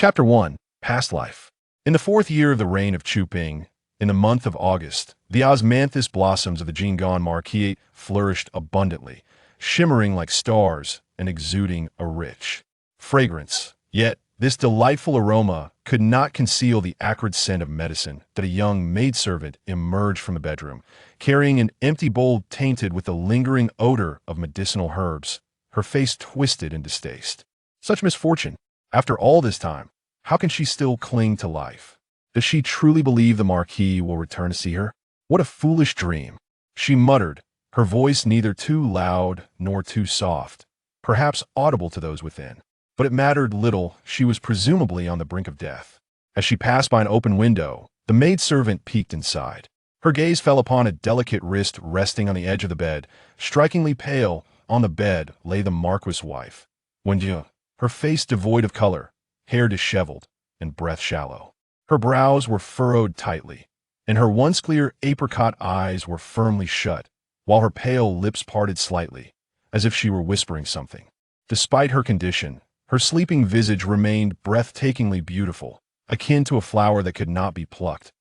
Chapter 1. Past Life. In the fourth year of the reign of Chu Ping, in the month of August, the osmanthus blossoms of the Jinggan marquis flourished abundantly, shimmering like stars and exuding a rich fragrance. Yet, this delightful aroma could not conceal the acrid scent of medicine that a young maidservant emerged from the bedroom, carrying an empty bowl tainted with the lingering odor of medicinal herbs, her face twisted in distaste. Such misfortune! After all this time, how can she still cling to life? Does she truly believe the marquis will return to see her? What a foolish dream! She muttered, her voice neither too loud nor too soft, perhaps audible to those within. But it mattered little, she was presumably on the brink of death. As she passed by an open window, the maidservant peeked inside. Her gaze fell upon a delicate wrist resting on the edge of the bed. Strikingly pale, on the bed lay the marquis' wife, Wen Jiayue, her face devoid of color, hair disheveled, and breath shallow. Her brows were furrowed tightly, and her once clear apricot eyes were firmly shut, while her pale lips parted slightly, as if she were whispering something. Despite her condition, her sleeping visage remained breathtakingly beautiful, akin to a flower that could not be plucked.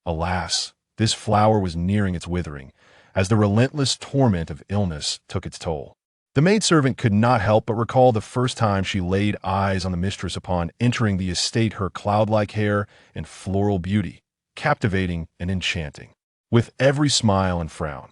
Alas, this flower was nearing its withering, as the relentless torment of illness took its toll. The maidservant could not help but recall the first time she laid eyes on the mistress upon entering the estate, her cloud-like hair and floral beauty, captivating and enchanting. With every smile and frown,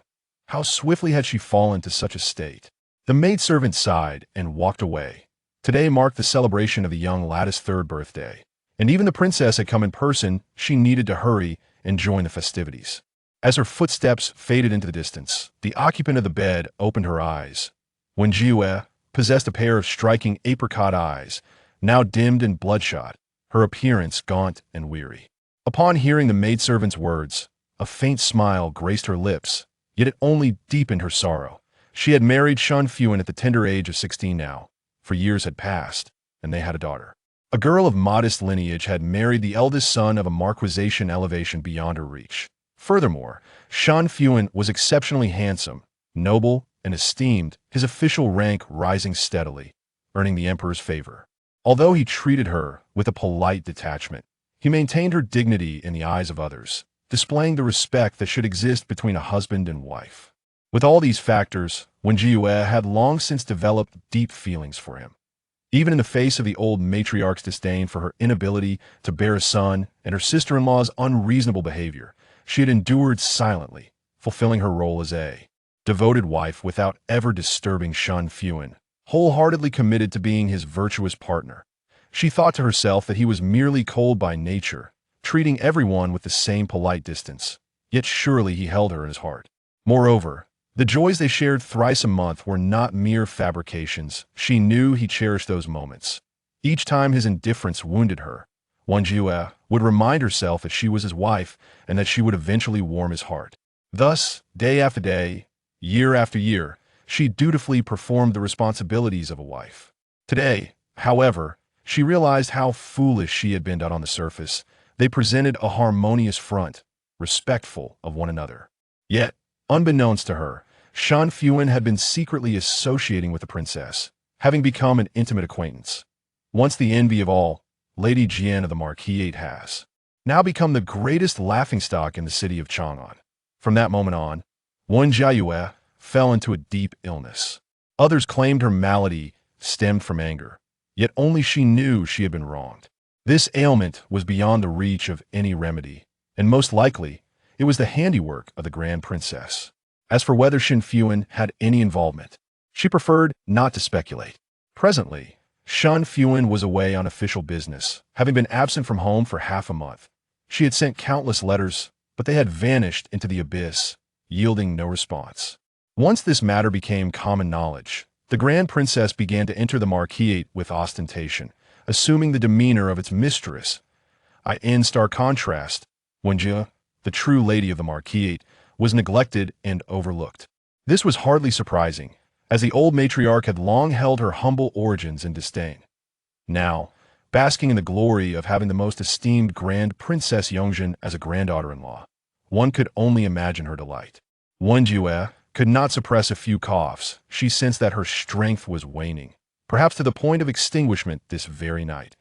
how swiftly had she fallen to such a state! The maidservant sighed and walked away. Today marked the celebration of the young lad's third birthday, and even the princess had come in person. She needed to hurry and join the festivities. As her footsteps faded into the distance, the occupant of the bed opened her eyes. Wen Jiayue possessed a pair of striking apricot eyes, now dimmed and bloodshot, her appearance gaunt and weary. Upon hearing the maidservant's words, a faint smile graced her lips, yet it only deepened her sorrow. She had married Shen Fuhan at the tender age of 16 now, for years had passed, and they had a daughter. A girl of modest lineage had married the eldest son of a marquisation elevation beyond her reach. Furthermore, Shen Fuhan was exceptionally handsome, noble, and esteemed, his official rank rising steadily, earning the emperor's favor. Although he treated her with a polite detachment, he maintained her dignity in the eyes of others, displaying the respect that should exist between a husband and wife. With all these factors, Wen Jiayue had long since developed deep feelings for him. Even in the face of the old matriarch's disdain for her inability to bear a son and her sister-in-law's unreasonable behavior, she had endured silently, fulfilling her role as a devoted wife without ever disturbing Shen Fuhan, wholeheartedly committed to being his virtuous partner. She thought to herself that he was merely cold by nature, treating everyone with the same polite distance, yet surely he held her in his heart. Moreover, the joys they shared thrice a month were not mere fabrications. She knew he cherished those moments. Each time his indifference wounded her, Wen Jiayue would remind herself that she was his wife and that she would eventually warm his heart. Thus, day after day, year after year, she dutifully performed the responsibilities of a wife. Today, however, she realized how foolish she had been on the surface. They presented a harmonious front, respectful of one another. Yet, unbeknownst to her, Shen Fuhan had been secretly associating with the princess, having become an intimate acquaintance. Once the envy of all, Lady Jian of the marquis has now become the greatest laughingstock in the city of Chang'an. From that moment on, Wen Jiayue fell into a deep illness. Others claimed her malady stemmed from anger, yet only she knew she had been wronged. This ailment was beyond the reach of any remedy, and most likely, it was the handiwork of the Grand Princess. As for whether Shen Fuhan had any involvement, she preferred not to speculate. Presently, Shen Fuhan was away on official business, having been absent from home for half a month. She had sent countless letters, but they had vanished into the abyss, yielding no response. Once this matter became common knowledge, the Grand Princess began to enter the marquis with ostentation, assuming the demeanor of its mistress. In stark contrast, Wen Jiayue, the true lady of the marquis, was neglected and overlooked. This was hardly surprising, as the old matriarch had long held her humble origins in disdain. Now, basking in the glory of having the most esteemed Grand Princess Yongjin as a granddaughter-in-law, one could only imagine her delight. Wen Jiayue could not suppress a few coughs. She sensed that her strength was waning, perhaps to the point of extinguishment this very night.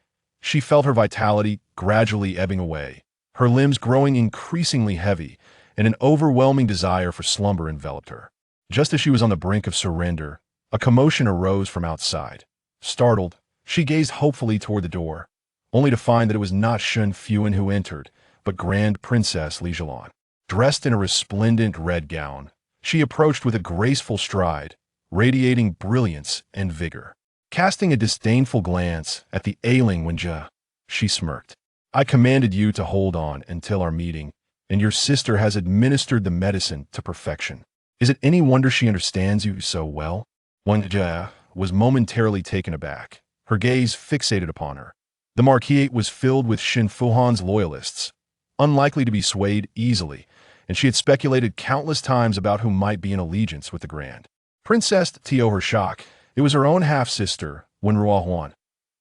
She felt her vitality gradually ebbing away, her limbs growing increasingly heavy, and an overwhelming desire for slumber enveloped her. Just as she was on the brink of surrender, a commotion arose from outside. Startled, she gazed hopefully toward the door, only to find that it was not Shen Fuhan who entered, but Grand Princess Li Jilan. Dressed in a resplendent red gown, she approached with a graceful stride, radiating brilliance and vigor. Casting a disdainful glance at the ailing Wen Jiayue, she smirked. I commanded you to hold on until our meeting, and your sister has administered the medicine to perfection. Is it any wonder she understands you so well? Wen Jiayue was momentarily taken aback, her gaze fixated upon her. The marquis was filled with Shen Fuhan's loyalists, unlikely to be swayed easily, and she had speculated countless times about who might be in allegiance with the Grand Princess. To her shock, it was her own half-sister, Wen Jiayue.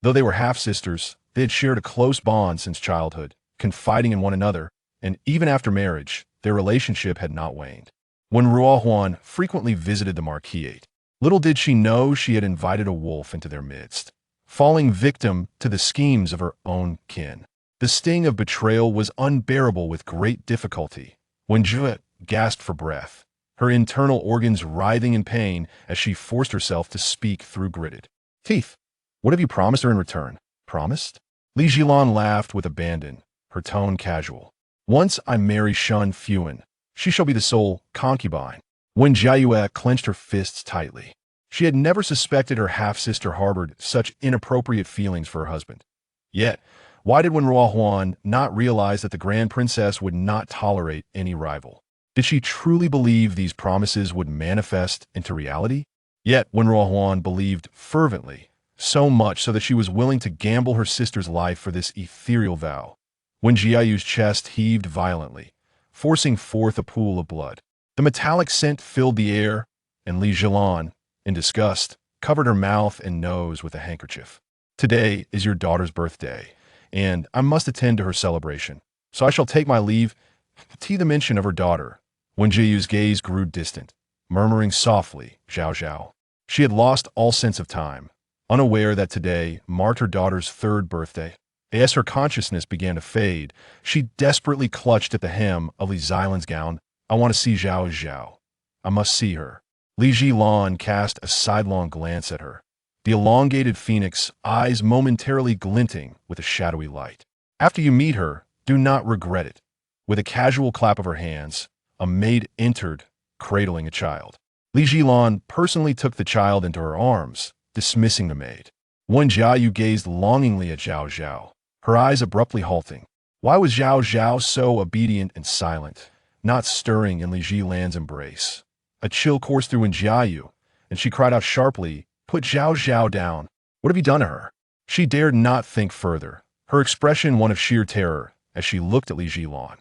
Though they were half-sisters, they had shared a close bond since childhood, confiding in one another, and even after marriage, their relationship had not waned. Wen Jiayue frequently visited the marquis. Little did she know she had invited a wolf into their midst, falling victim to the schemes of her own kin. The sting of betrayal was unbearable. With great difficulty, Wen Jiayue gasped for breath, her internal organs writhing in pain as she forced herself to speak through gritted teeth. What have you promised her in return? Promised? Li Jilan laughed with abandon, her tone casual. Once I marry Shen Fuhan, she shall be the sole concubine. Wen Jiayue clenched her fists tightly. She had never suspected her half-sister harbored such inappropriate feelings for her husband. Yet, why did Wen Jiayue not realize that the Grand Princess would not tolerate any rival? Did she truly believe these promises would manifest into reality? Yet Wen Jiayue believed fervently, so much so that she was willing to gamble her sister's life for this ethereal vow. Wen Jiayue's chest heaved violently, forcing forth a pool of blood. The metallic scent filled the air, and Li Jilan, in disgust, covered her mouth and nose with a handkerchief. Today is your daughter's birthday, and I must attend to her celebration, so I shall take my leave. The mention of her daughter, Wen Jiayue's gaze grew distant, murmuring softly, Zhao Zhao. She had lost all sense of time, unaware that today marked her daughter's third birthday. As her consciousness began to fade, she desperately clutched at the hem of Li Jilan's gown. I want to see Zhao Zhao. I must see her. Li Jilan cast a sidelong glance at her, the elongated phoenix eyes momentarily glinting with a shadowy light. After you meet her, do not regret it. With a casual clap of her hands, a maid entered, cradling a child. Li Jilan personally took the child into her arms, dismissing the maid. Wen Jiayue gazed longingly at Zhao Zhao, her eyes abruptly halting. Why was Zhao Zhao so obedient and silent, not stirring in Li Jilan's embrace? A chill coursed through Wen Jiayue, and she cried out sharply, "Put Zhao Zhao down. What have you done to her?" She dared not think further, her expression one of sheer terror as she looked at Li Jilan.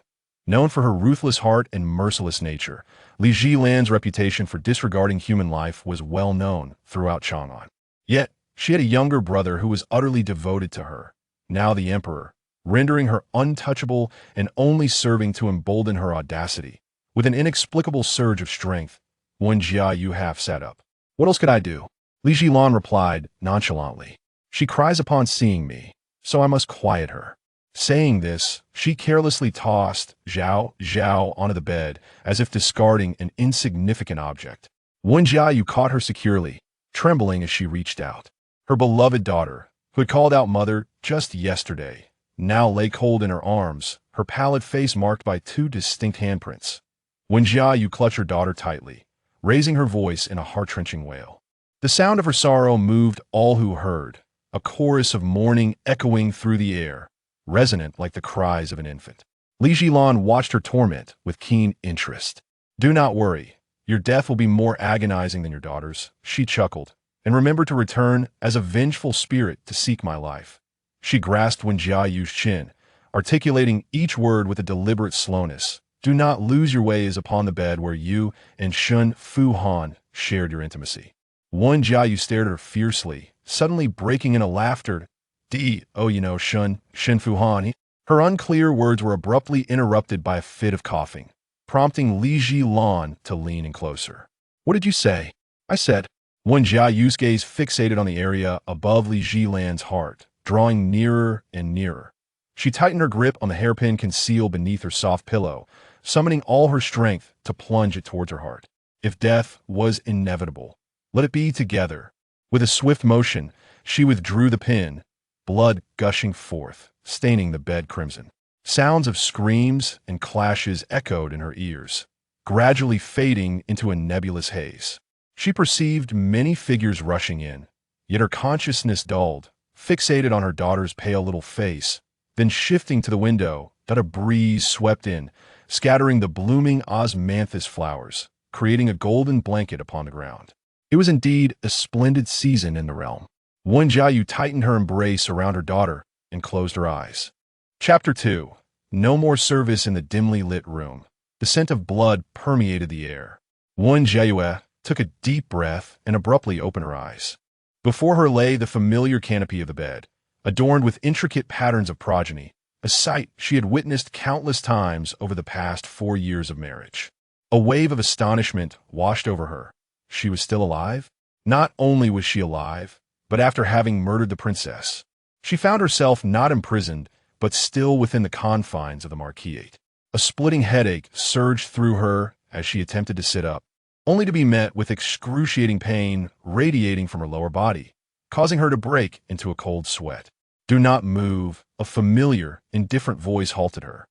Known for her ruthless heart and merciless nature, Li Jilan's reputation for disregarding human life was well known throughout Chang'an. Yet, she had a younger brother who was utterly devoted to her, now the emperor, rendering her untouchable and only serving to embolden her audacity. With an inexplicable surge of strength, Wen Jiayue half sat up. "What else could I do?" Li Jilan replied nonchalantly. "She cries upon seeing me, so I must quiet her." Saying this, she carelessly tossed Zhao Zhao onto the bed as if discarding an insignificant object. Wen Jiayue caught her securely, trembling as she reached out. Her beloved daughter, who had called out mother just yesterday, now lay cold in her arms, her pallid face marked by two distinct handprints. Wen Jiayue clutched her daughter tightly, raising her voice in a heart-wrenching wail. The sound of her sorrow moved all who heard, a chorus of mourning echoing through the air, resonant like the cries of an infant. Li Jilan watched her torment with keen interest. "Do not worry, your death will be more agonizing than your daughter's," she chuckled, "and remember to return as a vengeful spirit to seek my life." She grasped Wen Jiayue's chin, articulating each word with a deliberate slowness. "Do not lose your ways upon the bed where you and Shen Fuhan shared your intimacy." Wen Jiayue stared at her fiercely, suddenly breaking into laughter. Shen Fuhan. Her unclear words were abruptly interrupted by a fit of coughing, prompting Li Jilan to lean in closer. "What did you say?" "I said." Wen Jiayue's gaze fixated on the area above Li Jilan's heart, drawing nearer and nearer. She tightened her grip on the hairpin concealed beneath her soft pillow, summoning all her strength to plunge it towards her heart. If death was inevitable, let it be together. With a swift motion, she withdrew the pin, blood gushing forth, staining the bed crimson. Sounds of screams and clashes echoed in her ears, gradually fading into a nebulous haze. She perceived many figures rushing in, yet her consciousness dulled, fixated on her daughter's pale little face, then shifting to the window that a breeze swept in, scattering the blooming osmanthus flowers, creating a golden blanket upon the ground. It was indeed a splendid season in the realm. Wen Jiayue tightened her embrace around her daughter and closed her eyes. Chapter 2. No more service in the dimly lit room. The scent of blood permeated the air. Wen Jiayue took a deep breath and abruptly opened her eyes. Before her lay the familiar canopy of the bed, adorned with intricate patterns of progeny, a sight she had witnessed countless times over the past 4 years of marriage. A wave of astonishment washed over her. She was still alive? Not only was she alive, but after having murdered the princess, she found herself not imprisoned, but still within the confines of the marquis. A splitting headache surged through her as she attempted to sit up, only to be met with excruciating pain radiating from her lower body, causing her to break into a cold sweat. "Do not move," a familiar, indifferent voice halted her.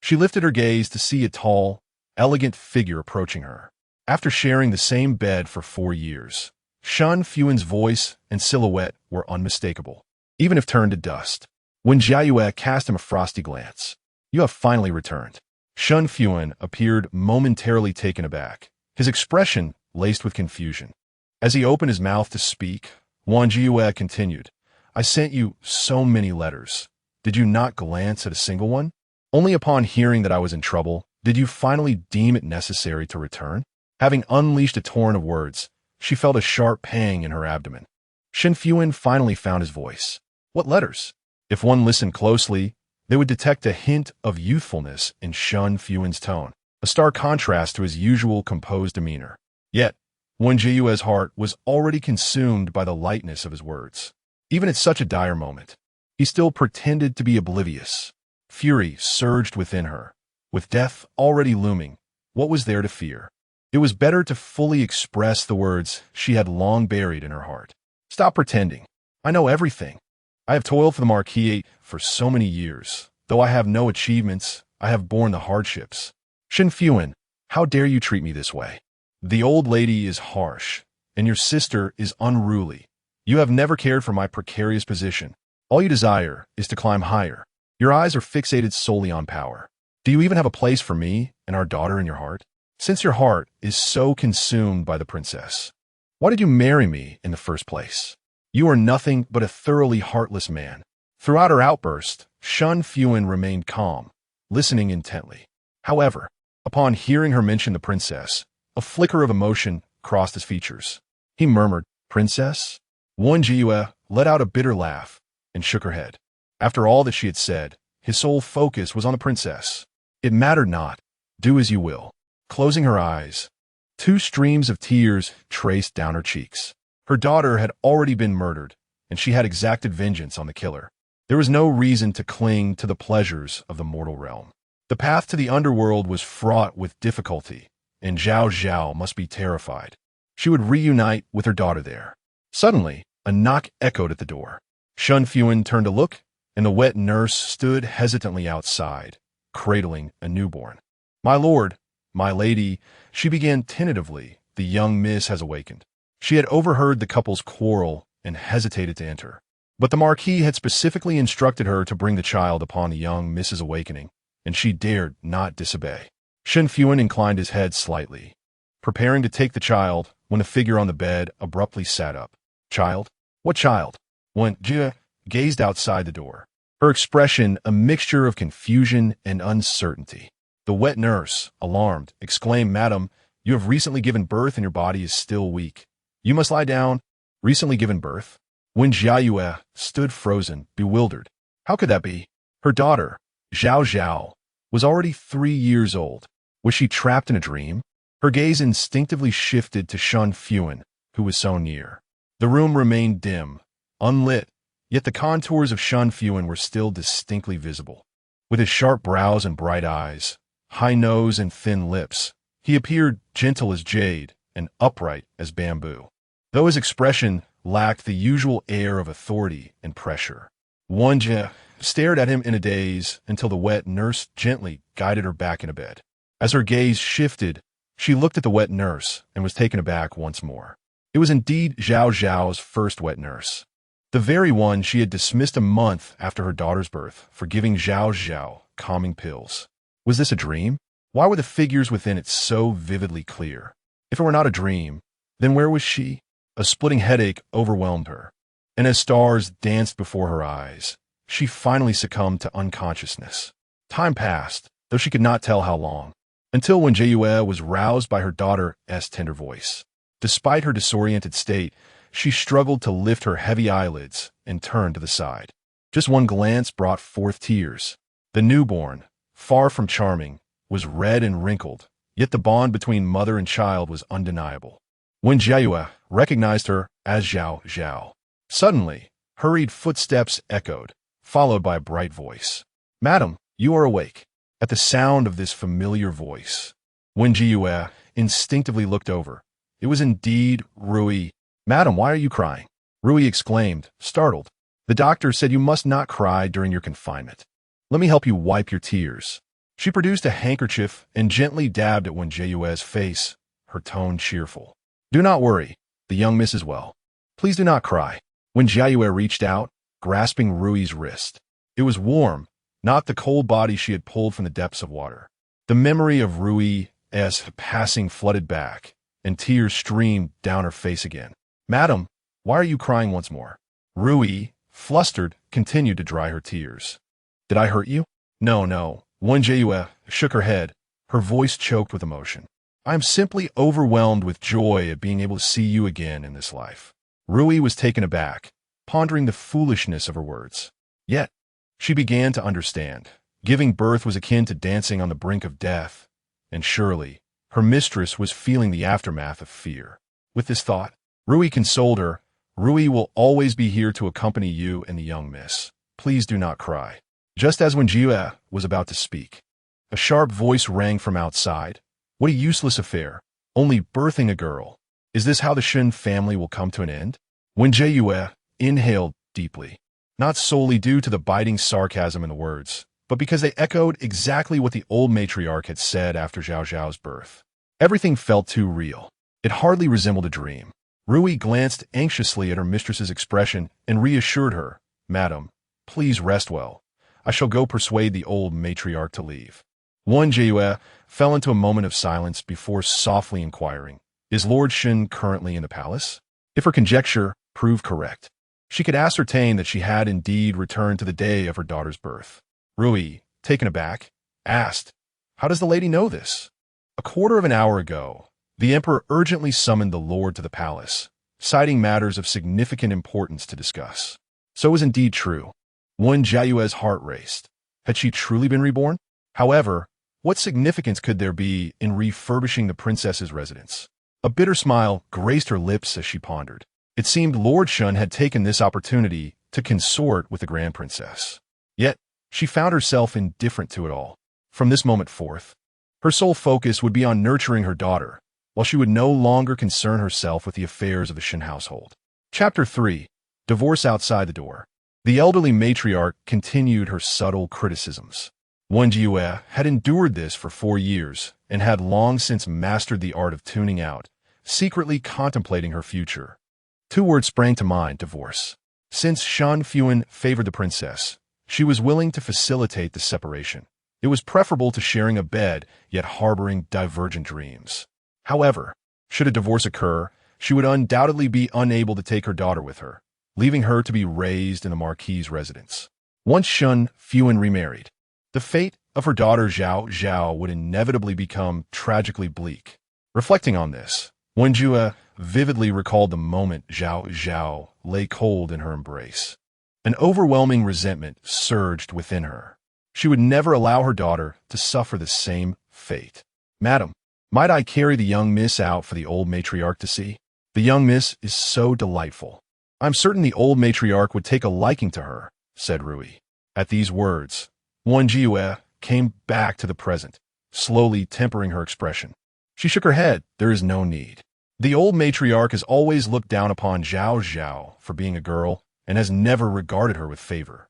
She lifted her gaze to see a tall, elegant figure approaching her. After sharing the same bed for 4 years, Shen Fuhan's voice and silhouette were unmistakable, even if turned to dust. Wen Jiayue cast him a frosty glance. "You have finally returned." Shen Fuhan appeared momentarily taken aback, his expression laced with confusion. As he opened his mouth to speak, Wen Jiayue continued, "I sent you so many letters. Did you not glance at a single one? Only upon hearing that I was in trouble, did you finally deem it necessary to return?" Having unleashed a torrent of words, she felt a sharp pang in her abdomen. Shen Fuhan finally found his voice. What letters? If one listened closely, they would detect a hint of youthfulness in Shen Fuhan's tone, a stark contrast to his usual composed demeanor. Yet, Wen Jiayue's heart was already consumed by the lightness of his words. Even at such a dire moment, he still pretended to be oblivious. Fury surged within her. With death already looming, what was there to fear? It was better to fully express the words she had long buried in her heart. "Stop pretending. I know everything. I have toiled for the marquis for so many years. Though I have no achievements, I have borne the hardships. Shen Fuhan, how dare you treat me this way? The old lady is harsh, and your sister is unruly. You have never cared for my precarious position. All you desire is to climb higher. Your eyes are fixated solely on power. Do you even have a place for me and our daughter in your heart? Since your heart is so consumed by the princess, why did you marry me in the first place? You are nothing but a thoroughly heartless man." Throughout her outburst, Shen Fuhan remained calm, listening intently. However, upon hearing her mention the princess, a flicker of emotion crossed his features. He murmured, "Princess?" Wen Jiayue let out a bitter laugh and shook her head. After all that she had said, his sole focus was on the princess. It mattered not. Do as you will. Closing her eyes, 2 streams of tears traced down her cheeks. Her daughter had already been murdered, and she had exacted vengeance on the killer. There was no reason to cling to the pleasures of the mortal realm. The path to the underworld was fraught with difficulty, and Zhao Zhao must be terrified. She would reunite with her daughter there. Suddenly, a knock echoed at the door. Shen Fuhan turned to look, and the wet nurse stood hesitantly outside, cradling a newborn. "My lord, my lady," she began tentatively, "the young miss has awakened." She had overheard the couple's quarrel and hesitated to enter. But the marquis had specifically instructed her to bring the child upon the young miss's awakening, and she dared not disobey. Shen Fuhan inclined his head slightly, preparing to take the child when the figure on the bed abruptly sat up. "Child? What child?" Wen Jiayue gazed outside the door, her expression a mixture of confusion and uncertainty. The wet nurse, alarmed, exclaimed, "Madam, you have recently given birth and your body is still weak. You must lie down." Recently given birth? Wen Jiayue stood frozen, bewildered. How could that be? Her daughter, Zhao Zhao, was already 3 years old. Was she trapped in a dream? Her gaze instinctively shifted to Shen Fuhan, who was so near. The room remained dim, unlit, yet the contours of Shen Fuhan were still distinctly visible. With his sharp brows and bright eyes, high nose and thin lips, he appeared gentle as jade and upright as bamboo, though his expression lacked the usual air of authority and pressure. Wen Jiayue stared at him in a daze until the wet nurse gently guided her back into bed. As her gaze shifted, she looked at the wet nurse and was taken aback once more. It was indeed Zhao Zhao's first wet nurse, the very one she had dismissed a month after her daughter's birth for giving Zhao Zhao calming pills. Was this a dream? Why were the figures within it so vividly clear? If it were not a dream, then where was she? A splitting headache overwhelmed her, and as stars danced before her eyes, she finally succumbed to unconsciousness. Time passed, though she could not tell how long, until Wen Jiayue was roused by her daughter's tender voice. Despite her disoriented state, she struggled to lift her heavy eyelids and turn to the side. Just one glance brought forth tears. The newborn, far from charming, was red and wrinkled, yet the bond between mother and child was undeniable. Wen Jiayue recognized her as Zhao Zhao. Suddenly, hurried footsteps echoed, followed by a bright voice. "Madam, you are awake." At the sound of this familiar voice, Wen Jiayue instinctively looked over. It was indeed Rui. "Madam, why are you crying?" Rui exclaimed, startled. "The doctor said you must not cry during your confinement. Let me help you wipe your tears." She produced a handkerchief and gently dabbed at Wen Jiayue's face, her tone cheerful. "Do not worry. The young miss is well. Please do not cry." Wen Jiayue reached out, grasping Rui's wrist. It was warm, not the cold body she had pulled from the depths of water. The memory of Rui's passing flooded back, and tears streamed down her face again. "Madam, why are you crying once more?" Rui, flustered, continued to dry her tears. "Did I hurt you?" No. Wen Jiayue shook her head, her voice choked with emotion. "I am simply overwhelmed with joy at being able to see you again in this life." Rui was taken aback, pondering the foolishness of her words. Yet, she began to understand. Giving birth was akin to dancing on the brink of death, and surely, her mistress was feeling the aftermath of fear. With this thought, Rui consoled her. "Rui will always be here to accompany you and the young miss. Please do not cry." Just as Wen Jiayue was about to speak, a sharp voice rang from outside. "What a useless affair. Only birthing a girl. Is this how the Shen family will come to an end?" Wen Jiayue inhaled deeply, not solely due to the biting sarcasm in the words, but because they echoed exactly what the old matriarch had said after Zhao Zhao's birth. Everything felt too real. It hardly resembled a dream. Rui glanced anxiously at her mistress's expression and reassured her, "Madam, please rest well. I shall go persuade the old matriarch to leave." Wen Jiayue fell into a moment of silence before softly inquiring, "Is Lord Shen currently in the palace?" If her conjecture proved correct, she could ascertain that she had indeed returned to the day of her daughter's birth. Rui, taken aback, asked, "How does the lady know this?" "A quarter of an hour ago, the emperor urgently summoned the lord to the palace, citing matters of significant importance to discuss." So it was indeed true. Wen Jiayue's heart raced. Had she truly been reborn? However, what significance could there be in refurbishing the princess's residence? A bitter smile graced her lips as she pondered. It seemed Lord Shen had taken this opportunity to consort with the grand princess. Yet, she found herself indifferent to it all. From this moment forth, her sole focus would be on nurturing her daughter, while she would no longer concern herself with the affairs of the Shen household. Chapter 3. Divorce Outside the Door. The elderly matriarch continued her subtle criticisms. Wen Jiayue had endured this for 4 years and had long since mastered the art of tuning out, secretly contemplating her future. 2 words sprang to mind: divorce. Since Shen Fuhan favored the princess, she was willing to facilitate the separation. It was preferable to sharing a bed, yet harboring divergent dreams. However, should a divorce occur, she would undoubtedly be unable to take her daughter with her, leaving her to be raised in the marquis' residence. Once Shen Fuhan remarried, the fate of her daughter Zhao Zhao would inevitably become tragically bleak. Reflecting on this, Wen Jiayue vividly recalled the moment Zhao Zhao lay cold in her embrace. An overwhelming resentment surged within her. She would never allow her daughter to suffer the same fate. "Madam, might I carry the young miss out for the old matriarch to see? The young miss is so delightful." I'm certain the old matriarch would take a liking to her, said Rui. At these words, Wen Jiayue came back to the present, slowly tempering her expression. She shook her head. There is no need. The old matriarch has always looked down upon Zhao Zhao for being a girl and has never regarded her with favor.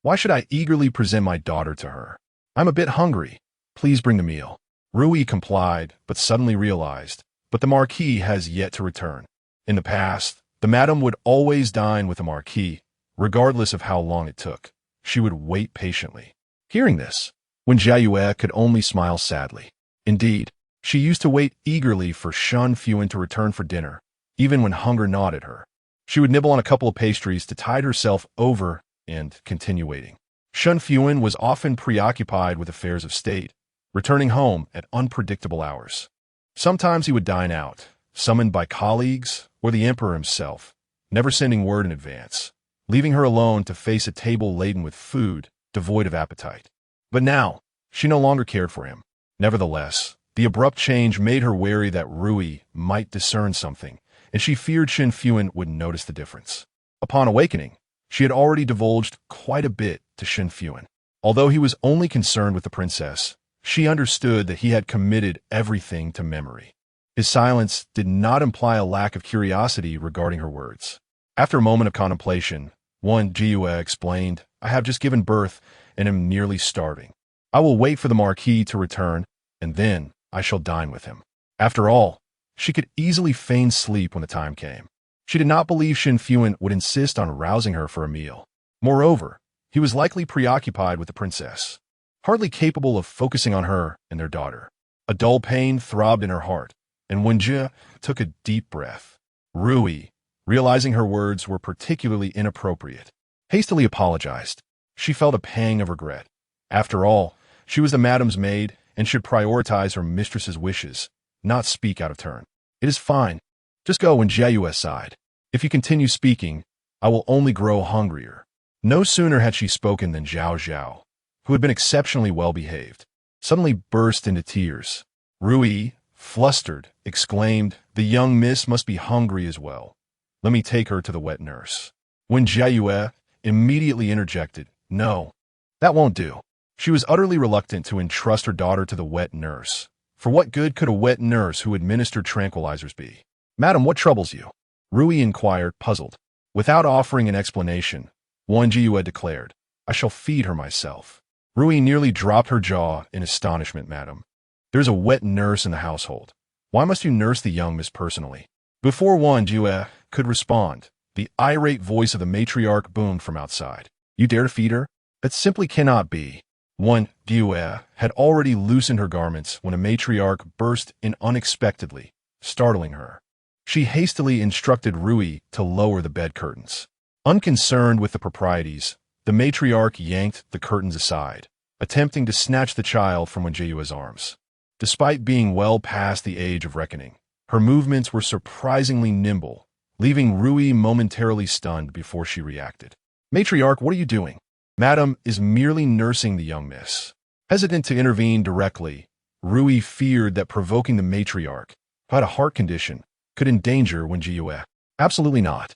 Why should I eagerly present my daughter to her? I'm a bit hungry. Please bring the meal. Rui complied, but suddenly realized, but the marquis has yet to return. In the past, the madam would always dine with the marquis, regardless of how long it took. She would wait patiently. Hearing this, Wen Jiayue could only smile sadly. Indeed, she used to wait eagerly for Shen Fuhan to return for dinner, even when hunger gnawed at her. She would nibble on a couple of pastries to tide herself over and continue waiting. Shen Fuhan was often preoccupied with affairs of state, returning home at unpredictable hours. Sometimes he would dine out, summoned by colleagues or the emperor himself, never sending word in advance, leaving her alone to face a table laden with food, devoid of appetite. But now, she no longer cared for him. Nevertheless, the abrupt change made her wary that Rui might discern something, and she feared Shen Fuhan would notice the difference. Upon awakening, she had already divulged quite a bit to Shen Fuhan. Although he was only concerned with the princess, she understood that he had committed everything to memory. His silence did not imply a lack of curiosity regarding her words. After a moment of contemplation, Wen Jiayue explained, I have just given birth and am nearly starving. I will wait for the marquis to return, and then I shall dine with him. After all, she could easily feign sleep when the time came. She did not believe Shen Fuhan would insist on rousing her for a meal. Moreover, he was likely preoccupied with the princess, hardly capable of focusing on her and their daughter. A dull pain throbbed in her heart, and Wen Jiayue took a deep breath. Rui, realizing her words were particularly inappropriate, hastily apologized. She felt a pang of regret. After all, she was the madam's maid and should prioritize her mistress's wishes, not speak out of turn. It is fine. Just go, Wen Jiayue sighed. If you continue speaking, I will only grow hungrier. No sooner had she spoken than Zhao Zhao, who had been exceptionally well behaved, suddenly burst into tears. Rui, flustered, exclaimed, the young miss must be hungry as well. Let me take her to the wet nurse. Wen Jiayue immediately interjected, no, that won't do. She was utterly reluctant to entrust her daughter to the wet nurse. For what good could a wet nurse who administered tranquilizers be? Madam, what troubles you? Rui inquired, puzzled. Without offering an explanation, Wen Jiayue declared, I shall feed her myself. Rui nearly dropped her jaw in astonishment, madam. There's a wet nurse in the household. Why must you nurse the young miss personally? Before Wen Jiayue could respond, the irate voice of the matriarch boomed from outside. You dare to feed her? That simply cannot be. Wen Jiayue had already loosened her garments when a matriarch burst in unexpectedly, startling her. She hastily instructed Rui to lower the bed curtains. Unconcerned with the proprieties, the matriarch yanked the curtains aside, attempting to snatch the child from Wen Jiayue's arms. Despite being well past the age of reckoning, her movements were surprisingly nimble, leaving Rui momentarily stunned before she reacted. Matriarch, what are you doing? Madam is merely nursing the young miss. Hesitant to intervene directly, Rui feared that provoking the matriarch, who had a heart condition, could endanger Wen Jiayue. Absolutely not.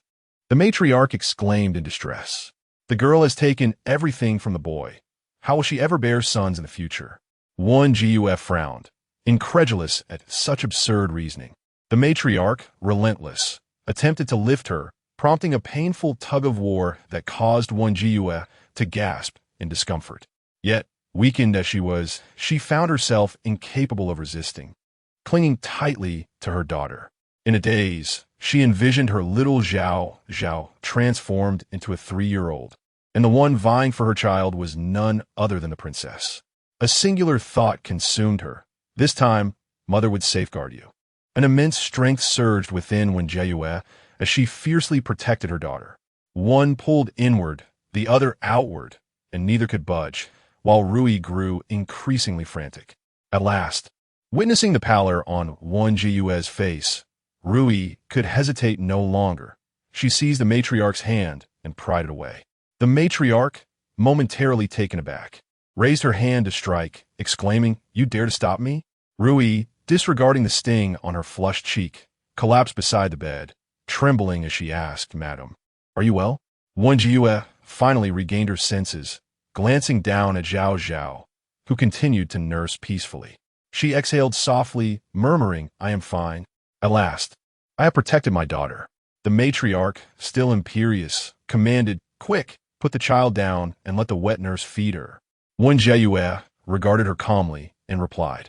The matriarch exclaimed in distress. The girl has taken everything from the boy. How will she ever bear sons in the future? Wen Jiayue frowned, incredulous at such absurd reasoning. The matriarch, relentless, attempted to lift her, prompting a painful tug-of-war that caused Wen Jiayue to gasp in discomfort. Yet, weakened as she was, she found herself incapable of resisting, clinging tightly to her daughter. In a daze, she envisioned her little Zhao Zhao transformed into a 3-year-old, and the one vying for her child was none other than the princess. A singular thought consumed her. This time, mother would safeguard you. An immense strength surged within Wen Jiayue as she fiercely protected her daughter. One pulled inward, the other outward, and neither could budge, while Rui grew increasingly frantic. At last, witnessing the pallor on Wen Jiayue's face, Rui could hesitate no longer. She seized the matriarch's hand and pried it away. The matriarch, momentarily taken aback, raised her hand to strike, exclaiming, You dare to stop me? Rui, disregarding the sting on her flushed cheek, collapsed beside the bed, trembling as she asked, Madam, Are you well? Wen Jiayue finally regained her senses, glancing down at Zhao Zhao, who continued to nurse peacefully. She exhaled softly, murmuring, I am fine. At last, I have protected my daughter. The matriarch, still imperious, commanded, Quick, put the child down and let the wet nurse feed her. Wen Jiayue regarded her calmly and replied,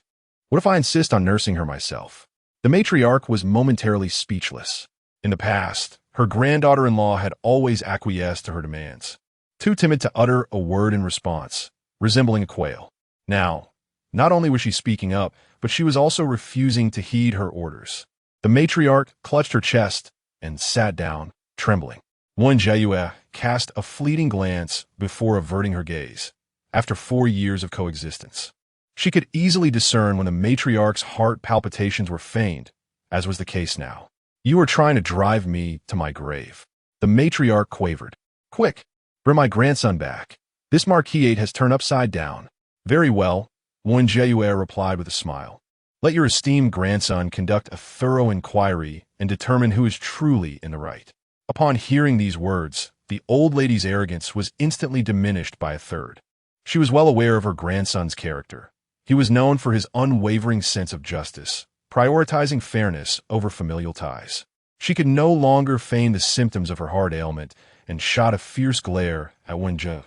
What if I insist on nursing her myself? The matriarch was momentarily speechless. In the past, her granddaughter-in-law had always acquiesced to her demands, too timid to utter a word in response, resembling a quail. Now, not only was she speaking up, but she was also refusing to heed her orders. The matriarch clutched her chest and sat down, trembling. Wen Jiayue cast a fleeting glance before averting her gaze. After 4 years of coexistence, she could easily discern when the matriarch's heart palpitations were feigned, as was the case now. You are trying to drive me to my grave. The matriarch quavered. Quick, bring my grandson back. This marquis has turned upside down. Very well, Wen Jiayue replied with a smile. Let your esteemed grandson conduct a thorough inquiry and determine who is truly in the right. Upon hearing these words, the old lady's arrogance was instantly diminished by a third. She was well aware of her grandson's character. He was known for his unwavering sense of justice, prioritizing fairness over familial ties. She could no longer feign the symptoms of her heart ailment and shot a fierce glare at Wen Jiayue,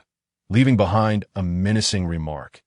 leaving behind a menacing remark.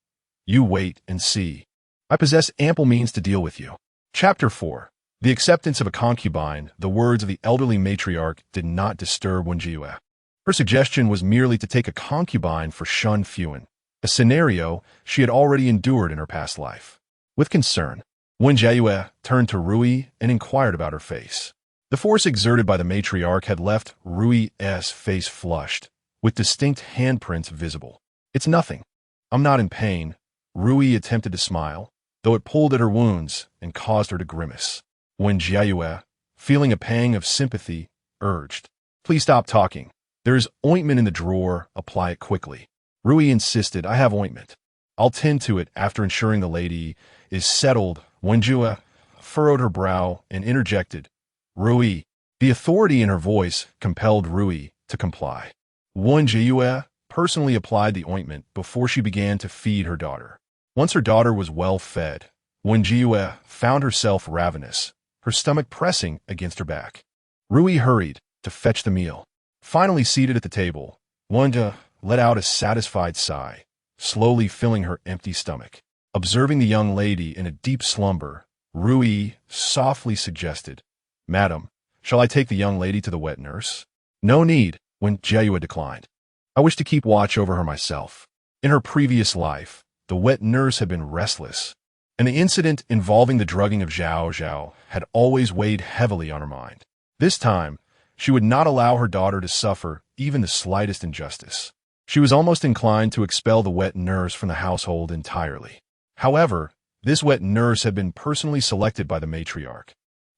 You wait and see. I possess ample means to deal with you. Chapter 4. The acceptance of a concubine. The words of the elderly matriarch did not disturb Wen Jiayue. Her suggestion was merely to take a concubine for Shen Fuhan, a scenario she had already endured in her past life. With concern, Wen Jiayue turned to Rui and inquired about her face. The force exerted by the matriarch had left Rui's face flushed, with distinct handprints visible. It's nothing. I'm not in pain. Rui attempted to smile, though it pulled at her wounds and caused her to grimace. Wen Jiayue, feeling a pang of sympathy, urged, Please stop talking. There is ointment in the drawer. Apply it quickly. Rui insisted, I have ointment. I'll tend to it after ensuring the lady is settled. Wen Jiayue furrowed her brow and interjected, Rui. The authority in her voice compelled Rui to comply. Wen Jiayue personally applied the ointment before she began to feed her daughter. Once her daughter was well fed, Wen Jiayue found herself ravenous, her stomach pressing against her back. Rui hurried to fetch the meal. Finally seated at the table, Wen Jiayue let out a satisfied sigh, slowly filling her empty stomach. Observing the young lady in a deep slumber, Rui softly suggested, Madam, shall I take the young lady to the wet nurse? No need, Wen Jiayue declined. I wish to keep watch over her myself. In her previous life, the wet nurse had been restless, and the incident involving the drugging of Zhao Zhao had always weighed heavily on her mind. This time, she would not allow her daughter to suffer even the slightest injustice. She was almost inclined to expel the wet nurse from the household entirely. However, this wet nurse had been personally selected by the matriarch,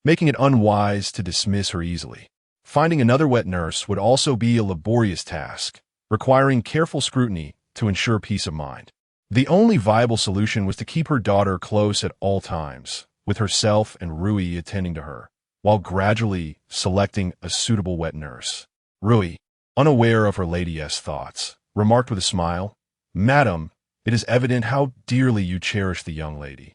making it unwise to dismiss her easily. Finding another wet nurse would also be a laborious task, requiring careful scrutiny to ensure peace of mind. The only viable solution was to keep her daughter close at all times, with herself and Rui attending to her, while gradually selecting a suitable wet nurse. Rui, unaware of her lady's thoughts, remarked with a smile, Madam, it is evident how dearly you cherish the young lady,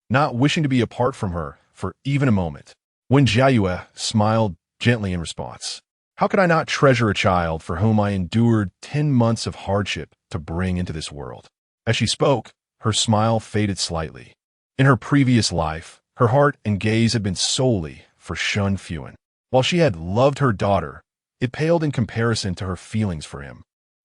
not wishing to be apart from her for even a moment. Wen Jiayue smiled gently in response. How could I not treasure a child for whom I endured 10 months of hardship to bring into this world? As she spoke, her smile faded slightly. In her previous life, her heart and gaze had been solely for Shen Fuhan. While she had loved her daughter, it paled in comparison to her feelings for him,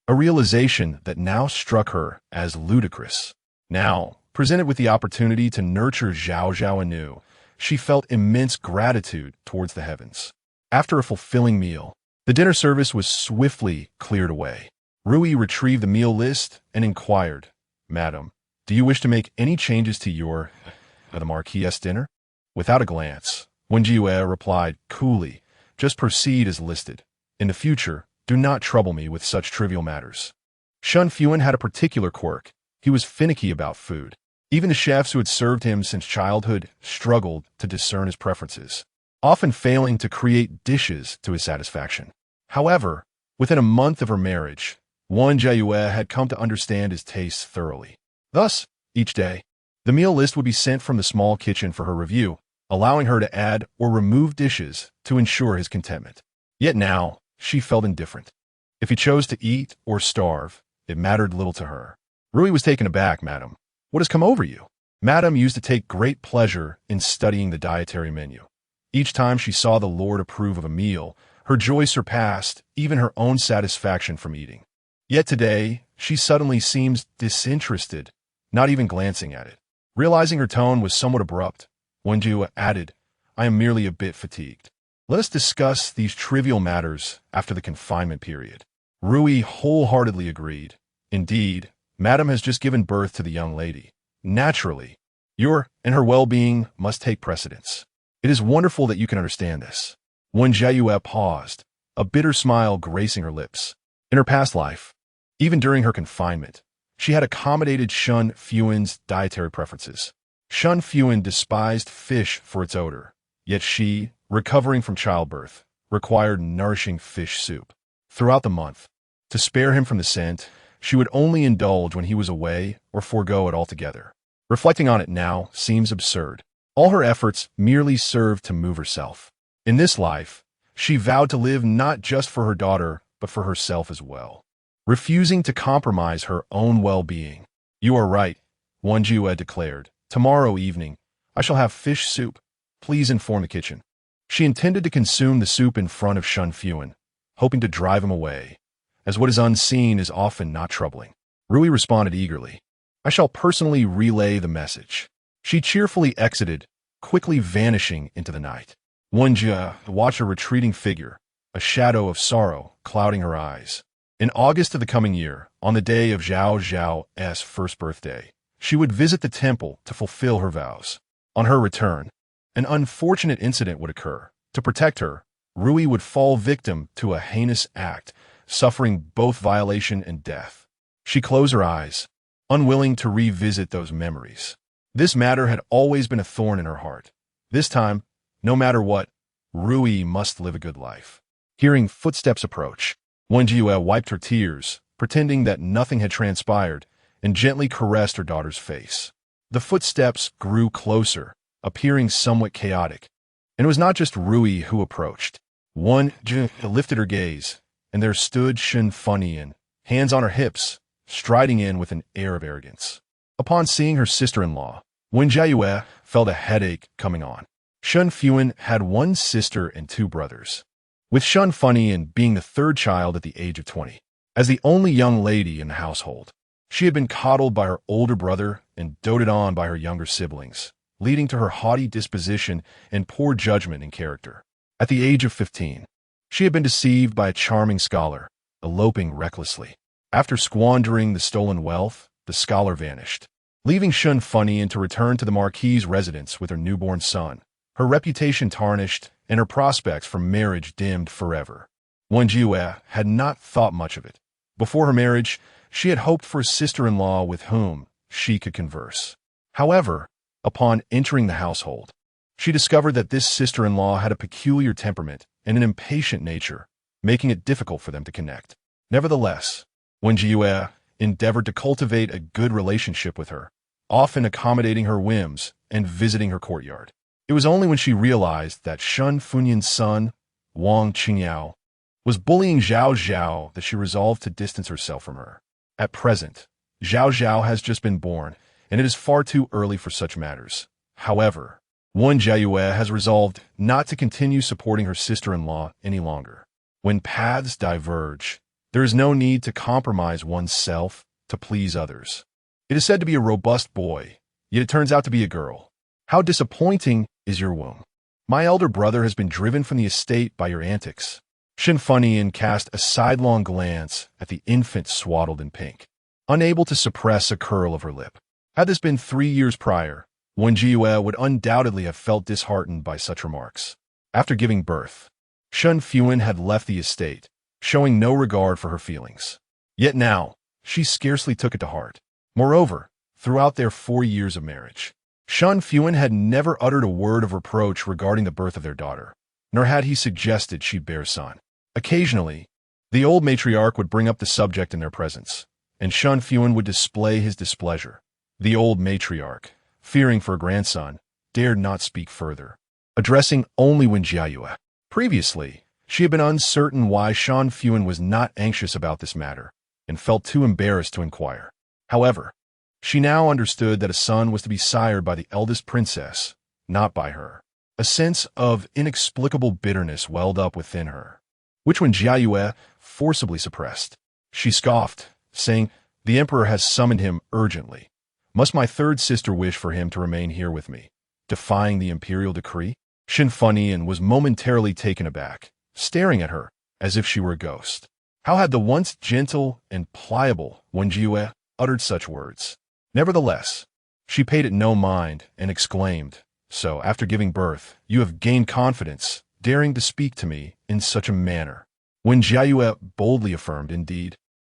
a realization that now struck her as ludicrous. Now, presented with the opportunity to nurture Zhao Zhao anew, she felt immense gratitude towards the heavens. After a fulfilling meal, the dinner service was swiftly cleared away. Rui retrieved the meal list and inquired, Madam, do you wish to make any changes to the marquis' dinner? Without a glance, Wen Jiayue replied coolly, Just proceed as listed. In the future, do not trouble me with such trivial matters. Shen Fuhan had a particular quirk. He was finicky about food. Even the chefs who had served him since childhood struggled to discern his preferences, often failing to create dishes to his satisfaction. However, within a month of her marriage, Wen Jiayue had come to understand his tastes thoroughly. Thus, each day, the meal list would be sent from the small kitchen for her review, allowing her to add or remove dishes to ensure his contentment. Yet now, she felt indifferent. If he chose to eat or starve, it mattered little to her. Rui was taken aback. "Madam, what has come over you?" Madam used to take great pleasure in studying the dietary menu. Each time she saw the Lord approve of a meal, her joy surpassed even her own satisfaction from eating. Yet today, she suddenly seems disinterested, not even glancing at it. Realizing her tone was somewhat abrupt, Wen Jiayue added, "I am merely a bit fatigued. Let us discuss these trivial matters after the confinement period." Rui wholeheartedly agreed. Indeed, Madam has just given birth to the young lady. Naturally, your and her well-being must take precedence. It is wonderful that you can understand this. Wen Jiayue paused, a bitter smile gracing her lips. In her past life, even during her confinement, she had accommodated Shen Fuhan's dietary preferences. Shen Fuhan despised fish for its odor, yet she, recovering from childbirth, required nourishing fish soup. Throughout the month, to spare him from the scent, she would only indulge when he was away or forego it altogether. Reflecting on it now seems absurd. All her efforts merely served to move herself. In this life, she vowed to live not just for her daughter, but for herself as well, refusing to compromise her own well-being. "You are right," Wen Jiayue declared. "Tomorrow evening, I shall have fish soup. Please inform the kitchen." She intended to consume the soup in front of Shen Fuhan, hoping to drive him away, as what is unseen is often not troubling. Rui responded eagerly. "I shall personally relay the message." She cheerfully exited, quickly vanishing into the night. Wen Jiayue watched her retreating figure, a shadow of sorrow clouding her eyes. In August of the coming year, on the day of Zhao Zhao's first birthday, she would visit the temple to fulfill her vows. On her return, an unfortunate incident would occur. To protect her, Rui would fall victim to a heinous act, suffering both violation and death. She closed her eyes, unwilling to revisit those memories. This matter had always been a thorn in her heart. This time, no matter what, Rui must live a good life. Hearing footsteps approach, Wen Jiayue wiped her tears, pretending that nothing had transpired, and gently caressed her daughter's face. The footsteps grew closer, appearing somewhat chaotic, and it was not just Rui who approached. Wen Jiayue lifted her gaze, and there stood Shen Fuhan, hands on her hips, striding in with an air of arrogance. Upon seeing her sister-in-law, Wen Jiayue felt a headache coming on. Shen Fuhan had one sister and two brothers, with Shen Fuhan being the third child at the age of 20. As the only young lady in the household, she had been coddled by her older brother and doted on by her younger siblings, leading to her haughty disposition and poor judgment in character. At the age of 15, she had been deceived by a charming scholar, eloping recklessly. After squandering the stolen wealth, the scholar vanished, leaving Shen Fuhan to return to the marquis's residence with her newborn son, her reputation tarnished and her prospects for marriage dimmed forever. Wen Jiayue had not thought much of it. Before her marriage, she had hoped for a sister-in-law with whom she could converse. However, upon entering the household, she discovered that this sister-in-law had a peculiar temperament and an impatient nature, making it difficult for them to connect. Nevertheless, Wen Jiayue endeavored to cultivate a good relationship with her, often accommodating her whims and visiting her courtyard. It was only when she realized that Shen Fuhan's son, Wang Qingyao, was bullying Zhao Zhao that she resolved to distance herself from her. At present, Zhao Zhao has just been born, and it is far too early for such matters. However, Wen Jiayue has resolved not to continue supporting her sister-in-law any longer. When paths diverge, there is no need to compromise oneself to please others. It is said to be a robust boy, yet it turns out to be a girl. How disappointing is your womb. My elder brother has been driven from the estate by your antics. Shen Fuhan cast a sidelong glance at the infant swaddled in pink, unable to suppress a curl of her lip. Had this been 3 years prior, Wen Jiayue would undoubtedly have felt disheartened by such remarks. After giving birth, Shen Fuhan had left the estate, showing no regard for her feelings. Yet now, she scarcely took it to heart. Moreover, throughout their 4 years of marriage, Shen Fuhan had never uttered a word of reproach regarding the birth of their daughter, nor had he suggested she bear a son. Occasionally, the old matriarch would bring up the subject in their presence, and Shen Fuhan would display his displeasure. The old matriarch, fearing for a grandson, dared not speak further, addressing only Wen Jiayue. Previously, she had been uncertain why Shen Fuhan was not anxious about this matter, and felt too embarrassed to inquire. However, she now understood that a son was to be sired by the eldest princess, not by her. A sense of inexplicable bitterness welled up within her, which Wen Jiayue forcibly suppressed. She scoffed, saying, "The emperor has summoned him urgently. Must my third sister wish for him to remain here with me, defying the imperial decree?" Shen Fuhan was momentarily taken aback, staring at her as if she were a ghost. How had the once gentle and pliable Wen Jiayue uttered such words? Nevertheless, she paid it no mind and exclaimed, "So, after giving birth, you have gained confidence, daring to speak to me in such a manner." Wen Jiayue boldly affirmed, "Indeed,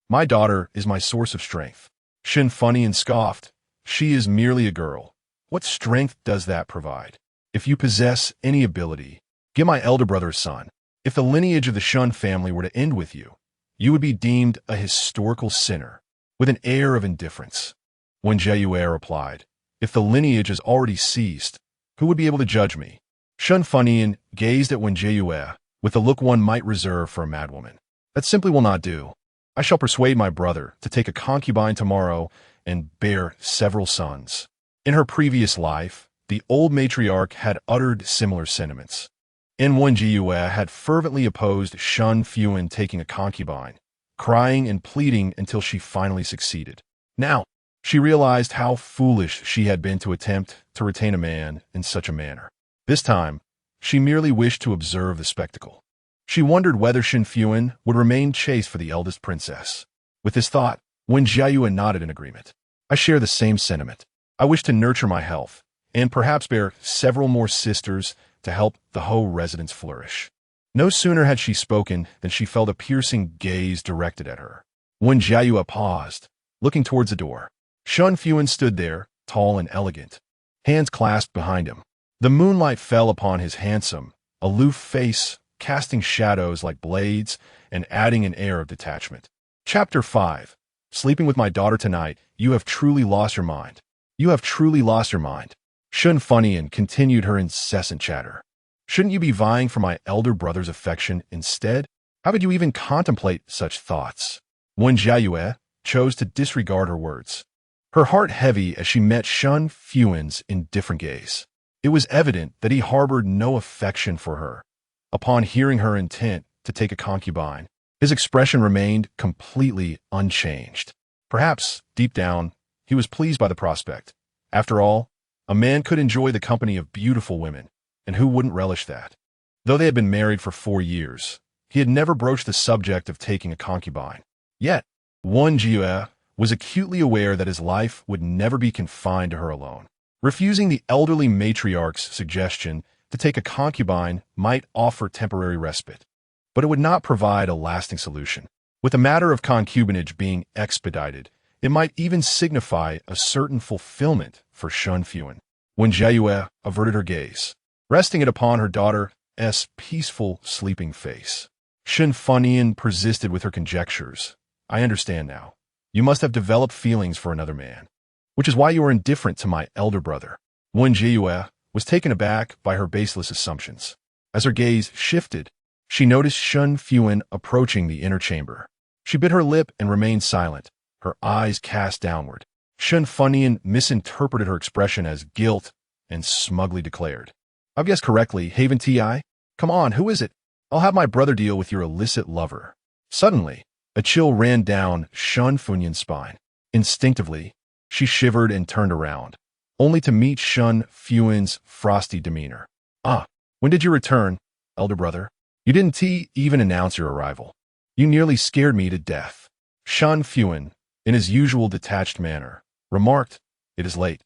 my daughter is my source of strength." Shen Fuhan scoffed, "She is merely a girl. What strength does that provide? If you possess any ability, give my elder brother a son. If the lineage of the Shen family were to end with you, you would be deemed a historical sinner." With an air of indifference, Wen Jiayue replied, "If the lineage has already ceased, who would be able to judge me?" Shen Fuhan gazed at Wen Jiayue with the look one might reserve for a madwoman. "That simply will not do. I shall persuade my brother to take a concubine tomorrow and bear several sons." In her previous life, the old matriarch had uttered similar sentiments, and Wen Jiayue had fervently opposed Shen Fuhan taking a concubine, crying and pleading until she finally succeeded. Now, she realized how foolish she had been to attempt to retain a man in such a manner. This time, she merely wished to observe the spectacle. She wondered whether Shen Fuhan would remain chaste for the eldest princess. With this thought, Wen Jiayue nodded in agreement. "I share the same sentiment. I wish to nurture my health, and perhaps bear several more sisters to help the Ho residence flourish." No sooner had she spoken than she felt a piercing gaze directed at her. Wen Jiayue paused, looking towards the door. Shen Fuhan stood there, tall and elegant, hands clasped behind him. The moonlight fell upon his handsome, aloof face, casting shadows like blades and adding an air of detachment. Chapter 5. Sleeping with my daughter tonight, you have truly lost your mind. You have truly lost your mind. Shen Fuhan continued her incessant chatter. "Shouldn't you be vying for my elder brother's affection instead? How could you even contemplate such thoughts?" Wen Jiayue chose to disregard her words, her heart heavy as she met Shen Fuhan's indifferent gaze. It was evident that he harbored no affection for her. Upon hearing her intent to take a concubine, his expression remained completely unchanged. Perhaps, deep down, he was pleased by the prospect. After all, a man could enjoy the company of beautiful women, and who wouldn't relish that? Though they had been married for 4 years, he had never broached the subject of taking a concubine. Yet, Wen Jiayue was acutely aware that his life would never be confined to her alone. Refusing the elderly matriarch's suggestion to take a concubine might offer temporary respite, but it would not provide a lasting solution. With the matter of concubinage being expedited, it might even signify a certain fulfillment for Shen Fuhan. Wen Jiayue averted her gaze, resting it upon her daughter's peaceful, sleeping face. Shen Fuhan persisted with her conjectures. "I understand now. You must have developed feelings for another man, which is why you are indifferent to my elder brother." Wen Jiayue was taken aback by her baseless assumptions. As her gaze shifted, she noticed Shen Fuhan approaching the inner chamber. She bit her lip and remained silent, her eyes cast downward. Shen Fuhan misinterpreted her expression as guilt and smugly declared, "I've guessed correctly, Haven Ti. Come on, who is it? I'll have my brother deal with your illicit lover." Suddenly, a chill ran down Shen Fuhan's spine. Instinctively, she shivered and turned around, only to meet Shen Fuhan's frosty demeanor. "Ah, when did you return, elder brother? You didn't even announce your arrival. You nearly scared me to death." Shen Fuhan, in his usual detached manner, remarked, "It is late.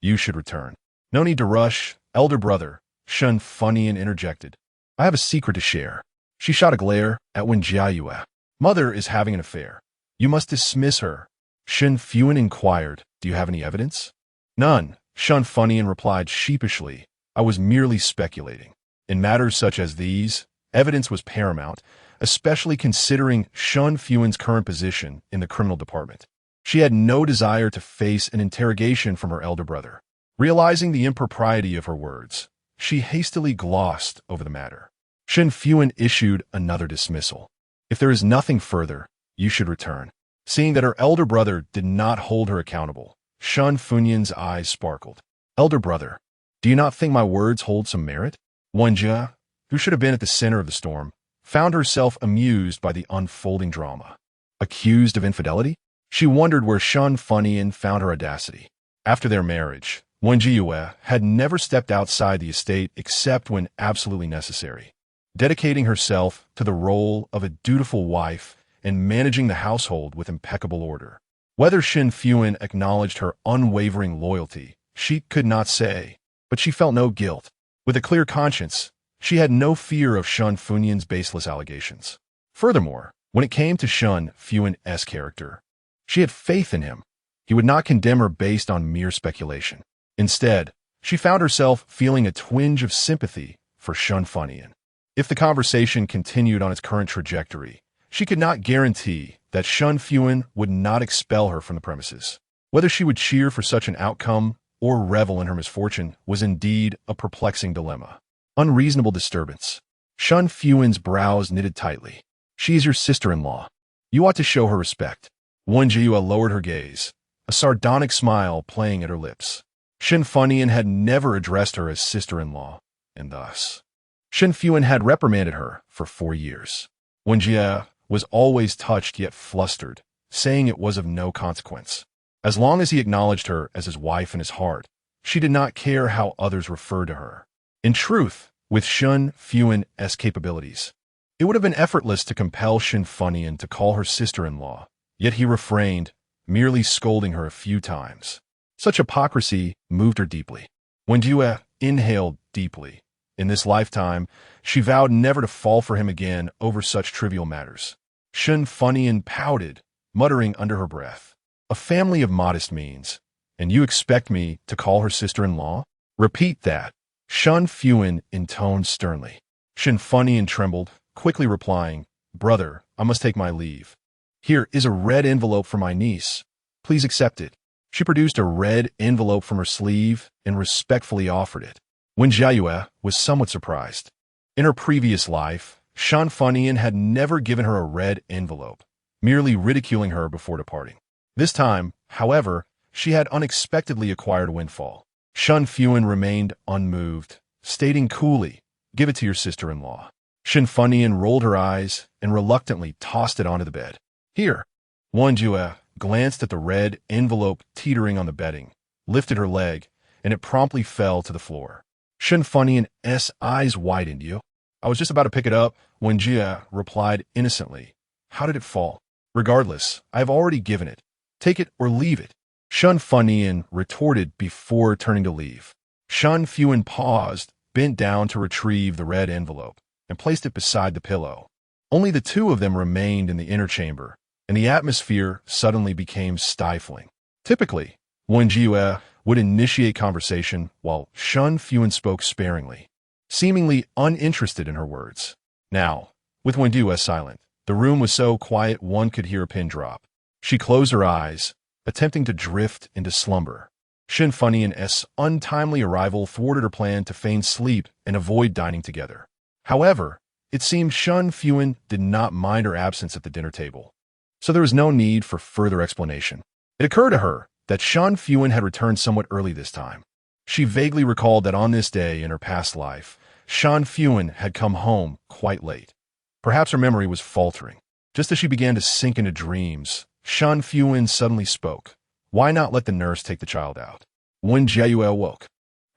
You should return." "No need to rush, elder brother," Shen Fuhan interjected. "I have a secret to share." She shot a glare at Wen Jiayue. "Mother is having an affair. You must dismiss her." Shen Fuhan inquired, "Do you have any evidence?" "None," Shen Fuhan replied sheepishly. "I was merely speculating. In matters such as these, evidence was paramount, especially considering Shen Fuhan's current position in the criminal department. She had no desire to face an interrogation from her elder brother. Realizing the impropriety of her words, she hastily glossed over the matter. Shen Fuhan issued another dismissal. If there is nothing further, you should return. Seeing that her elder brother did not hold her accountable, Shen Fuhan's eyes sparkled. Elder brother, do you not think my words hold some merit? Wen Jiayue, who should have been at the center of the storm, found herself amused by the unfolding drama. Accused of infidelity? She wondered where Shen Fuhan found her audacity. After their marriage, Wen Jiayue had never stepped outside the estate except when absolutely necessary, dedicating herself to the role of a dutiful wife and managing the household with impeccable order. Whether Shen Fuhan acknowledged her unwavering loyalty, she could not say, but she felt no guilt. With a clear conscience, she had no fear of Shen Fuhan's baseless allegations. Furthermore, when it came to Shen Fuhan's character, she had faith in him. He would not condemn her based on mere speculation. Instead, she found herself feeling a twinge of sympathy for Shen Fuhan. If the conversation continued on its current trajectory, she could not guarantee that Shen Fuhan would not expel her from the premises. Whether she would cheer for such an outcome or revel in her misfortune was indeed a perplexing dilemma. Unreasonable disturbance. Shen Fuhan's brows knitted tightly. She is your sister-in-law. You ought to show her respect. Wen Jiayue lowered her gaze, a sardonic smile playing at her lips. Shen Fuhan had never addressed her as sister-in-law, and thus Shen Fuhan had reprimanded her for 4 years. Wen Jiayue was always touched yet flustered, saying it was of no consequence. As long as he acknowledged her as his wife in his heart, she did not care how others referred to her. In truth, with Shen Fuhan's capabilities, it would have been effortless to compel Shen Fuhan to call her sister-in-law, yet he refrained, merely scolding her a few times. Such hypocrisy moved her deeply. Wen Jiayue inhaled deeply. In this lifetime, she vowed never to fall for him again over such trivial matters. Shen Fuhan pouted, muttering under her breath, "A family of modest means, and you expect me to call her sister-in-law? Repeat that," Shen Fuhan intoned sternly. Shen Fuhan trembled, quickly replying, "Brother, I must take my leave. Here is a red envelope for my niece. Please accept it." She produced a red envelope from her sleeve and respectfully offered it. Wen Jiayue was somewhat surprised. In her previous life, Shen Fuhan had never given her a red envelope, merely ridiculing her before departing. This time, however, she had unexpectedly acquired a windfall. Shen Fuhan remained unmoved, stating coolly, "Give it to your sister-in-law." Shen Fuhan rolled her eyes and reluctantly tossed it onto the bed. "Here." Wen Jiayue glanced at the red envelope teetering on the bedding, lifted her leg, and it promptly fell to the floor. Shen Fuhan's eyes widened. "You?" "I was just about to pick it up," Wen Jiayue replied innocently. "How did it fall?" "Regardless, I have already given it. Take it or leave it," Shen Fuhan retorted before turning to leave. Shen Fuhan paused, bent down to retrieve the red envelope, and placed it beside the pillow. Only the two of them remained in the inner chamber, and the atmosphere suddenly became stifling. Typically, Wen Jiayue would initiate conversation while Shen Fuhan spoke sparingly, seemingly uninterested in her words. Now, with Wen Jiayue silent, the room was so quiet one could hear a pin drop. She closed her eyes, attempting to drift into slumber. Shen Fuhan's untimely arrival thwarted her plan to feign sleep and avoid dining together. However, it seemed Shen Fuhan did not mind her absence at the dinner table, so there was no need for further explanation. It occurred to her that Shen Fuhan had returned somewhat early this time. She vaguely recalled that on this day in her past life, Shen Fuhan had come home quite late. Perhaps her memory was faltering. Just as she began to sink into dreams, Shen Fuhan suddenly spoke. Why not let the nurse take the child out? Wen Jiayue awoke,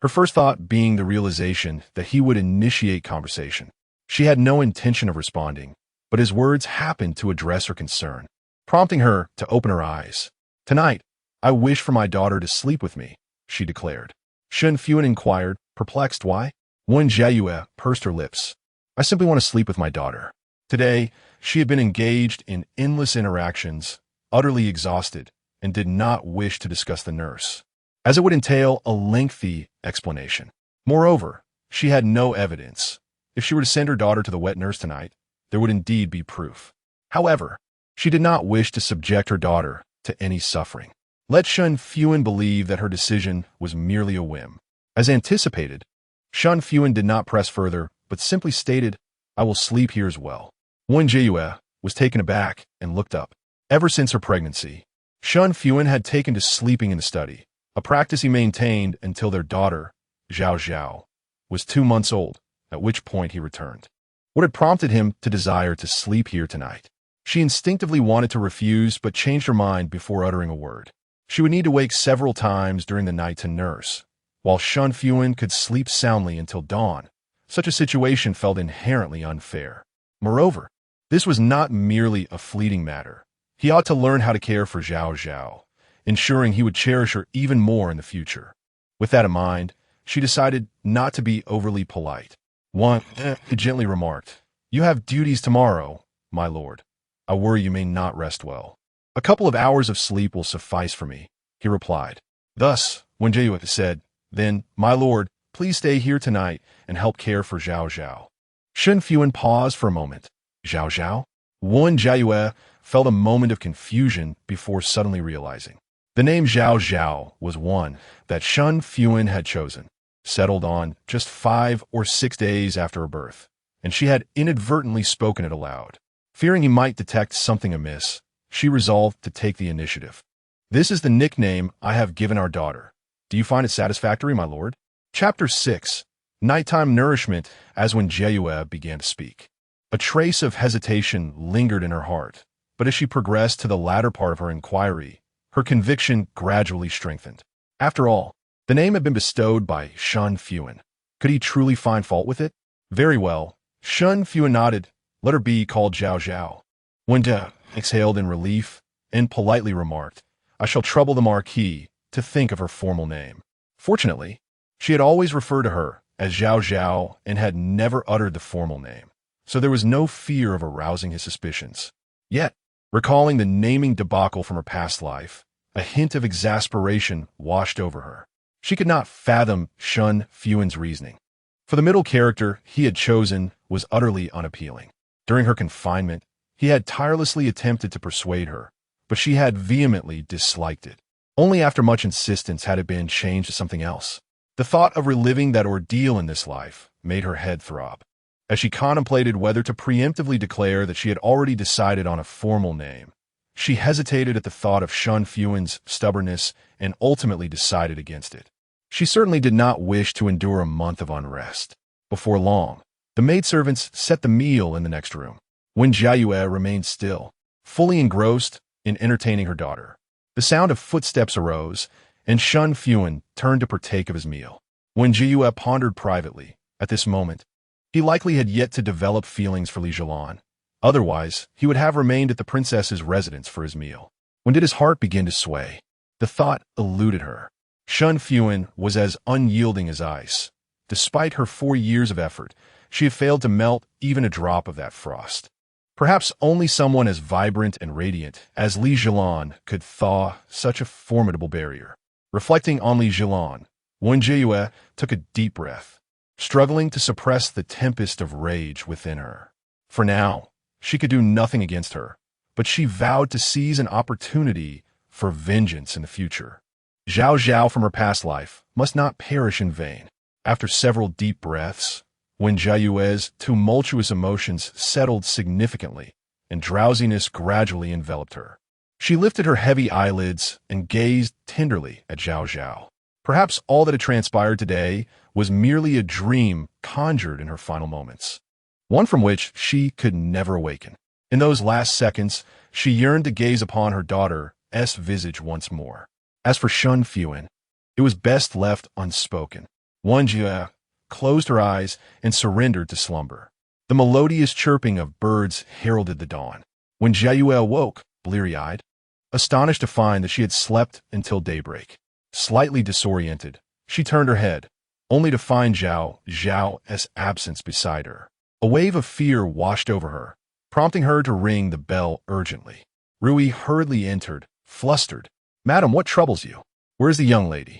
her first thought being the realization that he would initiate conversation. She had no intention of responding, but his words happened to address her concern, prompting her to open her eyes. "Tonight, I wish for my daughter to sleep with me," she declared. Shen Fuhan inquired, perplexed why. Wen Jiayue pursed her lips. "I simply want to sleep with my daughter." Today, she had been engaged in endless interactions, utterly exhausted, and did not wish to discuss the nurse, as it would entail a lengthy explanation. Moreover, she had no evidence. If she were to send her daughter to the wet nurse tonight, there would indeed be proof. However, she did not wish to subject her daughter to any suffering. Let Shen Fuhan believe that her decision was merely a whim. As anticipated, Shen Fuhan did not press further, but simply stated, "I will sleep here as well." Wen Jiayue was taken aback and looked up. Ever since her pregnancy, Shen Fuhan had taken to sleeping in the study, a practice he maintained until their daughter, Zhao, was 2 months old, at which point he returned. What had prompted him to desire to sleep here tonight? She instinctively wanted to refuse, but changed her mind before uttering a word. She would need to wake several times during the night to nurse, while Shen Fuhan could sleep soundly until dawn. Such a situation felt inherently unfair. Moreover, this was not merely a fleeting matter. He ought to learn how to care for Zhao, ensuring he would cherish her even more in the future. With that in mind, she decided not to be overly polite. He gently remarked, "You have duties tomorrow, my lord. I worry you may not rest well." "A couple of hours of sleep will suffice for me," he replied. Thus, Wen Jiayue said, "Then, my lord, please stay here tonight and help care for Zhao." Shen Fuhan paused for a moment. Zhao? Wen Jiayue felt a moment of confusion before suddenly realizing. The name Zhao was one that Shen Fuhan had chosen, settled on just 5 or 6 days after her birth, and she had inadvertently spoken it aloud. Fearing he might detect something amiss, she resolved to take the initiative. "This is the nickname I have given our daughter. Do you find it satisfactory, my lord?" Chapter 6. Nighttime Nourishment. As Wen Jiayue began to speak, a trace of hesitation lingered in her heart, but as she progressed to the latter part of her inquiry, her conviction gradually strengthened. After all, the name had been bestowed by Shen Fuhan. Could he truly find fault with it? Very well. Shen Fuhan nodded. "Let her be called Zhao." Wen Jiayue exhaled in relief and politely remarked, "I shall trouble the marquis to think of her formal name." Fortunately, she had always referred to her as Zhao and had never uttered the formal name, so there was no fear of arousing his suspicions. Yet, recalling the naming debacle from her past life, a hint of exasperation washed over her. She could not fathom Shen Fuhan's reasoning. For the middle character he had chosen was utterly unappealing. During her confinement, he had tirelessly attempted to persuade her, but she had vehemently disliked it. Only after much insistence had it been changed to something else. The thought of reliving that ordeal in this life made her head throb. As she contemplated whether to preemptively declare that she had already decided on a formal name, she hesitated at the thought of Shen Fuhan's stubbornness and ultimately decided against it. She certainly did not wish to endure a month of unrest. Before long, the maidservants set the meal in the next room. Wen Jiayue remained still, fully engrossed in entertaining her daughter. The sound of footsteps arose, and Shen Fuhan turned to partake of his meal. Wen Jiayue pondered privately. At this moment, he likely had yet to develop feelings for Li Zhilan. Otherwise, he would have remained at the princess's residence for his meal. When did his heart begin to sway? The thought eluded her. Shen Fuhan was as unyielding as ice. Despite her 4 years of effort, she had failed to melt even a drop of that frost. Perhaps only someone as vibrant and radiant as Li Zhilan could thaw such a formidable barrier. Reflecting on Li Zhilan, Wen Jiayue took a deep breath, struggling to suppress the tempest of rage within her. For now, she could do nothing against her, but she vowed to seize an opportunity for vengeance in the future. Zhao from her past life must not perish in vain. After several deep breaths, Wen Jiayue's tumultuous emotions settled significantly, and drowsiness gradually enveloped her. She lifted her heavy eyelids and gazed tenderly at Zhao. Perhaps all that had transpired today was merely a dream conjured in her final moments, one from which she could never awaken. In those last seconds, she yearned to gaze upon her daughter's visage once more. As for Shen Fuhan, it was best left unspoken. Wen Jiayue closed her eyes and surrendered to slumber. The melodious chirping of birds heralded the dawn. When Jiayue awoke, bleary-eyed, astonished to find that she had slept until daybreak. Slightly disoriented, she turned her head, only to find Zhao's absence beside her. A wave of fear washed over her, prompting her to ring the bell urgently. Rui hurriedly entered, flustered. "Madam, what troubles you? Where's the young lady?"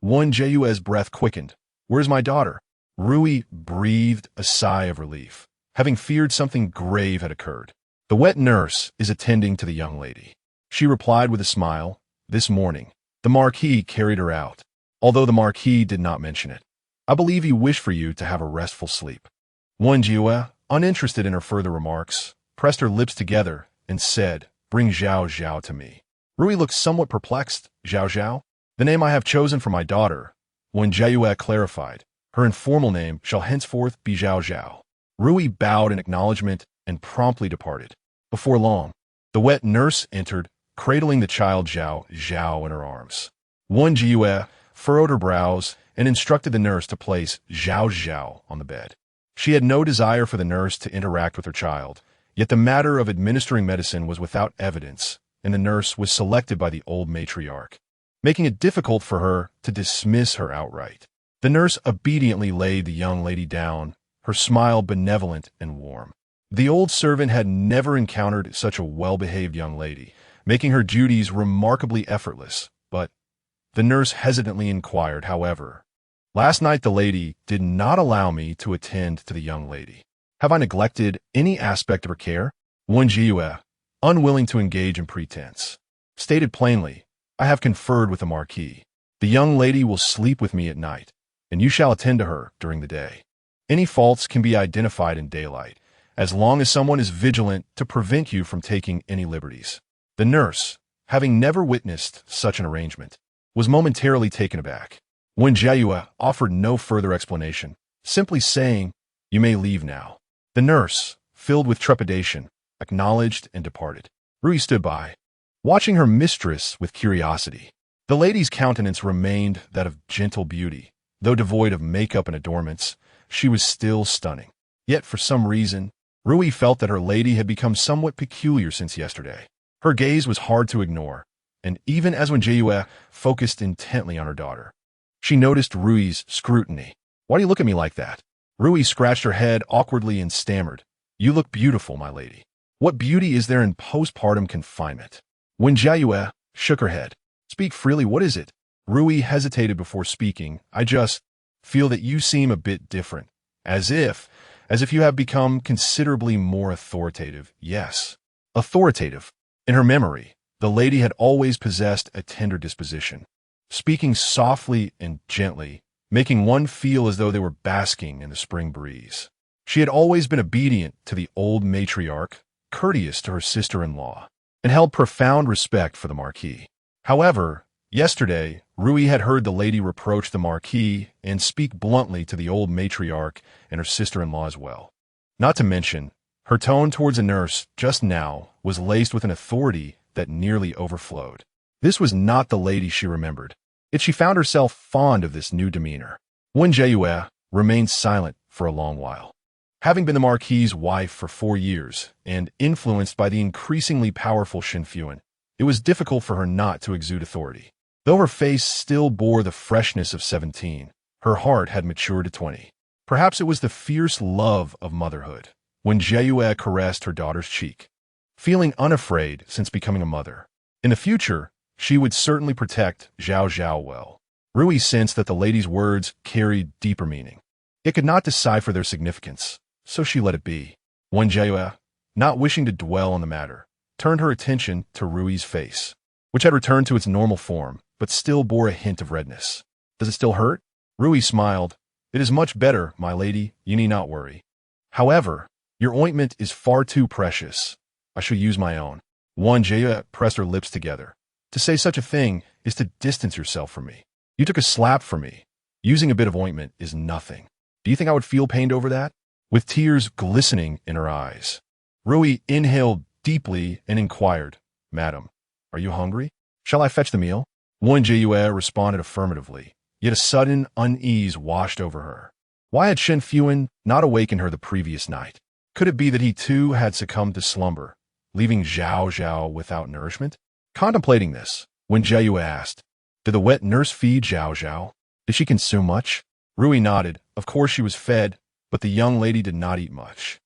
Wen Jiayue's breath quickened. "Where's my daughter?" Rui breathed a sigh of relief. having feared something grave had occurred. "The wet nurse is attending to the young lady," she replied with a smile. "This morning, the marquis carried her out, although the marquis did not mention it. I believe he wished for you to have a restful sleep." Wen Jiayue, uninterested in her further remarks, pressed her lips together and said, "Bring Zhao Zhao to me." Rui looked somewhat perplexed. "Zhao Zhao? The name I have chosen for my daughter," Wen Jiayue clarified. "Her informal name shall henceforth be Zhao Zhao." Rui bowed in acknowledgement and promptly departed. Before long, the wet nurse entered, cradling the child Zhao Zhao in her arms. Wen Jiayue furrowed her brows and instructed the nurse to place Zhao Zhao on the bed. She had no desire for the nurse to interact with her child, yet the matter of administering medicine was without evidence, and the nurse was selected by the old matriarch, making it difficult for her to dismiss her outright. The nurse obediently laid the young lady down, her smile benevolent and warm. The old servant had never encountered such a well-behaved young lady, making her duties remarkably effortless, but the nurse hesitantly inquired, however, "Last night the lady did not allow me to attend to the young lady. Have I neglected any aspect of her care?" Wen Jiayue, unwilling to engage in pretense, stated plainly, "I have conferred with the marquis. The young lady will sleep with me at night, and you shall attend to her during the day. Any faults can be identified in daylight, as long as someone is vigilant to prevent you from taking any liberties." The nurse, having never witnessed such an arrangement, was momentarily taken aback. Wen Jiayue offered no further explanation, simply saying, "You may leave now." The nurse, filled with trepidation, acknowledged and departed. Rui stood by, watching her mistress with curiosity. The lady's countenance remained that of gentle beauty. Though devoid of makeup and adornments, she was still stunning. Yet, for some reason, Rui felt that her lady had become somewhat peculiar since yesterday. Her gaze was hard to ignore, and even as Wen Jiayue focused intently on her daughter, she noticed Rui's scrutiny. "Why do you look at me like that?" Rui scratched her head awkwardly and stammered, "You look beautiful, my lady." "What beauty is there in postpartum confinement?" Wen Jiayue shook her head. "Speak freely, what is it?" Rui hesitated before speaking. "I just feel that you seem a bit different, as if you have become considerably more authoritative." Yes, authoritative. In her memory, the lady had always possessed a tender disposition, speaking softly and gently, making one feel as though they were basking in the spring breeze. She had always been obedient to the old matriarch, courteous to her sister-in-law, and held profound respect for the marquis. However, yesterday, Rui had heard the lady reproach the marquis and speak bluntly to the old matriarch and her sister-in-law as well. Not to mention, her tone towards the nurse just now was laced with an authority that nearly overflowed. This was not the lady she remembered, yet she found herself fond of this new demeanor. Wen Jiayue remained silent for a long while. Having been the marquis's wife for 4 years and influenced by the increasingly powerful Shen Fuhan, it was difficult for her not to exude authority. Though her face still bore the freshness of 17, her heart had matured to 20. Perhaps it was the fierce love of motherhood. When Jiayue caressed her daughter's cheek, feeling unafraid since becoming a mother. In the future, she would certainly protect Zhao Zhao well. Rui sensed that the lady's words carried deeper meaning. It could not decipher their significance, so she let it be. Wen Jiayue, not wishing to dwell on the matter, turned her attention to Rui's face, which had returned to its normal form, but still bore a hint of redness. "Does it still hurt?" Rui smiled. "It is much better, my lady, you need not worry. However, your ointment is far too precious. I shall use my own." Wen Jiayue pressed her lips together. "To say such a thing is to distance yourself from me. You took a slap for me. Using a bit of ointment is nothing. Do you think I would feel pained over that?" With tears glistening in her eyes, Rui inhaled deeply and inquired, "Madam, are you hungry? Shall I fetch the meal?" Wen Jiayue responded affirmatively, yet a sudden unease washed over her. Why had Shen Fuhan not awakened her the previous night? Could it be that he too had succumbed to slumber, leaving Zhao Zhao without nourishment? Contemplating this, Wen Jiayue asked, "Did the wet nurse feed Zhao Zhao? Did she consume much?" Rui nodded. Of course she was fed, but the young lady did not eat much.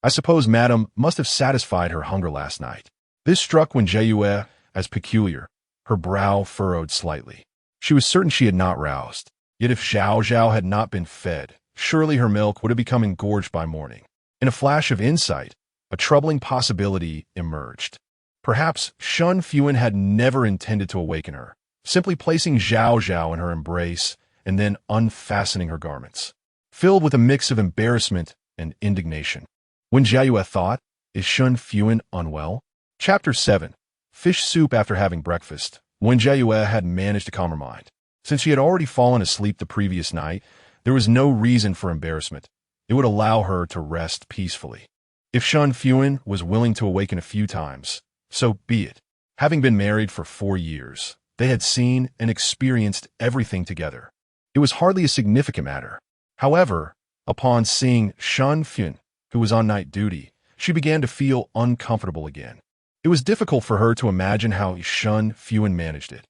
"I suppose Madame must have satisfied her hunger last night." This struck Wen Jiayue as peculiar. Her brow furrowed slightly. She was certain she had not roused. Yet if Zhao Zhao had not been fed, surely her milk would have become engorged by morning. In a flash of insight, a troubling possibility emerged. Perhaps Shen Fuhan had never intended to awaken her, simply placing Zhao Zhao in her embrace and then unfastening her garments. Filled with a mix of embarrassment and indignation, Wen Jiayue thought, is Shen Fuhan unwell? Chapter 7. Fish soup. After having breakfast, Wen Jiayue had managed to calm her mind. Since she had already fallen asleep the previous night, there was no reason for embarrassment. It would allow her to rest peacefully. If Shen Fuhan was willing to awaken a few times, so be it. Having been married for 4 years, they had seen and experienced everything together. It was hardly a significant matter. However, upon seeing Shen Fuhan, who was on night duty, she began to feel uncomfortable again. It was difficult for her to imagine how Shen Fuhan managed it.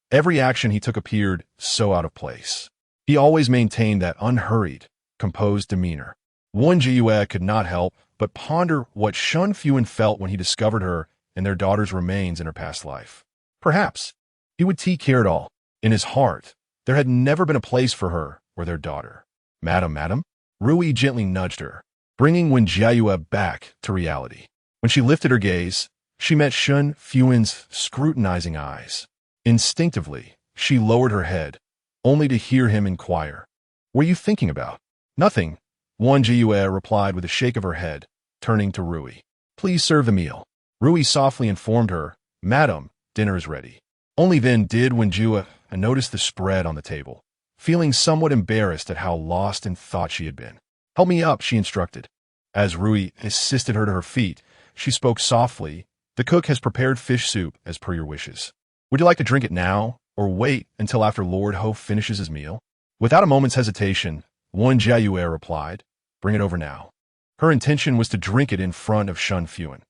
Every action he took appeared so out of place. He always maintained that unhurried, composed demeanor. Wen Jiayue could not help but ponder what Shen Fuhan felt when he discovered her and their daughter's remains in her past life. Perhaps he would take care of it all. In his heart, there had never been a place for her or their daughter. Madam, Rui gently nudged her, bringing Wen Jiayue back to reality. When she lifted her gaze, she met Shen Fuhan's scrutinizing eyes. Instinctively, she lowered her head, only to hear him inquire, "What are you thinking about?" "Nothing," Wen Jiayue replied with a shake of her head, turning to Rui. "Please serve the meal." Rui softly informed her, "Madam, dinner is ready." Only then did Wen Jiayue notice the spread on the table, feeling somewhat embarrassed at how lost in thought she had been. "Help me up," she instructed. As Rui assisted her to her feet, she spoke softly, "The cook has prepared fish soup as per your wishes. Would you like to drink it now, or wait until after Lord Ho finishes his meal?" Without a moment's hesitation, Wen Jiayue replied, "Bring it over now." Her intention was to drink it in front of Shen Fuhan.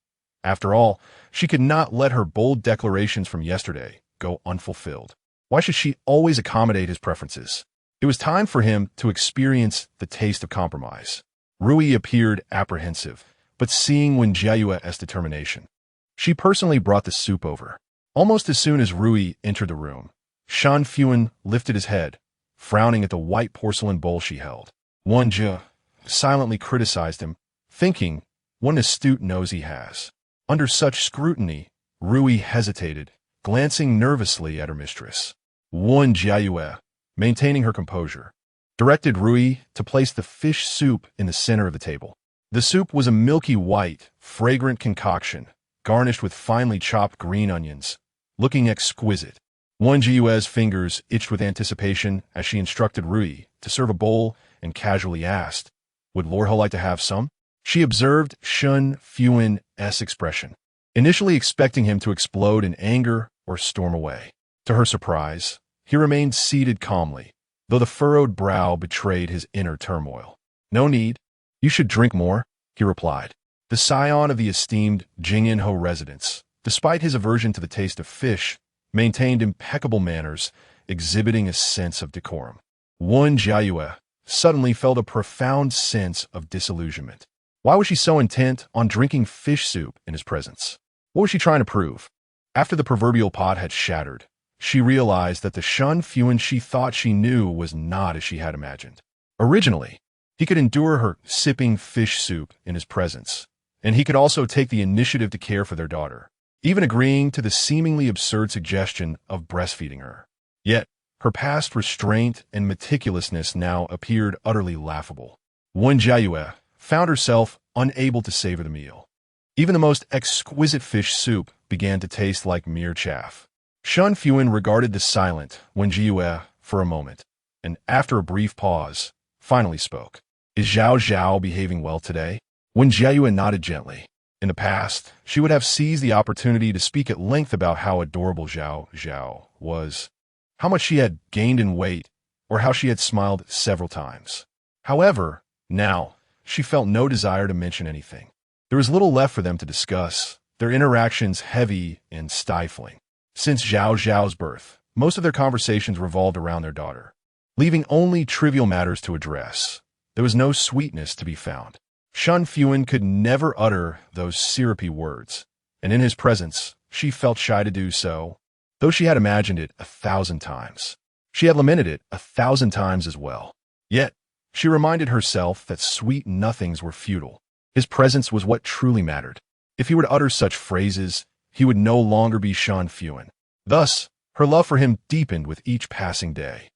After all, she could not let her bold declarations from yesterday go unfulfilled. Why should she always accommodate his preferences? It was time for him to experience the taste of compromise. Rui appeared apprehensive, but seeing Wen Jiayue's determination, she personally brought the soup over. Almost as soon as Rui entered the room, Shen Fuhan lifted his head, frowning at the white porcelain bowl she held. Wen Jiayue silently criticized him, thinking, what an astute nose he has. Under such scrutiny, Rui hesitated, glancing nervously at her mistress. Wen Jiayue, maintaining her composure, directed Rui to place the fish soup in the center of the table. The soup was a milky white, fragrant concoction, garnished with finely chopped green onions, looking exquisite. Wen Jiayue's fingers itched with anticipation as she instructed Rui to serve a bowl and casually asked, "Would Lord Ho like to have some?" She observed Shen Fuhan's expression, initially expecting him to explode in anger or storm away. To her surprise, he remained seated calmly, though the furrowed brow betrayed his inner turmoil. "No need. You should drink more," he replied. The scion of the esteemed Jing'an Ho residence, despite his aversion to the taste of fish, maintained impeccable manners, exhibiting a sense of decorum. Wen Jiayue suddenly felt a profound sense of disillusionment. Why was she so intent on drinking fish soup in his presence? What was she trying to prove? After the proverbial pot had shattered, she realized that the Shen Fuhan she thought she knew was not as she had imagined. Originally, he could endure her sipping fish soup in his presence, and he could also take the initiative to care for their daughter, even agreeing to the seemingly absurd suggestion of breastfeeding her. Yet, her past restraint and meticulousness now appeared utterly laughable. Wen Jiayue found herself unable to savor the meal. Even the most exquisite fish soup began to taste like mere chaff. Shen Fuhan regarded the silent Wen Jiayue for a moment, and after a brief pause, finally spoke. "Is Zhao Zhao behaving well today?" Wen Jiayue nodded gently. In the past, she would have seized the opportunity to speak at length about how adorable Zhao Zhao was, how much she had gained in weight, or how she had smiled several times. However, now, she felt no desire to mention anything. There was little left for them to discuss, their interactions heavy and stifling. Since Zhao Zhao's birth, most of their conversations revolved around their daughter, leaving only trivial matters to address. There was no sweetness to be found. Shen Fuhan could never utter those syrupy words, and in his presence, she felt shy to do so, though she had imagined it 1,000 times. She had lamented it 1,000 times as well. Yet, she reminded herself that sweet nothings were futile. His presence was what truly mattered. If he were to utter such phrases, he would no longer be Shen Fuhan. Thus, her love for him deepened with each passing day.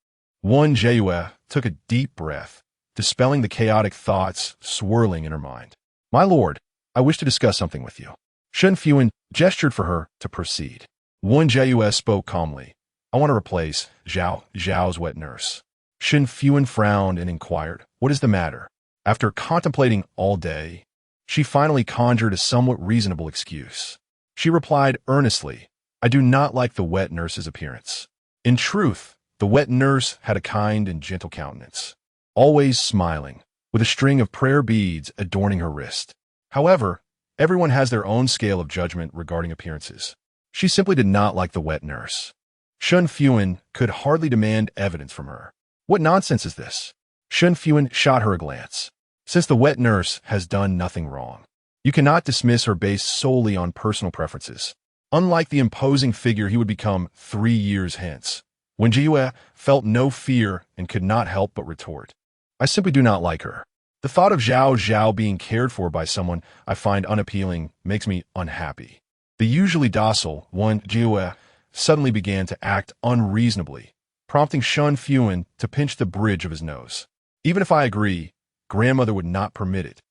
Wen Jiayue took a deep breath, dispelling the chaotic thoughts swirling in her mind. "My lord, I wish to discuss something with you." Shen Fuhan gestured for her to proceed. Wen Jiayue spoke calmly. "I want to replace Zhao's wet nurse." Shen Fuhan frowned and inquired, "What is the matter?" After contemplating all day, she finally conjured a somewhat reasonable excuse. She replied earnestly, "I do not like the wet nurse's appearance." In truth, the wet nurse had a kind and gentle countenance, always smiling, with a string of prayer beads adorning her wrist. However, everyone has their own scale of judgment regarding appearances. She simply did not like the wet nurse. Shen Fuhan could hardly demand evidence from her. "What nonsense is this?" Shen Fuhan shot her a glance. "Since the wet nurse has done nothing wrong, you cannot dismiss her based solely on personal preferences. Unlike the imposing figure he would become 3 years hence." Wen Jiayue felt no fear and could not help but retort, "I simply do not like her. The thought of Zhao being cared for by someone I find unappealing makes me unhappy." The usually docile Wen Jiayue suddenly began to act unreasonably, prompting Shen Fuhan to pinch the bridge of his nose. "Even if I agree, grandmother would not permit it.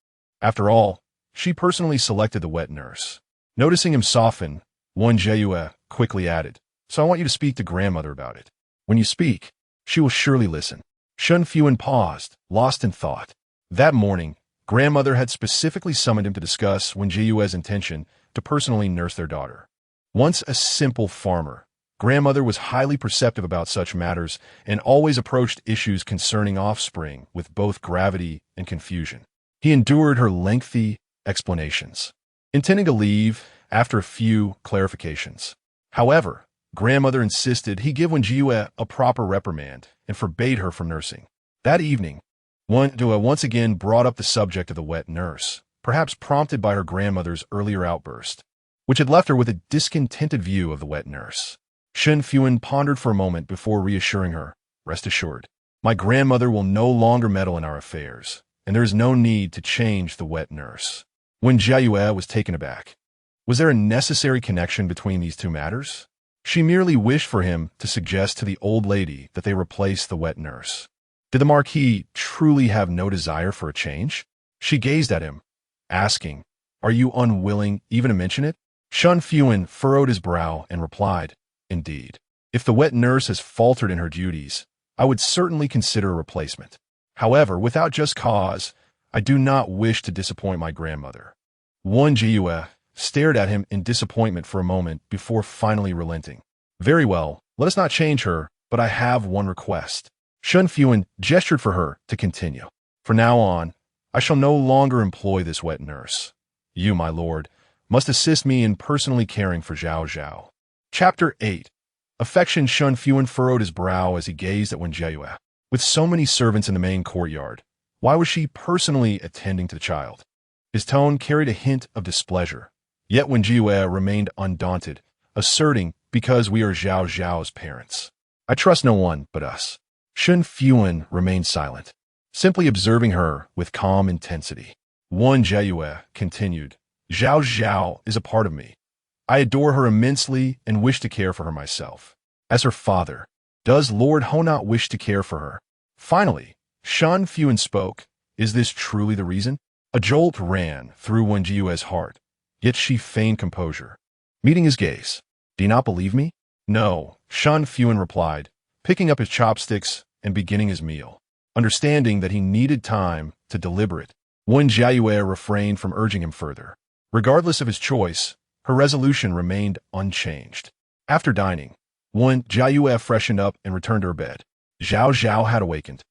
After all, she personally selected the wet nurse." Noticing him soften, Wen Jiayue quickly added, "So I want you to speak to grandmother about it. When you speak, she will surely listen." Shen Fuhan paused, lost in thought. That morning, grandmother had specifically summoned him to discuss Wen Jiayue's intention to personally nurse their daughter. Once a simple farmer, grandmother was highly perceptive about such matters and always approached issues concerning offspring with both gravity and confusion. He endured her lengthy explanations, intending to leave after a few clarifications. However, grandmother insisted he give Wen Jiayue a proper reprimand and forbade her from nursing. That evening, Wen Jiayue once again brought up the subject of the wet nurse, perhaps prompted by her grandmother's earlier outburst, which had left her with a discontented view of the wet nurse. Shen Fuhan pondered for a moment before reassuring her, "Rest assured, my grandmother will no longer meddle in our affairs, and there is no need to change the wet nurse." Wen Jiayue was taken aback. Was there a necessary connection between these two matters? She merely wished for him to suggest to the old lady that they replace the wet nurse. Did the marquis truly have no desire for a change? She gazed at him, asking, "Are you unwilling even to mention it?" Shen Fuhan furrowed his brow and replied, "Indeed. If the wet nurse has faltered in her duties, I would certainly consider a replacement. However, without just cause, I do not wish to disappoint my grandmother." Wen Jiayue stared at him in disappointment for a moment before finally relenting. "Very well, let us not change her, but I have one request." Shen Fuhan gestured for her to continue. "From now on, I shall no longer employ this wet nurse. You, my lord, must assist me in personally caring for Zhao. Chapter 8. Affection. Shen Fuhan furrowed his brow as he gazed at Wen Jiayue. With so many servants in the main courtyard, why was she personally attending to the child? His tone carried a hint of displeasure. Yet Wen Jiayue remained undaunted, asserting, "Because we are Zhao's parents. I trust no one but us." Shen Fuhan remained silent, simply observing her with calm intensity. Wen Jiayue continued, Zhao is a part of me. I adore her immensely and wish to care for her myself. As her father, does Lord Ho not wish to care for her?" Finally, Shen Fuhan spoke. "Is this truly the reason?" A jolt ran through Wen Jiayue's heart, yet she feigned composure. Meeting his gaze, "Do you not believe me?" "No," Shen Fuhan replied, picking up his chopsticks and beginning his meal. Understanding that he needed time to deliberate, Wen Jiayue refrained from urging him further. Regardless of his choice, her resolution remained unchanged. After dining, Wen Jiayue freshened up and returned to her bed. Zhao had awakened,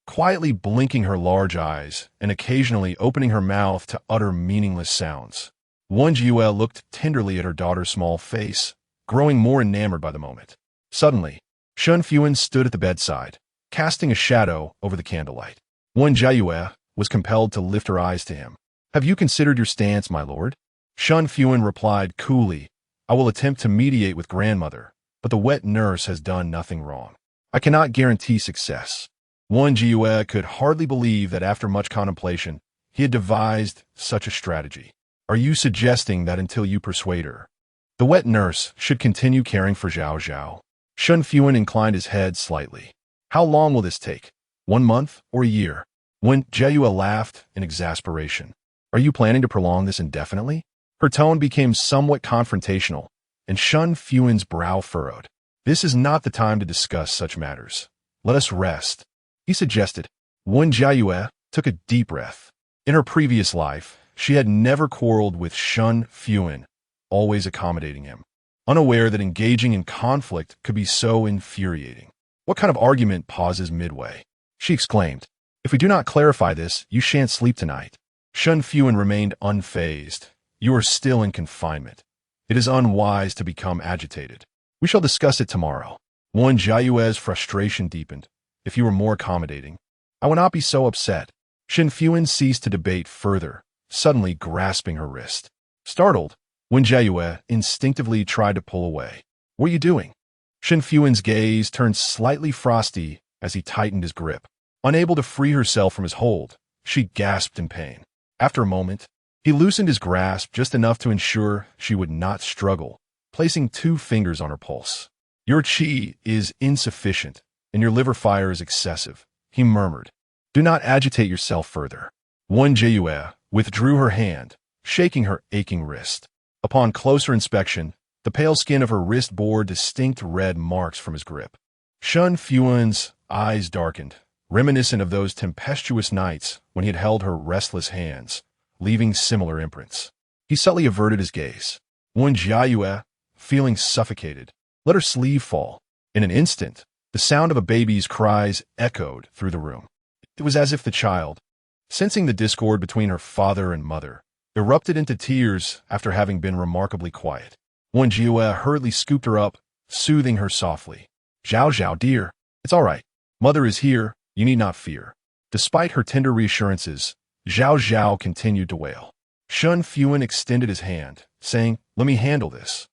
quietly blinking her large eyes and occasionally opening her mouth to utter meaningless sounds. Wen Jiayue looked tenderly at her daughter's small face, growing more enamored by the moment. Suddenly, Shen Fuhan stood at the bedside, casting a shadow over the candlelight. Wen Jiayue was compelled to lift her eyes to him. "Have you considered your stance, my lord?" Shen Fuhan replied coolly, "I will attempt to mediate with grandmother, but the wet nurse has done nothing wrong. I cannot guarantee success." Wen Jiayue could hardly believe that after much contemplation, he had devised such a strategy. Are you suggesting that until you persuade her, the wet nurse should continue caring for Zhao Zhao? Shen Fuhan inclined his head slightly. How long will this take? 1 month or a year? Wen Jiayue laughed in exasperation. Are you planning to prolong this indefinitely? Her tone became somewhat confrontational, and Shen Fuhan's brow furrowed. This is not the time to discuss such matters. Let us rest, he suggested. Wen Jiayue took a deep breath. In her previous life, she had never quarreled with Shen Fuhan, always accommodating him, unaware that engaging in conflict could be so infuriating. What kind of argument pauses midway? She exclaimed. If we do not clarify this, you shan't sleep tonight. Shen Fuhan remained unfazed. You are still in confinement. It is unwise to become agitated. We shall discuss it tomorrow. Wen Jiayue's frustration deepened. If you were more accommodating, I would not be so upset. Shen Fuhan ceased to debate further, suddenly grasping her wrist. Startled, Wen Jiayue instinctively tried to pull away. What are you doing? Shen Fuhan's gaze turned slightly frosty as he tightened his grip. Unable to free herself from his hold, she gasped in pain. After a moment, he loosened his grasp just enough to ensure she would not struggle, placing 2 fingers on her pulse. Your qi is insufficient, and your liver fire is excessive, he murmured. Do not agitate yourself further. Wen Jiayue withdrew her hand, shaking her aching wrist. Upon closer inspection, the pale skin of her wrist bore distinct red marks from his grip. Shen Fuhan's eyes darkened, reminiscent of those tempestuous nights when he had held her restless hands, leaving similar imprints. He subtly averted his gaze. Wen Jiayue, feeling suffocated, let her sleeve fall. In an instant, the sound of a baby's cries echoed through the room. It was as if the child, sensing the discord between her father and mother, erupted into tears after having been remarkably quiet. Wen Jiayue hurriedly scooped her up, soothing her softly. Zhao Zhao, dear, it's all right. Mother is here, you need not fear. Despite her tender reassurances, Zhao Zhao continued to wail. Shen Fuhan extended his hand, saying, let me handle this.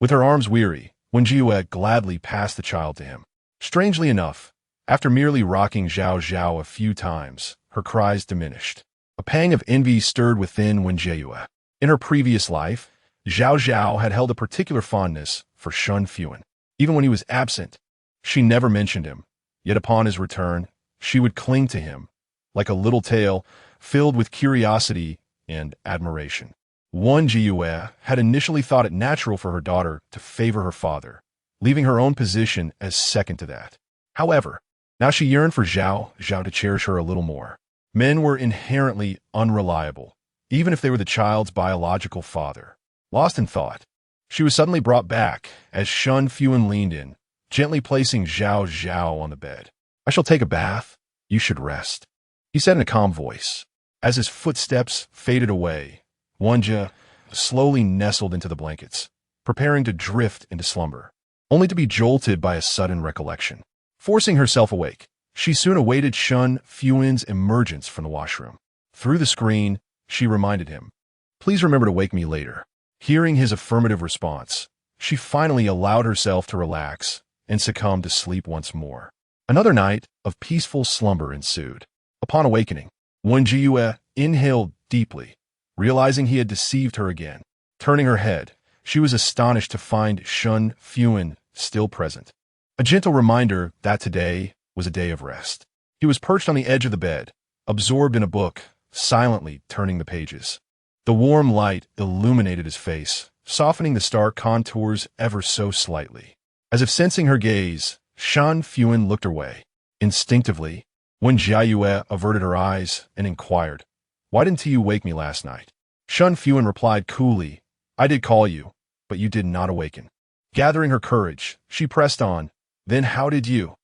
With her arms weary, Wen Jiayue gladly passed the child to him. Strangely enough, after merely rocking Zhao Zhao a few times, her cries diminished. A pang of envy stirred within Wen Jiayue. In her previous life, Zhao Zhao had held a particular fondness for Shen Fuhan. Even when he was absent, she never mentioned him. Yet upon his return, she would cling to him, like a little tale filled with curiosity and admiration. Wen Jiayue had initially thought it natural for her daughter to favor her father, leaving her own position as second to that. However, now she yearned for Zhao Zhao to cherish her a little more. Men were inherently unreliable, even if they were the child's biological father. Lost in thought, she was suddenly brought back as Shen Fuhan leaned in, gently placing Zhao Zhao on the bed. I shall take a bath. You should rest, he said in a calm voice. As his footsteps faded away, Wen Jiayue slowly nestled into the blankets, preparing to drift into slumber, only to be jolted by a sudden recollection. Forcing herself awake, she soon awaited Shen Fuhan's emergence from the washroom. Through the screen, she reminded him, please remember to wake me later. Hearing his affirmative response, she finally allowed herself to relax and succumb to sleep once more. Another night of peaceful slumber ensued. Upon awakening, Wen Jiayue inhaled deeply, realizing he had deceived her again. Turning her head, she was astonished to find Shen Fuhan still present. A gentle reminder that today was a day of rest. He was perched on the edge of the bed, absorbed in a book, silently turning the pages. The warm light illuminated his face, softening the stark contours ever so slightly. As if sensing her gaze, Shen Fuhan looked her way. Instinctively, Wen Jiayue averted her eyes and inquired, why didn't you wake me last night? Shen Fuhan replied coolly, I did call you, but you did not awaken. Gathering her courage, she pressed on, then how did you?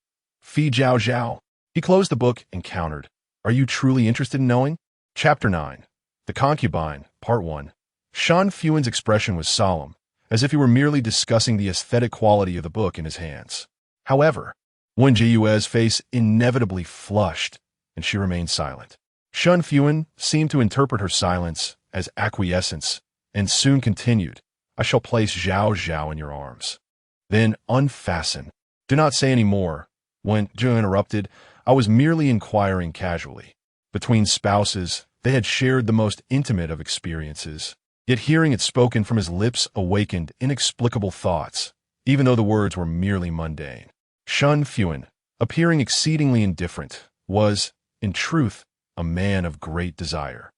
Fi Zhao Zhao. He closed the book and countered, are you truly interested in knowing? Chapter 9. The Concubine, Part 1. Shen Fuhan's expression was solemn, as if he were merely discussing the aesthetic quality of the book in his hands. However, Wen Jiayue's face inevitably flushed, and she remained silent. Shen Fuhan seemed to interpret her silence as acquiescence, and soon continued, I shall place Zhao Zhao in your arms. Then unfasten. Do not say any more. Wen Jiayue interrupted, I was merely inquiring casually. Between spouses, They had shared the most intimate of experiences, yet hearing it spoken from his lips awakened inexplicable thoughts, even though the words were merely mundane. Shen Fuhan, appearing exceedingly indifferent, was, in truth, a man of great desire.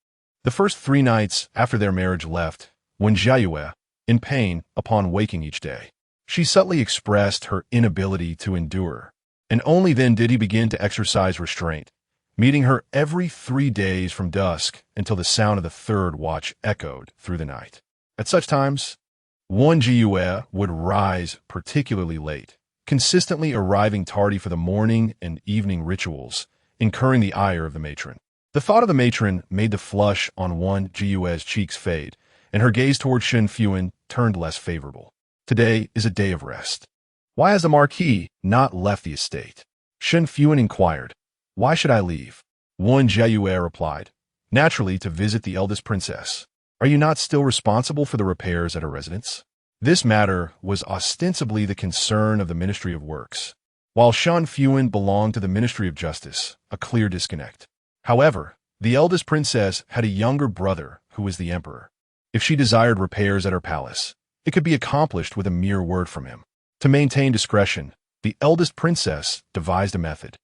The first 3 nights after their marriage left Wen Jiayue, in pain upon waking each day. She subtly expressed her inability to endure, and only then did he begin to exercise restraint, meeting her every 3 days from dusk until the sound of the 3rd watch echoed through the night. At such times, Wen Jiayue would rise particularly late, consistently arriving tardy for the morning and evening rituals, incurring the ire of the matron. The thought of the matron made the flush on Wen Jiayue's cheeks fade, and her gaze toward Shen Fuhan turned less favorable. Today is a day of rest. Why has the marquis not left the estate? Shen Fuhan inquired. Why should I leave? Wen Jiayue replied. Naturally, to visit the eldest princess. Are you not still responsible for the repairs at her residence? This matter was ostensibly the concern of the Ministry of Works, while Shen Fuhan belonged to the Ministry of Justice, a clear disconnect. However, the eldest princess had a younger brother who was the emperor. If she desired repairs at her palace, it could be accomplished with a mere word from him. To maintain discretion, the eldest princess devised a method,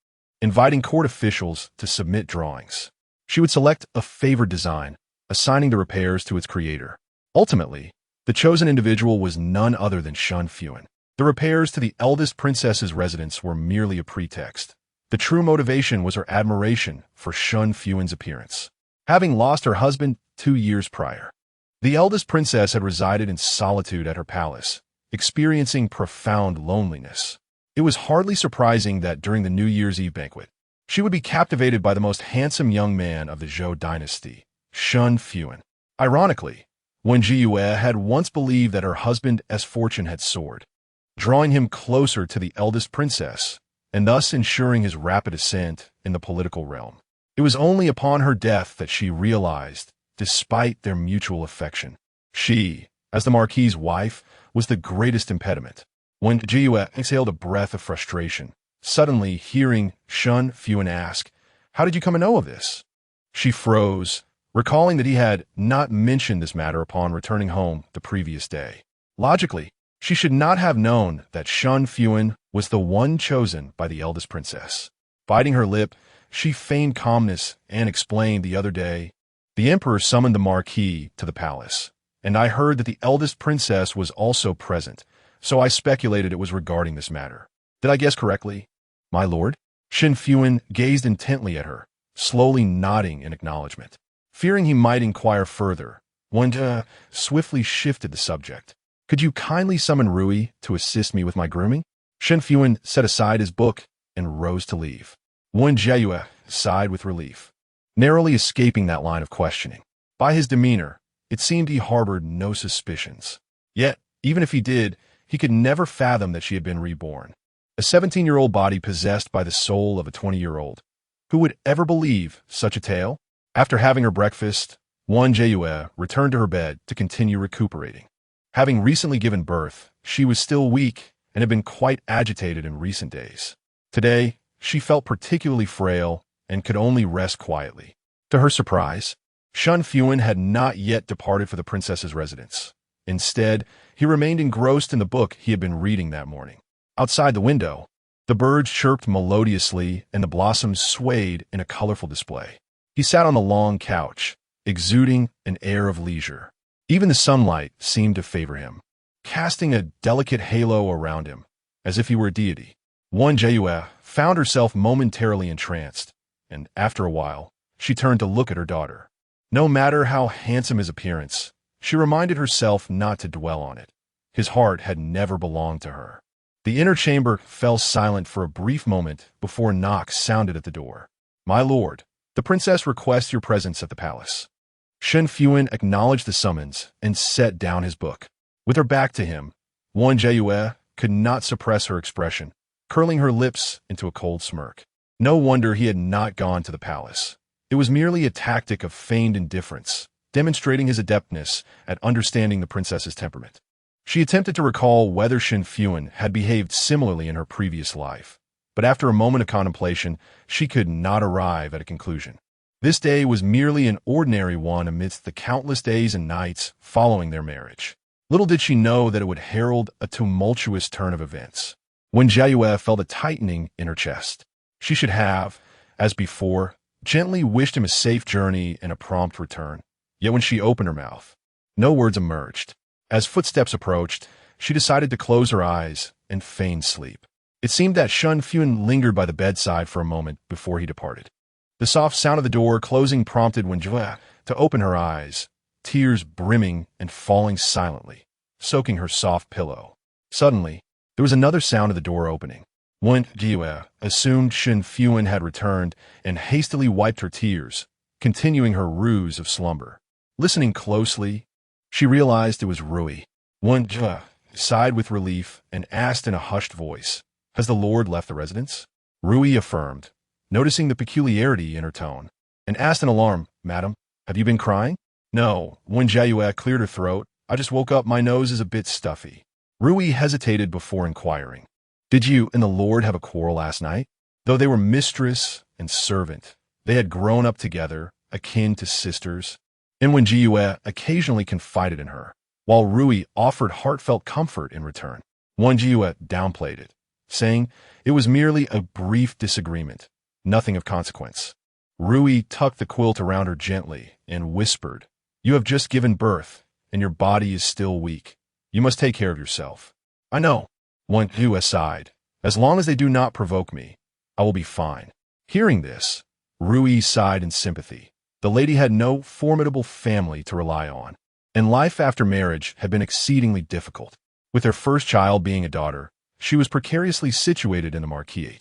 inviting court officials to submit drawings. She would select a favored design, assigning the repairs to its creator. Ultimately, the chosen individual was none other than Shen Fuhan. The repairs to the eldest princess's residence were merely a pretext. The true motivation was her admiration for Shen Fuhan's appearance. Having lost her husband 2 years prior, the eldest princess had resided in solitude at her palace, experiencing profound loneliness. It was hardly surprising that during the New Year's Eve banquet, she would be captivated by the most handsome young man of the Zhou dynasty, Shen Fuhan. Ironically, Wen Jiayue had once believed that her husband's fortune had soared, drawing him closer to the eldest princess, and thus ensuring his rapid ascent in the political realm. It was only upon her death that she realized, despite their mutual affection, she, as the marquis's wife, was the greatest impediment. Wen Jiayue exhaled a breath of frustration, suddenly hearing Shen Fuhan ask, "How did you come to know of this?" She froze, recalling that he had not mentioned this matter upon returning home the previous day. Logically, she should not have known that Shen Fuhan was the one chosen by the eldest princess. Biting her lip, she feigned calmness and explained the other day, "The emperor summoned the marquis to the palace, and I heard that the eldest princess was also present, so I speculated it was regarding this matter. Did I guess correctly, my lord?" Shen Fuhan gazed intently at her, slowly nodding in acknowledgement. Fearing he might inquire further, Wen swiftly shifted the subject. "Could you kindly summon Rui to assist me with my grooming?" Shen Fuhan set aside his book and rose to leave. Wen Jiayue sighed with relief, narrowly escaping that line of questioning. By his demeanor, it seemed he harbored no suspicions. Yet, even if he did, he could never fathom that she had been reborn. A 17-year-old body possessed by the soul of a 20-year-old. Who would ever believe such a tale? After having her breakfast, Wen Jiayue returned to her bed to continue recuperating. Having recently given birth, she was still weak and had been quite agitated in recent days. Today, she felt particularly frail and could only rest quietly. To her surprise, Shen Fuhan had not yet departed for the princess's residence. Instead, he remained engrossed in the book he had been reading that morning. Outside the window, the birds chirped melodiously and the blossoms swayed in a colorful display. He sat on the long couch, exuding an air of leisure. Even the sunlight seemed to favor him, casting a delicate halo around him, as if he were a deity. Wen Jiayue found herself momentarily entranced, and after a while, she turned to look at her daughter. No matter how handsome his appearance, she reminded herself not to dwell on it. His heart had never belonged to her. The inner chamber fell silent for a brief moment before a knock sounded at the door. "My lord, the princess requests your presence at the palace." Shen Fuhan acknowledged the summons and set down his book. With her back to him, Wen Jiayue could not suppress her expression, curling her lips into a cold smirk. No wonder he had not gone to the palace. It was merely a tactic of feigned indifference, demonstrating his adeptness at understanding the princess's temperament. She attempted to recall whether Shen Fuhan had behaved similarly in her previous life, but after a moment of contemplation, she could not arrive at a conclusion. This day was merely an ordinary one amidst the countless days and nights following their marriage. Little did she know that it would herald a tumultuous turn of events. Wen Jiayue felt a tightening in her chest. She should have, as before, gently wished him a safe journey and a prompt return. Yet when she opened her mouth, no words emerged. As footsteps approached, she decided to close her eyes and feign sleep. It seemed that Shen Fuhan lingered by the bedside for a moment before he departed. The soft sound of the door closing prompted Wen Jiayue to open her eyes, tears brimming and falling silently, soaking her soft pillow. Suddenly, there was another sound of the door opening. Wen Jiayue assumed Shen Fuhan had returned and hastily wiped her tears, continuing her ruse of slumber. Listening closely, she realized it was Rui. Wen Jiayue sighed with relief and asked in a hushed voice, "Has the Lord left the residence?" Rui affirmed, noticing the peculiarity in her tone, and asked in alarm, "Madam, have you been crying?" "No." Wen Jiayue cleared her throat. "I just woke up. My nose is a bit stuffy." Rui hesitated before inquiring, "Did you and the Lord have a quarrel last night?" Though they were mistress and servant, they had grown up together, akin to sisters, and Wen Jiayue occasionally confided in her, while Rui offered heartfelt comfort in return. Wen Jiayue downplayed it, saying it was merely a brief disagreement, nothing of consequence. Rui tucked the quilt around her gently and whispered, "You have just given birth, and your body is still weak. You must take care of yourself." "I know." Wen Jiayue sighed. "As long as they do not provoke me, I will be fine." Hearing this, Rui sighed in sympathy. The lady had no formidable family to rely on, and life after marriage had been exceedingly difficult. With her first child being a daughter, she was precariously situated in the marquis.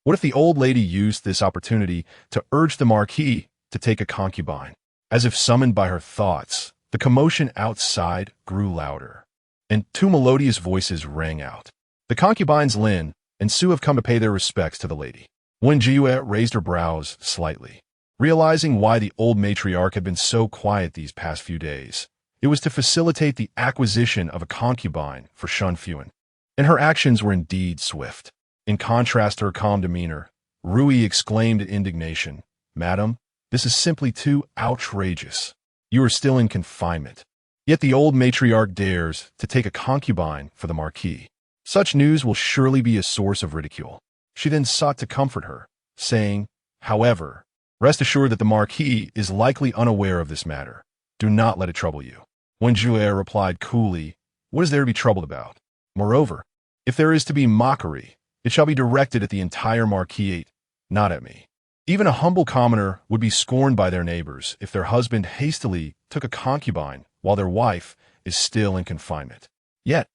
What if the old lady used this opportunity to urge the marquis to take a concubine? As if summoned by her thoughts, the commotion outside grew louder, and two melodious voices rang out. "The concubines Lin and Su have come to pay their respects to the lady." Wen Jiayue raised her brows slightly, realizing why the old matriarch had been so quiet these past few days. It was to facilitate the acquisition of a concubine for Shen Fuhan, and her actions were indeed swift. In contrast to her calm demeanor, Rui exclaimed in indignation, "Madam, this is simply too outrageous. You are still in confinement. Yet the old matriarch dares to take a concubine for the marquis. Such news will surely be a source of ridicule." She then sought to comfort her, saying, "However, rest assured that the marquis is likely unaware of this matter. Do not let it trouble you." Wen Jiayue replied coolly, "What is there to be troubled about? Moreover, if there is to be mockery, it shall be directed at the entire marquis, not at me. Even a humble commoner would be scorned by their neighbors if their husband hastily took a concubine while their wife is still in confinement. Yet,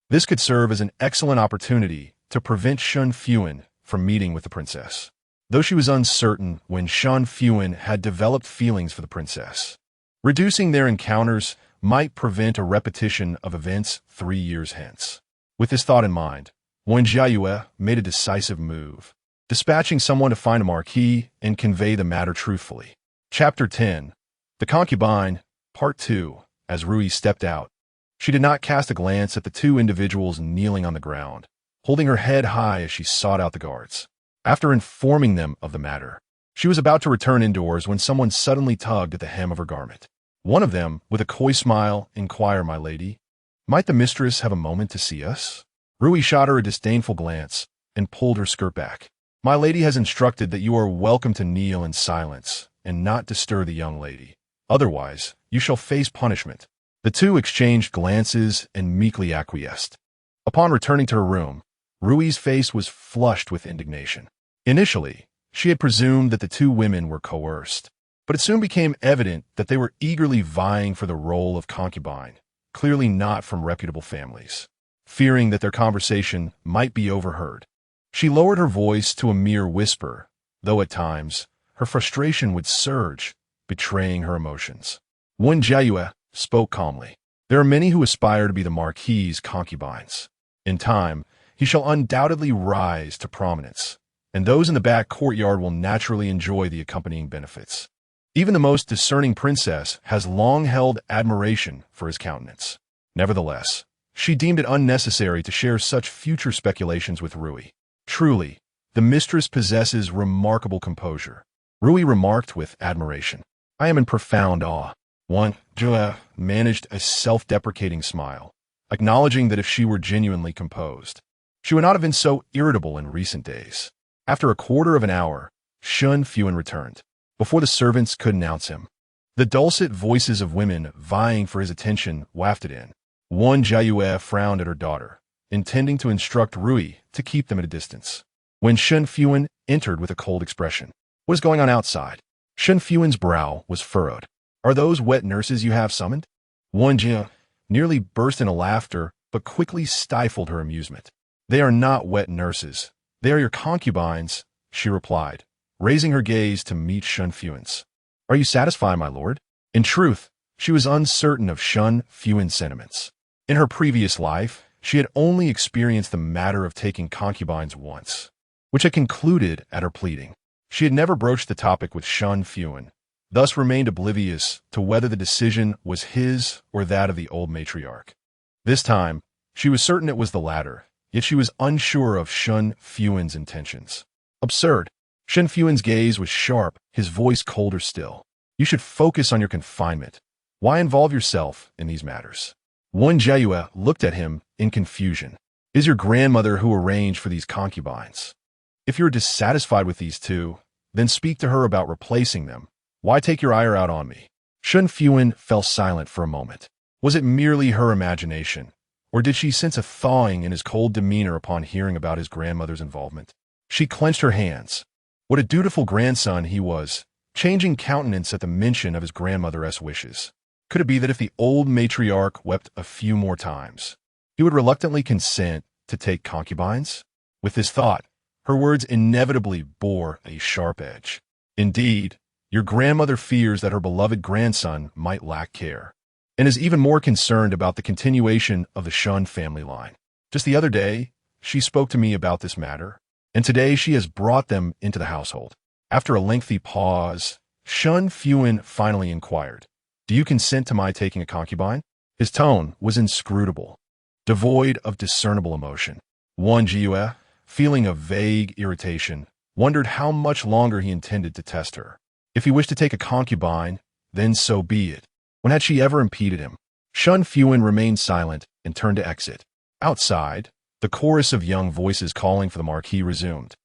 this could serve as an excellent opportunity to prevent Shen Fuhan from meeting with the princess." Though she was uncertain when Shen Fuhan had developed feelings for the princess, reducing their encounters might prevent a repetition of events 3 years hence. With this thought in mind, Wen Jiayue made a decisive move, dispatching someone to find a marquis and convey the matter truthfully. Chapter 10. The Concubine, Part 2. As Rui stepped out, she did not cast a glance at the two individuals kneeling on the ground, holding her head high as she sought out the guards. After informing them of the matter, she was about to return indoors when someone suddenly tugged at the hem of her garment. One of them, with a coy smile, inquired, "My lady, might the mistress have a moment to see us?" Rui shot her a disdainful glance and pulled her skirt back. "My lady has instructed that you are welcome to kneel in silence and not disturb the young lady. Otherwise, you shall face punishment." The two exchanged glances and meekly acquiesced. Upon returning to her room, Rui's face was flushed with indignation. Initially, she had presumed that the two women were coerced, but it soon became evident that they were eagerly vying for the role of concubine, clearly not from reputable families. Fearing that their conversation might be overheard, she lowered her voice to a mere whisper, though at times her frustration would surge, betraying her emotions. Wen Jiayue spoke calmly. "There are many who aspire to be the marquis's concubines. In time, he shall undoubtedly rise to prominence, and those in the back courtyard will naturally enjoy the accompanying benefits. Even the most discerning princess has long held admiration for his countenance." Nevertheless, she deemed it unnecessary to share such future speculations with Rui. Truly, the mistress possesses remarkable composure. Rui remarked with admiration. I am in profound awe. Wen Jiayue managed a self-deprecating smile, acknowledging that if she were genuinely composed, she would not have been so irritable in recent days. After a quarter of an hour, Shen Fuhan returned, before the servants could announce him. The dulcet voices of women vying for his attention wafted in. Wen Jiayue frowned at her daughter, intending to instruct Rui to keep them at a distance. When Shen Fuhan entered with a cold expression. What is going on outside? Shen Fuhan's brow was furrowed. Are those wet nurses you have summoned? Wen Jiayue nearly burst into laughter, but quickly stifled her amusement. They are not wet nurses. They are your concubines, she replied, raising her gaze to meet Shen Fuhan's. Are you satisfied, my lord? In truth, she was uncertain of Shen Fuhan's sentiments. In her previous life, she had only experienced the matter of taking concubines once, which had concluded at her pleading. She had never broached the topic with Shen Fuhan, thus remained oblivious to whether the decision was his or that of the old matriarch. This time, she was certain it was the latter, yet she was unsure of Shen Fuhan's intentions. Absurd. Shen Fuhan's gaze was sharp, his voice colder still. You should focus on your confinement. Why involve yourself in these matters? Wen Jiayue looked at him in confusion. It is your grandmother who arranged for these concubines. If you are dissatisfied with these two, then speak to her about replacing them. Why take your ire out on me? Shen Fuhan fell silent for a moment. Was it merely her imagination, or did she sense a thawing in his cold demeanor upon hearing about his grandmother's involvement? She clenched her hands. What a dutiful grandson he was, changing countenance at the mention of his grandmother's wishes. Could it be that if the old matriarch wept a few more times, he would reluctantly consent to take concubines? With this thought, her words inevitably bore a sharp edge. Indeed, your grandmother fears that her beloved grandson might lack care, and is even more concerned about the continuation of the Shen family line. Just the other day, she spoke to me about this matter, and today she has brought them into the household. After a lengthy pause, Shen Fuhan finally inquired, Do you consent to my taking a concubine? His tone was inscrutable, devoid of discernible emotion. Wen Jiayue, feeling a vague irritation, wondered how much longer he intended to test her. If he wished to take a concubine, then so be it. When had she ever impeded him? Shen Fuhan remained silent and turned to exit. Outside, the chorus of young voices calling for the marquis resumed,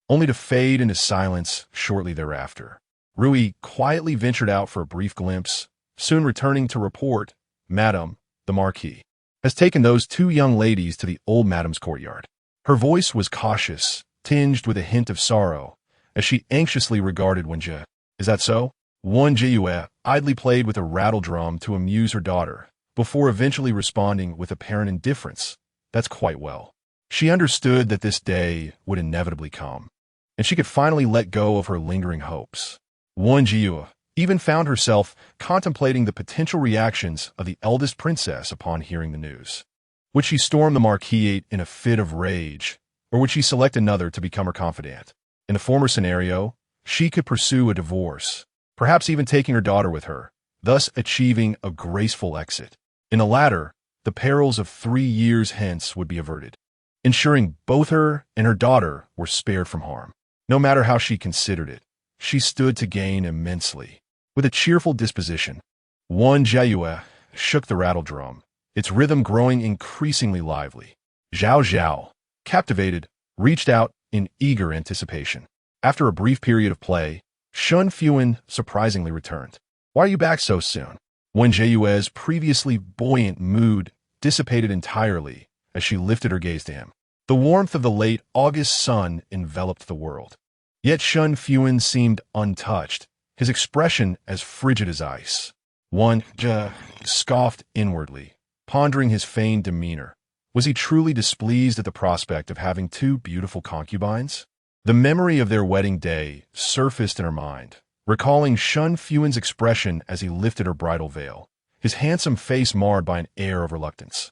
only to fade into silence shortly thereafter. Rui quietly ventured out for a brief glimpse, soon returning to report, Madame, the marquis has taken those two young ladies to the old madame's courtyard. Her voice was cautious, tinged with a hint of sorrow, as she anxiously regarded Wen Jiayue. Is that so? Wen Jiayue idly played with a rattle drum to amuse her daughter, before eventually responding with apparent indifference. That's quite well. She understood that this day would inevitably come, and she could finally let go of her lingering hopes. Wen Jiayue even found herself contemplating the potential reactions of the eldest princess upon hearing the news. Would she storm the marquis in a fit of rage, or would she select another to become her confidant? In the former scenario, she could pursue a divorce, perhaps even taking her daughter with her, thus achieving a graceful exit. In the latter, the perils of 3 years hence would be averted, ensuring both her and her daughter were spared from harm. No matter how she considered it, she stood to gain immensely. With a cheerful disposition, Wen Jiayue shook the rattle drum, its rhythm growing increasingly lively. Zhao Zhao, captivated, reached out in eager anticipation. After a brief period of play, Shen Fuhan surprisingly returned. Why are you back so soon? Wen Jiayue's previously buoyant mood dissipated entirely as she lifted her gaze to him. The warmth of the late August sun enveloped the world. Yet Shen Fuhan seemed untouched, his expression as frigid as ice. Wen Jiayue scoffed inwardly, pondering his feigned demeanor. Was he truly displeased at the prospect of having 2 beautiful concubines? The memory of their wedding day surfaced in her mind, recalling Shen Fuhan's expression as he lifted her bridal veil, his handsome face marred by an air of reluctance,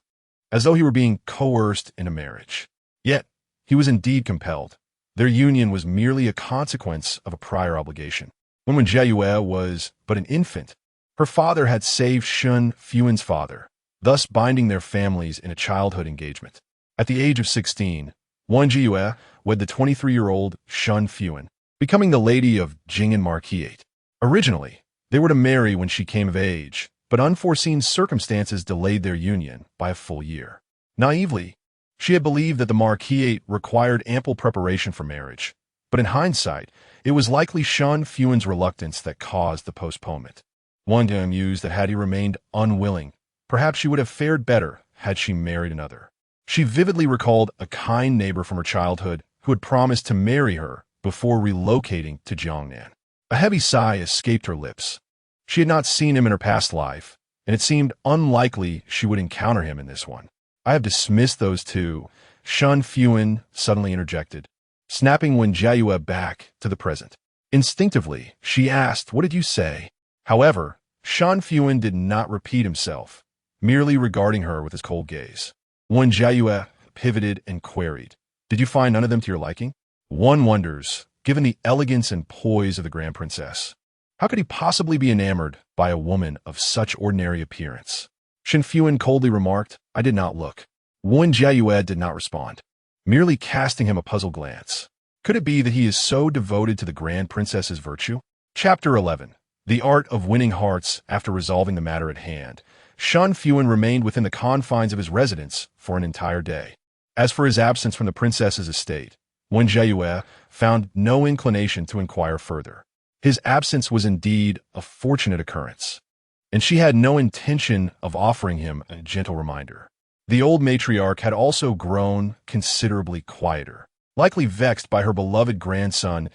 as though he were being coerced into marriage. Yet, he was indeed compelled. Their union was merely a consequence of a prior obligation. When Wen Jiayue was but an infant, her father had saved Shen Fuhan's father, thus binding their families in a childhood engagement. At the age of 16, Wen Jiayue wed the 23-year-old Shen Fuhan, becoming the lady of Jing'an Marquis. Originally, they were to marry when she came of age, but unforeseen circumstances delayed their union by a full year. Naively, she had believed that the Marquis required ample preparation for marriage, but in hindsight, it was likely Shen Fuhan's reluctance that caused the postponement. Wen Jiayue mused that had he remained unwilling, perhaps she would have fared better had she married another. She vividly recalled a kind neighbor from her childhood who had promised to marry her before relocating to Jiangnan. A heavy sigh escaped her lips. She had not seen him in her past life, and it seemed unlikely she would encounter him in this one. I have dismissed those two, Shen Fuhan suddenly interjected, snapping Wen Jiayue back to the present. Instinctively, she asked, "What did you say?" However, Shen Fuhan did not repeat himself, merely regarding her with his cold gaze. Wen Jiayue pivoted and queried, "Did you find none of them to your liking?" One wonders, given the elegance and poise of the Grand Princess. How could he possibly be enamored by a woman of such ordinary appearance? Shen Fuhan coldly remarked, "I did not look." Wen Jiayue did not respond, merely casting him a puzzled glance. Could it be that he is so devoted to the Grand Princess's virtue? Chapter 11. The Art of Winning Hearts. After resolving the matter at hand, Shen Fuhan remained within the confines of his residence for an entire day. As for his absence from the princess's estate, Wen Jiayue found no inclination to inquire further. His absence was indeed a fortunate occurrence, and she had no intention of offering him a gentle reminder. The old matriarch had also grown considerably quieter, likely vexed by her beloved grandson's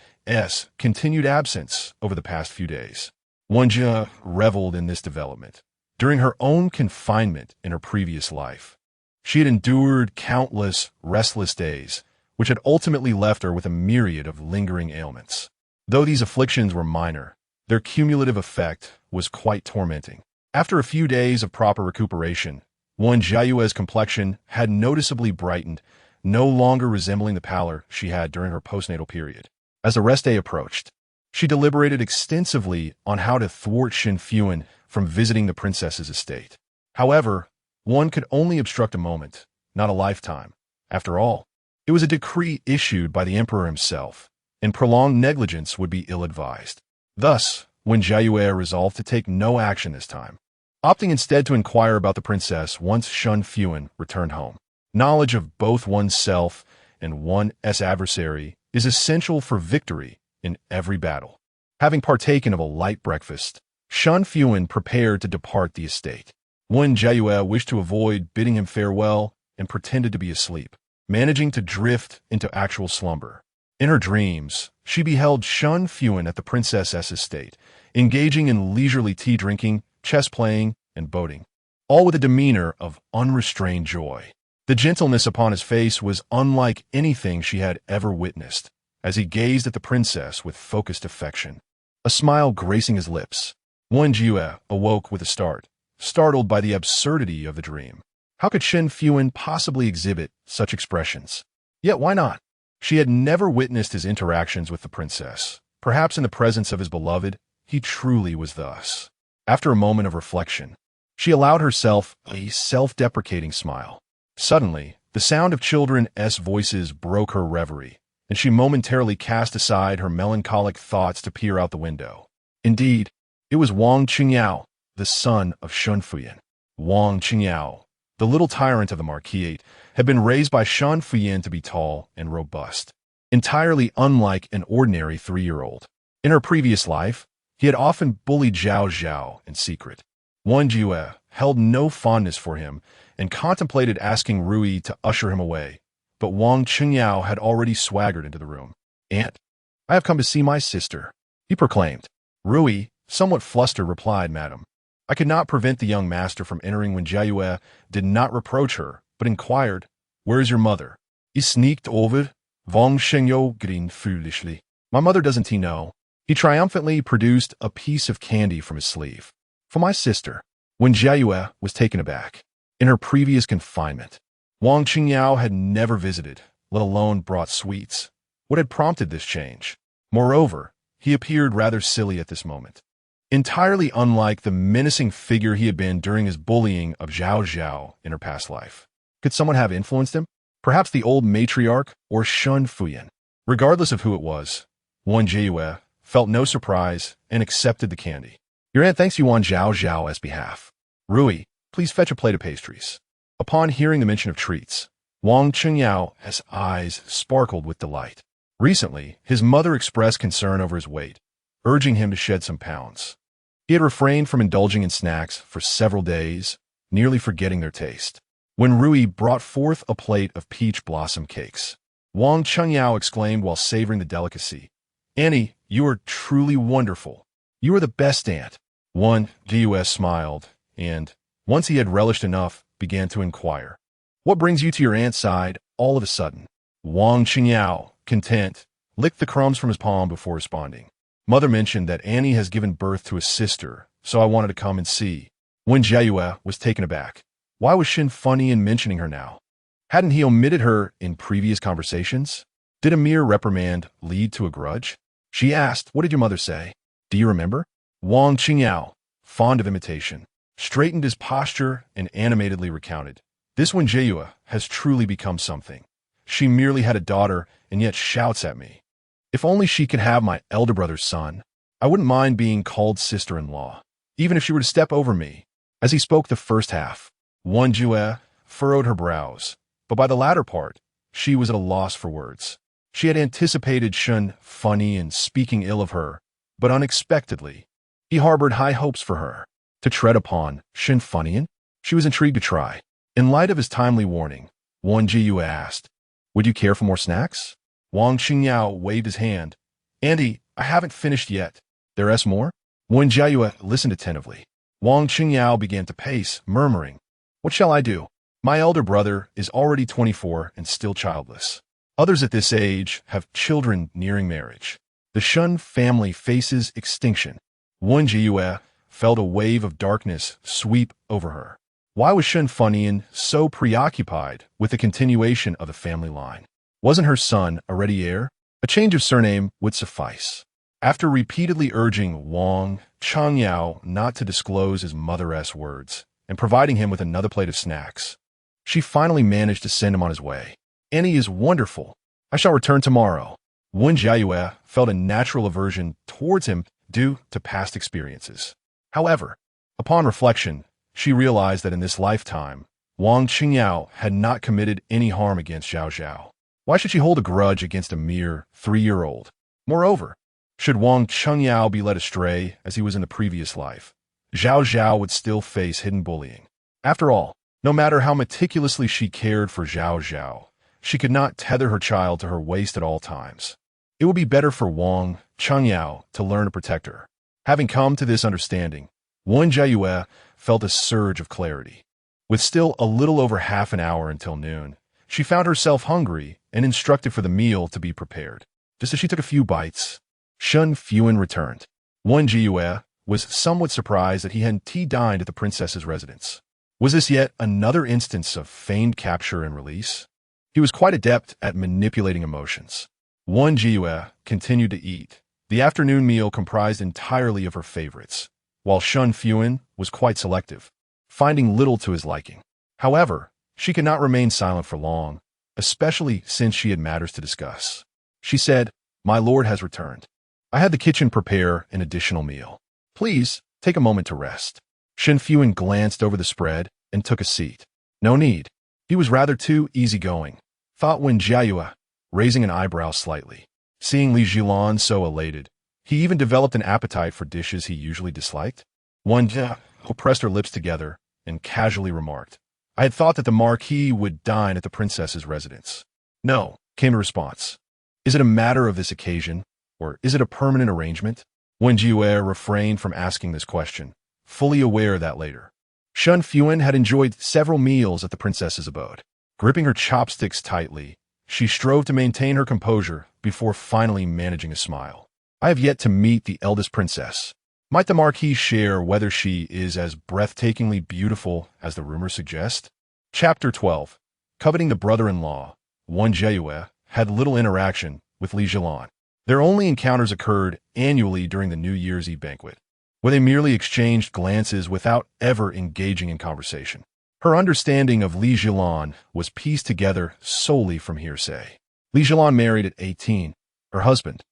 continued absence over the past few days. Wen Jiayue reveled in this development. During her own confinement in her previous life, she had endured countless restless days, which had ultimately left her with a myriad of lingering ailments. Though these afflictions were minor, their cumulative effect was quite tormenting. After a few days of proper recuperation, Wen Jiayue's complexion had noticeably brightened, no longer resembling the pallor she had during her postnatal period. As the rest day approached, she deliberated extensively on how to thwart Shen Fuhan from visiting the princess's estate. However, one could only obstruct a moment, not a lifetime. After all, it was a decree issued by the emperor himself, and prolonged negligence would be ill-advised. Thus, Wen Jiayue resolved to take no action this time, opting instead to inquire about the princess once Shen Fuhan returned home. Knowledge of both oneself and one's adversary is essential for victory in every battle. Having partaken of a light breakfast, Shen Fuhan prepared to depart the estate. Wen Jiayue wished to avoid bidding him farewell and pretended to be asleep, managing to drift into actual slumber. In her dreams, she beheld Shen Fuhan at the princess's estate, engaging in leisurely tea drinking, chess playing, and boating, all with a demeanor of unrestrained joy. The gentleness upon his face was unlike anything she had ever witnessed, as he gazed at the princess with focused affection, a smile gracing his lips. Wen Jiayue awoke with a start, startled by the absurdity of the dream. How could Shen Fuhan possibly exhibit such expressions? Yet why not? She had never witnessed his interactions with the princess. Perhaps in the presence of his beloved, he truly was thus. After a moment of reflection, she allowed herself a self-deprecating smile. Suddenly, the sound of children's voices broke her reverie, and she momentarily cast aside her melancholic thoughts to peer out the window. Indeed, it was Wang Qingyao, the son of Shen Fuhan. Wang Qingyao, the little tyrant of the Marquis, had been raised by Shen Fuhan to be tall and robust, entirely unlike an ordinary 3-year-old. In her previous life, he had often bullied Zhao Zhao in secret. Wen Jiayue held no fondness for him and contemplated asking Rui to usher him away, but Wang Qingyao had already swaggered into the room. "Aunt, I have come to see my sister," he proclaimed. Rui, somewhat flustered, replied, "Madam." I could not prevent the young master from entering when Jiayue did not reproach her, but inquired, "Where is your mother?" He sneaked over. Wang Shengyo grinned foolishly. "My mother doesn't he know?" He triumphantly produced a piece of candy from his sleeve. "For my sister." When Jiayue was taken aback. In her previous confinement, Wang Qingyao had never visited, let alone brought sweets. What had prompted this change? Moreover, he appeared rather silly at this moment, entirely unlike the menacing figure he had been during his bullying of Zhao Zhao in her past life. Could someone have influenced him? Perhaps the old matriarch or Shen Fuhan. Regardless of who it was, Wen Jiayue felt no surprise and accepted the candy. Your aunt thanks you on Zhao Zhao's behalf. Rui, please fetch a plate of pastries. Upon hearing the mention of treats, Wang Qingyao's eyes sparkled with delight. Recently, his mother expressed concern over his weight, urging him to shed some pounds. He had refrained from indulging in snacks for several days, nearly forgetting their taste. When Rui brought forth a plate of peach blossom cakes, Wang Qingyao exclaimed while savoring the delicacy, "Annie, you are truly wonderful. You are the best aunt." Wen Jiayue smiled, and, once he had relished enough, began to inquire, "What brings you to your aunt's side all of a sudden?" Wang Qingyao, content, licked the crumbs from his palm before responding. "Mother mentioned that Annie has given birth to a sister, so I wanted to come and see." Wen Jiayue was taken aback. Why was Shen Fuhan mentioning her now? Hadn't he omitted her in previous conversations? Did a mere reprimand lead to a grudge? She asked, "What did your mother say? Do you remember?" Wang Qingyao, fond of imitation, straightened his posture and animatedly recounted. "This Wen Jiayue has truly become something. She merely had a daughter and yet shouts at me. If only she could have my elder brother's son, I wouldn't mind being called sister-in-law, even if she were to step over me." As he spoke the first half, Wen Jiayue furrowed her brows, but by the latter part, she was at a loss for words. She had anticipated Shen Fuhan speaking ill of her, but unexpectedly, he harbored high hopes for her. To tread upon Shen Fuhan, she was intrigued to try. In light of his timely warning, Wen Jiayue asked, "Would you care for more snacks?" Wang Qingyao waved his hand. "Auntie, I haven't finished yet. There's more?" Wen Jiayue listened attentively. Wang Qingyao began to pace, murmuring, "What shall I do? My elder brother is already 24 and still childless. Others at this age have children nearing marriage. The Shen family faces extinction." Wen Jiayue felt a wave of darkness sweep over her. Why was Shen Fuhan so preoccupied with the continuation of the family line? Wasn't her son already heir? A change of surname would suffice. After repeatedly urging Wang Qingyao not to disclose his mother's words and providing him with another plate of snacks, she finally managed to send him on his way. "Annie is wonderful. I shall return tomorrow." Wen Jiayue felt a natural aversion towards him due to past experiences. However, upon reflection, she realized that in this lifetime, Wang Qingyao had not committed any harm against Zhao Zhao. Why should she hold a grudge against a mere 3-year-old? Moreover, should Wang Qingyao be led astray as he was in the previous life, Zhao Zhao would still face hidden bullying. After all, no matter how meticulously she cared for Zhao Zhao, she could not tether her child to her waist at all times. It would be better for Wang Qingyao to learn to protect her. Having come to this understanding, Wen Jiayue felt a surge of clarity. With still a little over half an hour until noon, she found herself hungry and instructed for the meal to be prepared. Just as she took a few bites, Shen Fuhan returned. Wen Jiayue was somewhat surprised that he hadn't tea-dined at the princess's residence. Was this yet another instance of feigned capture and release? He was quite adept at manipulating emotions. Wen Jiayue continued to eat. The afternoon meal comprised entirely of her favorites, while Shen Fuhan was quite selective, finding little to his liking. However, she could not remain silent for long, especially since she had matters to discuss. She said, "My lord has returned. I had the kitchen prepare an additional meal. Please take a moment to rest." Shen Fuhan glanced over the spread and took a seat. No need. He was rather too easygoing, thought Wen Jiayue, raising an eyebrow slightly. Seeing Li Jilan so elated, he even developed an appetite for dishes he usually disliked. Wen Jiayue pressed her lips together and casually remarked, "I had thought that the marquis would dine at the princess's residence." "No," came the response. "Is it a matter of this occasion, or is it a permanent arrangement?" Wen Jiayue refrained from asking this question, fully aware that later. Shen Fuhan had enjoyed several meals at the princess's abode. Gripping her chopsticks tightly, she strove to maintain her composure before finally managing a smile. "I have yet to meet the eldest princess. Might the marquis share whether she is as breathtakingly beautiful as the rumors suggest?" Chapter 12. Coveting the brother-in-law, Wen Jiayue had little interaction with Li Jilan. Their only encounters occurred annually during the New Year's Eve banquet, where they merely exchanged glances without ever engaging in conversation. Her understanding of Li Jilan was pieced together solely from hearsay. Li Jilan married at 18. Her husband,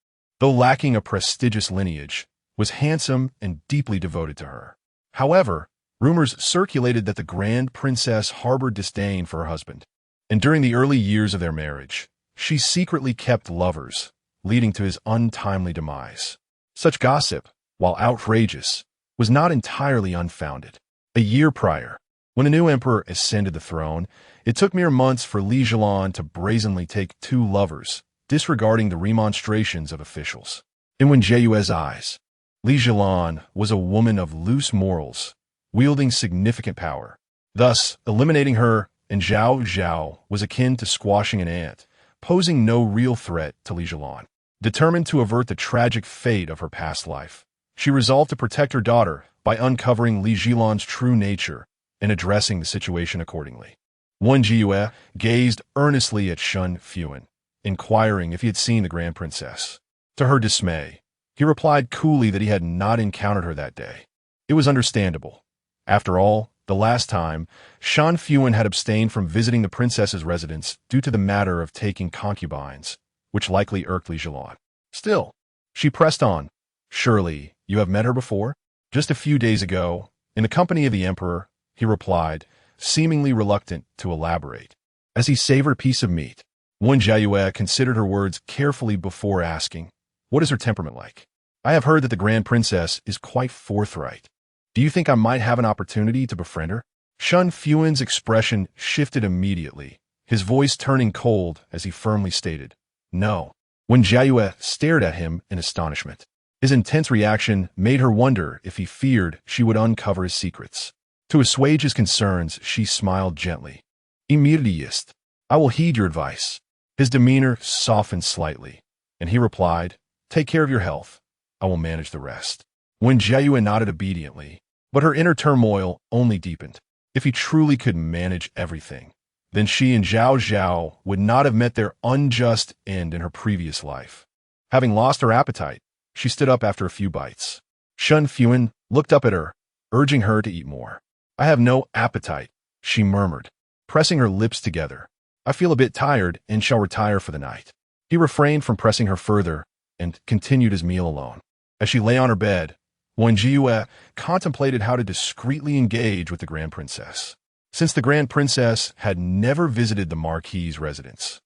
though lacking a prestigious lineage, was handsome and deeply devoted to her. However, rumors circulated that the Grand Princess harbored disdain for her husband, and during the early years of their marriage, she secretly kept lovers, leading to his untimely demise. Such gossip, while outrageous, was not entirely unfounded. A year prior, when the new emperor ascended the throne, it took mere months for Li Zhilan to brazenly take two lovers, disregarding the remonstrations of officials. In Wen Jiayue's eyes, Li Zhilan was a woman of loose morals, wielding significant power. Thus, eliminating her and Zhao Zhao was akin to squashing an ant, posing no real threat to Li Zhilan. Determined to avert the tragic fate of her past life, she resolved to protect her daughter by uncovering Li Zhilan's true nature and addressing the situation accordingly. Wen Jiayue gazed earnestly at Shen Fuhan, inquiring if he had seen the Grand Princess. To her dismay, he replied coolly that he had not encountered her that day. It was understandable. After all, the last time, Shen Fuhan had abstained from visiting the princess's residence due to the matter of taking concubines, which likely irked Li Zhilan. Still, she pressed on. Surely, you have met her before? Just a few days ago, in the company of the emperor, he replied, seemingly reluctant to elaborate. As he savored a piece of meat, Wen Jiayue considered her words carefully before asking, "What is her temperament like? I have heard that the Grand Princess is quite forthright. Do you think I might have an opportunity to befriend her?" Shen Fuhan's expression shifted immediately, his voice turning cold as he firmly stated, "No." Wen Jiayue stared at him in astonishment. His intense reaction made her wonder if he feared she would uncover his secrets. To assuage his concerns, she smiled gently. "Immediatist, I will heed your advice." His demeanor softened slightly, and he replied, "Take care of your health. I will manage the rest." Wen Jiayue nodded obediently, but her inner turmoil only deepened. If he truly could manage everything, then she and Zhao Zhao would not have met their unjust end in her previous life. Having lost her appetite, she stood up after a few bites. Shen Fuhan looked up at her, urging her to eat more. "I have no appetite," she murmured, pressing her lips together. "I feel a bit tired and shall retire for the night." He refrained from pressing her further and continued his meal alone. As she lay on her bed, Wen Jiayue contemplated how to discreetly engage with the Grand Princess. Since the Grand Princess had never visited the marquis' residence,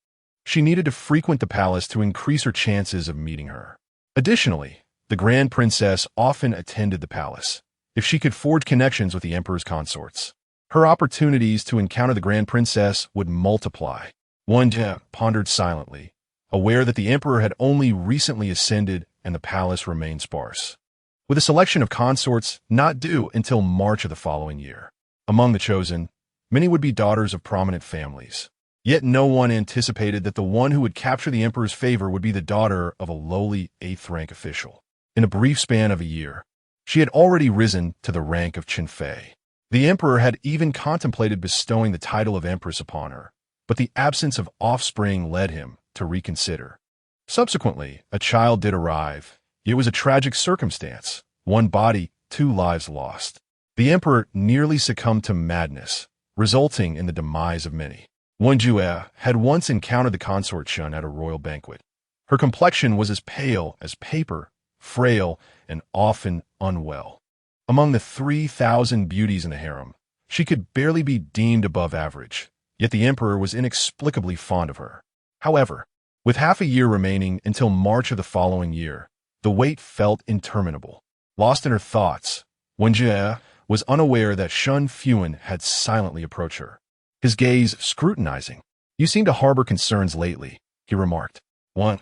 she needed to frequent the palace to increase her chances of meeting her. Additionally, the Grand Princess often attended the palace. If she could forge connections with the emperor's consorts, her opportunities to encounter the Grand Princess would multiply. Wen Jiayue pondered silently, aware that the emperor had only recently ascended and the palace remained sparse, with a selection of consorts not due until March of the following year. Among the chosen, many would be daughters of prominent families. Yet no one anticipated that the one who would capture the emperor's favor would be the daughter of a lowly 8th-rank official. In a brief span of a year, she had already risen to the rank of Qinfei. The emperor had even contemplated bestowing the title of empress upon her, but the absence of offspring led him to reconsider. Subsequently, a child did arrive. It was a tragic circumstance. One body, two lives lost. The emperor nearly succumbed to madness, resulting in the demise of many. Wen Jiayue had once encountered the consort Shen at a royal banquet. Her complexion was as pale as paper, frail, and often unwell. Among the 3,000 beauties in the harem, she could barely be deemed above average, yet the emperor was inexplicably fond of her. However, with half a year remaining until March of the following year, the wait felt interminable. Lost in her thoughts, Wen Jiayue was unaware that Shen Fuhan had silently approached her, his gaze scrutinizing. "You seem to harbor concerns lately," he remarked. Wen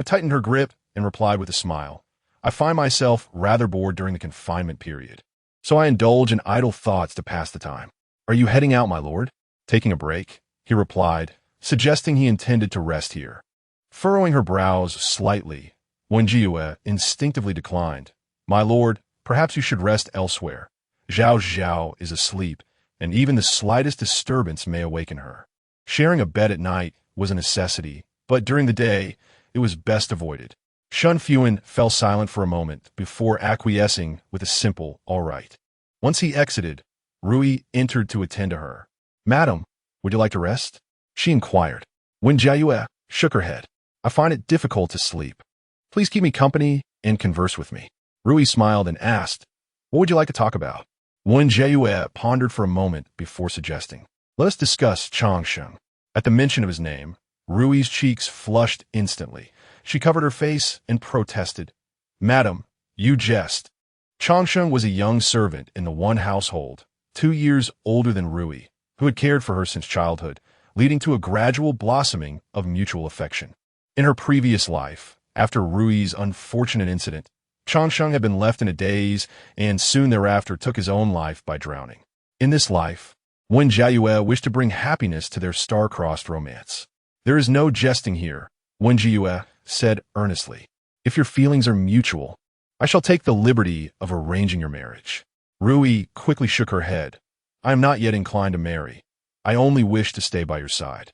tightened her grip and replied with a smile. "I find myself rather bored during the confinement period, so I indulge in idle thoughts to pass the time." "Are you heading out, my lord?" "Taking a break," he replied, suggesting he intended to rest here. Furrowing her brows slightly, Wen Jiayue instinctively declined. "My lord, perhaps you should rest elsewhere. Zhao Zhao is asleep, and even the slightest disturbance may awaken her." Sharing a bed at night was a necessity, but during the day, it was best avoided. Shen Fuhan fell silent for a moment before acquiescing with a simple "all right." Once he exited, Rui entered to attend to her. "Madam, would you like to rest?" she inquired. Wen Jiayue shook her head. "I find it difficult to sleep." Please keep me company and converse with me. Rui smiled and asked, what would you like to talk about? Wen Jiayue pondered for a moment before suggesting, let us discuss Changsheng. At the mention of his name, Rui's cheeks flushed instantly. She covered her face and protested, Madam, you jest. Changsheng was a young servant in the one household, 2 years older than Rui, who had cared for her since childhood, leading to a gradual blossoming of mutual affection. In her previous life, after Rui's unfortunate incident, Changsheng had been left in a daze and soon thereafter took his own life by drowning. In this life, Wen Jiayue wished to bring happiness to their star-crossed romance. There is no jesting here, Wen Jiayue said earnestly. If your feelings are mutual, I shall take the liberty of arranging your marriage. Rui quickly shook her head. I am not yet inclined to marry. I only wish to stay by your side.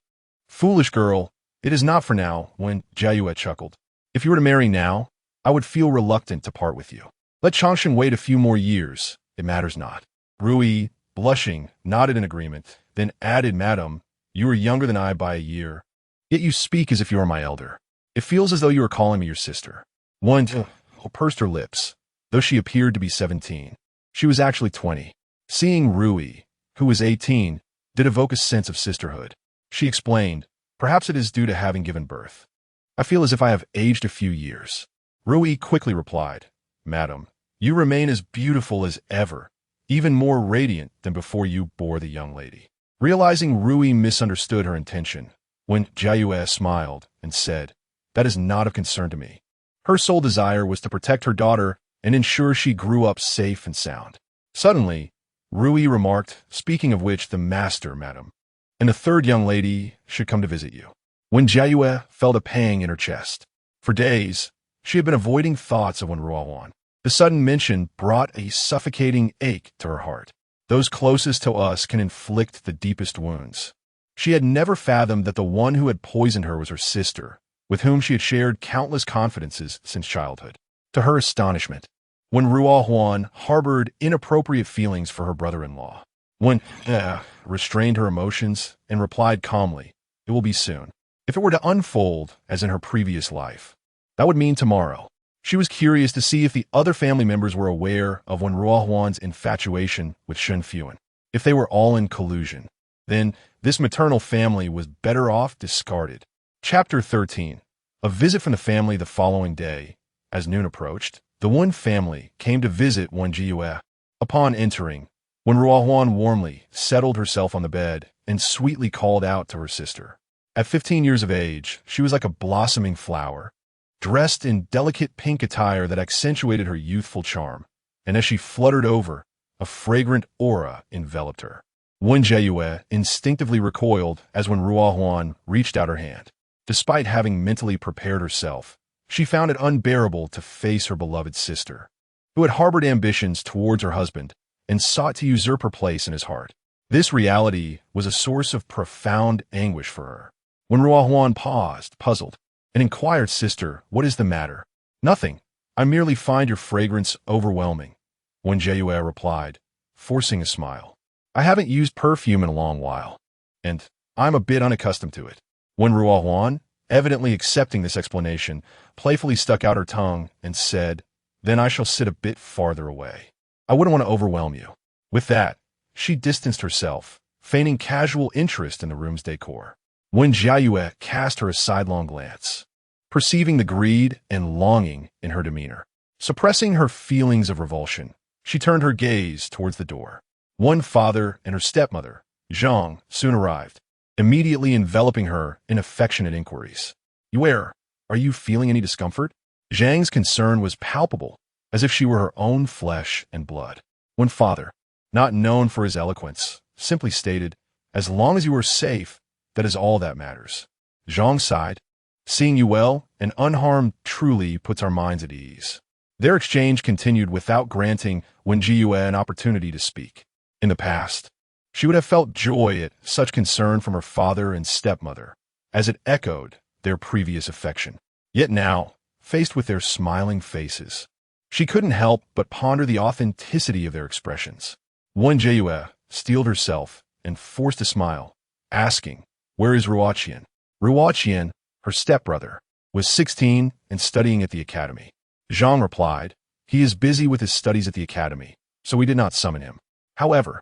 Foolish girl, it is not for now, Wen Jiayue chuckled. If you were to marry now, I would feel reluctant to part with you. Let Changsheng wait a few more years. It matters not. Rui, blushing, nodded in agreement, then added, Madam, you are younger than I by a year, yet you speak as if you are my elder. It feels as though you are calling me your sister. Wen pursed her lips, though she appeared to be 17. She was actually 20. Seeing Rui, who was 18, did evoke a sense of sisterhood. She explained, perhaps it is due to having given birth. I feel as if I have aged a few years. Rui quickly replied, Madam, you remain as beautiful as ever, even more radiant than before you bore the young lady. Realizing Rui misunderstood her intention, Wen Jiayue smiled and said, that is not of concern to me. Her sole desire was to protect her daughter and ensure she grew up safe and sound. Suddenly, Rui remarked, speaking of which, the master, Madam, and the third young lady should come to visit you. Wen Jiayue felt a pang in her chest. For days, she had been avoiding thoughts of Wen Ruohuan. The sudden mention brought a suffocating ache to her heart. Those closest to us can inflict the deepest wounds. She had never fathomed that the one who had poisoned her was her sister, with whom she had shared countless confidences since childhood. To her astonishment, Wen Ruohuan harbored inappropriate feelings for her brother-in-law. Wen restrained her emotions and replied calmly, it will be soon. If it were to unfold as in her previous life, that would mean tomorrow. She was curious to see if the other family members were aware of Wen Ruohuan's infatuation with Shen Fuhan. If they were all in collusion, then this maternal family was better off discarded. Chapter 13. A visit from the family the following day. As noon approached, the Wen family came to visit Wen Jiayue. Upon entering, Wen Ruohuan warmly settled herself on the bed and sweetly called out to her sister. At 15 years of age, she was like a blossoming flower, dressed in delicate pink attire that accentuated her youthful charm, and as she fluttered over, a fragrant aura enveloped her. Wen Jiayue instinctively recoiled as Wen Ruohuan reached out her hand. Despite having mentally prepared herself, she found it unbearable to face her beloved sister, who had harbored ambitions towards her husband and sought to usurp her place in his heart. This reality was a source of profound anguish for her. Wen Ruohuan paused, puzzled, and inquired, Sister, what is the matter? Nothing. I merely find your fragrance overwhelming, Wen Jiayue replied, forcing a smile. I haven't used perfume in a long while, and I'm a bit unaccustomed to it. Wen Ruohuan, evidently accepting this explanation, playfully stuck out her tongue and said, then I shall sit a bit farther away. I wouldn't want to overwhelm you. With that, she distanced herself, feigning casual interest in the room's decor. Wen Jiayue cast her a sidelong glance, perceiving the greed and longing in her demeanor. Suppressing her feelings of revulsion, she turned her gaze towards the door. One father and her stepmother, Zhang, soon arrived, immediately enveloping her in affectionate inquiries. Yue, are you feeling any discomfort? Zhang's concern was palpable, as if she were her own flesh and blood. One father, not known for his eloquence, simply stated, as long as you are safe, that is all that matters. Zhang sighed. Seeing you well and unharmed truly puts our minds at ease. Their exchange continued without granting Wen Jiayue an opportunity to speak. In the past, she would have felt joy at such concern from her father and stepmother, as it echoed their previous affection. Yet now, faced with their smiling faces, she couldn't help but ponder the authenticity of their expressions. Wen Jiayue steeled herself and forced a smile, asking, where is Ruoqian? Ruoqian, her stepbrother, was 16 and studying at the academy. Zhang replied, "He is busy with his studies at the academy, so we did not summon him. However,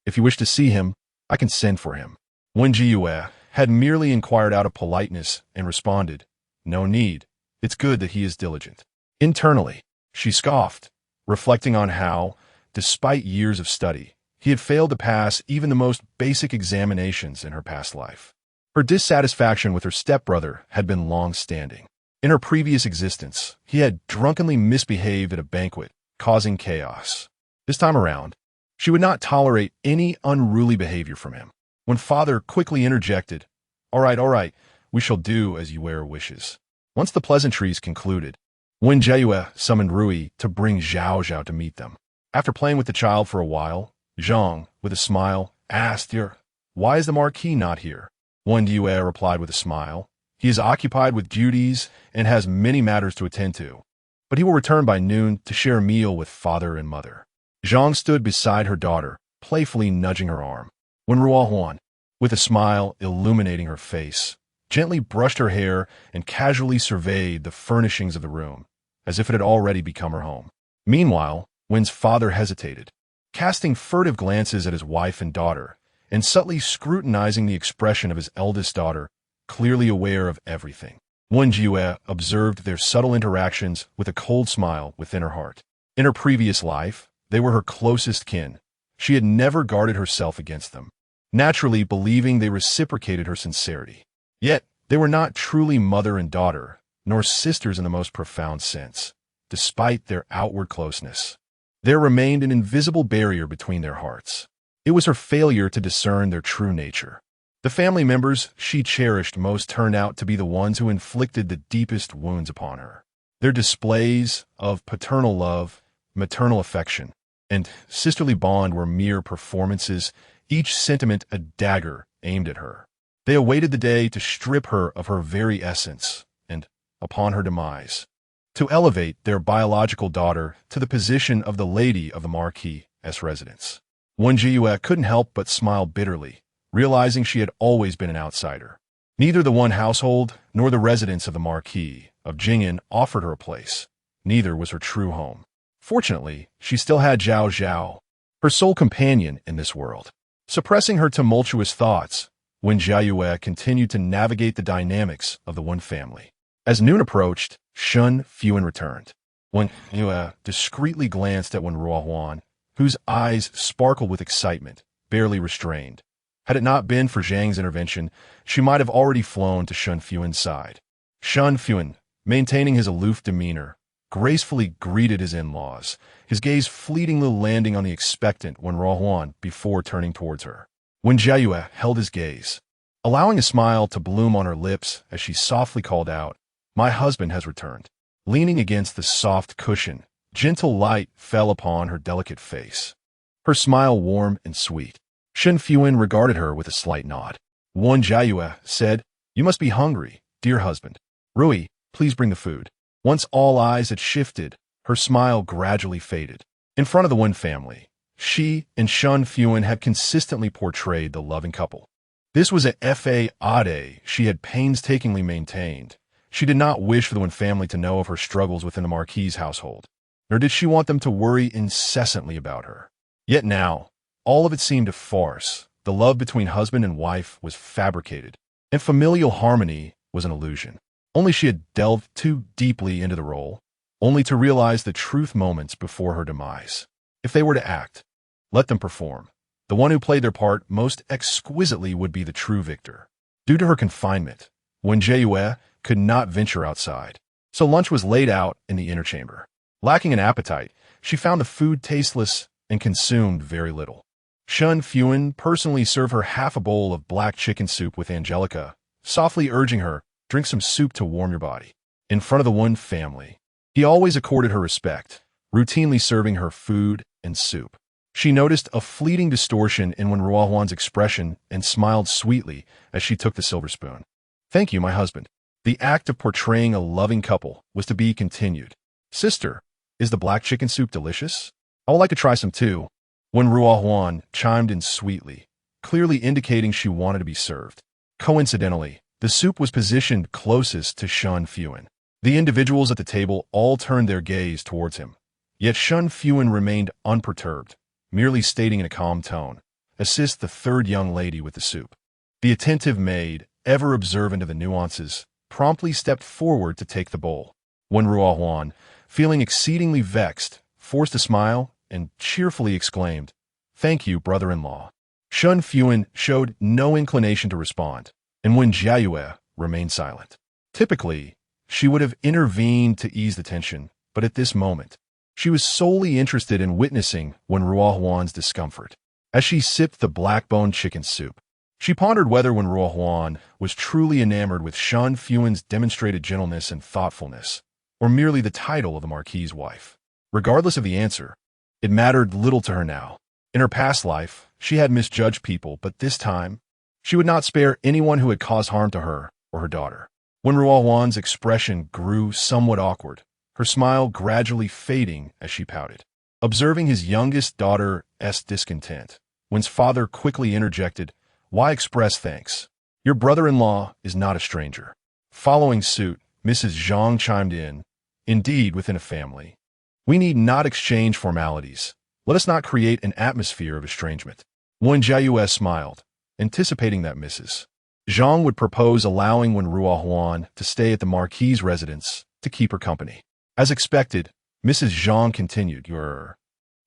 if you wish to see him, I can send for him." Wen Jiayue had merely inquired out of politeness and responded, "No need. It's good that he is diligent." Internally, she scoffed, reflecting on how, despite years of study, he had failed to pass even the most basic examinations in her past life. Her dissatisfaction with her stepbrother had been long-standing. In her previous existence, he had drunkenly misbehaved at a banquet, causing chaos. This time around, she would not tolerate any unruly behavior from him. When father quickly interjected, all right, we shall do as Yuer wishes." Once the pleasantries concluded, Wen Jiayue summoned Rui to bring Zhao Zhao to meet them. After playing with the child for a while, Zhang, with a smile, asked, "Why is the marquis not here?" Wen Jiayue replied with a smile, "He is occupied with duties and has many matters to attend to, but he will return by noon to share a meal with father and mother." Zhang stood beside her daughter, playfully nudging her arm. When Ruohuan, with a smile illuminating her face, gently brushed her hair and casually surveyed the furnishings of the room, as if it had already become her home. Meanwhile, Wen's father hesitated, casting furtive glances at his wife and daughter, and subtly scrutinizing the expression of his eldest daughter, clearly aware of everything. Wen Jiayue observed their subtle interactions with a cold smile within her heart. In her previous life, they were her closest kin. She had never guarded herself against them, naturally believing they reciprocated her sincerity. Yet, they were not truly mother and daughter, nor sisters in the most profound sense. Despite their outward closeness, there remained an invisible barrier between their hearts. It was her failure to discern their true nature. The family members she cherished most turned out to be the ones who inflicted the deepest wounds upon her. Their displays of paternal love, maternal affection, and sisterly bond were mere performances, each sentiment a dagger aimed at her. They awaited the day to strip her of her very essence, and, upon her demise, to elevate their biological daughter to the position of the lady of the marquis' residence. Wen Jiayue couldn't help but smile bitterly, realizing she had always been an outsider. Neither the One household nor the residence of the marquis of Jing'an offered her a place. Neither was her true home. Fortunately, she still had Zhao Zhao, her sole companion in this world. Suppressing her tumultuous thoughts, Wen Jiayue continued to navigate the dynamics of the Wen family. As noon approached, Shen Fuhan returned. Wen Jiayue discreetly glanced at Wen Ruohuan, whose eyes sparkled with excitement, barely restrained. Had it not been for Zhang's intervention, she might have already flown to Shen Fuhan's side. Shen Fuhan, maintaining his aloof demeanor, gracefully greeted his in-laws, his gaze fleetingly landing on the expectant Wen Ruohuan before turning towards her. Wen Jiayue held his gaze, allowing a smile to bloom on her lips as she softly called out, "My husband has returned." Leaning against the soft cushion, gentle light fell upon her delicate face, her smile warm and sweet. Shen Fuhan regarded her with a slight nod. Wen Jiayue said, "You must be hungry, dear husband. Rui, please bring the food." Once all eyes had shifted, her smile gradually faded. In front of the Wen family, she and Shen Fuhan had consistently portrayed the loving couple. This was a fade she had painstakingly maintained. She did not wish for the Wen family to know of her struggles within the marquis' household, nor did she want them to worry incessantly about her. Yet now, all of it seemed a farce. The love between husband and wife was fabricated, and familial harmony was an illusion. Only she had delved too deeply into the role, only to realize the truth moments before her demise. If they were to act, let them perform. The one who played their part most exquisitely would be the true victor. Due to her confinement, Wen Jiayue could not venture outside, so lunch was laid out in the inner chamber. Lacking an appetite, she found the food tasteless and consumed very little. Shen Fuhan personally served her half a bowl of black chicken soup with Angelica, softly urging her, "Drink some soup to warm your body." In front of the Wen family, he always accorded her respect, routinely serving her food and soup. She noticed a fleeting distortion in Wen Ruohuan's expression and smiled sweetly as she took the silver spoon. "Thank you, my husband." The act of portraying a loving couple was to be continued. "Sister, is the black chicken soup delicious? I would like to try some too." Wen Ruohuan chimed in sweetly, clearly indicating she wanted to be served. Coincidentally, The soup was positioned closest to Shen Fuhan. The individuals at the table all turned their gaze towards him. Yet Shen Fuhan remained unperturbed, merely stating in a calm tone, "Assist the third young lady with the soup." The attentive maid, ever observant of the nuances, promptly stepped forward to take the bowl. Wen Jiayue, feeling exceedingly vexed, forced a smile and cheerfully exclaimed, "Thank you, brother-in-law." Shen Fuhan showed no inclination to respond, and Wen Jiayue remained silent. Typically, she would have intervened to ease the tension, but at this moment, she was solely interested in witnessing Wen Jiayue's discomfort. As she sipped the black-boned chicken soup, she pondered whether Wen Jiayue was truly enamored with Shen Fuhan's demonstrated gentleness and thoughtfulness, or merely the title of the marquis's wife. Regardless of the answer, it mattered little to her now. In her past life, she had misjudged people, but this time, she would not spare anyone who had caused harm to her or her daughter. Wen Jiayue's expression grew somewhat awkward, her smile gradually fading as she pouted. Observing his youngest daughter's discontent, Wen's father quickly interjected, "Why express thanks? Your brother-in-law is not a stranger." Following suit, Mrs. Zhang chimed in, "Indeed, within a family, we need not exchange formalities. Let us not create an atmosphere of estrangement." Wen Jiayue smiled, anticipating that Mrs. Zhang would propose allowing Wen Jiayue to stay at the marquis's residence to keep her company. As expected, Mrs. Zhang continued,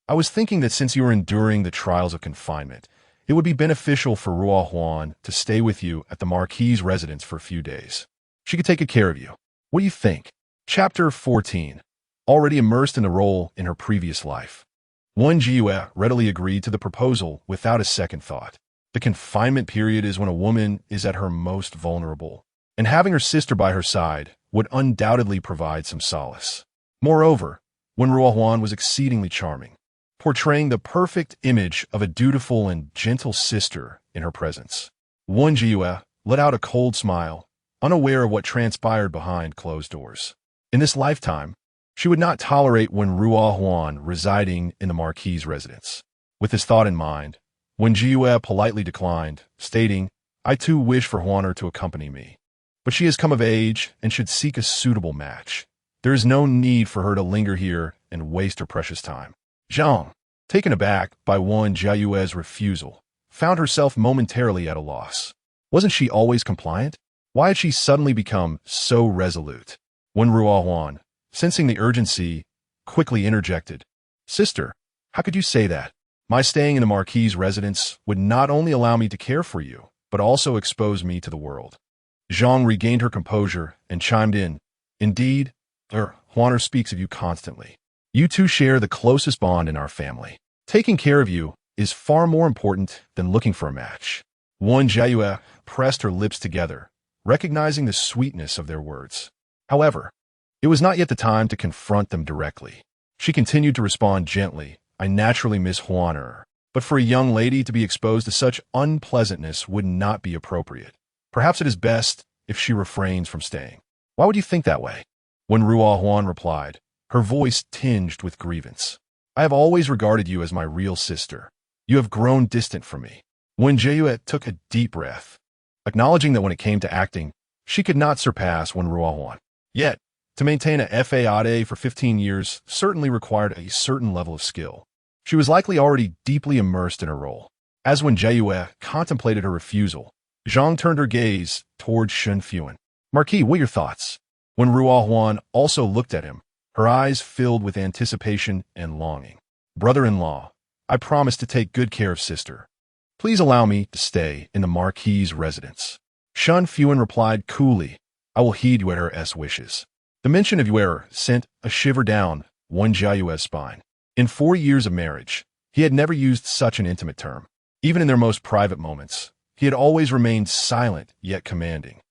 "I was thinking that since you are enduring the trials of confinement, it would be beneficial for Jiayue to stay with you at the marquis's residence for a few days. She could take good care of you. What do you think?" Chapter 14. Already immersed in the role in her previous life, Wen Jiayue readily agreed to the proposal without a second thought. The confinement period is when a woman is at her most vulnerable, and having her sister by her side would undoubtedly provide some solace. Moreover, Wen Jiayue was exceedingly charming, portraying the perfect image of a dutiful and gentle sister in her presence. Wen Jiayue let out a cold smile, unaware of what transpired behind closed doors. In this lifetime, she would not tolerate Wen Jiayue residing in the marquis's residence. With this thought in mind, Wen Jiayue politely declined, stating, "I too wish for Huaner to accompany me, but she has come of age and should seek a suitable match. There is no need for her to linger here and waste her precious time." Zhang, taken aback by Wen Jiayue's refusal, found herself momentarily at a loss. Wasn't she always compliant? Why had she suddenly become so resolute? Wen Jiayue, sensing the urgency, quickly interjected, "Sister, how could you say that? My staying in the marquis's residence would not only allow me to care for you, but also expose me to the world." Zhang regained her composure and chimed in, "Indeed, Huaner speaks of you constantly. You two share the closest bond in our family. Taking care of you is far more important than looking for a match." Wen Jiayue pressed her lips together, recognizing the sweetness of their words. However, it was not yet the time to confront them directly. She continued to respond gently, "I naturally miss Huaner, but for a young lady to be exposed to such unpleasantness would not be appropriate. Perhaps it is best if she refrains from staying." "Why would you think that way?" When Jiayue replied, her voice tinged with grievance, "I have always regarded you as my real sister. You have grown distant from me." Wen Jiayue took a deep breath, acknowledging that when it came to acting, she could not surpass Wen Jiayue. Yet, to maintain a FAAD for 15 years certainly required a certain level of skill. She was likely already deeply immersed in her role. As Wen Jiayue contemplated her refusal, Zhang turned her gaze towards Shen Fuhan. "Marquis, what are your thoughts?" When Jiayue also looked at him, her eyes filled with anticipation and longing. "Brother-in-law, I promise to take good care of sister. Please allow me to stay in the marquis's residence." Shen Fuhan replied coolly, "I will heed you at her wishes." The mention of Yuer sent a shiver down Wen Jiayue's spine. In 4 years of marriage, he had never used such an intimate term. Even in their most private moments, he had always remained silent yet commanding.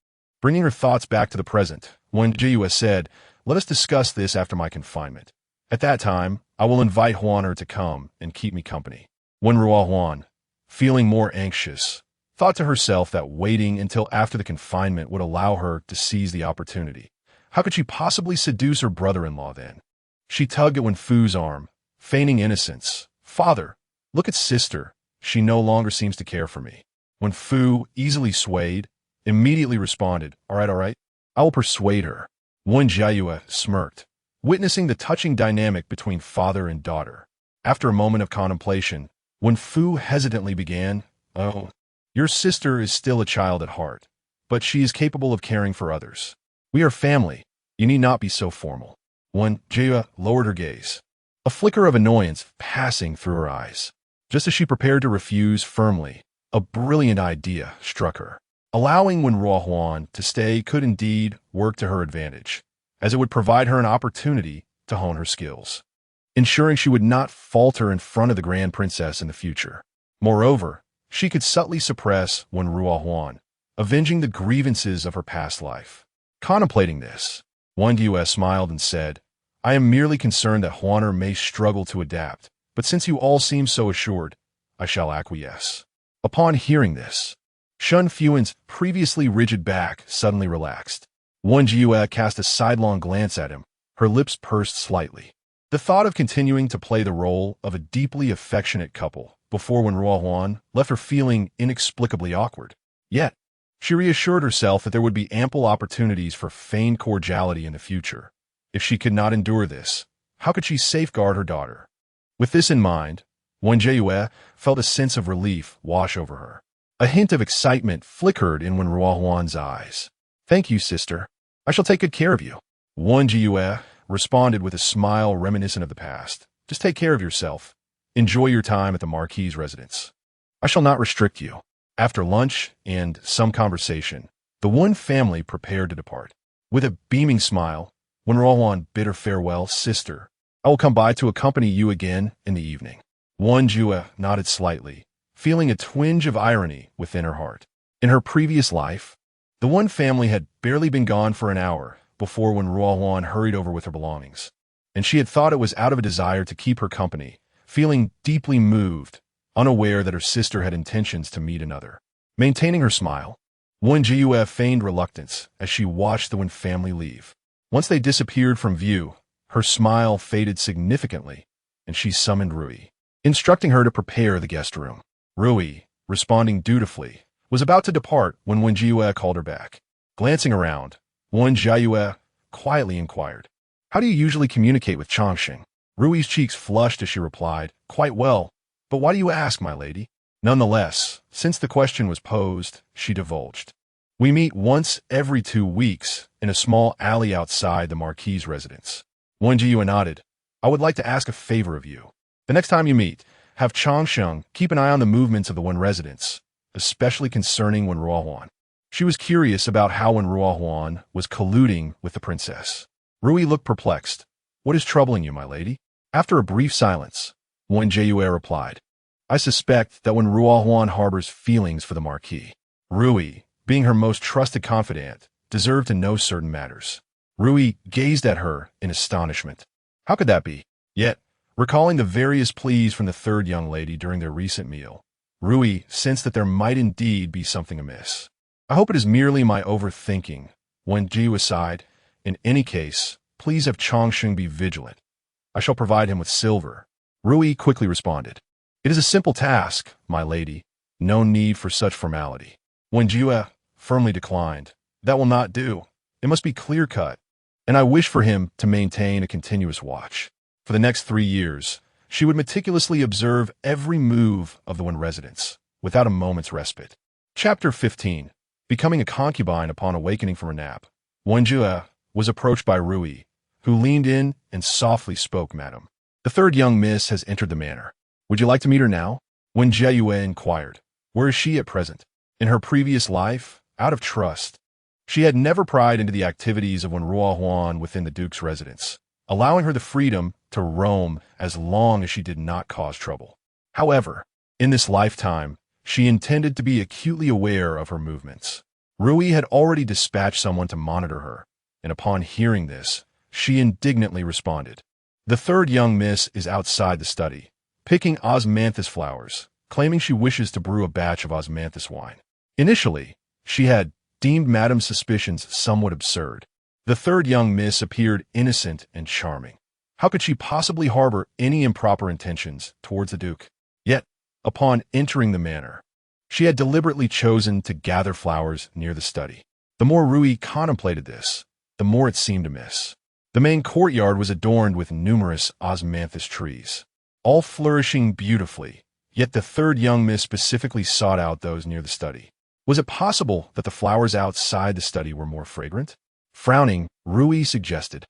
Bringing her thoughts back to the present, Wen Jiayue said, "Let us discuss this after my confinement. At that time, I will invite Huaner to come and keep me company." Wen Jiayue, feeling more anxious, thought to herself that waiting until after the confinement would allow her to seize the opportunity. How could she possibly seduce her brother-in-law then? She tugged at Wen Fu's arm, feigning innocence. "Father, look at sister. She no longer seems to care for me." Wen Fu easily swayed, immediately responded, all right, I will persuade her. Wen Jiayue smirked, witnessing the touching dynamic between father and daughter. After a moment of contemplation, Wen Fu hesitantly began, oh, your sister is still a child at heart, but she is capable of caring for others. We are family. You need not be so formal. Wen Jiayue lowered her gaze, a flicker of annoyance passing through her eyes. Just as she prepared to refuse firmly, a brilliant idea struck her. Allowing Wen Ruohuan to stay could indeed work to her advantage, as it would provide her an opportunity to hone her skills, ensuring she would not falter in front of the Grand Princess in the future. Moreover, she could subtly suppress Wen Ruohuan, avenging the grievances of her past life. Contemplating this, Wen Jiayue smiled and said, I am merely concerned that Huaner may struggle to adapt, but since you all seem so assured, I shall acquiesce. Upon hearing this, Shen Fuhan's previously rigid back suddenly relaxed. Wen Jiayue cast a sidelong glance at him, her lips pursed slightly. The thought of continuing to play the role of a deeply affectionate couple before Wen Ruohuan left her feeling inexplicably awkward. Yet, she reassured herself that there would be ample opportunities for feigned cordiality in the future. If she could not endure this, how could she safeguard her daughter? With this in mind, Wen Jiayue felt a sense of relief wash over her. A hint of excitement flickered in Wen Ruohuan's eyes. Thank you, sister. I shall take good care of you. Wen Jiayue responded with a smile reminiscent of the past. Just take care of yourself. Enjoy your time at the marquis' residence. I shall not restrict you. After lunch and some conversation, the Wen family prepared to depart. With a beaming smile, Wen Ruohuan bid her farewell, sister. I will come by to accompany you again in the evening. Wen Jiayue nodded slightly, feeling a twinge of irony within her heart. In her previous life, the Wen family had barely been gone for an hour before Wen Ruohuan hurried over with her belongings, and she had thought it was out of a desire to keep her company, feeling deeply moved, unaware that her sister had intentions to meet another. Maintaining her smile, Wen Jiayue feigned reluctance as she watched the Wen family leave. Once they disappeared from view, her smile faded significantly, and she summoned Rui, instructing her to prepare the guest room. Rui, responding dutifully, was about to depart when Wen Jiayue called her back. Glancing around, Wen Jiayue quietly inquired, how do you usually communicate with Chongqing? Rui's cheeks flushed as she replied, quite well, but why do you ask, my lady? Nonetheless, since the question was posed, she divulged. We meet once every 2 weeks in a small alley outside the marquis' residence. Wen Jiayue nodded. I would like to ask a favor of you. The next time you meet, have Chongqing keep an eye on the movements of the Wen residents, especially concerning Wen Ruohuan. She was curious about how Wen Ruohuan was colluding with the princess. Rui looked perplexed. What is troubling you, my lady? After a brief silence, Wen Jiayue replied, I suspect that Wen Ruohuan harbors feelings for the marquis. Rui, being her most trusted confidant, deserved to know certain matters. Rui gazed at her in astonishment. How could that be? Yet, recalling the various pleas from the third young lady during their recent meal, Rui sensed that there might indeed be something amiss. I hope it is merely my overthinking. Wen Jiayue sighed. In any case, please have Chongqing be vigilant. I shall provide him with silver. Rui quickly responded. It is a simple task, my lady. No need for such formality. Wen Jiayue firmly declined. That will not do. It must be clear-cut. And I wish for him to maintain a continuous watch. For the next 3 years, she would meticulously observe every move of the Wen residents, without a moment's respite. Chapter 15. Becoming a concubine upon awakening from a nap. Wen Jiayue was approached by Rui, who leaned in and softly spoke, Madam. The third young miss has entered the manor. Would you like to meet her now? Wen Jiayue inquired. Where is she at present? In her previous life, out of trust, she had never pried into the activities of Wen Ruohuan within the Duke's residence, allowing her the freedom to roam as long as she did not cause trouble. However, in this lifetime, she intended to be acutely aware of her movements. Rui had already dispatched someone to monitor her, and upon hearing this, she indignantly responded. The third young miss is outside the study, picking osmanthus flowers, claiming she wishes to brew a batch of osmanthus wine. Initially, she had deemed Madame's suspicions somewhat absurd. The third young miss appeared innocent and charming. How could she possibly harbor any improper intentions towards the Duke? Yet, upon entering the manor, She had deliberately chosen to gather flowers near the study. The more Rui contemplated this, the more it seemed amiss. The main courtyard was adorned with numerous osmanthus trees, all flourishing beautifully, yet the third young miss specifically sought out those near the study. Was it possible that the flowers outside the study were more fragrant? Frowning, Rui suggested,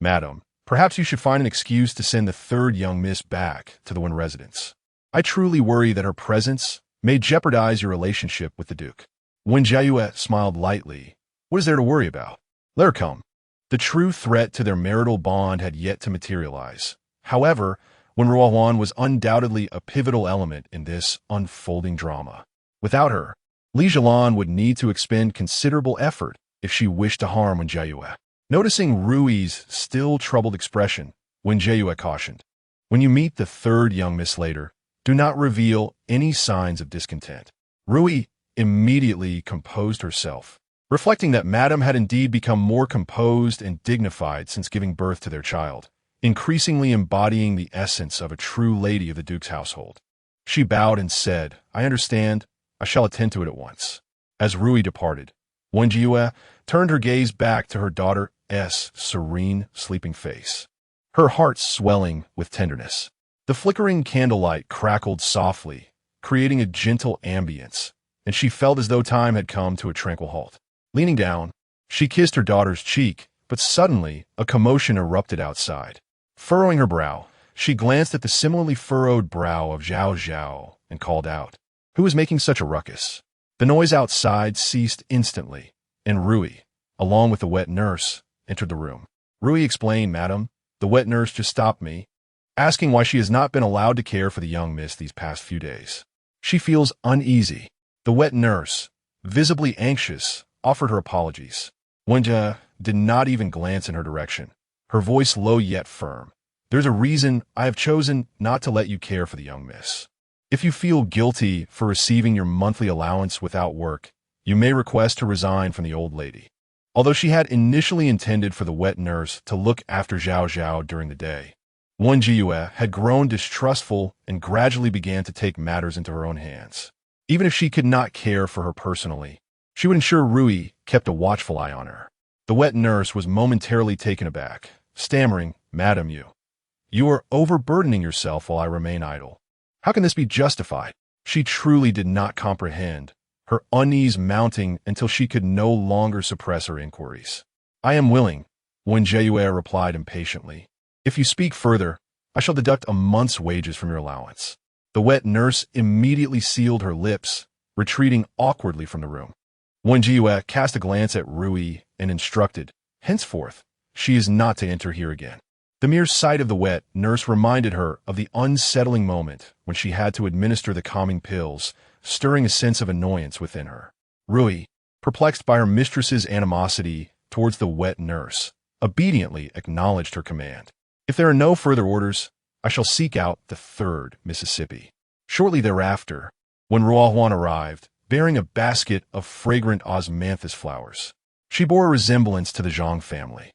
"Madam, perhaps you should find an excuse to send the third young miss back to the Wen residence. I truly worry that her presence may jeopardize your relationship with the Duke." Wen Jiayue smiled lightly. What is there to worry about? Let her come. The true threat to their marital bond had yet to materialize. However, Wen Ruohuan was undoubtedly a pivotal element in this unfolding drama. Without her, Li Zhilan would need to expend considerable effort if she wished to harm Wen Jiayue. Noticing Rui's still troubled expression, Wen Jiayue cautioned, "When you meet the third young miss later, do not reveal any signs of discontent." Rui immediately composed herself, reflecting that Madame had indeed become more composed and dignified since giving birth to their child, increasingly embodying the essence of a true lady of the Duke's household. She bowed and said, "I understand. I shall attend to it at once." As Rui departed, Wen Jiayue turned her gaze back to her daughter's serene, sleeping face, her heart swelling with tenderness. The flickering candlelight crackled softly, creating a gentle ambience, and she felt as though time had come to a tranquil halt. Leaning down, she kissed her daughter's cheek, but suddenly a commotion erupted outside. Furrowing her brow, she glanced at the similarly furrowed brow of Zhao Zhao and called out, "Who is making such a ruckus?" The noise outside ceased instantly, and Rui, along with the wet nurse, entered the room. Rui explained, "Madam, the wet nurse just stopped me, asking why she has not been allowed to care for the young miss these past few days. She feels uneasy." The wet nurse, visibly anxious, offered her apologies. Wen Jiayue did not even glance in her direction, her voice low yet firm. "There's a reason I have chosen not to let you care for the young miss. If you feel guilty for receiving your monthly allowance without work, you may request to resign from the old lady." Although she had initially intended for the wet nurse to look after Zhao Zhao during the day, Wen Jiayue had grown distrustful and gradually began to take matters into her own hands. Even if she could not care for her personally, she would ensure Rui kept a watchful eye on her. The wet nurse was momentarily taken aback, stammering, "Madam, you are overburdening yourself while I remain idle. How can this be justified?" She truly did not comprehend, her unease mounting until she could no longer suppress her inquiries. "I am willing," Wen Jiayue replied impatiently. "If you speak further, I shall deduct a month's wages from your allowance." The wet nurse immediately sealed her lips, retreating awkwardly from the room. Wen Jiayue cast a glance at Rui and instructed, "Henceforth, she is not to enter here again." The mere sight of the wet nurse reminded her of the unsettling moment when she had to administer the calming pills, stirring a sense of annoyance within her. Rui, perplexed by her mistress's animosity towards the wet nurse, obediently acknowledged her command. "If there are no further orders, I shall seek out the third Mississippi." Shortly thereafter, when Ruohuan arrived, bearing a basket of fragrant osmanthus flowers, she bore a resemblance to the Zhang family.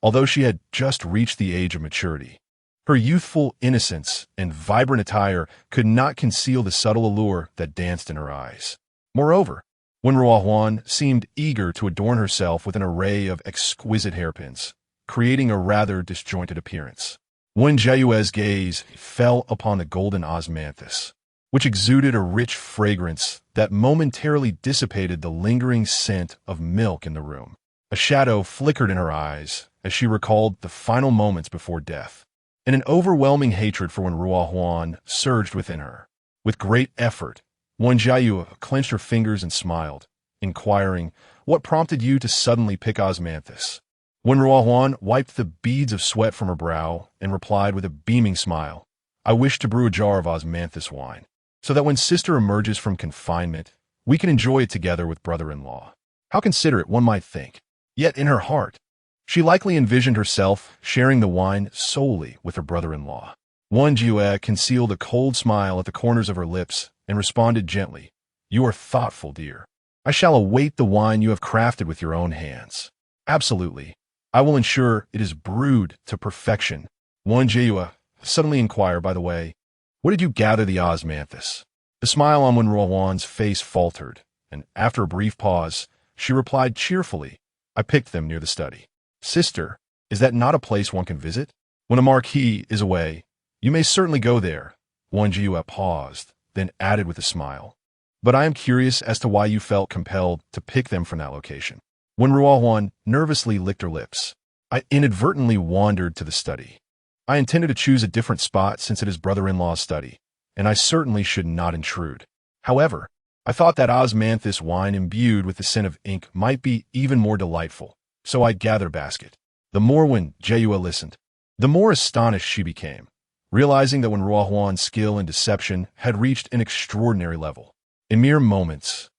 Although she had just reached the age of maturity, her youthful innocence and vibrant attire could not conceal the subtle allure that danced in her eyes. Moreover, when Ruohuan seemed eager to adorn herself with an array of exquisite hairpins, creating a rather disjointed appearance, Wen Jiayue's gaze fell upon the golden osmanthus, which exuded a rich fragrance that momentarily dissipated the lingering scent of milk in the room. A shadow flickered in her eyes as she recalled the final moments before death, and an overwhelming hatred for Wen Ruohuan surged within her. With great effort, Wen Jiayue clenched her fingers and smiled, inquiring, "What prompted you to suddenly pick osmanthus?" Wen Ruohuan wiped the beads of sweat from her brow and replied with a beaming smile, "I wish to brew a jar of osmanthus wine, so that when sister emerges from confinement, we can enjoy it together with brother-in-law." How considerate, one might think. Yet in her heart, she likely envisioned herself sharing the wine solely with her brother-in-law. Wen Jiayue concealed a cold smile at the corners of her lips and responded gently, "You are thoughtful, dear. I shall await the wine you have crafted with your own hands." "Absolutely. I will ensure it is brewed to perfection." Wen Jiayue suddenly inquired, "By the way, where did you gather the osmanthus?" The smile on Wen Ruohuan's face faltered, and after a brief pause, she replied cheerfully, I picked them near the study. Sister, is that not a place one can visit? When a marquis is away, you may certainly go there. Wen Jiayue paused, then added with a smile. But I am curious as to why you felt compelled to pick them from that location. Wen Ruohuan nervously licked her lips. I inadvertently wandered to the study. I intended to choose a different spot since it is brother-in-law's study, and I certainly should not intrude. However, I thought that osmanthus wine imbued with the scent of ink might be even more delightful, so I gathered a basket. The more Wen Jiayue listened, the more astonished she became, realizing that Wen Ruohuan's skill in deception had reached an extraordinary level. In mere moments,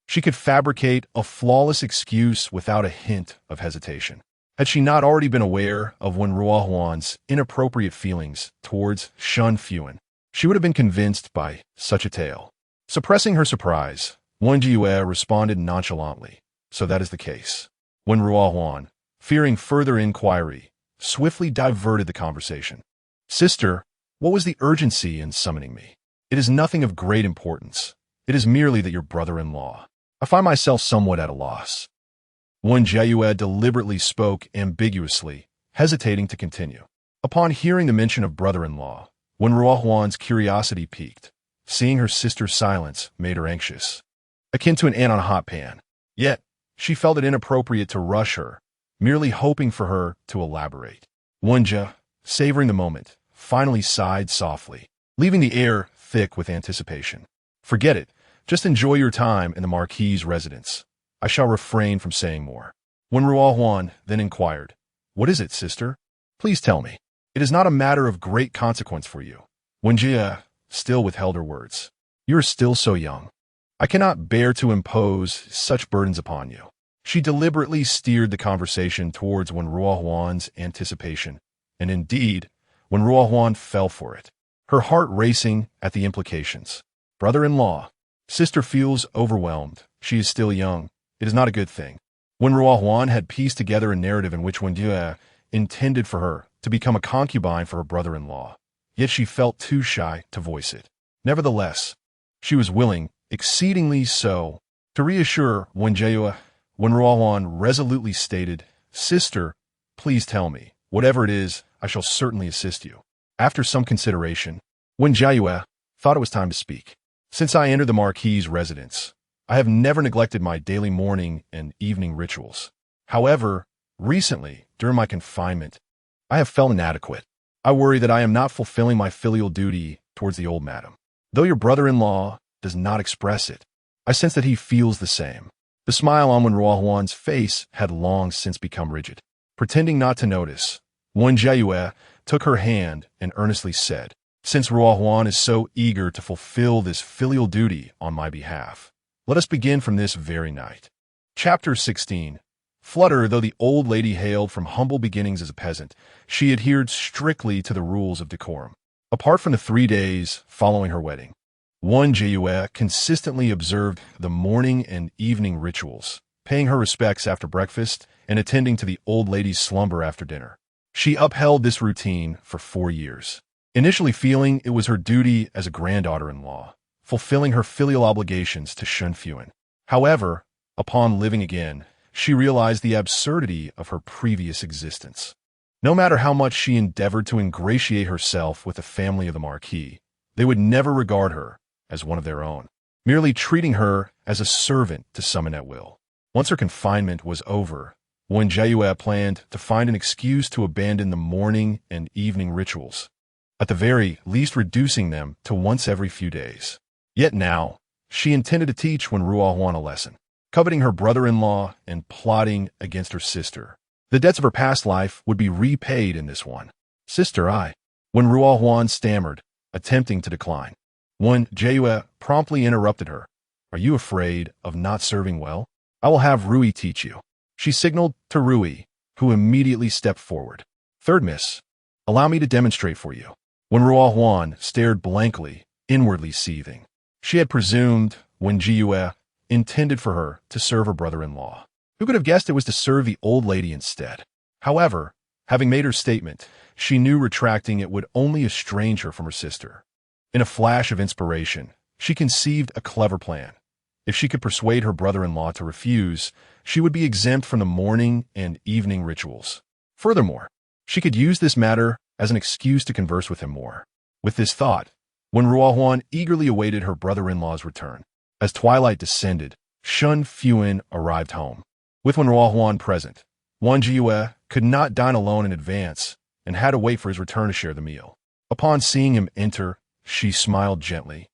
she could fabricate a flawless excuse without a hint of hesitation. Had she not already been aware of Wen Ruohuan's inappropriate feelings towards Shen Fuhan, she would have been convinced by such a tale. Suppressing her surprise, Wen Jiayue responded nonchalantly, so that is the case. Wen Ruohuan, fearing further inquiry, swiftly diverted the conversation. Sister, what was the urgency in summoning me? It is nothing of great importance. It is merely that your brother-in-law. I find myself somewhat at a loss. Wen Jiayue deliberately spoke ambiguously, hesitating to continue. Upon hearing the mention of brother-in-law, Wen Ruohuan's curiosity piqued. Seeing her sister's silence made her anxious, akin to an ant on a hot pan. Yet, she felt it inappropriate to rush her, merely hoping for her to elaborate. Wen Jiayue, savoring the moment, finally sighed softly, leaving the air thick with anticipation. Forget it. Just enjoy your time in the marquis's residence. I shall refrain from saying more. Wen Ruohuan then inquired, What is it, sister? Please tell me. It is not a matter of great consequence for you. Wen Jiayue still withheld her words. You are still so young. I cannot bear to impose such burdens upon you. She deliberately steered the conversation towards Wen Ruohuan's anticipation, and indeed, Wen Ruohuan fell for it, her heart racing at the implications. Brother-in-law. Sister feels overwhelmed. She is still young. It is not a good thing. Wen Ruohuan had pieced together a narrative in which Wen Jiayue intended for her to become a concubine for her brother-in-law, yet she felt too shy to voice it. Nevertheless, she was willing, exceedingly so, to reassure Wen Jiayue. Wen Ruohuan resolutely stated, Sister, please tell me. Whatever it is, I shall certainly assist you. After some consideration, Wen Jiayue thought it was time to speak. Since I entered the marquis's residence, I have never neglected my daily morning and evening rituals. However, recently, during my confinement, I have felt inadequate. I worry that I am not fulfilling my filial duty towards the old madam. Though your brother-in-law does not express it, I sense that he feels the same. The smile on Wen Ruohuan's face had long since become rigid. Pretending not to notice, Wen Jiayue took her hand and earnestly said, Since Ruohuan is so eager to fulfill this filial duty on my behalf, let us begin from this very night. Chapter 16. Flutter, though the old lady hailed from humble beginnings as a peasant, she adhered strictly to the rules of decorum. Apart from the 3 days following her wedding, Wen Jiayue consistently observed the morning and evening rituals, paying her respects after breakfast and attending to the old lady's slumber after dinner. She upheld this routine for 4 years, initially feeling it was her duty as a granddaughter-in-law, fulfilling her filial obligations to Shen Fuhan. However, upon living again, she realized the absurdity of her previous existence. No matter how much she endeavored to ingratiate herself with the family of the marquis, they would never regard her as one of their own, merely treating her as a servant to summon at will. Once her confinement was over, Wen Jiayue planned to find an excuse to abandon the morning and evening rituals, at the very least reducing them to once every few days. Yet now, she intended to teach Wen Ruohuan a lesson, coveting her brother-in-law and plotting against her sister. The debts of her past life would be repaid in this one. Sister, Wen Ruohuan stammered, attempting to decline. Wen Jiayue promptly interrupted her. Are you afraid of not serving well? I will have Rui teach you. She signaled to Rui, who immediately stepped forward. Third miss, allow me to demonstrate for you. Wen Ruohuan stared blankly, inwardly seething. She had presumed Wen Jiayue intended for her to serve her brother-in-law. Who could have guessed it was to serve the old lady instead? However, having made her statement, she knew retracting it would only estrange her from her sister. In a flash of inspiration, she conceived a clever plan. If she could persuade her brother-in-law to refuse, she would be exempt from the morning and evening rituals. Furthermore, she could use this matter as an excuse to converse with him more. With this thought, Wen Jiayue eagerly awaited her brother-in-law's return. As twilight descended, Shen Fuhan arrived home. With Wen Jiayue present, Wen Jiayue could not dine alone in advance and had to wait for his return to share the meal. Upon seeing him enter, she smiled gently.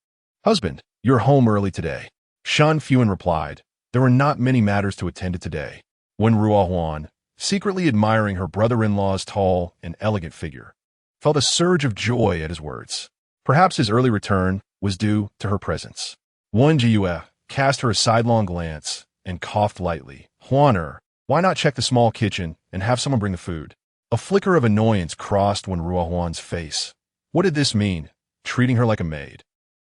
"Husband, you're home early today." Shen Fuhan replied, "There were not many matters to attend to today." Wen Jiayue, secretly admiring her brother-in-law's tall and elegant figure, felt a surge of joy at his words. Perhaps his early return was due to her presence. Wen Jiayue cast her a sidelong glance and coughed lightly. "Huaner, why not check the small kitchen and have someone bring the food?" A flicker of annoyance crossed Wen Jiayue's face. What did this mean, treating her like a maid?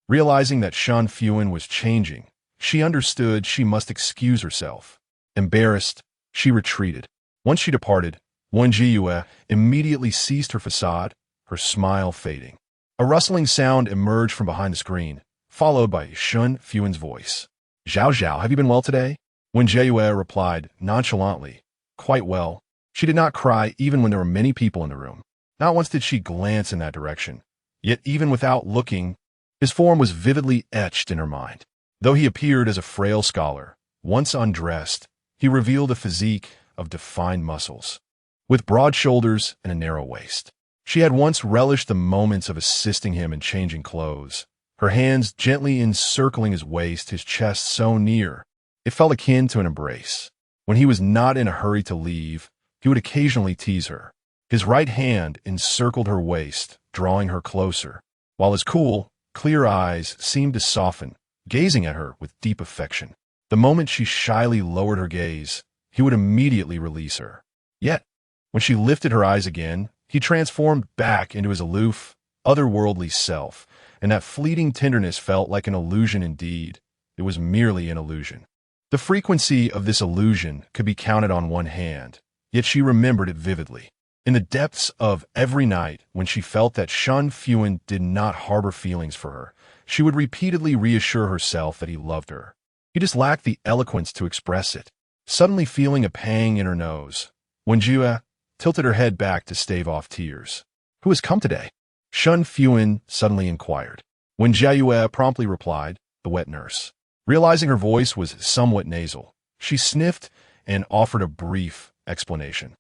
Realizing that Shen Fuhan was changing, she understood she must excuse herself. Embarrassed, she retreated. Once she departed, Wen Jiayue immediately ceased her facade, her smile fading. A rustling sound emerged from behind the screen, followed by Shen Fuhan's voice. "Zhao Zhao, have you been well today?" Wen Jiayue replied nonchalantly, "Quite well." She did not cry even when there were many people in the room. Not once did she glance in that direction. Yet even without looking, his form was vividly etched in her mind. Though he appeared as a frail scholar, once undressed, he revealed a physique of defined muscles, with broad shoulders and a narrow waist. She had once relished the moments of assisting him in changing clothes, her hands gently encircling his waist, his chest so near, it felt akin to an embrace. When he was not in a hurry to leave, he would occasionally tease her. His right hand encircled her waist, drawing her closer, while his cool, clear eyes seemed to soften, gazing at her with deep affection. The moment she shyly lowered her gaze, he would immediately release her. Yet, when she lifted her eyes again, he transformed back into his aloof, otherworldly self, and that fleeting tenderness felt like an illusion indeed. It was merely an illusion. The frequency of this illusion could be counted on one hand, yet she remembered it vividly. In the depths of every night, when she felt that Shen Fuhan did not harbor feelings for her, she would repeatedly reassure herself that he loved her. He just lacked the eloquence to express it. Suddenly feeling a pang in her nose, Wen Jiayue tilted her head back to stave off tears. "Who has come today?" Shen Fuhan suddenly inquired. Wen Jiayue promptly replied, "The wet nurse." Realizing her voice was somewhat nasal, she sniffed and offered a brief explanation.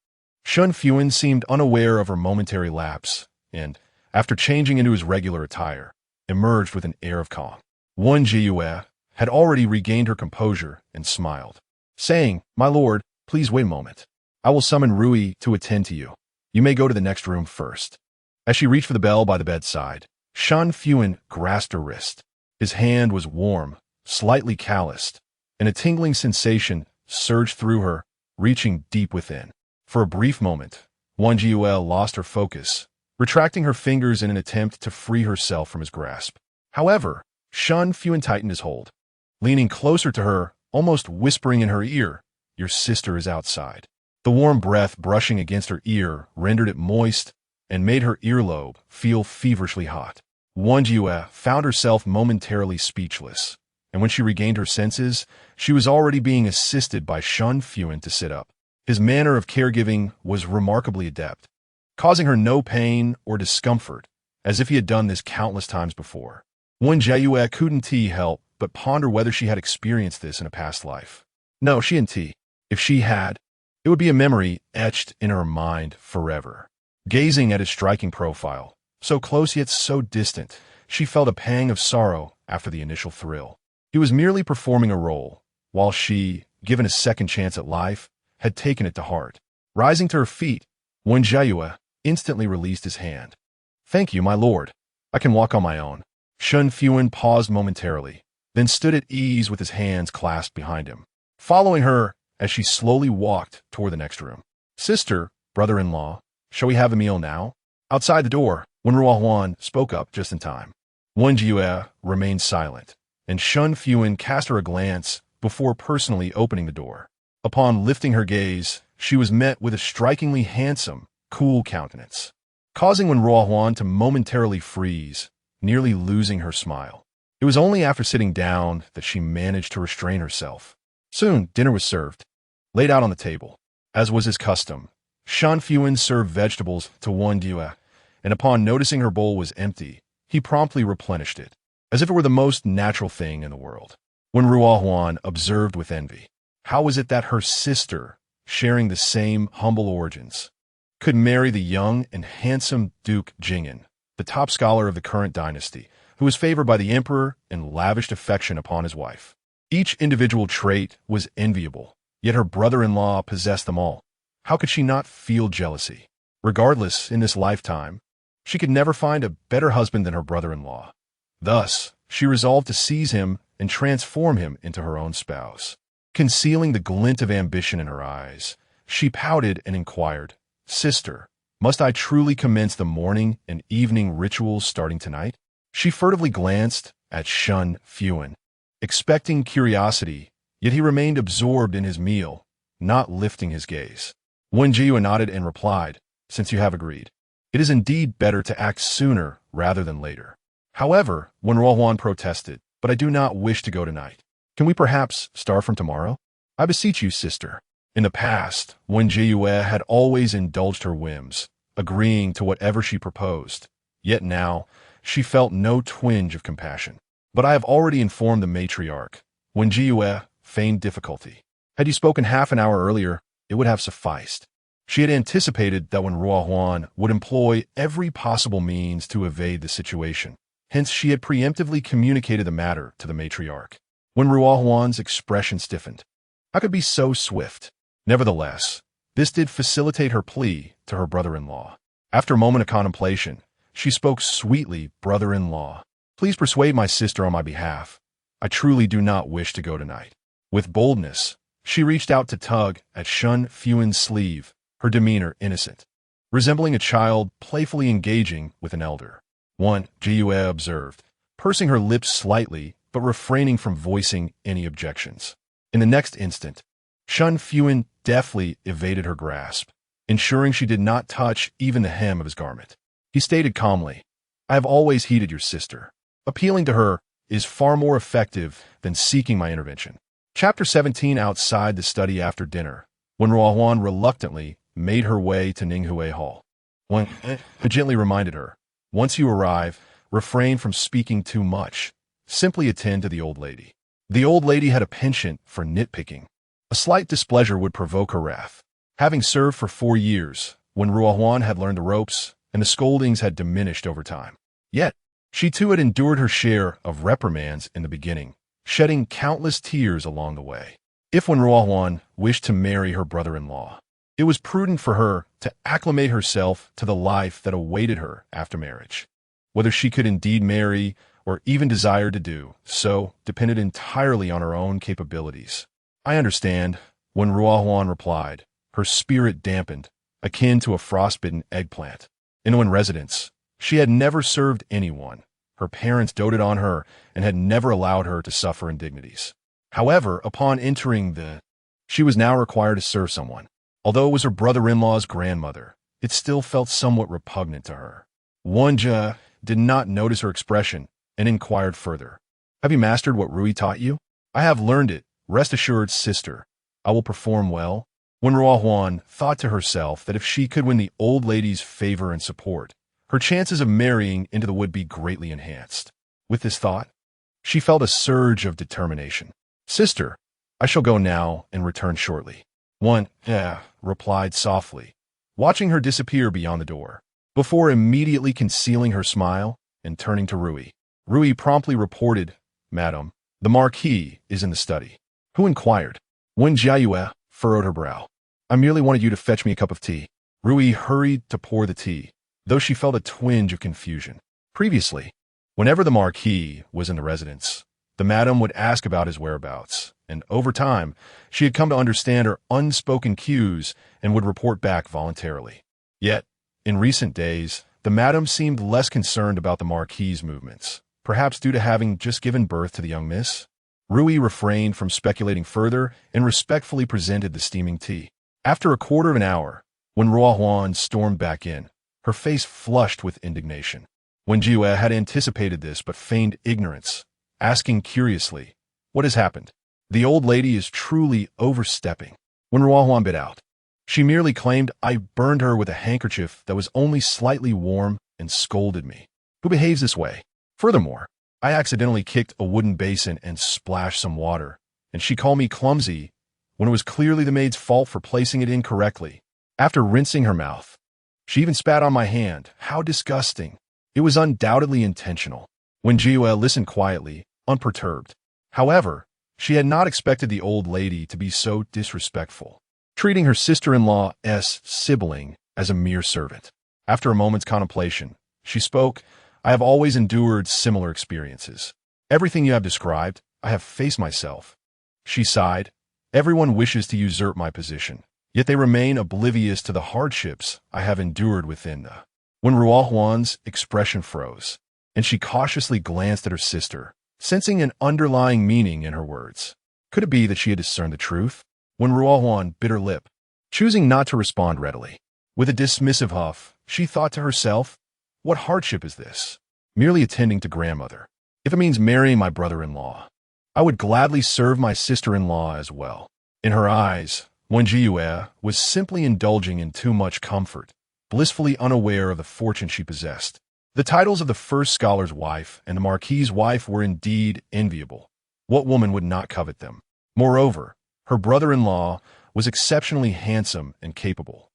Shen Fuhan seemed unaware of her momentary lapse, and, after changing into his regular attire, emerged with an air of calm. Wen Jiayue had already regained her composure and smiled, saying, "My lord, please wait a moment. I will summon Rui to attend to you. You may go to the next room first." As she reached for the bell by the bedside, Shen Fuhan grasped her wrist. His hand was warm, slightly calloused, and a tingling sensation surged through her, reaching deep within. For a brief moment, Wen Jiayue lost her focus, retracting her fingers in an attempt to free herself from his grasp. However, Shen Fuhan tightened his hold, leaning closer to her, almost whispering in her ear, "Your sister is outside." The warm breath brushing against her ear rendered it moist and made her earlobe feel feverishly hot. Wen Jiayue found herself momentarily speechless, and when she regained her senses, she was already being assisted by Shen Fuhan to sit up. His manner of caregiving was remarkably adept, causing her no pain or discomfort, as if he had done this countless times before. Wen Jiayue couldn't help but ponder whether she had experienced this in a past life. No, she didn't. If she had, it would be a memory etched in her mind forever. Gazing at his striking profile, so close yet so distant, she felt a pang of sorrow after the initial thrill. He was merely performing a role, while she, given a second chance at life, had taken it to heart. Rising to her feet, Wen Jiayue instantly released his hand. "Thank you, my lord. I can walk on my own." Shen Fuhan paused momentarily, then stood at ease with his hands clasped behind him, following her as she slowly walked toward the next room. "Sister, brother-in-law, shall we have a meal now?" Outside the door, Wen Jiayue spoke up just in time. Wen Jiayue remained silent, and Shen Fuhan cast her a glance before personally opening the door. Upon lifting her gaze, she was met with a strikingly handsome, cool countenance, causing Wen Jiayue to momentarily freeze, nearly losing her smile. It was only after sitting down that she managed to restrain herself. Soon, dinner was served, laid out on the table. As was his custom, Shen Fuhan served vegetables to Wen Jiayue, and upon noticing her bowl was empty, he promptly replenished it, as if it were the most natural thing in the world. When Ruohuan observed with envy, how was it that her sister, sharing the same humble origins, could marry the young and handsome Duke Jing'an, the top scholar of the current dynasty, who was favored by the emperor and lavished affection upon his wife? Each individual trait was enviable, yet her brother-in-law possessed them all. How could she not feel jealousy? Regardless, in this lifetime, she could never find a better husband than her brother-in-law. Thus, she resolved to seize him and transform him into her own spouse. Concealing the glint of ambition in her eyes, she pouted and inquired, "Sister, must I truly commence the morning and evening rituals starting tonight?" She furtively glanced at Shen Fuhan, expecting curiosity, yet he remained absorbed in his meal, not lifting his gaze. Wen Jiayue nodded and replied, "Since you have agreed, it is indeed better to act sooner rather than later." However, when Ruohuan protested, "But I do not wish to go tonight. Can we perhaps start from tomorrow? I beseech you, sister." In the past, Wen Jiayue had always indulged her whims, agreeing to whatever she proposed. Yet now, she felt no twinge of compassion. "But I have already informed the matriarch." Wen Jiayue feigned difficulty. Had you spoken half an hour earlier, it would have sufficed. She had anticipated that when Ruohuan would employ every possible means to evade the situation. Hence, she had preemptively communicated the matter to the matriarch. When Ruohuan's expression stiffened, "How could be so swift?" Nevertheless, this did facilitate her plea to her brother-in-law. After a moment of contemplation, she spoke sweetly, "Brother-in-law, please persuade my sister on my behalf. I truly do not wish to go tonight." With boldness, she reached out to tug at Shen Fuhan's sleeve, her demeanor innocent, resembling a child playfully engaging with an elder. Wen Jiayue observed, pursing her lips slightly but refraining from voicing any objections. In the next instant, Shen Fuhan deftly evaded her grasp, ensuring she did not touch even the hem of his garment. He stated calmly, "I have always heeded your sister. Appealing to her is far more effective than seeking my intervention." Chapter 17. Outside the study after dinner, when Ruohuan reluctantly made her way to Ninghui Hall. Wen gently reminded her, "Once you arrive, refrain from speaking too much. Simply attend to the old lady." The old lady had a penchant for nitpicking. A slight displeasure would provoke her wrath. Having served for 4 years, when Ruohuan had learned the ropes, and the scoldings had diminished over time. Yet, she too had endured her share of reprimands in the beginning, shedding countless tears along the way. If when Ruohuan wished to marry her brother-in-law, it was prudent for her to acclimate herself to the life that awaited her after marriage. Whether she could indeed marry, or even desired to do so, depended entirely on her own capabilities. "I understand," when Ruohuan replied, her spirit dampened, akin to a frostbitten eggplant. In Wen residence, she had never served anyone. Her parents doted on her and had never allowed her to suffer indignities. However, upon entering she was now required to serve someone. Although it was her brother-in-law's grandmother, it still felt somewhat repugnant to her. Wen Jiayue did not notice her expression and inquired further, "Have you mastered what Rui taught you?" "I have learned it. Rest assured, sister. I will perform well." When Ruohuan thought to herself that if she could win the old lady's favor and support, her chances of marrying into the would-be greatly enhanced. With this thought, she felt a surge of determination. "Sister, I shall go now and return shortly." Wen replied softly, watching her disappear beyond the door, before immediately concealing her smile and turning to Rui. Rui promptly reported, "Madam, the marquis is in the study." "Who inquired?" Wen Jiayue furrowed her brow. "I merely wanted you to fetch me a cup of tea." Rui hurried to pour the tea, though she felt a twinge of confusion. Previously, whenever the marquis was in the residence, the madam would ask about his whereabouts, and over time, she had come to understand her unspoken cues and would report back voluntarily. Yet, in recent days, the madam seemed less concerned about the marquis's movements, perhaps due to having just given birth to the young miss. Rui refrained from speculating further and respectfully presented the steaming tea. After a quarter of an hour, when Ruohuan stormed back in, her face flushed with indignation. Wen Jiayue had anticipated this but feigned ignorance, asking curiously, "What has happened?" The old lady is truly overstepping. When Ruohuan bit out, she merely claimed I burned her with a handkerchief that was only slightly warm and scolded me. Who behaves this way? Furthermore, I accidentally kicked a wooden basin and splashed some water, and she called me clumsy when it was clearly the maid's fault for placing it incorrectly. After rinsing her mouth, she even spat on my hand. How disgusting. It was undoubtedly intentional. Wen Jiayue listened quietly, unperturbed. However, she had not expected the old lady to be so disrespectful, treating her sister-in-law's sibling as a mere servant. After a moment's contemplation, she spoke. I have always endured similar experiences. Everything you have described, I have faced myself. She sighed. Everyone wishes to usurp my position, yet they remain oblivious to the hardships I have endured within the. When Ruohuan's expression froze, and she cautiously glanced at her sister, sensing an underlying meaning in her words. Could it be that she had discerned the truth? When Ruohuan bit her lip, choosing not to respond readily. With a dismissive huff, she thought to herself, what hardship is this? Merely attending to grandmother. If it means marrying my brother-in-law, I would gladly serve my sister-in-law as well. In her eyes, Wen Jiayue was simply indulging in too much comfort, blissfully unaware of the fortune she possessed. The titles of the first scholar's wife and the marquis's wife were indeed enviable. What woman would not covet them? Moreover, her brother-in-law was exceptionally handsome and capable,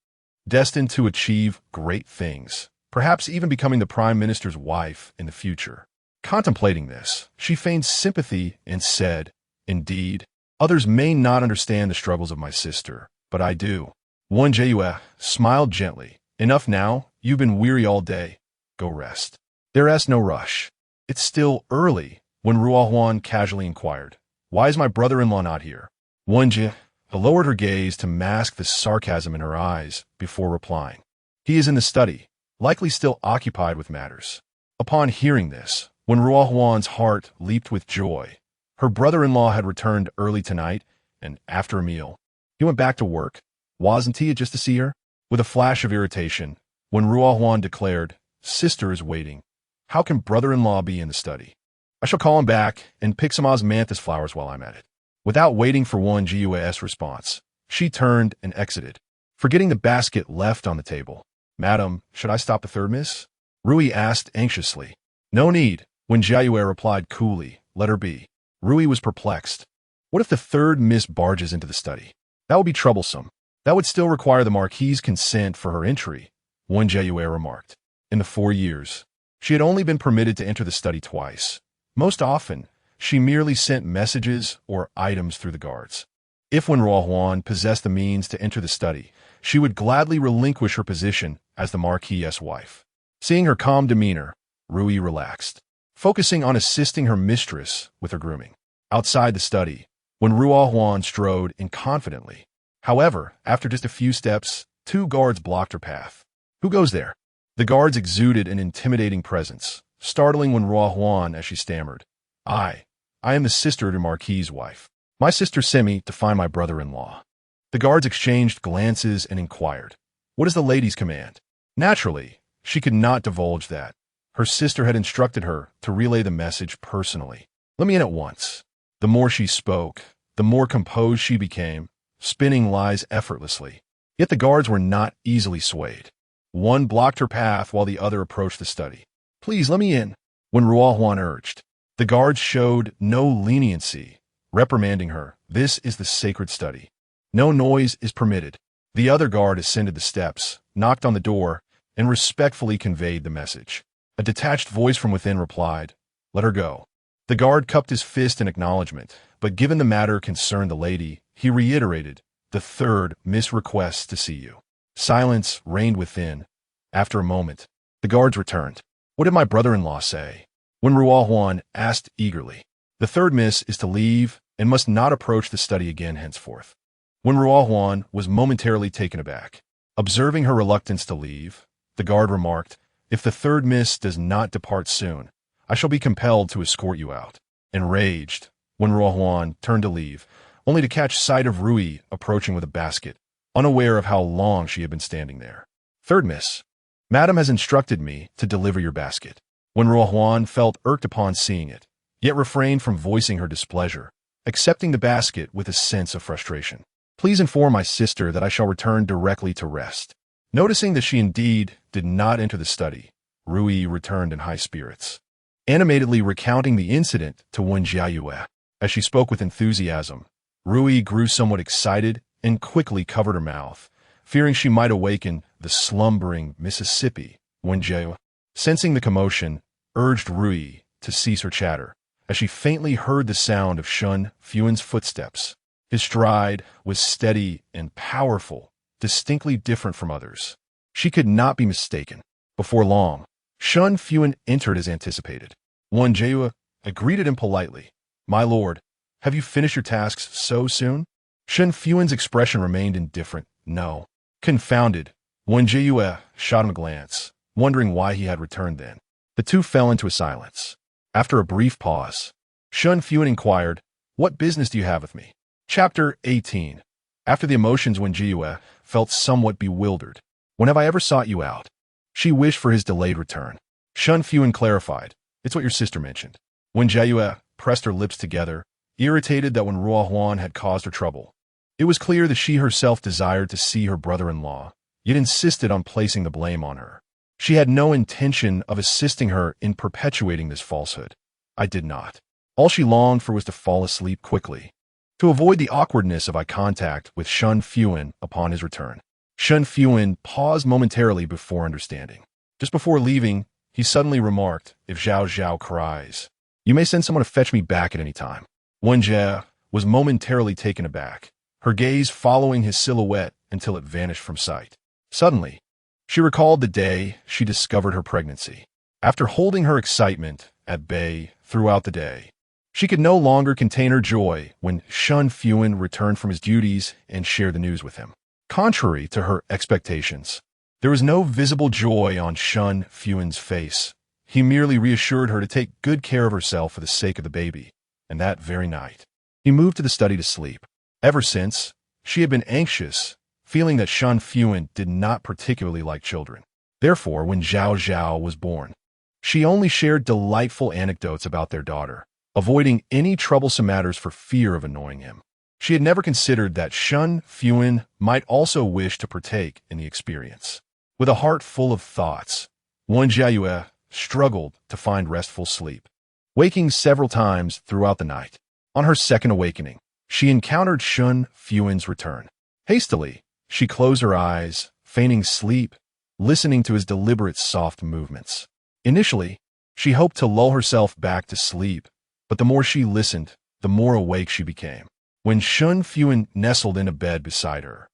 destined to achieve great things, perhaps even becoming the prime minister's wife in the future. Contemplating this, she feigned sympathy and said, "Indeed, others may not understand the struggles of my sister, but I do." Wen Jiayue smiled gently. "Enough now, you've been weary all day. Go rest." There's no rush. It's still early. When Ruohuan casually inquired, "Why is my brother-in-law not here?" Wen Jiayue lowered her gaze to mask the sarcasm in her eyes before replying. "He is in the study, likely still occupied with matters." Upon hearing this, when Ruohuan's heart leaped with joy, her brother-in-law had returned early tonight, and after a meal, he went back to work. Wasn't he just to see her? With a flash of irritation, when Ruohuan declared, "Sister is waiting. How can brother-in-law be in the study? I shall call him back and pick some osmanthus flowers while I'm at it." Without waiting for Wen Jiayue's response, she turned and exited, forgetting the basket left on the table. "Madam, should I stop the third miss?" Rui asked anxiously. "No need," Wen Jiayue replied coolly. "Let her be." Rui was perplexed. What if the third miss barges into the study? That would be troublesome. That would still require the marquis's consent for her entry, Wen Jiayue remarked. In the 4 years, she had only been permitted to enter the study twice. Most often, she merely sent messages or items through the guards. If Wen Ruohuan possessed the means to enter the study, she would gladly relinquish her position as the marquis's wife. Seeing her calm demeanor, Rui relaxed, focusing on assisting her mistress with her grooming. Outside the study, when Ruohuan strode in confidently. However, after just a few steps, 2 guards blocked her path. "Who goes there?" The guards exuded an intimidating presence, startling Wen Ruohuan as she stammered. I am the sister of your marquis's wife. My sister sent me to find my brother-in-law." The guards exchanged glances and inquired, "What is the lady's command?" Naturally, she could not divulge that. Her sister had instructed her to relay the message personally. "Let me in at once." The more she spoke, the more composed she became, spinning lies effortlessly. Yet the guards were not easily swayed. One blocked her path while the other approached the study. "Please, let me in," Wen Ruohuan urged. The guards showed no leniency, reprimanding her. "This is the sacred study. No noise is permitted." The other guard ascended the steps, knocked on the door, and respectfully conveyed the message. A detached voice from within replied, "Let her go." The guard cupped his fist in acknowledgement, but given the matter concerned the lady, he reiterated, "The third miss requests to see you." Silence reigned within. After a moment, the guards returned. "What did my brother-in-law say?" Wen Ruohuan asked eagerly. "The third miss is to leave and must not approach the study again henceforth." Wen Ruohuan was momentarily taken aback. Observing her reluctance to leave, the guard remarked, "If the third miss does not depart soon, I shall be compelled to escort you out." Enraged, Wen Ruohuan turned to leave, only to catch sight of Rui approaching with a basket, unaware of how long she had been standing there. "Third miss, Madam has instructed me to deliver your basket." Wen Ruohuan felt irked upon seeing it. yet refrained from voicing her displeasure, accepting the basket with a sense of frustration. Please inform my sister that I shall return directly to rest. Noticing that she indeed did not enter the study, Rui returned in high spirits, animatedly recounting the incident to Wen Jiayue. As she spoke with enthusiasm, Rui grew somewhat excited and quickly covered her mouth, fearing she might awaken the slumbering Mississippi. Wen Jiayue, sensing the commotion, urged Rui to cease her chatter, as she faintly heard the sound of Shen Fuhan's footsteps. His stride was steady and powerful, distinctly different from others. She could not be mistaken. Before long, Shen Fuhan entered as anticipated. Wen Jiayue greeted him politely. My lord, have you finished your tasks so soon? Shen Fuhan's expression remained indifferent. No. Confounded, Wen Jiayue shot him a glance, wondering why he had returned then. The two fell into a silence. After a brief pause, Shen Fuhan inquired, What business do you have with me? Chapter 18. After the emotions, Wen Jiayue felt somewhat bewildered. When have I ever sought you out? She wished for his delayed return. Shen Fuhan clarified, It's what your sister mentioned. Wen Jiayue pressed her lips together, irritated that when Huan had caused her trouble. It was clear that she herself desired to see her brother-in-law, yet insisted on placing the blame on her. She had no intention of assisting her in perpetuating this falsehood. I did not. All she longed for was to fall asleep quickly, to avoid the awkwardness of eye contact with Shen Fuhan upon his return. Shen Fuhan paused momentarily before understanding. Just before leaving, he suddenly remarked, If Zhao Zhao cries, you may send someone to fetch me back at any time. Wen Jiayue was momentarily taken aback, her gaze following his silhouette until it vanished from sight. Suddenly, she recalled the day she discovered her pregnancy. After holding her excitement at bay throughout the day, she could no longer contain her joy when Shen Fuhan returned from his duties and shared the news with him. Contrary to her expectations, there was no visible joy on Shen Fuhan's face. He merely reassured her to take good care of herself for the sake of the baby, and that very night, he moved to the study to sleep. Ever since, she had been anxious, feeling that Shen Fuhan did not particularly like children. Therefore, when Zhao Zhao was born, she only shared delightful anecdotes about their daughter, avoiding any troublesome matters for fear of annoying him. She had never considered that Shen Fuhan might also wish to partake in the experience. With a heart full of thoughts, Wen Jiayue struggled to find restful sleep, waking several times throughout the night. On her second awakening, she encountered Shen Fuhan's return. Hastily, she closed her eyes, feigning sleep, listening to his deliberate soft movements. Initially, she hoped to lull herself back to sleep, but the more she listened, the more awake she became. When Shen Fuhan nestled in a bed beside her,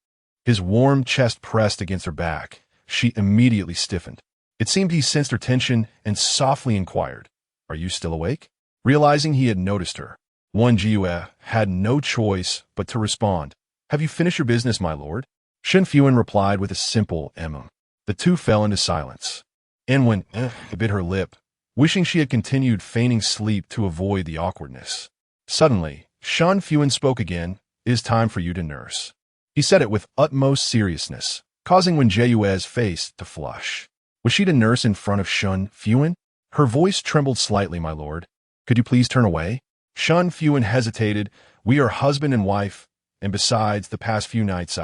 his warm chest pressed against her back, she immediately stiffened. It seemed he sensed her tension and softly inquired, Are you still awake? Realizing he had noticed her, Wen Jiayue had no choice but to respond, Have you finished your business, my lord? Shen Fuhan replied with a simple The two fell into silence. And when bit her lip, wishing she had continued feigning sleep to avoid the awkwardness. Suddenly, Shen Fuhan spoke again, It is time for you to nurse. He said it with utmost seriousness, causing Wen Jiayue's face to flush. Was she to nurse in front of Shen Fuhan? Her voice trembled slightly, my lord. Could you please turn away? Shen Fuhan hesitated. We are husband and wife, and besides, the past few nights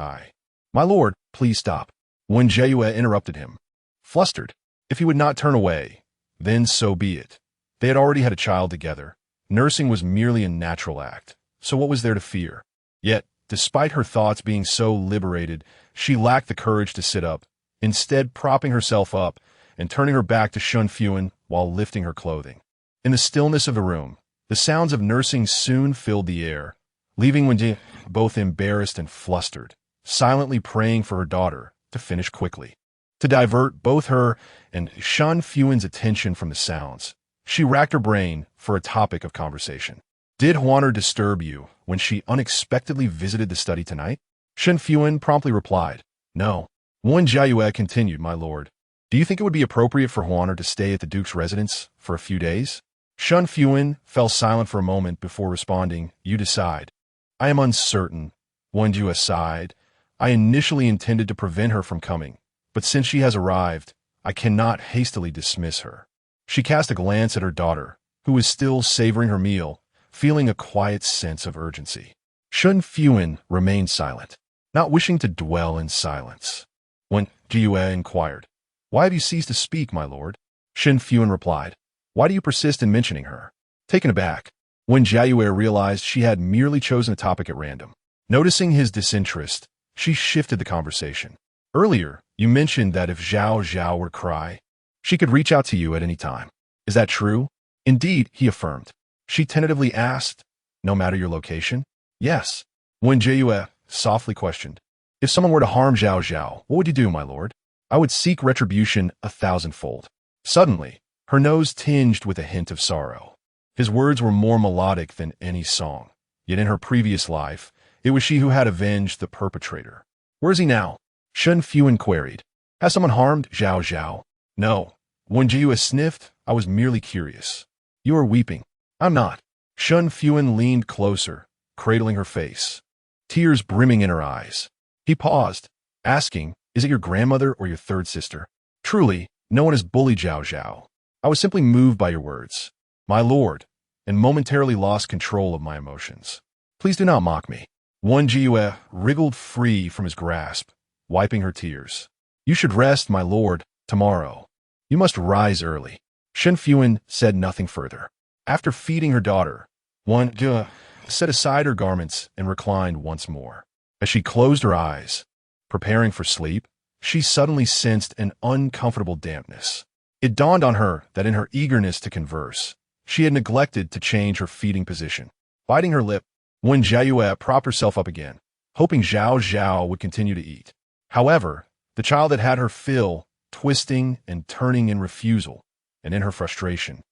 My lord, please stop. Wen Jiayue interrupted him. Flustered. If he would not turn away, then so be it. They had already had a child together. Nursing was merely a natural act, so what was there to fear? Yet, despite her thoughts being so liberated, she lacked the courage to sit up, instead propping herself up and turning her back to Shen Fuhan while lifting her clothing. In the stillness of the room, the sounds of nursing soon filled the air, leaving Wen Jiayue both embarrassed and flustered, silently praying for her daughter to finish quickly. To divert both her and Shen Fuhan's attention from the sounds, she racked her brain for a topic of conversation. Did Huaner disturb you when she unexpectedly visited the study tonight? Shen Fuhan promptly replied, No. Wen Jiayue continued, My lord, do you think it would be appropriate for Huaner to stay at the Duke's residence for a few days? Shen Fuhan fell silent for a moment before responding, You decide. I am uncertain. Wen Jiayue sighed. I initially intended to prevent her from coming, but since she has arrived, I cannot hastily dismiss her. She cast a glance at her daughter, who was still savoring her meal, feeling a quiet sense of urgency. Shen Fuhan remained silent, not wishing to dwell in silence. Wen Jiayue inquired, "Why have you ceased to speak, my lord?" Shen Fuhan replied, "Why do you persist in mentioning her?" Taken aback, Wen Jiayue realized she had merely chosen a topic at random. Noticing his disinterest, she shifted the conversation. "Earlier, you mentioned that if Zhao Zhao were to cry, she could reach out to you at any time. Is that true?" "Indeed," he affirmed. She tentatively asked, "No matter your location?" "Yes." Wen Jiayue softly questioned, "If someone were to harm Zhao Zhao, what would you do, my lord?" "I would seek retribution 1,000-fold. Suddenly, her nose tinged with a hint of sorrow. His words were more melodic than any song. Yet in her previous life, it was she who had avenged the perpetrator. "Where is he now?" Shen Fuhan queried. "Has someone harmed Zhao Zhao?" "No." Wen Jiayue sniffed, "I was merely curious." "You are weeping." "I'm not." Shen Fuhan leaned closer, cradling her face, tears brimming in her eyes. He paused, asking, "Is it your grandmother or your third sister?" "Truly, no one has bullied Zhao Zhao. I was simply moved by your words, my lord, and momentarily lost control of my emotions. Please do not mock me." Wen Jiayue wriggled free from his grasp, wiping her tears. "You should rest, my lord, tomorrow. You must rise early." Shen Fuhan said nothing further. After feeding her daughter, Wen Jiayue set aside her garments and reclined once more. As she closed her eyes, preparing for sleep, she suddenly sensed an uncomfortable dampness. It dawned on her that in her eagerness to converse, she had neglected to change her feeding position. Biting her lip, Wen Jiayue propped herself up again, hoping Zhao Zhao would continue to eat. However, the child had had her fill, twisting and turning in refusal, and in her frustration,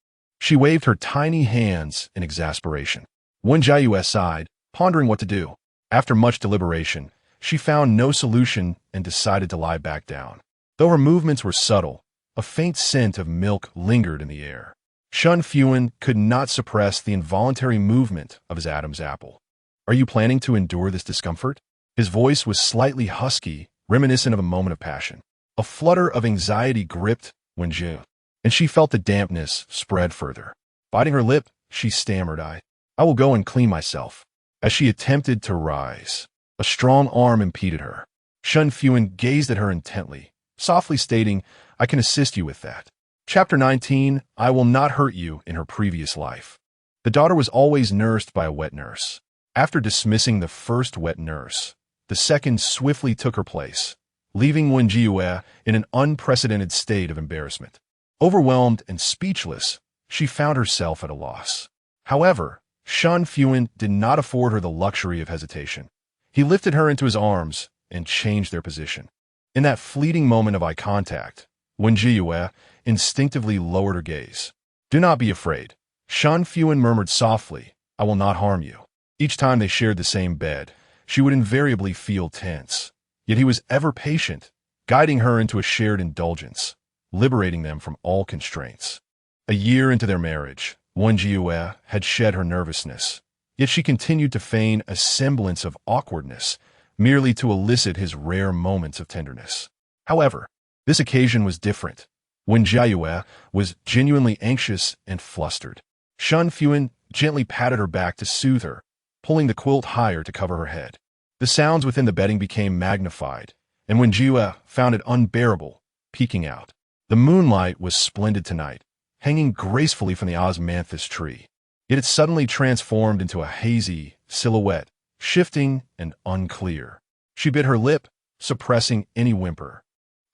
she waved her tiny hands in exasperation. Wen Jiayue sighed, pondering what to do. After much deliberation, she found no solution and decided to lie back down. Though her movements were subtle, a faint scent of milk lingered in the air. Shen Fuhan could not suppress the involuntary movement of his Adam's apple. "Are you planning to endure this discomfort?" His voice was slightly husky, reminiscent of a moment of passion. A flutter of anxiety gripped Wen Jiayue, and she felt the dampness spread further. Biting her lip, she stammered, I will go and clean myself." As she attempted to rise, a strong arm impeded her. Shen Fuhan gazed at her intently, softly stating, "I can assist you with that." Chapter 19, I Will Not Hurt You in Her Previous Life. The daughter was always nursed by a wet nurse. After dismissing the first wet nurse, the second swiftly took her place, leaving Wen Jiayue in an unprecedented state of embarrassment. Overwhelmed and speechless, she found herself at a loss. However, Shen Fuhan did not afford her the luxury of hesitation. He lifted her into his arms and changed their position. In that fleeting moment of eye contact, Wen Jiayue instinctively lowered her gaze. "Do not be afraid." Shen Fuhan murmured softly, "I will not harm you." Each time they shared the same bed, she would invariably feel tense. Yet he was ever patient, guiding her into a shared indulgence, liberating them from all constraints. A year into their marriage, Wen Jiayue had shed her nervousness, yet she continued to feign a semblance of awkwardness, merely to elicit his rare moments of tenderness. However, this occasion was different. Wen Jiayue was genuinely anxious and flustered. Shen Fuhan gently patted her back to soothe her, pulling the quilt higher to cover her head. The sounds within the bedding became magnified, and Wen Jiayue found it unbearable, peeking out. The moonlight was splendid tonight, hanging gracefully from the osmanthus tree. Yet it suddenly transformed into a hazy silhouette, shifting and unclear. She bit her lip, suppressing any whimper.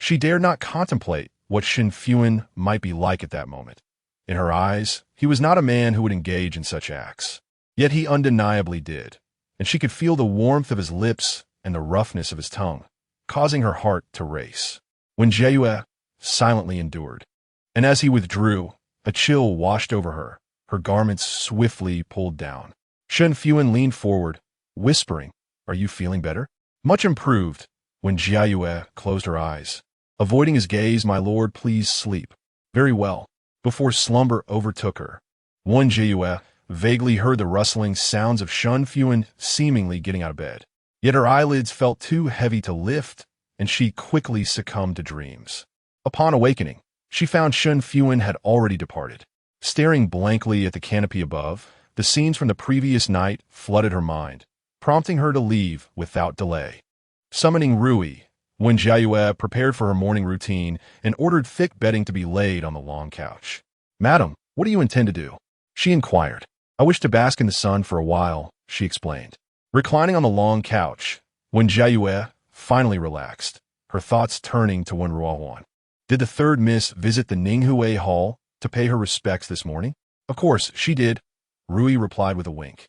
She dared not contemplate what Shen Fuhan might be like at that moment. In her eyes, he was not a man who would engage in such acts. Yet he undeniably did, and she could feel the warmth of his lips and the roughness of his tongue, causing her heart to race. Wen Jiayue silently endured, and as he withdrew, a chill washed over her, her garments swiftly pulled down. Shen Fuhan leaned forward, whispering, "Are you feeling better?" "Much improved." Wen Jiayue closed her eyes. Avoiding his gaze, "My lord, please sleep." "Very well." Before slumber overtook her, Wen Jiayue vaguely heard the rustling sounds of Shen Fuhan seemingly getting out of bed. Yet her eyelids felt too heavy to lift, and she quickly succumbed to dreams. Upon awakening, she found Shen Fuhan had already departed. Staring blankly at the canopy above, the scenes from the previous night flooded her mind, prompting her to leave without delay. Summoning Rui, Wen Jiayue prepared for her morning routine and ordered thick bedding to be laid on the long couch. "Madam, what do you intend to do?" she inquired. "I wish to bask in the sun for a while," she explained. Reclining on the long couch, Wen Jiayue finally relaxed, her thoughts turning to Wen Ruohuan. Did the third miss visit the Ninghui Hall to pay her respects this morning? "Of course, she did," Rui replied with a wink.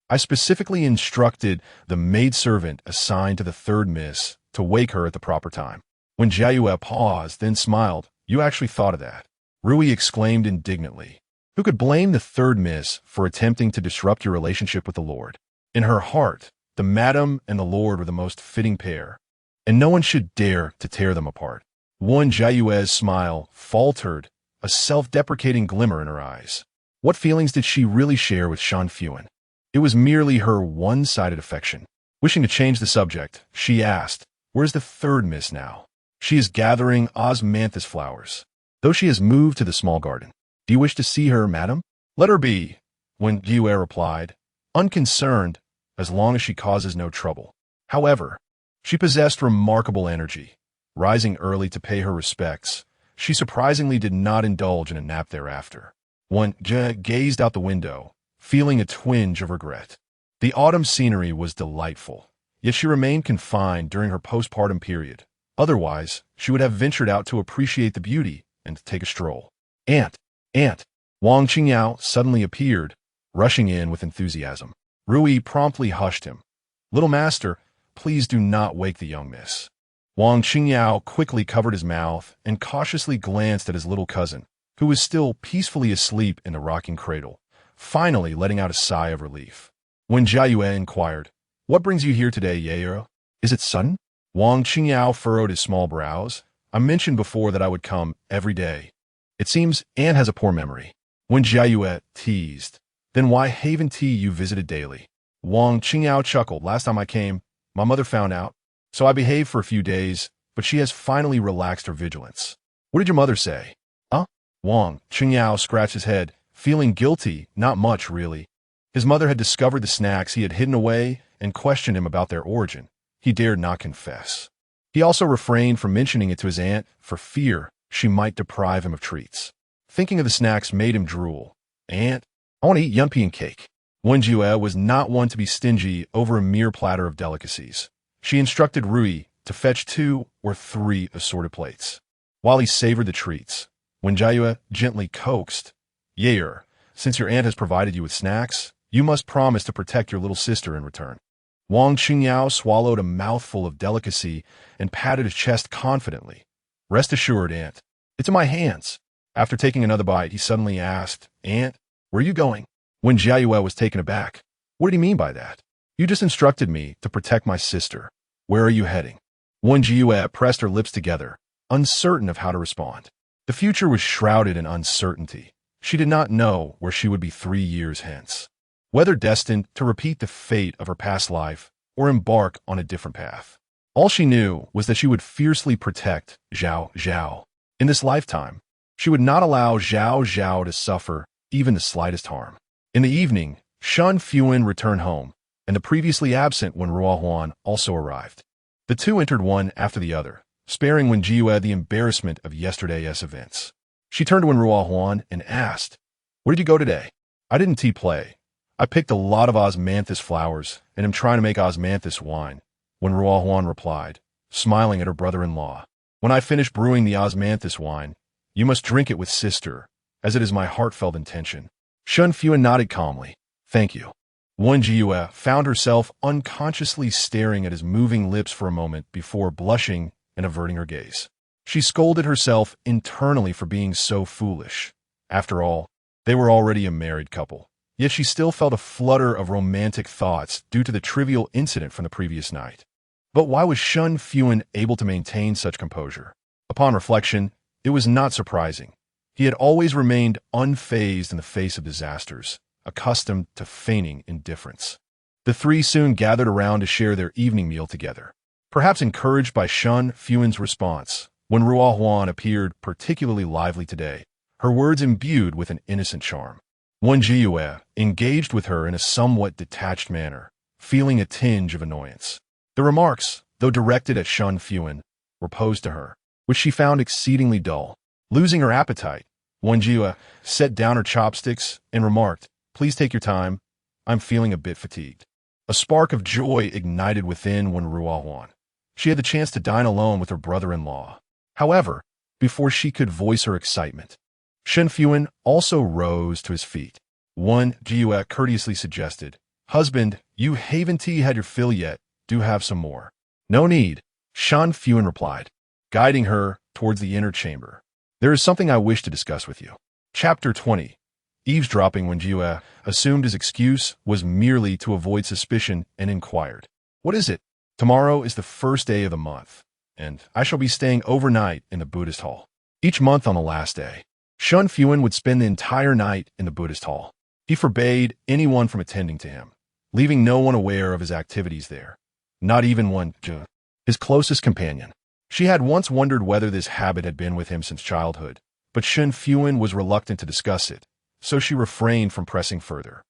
"I specifically instructed the maidservant assigned to the third miss to wake her at the proper time." When Jiayue paused, then smiled. "You actually thought of that?" Rui exclaimed indignantly. Who could blame the third miss for attempting to disrupt your relationship with the Lord? In her heart, the madam and the Lord were the most fitting pair, and no one should dare to tear them apart. Wen Jiayue's smile faltered, a self-deprecating glimmer in her eyes. What feelings did she really share with Shen Fuhan? It was merely her one-sided affection. Wishing to change the subject, she asked, "Where's the third miss now?" "She is gathering osmanthus flowers, though she has moved to the small garden." "Do you wish to see her, madam?" "Let her be," Wen Jiayue replied, unconcerned as long as she causes no trouble. However, she possessed remarkable energy. Rising early to pay her respects, she surprisingly did not indulge in a nap thereafter. Wen Jiayue gazed out the window, feeling a twinge of regret. The autumn scenery was delightful, yet she remained confined during her postpartum period. Otherwise, she would have ventured out to appreciate the beauty and to take a stroll. Aunt! Aunt! Wang Qingyao suddenly appeared, rushing in with enthusiasm. Rui promptly hushed him. "Little master, please do not wake the young miss." Wang Qingyao quickly covered his mouth and cautiously glanced at his little cousin, who was still peacefully asleep in the rocking cradle, finally letting out a sigh of relief. When Jiayue inquired, "What brings you here today, Yayo? Is it sudden?" Wang Qingyao furrowed his small brows. "I mentioned before that I would come every day. It seems Aunt has a poor memory." When Jiayue teased, "Then why Haven Tea you visited daily?" Wang Qingyao chuckled. "Last time I came, my mother found out, so I behaved for a few days, but she has finally relaxed her vigilance." "What did your mother say?" "Huh?" Wang Qingyao scratched his head, feeling guilty. Not much, really. His mother had discovered the snacks he had hidden away and questioned him about their origin. He dared not confess. He also refrained from mentioning it to his aunt for fear she might deprive him of treats. Thinking of the snacks made him drool. "Aunt, I want to eat yunping cake." Wen Jiayue was not one to be stingy over a mere platter of delicacies. She instructed Rui to fetch 2 or 3 assorted plates. While he savored the treats, Wen Jiayue gently coaxed, "Yair, since your aunt has provided you with snacks, you must promise to protect your little sister in return." Wang Qingyao swallowed a mouthful of delicacy and patted his chest confidently. "Rest assured, Aunt, it's in my hands." After taking another bite, he suddenly asked, "Aunt, where are you going?" When Jiayue was taken aback. "What did he mean by that?" "You just instructed me to protect my sister. Where are you heading?" Wen Jiayue pressed her lips together, uncertain of how to respond. The future was shrouded in uncertainty. She did not know where she would be 3 years hence, whether destined to repeat the fate of her past life or embark on a different path. All she knew was that she would fiercely protect Zhao Zhao. In this lifetime, she would not allow Zhao Zhao to suffer even the slightest harm. In the evening, Shen Fuhan returned home, and the previously absent Wen Ruohuan also arrived. The two entered one after the other, sparing Wen Jiayue the embarrassment of yesterday's events. She turned to Wen Ruohuan and asked, "Where did you go today?" "I didn't tea play. I picked a lot of osmanthus flowers and am trying to make osmanthus wine," Wen Ruohuan replied, smiling at her brother-in-law. "When I finish brewing the osmanthus wine, you must drink it with sister, as it is my heartfelt intention." Shen Fuhan nodded calmly. "Thank you." Wen Jiayue found herself unconsciously staring at his moving lips for a moment before blushing and averting her gaze. She scolded herself internally for being so foolish. After all, they were already a married couple. Yet she still felt a flutter of romantic thoughts due to the trivial incident from the previous night. But why was Shen Fuhan able to maintain such composure? Upon reflection, it was not surprising. He had always remained unfazed in the face of disasters, accustomed to feigning indifference. The three soon gathered around to share their evening meal together. Perhaps encouraged by Shen Fuhan's response, when Ruohuan appeared particularly lively today, her words imbued with an innocent charm. Wen Jiayue engaged with her in a somewhat detached manner, feeling a tinge of annoyance. The remarks, though directed at Shen Fuhan, were posed to her, which she found exceedingly dull. Losing her appetite, Wen Jiayue set down her chopsticks and remarked, "Please take your time. I'm feeling a bit fatigued." A spark of joy ignited within Wen Jiayue. She had the chance to dine alone with her brother-in-law. However, before she could voice her excitement, Shen Fuhan also rose to his feet. Wen Jiayue courteously suggested, "Husband, you haven't had your fill yet. Do have some more." "No need," Shen Fuhan replied, guiding her towards the inner chamber. "There is something I wish to discuss with you." Chapter 20. Eavesdropping. Wen Jiayue assumed his excuse was merely to avoid suspicion and inquired, "What is it?" "Tomorrow is the first day of the month, and I shall be staying overnight in the Buddhist hall." Each month on the last day, Shen Fuhan would spend the entire night in the Buddhist hall. He forbade anyone from attending to him, leaving no one aware of his activities there, not even Wen Jiayue, his closest companion. She had once wondered whether this habit had been with him since childhood, but Shen Fuhan was reluctant to discuss it, so she refrained from pressing further.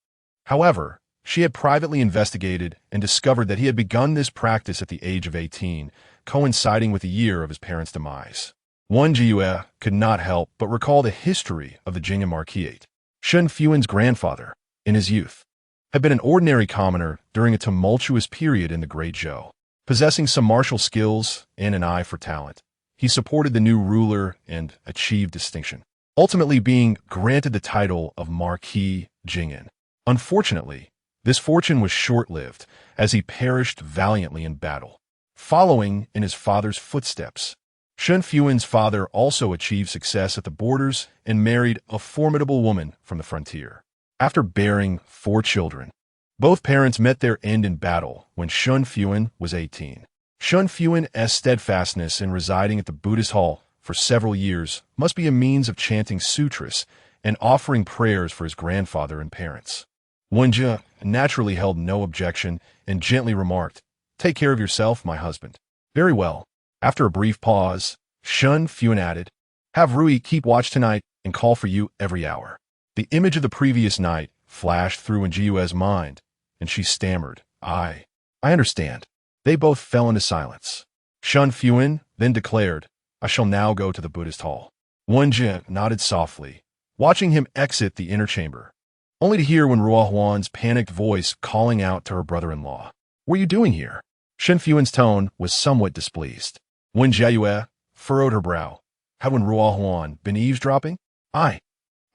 However, she had privately investigated and discovered that he had begun this practice at the age of 18, coinciding with the year of his parents' demise. Wen Jiayue could not help but recall the history of the Jing marquis. Shen Fuhan's grandfather, in his youth, had been an ordinary commoner during a tumultuous period in the Great Zhou. Possessing some martial skills and an eye for talent, he supported the new ruler and achieved distinction, ultimately being granted the title of Marquis Jing'an. Unfortunately, this fortune was short-lived, as he perished valiantly in battle. Following in his father's footsteps, Shen Fuhan's father also achieved success at the borders and married a formidable woman from the frontier. After bearing 4 children, both parents met their end in battle when Shen Fuhan was 18. Shen Fuhan's steadfastness in residing at the Buddhist hall for several years must be a means of chanting sutras and offering prayers for his grandfather and parents. Wen Jiayue naturally held no objection and gently remarked, "Take care of yourself, my husband." "Very well." After a brief pause, Shen Fuhan added, "Have Rui keep watch tonight and call for you every hour." The image of the previous night flashed through Wen Jiayue's mind, and she stammered, I understand." They both fell into silence. Shen Fuhan then declared, "I shall now go to the Buddhist hall." Wen Jiayue nodded softly, watching him exit the inner chamber, only to hear Wen Jiayue's panicked voice calling out to her brother-in-law, "What are you doing here?" Shen Fuhan's tone was somewhat displeased. Wen Jiayue furrowed her brow. Had Wen Jiayue been eavesdropping? I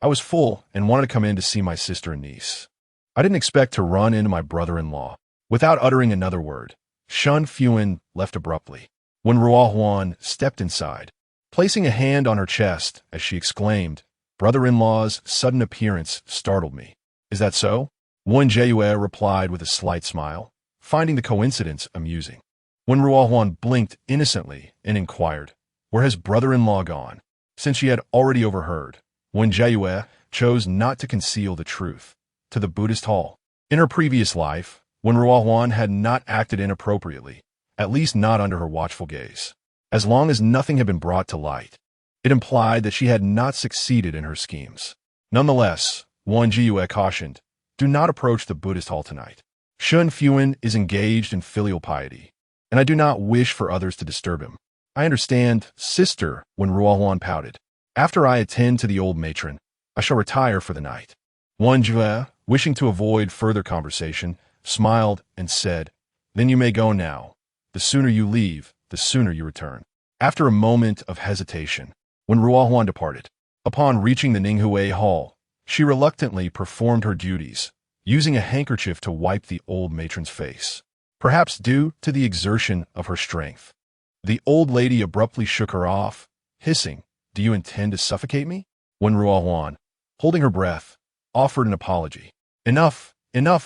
was full and wanted to come in to see my sister and niece. I didn't expect to run into my brother-in-law. Without uttering another word, Shen Fuhan left abruptly. Wen Jiayue stepped inside, placing a hand on her chest as she exclaimed, "Brother-in-law's sudden appearance startled me." "Is that so?" Wen Jiayue replied with a slight smile, finding the coincidence amusing. Wen Jiayue blinked innocently and inquired, "Where has brother-in-law gone?" Since she had already overheard, Wen Jiayue chose not to conceal the truth. "To the Buddhist hall." In her previous life, Wen Jiayue had not acted inappropriately, at least not under her watchful gaze. As long as nothing had been brought to light, it implied that she had not succeeded in her schemes. Nonetheless, Wen Jiayue cautioned, "Do not approach the Buddhist hall tonight. Shen Fuhan is engaged in filial piety, and I do not wish for others to disturb him." "I understand, sister," Wen Jiayue pouted. "After I attend to the old matron, I shall retire for the night." Wen Jiayue, wishing to avoid further conversation, smiled and said, "Then you may go now. The sooner you leave, the sooner you return." After a moment of hesitation, Wen Jiayue departed. Upon reaching the Ninghui hall, she reluctantly performed her duties, using a handkerchief to wipe the old matron's face. Perhaps due to the exertion of her strength, the old lady abruptly shook her off, hissing, "Do you intend to suffocate me?" Wen Jiayue, holding her breath, offered an apology. Enough,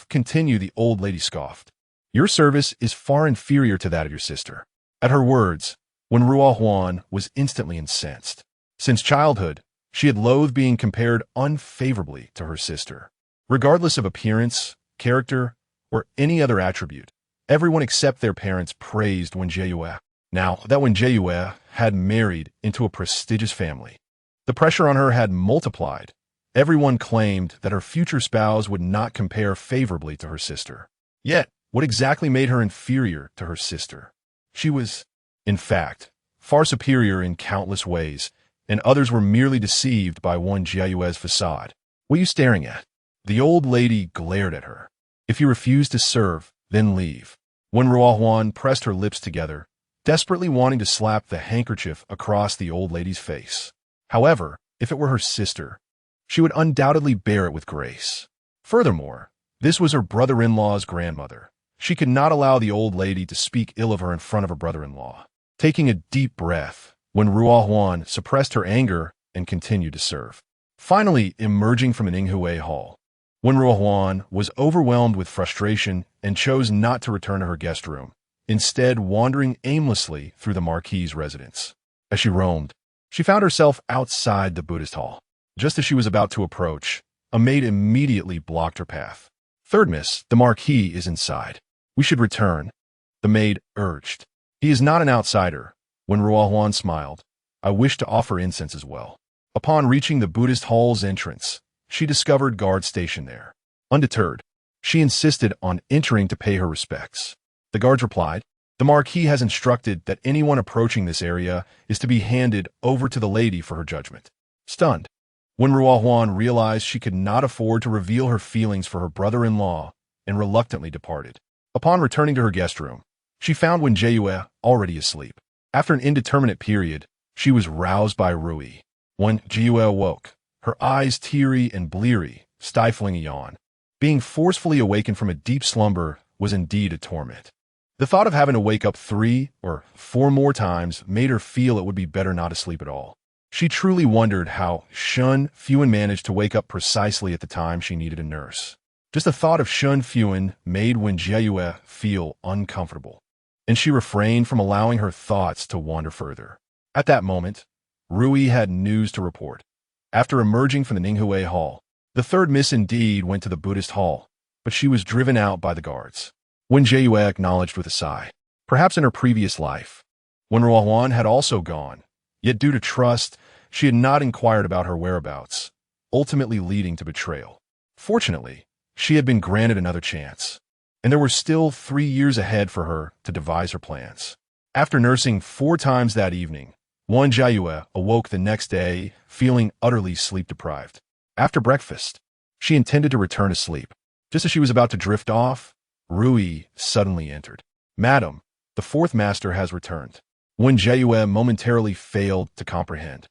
continue," the old lady scoffed. "Your service is far inferior to that of your sister." At her words, Wen Jiayue was instantly incensed. Since childhood, she had loathed being compared unfavorably to her sister. Regardless of appearance, character, or any other attribute, everyone except their parents praised Wen Jiayue. Now that Wen Jiayue had married into a prestigious family, The pressure on her had multiplied. Everyone claimed that her future spouse would not compare favorably to her sister. Yet, what exactly made her inferior to her sister? She was, in fact, far superior in countless ways, and others were merely deceived by Wen Jiayue's facade. What are you staring at? The old lady glared at her. If you refuse to serve, then leave. Wen Jiayue pressed her lips together, desperately wanting to slap the handkerchief across the old lady's face. However, if it were her sister, she would undoubtedly bear it with grace. Furthermore, this was her brother-in-law's grandmother. She could not allow the old lady to speak ill of her in front of her brother-in-law. Taking a deep breath, Wen Jiayue suppressed her anger and continued to serve. Finally, emerging from an Ninghui hall, Wen Jiayue was overwhelmed with frustration and chose not to return to her guest room, instead wandering aimlessly through the marquis's residence. As she roamed, she found herself outside the Buddhist hall. Just as she was about to approach, a maid immediately blocked her path. "Third miss, the marquis is inside. We should return," the maid urged. "He is not an outsider." When Jiayue smiled, "I wish to offer incense as well." Upon reaching the Buddhist hall's entrance, she discovered guards stationed there. Undeterred, she insisted on entering to pay her respects. The guards replied, "The marquis has instructed that anyone approaching this area is to be handed over to the lady for her judgment." Stunned, Wen Jiayue realized she could not afford to reveal her feelings for her brother-in-law and reluctantly departed. Upon returning to her guest room, she found Wen Jiayue already asleep. After an indeterminate period, she was roused by Rui. Wen Jiayue awoke, her eyes teary and bleary, stifling a yawn. Being forcefully awakened from a deep slumber was indeed a torment. The thought of having to wake up 3 or 4 more times made her feel it would be better not to sleep at all. She truly wondered how Shen Fuhan managed to wake up precisely at the time she needed a nurse. Just the thought of Shen Fuhan made Wen Jiayue feel uncomfortable, and she refrained from allowing her thoughts to wander further. At that moment, Rui had news to report. After emerging from the Ninghui hall, the third miss indeed went to the Buddhist hall, but she was driven out by the guards. Wen Jiayue acknowledged with a sigh. Perhaps in her previous life, Wen Jiayue had also gone, yet due to trust, she had not inquired about her whereabouts, ultimately leading to betrayal. Fortunately, she had been granted another chance, and there were still 3 years ahead for her to devise her plans. After nursing 4 times that evening, Wen Jiayue awoke the next day feeling utterly sleep-deprived. After breakfast, she intended to return to sleep. Just as she was about to drift off, Rui suddenly entered. "Madam, the 4th master has returned." Wen Jiayue momentarily failed to comprehend.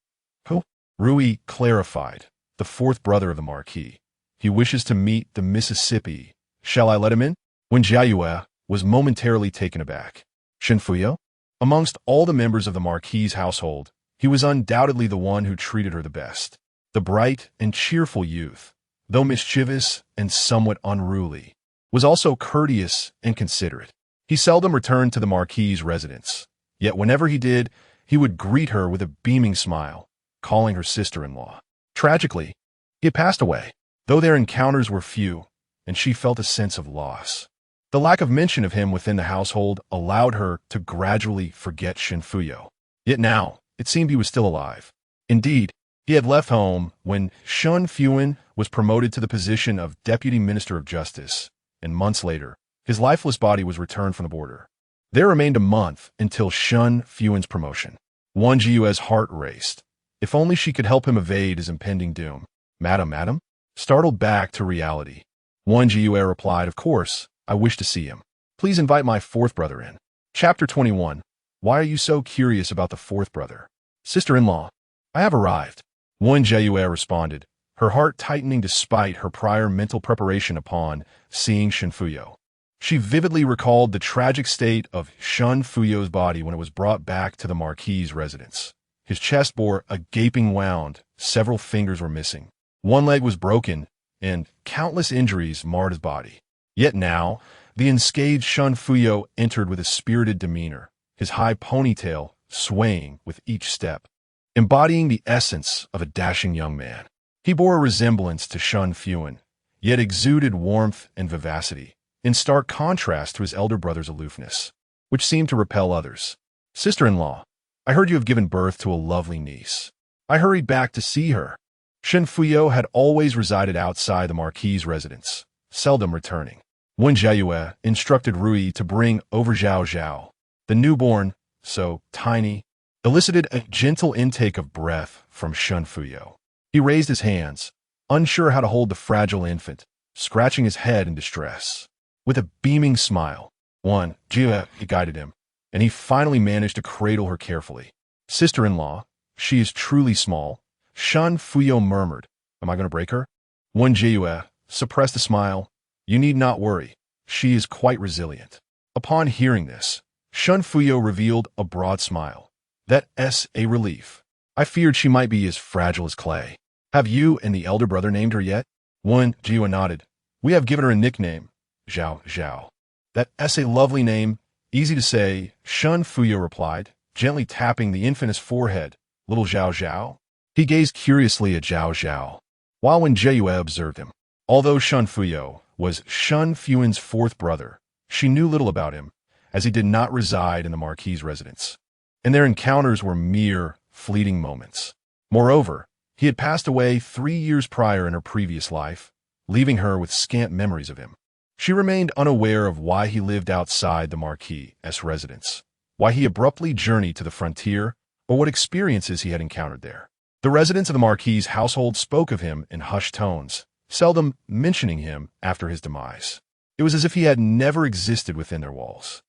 "Who?" Rui clarified, "The 4th brother of the marquis. He wishes to meet the Mississippi. Shall I let him in?" Wen Jiayue was momentarily taken aback. Shen Fuhan? Amongst all the members of the marquis's household, he was undoubtedly the one who treated her the best. The bright and cheerful youth, though mischievous and somewhat unruly, was also courteous and considerate. He seldom returned to the marquis's residence, yet whenever he did, he would greet her with a beaming smile, calling her sister-in-law. Tragically, he had passed away, though their encounters were few, and she felt a sense of loss. The lack of mention of him within the household allowed her to gradually forget Shen Fuhan. Yet now, it seemed he was still alive. Indeed, he had left home when Shen Fuhan was promoted to the position of Deputy Minister of Justice, and months later, his lifeless body was returned from the border. There remained a month until Shen Fuhan's promotion. Wen Jiayue's heart raced. If only she could help him evade his impending doom. Madam? Startled back to reality, Wen Jiayue replied, "Of course, I wish to see him. Please invite my 4th brother in." Chapter 21. Why are you so curious about the 4th brother? Sister-in-law, I have arrived. Wen Jiayue responded, her heart tightening despite her prior mental preparation upon seeing Shen Fuhan. She vividly recalled the tragic state of Shen Fuhan's body when it was brought back to the marquis's residence. His chest bore a gaping wound, several fingers were missing, 1 leg was broken, and countless injuries marred his body. Yet now, the unscathed Shen Fuhan entered with a spirited demeanor, his high ponytail swaying with each step, embodying the essence of a dashing young man. He bore a resemblance to Shen Fuhan, yet exuded warmth and vivacity, in stark contrast to his elder brother's aloofness, which seemed to repel others. Sister-in-law, I heard you have given birth to a lovely niece. I hurried back to see her. Shen Fuhan had always resided outside the marquis' residence, seldom returning. Wen Jiayue instructed Rui to bring over Zhao Zhao. The newborn, so tiny, elicited a gentle intake of breath from Shen Fuhan. He raised his hands, unsure how to hold the fragile infant, scratching his head in distress. With a beaming smile, Wen Jiayue guided him, and he finally managed to cradle her carefully. Sister-in-law, she is truly small, Shen Fuhan murmured. Am I going to break her? Wen Jiayue suppressed a smile. You need not worry. She is quite resilient. Upon hearing this, Shen Fuhan revealed a broad smile. That's a relief. I feared she might be as fragile as clay. Have you and the elder brother named her yet? Wen Jiayue nodded. We have given her a nickname, Zhao Zhao. That's a lovely name, easy to say, Shen Fuhan replied, gently tapping the infant's forehead. Little Zhao Zhao? He gazed curiously at Zhao Zhao, while Wen Jiayue observed him. Although Shen Fuhan was Shen Fuhan's fourth brother, she knew little about him, as he did not reside in the marquis' residence, and their encounters were mere fleeting moments. Moreover, he had passed away 3 years prior in her previous life, leaving her with scant memories of him. She remained unaware of why he lived outside the marquis' residence, why he abruptly journeyed to the frontier, or what experiences he had encountered there. The residents of the marquis' household spoke of him in hushed tones, seldom mentioning him after his demise. It was as if he had never existed within their walls.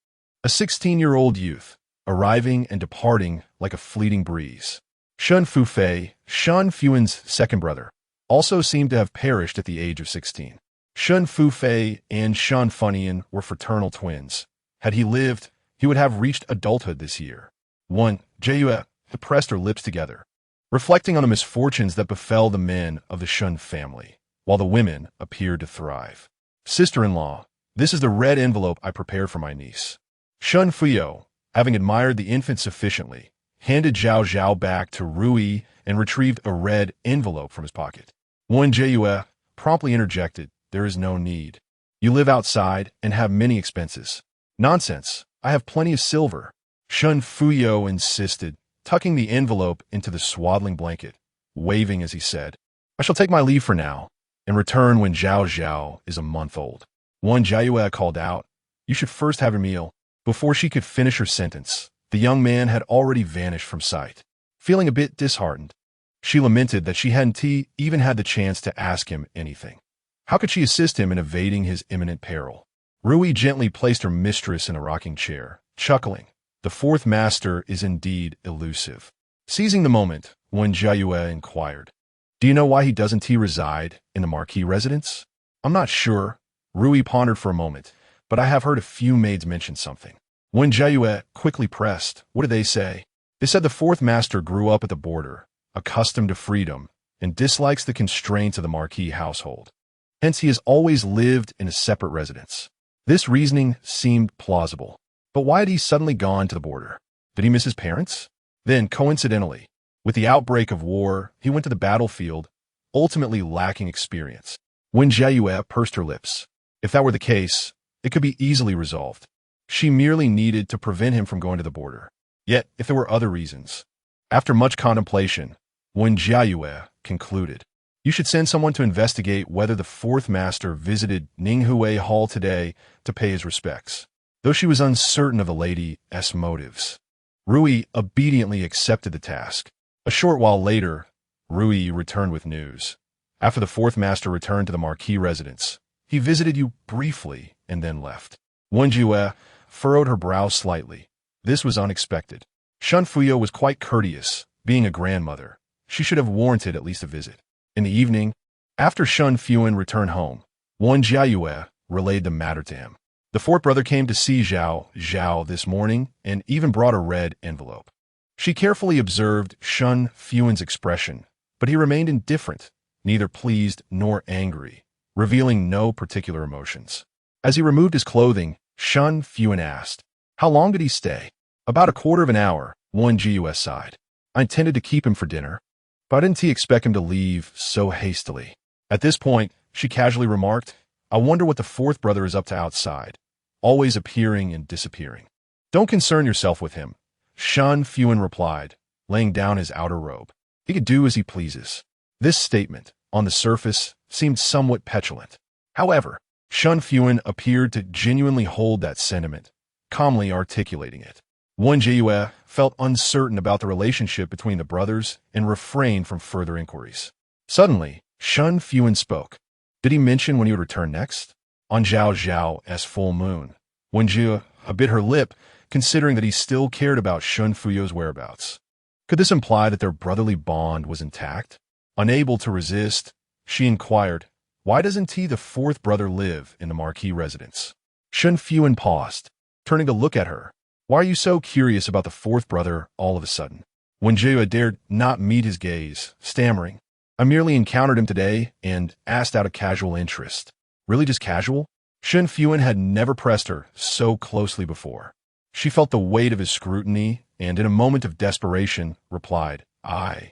A 16-year-old youth, arriving and departing like a fleeting breeze. Shen Fuhan, Shen Fuhan's second brother, also seemed to have perished at the age of 16. Shen Fuhan and Shen Fuhan were fraternal twins. Had he lived, he would have reached adulthood this year. Wen Jiayue pressed her lips together, reflecting on the misfortunes that befell the men of the Shen family, while the women appeared to thrive. Sister-in-law, this is the red envelope I prepared for my niece. Shen Fuhan, having admired the infant sufficiently, handed Zhao Zhao back to Rui and retrieved a red envelope from his pocket. Wen Jiayue promptly interjected, there is no need. You live outside and have many expenses. Nonsense, I have plenty of silver. Shen Fuhan insisted, tucking the envelope into the swaddling blanket, waving as he said, I shall take my leave for now, and return when Zhao Zhao is a month old. Wen Jiayue called out, you should first have your meal. Before she could finish her sentence, the young man had already vanished from sight. Feeling a bit disheartened, she lamented that she hadn't even had the chance to ask him anything. How could she assist him in evading his imminent peril? Rui gently placed her mistress in a rocking chair, chuckling. The fourth master is indeed elusive. Seizing the moment, Wen Jiayue inquired, do you know why he doesn't reside in the marquis residence? I'm not sure. Rui pondered for a moment, but I have heard a few maids mention something. Wen Jiayue quickly pressed, what did they say? They said the fourth master grew up at the border, accustomed to freedom, and dislikes the constraints of the marquis household. Hence he has always lived in a separate residence. This reasoning seemed plausible. But why had he suddenly gone to the border? Did he miss his parents? Then, coincidentally, with the outbreak of war, he went to the battlefield, ultimately lacking experience. Wen Jiayue pursed her lips. If that were the case, it could be easily resolved. She merely needed to prevent him from going to the border. Yet, if there were other reasons. After much contemplation, Wen Jiayue concluded, you should send someone to investigate whether the fourth master visited Ninghui Hall today to pay his respects. Though she was uncertain of the lady's motives, Rui obediently accepted the task. A short while later, Rui returned with news. After the fourth master returned to the marquis residence, he visited you briefly and then left. Wen Jiayue furrowed her brow slightly. This was unexpected. Shen Fuhan was quite courteous. Being a grandmother, she should have warranted at least a visit. In the evening, after Shen Fuhan returned home, Wen Jiayue relayed the matter to him. The fourth brother came to see Zhao Zhao this morning and even brought a red envelope. She carefully observed Shen Fuhan's expression, but he remained indifferent, neither pleased nor angry, revealing no particular emotions. As he removed his clothing, Shen Fuhan asked, how long did he stay? About a quarter of an hour, Wen Jiayue sighed. I intended to keep him for dinner, but I didn't expect him to leave so hastily. At this point, she casually remarked, I wonder what the fourth brother is up to outside, always appearing and disappearing. Don't concern yourself with him, Shen Fuhan replied, laying down his outer robe. He could do as he pleases. This statement, on the surface, seemed somewhat petulant. However, Shen Fuhan appeared to genuinely hold that sentiment, calmly articulating it. Wen Jiayue felt uncertain about the relationship between the brothers and refrained from further inquiries. Suddenly, Shen Fuhan spoke. Did he mention when he would return next? On Zhao Zhao's full moon. Wen Jiayue bit her lip, considering that he still cared about Shen Fuyo's whereabouts. Could this imply that their brotherly bond was intact? Unable to resist, she inquired, why doesn't he, the fourth brother, live in the marquis residence? Shen Fuhan paused, turning to look at her. Why are you so curious about the fourth brother all of a sudden? Wen Jiayue dared not meet his gaze, stammering. I merely encountered him today and asked out of casual interest. Really just casual? Shen Fuhan had never pressed her so closely before. She felt the weight of his scrutiny and, in a moment of desperation, replied, I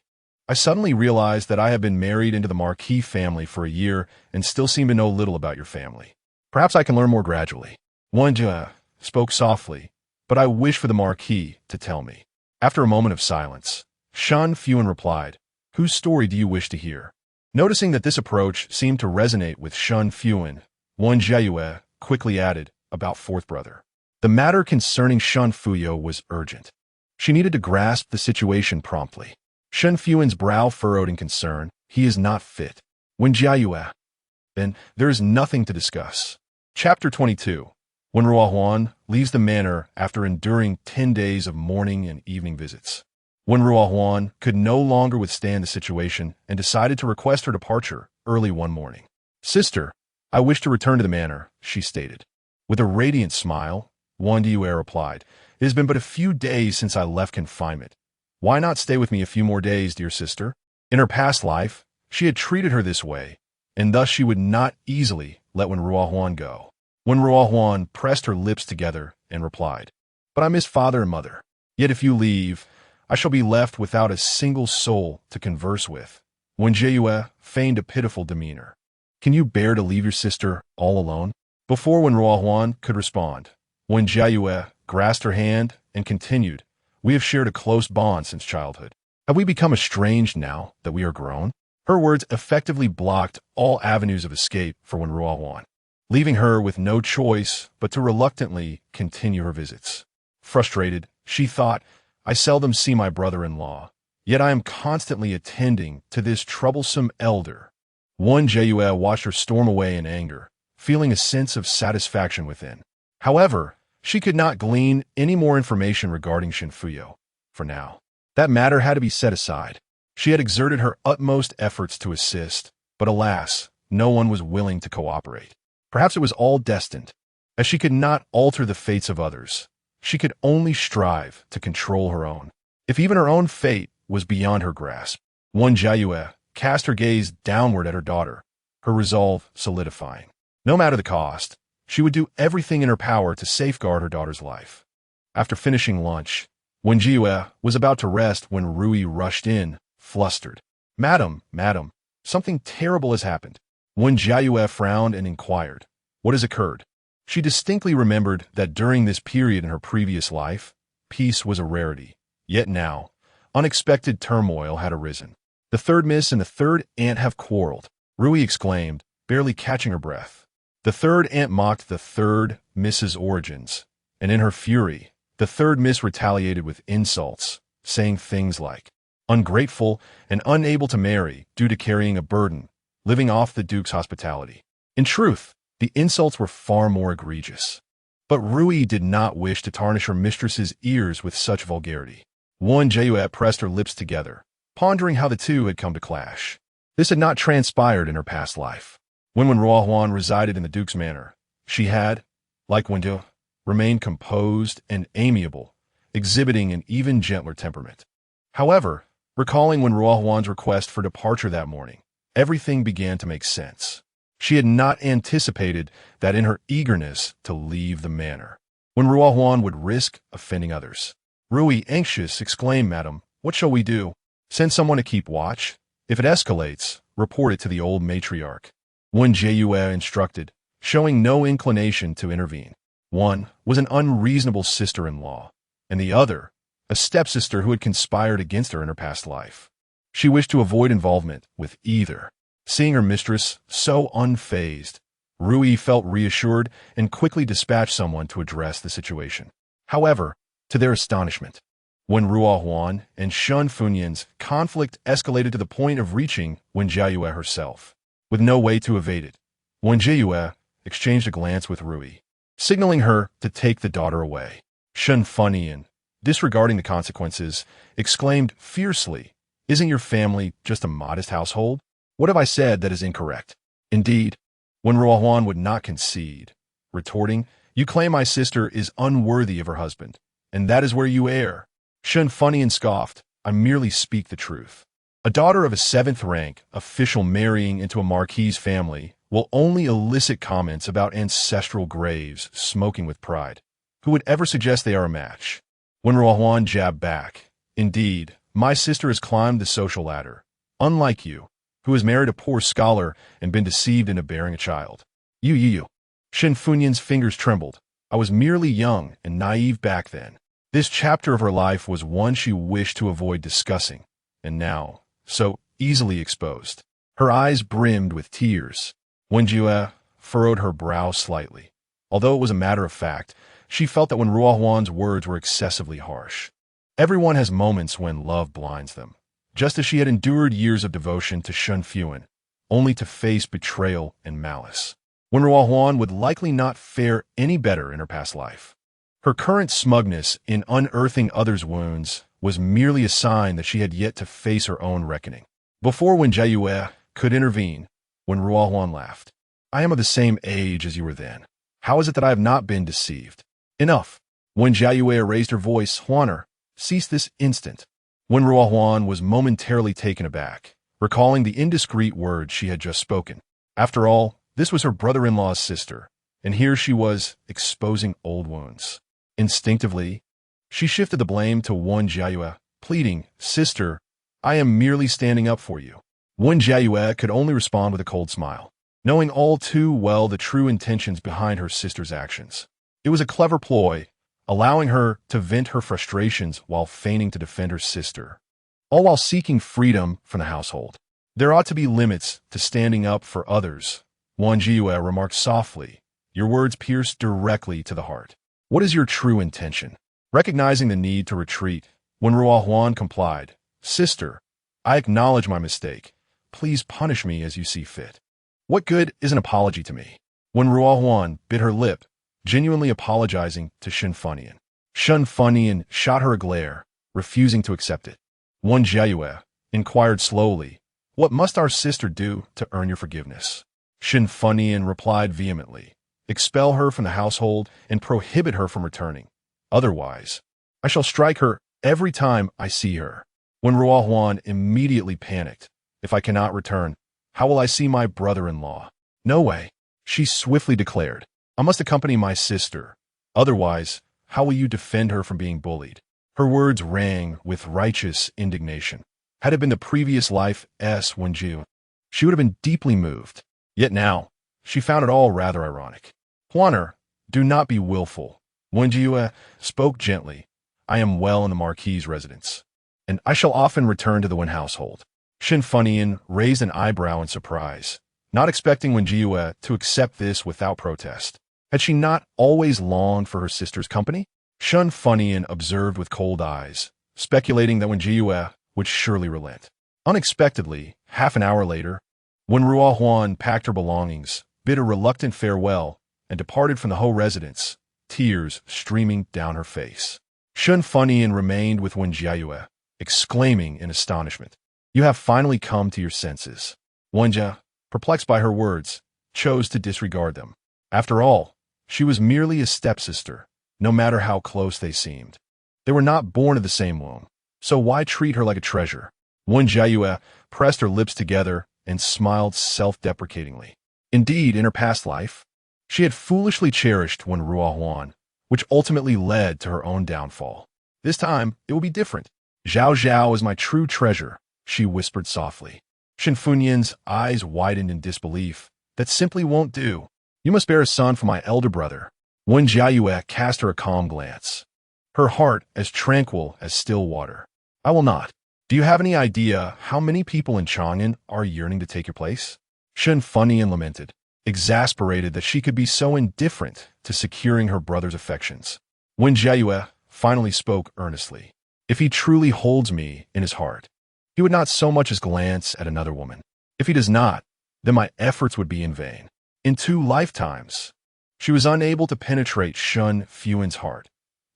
suddenly realized that I have been married into the marquis family for a year and still seem to know little about your family. Perhaps I can learn more gradually. Wen Jiayue spoke softly, but I wish for the marquis to tell me. After a moment of silence, Shen Fuhan replied, whose story do you wish to hear? Noticing that this approach seemed to resonate with Shen Fuhan, Wen Jiayue quickly added, about fourth brother. The matter concerning Shen Fuyo was urgent. She needed to grasp the situation promptly. Shen Fuhan's brow furrowed in concern. He is not fit. Wen Jiayue. Then there is nothing to discuss. Chapter 22. When Ruohuan leaves the manor after enduring 10 days of morning and evening visits. When Ruohuan could no longer withstand the situation and decided to request her departure early one morning. Sister, I wish to return to the manor, she stated. With a radiant smile, Wen Jiayue replied, it has been but a few days since I left confinement. Why not stay with me a few more days, dear sister? In her past life, she had treated her this way, and thus she would not easily let Wen Ruohuan go. Wen Ruohuan pressed her lips together and replied, but I miss father and mother. Yet if you leave, I shall be left without a single soul to converse with. Wen Jiayue feigned a pitiful demeanor. Can you bear to leave your sister all alone? Before Wen Ruohuan could respond, Wen Jiayue grasped her hand and continued, we have shared a close bond since childhood. Have we become estranged now that we are grown? Her words effectively blocked all avenues of escape for Wen Ruohuan, leaving her with no choice but to reluctantly continue her visits. Frustrated, she thought, I seldom see my brother-in-law, yet I am constantly attending to this troublesome elder. Wen Jiayue watched her storm away in anger, feeling a sense of satisfaction within. However, she could not glean any more information regarding Shen Fuyo. For now, that matter had to be set aside. She had exerted her utmost efforts to assist, but alas, no one was willing to cooperate. Perhaps it was all destined. As she could not alter the fates of others, she could only strive to control her own. If even her own fate was beyond her grasp, Wen Jiayue cast her gaze downward at her daughter, her resolve solidifying. No matter the cost, she would do everything in her power to safeguard her daughter's life. After finishing lunch, Wen Jiayue was about to rest when Rui rushed in, flustered. Madam, something terrible has happened. Wen Jiayue frowned and inquired, what has occurred? She distinctly remembered that during this period in her previous life, peace was a rarity. Yet now, unexpected turmoil had arisen. The third miss and the third aunt have quarreled, Rui exclaimed, barely catching her breath. The third aunt mocked the third Miss's origins, and in her fury, the third Miss retaliated with insults, saying things like, ungrateful and unable to marry due to carrying a burden, living off the Duke's hospitality. In truth, the insults were far more egregious. But Rui did not wish to tarnish her mistress's ears with such vulgarity. Wen Jiayue pressed her lips together, pondering how the two had come to clash. This had not transpired in her past life. When Ruohuan resided in the Duke's manor, she had, like Wen Jiayue, remained composed and amiable, exhibiting an even gentler temperament. However, recalling Wen Ruohuan's request for departure that morning, everything began to make sense. She had not anticipated that in her eagerness to leave the manor, Wen Ruohuan would risk offending others. Rui, anxious, exclaimed, Madam, what shall we do? Send someone to keep watch? If it escalates, report it to the old matriarch. Wen Jiayue instructed, showing no inclination to intervene. One was an unreasonable sister-in-law, and the other, a stepsister who had conspired against her in her past life. She wished to avoid involvement with either. Seeing her mistress so unfazed, Rui felt reassured and quickly dispatched someone to address the situation. However, to their astonishment, when Ruohuan and Shen Fuhan's conflict escalated to the point of reaching Wen Jiayue herself. With no way to evade it, Wen Jiayue exchanged a glance with Rui, signaling her to take the daughter away. Shen Fuhan, disregarding the consequences, exclaimed fiercely, "Isn't your family just a modest household? What have I said that is incorrect?" Indeed, when Ruohuan would not concede, retorting, "You claim my sister is unworthy of her husband, and that is where you err." Shen Fuhan scoffed, "I merely speak the truth. A daughter of a 7th rank official marrying into a marquis family will only elicit comments about ancestral graves smoking with pride. Who would ever suggest they are a match?" When Ruohuan jabbed back, "Indeed, my sister has climbed the social ladder, unlike you, who has married a poor scholar and been deceived into bearing a child." You. Shen Fuhan's fingers trembled. "I was merely young and naive back then." This chapter of her life was one she wished to avoid discussing, and now, so easily exposed. Her eyes brimmed with tears. Wen Jiayue furrowed her brow slightly. Although it was a matter of fact, she felt that when Ruohuan's words were excessively harsh. Everyone has moments when love blinds them, just as she had endured years of devotion to Shen Fuhan, only to face betrayal and malice. When Ruohuan would likely not fare any better in her past life. Her current smugness in unearthing others' wounds was merely a sign that she had yet to face her own reckoning. Before Wen Jiayue could intervene, when Ruohuan laughed, "I am of the same age as you were then. How is it that I have not been deceived?" "Enough." Wen Jiayue raised her voice. "Huaner, cease this instant." When Ruohuan was momentarily taken aback, recalling the indiscreet words she had just spoken. After all, this was her brother-in-law's sister, and here she was exposing old wounds. Instinctively, she shifted the blame to Wen Jiayue, pleading, "Sister, I am merely standing up for you." Wen Jiayue could only respond with a cold smile, knowing all too well the true intentions behind her sister's actions. It was a clever ploy, allowing her to vent her frustrations while feigning to defend her sister, all while seeking freedom from the household. "There ought to be limits to standing up for others," Wen Jiayue remarked softly. "Your words pierce directly to the heart. What is your true intention?" Recognizing the need to retreat, when Ruohuan complied, "Sister, I acknowledge my mistake. Please punish me as you see fit." What good is an apology to me? When Ruohuan bit her lip, genuinely apologizing to Shen Fuhan. Shen Fuhan shot her a glare, refusing to accept it. Wen Jiayue inquired slowly, "What must our sister do to earn your forgiveness?" Shen Fuhan replied vehemently, "Expel her from the household and prohibit her from returning. Otherwise, I shall strike her every time I see her." When Ruohuan immediately panicked, "If I cannot return, how will I see my brother-in-law?" "No way," she swiftly declared. "I must accompany my sister. Otherwise, how will you defend her from being bullied?" Her words rang with righteous indignation. Had it been the previous life Wen Jiayue, she would have been deeply moved. Yet now, she found it all rather ironic. "Huaner, do not be willful." Wen Jiayue spoke gently. "I am well in the marquis' residence, and I shall often return to the Wen household." Shen Fuhan raised an eyebrow in surprise, not expecting Wen Jiayue to accept this without protest. Had she not always longed for her sister's company? Shen Fuhan observed with cold eyes, speculating that Wen Jiayue would surely relent. Unexpectedly, half an hour later, when Ruohuan packed her belongings, bid a reluctant farewell, and departed from the Ho residence, tears streaming down her face, Shen Fuhan remained with Wen Jiayue, exclaiming in astonishment, "You have finally come to your senses." Wen Jiayue, perplexed by her words, chose to disregard them. After all, she was merely a stepsister, no matter how close they seemed. They were not born of the same womb, so why treat her like a treasure? Wen Jiayue pressed her lips together and smiled self-deprecatingly. Indeed, in her past life, she had foolishly cherished Wen Ruohuan, which ultimately led to her own downfall. This time, it will be different. "Zhao Zhao is my true treasure," she whispered softly. Shen Fuhan's eyes widened in disbelief. "That simply won't do. You must bear a son for my elder brother." Wen Jiayue cast her a calm glance, her heart as tranquil as still water. "I will not." Do you have any idea how many people in Chang'an are yearning to take your place? Shen Fuhan lamented, exasperated that she could be so indifferent to securing her brother's affections. Wen Jiayue finally spoke earnestly. If he truly holds me in his heart, he would not so much as glance at another woman. If he does not, then my efforts would be in vain. In 2 lifetimes, she was unable to penetrate Shen Fuhan's heart.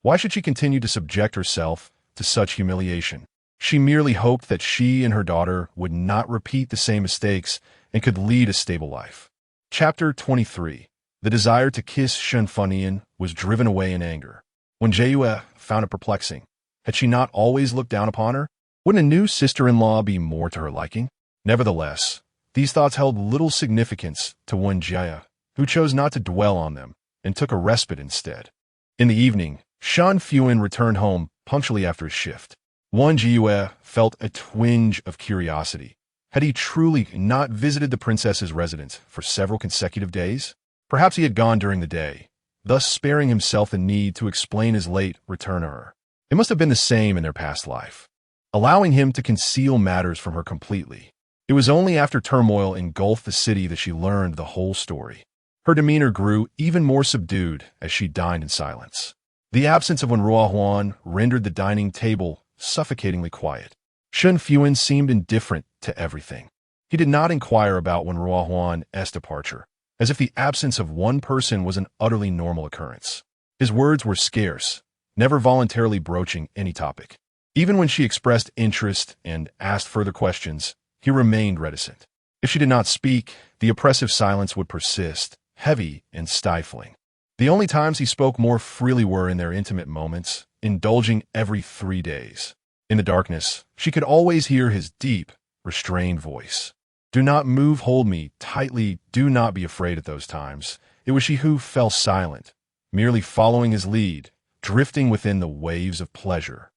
Why should she continue to subject herself to such humiliation? She merely hoped that she and her daughter would not repeat the same mistakes and could lead a stable life. Chapter 23. The desire to kiss Shen Fuhan was driven away in anger. When Jiayue found it perplexing, had she not always looked down upon her? Wouldn't a new sister-in-law be more to her liking? Nevertheless, these thoughts held little significance to Wen Jiayue, who chose not to dwell on them and took a respite instead. In the evening, Shen Fuhan returned home punctually after his shift. Wen Jiayue felt a twinge of curiosity. Had he truly not visited the princess's residence for several consecutive days? Perhaps he had gone during the day, thus sparing himself the need to explain his late return to her. It must have been the same in their past life, allowing him to conceal matters from her completely. It was only after turmoil engulfed the city that she learned the whole story. Her demeanor grew even more subdued as she dined in silence. The absence of Wen Jiayue rendered the dining table suffocatingly quiet. Shen Fuhan seemed indifferent to everything. He did not inquire about Wen Jiayue's departure, as if the absence of one person was an utterly normal occurrence. His words were scarce, never voluntarily broaching any topic. Even when she expressed interest and asked further questions, he remained reticent. If she did not speak, the oppressive silence would persist, heavy and stifling. The only times he spoke more freely were in their intimate moments, indulging every 3 days. In the darkness, she could always hear his deep, restrained voice. Do not move, hold me tightly, do not be afraid at those times. It was she who fell silent, merely following his lead, drifting within the waves of pleasure.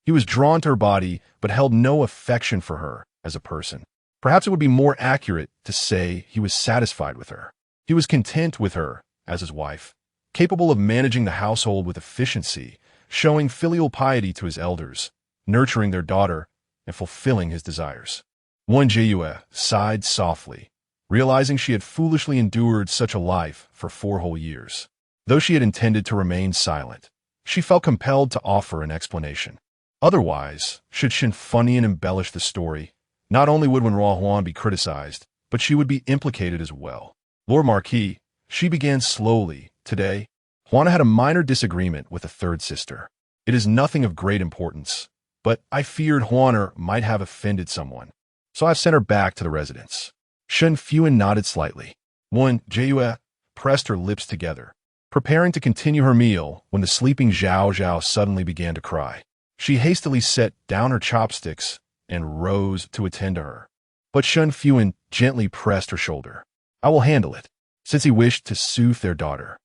He was drawn to her body, but held no affection for her as a person. Perhaps it would be more accurate to say he was satisfied with her. He was content with her as his wife, capable of managing the household with efficiency, showing filial piety to his elders, nurturing their daughter, and fulfilling his desires. Wen Jiayue sighed softly, realizing she had foolishly endured such a life for 4 whole years. Though she had intended to remain silent, she felt compelled to offer an explanation. Otherwise, should Shen Fuhan embellish the story, not only would Wen Jiayue be criticized, but she would be implicated as well. Lord Marquis, she began slowly, today, Juana had a minor disagreement with a 3rd sister. It is nothing of great importance, but I feared Juana might have offended someone, so I've sent her back to the residence. Shen Fuhan nodded slightly. Wen Jiayue pressed her lips together, preparing to continue her meal when the sleeping Jiayue suddenly began to cry. She hastily set down her chopsticks and rose to attend to her. But Shen Fuhan gently pressed her shoulder. I will handle it, since he wished to soothe their daughter.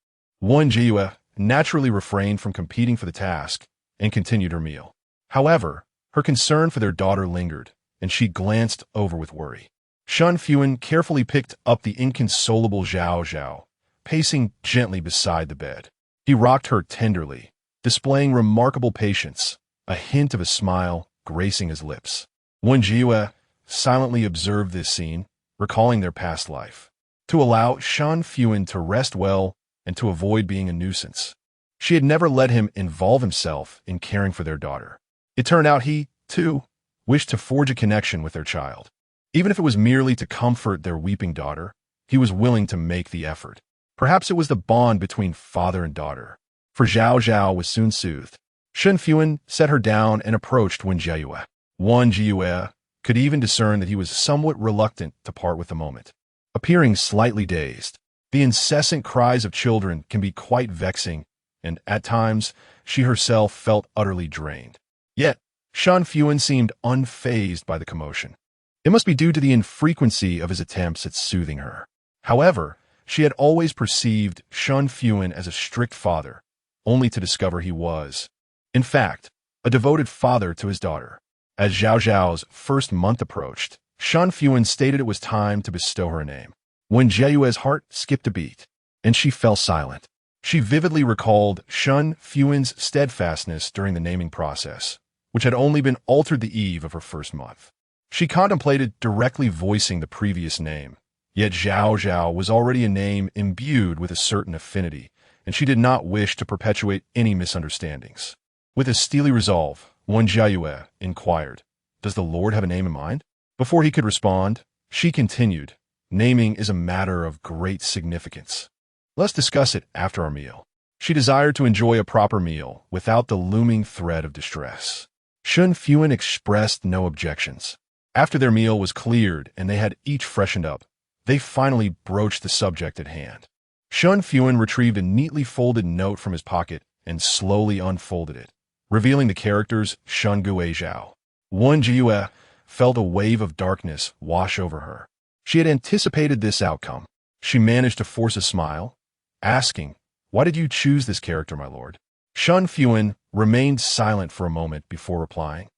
Wen Jiayue naturally refrained from competing for the task and continued her meal. However, her concern for their daughter lingered, and she glanced over with worry. Shen Fuhan carefully picked up the inconsolable Jiayue, pacing gently beside the bed. He rocked her tenderly, displaying remarkable patience, a hint of a smile gracing his lips. Wen Jiayue silently observed this scene, recalling their past life. To allow Shen Fuhan to rest well and to avoid being a nuisance, she had never let him involve himself in caring for their daughter. It turned out he, too, wished to forge a connection with their child. Even if it was merely to comfort their weeping daughter, he was willing to make the effort. Perhaps it was the bond between father and daughter. For Jiayue was soon soothed. Shen Fuhan set her down and approached Wen Jiayue. Wen Jiayue could even discern that he was somewhat reluctant to part with the moment. Appearing slightly dazed, the incessant cries of children can be quite vexing, and at times she herself felt utterly drained. Yet, Shen Fuhan seemed unfazed by the commotion. It must be due to the infrequency of his attempts at soothing her. However, she had always perceived Shen Fuhan as a strict father, only to discover he was, in fact, a devoted father to his daughter. As Jiayue's first month approached, Shen Fuhan stated it was time to bestow her a name. Wen Jiayue's heart skipped a beat, and she fell silent. She vividly recalled Shen Fuhan's steadfastness during the naming process, which had only been altered the eve of her first month. She contemplated directly voicing the previous name, yet Zhao Zhao was already a name imbued with a certain affinity, and she did not wish to perpetuate any misunderstandings. With a steely resolve, Wen Jiayue inquired, "Does the Lord have a name in mind?" Before he could respond, she continued, "Naming is a matter of great significance. Let's discuss it after our meal." She desired to enjoy a proper meal without the looming threat of distress. Shen Fuhan expressed no objections. After their meal was cleared and they had each freshened up, they finally broached the subject at hand. Shen Fuhan retrieved a neatly folded note from his pocket and slowly unfolded it, revealing the characters Shen Gui Zhao. Wen Jiayue felt a wave of darkness wash over her. She had anticipated this outcome. She managed to force a smile, asking, "Why did you choose this character, my lord?" Shen Fuhan remained silent for a moment before replying.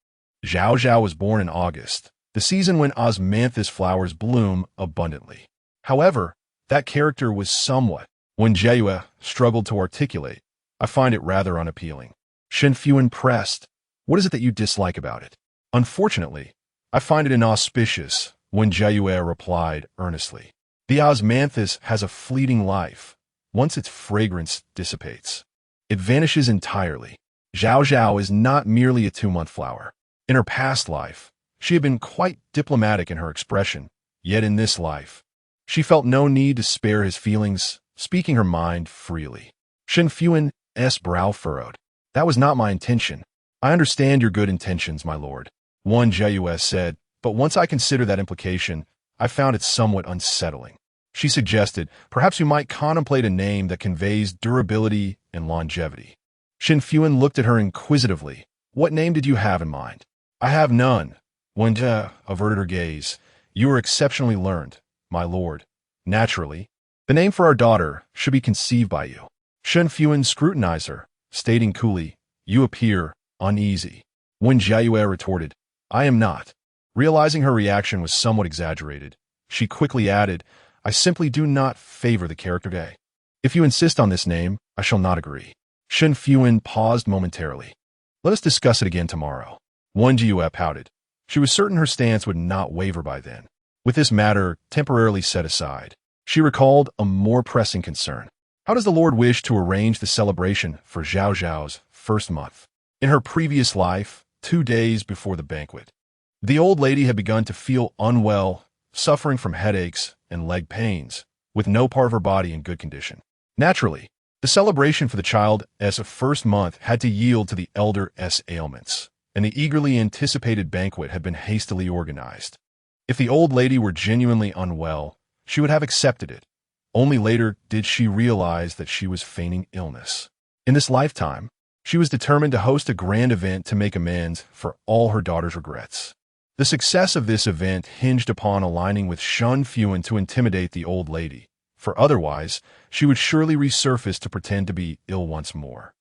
Zhao Zhao was born in August, the season when osmanthus flowers bloom abundantly. However, that character was somewhat. When Jiayue struggled to articulate, "I find it rather unappealing." Shen Fuhan pressed, "What is it that you dislike about it?" "Unfortunately, I find it inauspicious," When Jiayue replied earnestly. "The osmanthus has a fleeting life. Once its fragrance dissipates, it vanishes entirely. Zhao Zhao is not merely a 2-month flower. In her past life, she had been quite diplomatic in her expression, yet in this life, she felt no need to spare his feelings, speaking her mind freely." Shen Fuhan's brow furrowed. "That was not my intention." "I understand your good intentions, my lord," Wen Jiayue said, "but once I consider that implication, I found it somewhat unsettling." She suggested, "Perhaps you might contemplate a name that conveys durability and longevity." Shen Fuhan looked at her inquisitively. "What name did you have in mind?" "I have none." Wen Jiayue averted her gaze. "You are exceptionally learned, my lord. Naturally, the name for our daughter should be conceived by you." Shen Fuhan scrutinized her, stating coolly, "You appear uneasy." Wen Jiayue retorted, "I am not." Realizing her reaction was somewhat exaggerated, she quickly added, "I simply do not favor the character day. If you insist on this name, I shall not agree." Shen Fuhan paused momentarily. "Let us discuss it again tomorrow." Wen Jiayue pouted. She was certain her stance would not waver by then. With this matter temporarily set aside, she recalled a more pressing concern. How does the Lord wish to arrange the celebration for Zhao Zhao's first month? In her previous life, 2 days before the banquet, the old lady had begun to feel unwell, suffering from headaches and leg pains, with no part of her body in good condition. Naturally, the celebration for the child's first month had to yield to the elder's ailments, and the eagerly anticipated banquet had been hastily organized. If the old lady were genuinely unwell, she would have accepted it. Only later did she realize that she was feigning illness. In this lifetime, she was determined to host a grand event to make amends for all her daughter's regrets. The success of this event hinged upon aligning with Shen Fuhan to intimidate the old lady, for otherwise she would surely resurface to pretend to be ill once more.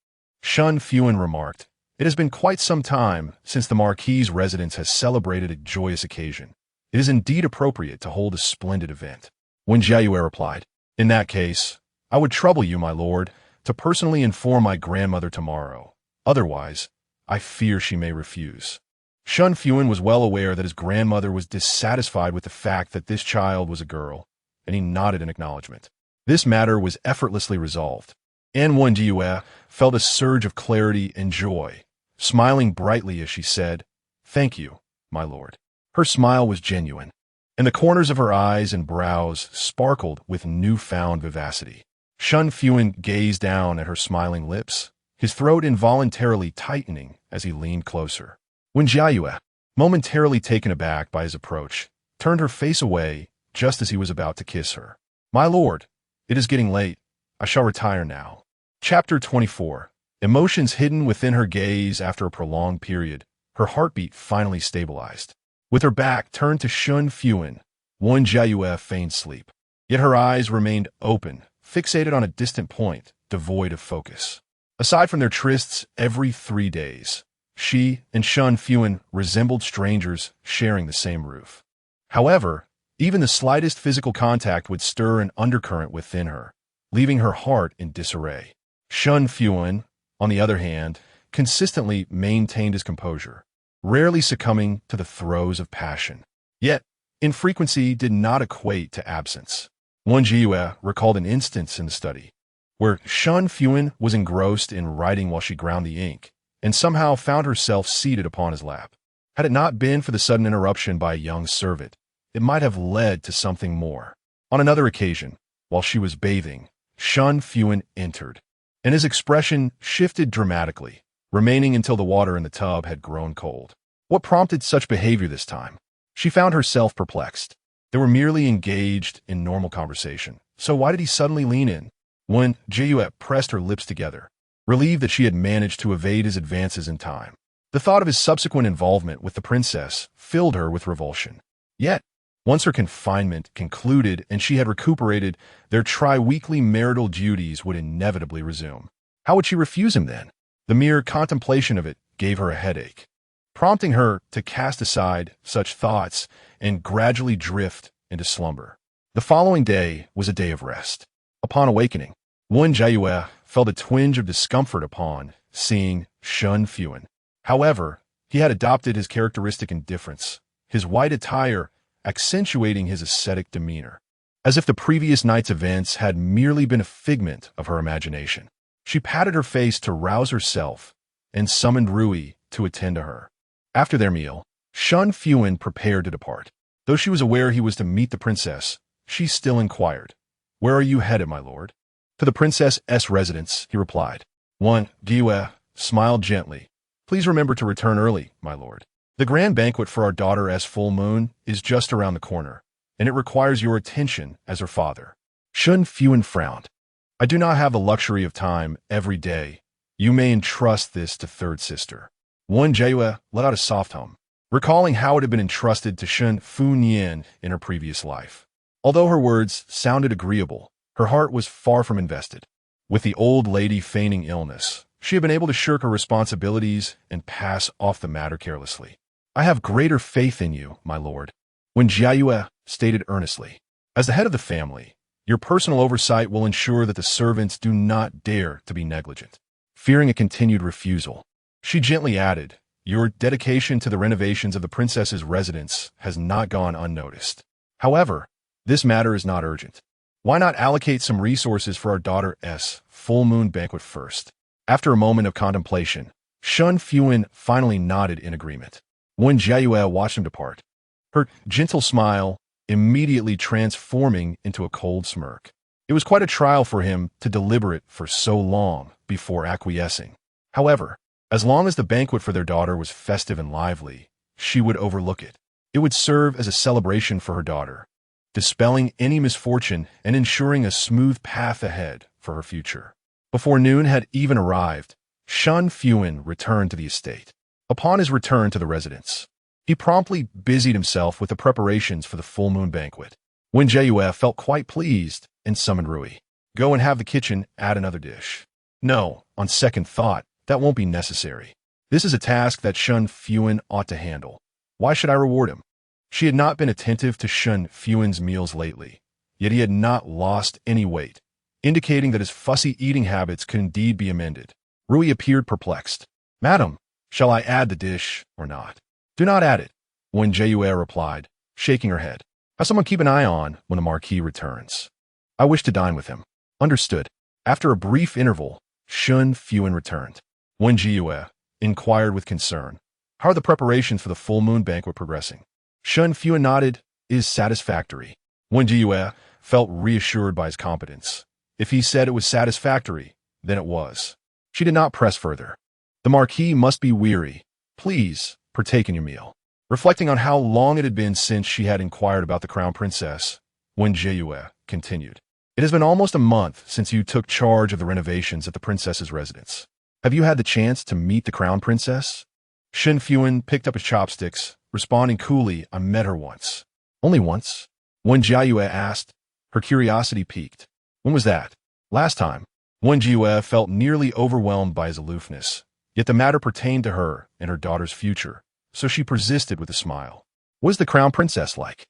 Shen Fuhan remarked, "It has been quite some time since the marquis's residence has celebrated a joyous occasion. It is indeed appropriate to hold a splendid event." Wen Jiayue replied, "In that case, I would trouble you, my lord, to personally inform my grandmother tomorrow. Otherwise, I fear she may refuse." Shen Fuhan was well aware that his grandmother was dissatisfied with the fact that this child was a girl, and he nodded in acknowledgement. This matter was effortlessly resolved, and Wen Jiayue felt a surge of clarity and joy, smiling brightly as she said, "Thank you, my lord." Her smile was genuine, and the corners of her eyes and brows sparkled with newfound vivacity. Shen Fuhan gazed down at her smiling lips, his throat involuntarily tightening as he leaned closer. Wen Jiayue, momentarily taken aback by his approach, turned her face away just as he was about to kiss her. "My lord, it is getting late. I shall retire now." Chapter 24. Emotions hidden within her gaze after a prolonged period, her heartbeat finally stabilized. With her back turned to Shen Fuhan, Wen Jiayue feigned sleep. Yet her eyes remained open, fixated on a distant point, devoid of focus. Aside from their trysts every 3 days, she and Shen Fuhan resembled strangers sharing the same roof. However, even the slightest physical contact would stir an undercurrent within her, leaving her heart in disarray. Shen Fuhan, on the other hand, consistently maintained his composure, rarely succumbing to the throes of passion. Yet, infrequency did not equate to absence. Wen Jiayue recalled an instance in the study where Shen Fuhan was engrossed in writing while she ground the ink, and somehow found herself seated upon his lap. Had it not been for the sudden interruption by a young servant, it might have led to something more. On another occasion, while she was bathing, Shen Fuhan entered, and his expression shifted dramatically, remaining until the water in the tub had grown cold. What prompted such behavior this time? She found herself perplexed. They were merely engaged in normal conversation, so why did he suddenly lean in? Wen Jiayue pressed her lips together, relieved that she had managed to evade his advances in time. The thought of his subsequent involvement with the princess filled her with revulsion. Yet, once her confinement concluded and she had recuperated, their tri-weekly marital duties would inevitably resume. How would she refuse him then? The mere contemplation of it gave her a headache, prompting her to cast aside such thoughts and gradually drift into slumber. The following day was a day of rest. Upon awakening, Wen Jiayue felt a twinge of discomfort upon seeing Shen Fuhan. However, he had adopted his characteristic indifference, his white attire accentuating his ascetic demeanor, as if the previous night's events had merely been a figment of her imagination. She patted her face to rouse herself and summoned Rui to attend to her. After their meal, Shen Fuhan prepared to depart. Though she was aware he was to meet the princess, she still inquired, "Where are you headed, my lord?" "To the princess's residence," he replied. Wen Jiayue smiled gently. "Please remember to return early, my lord. The grand banquet for our daughter's full moon is just around the corner, and it requires your attention as her father." Shen Fuhan frowned. "I do not have the luxury of time every day. You may entrust this to third sister." Wen Jiayue let out a soft hum, recalling how it had been entrusted to Shen Fuhan in her previous life. Although her words sounded agreeable, her heart was far from invested. With the old lady feigning illness, she had been able to shirk her responsibilities and pass off the matter carelessly. "I have greater faith in you, my lord," Wen Jiayue stated earnestly. "As the head of the family, your personal oversight will ensure that the servants do not dare to be negligent." Fearing a continued refusal, she gently added, "Your dedication to the renovations of the princess's residence has not gone unnoticed. However, this matter is not urgent. Why not allocate some resources for our daughter's full moon banquet first?" After a moment of contemplation, Shen Fuhan finally nodded in agreement. Wen Jiayue watched him depart, her gentle smile immediately transforming into a cold smirk. It was quite a trial for him to deliberate for so long before acquiescing. However, as long as the banquet for their daughter was festive and lively, she would overlook it. It would serve as a celebration for her daughter, dispelling any misfortune and ensuring a smooth path ahead for her future. Before noon had even arrived, Shen Fuhan returned to the estate. Upon his return to the residence, he promptly busied himself with the preparations for the full moon banquet. Wen Jiayue felt quite pleased and summoned Rui. "Go and have the kitchen add another dish." "No, on second thought, that won't be necessary. This is a task that Shen Fuhan ought to handle. Why should I reward him?" She had not been attentive to Shen Fuhan's meals lately, yet he had not lost any weight, indicating that his fussy eating habits could indeed be amended. Rui appeared perplexed. "Madam, shall I add the dish or not?" "Do not add it," Wen Jiayue replied, shaking her head. "Have someone keep an eye on when the marquis returns. I wish to dine with him." "Understood." After a brief interval, Shen Fuhan returned. Wen Jiayue inquired with concern, "How are the preparations for the full moon banquet progressing?" Shen Fuhan nodded. "It is satisfactory." Wen Jiayue felt reassured by his competence. If he said it was satisfactory, then it was. She did not press further. "The marquis must be weary. Please partake in your meal." Reflecting on how long it had been since she had inquired about the crown princess, Wen Jiayue continued, "It has been almost a month since you took charge of the renovations at the princess's residence. Have you had the chance to meet the crown princess?" Shen Fuhan picked up his chopsticks, responding coolly, "I met her once." "Only once?" Wen Jiayue asked, her curiosity piqued. "When was that?" "Last time." Wen Jiayue felt nearly overwhelmed by his aloofness, yet the matter pertained to her and her daughter's future, so she persisted with a smile. "What is the crown princess like?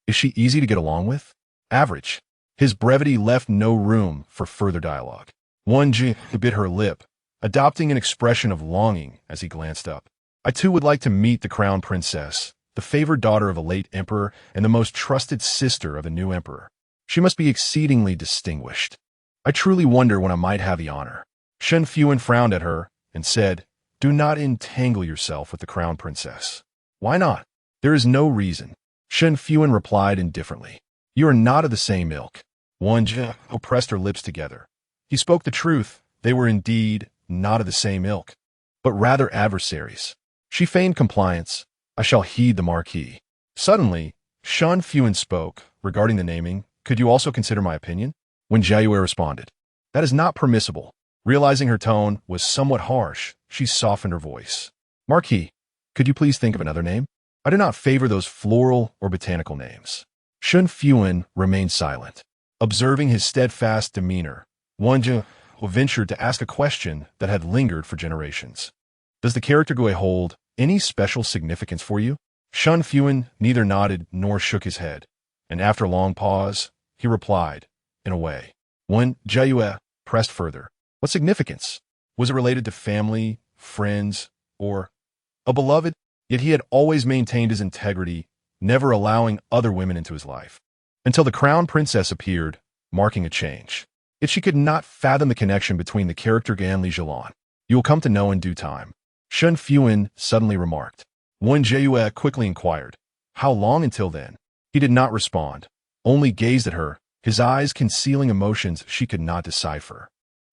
Is she easy to get along with?" "Average." His brevity left no room for further dialogue. Wen Jiayue bit her lip, adopting an expression of longing as he glanced up. I too would like to meet the crown princess, the favored daughter of a late emperor and the most trusted sister of the new emperor. She must be exceedingly distinguished. I truly wonder when I might have the honor. Shen Fuhan frowned at her and said, "Do not entangle yourself with the crown princess." "Why not?" "There is no reason." Shen Fuhan replied indifferently. "You are not of the same ilk." Wen Jiayue pressed her lips together. He spoke the truth. They were indeed not of the same ilk, but rather adversaries. She feigned compliance. "I shall heed the marquis." Suddenly, Shen Fuhan spoke regarding the naming. "Could you also consider my opinion?" Wen Jiayue responded, "That is not permissible." Realizing her tone was somewhat harsh, she softened her voice. "Marquis, could you please think of another name? I do not favor those floral or botanical names." Shen Fuhan remained silent. Observing his steadfast demeanor, Wen Jiayue ventured to ask a question that had lingered for generations. "Does the character Gue hold any special significance for you?" Shen Fuhan neither nodded nor shook his head, and after a long pause, he replied, "In a way." Wen Jiayue pressed further. "What significance? Was it related to family, friends, or a beloved?" Yet he had always maintained his integrity, never allowing other women into his life. Until the crown princess appeared, marking a change. Yet she could not fathom the connection between the character Gan Li Jilan. "You will come to know in due time," Shen Fuhan suddenly remarked. Wen Jiayue quickly inquired, "How long until then?" He did not respond, only gazed at her, his eyes concealing emotions she could not decipher.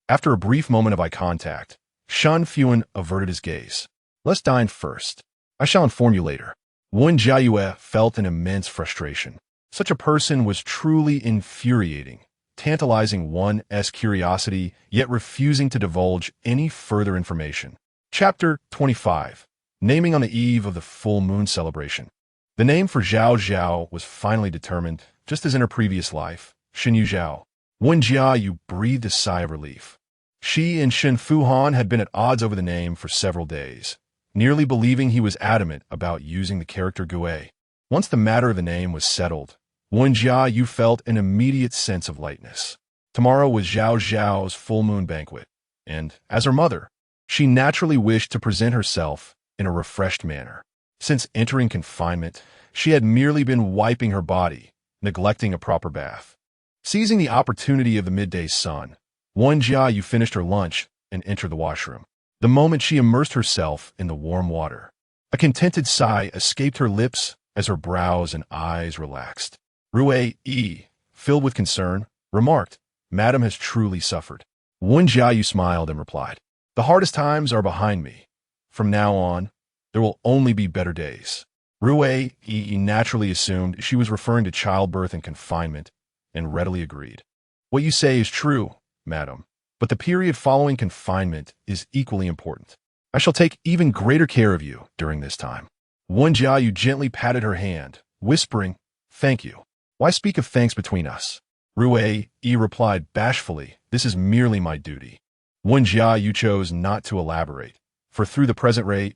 After a brief moment of eye contact, Shen Fuhan averted his gaze. "Let's dine first. I shall inform you later." Wen Jiayue felt an immense frustration. Such a person was truly infuriating, tantalizing one's curiosity, yet refusing to divulge any further information. Chapter 25. Naming on the eve of the full moon celebration. The name for Zhao Zhao was finally determined, just as in her previous life, Shen Zhao. Wen Jiayue breathed a sigh of relief. She and Shen Fuhan had been at odds over the name for several days, nearly believing he was adamant about using the character Gue. Once the matter of the name was settled, Wen Jiayue felt an immediate sense of lightness. Tomorrow was Zhao Zhao's full moon banquet, and, as her mother, she naturally wished to present herself in a refreshed manner. Since entering confinement, she had merely been wiping her body, neglecting a proper bath. Seizing the opportunity of the midday sun, Wen Jiayue finished her lunch and entered the washroom. The moment she immersed herself in the warm water, a contented sigh escaped her lips as her brows and eyes relaxed. Rue, filled with concern, remarked, "Madam has truly suffered." Wen Jiayue smiled and replied, "The hardest times are behind me. From now on, there will only be better days." Rue naturally assumed she was referring to childbirth and confinement, and readily agreed. "What you say is true, madam, but the period following confinement is equally important. I shall take even greater care of you during this time." Wen Jiayue gently patted her hand, whispering, "Thank you." "Why speak of thanks between us?" Rue replied bashfully, "This is merely my duty." Wen Jiayue chose not to elaborate, for through the present ray,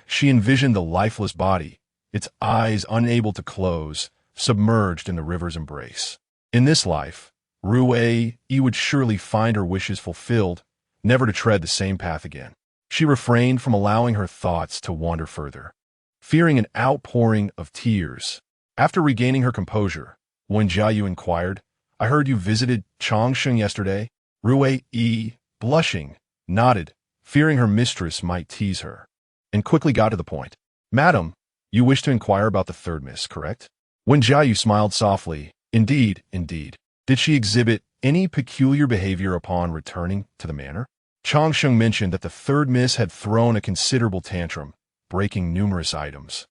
she envisioned the lifeless body, its eyes unable to close, submerged in the river's embrace. In this life, Rue would surely find her wishes fulfilled, never to tread the same path again. She refrained from allowing her thoughts to wander further, fearing an outpouring of tears. After regaining her composure, Wen Jiayue inquired, "I heard you visited Changsheng yesterday?" Rue, blushing, nodded, fearing her mistress might tease her, and quickly got to the point. "Madam, you wish to inquire about the third miss, correct?" Wen Jiayue smiled softly. Indeed, indeed. Did she exhibit any peculiar behavior upon returning to the manor?" Changsheng mentioned that the third miss had thrown a considerable tantrum, breaking numerous items,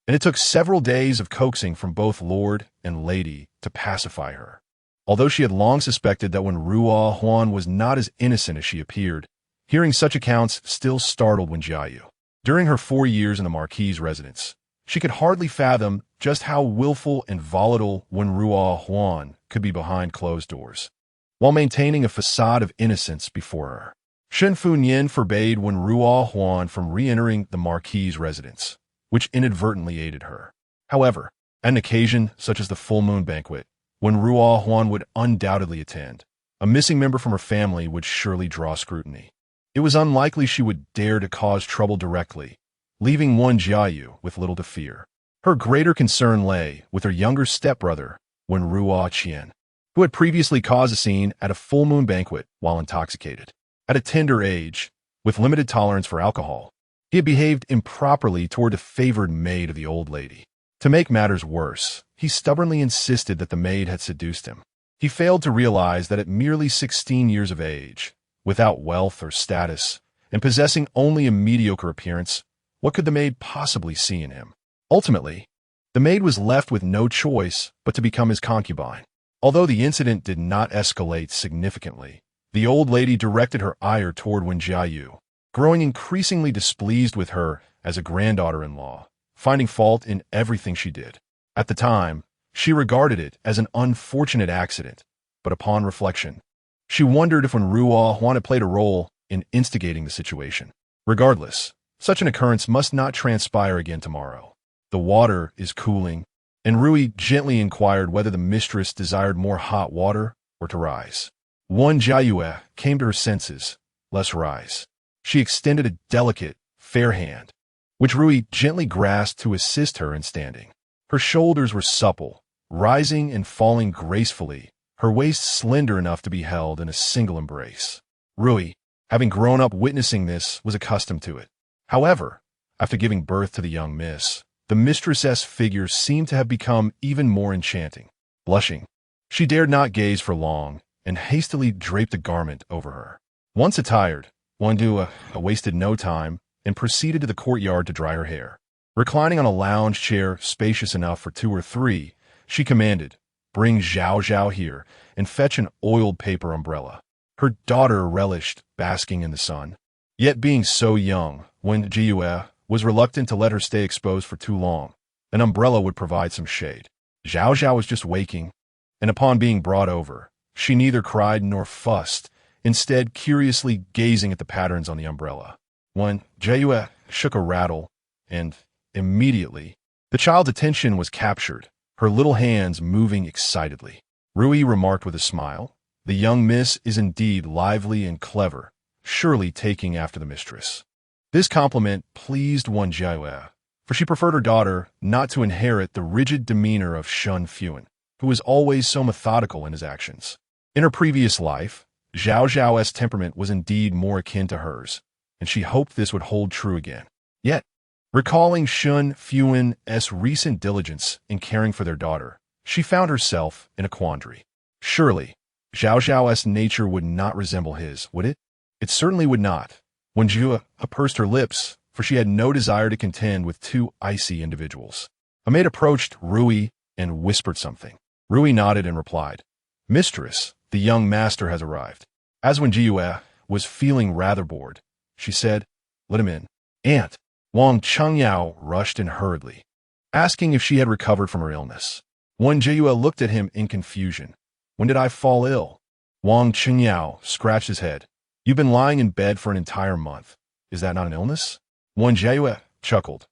and it took several days of coaxing from both lord and lady to pacify her. Although she had long suspected that Wen Jiayue was not as innocent as she appeared, hearing such accounts still startled Wen Jiayue. During her 4 years in the marquis' residence, she could hardly fathom just how willful and volatile Wen Jiayue could be behind closed doors, while maintaining a facade of innocence before her. Shen Fuhan forbade Wen Jiayue from re-entering the marquis' residence, which inadvertently aided her. However, at an occasion such as the full moon banquet, Wen Jiayue would undoubtedly attend. A missing member from her family would surely draw scrutiny. it was unlikely she would dare to cause trouble directly, leaving Wen Jiayue with little to fear. Her greater concern lay with her younger stepbrother, Wen Jiayue, who had previously caused a scene at a full moon banquet while intoxicated. At a tender age, with limited tolerance for alcohol, he had behaved improperly toward the favored maid of the old lady. To make matters worse, he stubbornly insisted that the maid had seduced him. He failed to realize that at merely 16 years of age, without wealth or status, and possessing only a mediocre appearance, what could the maid possibly see in him? Ultimately, the maid was left with no choice but to become his concubine. Although the incident did not escalate significantly, the old lady directed her ire toward Wen Jiayue, growing increasingly displeased with her as a granddaughter-in-law, finding fault in everything she did. At the time, she regarded it as an unfortunate accident, but upon reflection, she wondered if Wen Jiayue had played a role in instigating the situation. Regardless, such an occurrence must not transpire again tomorrow. The water is cooling, and Rui gently inquired whether the mistress desired more hot water or to rise. Wen Jiayue came to her senses. Let's rise. She extended a delicate, fair hand, which Rui gently grasped to assist her in standing. Her shoulders were supple, rising and falling gracefully, her waist slender enough to be held in a single embrace. Rui, having grown up witnessing this, was accustomed to it. However, after giving birth to the young miss, the mistress's figure seemed to have become even more enchanting. Blushing, she dared not gaze for long and hastily draped a garment over her. Once attired, Wen Jiayue wasted no time and proceeded to the courtyard to dry her hair. Reclining on a lounge chair spacious enough for 2 or 3, she commanded, "Bring Zhao Zhao here and fetch an oiled paper umbrella." Her daughter relished basking in the sun. Yet being so young, Wen Jiayue was reluctant to let her stay exposed for too long. An umbrella would provide some shade. Zhao Zhao was just waking, and upon being brought over, she neither cried nor fussed, instead curiously gazing at the patterns on the umbrella. Wen Jiayue shook a rattle, and immediately, the child's attention was captured, her little hands moving excitedly. Rui remarked with a smile, "The young miss is indeed lively and clever, surely taking after the mistress." This compliment pleased Wen Jiayue, for she preferred her daughter not to inherit the rigid demeanor of Shen Fuhan, who was always so methodical in his actions. In her previous life, Zhao Zhao's temperament was indeed more akin to hers, and she hoped this would hold true again. Yet, recalling Shen Fuhan's recent diligence in caring for their daughter, she found herself in a quandary. Surely, Zhao Zhao's nature would not resemble his, would it? It certainly would not. Wen Jiayue pursed her lips, for she had no desire to contend with 2 icy individuals. A maid approached Rui and whispered something. Rui nodded and replied, "Mistress, the young master has arrived." As Wen Jiayue was feeling rather bored, she said, "Let him in." "Aunt." Wang Chengyao rushed in hurriedly, asking if she had recovered from her illness. Wen Jiayue looked at him in confusion. "When did I fall ill?" Wang Chengyao scratched his head. "You've been lying in bed for an entire month. Is that not an illness?" Wen Jiayue chuckled.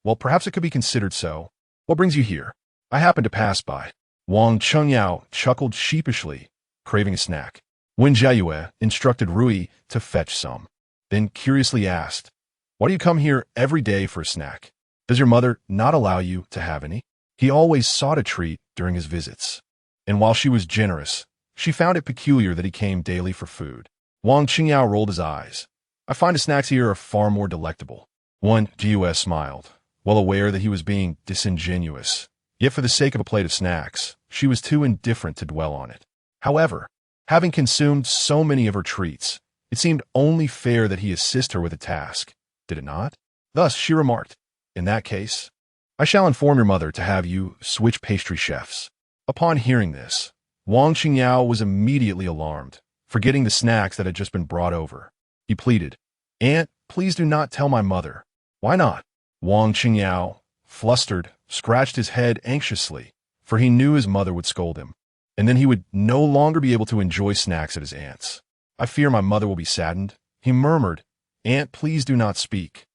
"Well, perhaps it could be considered so. What brings you here?" "I happened to pass by." Wang Chengyao chuckled sheepishly, craving a snack. Wen Jiayue instructed Rui to fetch some, then curiously asked, "Why do you come here every day for a snack? Does your mother not allow you to have any?" He always sought a treat during his visits, and while she was generous, she found it peculiar that he came daily for food. Wang Qingyao rolled his eyes. "I find the snacks here are far more delectable." Wen Jiayue smiled, well aware that he was being disingenuous. Yet for the sake of a plate of snacks, she was too indifferent to dwell on it. However, having consumed so many of her treats, it seemed only fair that he assist her with a task, did it not? Thus she remarked, "In that case, I shall inform your mother to have you switch pastry chefs." Upon hearing this, Wang Qingyao was immediately alarmed, forgetting the snacks that had just been brought over. He pleaded, "Aunt, please do not tell my mother." "Why not?" Wang Qingyao, flustered, scratched his head anxiously, for he knew his mother would scold him, and then he would no longer be able to enjoy snacks at his aunt's. "I fear my mother will be saddened," he murmured. "Aunt, please do not speak."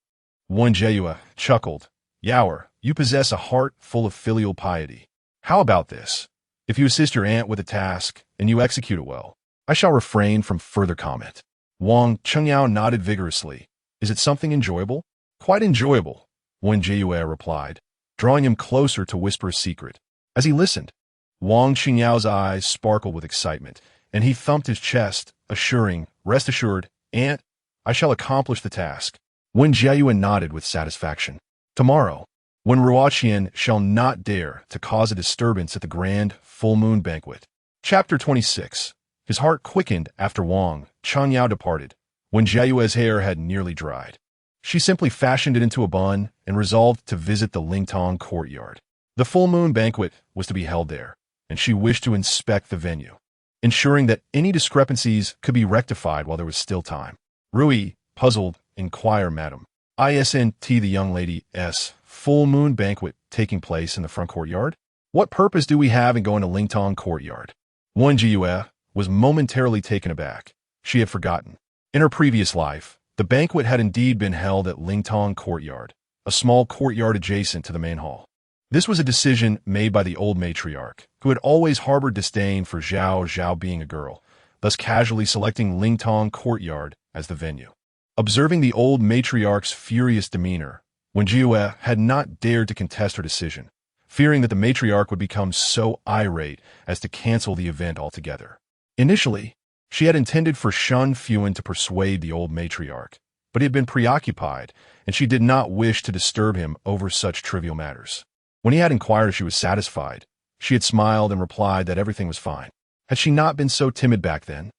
Wen Jiayue chuckled. "Yaoer, you possess a heart full of filial piety. How about this? If you assist your aunt with a task, and you execute it well, I shall refrain from further comment." Wang Chengyao nodded vigorously. Is it something enjoyable? Quite enjoyable, Wen Jiayue replied, drawing him closer to whisper a secret. As he listened, Wang Qingyao's eyes sparkled with excitement, and he thumped his chest, assuring, rest assured, Aunt, I shall accomplish the task. Wen Jiayue nodded with satisfaction. Tomorrow, when Ruoqian shall not dare to cause a disturbance at the grand full moon banquet. Chapter 26. His heart quickened after Wang Chengyao departed, when Jiayue's hair had nearly dried. She simply fashioned it into a bun and resolved to visit the Lingtong courtyard. The full moon banquet was to be held there, and she wished to inspect the venue, ensuring that any discrepancies could be rectified while there was still time. Rui, puzzled, inquire, Madam. Isn't the young lady's full moon banquet taking place in the front courtyard? What purpose do we have in going to Lingtong courtyard? Wen Jiayue was momentarily taken aback. She had forgotten. In her previous life, the banquet had indeed been held at Lingtong courtyard, a small courtyard adjacent to the main hall. This was a decision made by the old matriarch, who had always harbored disdain for Zhao being a girl, thus casually selecting Lingtong courtyard as the venue. Observing the old matriarch's furious demeanor, Wen Jiayue had not dared to contest her decision, fearing that the matriarch would become so irate as to cancel the event altogether. Initially, she had intended for Shen Fuhan to persuade the old matriarch, but he had been preoccupied, and she did not wish to disturb him over such trivial matters. When he had inquired if she was satisfied, she had smiled and replied that everything was fine. Had she not been so timid back then,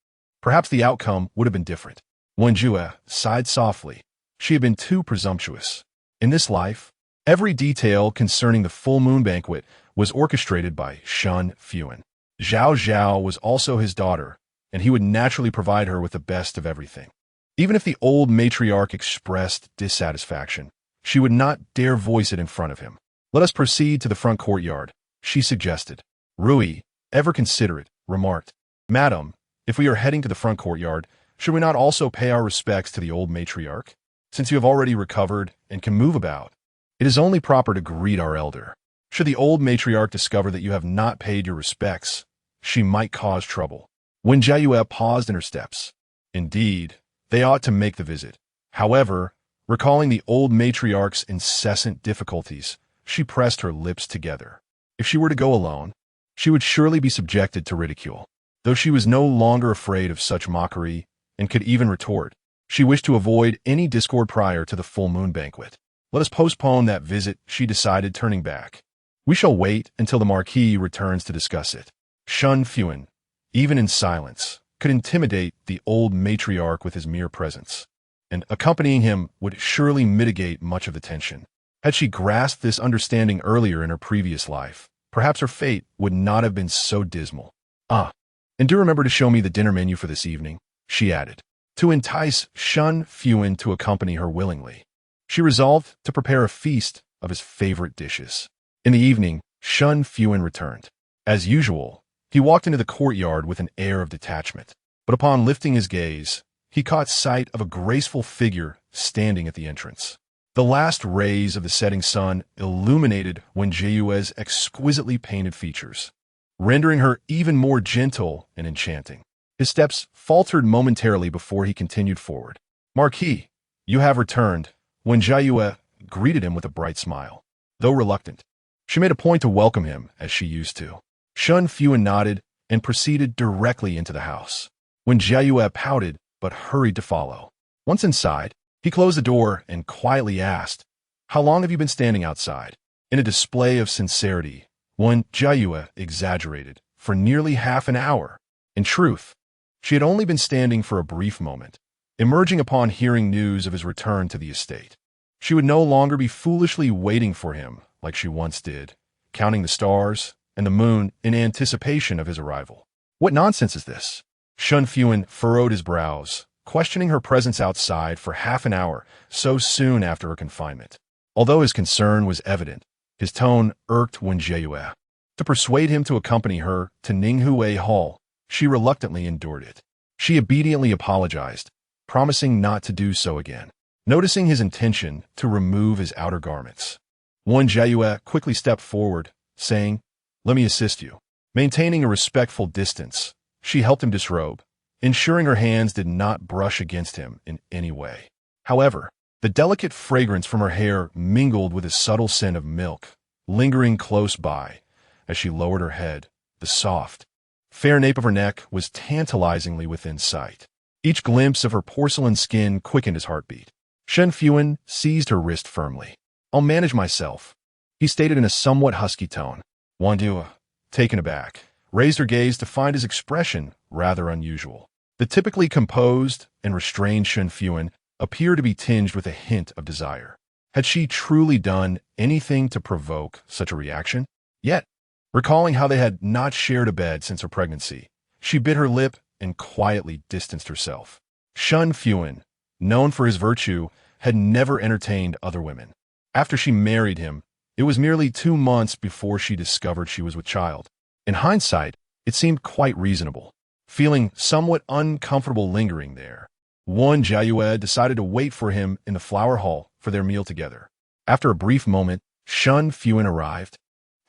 perhaps the outcome would have been different. Wen Jiayue sighed softly. She had been too presumptuous. In this life, every detail concerning the full moon banquet was orchestrated by Shen Fuhan. Zhao was also his daughter, and he would naturally provide her with the best of everything. Even if the old matriarch expressed dissatisfaction, she would not dare voice it in front of him. Let us proceed to the front courtyard, she suggested. Rui, ever considerate, remarked, Madam, if we are heading to the front courtyard, should we not also pay our respects to the old matriarch? Since you have already recovered and can move about, it is only proper to greet our elder. Should the old matriarch discover that you have not paid your respects, she might cause trouble. Wen Jiayue paused in her steps. Indeed, they ought to make the visit. However, recalling the old matriarch's incessant difficulties, she pressed her lips together. If she were to go alone, she would surely be subjected to ridicule. Though she was no longer afraid of such mockery and could even retort, she wished to avoid any discord prior to the full moon banquet. Let us postpone that visit, she decided, turning back. We shall wait until the marquis returns to discuss it. Shen Fuhan, even in silence, could intimidate the old matriarch with his mere presence, and accompanying him would surely mitigate much of the tension. Had she grasped this understanding earlier in her previous life, perhaps her fate would not have been so dismal. And do remember to show me the dinner menu for this evening, she added, to entice Shen Fuhan to accompany her willingly. She resolved to prepare a feast of his favorite dishes. In the evening, Shen Fuhan returned. As usual, he walked into the courtyard with an air of detachment, but upon lifting his gaze, he caught sight of a graceful figure standing at the entrance. The last rays of the setting sun illuminated Wen Jiayue's exquisitely painted features, rendering her even more gentle and enchanting. His steps faltered momentarily before he continued forward. Marquis, you have returned. Wen Jiayue greeted him with a bright smile. Though reluctant, she made a point to welcome him as she used to. Shen Fuhan nodded and proceeded directly into the house. Wen Jiayue pouted but hurried to follow. Once inside, he closed the door and quietly asked, How long have you been standing outside? In a display of sincerity, Wen Jiayue exaggerated, for nearly half an hour. In truth, she had only been standing for a brief moment, emerging upon hearing news of his return to the estate. She would no longer be foolishly waiting for him like she once did, counting the stars and the moon in anticipation of his arrival. What nonsense is this? Shen Fuhan furrowed his brows, questioning her presence outside for half an hour so soon after her confinement. Although his concern was evident, his tone irked Wen Jiayue. To persuade him to accompany her to Ninghue Hall, she reluctantly endured it. She obediently apologized, promising not to do so again, noticing his intention to remove his outer garments. Wen Jiayue quickly stepped forward, saying, Let me assist you. Maintaining a respectful distance, she helped him disrobe, ensuring her hands did not brush against him in any way. However, the delicate fragrance from her hair mingled with a subtle scent of milk, lingering close by. As she lowered her head, the soft, fair nape of her neck was tantalizingly within sight. Each glimpse of her porcelain skin quickened his heartbeat. Shen Fuhan seized her wrist firmly. "I'll manage myself," he stated in a somewhat husky tone. Wen Jiayue, taken aback, raised her gaze to find his expression rather unusual. The typically composed and restrained Shen Fuhan appeared to be tinged with a hint of desire. Had she truly done anything to provoke such a reaction? Yet, recalling how they had not shared a bed since her pregnancy, she bit her lip and quietly distanced herself. Shen Fuhan, known for his virtue, had never entertained other women. After she married him, it was merely 2 months before she discovered she was with child. In hindsight, it seemed quite reasonable. Feeling somewhat uncomfortable lingering there, Wen Jiayue decided to wait for him in the flower hall for their meal together. After a brief moment, Shen Fuhan arrived,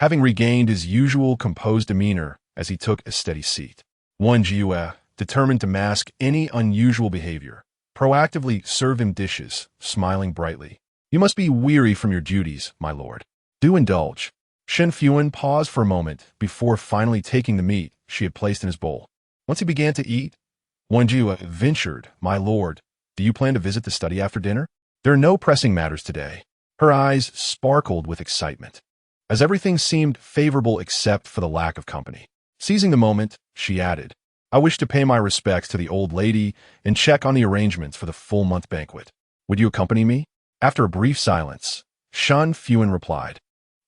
having regained his usual composed demeanor as he took a steady seat. Wen Jiayue, determined to mask any unusual behavior, proactively served him dishes, smiling brightly. "You must be weary from your duties, my lord. Do indulge." Shen Fuhan paused for a moment before finally taking the meat she had placed in his bowl. Once he began to eat, Wen Jiayue ventured, "My lord, do you plan to visit the study after dinner? There are no pressing matters today." Her eyes sparkled with excitement, as everything seemed favorable except for the lack of company. Seizing the moment, she added, "I wish to pay my respects to the old lady and check on the arrangements for the full-month banquet. Would you accompany me?" After a brief silence, Shen Fuhan replied,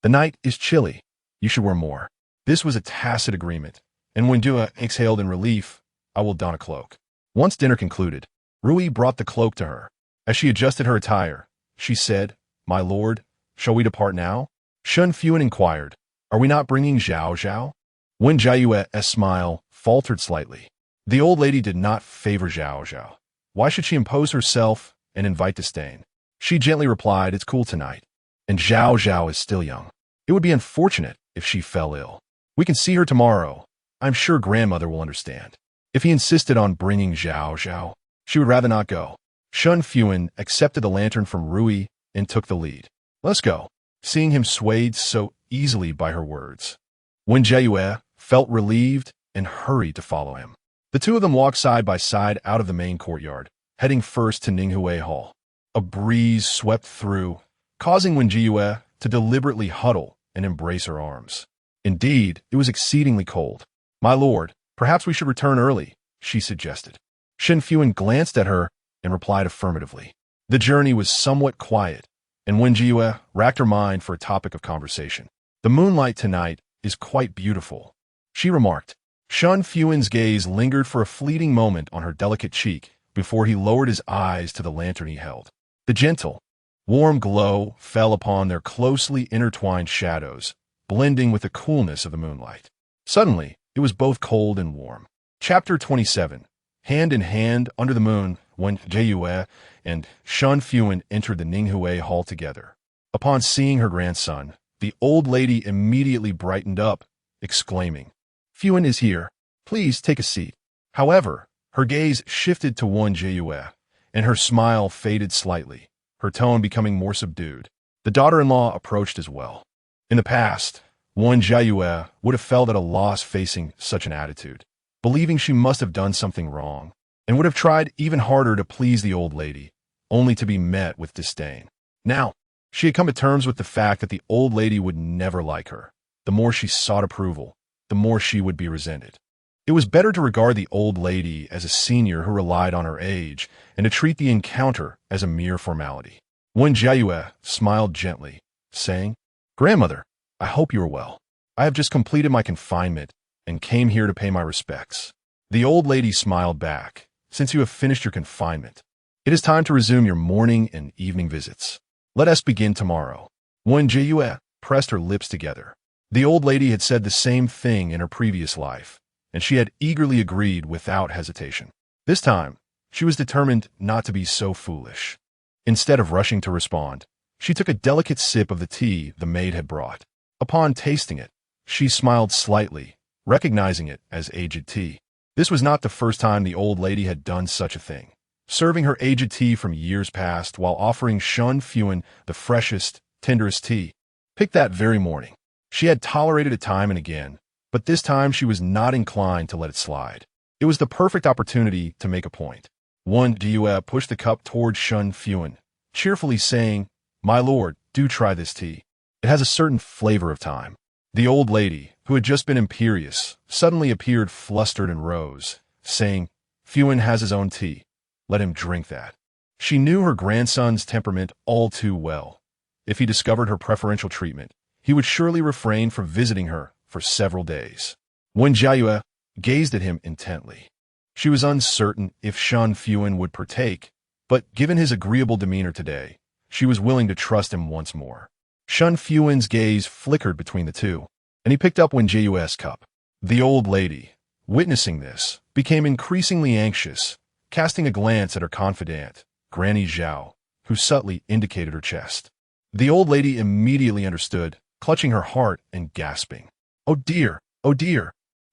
"The night is chilly. You should wear more." This was a tacit agreement, and when Jiayue exhaled in relief, "I will don a cloak." Once dinner concluded, Rui brought the cloak to her. As she adjusted her attire, she said, "My lord, shall we depart now?" Shen Fuhan inquired, "Are we not bringing Zhao Zhao?" Wen Jiayue's smile faltered slightly. The old lady did not favor Zhao Zhao. Why should she impose herself and invite disdain? She gently replied, "It's cool tonight, and Zhao Zhao is still young. It would be unfortunate if she fell ill. We can see her tomorrow. I'm sure grandmother will understand." If he insisted on bringing Zhao Zhao, she would rather not go. Shen Fuhan accepted the lantern from Rui and took the lead. "Let's go," seeing him swayed so easily by her words. Wen Jiayue felt relieved and hurried to follow him. The two of them walked side by side out of the main courtyard, heading first to Ninghui Hall. A breeze swept through, causing Wen Jiayue to deliberately huddle and embrace her arms. Indeed, it was exceedingly cold. "My lord, perhaps we should return early," she suggested. Shen Fuhan glanced at her and replied affirmatively. The journey was somewhat quiet, and Wen Jiayue racked her mind for a topic of conversation. "The moonlight tonight is quite beautiful," she remarked. Shen Fuhan's gaze lingered for a fleeting moment on her delicate cheek before he lowered his eyes to the lantern he held. The gentle, warm glow fell upon their closely intertwined shadows, blending with the coolness of the moonlight. Suddenly, it was both cold and warm. Chapter 27. Hand in hand under the moon, Wen Jiayue and Shen Fuhan entered the Ninghui Hall together. Upon seeing her grandson, the old lady immediately brightened up, exclaiming, "Fuhan is here. Please take a seat." However, her gaze shifted to Wen Jiayue, and her smile faded slightly, her tone becoming more subdued. The daughter-in-law approached as well. In the past, Wen Jiayue would have felt at a loss facing such an attitude, believing she must have done something wrong, and would have tried even harder to please the old lady, only to be met with disdain. Now, she had come to terms with the fact that the old lady would never like her. The more she sought approval, the more she would be resented. It was better to regard the old lady as a senior who relied on her age and to treat the encounter as a mere formality. Wen Jiayue smiled gently, saying, "Grandmother, I hope you are well. I have just completed my confinement and came here to pay my respects." The old lady smiled back. "Since you have finished your confinement, it is time to resume your morning and evening visits. Let us begin tomorrow." Wen Jiayue pressed her lips together. The old lady had said the same thing in her previous life, and she had eagerly agreed without hesitation. This time, she was determined not to be so foolish. Instead of rushing to respond, she took a delicate sip of the tea the maid had brought. Upon tasting it, she smiled slightly, recognizing it as aged tea. This was not the first time the old lady had done such a thing, serving her aged tea from years past while offering Shen Fuhan the freshest, tenderest tea. Picked that very morning. She had tolerated it time and again, but this time she was not inclined to let it slide. It was the perfect opportunity to make a point. Wen Jiayue pushed the cup toward Shen Fuhan, cheerfully saying, "My lord, do try this tea. It has a certain flavor of time." The old lady, who had just been imperious, suddenly appeared flustered and rose, saying, "Fuhan has his own tea. Let him drink that." She knew her grandson's temperament all too well. If he discovered her preferential treatment, he would surely refrain from visiting her for several days. Wen Jiayue gazed at him intently. She was uncertain if Shen Fuhan would partake, but given his agreeable demeanor today, she was willing to trust him once more. Shen Fuhan's gaze flickered between the two, and he picked up Wen Jiayue's cup. The old lady, witnessing this, became increasingly anxious, casting a glance at her confidant, Granny Zhao, who subtly indicated her chest. The old lady immediately understood, clutching her heart and gasping. Oh dear,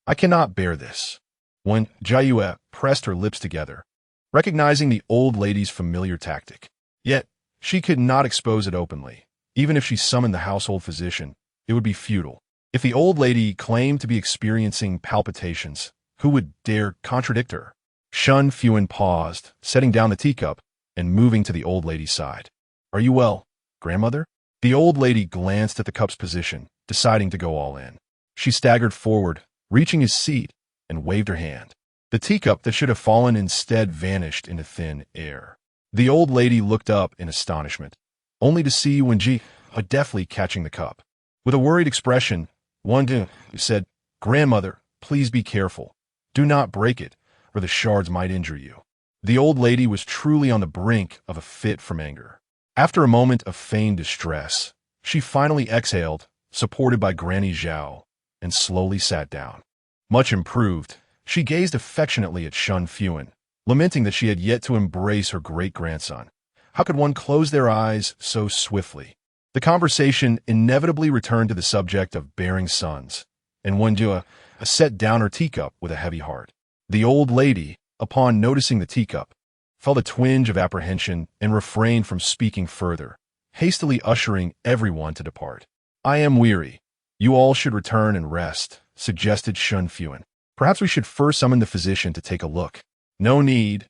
I cannot bear this." Wen Jiayue pressed her lips together, recognizing the old lady's familiar tactic. Yet, she could not expose it openly. Even if she summoned the household physician, it would be futile. If the old lady claimed to be experiencing palpitations, who would dare contradict her? Shen Fuhan paused, setting down the teacup and moving to the old lady's side. "Are you well, grandmother?" The old lady glanced at the cup's position, deciding to go all in. She staggered forward, reaching his seat, and waved her hand. The teacup that should have fallen instead vanished into thin air. The old lady looked up in astonishment, only to see Wen Jiayue deftly catching the cup. With a worried expression, Wen Jiayue said, "Grandmother, please be careful. Do not break it, or the shards might injure you." The old lady was truly on the brink of a fit from anger. After a moment of feigned distress, she finally exhaled, supported by Granny Zhao, and slowly sat down. Much improved, she gazed affectionately at Shen Fuhan, lamenting that she had yet to embrace her great-grandson. How could one close their eyes so swiftly? The conversation inevitably returned to the subject of bearing sons, and Wen Jiayue set down her teacup with a heavy heart. The old lady, upon noticing the teacup, felt a twinge of apprehension and refrained from speaking further, hastily ushering everyone to depart. "I am weary. You all should return and rest," suggested Shen Fuhan. "Perhaps we should first summon the physician to take a look." No need.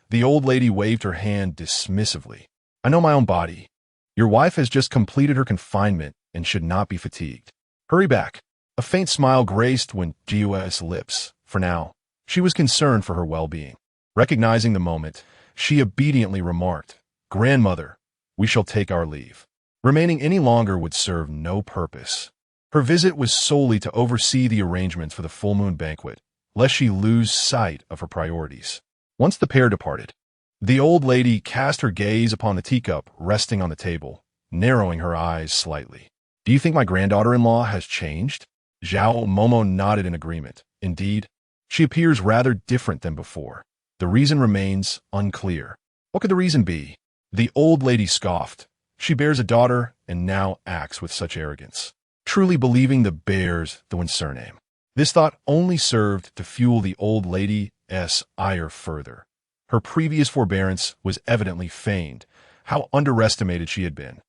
The old lady waved her hand dismissively. "I know my own body. Your wife has just completed her confinement and should not be fatigued. Hurry back." A faint smile graced Wen Jiayue's lips. For now, she was concerned for her well-being. Recognizing the moment, she obediently remarked, "Grandmother, we shall take our leave." Remaining any longer would serve no purpose. Her visit was solely to oversee the arrangements for the full moon banquet, lest she lose sight of her priorities. Once the pair departed, the old lady cast her gaze upon the teacup resting on the table, narrowing her eyes slightly. "Do you think my granddaughter-in-law has changed?" Zhao Momo nodded in agreement. "Indeed, she appears rather different than before. The reason remains unclear." "What could the reason be?" The old lady scoffed. "She bears a daughter and now acts with such arrogance, truly believing the bears the Wen surname." This thought only served to fuel the old lady's ire further. Her previous forbearance was evidently feigned. How underestimated she had been.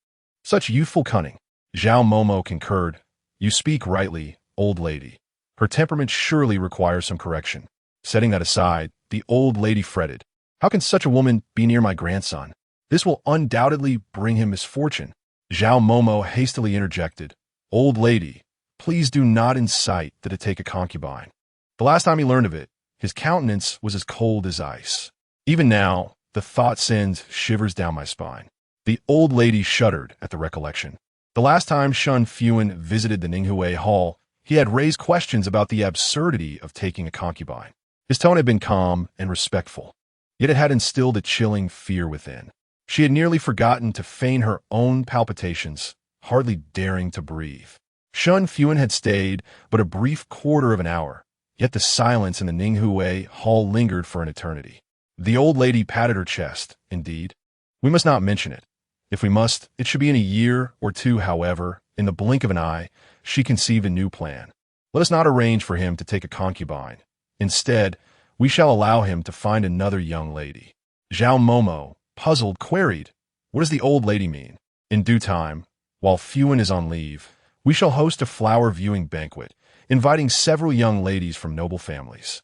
Such youthful cunning. Zhao Momo concurred. "You speak rightly, old lady. Her temperament surely requires some correction." Setting that aside, the old lady fretted. "How can such a woman be near my grandson? This will undoubtedly bring him misfortune." Zhao Momo hastily interjected, "Old lady, please do not incite that to take a concubine. The last time he learned of it, his countenance was as cold as ice. Even now, the thought sends shivers down my spine." The old lady shuddered at the recollection. The last time Shen Fuhan visited the Ninghui Hall, he had raised questions about the absurdity of taking a concubine. His tone had been calm and respectful, yet it had instilled a chilling fear within. She had nearly forgotten to feign her own palpitations, hardly daring to breathe. Shen Fuhan had stayed but a brief quarter of an hour, yet the silence in the Ninghui Hall lingered for an eternity. The old lady patted her chest. "Indeed, we must not mention it. If we must, it should be in a year or two." However, in the blink of an eye, she conceived a new plan. "Let us not arrange for him to take a concubine. Instead, we shall allow him to find another young lady." Zhao Momo, puzzled, queried, "What does the old lady mean?" "In due time, while Fuhan is on leave, we shall host a flower viewing banquet, inviting several young ladies from noble families.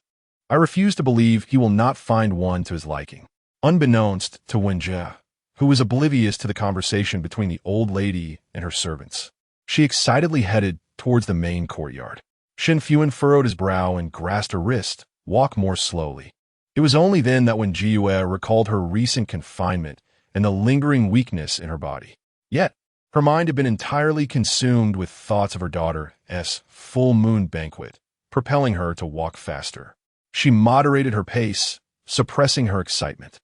I refuse to believe he will not find one to his liking." Unbeknownst to Wen Jiayue, who was oblivious to the conversation between the old lady and her servants, she excitedly headed towards the main courtyard. Shen Fuhan furrowed his brow and grasped her wrist, "Walk more slowly." It was only then that Wen Jiayue recalled her recent confinement and the lingering weakness in her body. Yet, her mind had been entirely consumed with thoughts of her daughter's full moon banquet, propelling her to walk faster. She moderated her pace, suppressing her excitement,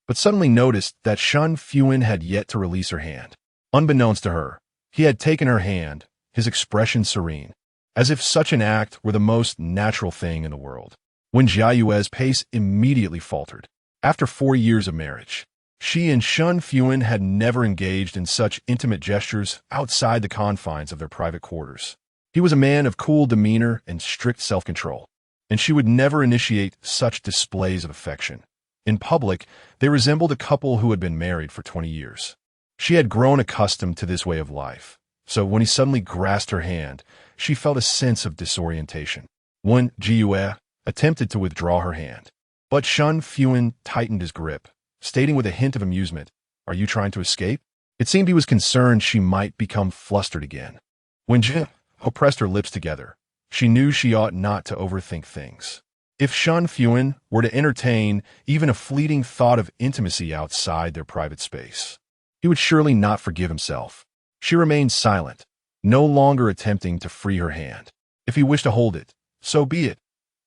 but suddenly noticed that Shen Fuhan had yet to release her hand. Unbeknownst to her, he had taken her hand, his expression serene, as if such an act were the most natural thing in the world. Wen Jiayue's pace immediately faltered. After 4 years of marriage, she and Shen Fuhan had never engaged in such intimate gestures outside the confines of their private quarters. He was a man of cool demeanor and strict self-control, and she would never initiate such displays of affection. In public, they resembled a couple who had been married for 20 years. She had grown accustomed to this way of life, so when he suddenly grasped her hand, she felt a sense of disorientation. Wen Jiayue attempted to withdraw her hand, but Shen Fuhan tightened his grip, stating with a hint of amusement, "Are you trying to escape?" It seemed he was concerned she might become flustered again. Wen Jiayue pressed her lips together. She knew she ought not to overthink things. If Shen Fuhan were to entertain even a fleeting thought of intimacy outside their private space, he would surely not forgive himself. She remained silent, no longer attempting to free her hand. If he wished to hold it, so be it.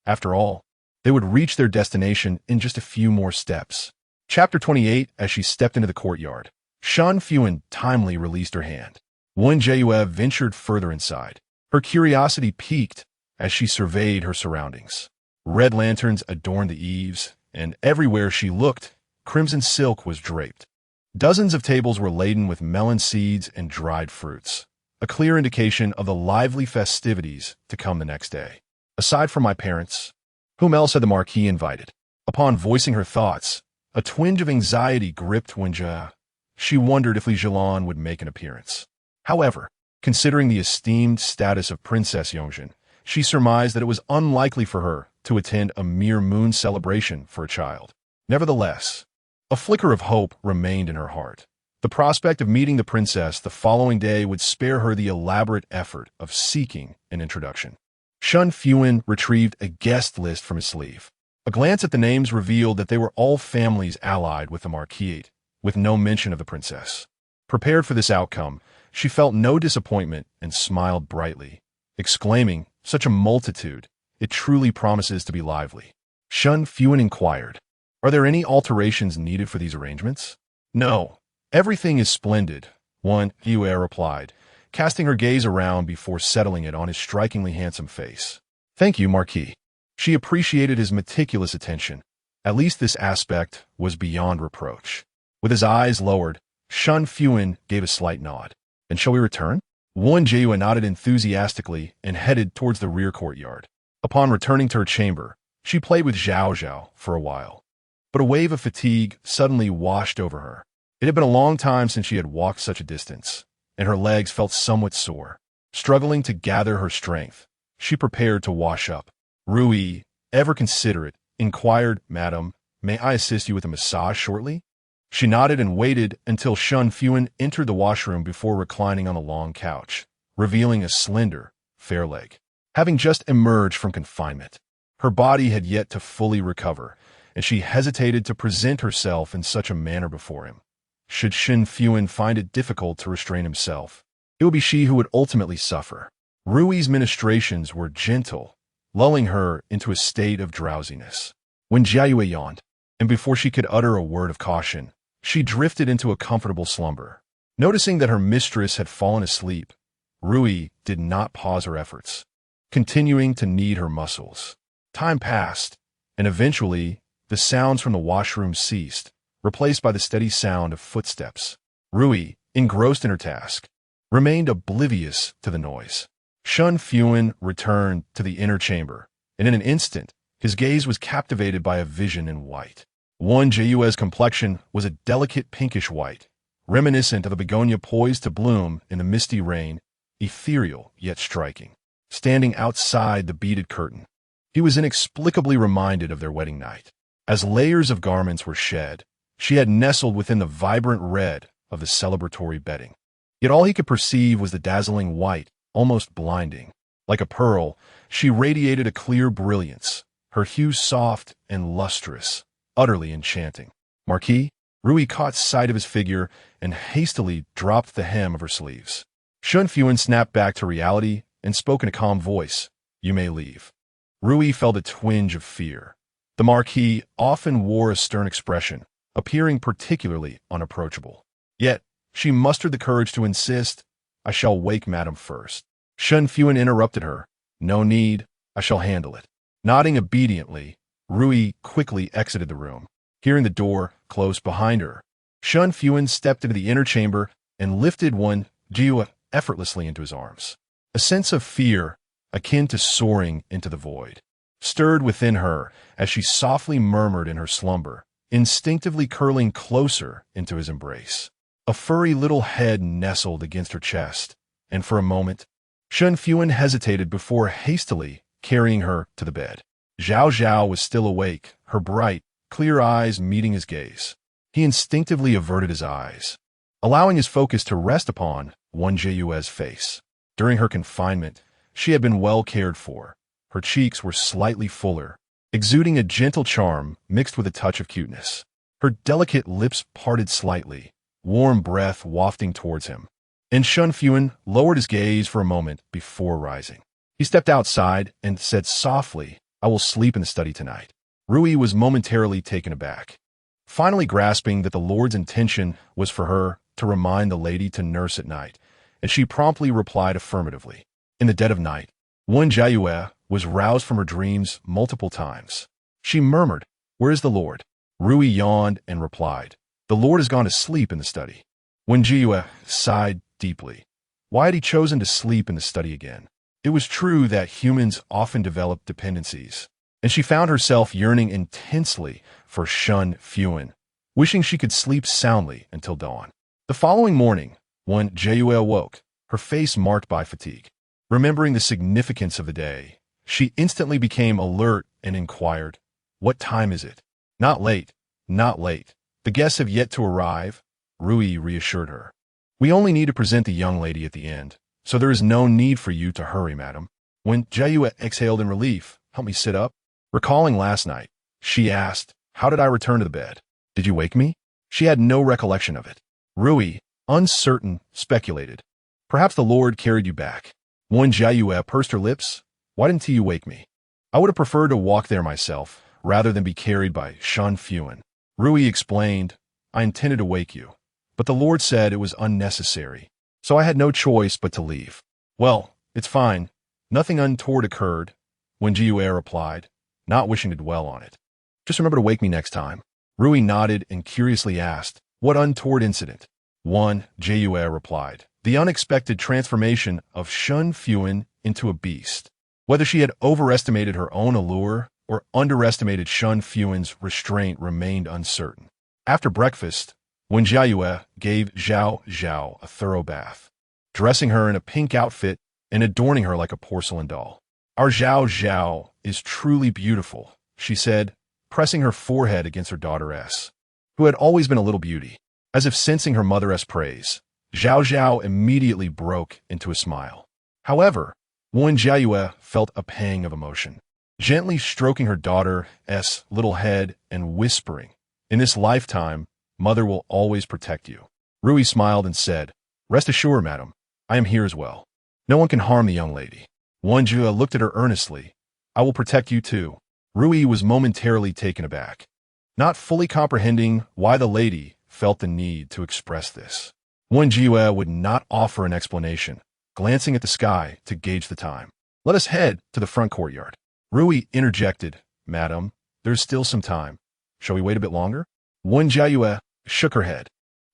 After all, they would reach their destination in just a few more steps. Chapter 28. As she stepped into the courtyard, Shen Fuhan timely released her hand. Wen Jiayue ventured further inside. Her curiosity piqued as she surveyed her surroundings. Red lanterns adorned the eaves, and everywhere she looked, crimson silk was draped. Dozens of tables were laden with melon seeds and dried fruits, a clear indication of the lively festivities to come the next day. "Aside from my parents, whom else had the marquis invited?" Upon voicing her thoughts, a twinge of anxiety gripped Wen Jiayue. She wondered if Li Zhilan would make an appearance. However, considering the esteemed status of Princess Yongzhen, she surmised that it was unlikely for her to attend a mere moon celebration for a child. Nevertheless, a flicker of hope remained in her heart. The prospect of meeting the princess the following day would spare her the elaborate effort of seeking an introduction. Shen Fuhan retrieved a guest list from his sleeve. A glance at the names revealed that they were all families allied with the marquis, with no mention of the princess. Prepared for this outcome, she felt no disappointment and smiled brightly, exclaiming, "Such a multitude! It truly promises to be lively." Shen Fuhan inquired, "Are there any alterations needed for these arrangements?" "No, everything is splendid," Wen Jiayue replied, casting her gaze around before settling it on his strikingly handsome face. "Thank you, Marquis." She appreciated his meticulous attention. At least this aspect was beyond reproach. With his eyes lowered, Shen Fuhan gave a slight nod. "And shall we return?" Wen Jiayue nodded enthusiastically and headed towards the rear courtyard. Upon returning to her chamber, she played with Zhao for a while. But a wave of fatigue suddenly washed over her. It had been a long time since she had walked such a distance, and her legs felt somewhat sore. Struggling to gather her strength, she prepared to wash up. Rui, ever considerate, inquired, "Madam, may I assist you with a massage shortly?" She nodded and waited until Shen Fuhan entered the washroom before reclining on the long couch, revealing a slender, fair leg. Having just emerged from confinement, her body had yet to fully recover, and she hesitated to present herself in such a manner before him. Should Shen Fuhan find it difficult to restrain himself, it would be she who would ultimately suffer. Rui's ministrations were gentle, lulling her into a state of drowsiness. Wen Jiayue yawned, and before she could utter a word of caution, she drifted into a comfortable slumber. Noticing that her mistress had fallen asleep, Rui did not pause her efforts, continuing to knead her muscles. Time passed, and eventually, the sounds from the washroom ceased, replaced by the steady sound of footsteps. Rui, engrossed in her task, remained oblivious to the noise. Shen Fuhan returned to the inner chamber, and in an instant, His gaze was captivated by a vision in white. Wen Jiayue's complexion was a delicate pinkish white, reminiscent of a begonia poised to bloom in the misty rain, ethereal yet striking. Standing outside the beaded curtain, he was inexplicably reminded of their wedding night. As layers of garments were shed, she had nestled within the vibrant red of the celebratory bedding. Yet all he could perceive was the dazzling white, almost blinding. Like a pearl, she radiated a clear brilliance, her hue soft and lustrous, utterly enchanting. Marquis, Rui caught sight of his figure and hastily dropped the hem of her sleeves. Shen Fuhan snapped back to reality and spoke in a calm voice, "You may leave." Rui felt a twinge of fear. The Marquis often wore a stern expression, appearing particularly unapproachable. Yet, she mustered the courage to insist, "I shall wake Madame first." Shen Fuhan interrupted her, "No need, I shall handle it." Nodding obediently, Rui quickly exited the room. Hearing the door close behind her, Shen Fuhan stepped into the inner chamber and lifted Wen Jiayue effortlessly into his arms. A sense of fear, akin to soaring into the void, stirred within her as she softly murmured in her slumber, instinctively curling closer into his embrace. A furry little head nestled against her chest, and for a moment, Shen Fuhan hesitated before hastily carrying her to the bed. Zhao Zhao was still awake, her bright, clear eyes meeting his gaze. He instinctively averted his eyes, allowing his focus to rest upon Wen Jiayue's face. During her confinement, she had been well cared for. Her cheeks were slightly fuller, exuding a gentle charm mixed with a touch of cuteness. Her delicate lips parted slightly, warm breath wafting towards him. And Shen Fuhan lowered his gaze for a moment before rising. He stepped outside and said softly, "I will sleep in the study tonight." Rui was momentarily taken aback, finally grasping that the Lord's intention was for her to remind the lady to nurse at night, and she promptly replied affirmatively. In the dead of night, Wen Jiayue was roused from her dreams multiple times. She murmured, "Where is the Lord?" Rui yawned and replied, "The Lord has gone to sleep in the study." Wen Jiayue sighed deeply. Why had he chosen to sleep in the study again? It was true that humans often develop dependencies, and she found herself yearning intensely for Shen Fuhan, wishing she could sleep soundly until dawn. The following morning, when Jiayue awoke, her face marked by fatigue. Remembering the significance of the day, she instantly became alert and inquired, "What time is it?" "Not late, not late. The guests have yet to arrive," Rui reassured her. "We only need to present the young lady at the end, so there is no need for you to hurry, madam." When Jiayue exhaled in relief, "Help me sit up." Recalling last night, she asked, "How did I return to the bed? Did you wake me?" She had no recollection of it. Rui, uncertain, speculated, "Perhaps the Lord carried you back." Wen Jiayue pursed her lips, "Why didn't you wake me? I would have preferred to walk there myself, rather than be carried by Shen Fuhan." Rui explained, "I intended to wake you, but the Lord said it was unnecessary, so I had no choice but to leave." "Well, it's fine. Nothing untoward occurred," Wen Jiayue replied, not wishing to dwell on it. "Just remember to wake me next time." Rui nodded and curiously asked, "What untoward incident?" Wen Jiayue replied, "The unexpected transformation of Shen Fuhan into a beast." Whether she had overestimated her own allure or underestimated Shen Fuhan's restraint remained uncertain. After breakfast, Wen Jiayue gave Zhao Zhao a thorough bath, dressing her in a pink outfit and adorning her like a porcelain doll. "Our Zhao Zhao is truly beautiful," she said, pressing her forehead against her daughteress, who had always been a little beauty. As if sensing her mother's praise, Zhao Zhao immediately broke into a smile. However, Wen Jiayue felt a pang of emotion, gently stroking her daughter's little head and whispering, "In this lifetime, Mother will always protect you." Rui smiled and said, "Rest assured, madam, I am here as well. No one can harm the young lady." Wen Jiayue looked at her earnestly. "I will protect you too." Rui was momentarily taken aback, not fully comprehending why the lady felt the need to express this. Wen Jiayue would not offer an explanation, glancing at the sky to gauge the time. "Let us head to the front courtyard." Rui interjected, "Madam, there is still some time. Shall we wait a bit longer?" Wen Jiayue shook her head.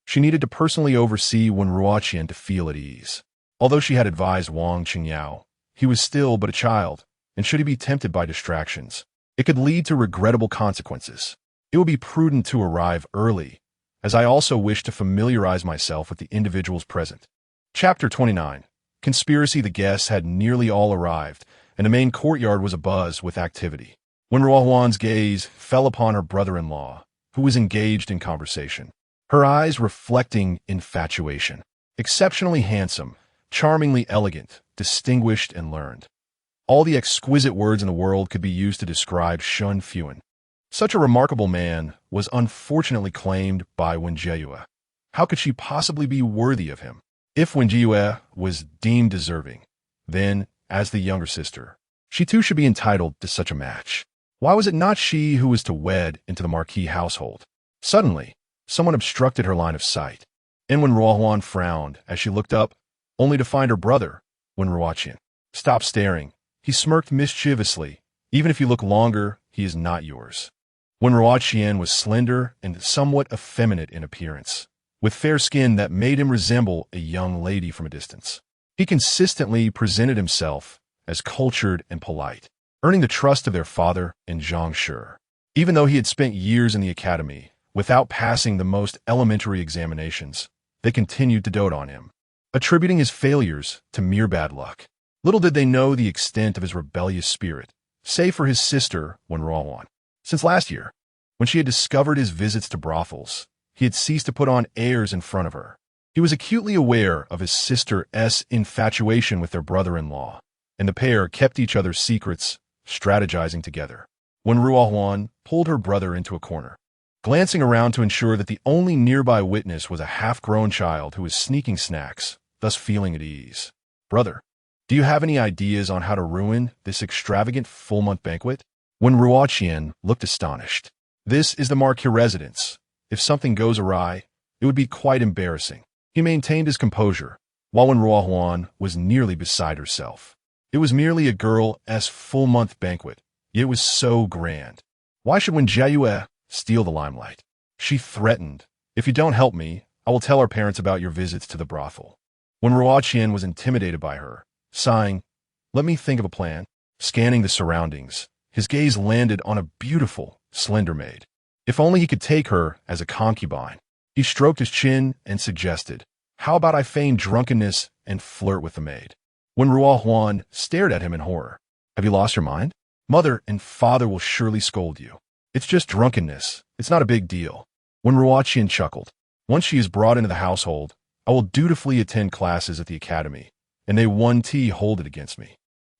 She needed to personally oversee Wen Ruoqian to feel at ease. Although she had advised Wang Qingyao, he was still but a child, and should he be tempted by distractions, It could lead to regrettable consequences. It would be prudent to arrive early, as I also wish to familiarize myself with the individuals present. Chapter 29. Conspiracy. The guests had nearly all arrived, and the main courtyard was abuzz with activity. When Ruohuan's gaze fell upon her brother-in-law, who was engaged in conversation, her eyes reflecting infatuation. Exceptionally handsome, charmingly elegant, distinguished, and learned. All the exquisite words in the world could be used to describe Shen Fuhan. Such a remarkable man was unfortunately claimed by Wen Jiayue. How could she possibly be worthy of him? If Wen Jiayue was deemed deserving, then, as the younger sister, she too should be entitled to such a match. Why was it not she who was to wed into the marquis household? Suddenly, someone obstructed her line of sight. And when Ruohuan frowned as she looked up, only to find her brother, Wen Ruoqian. Stop staring. He smirked mischievously. Even if you look longer, he is not yours. Wen Ruoqian was slender and somewhat effeminate in appearance, with fair skin that made him resemble a young lady from a distance. He consistently presented himself as cultured and polite, earning the trust of their father and Zhang Shi. Even though he had spent years in the academy without passing the most elementary examinations, they continued to dote on him, attributing his failures to mere bad luck. Little did they know the extent of his rebellious spirit, save for his sister, Wen Ruohuan. Since last year, when she had discovered his visits to brothels, he had ceased to put on airs in front of her. He was acutely aware of his sister's infatuation with their brother-in-law, and the pair kept each other's secrets, strategizing together. When Ruohuan pulled her brother into a corner, glancing around to ensure that the only nearby witness was a half-grown child who was sneaking snacks, thus feeling at ease. Brother, do you have any ideas on how to ruin this extravagant full-month banquet? When Ruoqian looked astonished. This is the marquis residence. If something goes awry, it would be quite embarrassing. He maintained his composure, while Wen Ruohuan was nearly beside herself. It was merely a girl's full-month banquet, yet it was so grand. Why should Wen Jiayue steal the limelight? She threatened, if you don't help me, I will tell our parents about your visits to the brothel. When Ruoqian was intimidated by her, sighing, let me think of a plan. Scanning the surroundings, his gaze landed on a beautiful, slender maid. If only he could take her as a concubine. He stroked his chin and suggested, how about I feign drunkenness and flirt with the maid? When Ruohuan stared at him in horror. Have you lost your mind? Mother and father will surely scold you. It's just drunkenness. It's not a big deal. When Ruoqian chuckled, once she is brought into the household, I will dutifully attend classes at the academy, and they won't hold it against me.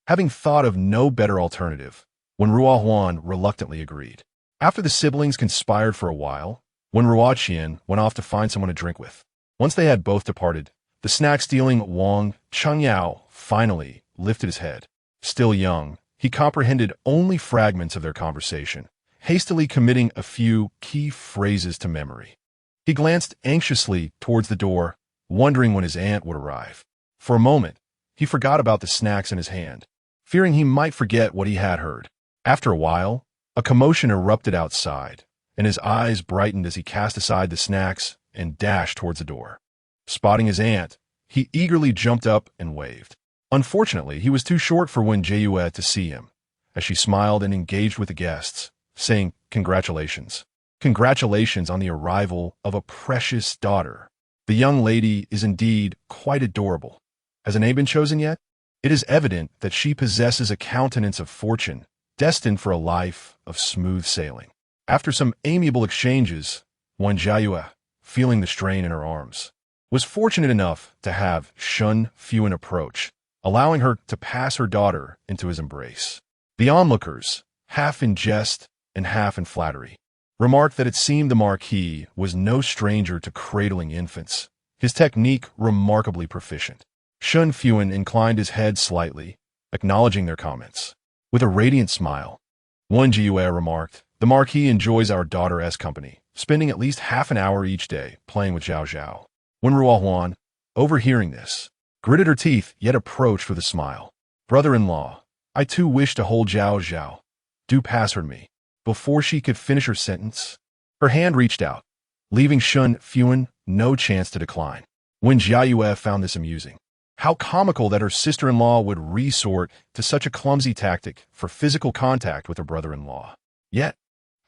Having thought of no better alternative, Wen Ruohuan reluctantly agreed. After the siblings conspired for a while, Wen Ruoqian went off to find someone to drink with. Once they had both departed, the snack-stealing Wang Chengyao finally lifted his head. Still young, he comprehended only fragments of their conversation, hastily committing a few key phrases to memory. He glanced anxiously towards the door, wondering when his aunt would arrive. For a moment, he forgot about the snacks in his hand, fearing he might forget what he had heard. After a while, a commotion erupted outside, and his eyes brightened as he cast aside the snacks and dashed towards the door. Spotting his aunt, he eagerly jumped up and waved. Unfortunately, he was too short for Wen Jiayue to see him, as she smiled and engaged with the guests, saying, congratulations. Congratulations on the arrival of a precious daughter. The young lady is indeed quite adorable. Has a name been chosen yet? It is evident that she possesses a countenance of fortune, destined for a life of smooth sailing. After some amiable exchanges, Wen Jiayue, feeling the strain in her arms, was fortunate enough to have Shen Fuhan approach, allowing her to pass her daughter into his embrace. The onlookers, half in jest and half in flattery, remarked that it seemed the marquis was no stranger to cradling infants, his technique remarkably proficient. Shen Fuhan inclined his head slightly, acknowledging their comments. With a radiant smile, Wen Jiayue remarked, the marquis enjoys our daughter's company, spending at least half an hour each day playing with Zhao Zhao. Wen Ruohuan, overhearing this, gritted her teeth yet approached with a smile. Brother-in-law, I too wish to hold Zhao Zhao. Do pass her to me. Before she could finish her sentence, her hand reached out, leaving Shen Fuhan no chance to decline. Wen Jiayue found this amusing. How comical that her sister-in-law would resort to such a clumsy tactic for physical contact with her brother-in-law. Yet,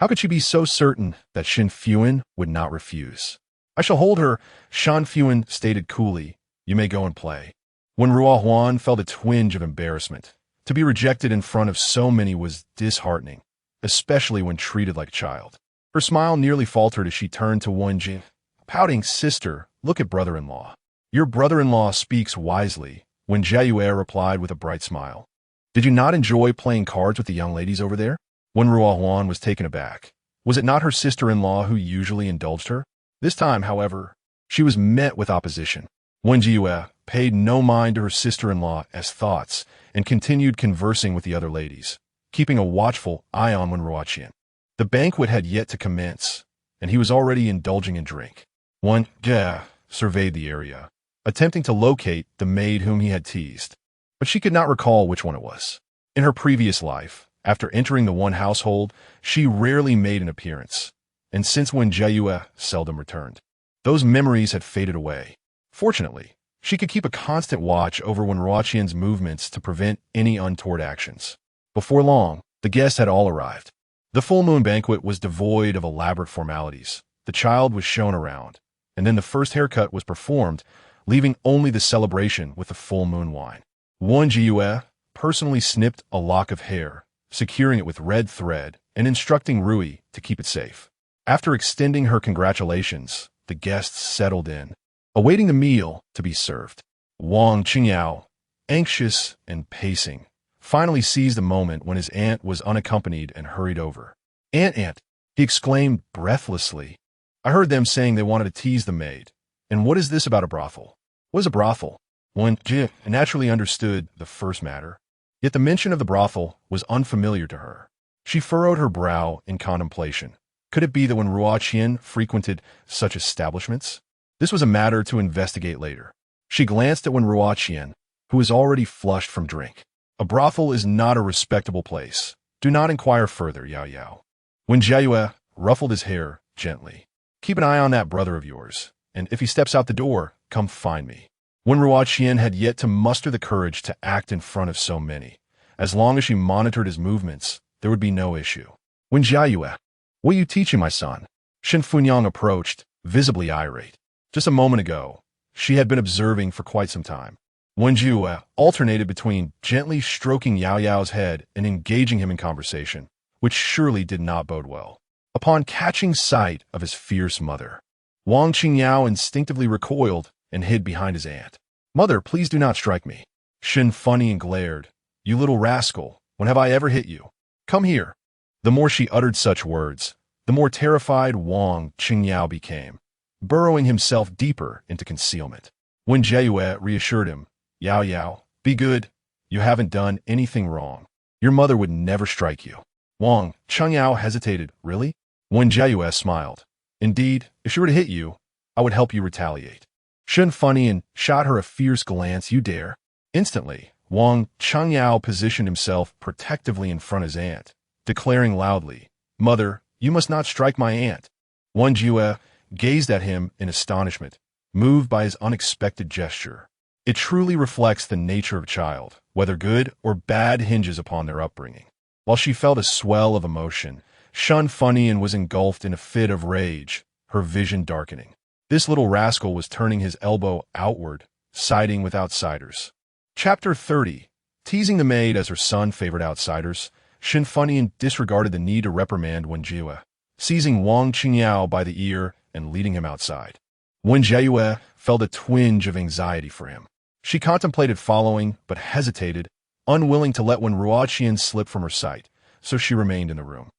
how could she be so certain that Shen Fuhan would not refuse? "I shall hold her," Shen Fuhan stated coolly. "You may go and play." When Ruo Huan felt a twinge of embarrassment. To be rejected in front of so many was disheartening, especially when treated like a child. Her smile nearly faltered as she turned to Wen Jiayue, pouting, "Sister, look at brother-in-law." "Your brother-in-law speaks wisely," Wen Jiayue replied with a bright smile. "Did you not enjoy playing cards with the young ladies over there?" When Ruo Huan was taken aback. Was it not her sister-in-law who usually indulged her? This time, however, she was met with opposition. Wen Jiayue paid no mind to her sister-in-law as thoughts and continued conversing with the other ladies, keeping a watchful eye on Wen Ruoqian. The banquet had yet to commence, and he was already indulging in drink. Wen Jiayue surveyed the area, attempting to locate the maid whom he had teased, but she could not recall which one it was. In her previous life, after entering the one household, she rarely made an appearance, and since Wen Jiayue seldom returned, those memories had faded away. Fortunately, she could keep a constant watch over Wen Ruoqian's movements to prevent any untoward actions. Before long, the guests had all arrived. The full moon banquet was devoid of elaborate formalities. The child was shown around, and then the first haircut was performed, leaving only the celebration with the full moon wine. Wen Jiayue personally snipped a lock of hair, securing it with red thread and instructing Rui to keep it safe. After extending her congratulations, the guests settled in, awaiting the meal to be served. Wang Qingyao, anxious and pacing, finally seized the moment when his aunt was unaccompanied and hurried over. Aunt, he exclaimed breathlessly. "I heard them saying they wanted to tease the maid. And what is this about a brothel?" "What is a brothel?" Wen Jiayue naturally understood the first matter, yet the mention of the brothel was unfamiliar to her. She furrowed her brow in contemplation. Could it be that Wen Ruoqian frequented such establishments? This was a matter to investigate later. She glanced at Wen Ruoqian, who was already flushed from drink. "A brothel is not a respectable place. Do not inquire further, Yao Yao." Wen Jiayue ruffled his hair gently. "Keep an eye on that brother of yours, and if he steps out the door, come find me." Wen Ruoqian had yet to muster the courage to act in front of so many. As long as she monitored his movements, there would be no issue. "Wen Jiayue, what are you teaching my son?" Shen Fuhan approached, visibly irate. Just a moment ago, she had been observing for quite some time. Wen Jiayue alternated between gently stroking Yao Yao's head and engaging him in conversation, which surely did not bode well. Upon catching sight of his fierce mother, Wang Qingyao instinctively recoiled and hid behind his aunt. "Mother, please do not strike me." Shen Fuhan glared. "You little rascal, when have I ever hit you? Come here." The more she uttered such words, the more terrified Wang Qingyao became, burrowing himself deeper into concealment. Wen Jiayue reassured him, "Yao Yao, be good. You haven't done anything wrong. Your mother would never strike you." Wang Qingyao hesitated. "Really?" Wen Jiayue smiled. "Indeed, if she were to hit you, I would help you retaliate." Shen Fuhan shot her a fierce glance. "You dare?" Instantly, Wang Qingyao positioned himself protectively in front of his aunt, declaring loudly, "Mother, you must not strike my aunt." Wen Jiayue gazed at him in astonishment, moved by his unexpected gesture. It truly reflects the nature of a child, whether good or bad hinges upon their upbringing. While she felt a swell of emotion, Shen Fuhan was engulfed in a fit of rage, her vision darkening. This little rascal was turning his elbow outward, siding with outsiders. Chapter 30. Teasing the maid as her son favored outsiders, Shen Fuhan disregarded the need to reprimand Wen Jiayue, seizing Wang Qingyao by the ear and leading him outside. Wen Jiayue felt a twinge of anxiety for him. She contemplated following, but hesitated, unwilling to let Wen Ruoqian slip from her sight, so she remained in the room.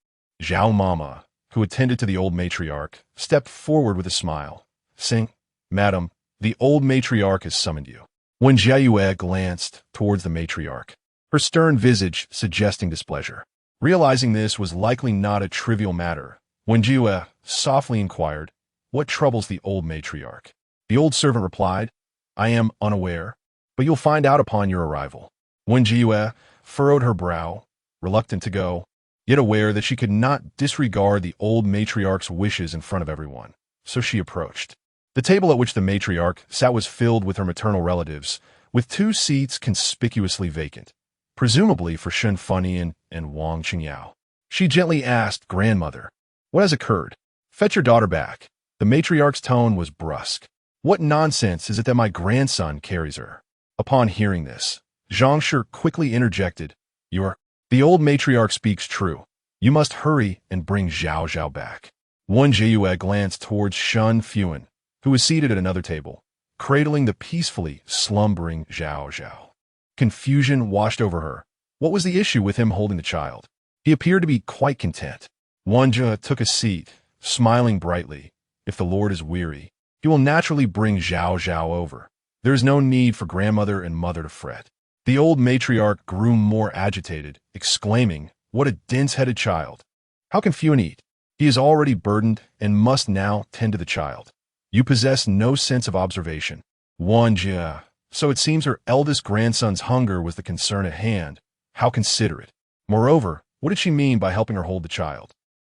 Zhao Mama, who attended to the old matriarch, stepped forward with a smile, saying, "Madam, the old matriarch has summoned you." Wen Jiayue glanced towards the matriarch, her stern visage suggesting displeasure. Realizing this was likely not a trivial matter, Wen Jiayue softly inquired, "What troubles the old matriarch?" The old servant replied, "I am unaware, but you'll find out upon your arrival." Wen Jiayue furrowed her brow, reluctant to go, yet aware that she could not disregard the old matriarch's wishes in front of everyone, so she approached. The table at which the matriarch sat was filled with her maternal relatives, with 2 seats conspicuously vacant, presumably for Shen Fuhan and Wang Qingyao. She gently asked, "Grandmother, what has occurred? Fetch your daughter back." The matriarch's tone was brusque. "What nonsense is it that my grandson carries her?" Upon hearing this, Zhang Shi quickly interjected, The old matriarch speaks true. You must hurry and bring Zhao Zhao back." Wen Jiayue glanced towards Shen Fuhan, who was seated at another table, cradling the peacefully slumbering Zhao Zhao. Confusion washed over her. What was the issue with him holding the child? He appeared to be quite content. Wen Jie took a seat, smiling brightly. "If the Lord is weary, he will naturally bring Zhao Zhao over. There is no need for grandmother and mother to fret." The old matriarch grew more agitated, exclaiming, "What a dense-headed child! How can Fuhan eat? He is already burdened and must now tend to the child. You possess no sense of observation." Wen Jie. So it seems her eldest grandson's hunger was the concern at hand. How considerate. Moreover, what did she mean by helping her hold the child?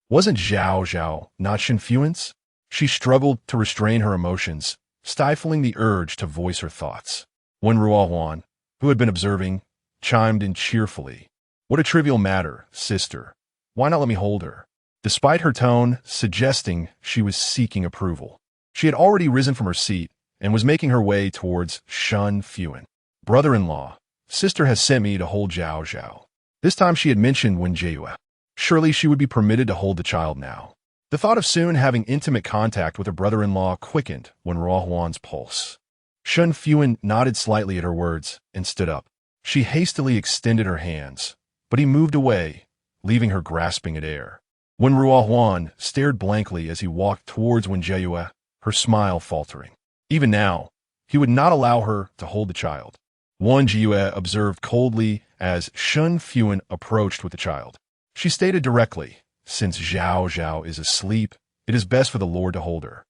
Wasn't Zhao Zhao not Shen Fuhan's? She struggled to restrain her emotions, stifling the urge to voice her thoughts. When Ruohuan, who had been observing, chimed in cheerfully, "What a trivial matter, sister. Why not let me hold her?" Despite her tone suggesting she was seeking approval, she had already risen from her seat and was making her way towards Shen Fuhan. "Brother-in-law, sister has sent me to hold Zhao Zhao." This time she had mentioned Wen Jiayue. Surely she would be permitted to hold the child now. The thought of soon having intimate contact with her brother-in-law quickened Wen Ruohuan's pulse. Shen Fuhan nodded slightly at her words and stood up. She hastily extended her hands, but he moved away, leaving her grasping at air. Wen Ruohuan stared blankly as he walked towards Wen Jiayue, her smile faltering. Even now, he would not allow her to hold the child. Wen Jiayue observed coldly as Shen Fuhan approached with the child. She stated directly, "Since Zhao Zhao is asleep, it is best for the Lord to hold her.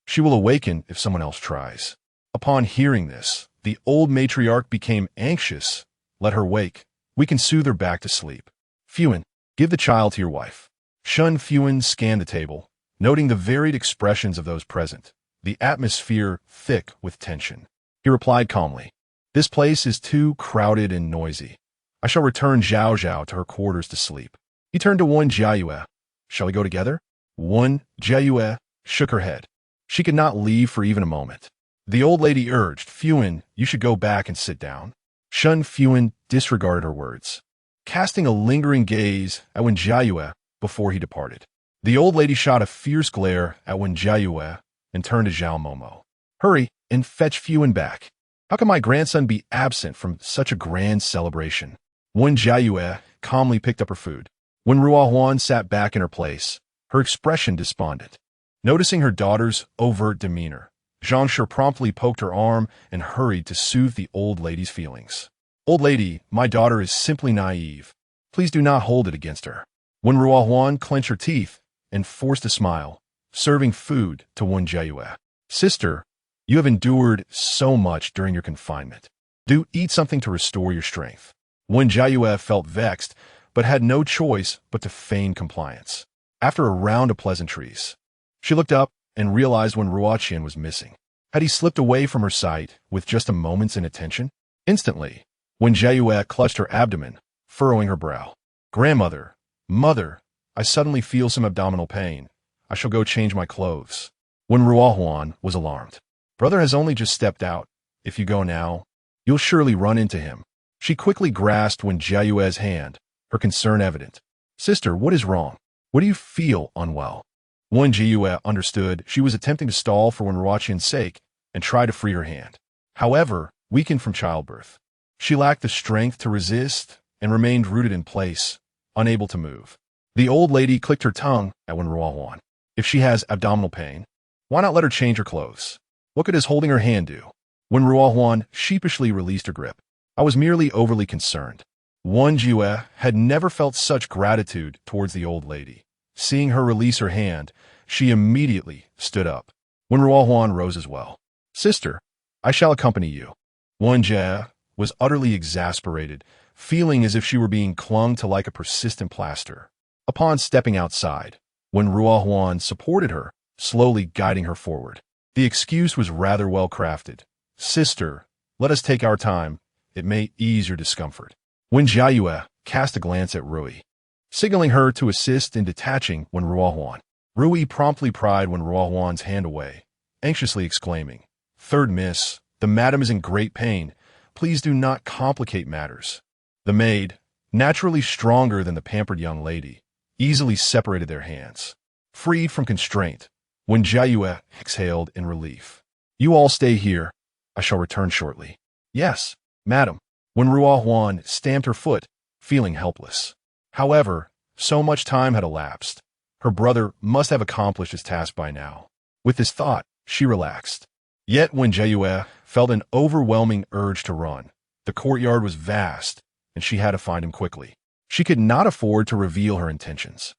She will awaken if someone else tries." Upon hearing this, the old matriarch became anxious. "Let her wake. We can soothe her back to sleep. Fuhan, give the child to your wife." Shen Fuhan scanned the table, noting the varied expressions of those present, the atmosphere thick with tension. He replied calmly, "This place is too crowded and noisy. I shall return Zhao Zhao to her quarters to sleep." He turned to Wen Jiayue. "Shall we go together?" Wen Jiayue shook her head. She could not leave for even a moment. The old lady urged, "Fuhan, you should go back and sit down." Shen Fuhan disregarded her words, casting a lingering gaze at Wen Jiayue before he departed. The old lady shot a fierce glare at Wen Jiayue and turned to Zhao Momo. "Hurry and fetch Fuhan back. How can my grandson be absent from such a grand celebration?" Wen Jiayue calmly picked up her food. When Ruohuan sat back in her place, her expression despondent. Noticing her daughter's overt demeanor, Zhang Shi promptly poked her arm and hurried to soothe the old lady's feelings. "Old lady, my daughter is simply naive. Please do not hold it against her." When Ruohuan clenched her teeth and forced a smile, serving food to Wen Jiayue. "Sister, you have endured so much during your confinement. Do eat something to restore your strength." Wen Jiayue felt vexed, but had no choice but to feign compliance. After a round of pleasantries, she looked up and realized Wen Ruoqian was missing. Had he slipped away from her sight with just a moment's inattention? Instantly, Wen Jiayue clutched her abdomen, furrowing her brow. "Grandmother, mother, I suddenly feel some abdominal pain. I shall go change my clothes." Wen Ruohuan was alarmed. "Brother has only just stepped out. If you go now, you'll surely run into him." She quickly grasped Wen Jiayue's hand, her concern evident. "Sister, what is wrong? What do you feel unwell?" Wen Jiayue understood she was attempting to stall for Wen Ruoqian's sake and try to free her hand. However, weakened from childbirth, she lacked the strength to resist and remained rooted in place, unable to move. The old lady clicked her tongue at Wen Ruohuan. "If she has abdominal pain, why not let her change her clothes? What could his holding her hand do?" Wen Ruohuan sheepishly released her grip. "I was merely overly concerned." Wen Jiayue had never felt such gratitude towards the old lady. Seeing her release her hand, she immediately stood up. Wen Ruohuan rose as well. "Sister, I shall accompany you." Wen Jiayue was utterly exasperated, feeling as if she were being clung to like a persistent plaster. Upon stepping outside, Wen Ruohuan supported her, slowly guiding her forward. The excuse was rather well crafted. "Sister, Let us take our time. It may ease your discomfort. Wen Jiayue cast a glance at Rui, signaling her to assist in detaching Wen Ruohuan. Rui promptly pried Wen Ruohuan's hand away, anxiously exclaiming, "Third miss, the madam is in great pain. Please do not complicate matters." The maid, naturally stronger than the pampered young lady, easily separated their hands. Freed from constraint, Wen Jiayue exhaled in relief. "You all stay here. I shall return shortly." "Yes, madam." Wen Ruohuan stamped her foot, feeling helpless. However, so much time had elapsed. Her brother must have accomplished his task by now. With this thought, she relaxed. Yet Wen Jiayue felt an overwhelming urge to run. The courtyard was vast, and she had to find him quickly. She could not afford to reveal her intentions,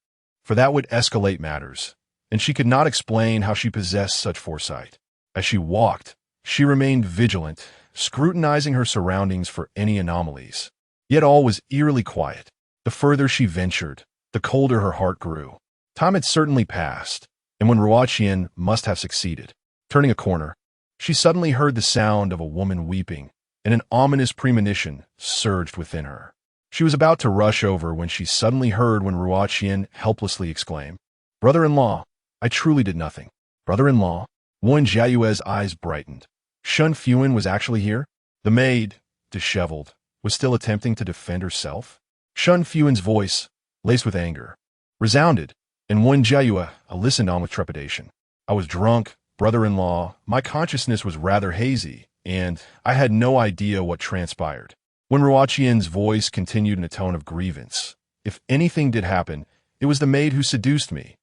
for that would escalate matters, and she could not explain how she possessed such foresight. As she walked, she remained vigilant, scrutinizing her surroundings for any anomalies. Yet all was eerily quiet. The further she ventured, the colder her heart grew. Time had certainly passed, and when Ruoqian must have succeeded. Turning a corner, she suddenly heard the sound of a woman weeping, and an ominous premonition surged within her. She was about to rush over when she suddenly heard Wen Ruoqian helplessly exclaim, "Brother-in-law, I truly did nothing." "Brother-in-law?" Wen Jiayue's eyes brightened. Shen Fuhan was actually here? The maid, disheveled, was still attempting to defend herself? Shen Fuhan's voice, laced with anger, resounded, and Wen Jiayue listened on with trepidation. "I was drunk, brother-in-law. My consciousness was rather hazy, and I had no idea what transpired." When Ruoqian's voice continued in a tone of grievance, "If anything did happen, it was the maid who seduced me.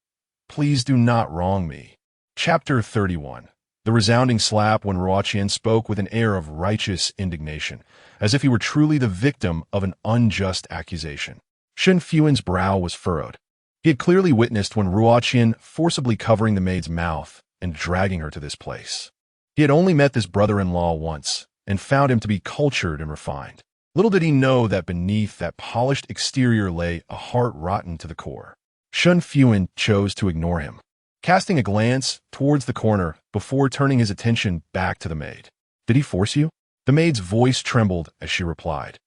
Please do not wrong me." Chapter 31. The resounding slap when Ruoqian spoke with an air of righteous indignation, as if he were truly the victim of an unjust accusation. Shen Fuhan's brow was furrowed. He had clearly witnessed when Ruoqian forcibly covering the maid's mouth and dragging her to this place. He had only met this brother-in-law once, and found him to be cultured and refined. Little did he know that beneath that polished exterior lay a heart rotten to the core. Shen Fuhan chose to ignore him, casting a glance towards the corner before turning his attention back to the maid. "Did he force you?" The maid's voice trembled as she replied,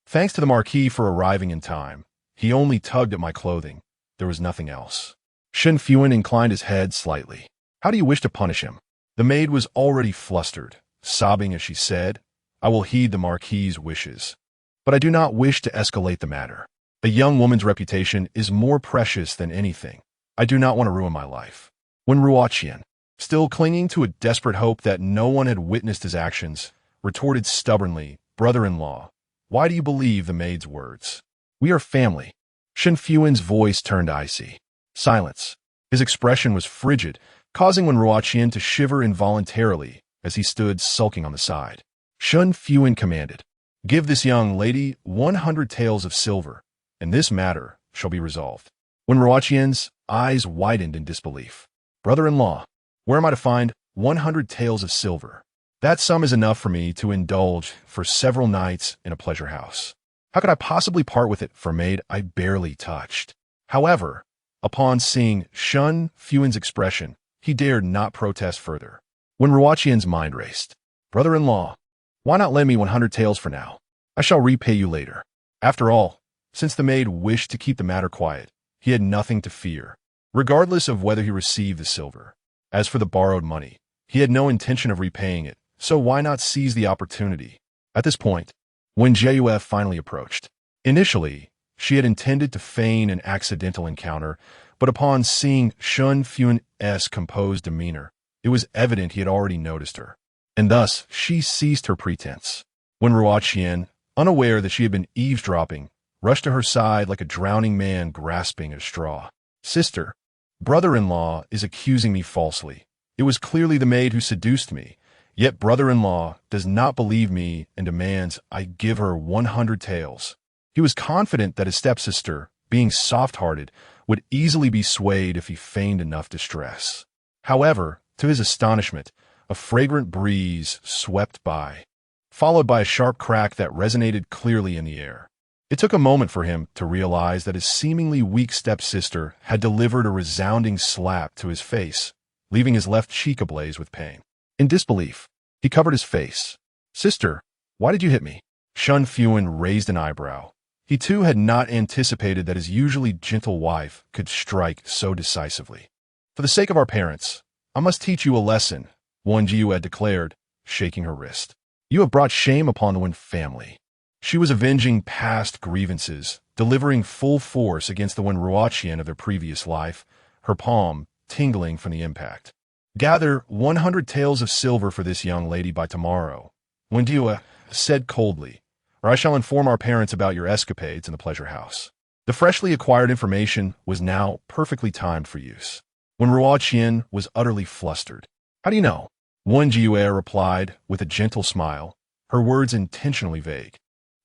"Thanks to the marquis for arriving in time. He only tugged at my clothing. There was nothing else." Shen Fuhan inclined his head slightly. "How do you wish to punish him?" The maid was already flustered, sobbing as she said, "I will heed the marquis's wishes. But I do not wish to escalate the matter. A young woman's reputation is more precious than anything. I do not want to ruin my life." When Ruoqian, still clinging to a desperate hope that no one had witnessed his actions, retorted stubbornly, "Brother-in-law, why do you believe the maid's words? We are family." Shen Fuhan's voice turned icy. Silence. His expression was frigid, causing Wen Ruoqian to shiver involuntarily as he stood sulking on the side. Shen Fuhan commanded, "Give this young lady 100 taels of silver, and this matter shall be resolved." Wen Ruoqian's eyes widened in disbelief. "Brother-in-law, where am I to find 100 taels of silver? That sum is enough for me to indulge for several nights in a pleasure house. How could I possibly part with it for a maid I barely touched?" However, upon seeing Shen Fuhan's expression, he dared not protest further. When Ruoqian's mind raced, "Brother-in-law, why not lend me 100 taels for now? I shall repay you later." After all, since the maid wished to keep the matter quiet, he had nothing to fear, regardless of whether he received the silver. As for the borrowed money, he had no intention of repaying it, so why not seize the opportunity? At this point, Wen Jiayue finally approached. Initially, she had intended to feign an accidental encounter, but upon seeing Shen Fuhan's composed demeanor, it was evident he had already noticed her, and thus she ceased her pretense. When Ruoqian, unaware that she had been eavesdropping, rushed to her side like a drowning man grasping at a straw. "Sister, brother-in-law is accusing me falsely. It was clearly the maid who seduced me, yet brother-in-law does not believe me and demands I give her 100 taels." He was confident that his stepsister, being soft-hearted, would easily be swayed if he feigned enough distress. However, to his astonishment, a fragrant breeze swept by, followed by a sharp crack that resonated clearly in the air. It took a moment for him to realize that his seemingly weak stepsister had delivered a resounding slap to his face, leaving his left cheek ablaze with pain. In disbelief, he covered his face, Sister, why did you hit me? Shen Fuhan raised an eyebrow. He too had not anticipated that his usually gentle wife could strike so decisively. For the sake of our parents, I must teach you a lesson, Wen Jiayue declared, shaking her wrist. You have brought shame upon the Wen family. She was avenging past grievances, delivering full force against the Wen Ruoqian of their previous life, her palm tingling from the impact. Gather 100 taels of silver for this young lady by tomorrow, Wen Jiayue said coldly, or I shall inform our parents about your escapades in the pleasure house. The freshly acquired information was now perfectly timed for use. Wen Ruoqian was utterly flustered. How do you know? Wen Jiayue replied with a gentle smile, her words intentionally vague.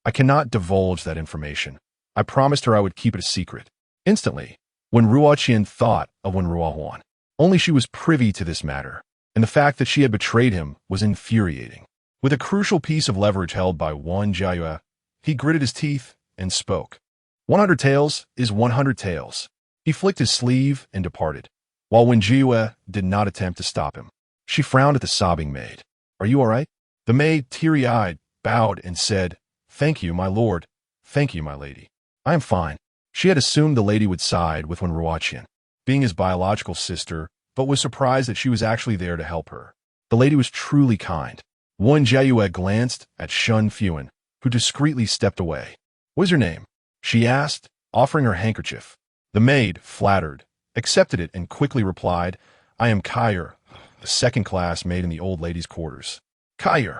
I cannot divulge that information. I promised her I would keep it a secret. Instantly, Wen Ruoqian thought of Wen Ruohuan. Only she was privy to this matter, and the fact that she had betrayed him was infuriating. With a crucial piece of leverage held by Wen Jiayue, he gritted his teeth and spoke. 100 taels is 100 taels. He flicked his sleeve and departed, while Wen Jiayue did not attempt to stop him. She frowned at the sobbing maid. Are you all right? The maid, teary-eyed, bowed and said, Thank you, my lord. Thank you, my lady. I am fine. She had assumed the lady would side with Wen Ruoqian, being his biological sister, but was surprised that she was actually there to help her. The lady was truly kind. Wen Jiayue glanced at Shen Fuhan, who discreetly stepped away. What is your name? She asked, offering her handkerchief. The maid, flattered, accepted it and quickly replied, I am Kair, a second-class maid in the old lady's quarters. Kair.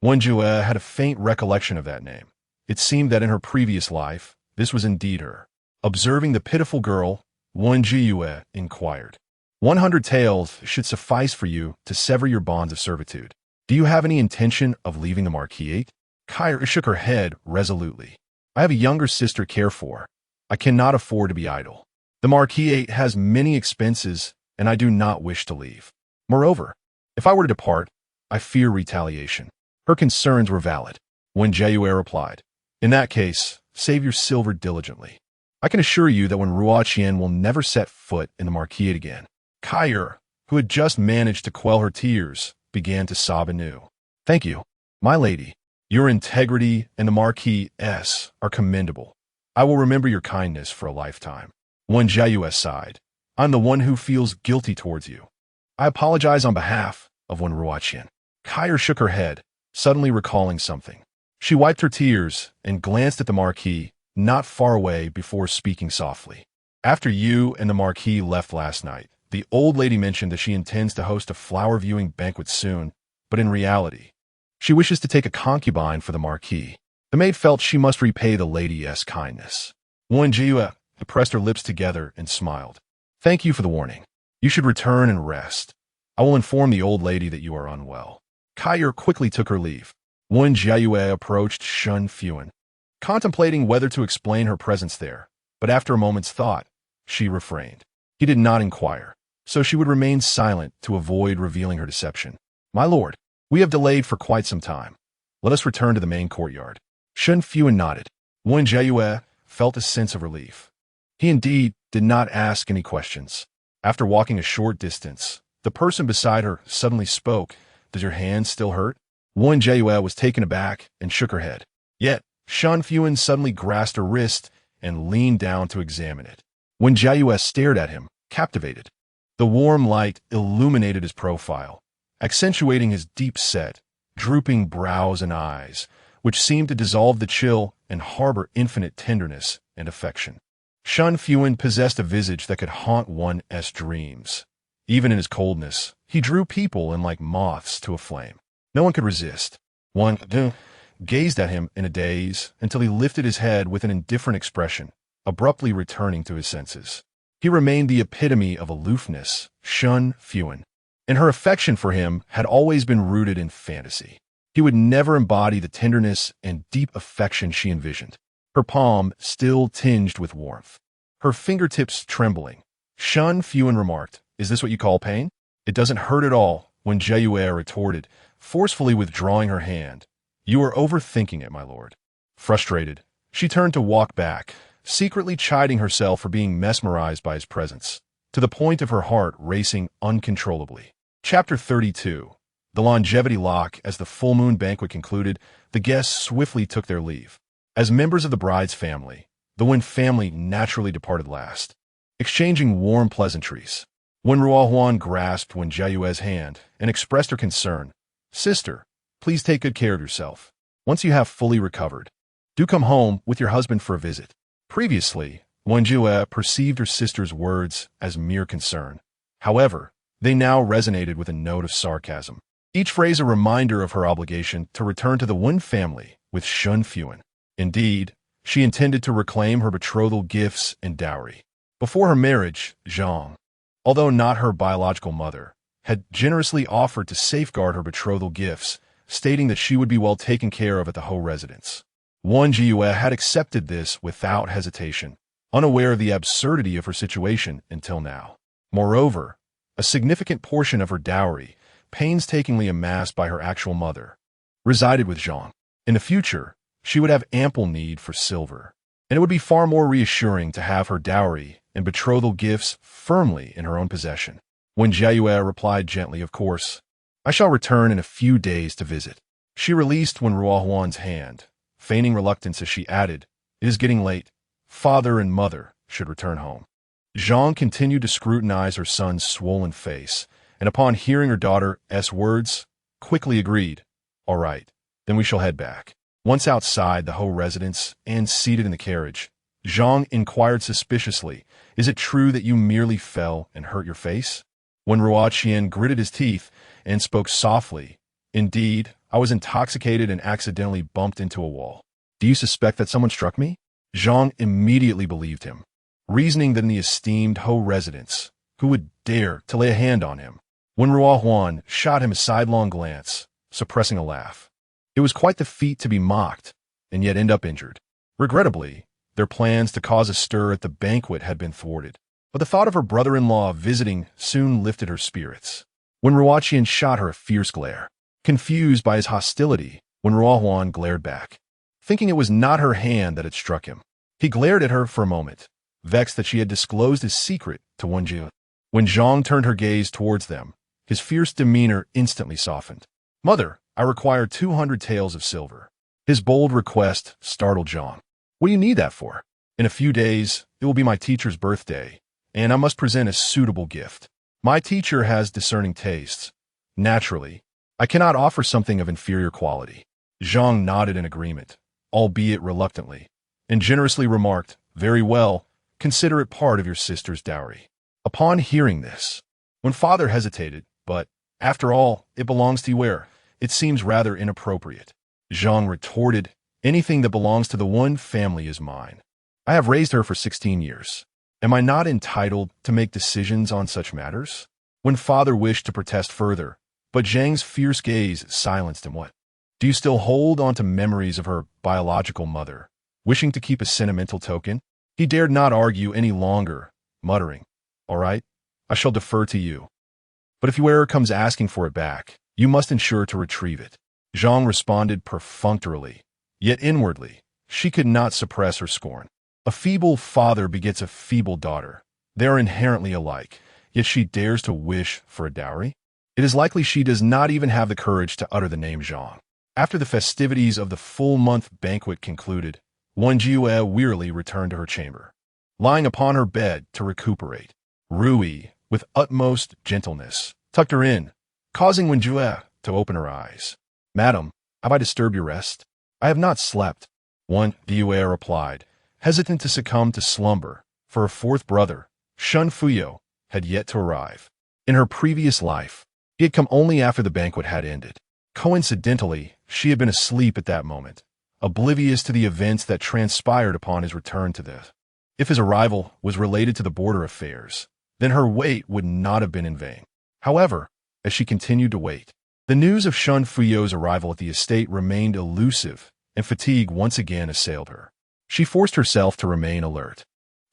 Wen Jiayue had a faint recollection of that name. It seemed that in her previous life, this was indeed her. Observing the pitiful girl, Wen Jiayue inquired. 100 taels should suffice for you to sever your bonds of servitude. Do you have any intention of leaving the marquis? Kair shook her head resolutely. I have a younger sister to care for. I cannot afford to be idle. The marquis has many expenses, and I do not wish to leave. Moreover, if I were to depart, I fear retaliation. Her concerns were valid. Wen Jiayue replied, In that case, save your silver diligently. I can assure you that Wen Ruoqian will never set foot in the marquis again. Kair, who had just managed to quell her tears, began to sob anew. Thank you, my lady. Your integrity and the marquis' are commendable. I will remember your kindness for a lifetime. Wen Jiayue sighed. I'm the one who feels guilty towards you. I apologize on behalf of Wen Ruoqian. Kair shook her head, suddenly recalling something. She wiped her tears and glanced at the marquis, not far away, before speaking softly. After you and the marquis left last night, the old lady mentioned that she intends to host a flower-viewing banquet soon, but in reality, she wishes to take a concubine for the marquis. The maid felt she must repay the lady's kindness. Wen Jiayue pressed her lips together and smiled. Thank you for the warning. You should return and rest. I will inform the old lady that you are unwell. Kair quickly took her leave. Wen Jiayue approached Shen Fuhan, contemplating whether to explain her presence there, but after a moment's thought, she refrained. He did not inquire, so she would remain silent to avoid revealing her deception. My lord, we have delayed for quite some time. Let us return to the main courtyard. Shen Fuhan nodded. Wen Jiayue felt a sense of relief. He indeed did not ask any questions. After walking a short distance, the person beside her suddenly spoke. Does your hand still hurt? Wen Jiayue was taken aback and shook her head. Yet, Shen Fuhan suddenly grasped her wrist and leaned down to examine it. Wen Jiayue stared at him, captivated. The warm light illuminated his profile, accentuating his deep-set, drooping brows and eyes, which seemed to dissolve the chill and harbor infinite tenderness and affection. Shen Fuhan possessed a visage that could haunt one's dreams. Even in his coldness, he drew people in like moths to a flame. No one could resist. One gazed at him in a daze until he lifted his head with an indifferent expression, abruptly returning to his senses. He remained the epitome of aloofness, Shen Fuhan, and her affection for him had always been rooted in fantasy. He would never embody the tenderness and deep affection she envisioned. Her palm still tinged with warmth, her fingertips trembling. Shen Fuhan remarked, Is this what you call pain? It doesn't hurt at all, Wen Jiayue retorted, forcefully withdrawing her hand. You are overthinking it, my lord. Frustrated, she turned to walk back, secretly chiding herself for being mesmerized by his presence, to the point of her heart racing uncontrollably. Chapter 32. the longevity lock. As the full moon banquet concluded, the guests swiftly took their leave. As members of the bride's family, the Wen family naturally departed last, exchanging warm pleasantries. When Ruohuan grasped Wen Jiayue's hand and expressed her concern, "Sister, please take good care of yourself. Once you have fully recovered, do come home with your husband for a visit." Previously, Wen Jiayue perceived her sister's words as mere concern. However, they now resonated with a note of sarcasm. Each phrase a reminder of her obligation to return to the Wen family with Shen Fuhan. Indeed, she intended to reclaim her betrothal gifts and dowry. Before her marriage, Zhang, although not her biological mother, had generously offered to safeguard her betrothal gifts, stating that she would be well taken care of at the Ho residence. Wen Jiayue had accepted this without hesitation, unaware of the absurdity of her situation until now. Moreover, a significant portion of her dowry, painstakingly amassed by her actual mother, resided with Zhang. In the future, she would have ample need for silver, and it would be far more reassuring to have her dowry and betrothal gifts firmly in her own possession. Wen Jiayue replied gently, "Of course, I shall return in a few days to visit." She released Wen Ruohuan's hand, feigning reluctance as she added, "It is getting late. Father and mother should return home." Zhang continued to scrutinize her son's swollen face, and upon hearing her daughter's words, quickly agreed, "All right, then we shall head back." Once outside the Ho residence and seated in the carriage, Zhang inquired suspiciously, "Is it true that you merely fell and hurt your face?" When Ruohuan gritted his teeth and spoke softly, "Indeed, I was intoxicated and accidentally bumped into a wall." "Do you suspect that someone struck me?" Zhang immediately believed him, reasoning that in the esteemed Ho residence, who would dare to lay a hand on him? When Ruohuan shot him a sidelong glance, suppressing a laugh. It was quite the feat to be mocked, and yet end up injured. Regrettably, their plans to cause a stir at the banquet had been thwarted, but the thought of her brother-in-law visiting soon lifted her spirits. When Ruohuan shot her a fierce glare, confused by his hostility, when Ruohuan glared back, thinking it was not her hand that had struck him. He glared at her for a moment, vexed that she had disclosed his secret to Wen Jiayue. When Zhang turned her gaze towards them, his fierce demeanor instantly softened. "Mother, I require 200 taels of silver." His bold request startled Zhang. "What do you need that for?" "In a few days, it will be my teacher's birthday, and I must present a suitable gift. My teacher has discerning tastes. Naturally, I cannot offer something of inferior quality." Zhang nodded in agreement, albeit reluctantly, and generously remarked, "Very well, consider it part of your sister's dowry." Upon hearing this, when father hesitated, "But, after all, it belongs to you. It seems rather inappropriate." Zhang retorted, "Anything that belongs to the Wen family is mine. I have raised her for 16 years. Am I not entitled to make decisions on such matters?" When father wished to protest further, but Zhang's fierce gaze silenced him. "What? Do you still hold on to memories of her biological mother, wishing to keep a sentimental token?" He dared not argue any longer, muttering, "All right, I shall defer to you. But if your comes asking for it back, you must ensure to retrieve it." Zhang responded perfunctorily, yet inwardly, she could not suppress her scorn. A feeble father begets a feeble daughter. They are inherently alike, yet she dares to wish for a dowry? It is likely she does not even have the courage to utter the name Zhang. After the festivities of the full-month banquet concluded, Wen Jiayue wearily returned to her chamber. Lying upon her bed to recuperate, Rui, with utmost gentleness, tucked her in, causing Wen Jiayue to open her eyes. "Madam, have I disturbed your rest?" "I have not slept," Wen Jiayue replied, hesitant to succumb to slumber, for her fourth brother, Shen Fuhan, had yet to arrive. In her previous life, he had come only after the banquet had ended. Coincidentally, she had been asleep at that moment, oblivious to the events that transpired upon his return to this. If his arrival was related to the border affairs, then her wait would not have been in vain. However, as she continued to wait, the news of Shen Fuhan's arrival at the estate remained elusive, and fatigue once again assailed her. She forced herself to remain alert,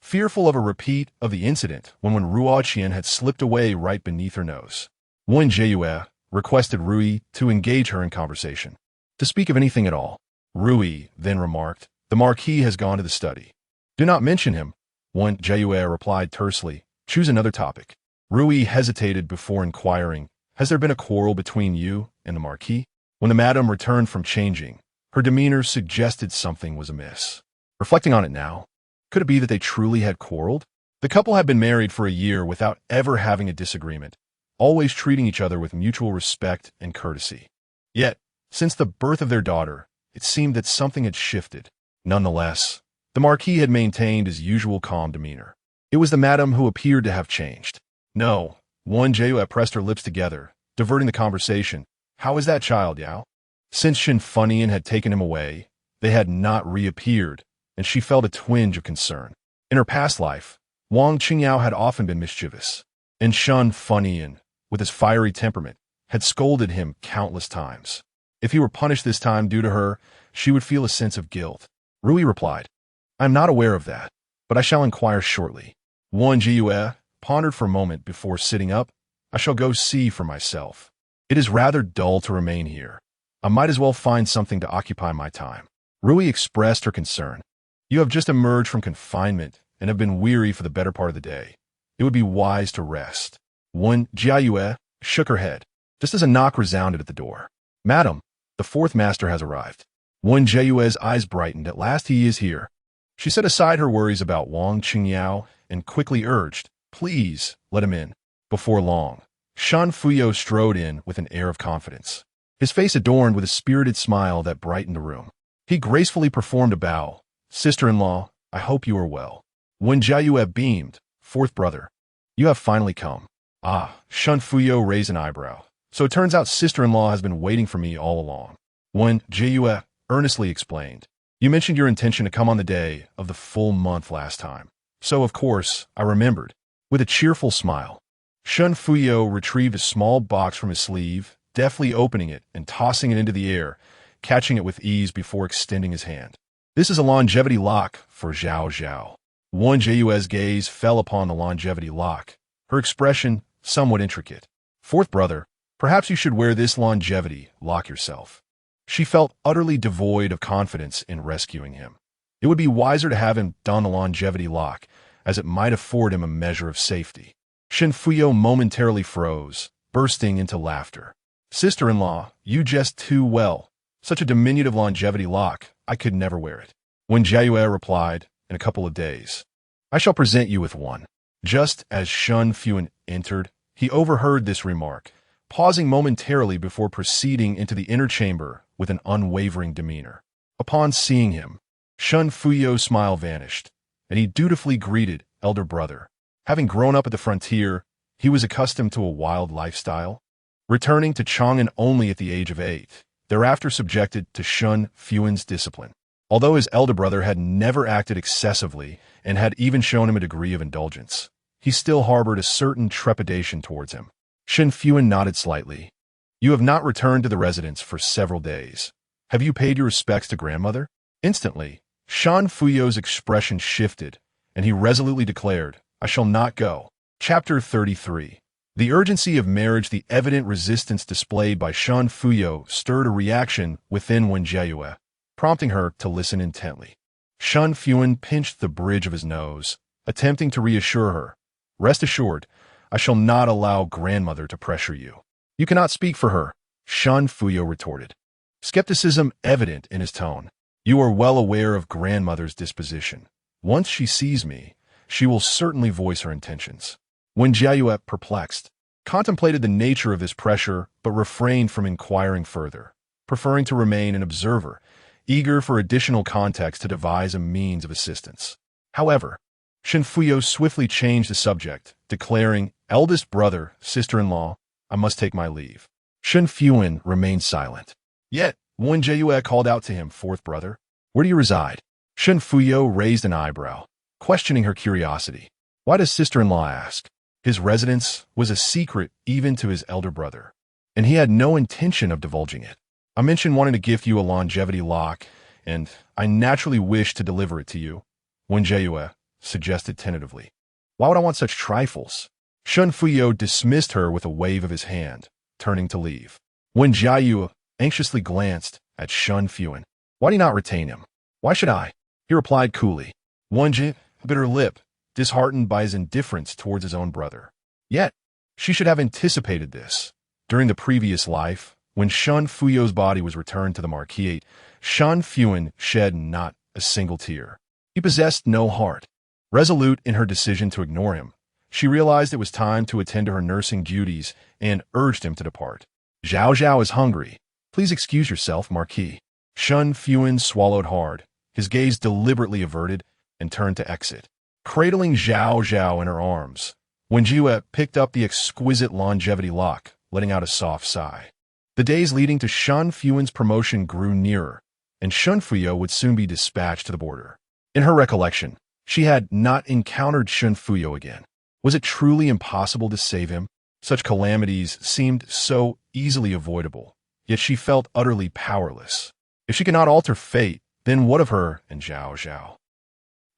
fearful of a repeat of the incident when Ruohuan had slipped away right beneath her nose. Wen Jiayue requested Rui to engage her in conversation, to speak of anything at all. Rui then remarked, "The marquis has gone to the study." "Do not mention him," Wen Jiayue replied tersely. "Choose another topic." Rui hesitated before inquiring, "Has there been a quarrel between you and the marquis. When the madam returned from changing, her demeanor suggested something was amiss. Reflecting on it now, could it be that they truly had quarreled? The couple had been married for a year without ever having a disagreement, always treating each other with mutual respect and courtesy. Yet, since the birth of their daughter, it seemed that something had shifted. Nonetheless, the marquis had maintained his usual calm demeanor. It was the madam who appeared to have changed. No, Wen Jiayue pressed her lips together, diverting the conversation. How is that child, Yao? Since Shen Fuhan had taken him away, they had not reappeared, and she felt a twinge of concern. In her past life, Wang Qingyao had often been mischievous, and Shen Fuhan, with his fiery temperament, had scolded him countless times. If he were punished this time due to her, she would feel a sense of guilt. Rui replied, I am not aware of that, but I shall inquire shortly. Wen Jiayue pondered for a moment before sitting up. I shall go see for myself. It is rather dull to remain here. I might as well find something to occupy my time. Rui expressed her concern. You have just emerged from confinement and have been weary for the better part of the day. It would be wise to rest. Wen Jiayue shook her head, just as a knock resounded at the door. Madam, the fourth master has arrived. Wen Jiayue's eyes brightened. At last he is here. She set aside her worries about Wang Qingyao and quickly urged, Please, let him in. Before long, Shen Fuhan strode in with an air of confidence, his face adorned with a spirited smile that brightened the room. He gracefully performed a bow. Sister-in-law, I hope you are well. Wen Jiayue beamed. Fourth brother, you have finally come. Ah, Shen Fuhan raised an eyebrow. So it turns out sister-in-law has been waiting for me all along. Wen Jiayue earnestly explained. You mentioned your intention to come on the day of the full month last time. So, of course, I remembered. With a cheerful smile, Shen Fuhan retrieved a small box from his sleeve, deftly opening it and tossing it into the air, catching it with ease before extending his hand. This is a longevity lock for Zhao Zhao. Wen Jiayue's gaze fell upon the longevity lock, her expression somewhat intricate. Fourth brother, perhaps you should wear this longevity lock yourself. She felt utterly devoid of confidence in rescuing him. It would be wiser to have him don the longevity lock, as it might afford him a measure of safety. Shen Fuhan momentarily froze, bursting into laughter. Sister-in-law, you jest too well. Such a diminutive longevity lock, I could never wear it. Wen Jiayue replied, in a couple of days. I shall present you with one. Just as Shen Fuhan entered, he overheard this remark, pausing momentarily before proceeding into the inner chamber with an unwavering demeanor. Upon seeing him, Shen Fuhan's smile vanished, and he dutifully greeted elder brother. Having grown up at the frontier, he was accustomed to a wild lifestyle, returning to Chang'an only at the age of 8, thereafter subjected to Shen Fuhan's discipline. Although his elder brother had never acted excessively and had even shown him a degree of indulgence, he still harbored a certain trepidation towards him. Shen Fuhan nodded slightly. You have not returned to the residence for several days. Have you paid your respects to grandmother? Instantly, Shen Fuhan's expression shifted, and he resolutely declared, I shall not go. Chapter 33. The urgency of marriage, the evident resistance displayed by Shen Fuhan stirred a reaction within Wen Jiayue, prompting her to listen intently. Shen Fuhan pinched the bridge of his nose, attempting to reassure her. Rest assured, I shall not allow grandmother to pressure you. You cannot speak for her, Shen Fuhan retorted, skepticism evident in his tone. You are well aware of grandmother's disposition. Once she sees me, she will certainly voice her intentions. Wen Jiayue, perplexed, contemplated the nature of this pressure but refrained from inquiring further, preferring to remain an observer, eager for additional context to devise a means of assistance. However, Shen Fuhan swiftly changed the subject, declaring, Eldest brother, sister-in-law, I must take my leave. Shen Fuhan remained silent. Yet, Wen Jiayue called out to him, Fourth brother, where do you reside? Shen Fuhan raised an eyebrow, questioning her curiosity. Why does sister-in-law ask? His residence was a secret even to his elder brother, and he had no intention of divulging it. I mentioned wanting to gift you a longevity lock, and I naturally wish to deliver it to you, Wen Jiayue suggested tentatively. Why would I want such trifles? Shen Fuhan dismissed her with a wave of his hand, turning to leave. Wen Jiayue anxiously glanced at Shen Fuhan. Why do you not retain him? Why should I? He replied coolly. Wen Jiayue bit her lip, disheartened by his indifference towards his own brother. Yet, she should have anticipated this. During the previous life, When Shen Fuyo's body was returned to the marquis, Shen Fuhan shed not a single tear. He possessed no heart. Resolute in her decision to ignore him, she realized it was time to attend to her nursing duties and urged him to depart. Zhao Zhao is hungry. Please excuse yourself, Marquis. Shen Fuhan swallowed hard, his gaze deliberately averted, and turned to exit. Cradling Zhao Zhao in her arms, Wen Jiayue picked up the exquisite longevity lock, letting out a soft sigh. The days leading to Shen Fuhan's promotion grew nearer, and Shen Fuyo would soon be dispatched to the border. In her recollection, she had not encountered Shen Fuyo again. Was it truly impossible to save him? Such calamities seemed so easily avoidable, yet she felt utterly powerless. If she could not alter fate, then what of her and Zhao Zhao?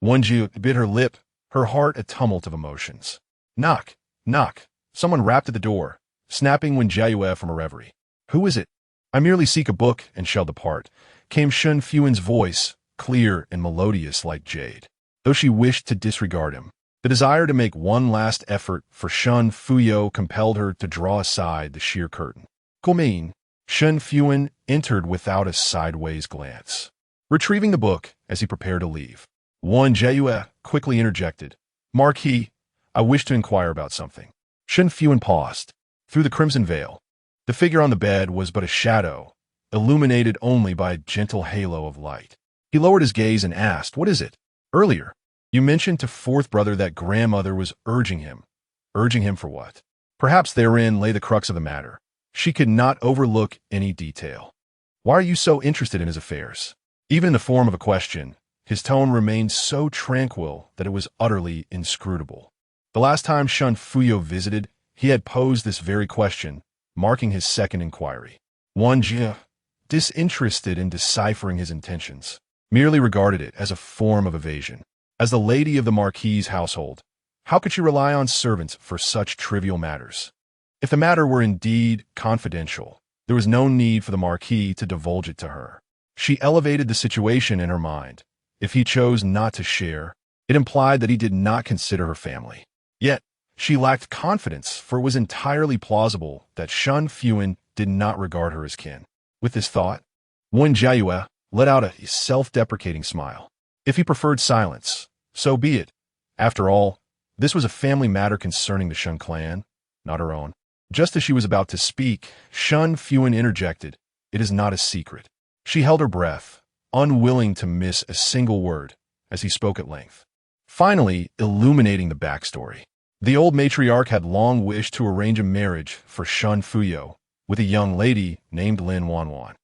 Wen Jiayue bit her lip, her heart a tumult of emotions. Knock, knock. Someone rapped at the door, snapping Wen Jiayue from a reverie. Who is it? I merely seek a book and shall depart, came Shen Fuhan's voice, clear and melodious like jade. Though she wished to disregard him, the desire to make one last effort for Shen Fuyo compelled her to draw aside the sheer curtain. Come. Shen Fuhan entered without a sideways glance, retrieving the book as he prepared to leave. Wen Jiayue quickly interjected. Marquis, I wish to inquire about something. Shen Fuhan paused. Through the crimson veil, the figure on the bed was but a shadow, illuminated only by a gentle halo of light. He lowered his gaze and asked, What is it? Earlier, you mentioned to fourth brother that grandmother was urging him. Urging him for what? Perhaps therein lay the crux of the matter. She could not overlook any detail. Why are you so interested in his affairs? Even in the form of a question, his tone remained so tranquil that it was utterly inscrutable. The last time Shen Fuyo visited, he had posed this very question, marking his second inquiry. Wen Jiayue, disinterested in deciphering his intentions, merely regarded it as a form of evasion. As the lady of the marquis's household, how could she rely on servants for such trivial matters? If the matter were indeed confidential, there was no need for the marquis to divulge it to her. She elevated the situation in her mind. If he chose not to share, it implied that he did not consider her family. Yet, she lacked confidence, for it was entirely plausible that Shen Fuhan did not regard her as kin. With this thought, Wen Jiayue let out a self-deprecating smile. If he preferred silence, so be it. After all, this was a family matter concerning the Shen clan, not her own. Just as she was about to speak, Shen Fuhan interjected, It is not a secret. She held her breath, unwilling to miss a single word, as he spoke at length. Finally, illuminating the backstory. The old matriarch had long wished to arrange a marriage for Shen Fuyo with a young lady named Lin Wanwan,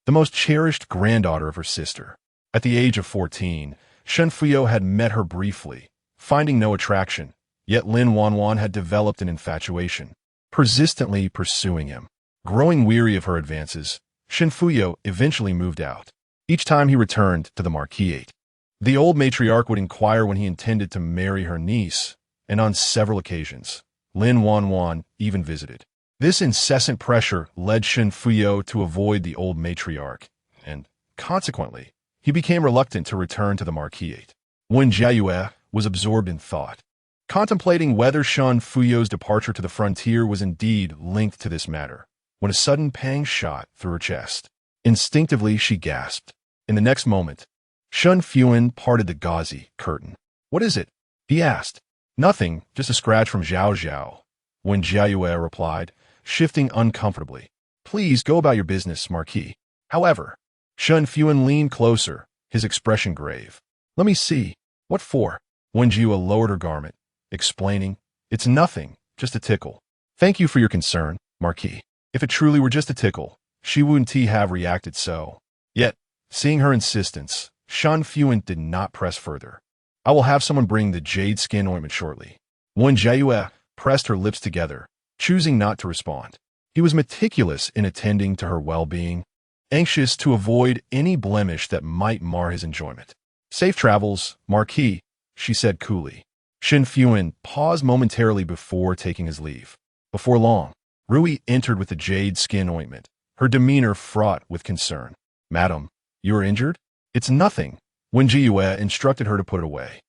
the most cherished granddaughter of her sister. At the age of 14, Shen Fuyo had met her briefly, finding no attraction, yet Lin Wanwan had developed an infatuation, persistently pursuing him. Growing weary of her advances, Shen Fuyo eventually moved out. Each time he returned to the marquis, the old matriarch would inquire when he intended to marry her niece, and on several occasions, Lin Wanwan even visited. This incessant pressure led Shen Fuyo to avoid the old matriarch, and, consequently, he became reluctant to return to the marquis. Wen Jiayue was absorbed in thought, contemplating whether Shen Fuyo's departure to the frontier was indeed linked to this matter, when a sudden pang shot through her chest. Instinctively, she gasped. In the next moment, Shen Fuhan parted the gauzy curtain. What is it? He asked. Nothing, just a scratch from Zhao Zhao, Wen Jiayue replied, shifting uncomfortably. Please go about your business, Marquis. However, Shen Fuhan leaned closer, his expression grave. Let me see. What for? Wen Jiayue lowered her garment, explaining, It's nothing, just a tickle. Thank you for your concern, Marquis. If it truly were just a tickle, she wouldn't have reacted so. Yet, seeing her insistence, Shen Fuhan did not press further. I will have someone bring the jade skin ointment shortly. Wen Jiayue pressed her lips together, choosing not to respond. He was meticulous in attending to her well-being, anxious to avoid any blemish that might mar his enjoyment. Safe travels, Marquis, she said coolly. Shen Fuhan paused momentarily before taking his leave. Before long, Rui entered with the jade skin ointment, her demeanor fraught with concern. Madam, you are injured? It's nothing. Wen Jiayue instructed her to put it away.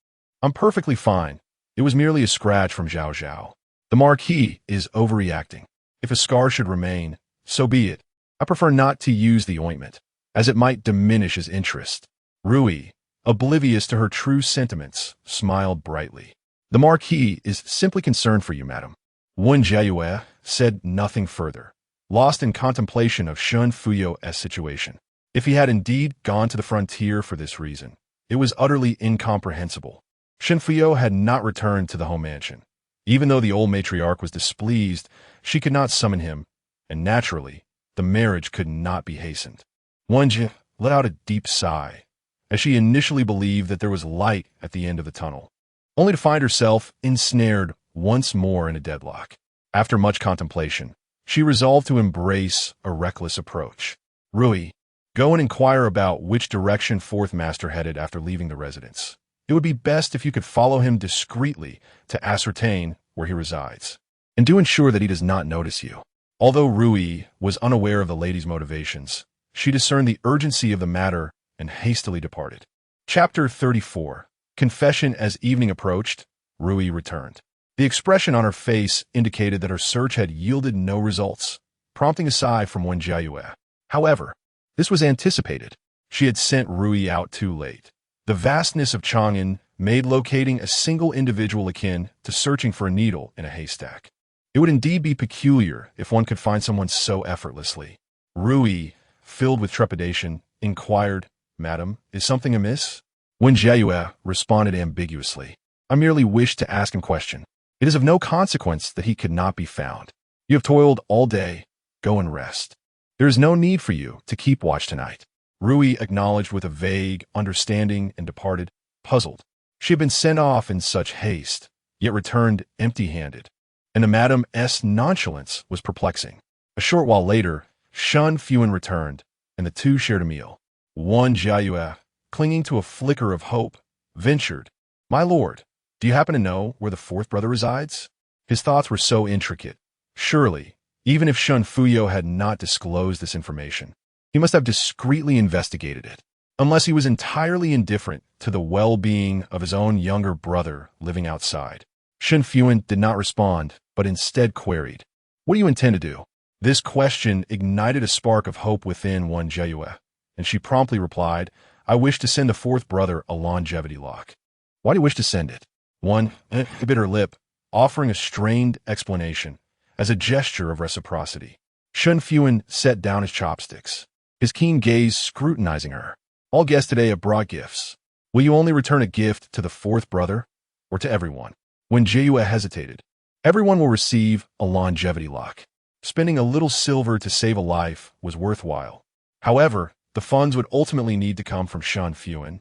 I'm perfectly fine. It was merely a scratch from Zhao Zhao. The marquis is overreacting. If a scar should remain, so be it. I prefer not to use the ointment, as it might diminish his interest. Rui, oblivious to her true sentiments, smiled brightly. The marquis is simply concerned for you, madam. Wen Jiayue said nothing further, lost in contemplation of Shen Fuhan's situation. If he had indeed gone to the frontier for this reason, it was utterly incomprehensible. Shen Fuhan had not returned to the home mansion. Even though the old matriarch was displeased, she could not summon him, and naturally, the marriage could not be hastened. Wen Jiayue let out a deep sigh, as she initially believed that there was light at the end of the tunnel, only to find herself ensnared once more in a deadlock. After much contemplation, she resolved to embrace a reckless approach. Rui, go and inquire about which direction Fourth Master headed after leaving the residence. It would be best if you could follow him discreetly to ascertain where he resides, and do ensure that he does not notice you. Although Rui was unaware of the lady's motivations, she discerned the urgency of the matter and hastily departed. Chapter 34. Confession. As evening approached, Rui returned. The expression on her face indicated that her search had yielded no results, prompting a sigh from Wen Jiayue. However, this was anticipated. She had sent Rui out too late. The vastness of Chang'an made locating a single individual akin to searching for a needle in a haystack. It would indeed be peculiar if one could find someone so effortlessly. Rui, filled with trepidation, inquired, "Madam, is something amiss?" Wen Jiayue responded ambiguously. "I merely wished to ask him question. It is of no consequence that he could not be found. You have toiled all day. Go and rest. There is no need for you to keep watch tonight." Rui acknowledged with a vague understanding and departed, puzzled. She had been sent off in such haste, yet returned empty-handed, and the Madame's nonchalance was perplexing. A short while later, Shen Fuhan returned, and the two shared a meal. Wen Jiayue, clinging to a flicker of hope, ventured, "My lord, do you happen to know where the fourth brother resides?" His thoughts were so intricate. Surely, even if Shen Fuhan had not disclosed this information, he must have discreetly investigated it, unless he was entirely indifferent to the well-being of his own younger brother living outside. Shen Fuhan did not respond, but instead queried, "What do you intend to do?" This question ignited a spark of hope within Wen Jiayue, and she promptly replied, "I wish to send the fourth brother a longevity lock." "Why do you wish to send it?" Wen bit her lip, offering a strained explanation as a gesture of reciprocity. Shen Fuhan set down his chopsticks, his keen gaze scrutinizing her. "All guests today have brought gifts. Will you only return a gift to the fourth brother, or to everyone?" When Jiayue hesitated, "Everyone will receive a longevity lock. Spending a little silver to save a life was worthwhile. However, the funds would ultimately need to come from Shen Fuhan,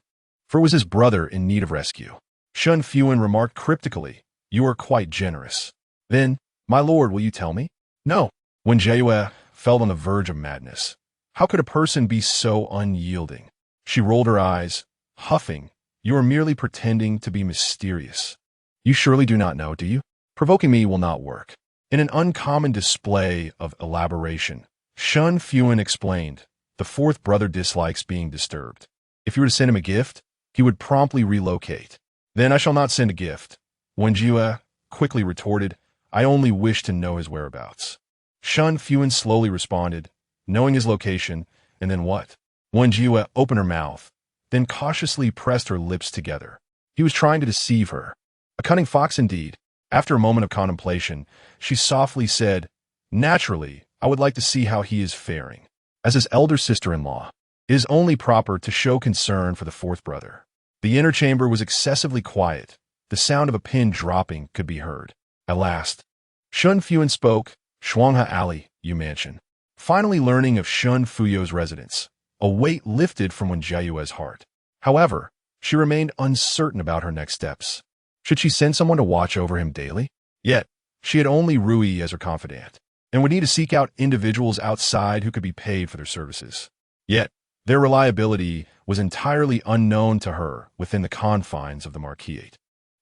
for it was his brother in need of rescue." Shen Fuhan remarked cryptically, "You are quite generous. Then, my lord, will you tell me?" "No." When Jiayue felt on the verge of madness. How could a person be so unyielding? She rolled her eyes, huffing, "You are merely pretending to be mysterious. You surely do not know, do you? Provoking me will not work." In an uncommon display of elaboration, Shen Fuhan explained, "The fourth brother dislikes being disturbed. If you were to send him a gift, he would promptly relocate." "Then I shall not send a gift." Wen Jiayue quickly retorted, "I only wish to know his whereabouts." Shen Fuhan slowly responded, "Knowing his location, and then what?" Wen Jiayue opened her mouth, then cautiously pressed her lips together. He was trying to deceive her. A cunning fox indeed. After a moment of contemplation, she softly said, "Naturally, I would like to see how he is faring. As his elder sister-in-law, it is only proper to show concern for the fourth brother." The inner chamber was excessively quiet. The sound of a pin dropping could be heard. At last, Shen Fuhan spoke, "Shuanghe Alley, Yu Mansion." Finally learning of Shen Fuyo's residence, a weight lifted from Wen Jiayue's heart. However, she remained uncertain about her next steps. Should she send someone to watch over him daily? Yet, she had only Rui as her confidant, and would need to seek out individuals outside who could be paid for their services. Yet, their reliability was entirely unknown to her within the confines of the marquis.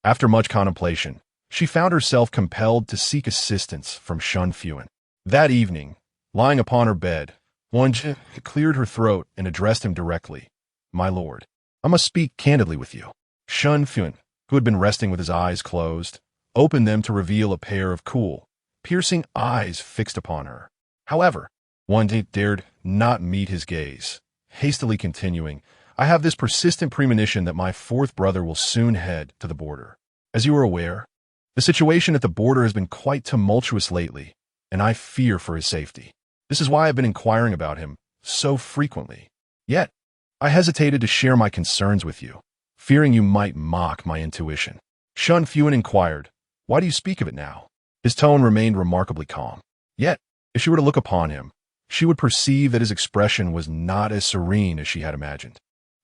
After much contemplation, she found herself compelled to seek assistance from Shen Fuhan. That evening, lying upon her bed, Wen Jiayue cleared her throat and addressed him directly. "My lord, I must speak candidly with you." Shen Fuhan, who had been resting with his eyes closed, opened them to reveal a pair of cool, piercing eyes fixed upon her. However, Wen dared not meet his gaze, hastily continuing, I have this persistent premonition that my fourth brother will soon head to the border. As you are aware, the situation at the border has been quite tumultuous lately, and I fear for his safety. This is why I've been inquiring about him so frequently. Yet, I hesitated to share my concerns with you, fearing you might mock my intuition. Shen Fuhan inquired, why do you speak of it now? His tone remained remarkably calm. Yet, if she were to look upon him, she would perceive that his expression was not as serene as she had imagined.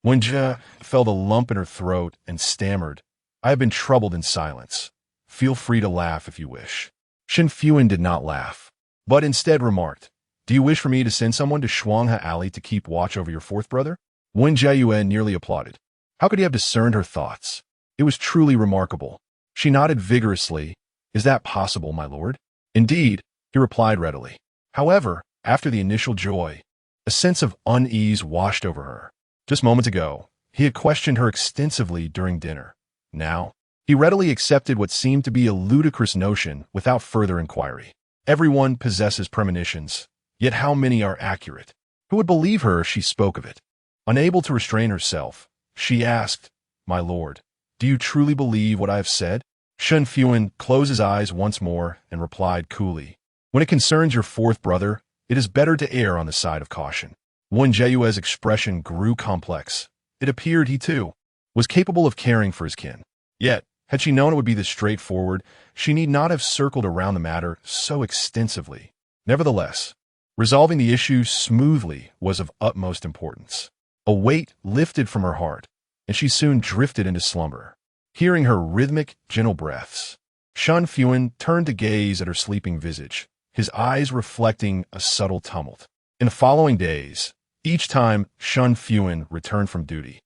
Wen Jiayue felt a lump in her throat and stammered, I have been troubled in silence. Feel free to laugh if you wish. Shen Fuhan did not laugh, but instead remarked, do you wish for me to send someone to Shuanghe Alley to keep watch over your fourth brother? Wen Jiayue nearly applauded. How could he have discerned her thoughts? It was truly remarkable. She nodded vigorously. Is that possible, my lord? Indeed, he replied readily. However, after the initial joy, a sense of unease washed over her. Just moments ago, he had questioned her extensively during dinner. Now, he readily accepted what seemed to be a ludicrous notion without further inquiry. Everyone possesses premonitions, yet how many are accurate? Who would believe her if she spoke of it? Unable to restrain herself, she asked, my lord, do you truly believe what I have said? Shen Fuhan closed his eyes once more and replied coolly, when it concerns your fourth brother, it is better to err on the side of caution. Wen Jiayue's expression grew complex. It appeared he, too, was capable of caring for his kin. Yet, had she known it would be this straightforward, she need not have circled around the matter so extensively. Nevertheless, resolving the issue smoothly was of utmost importance. A weight lifted from her heart, and she soon drifted into slumber. Hearing her rhythmic, gentle breaths, Shen Fuhan turned to gaze at her sleeping visage, his eyes reflecting a subtle tumult. In the following days, each time Shen Fuhan returned from duty,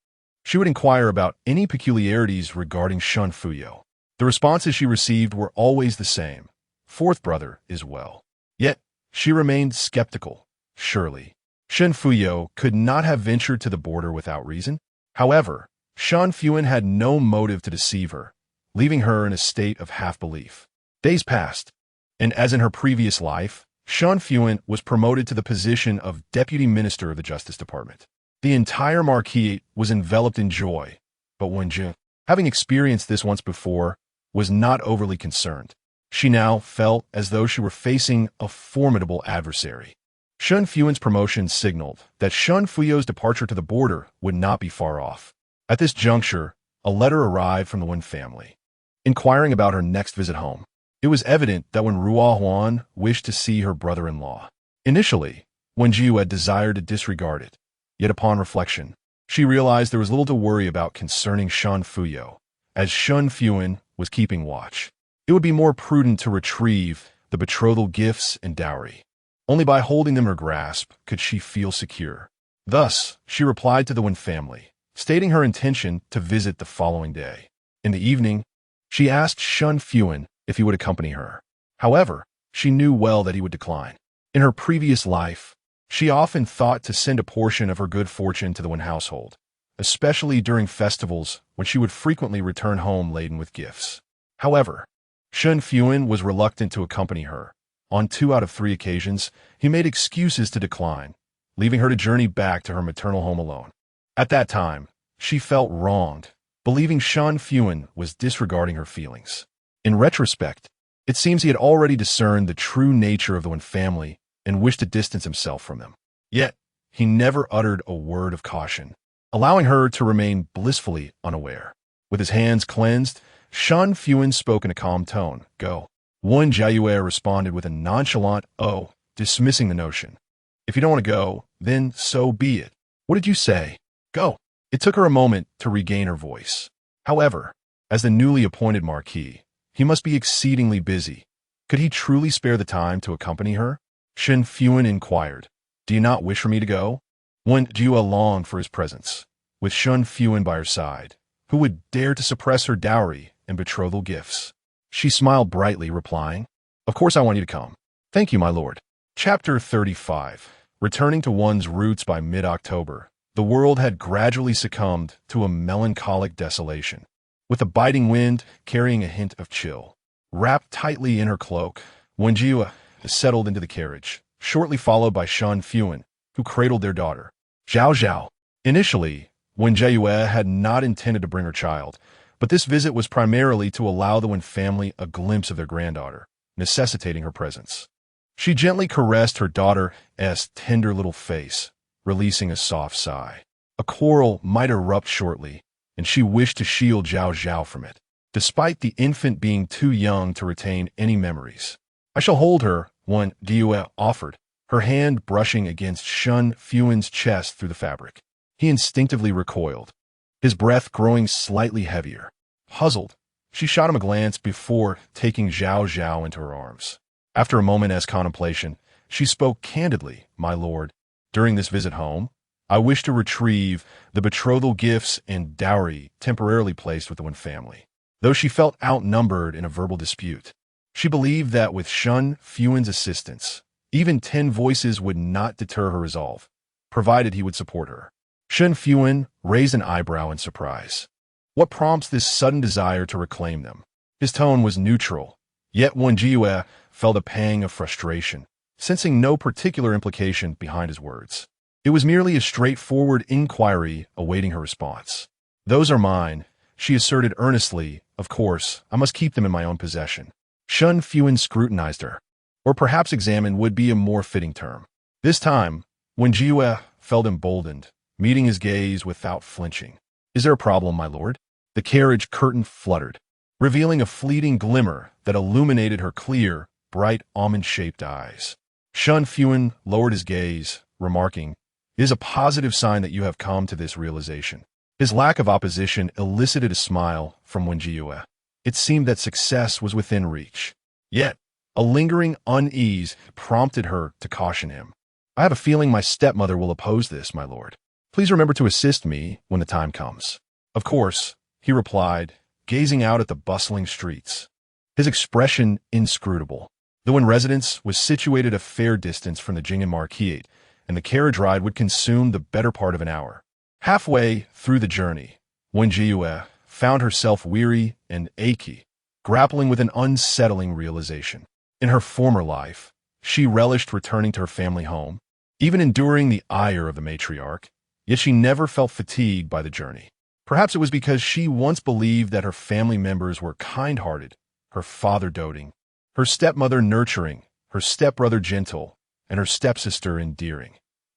she would inquire about any peculiarities regarding Shen Fuyo. The responses she received were always the same. Fourth brother is well. Yet, she remained skeptical. Surely, Shen Fuyo could not have ventured to the border without reason. However, Shen Fuhan had no motive to deceive her, leaving her in a state of half-belief. Days passed, and as in her previous life, Shen Fuhan was promoted to the position of Deputy Minister of the Justice Department. The entire marquis was enveloped in joy, but Wen Jiayue, having experienced this once before, was not overly concerned. She now felt as though she were facing a formidable adversary. Shen Fuhan's promotion signaled that Shen Fuyo's departure to the border would not be far off. At this juncture, a letter arrived from the Wen family, inquiring about her next visit home. It was evident that when Ruo Huan wished to see her brother-in-law. Initially, Wen Jiayue had desired to disregard it, yet upon reflection, she realized there was little to worry about concerning Shen Fuyo, as Shen Fuhan was keeping watch. It would be more prudent to retrieve the betrothal gifts and dowry. Only by holding them in her grasp could she feel secure. Thus, she replied to the Wen family, stating her intention to visit the following day. In the evening, she asked Shen Fuhan if he would accompany her. However, she knew well that he would decline. In her previous life, she often thought to send a portion of her good fortune to the Wen household, especially during festivals when she would frequently return home laden with gifts. However, Shen Fuhan was reluctant to accompany her. On 2 out of 3 occasions, he made excuses to decline, leaving her to journey back to her maternal home alone. At that time, she felt wronged, believing Shen Fuhan was disregarding her feelings. In retrospect, it seems he had already discerned the true nature of the Wen family and wished to distance himself from them. Yet, he never uttered a word of caution, allowing her to remain blissfully unaware. With his hands cleansed, Shen Fuhan spoke in a calm tone. Go. Wen Jiayue responded with a nonchalant "Oh," dismissing the notion. If you don't want to go, then so be it. What did you say? Go. It took her a moment to regain her voice. However, as the newly appointed marquis, he must be exceedingly busy. Could he truly spare the time to accompany her? Shen Fuhan inquired, do you not wish for me to go? Wen Jiayue longed for his presence. With Shen Fuhan by her side, who would dare to suppress her dowry and betrothal gifts? She smiled brightly, replying, of course I want you to come. Thank you, my lord. Chapter 35. Returning to one's roots by mid-October, the world had gradually succumbed to a melancholic desolation. With a biting wind carrying a hint of chill. Wrapped tightly in her cloak, Wen Jiayue settled into the carriage, shortly followed by Shen Fuhan, who cradled their daughter, Zhao Zhao. Initially, Wen Jiayue had not intended to bring her child, but this visit was primarily to allow the Wen family a glimpse of their granddaughter, necessitating her presence. She gently caressed her daughter's tender little face, releasing a soft sigh. A quarrel might erupt shortly, and she wished to shield Zhao Zhao from it, despite the infant being too young to retain any memories. "I shall hold her," Wen Jiayue offered, her hand brushing against Shen Fuhan's chest through the fabric. He instinctively recoiled, his breath growing slightly heavier. Puzzled, she shot him a glance before taking Zhao Zhao into her arms. After a moment's contemplation, she spoke candidly, "My lord, during this visit home, I wish to retrieve the betrothal gifts and dowry temporarily placed with the Wen family." Though she felt outnumbered in a verbal dispute, she believed that with Shen Fuhan's assistance, even 10 voices would not deter her resolve, provided he would support her. Shen Fuhan raised an eyebrow in surprise. What prompts this sudden desire to reclaim them? His tone was neutral, yet Wen Jiayue felt a pang of frustration, sensing no particular implication behind his words. It was merely a straightforward inquiry awaiting her response. "Those are mine," she asserted earnestly. "Of course, I must keep them in my own possession." Shen Fuhan scrutinized her, or perhaps examined would be a more fitting term. This time, Wen Jiayue felt emboldened, meeting his gaze without flinching. "Is there a problem, my lord?" The carriage curtain fluttered, revealing a fleeting glimmer that illuminated her clear, bright, almond-shaped eyes. Shen Fuhan lowered his gaze, remarking, "It is a positive sign that you have come to this realization." His lack of opposition elicited a smile from Wen Jiayue. It seemed that success was within reach. Yet, a lingering unease prompted her to caution him. "I have a feeling my stepmother will oppose this, my lord. Please remember to assist me when the time comes." "Of course," he replied, gazing out at the bustling streets, his expression inscrutable. The Wen residence was situated a fair distance from the Jing'an marquis, and the carriage ride would consume the better part of an hour. Halfway through the journey, Wen Jiayue found herself weary and achy, grappling with an unsettling realization. In her former life, she relished returning to her family home, even enduring the ire of the matriarch, yet she never felt fatigued by the journey. Perhaps it was because she once believed that her family members were kind-hearted, her father doting, her stepmother nurturing, her stepbrother gentle, and her stepsister endearing.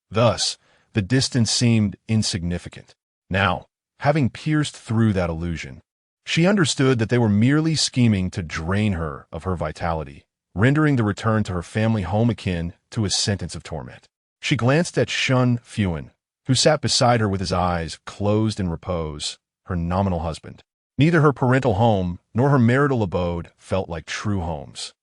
Thus, the distance seemed insignificant. Now, having pierced through that illusion, she understood that they were merely scheming to drain her of her vitality, rendering the return to her family home akin to a sentence of torment. She glanced at Shen Fuhan, who sat beside her with his eyes closed in repose, her nominal husband. Neither her parental home nor her marital abode felt like true homes.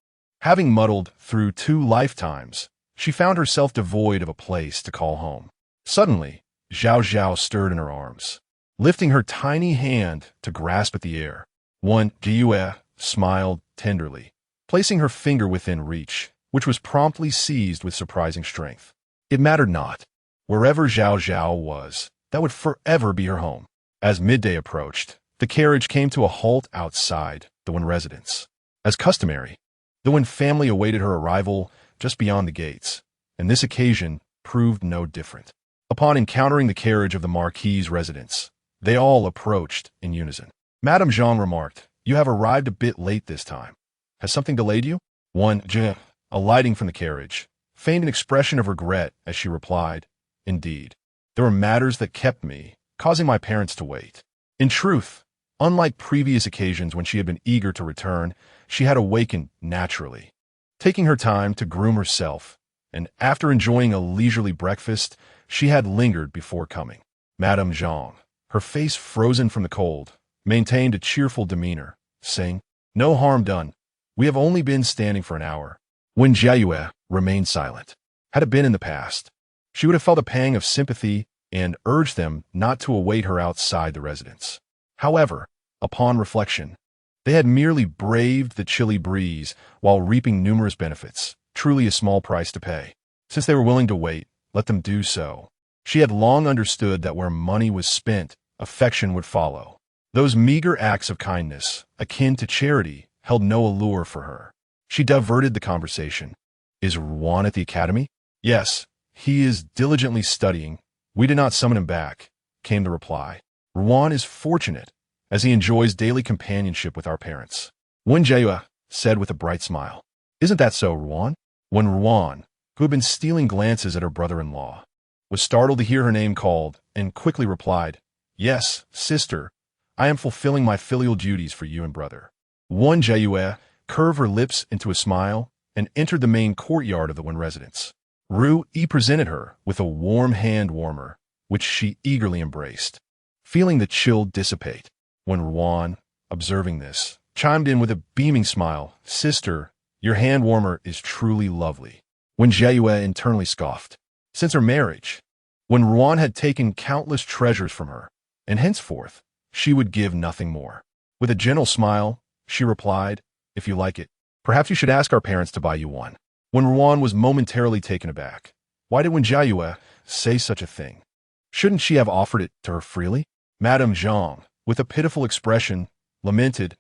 Having muddled through 2 lifetimes, she found herself devoid of a place to call home. Suddenly, Zhao Zhao stirred in her arms, lifting her tiny hand to grasp at the air. Wen Jiayue smiled tenderly, placing her finger within reach, which was promptly seized with surprising strength. It mattered not. Wherever Zhao Zhao was, that would forever be her home. As midday approached, the carriage came to a halt outside the Wen residence. As customary, the Wen family awaited her arrival just beyond the gates, and this occasion proved no different. Upon encountering the carriage of the marquis' residence, they all approached in unison. Madame Zhang remarked, "You have arrived a bit late this time. Has something delayed you?" Wen Jiayue, alighting from the carriage, feigned an expression of regret as she replied, "Indeed, there were matters that kept me, causing my parents to wait." In truth, unlike previous occasions when she had been eager to return, she had awakened naturally, taking her time to groom herself, and after enjoying a leisurely breakfast, she had lingered before coming. Madame Zhang, her face frozen from the cold, maintained a cheerful demeanor, saying, "No harm done. We have only been standing for an hour." Wen Jiayue remained silent. Had it been in the past, she would have felt a pang of sympathy and urged them not to await her outside the residence. However, upon reflection, they had merely braved the chilly breeze while reaping numerous benefits, truly a small price to pay. Since they were willing to wait, let them do so. She had long understood that where money was spent, affection would follow. Those meager acts of kindness, akin to charity, held no allure for her. She diverted the conversation, Is Ruan at the academy? Yes, he is diligently studying. We did not summon him back, came the reply. Ruan is fortunate, as he enjoys daily companionship with our parents. Wen Jiayue said with a bright smile. Isn't that so, Ruan? When Ruan, who had been stealing glances at her brother-in-law, was startled to hear her name called, and quickly replied, Yes, sister, I am fulfilling my filial duties for you and brother. Wen Jiayue curved her lips into a smile and entered the main courtyard of the Wen residence. Ru-yi presented her with a warm hand warmer, which she eagerly embraced. Feeling the chill dissipate, when Ruan, observing this, chimed in with a beaming smile, Sister, your hand warmer is truly lovely. Wen Jiayue internally scoffed. Since her marriage, when Ruan had taken countless treasures from her, and henceforth, she would give nothing more. With a gentle smile, she replied, If you like it, perhaps you should ask our parents to buy you one. When Ruan was momentarily taken aback, why did Wen Jiayue say such a thing? Shouldn't she have offered it to her freely? Madame Zhang, with a pitiful expression, lamented,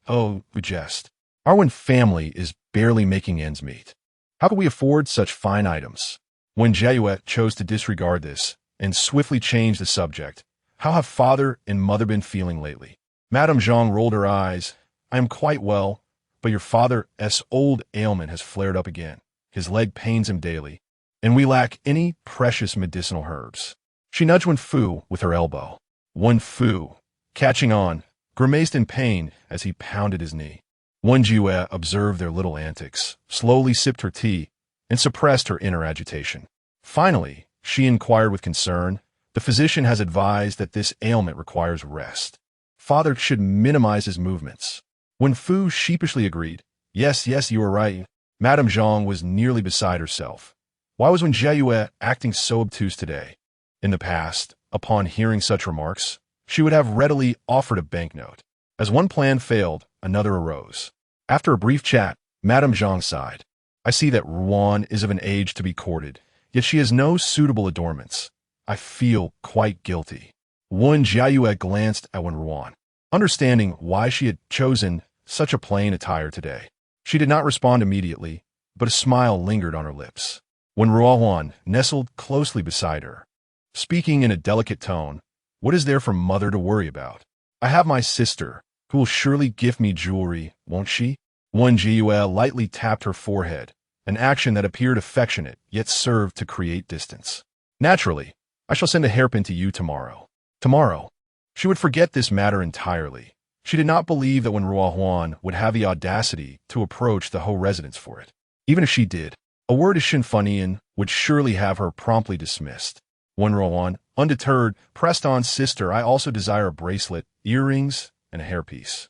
Oh, we jest. Our Wen family is barely making ends meet. How could we afford such fine items? Wen Jiayue chose to disregard this and swiftly changed the subject. How have father and mother been feeling lately? Madame Zhang rolled her eyes. I am quite well, but your father's old ailment has flared up again. His leg pains him daily, and we lack any precious medicinal herbs. She nudged Wen Fu with her elbow. Wen Fu, catching on, grimaced in pain as he pounded his knee. Wen Jiayue observed their little antics, slowly sipped her tea, and suppressed her inner agitation. Finally, she inquired with concern, The physician has advised that this ailment requires rest. Father should minimize his movements. Wen Fu sheepishly agreed, Yes, you are right. Madame Zhang was nearly beside herself. Why was Wen Jiayue acting so obtuse today? In the past, upon hearing such remarks, she would have readily offered a banknote. As one plan failed, another arose. After a brief chat, Madame Zhang sighed. I see that Ruan is of an age to be courted, yet she has no suitable adornments. I feel quite guilty. Wen Jiayue glanced at Wen Ruan, understanding why she had chosen such a plain attire today. She did not respond immediately, but a smile lingered on her lips. When Ruan nestled closely beside her, speaking in a delicate tone, What is there for mother to worry about? I have my sister, who will surely gift me jewelry, won't she? Wen Jiayue lightly tapped her forehead, an action that appeared affectionate, yet served to create distance. Naturally, I shall send a hairpin to you tomorrow. Tomorrow. She would forget this matter entirely. She did not believe that Wen Ruan would have the audacity to approach the Ho residence for it. Even if she did, a word to Shen Fuhan would surely have her promptly dismissed. Wen Ruan, undeterred, pressed on, Sister, I also desire a bracelet, earrings, and a hairpiece.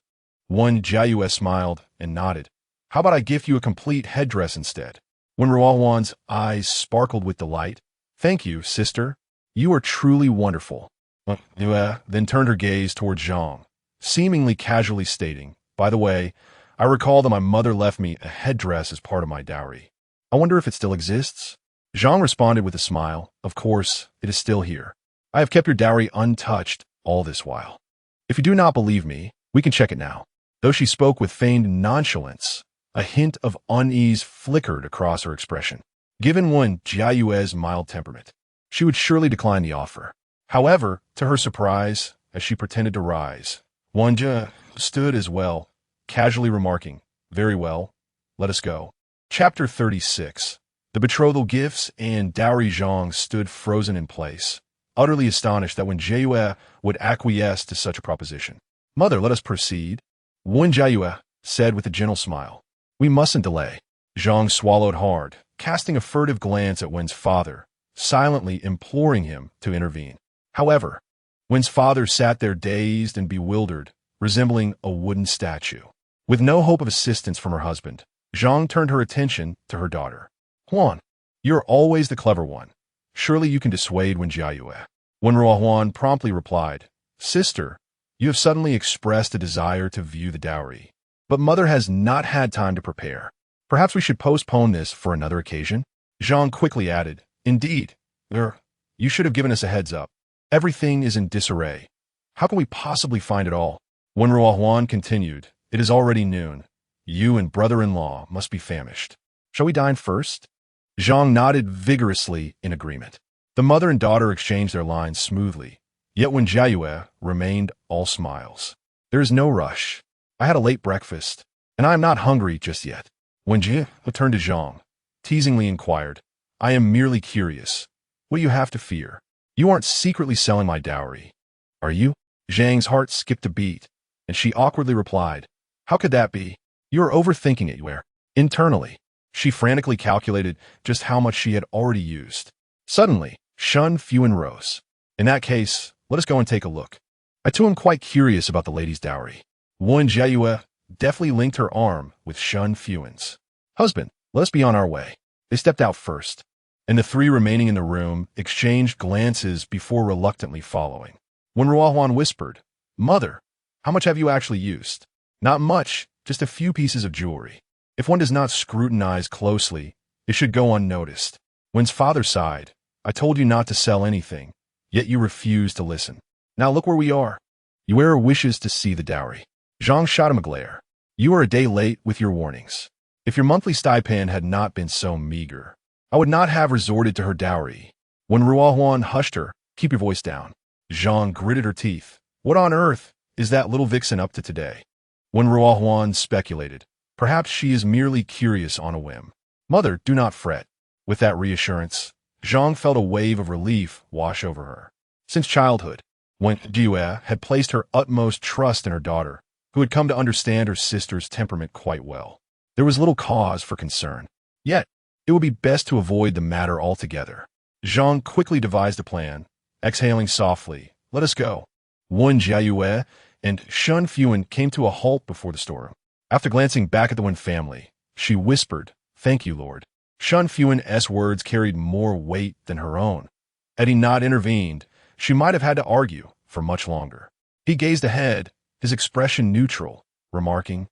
Wen Jiayue smiled and nodded. How about I gift you a complete headdress instead? Wen Ruan's eyes sparkled with delight. Thank you, sister. You are truly wonderful. Then turned her gaze toward Zhang, seemingly casually stating, By the way, I recall that my mother left me a headdress as part of my dowry. I wonder if it still exists? Zhang responded with a smile, Of course, it is still here. I have kept your dowry untouched all this while. If you do not believe me, we can check it now. Though she spoke with feigned nonchalance, a hint of unease flickered across her expression. Given Wen Jiayue's mild temperament, she would surely decline the offer. However, to her surprise, as she pretended to rise, Wen Jiayue stood as well, casually remarking, Very well, let us go. Chapter 36. The betrothal gifts and dowry. Zhang stood frozen in place, utterly astonished that Wen Jiayue would acquiesce to such a proposition. Mother, let us proceed. Wen Jiayue said with a gentle smile. We mustn't delay. Zhang swallowed hard, casting a furtive glance at Wen's father, silently imploring him to intervene. However, Wen's father sat there dazed and bewildered, resembling a wooden statue. With no hope of assistance from her husband, Zhang turned her attention to her daughter. Huan, you're always the clever one. Surely you can dissuade Wen Jiayue. Wen Ruan promptly replied, Sister, you have suddenly expressed a desire to view the dowry, but mother has not had time to prepare. Perhaps we should postpone this for another occasion? Zhang quickly added, Indeed, you should have given us a heads up. Everything is in disarray. How can we possibly find it all? Wen Ruan continued, It is already noon. You and brother-in-law must be famished. Shall we dine first? Zhang nodded vigorously in agreement. The mother and daughter exchanged their lines smoothly, yet Wen Jiayue remained all smiles. There is no rush. I had a late breakfast, and I am not hungry just yet. Wen Jiayue turned to Zhang, teasingly inquired, I am merely curious. What do you have to fear? You aren't secretly selling my dowry, are you? Zhang's heart skipped a beat, and she awkwardly replied, How could that be? You are overthinking it, Yue. Internally, she frantically calculated just how much she had already used. Suddenly, Shen Fuhan rose. In that case, let us go and take a look. I too am quite curious about the lady's dowry. Wen Jiayue deftly linked her arm with Shen Fuhan's. Husband, let us be on our way. They stepped out first, and the three remaining in the room exchanged glances before reluctantly following. When Ruohuan whispered, Mother, how much have you actually used? Not much, just a few pieces of jewelry. If one does not scrutinize closely, it should go unnoticed. Wen's father sighed, I told you not to sell anything, yet you refused to listen. Now look where we are. Yue wishes to see the dowry. Zhang shot him a glare. You are a day late with your warnings. If your monthly stipend had not been so meager, I would not have resorted to her dowry. When Ruohuan hushed her, keep your voice down. Zhang gritted her teeth. What on earth is that little vixen up to today? When Ruohuan speculated, perhaps she is merely curious on a whim. Mother, do not fret. With that reassurance, Zhang felt a wave of relief wash over her. Since childhood, Wen Jiayue had placed her utmost trust in her daughter, who had come to understand her sister's temperament quite well. There was little cause for concern. Yet, it would be best to avoid the matter altogether. Zhang quickly devised a plan, exhaling softly, Let us go. Wen Jiayue and Shen Fuhan came to a halt before the storeroom. After glancing back at the Wen family, she whispered, Thank you, Lord. Shen Fuhan's words carried more weight than her own. Had he not intervened, she might have had to argue for much longer. He gazed ahead, his expression neutral, remarking,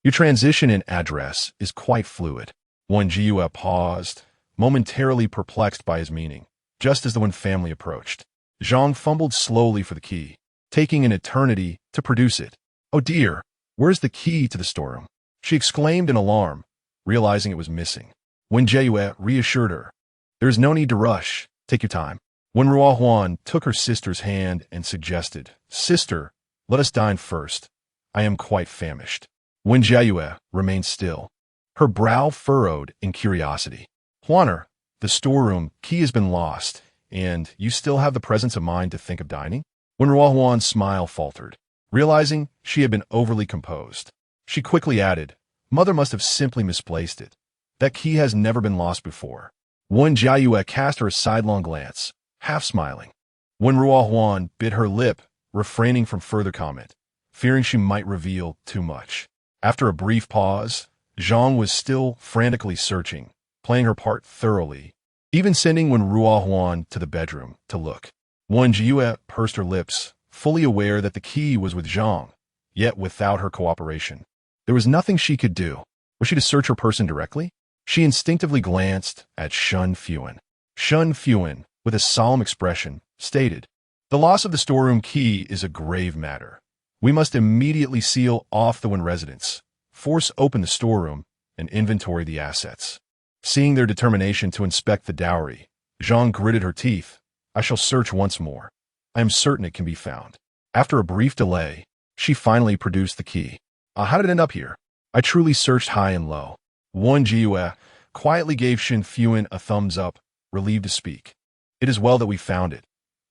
Your transition in address is quite fluid. Wen Jiayue paused, momentarily perplexed by his meaning, just as the Wen family approached. Zhang fumbled slowly for the key, taking an eternity to produce it. Oh dear, where's the key to the storeroom? She exclaimed in alarm, realizing it was missing. Wen Jiayue reassured her. There is no need to rush. Take your time. When Ruohuan took her sister's hand and suggested, Sister, let us dine first. I am quite famished. Wen Jiayue remained still, her brow furrowed in curiosity. Huaner, the storeroom key has been lost, and you still have the presence of mind to think of dining? When Ruohuan's smile faltered, realizing she had been overly composed, she quickly added, Mother must have simply misplaced it. That key has never been lost before. Wen Jiayue cast her a sidelong glance, half smiling. When Ruohuan bit her lip, refraining from further comment, fearing she might reveal too much. After a brief pause, Zhang was still frantically searching, playing her part thoroughly, even sending Wen Ruohuan to the bedroom to look. Wen Jiayue pursed her lips, fully aware that the key was with Zhang, yet without her cooperation. There was nothing she could do. Was she to search her person directly? She instinctively glanced at Shen Fuhan. Shen Fuhan, with a solemn expression, stated, The loss of the storeroom key is a grave matter. We must immediately seal off the Wen residence, force open the storeroom, and inventory the assets. Seeing their determination to inspect the dowry, Zhang gritted her teeth. I shall search once more. I am certain it can be found. After a brief delay, she finally produced the key. How did it end up here? I truly searched high and low. Wen Jiayue quietly gave Shen Fuhan a thumbs up, relieved to speak. It is well that we found it.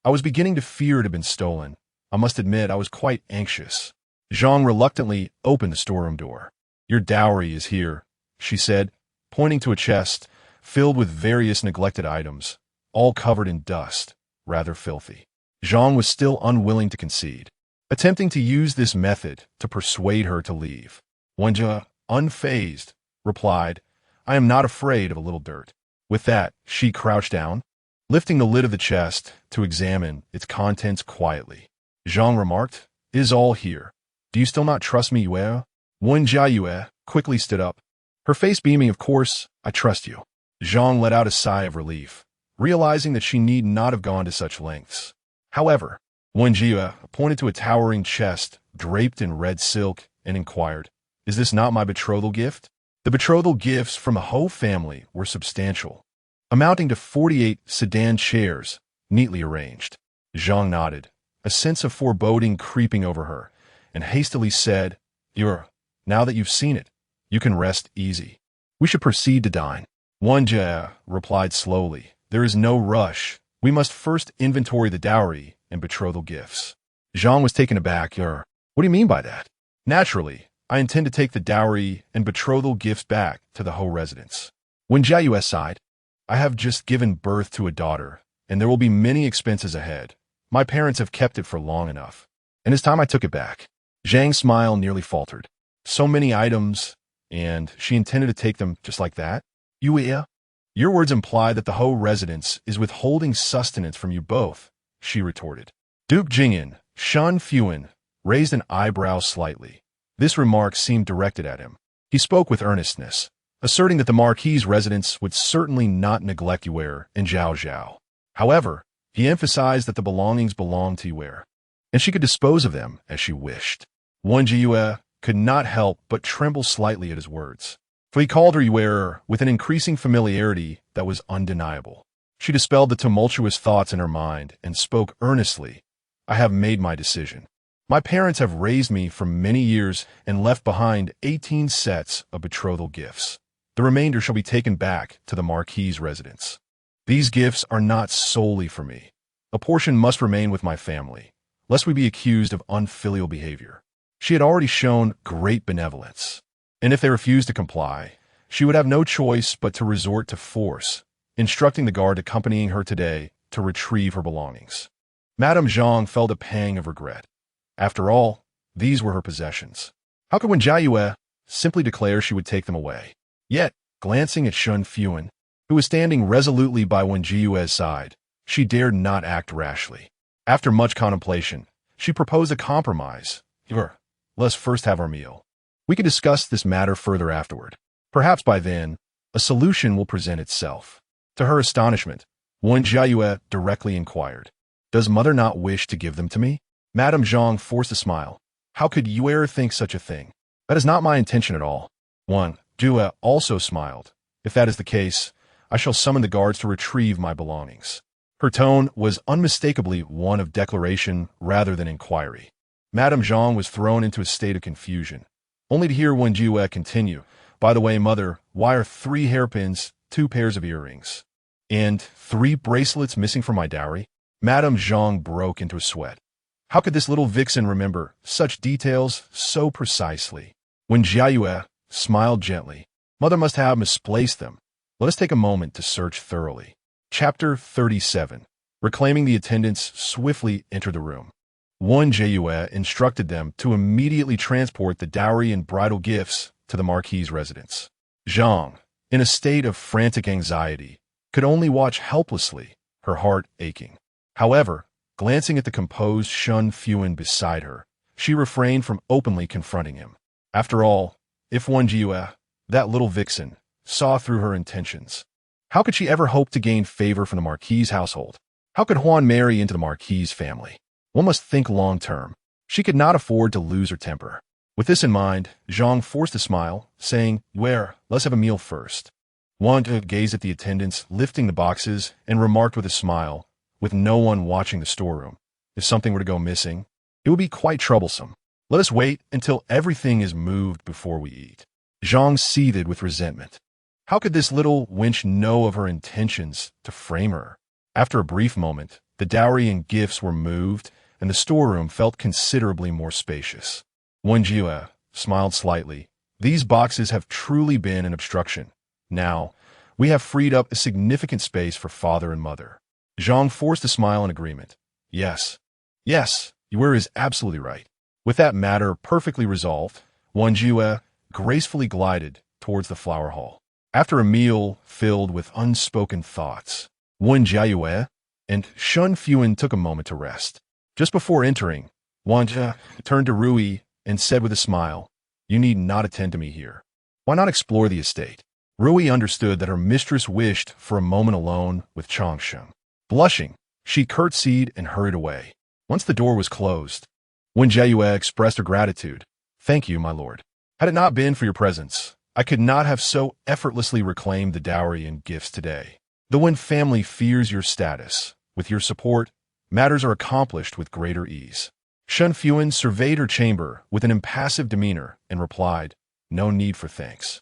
I was beginning to fear it had been stolen. I must admit I was quite anxious. Zhang reluctantly opened the storeroom door. Your dowry is here, she said, pointing to a chest filled with various neglected items, all covered in dust, rather filthy. Zhang was still unwilling to concede, attempting to use this method to persuade her to leave. Wen Jiayue, unfazed, replied, I am not afraid of a little dirt. With that, she crouched down, lifting the lid of the chest to examine its contents quietly. Zhang remarked, It is all here. Do you still not trust me, Yue? Wen Jiayue quickly stood up, her face beaming. Of course, I trust you. Zhang let out a sigh of relief, realizing that she need not have gone to such lengths. However, Wen Jiayue pointed to a towering chest draped in red silk and inquired, Is this not my betrothal gift? The betrothal gifts from the whole family were substantial, amounting to 48 sedan chairs, neatly arranged. Zhang nodded, a sense of foreboding creeping over her, and hastily said, Now that you've seen it, you can rest easy. We should proceed to dine. Wen Jiayue replied slowly, There is no rush. We must first inventory the dowry and betrothal gifts. Zhang was taken aback. What do you mean by that? Naturally, I intend to take the dowry and betrothal gifts back to the Ho residence. Wen Jiayue sighed, I have just given birth to a daughter, and there will be many expenses ahead. My parents have kept it for long enough, and it's time I took it back. Zhang's smile nearly faltered. So many items, and she intended to take them just like that? Your words imply that the Ho residence is withholding sustenance from you both, she retorted. Duke Jingyan, Shen Fuhan, raised an eyebrow slightly. This remark seemed directed at him. He spoke with earnestness, asserting that the marquis' residence would certainly not neglect Yue and Zhao Zhao. However, he emphasized that the belongings belonged to Yue, and she could dispose of them as she wished. Wen Jiayue could not help but tremble slightly at his words, for he called her Yue with an increasing familiarity that was undeniable. She dispelled the tumultuous thoughts in her mind and spoke earnestly. I have made my decision. My parents have raised me for many years and left behind 18 sets of betrothal gifts. The remainder shall be taken back to the marquis' residence. These gifts are not solely for me. A portion must remain with my family, lest we be accused of unfilial behavior. She had already shown great benevolence, and if they refused to comply, she would have no choice but to resort to force, instructing the guard accompanying her today to retrieve her belongings. Madame Zhang felt a pang of regret. After all, these were her possessions. How could Wen Jiayue simply declare she would take them away? Yet, glancing at Shen Fuhan, who was standing resolutely by Wen Jiayue's side, she dared not act rashly. After much contemplation, she proposed a compromise. Let's first have our meal. We can discuss this matter further afterward. Perhaps by then, a solution will present itself. To her astonishment, Wen Jiayue directly inquired, Does mother not wish to give them to me? Madame Zhang forced a smile. How could Yue think such a thing? That is not my intention at all. Wen Jiayue also smiled. If that is the case, I shall summon the guards to retrieve my belongings. Her tone was unmistakably one of declaration rather than inquiry. Madame Zhang was thrown into a state of confusion, only to hear Wen Jiayue continue, By the way, mother, why are 3 hairpins, 2 pairs of earrings, and 3 bracelets missing from my dowry? Madame Zhang broke into a sweat. How could this little vixen remember such details so precisely? Wen Jiayue smiled gently. Mother must have misplaced them. Let us take a moment to search thoroughly. Chapter 37. Reclaiming the attendants swiftly entered the room. Wen Jiayue instructed them to immediately transport the dowry and bridal gifts to the marquis' residence. Zhang, in a state of frantic anxiety, could only watch helplessly, her heart aching. However, glancing at the composed Shen Fuhan beside her, she refrained from openly confronting him. After all, if Wen Jiayue, that little vixen, saw through her intentions, how could she ever hope to gain favor from the marquis' household? How could Huan marry into the marquis' family? One must think long-term. She could not afford to lose her temper. With this in mind, Zhang forced a smile, saying, Let's have a meal first. Wen gazed at the attendants lifting the boxes and remarked with a smile, with no one watching the storeroom, If something were to go missing, it would be quite troublesome. Let us wait until everything is moved before we eat. Zhang seethed with resentment. How could this little wench know of her intentions to frame her? After a brief moment, the dowry and gifts were moved, and the storeroom felt considerably more spacious. Wen Jiayue smiled slightly. These boxes have truly been an obstruction. Now, we have freed up a significant space for father and mother. Zhang forced a smile in agreement. Yes, Yue is absolutely right. With that matter perfectly resolved, Wen Jiayue gracefully glided towards the flower hall. After a meal filled with unspoken thoughts, Wen Jiayue and Shen Fuhan took a moment to rest. Just before entering, Wen Jiayue turned to Rui and said with a smile, You need not attend to me here. Why not explore the estate? Rui understood that her mistress wished for a moment alone with Changsheng. Blushing, she curtsied and hurried away. Once the door was closed, Wen Jiayue expressed her gratitude. Thank you, my lord. Had it not been for your presence, I could not have so effortlessly reclaimed the dowry and gifts today. The Wen family fears your status. With your support, matters are accomplished with greater ease. Shen Fuhan surveyed her chamber with an impassive demeanor and replied, "No need for thanks."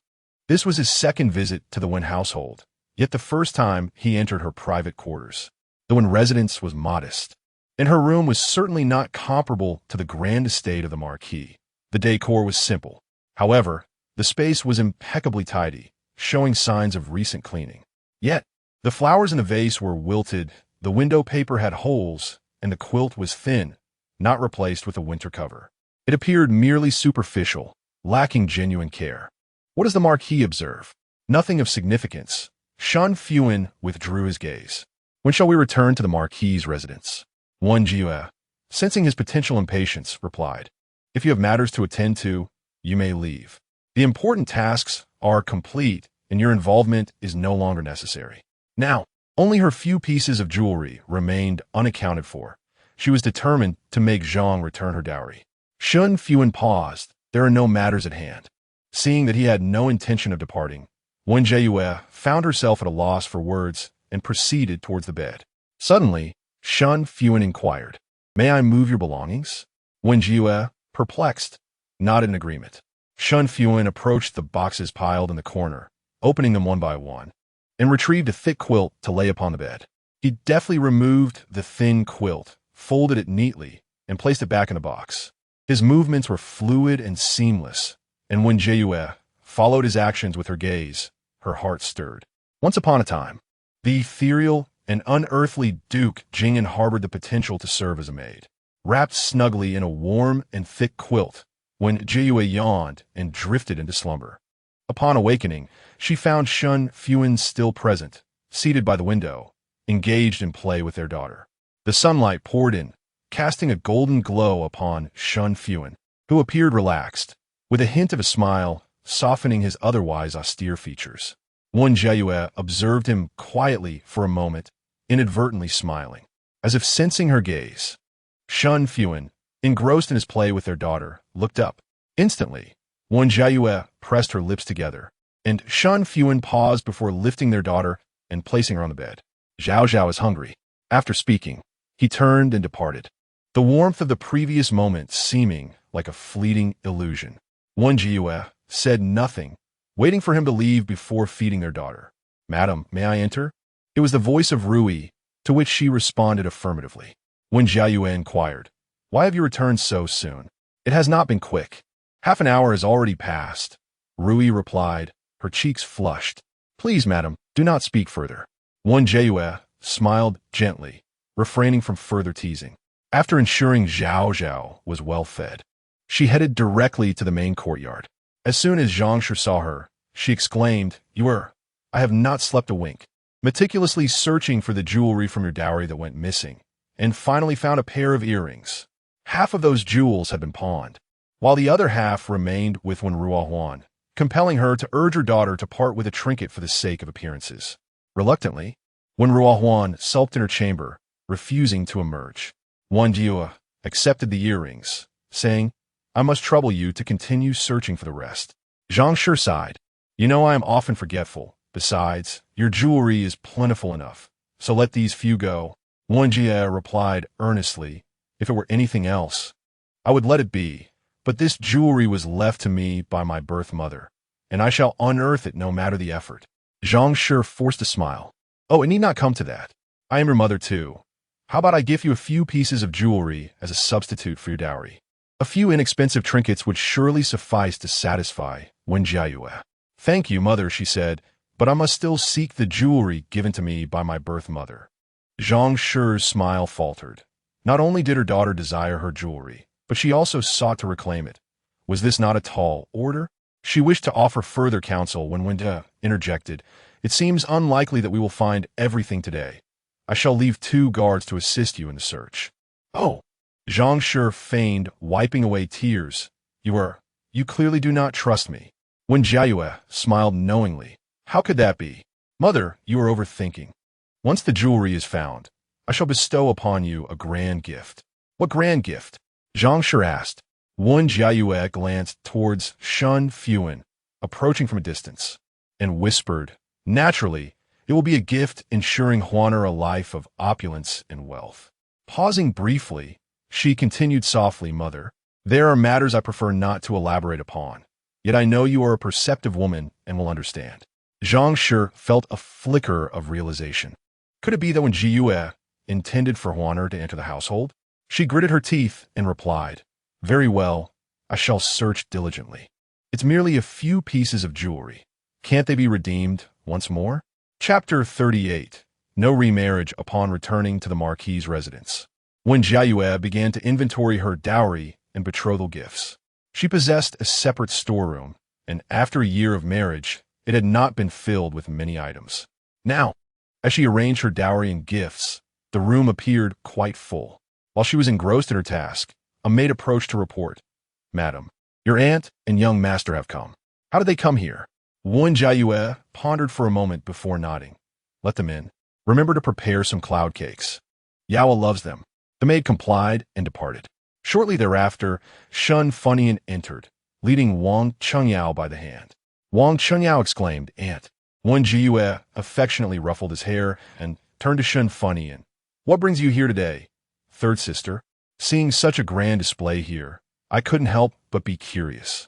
This was his second visit to the Wen household, yet the first time he entered her private quarters. The Wen residence was modest, and her room was certainly not comparable to the grand estate of the marquis. The decor was simple. However, the space was impeccably tidy, showing signs of recent cleaning. Yet, the flowers in the vase were wilted, the window paper had holes, and the quilt was thin, not replaced with a winter cover. It appeared merely superficial, lacking genuine care. What does the marquis observe? Nothing of significance. Shen Fuhan withdrew his gaze. When shall we return to the marquis's residence? Wen Jiayue, sensing his potential impatience, replied, "If you have matters to attend to, you may leave. The important tasks are complete, and your involvement is no longer necessary." Now, only her few pieces of jewelry remained unaccounted for. She was determined to make Zhang return her dowry. Shen Fuhan paused. There are no matters at hand. Seeing that he had no intention of departing, Wen Jiayue found herself at a loss for words and proceeded towards the bed. Suddenly, Shen Fuhan inquired, "May I move your belongings?" Wen Jiayue, perplexed, nodded in agreement. Shen Fuhan approached the boxes piled in the corner, opening them one by one, and retrieved a thick quilt to lay upon the bed. He deftly removed the thin quilt, folded it neatly, and placed it back in the box. His movements were fluid and seamless, and when Jiayue followed his actions with her gaze, her heart stirred. Once upon a time, the ethereal and unearthly Duke Jing'an harbored the potential to serve as a maid. Wrapped snugly in a warm and thick quilt, when Jiayue yawned and drifted into slumber. Upon awakening, she found Shen Fuhan still present, seated by the window, engaged in play with their daughter. The sunlight poured in, casting a golden glow upon Shen Fuhan, who appeared relaxed, with a hint of a smile softening his otherwise austere features. Wen Jiayue observed him quietly for a moment, inadvertently smiling, as if sensing her gaze. Shen Fuhan, engrossed in his play with their daughter, looked up. Instantly, Wen Jiayue pressed her lips together, and Shen Fuhan paused before lifting their daughter and placing her on the bed. "Zhao Zhao is hungry." After speaking, he turned and departed, the warmth of the previous moment seeming like a fleeting illusion. Wen Jiayue said nothing, waiting for him to leave before feeding their daughter. "Madam, may I enter?" It was the voice of Rui, to which she responded affirmatively. Wen Jiayue inquired, "Why have you returned so soon?" "It has not been quick. Half an hour has already passed," Rui replied, her cheeks flushed. "Please, madam, do not speak further." Wen Jiayue smiled gently, refraining from further teasing. After ensuring Zhao Zhao was well fed, she headed directly to the main courtyard. As soon as Zhang Shi saw her, she exclaimed, I have not slept a wink, meticulously searching for the jewelry from your dowry that went missing, and finally found a pair of earrings. Half of those jewels had been pawned, while the other half remained with Wen Ruohuan, compelling her to urge her daughter to part with a trinket for the sake of appearances. Reluctantly, Wen Ruohuan sulked in her chamber, refusing to emerge. Wen Jiayue accepted the earrings, saying, "I must trouble you to continue searching for the rest." Zhang Shi sighed. "You know I am often forgetful. Besides, your jewelry is plentiful enough, so let these few go." Wen Jiayue replied earnestly, "If it were anything else, I would let it be, but this jewelry was left to me by my birth mother, and I shall unearth it no matter the effort." Zhang Shi forced a smile. "Oh, it need not come to that. I am your mother too. How about I give you a few pieces of jewelry as a substitute for your dowry?" A few inexpensive trinkets would surely suffice to satisfy Wen Jiayue. "Thank you, mother," she said, "but I must still seek the jewelry given to me by my birth mother." Zhang Shi's smile faltered. Not only did her daughter desire her jewelry, but she also sought to reclaim it. Was this not a tall order? She wished to offer further counsel when Wen interjected, "It seems unlikely that we will find everything today. I shall leave 2 guards to assist you in the search." "Oh!" Zhang Shi feigned wiping away tears. You clearly do not trust me." Wen Jiayue smiled knowingly. "How could that be?" "Mother, you are overthinking. Once the jewelry is found, I shall bestow upon you a grand gift." "What grand gift?" Zhang Shi asked. Wen Jiayue glanced towards Shen Fuhan, approaching from a distance, and whispered, "Naturally, it will be a gift ensuring Huaner a life of opulence and wealth." Pausing briefly, she continued softly, "Mother, there are matters I prefer not to elaborate upon, yet I know you are a perceptive woman and will understand." Zhang Shi felt a flicker of realization. Could it be that Wen Jiayue intended for Huaner to enter the household? She gritted her teeth and replied, "Very well, I shall search diligently. It's merely a few pieces of jewelry. Can't they be redeemed once more?" Chapter 38. No remarriage upon returning to the marquis' residence. Wen Jiayue began to inventory her dowry and betrothal gifts. She possessed a separate storeroom, and after a year of marriage, it had not been filled with many items. Now, as she arranged her dowry and gifts, the room appeared quite full. While she was engrossed in her task, a maid approached to report, "Madam, your aunt and young master have come." "How did they come here?" Wen Jiayue pondered for a moment before nodding. "Let them in. Remember to prepare some cloud cakes. Yao loves them." The maid complied and departed. Shortly thereafter, Shen Fuhan entered, leading Wang Chengyao by the hand. Wang Chengyao exclaimed, "Aunt." Wen Jiayue affectionately ruffled his hair and turned to Shen Fuhan. "What brings you here today, third sister? Seeing such a grand display here, I couldn't help but be curious."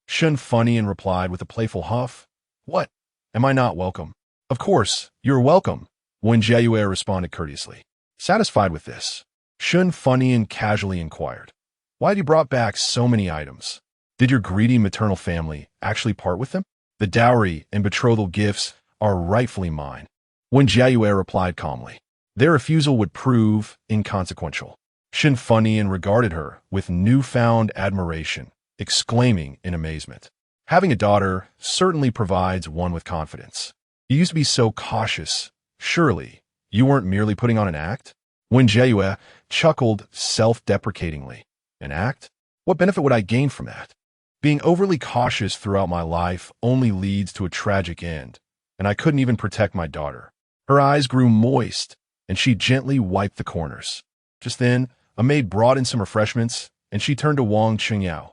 Shen Fuhan replied with a playful huff, "What? Am I not welcome?" "Of course, you're welcome," Wen Jiayue responded courteously. Satisfied with this, Shen Fuhan casually inquired, "Why have you brought back so many items? Did your greedy maternal family actually part with them?" "The dowry and betrothal gifts are rightfully mine," Wen Jiayue replied calmly. "Their refusal would prove inconsequential." Shen Fuhan regarded her with newfound admiration, exclaiming in amazement, "Having a daughter certainly provides one with confidence. You used to be so cautious. Surely, you weren't merely putting on an act?" Wen Jiayue chuckled self-deprecatingly. "An act? What benefit would I gain from that? Being overly cautious throughout my life only leads to a tragic end, and I couldn't even protect my daughter." Her eyes grew moist, and she gently wiped the corners. Just then, a maid brought in some refreshments, and she turned to Wang Chengyao.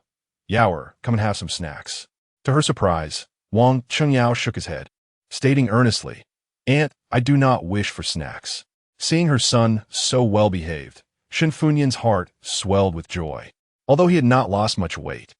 "Yao, come and have some snacks." To her surprise, Wang Chengyao shook his head, stating earnestly, "Aunt, I do not wish for snacks." Seeing her son so well behaved, Shen Fuhan's heart swelled with joy. Although he had not lost much weight,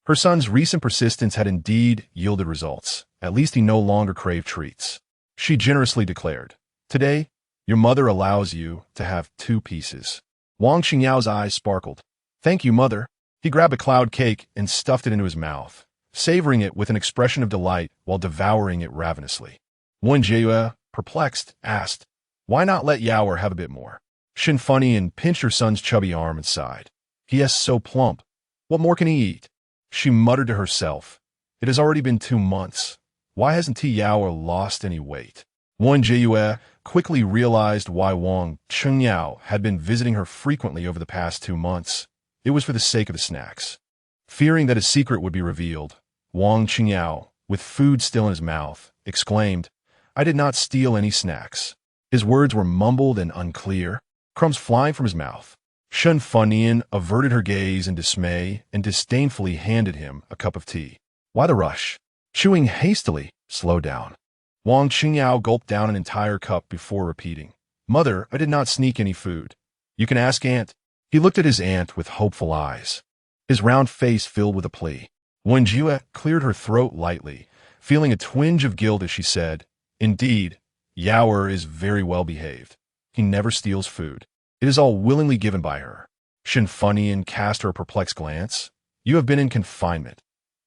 her son's recent persistence had indeed yielded results. At least he no longer craved treats. She generously declared, "Today, your mother allows you to have 2 pieces." Wang Qingyao's eyes sparkled. "Thank you, mother." He grabbed a cloud cake and stuffed it into his mouth, savoring it with an expression of delight while devouring it ravenously. Wen Jiayue, perplexed, asked, "Why not let Yao have a bit more?" Shen Fuhan pinched her son's chubby arm and sighed. "He is so plump. What more can he eat?" She muttered to herself, "It has already been 2 months. Why hasn't Yao lost any weight?" Wen Jiayue quickly realized why Wang Chengyao had been visiting her frequently over the past 2 months. It was for the sake of the snacks. Fearing that his secret would be revealed, Wang Chengyao, with food still in his mouth, exclaimed, "I did not steal any snacks." His words were mumbled and unclear, crumbs flying from his mouth. Shen Fuhan averted her gaze in dismay and disdainfully handed him a cup of tea. "Why the rush?" Chewing hastily, "Slow down." Wang Chengyao gulped down an entire cup before repeating, "Mother, I did not sneak any food. You can ask Aunt." He looked at his aunt with hopeful eyes, his round face filled with a plea. Wen Jiayue cleared her throat lightly, feeling a twinge of guilt as she said, "Indeed, Yao is very well behaved. He never steals food. It is all willingly given by her." Shen Fuhan cast her a perplexed glance. "You have been in confinement.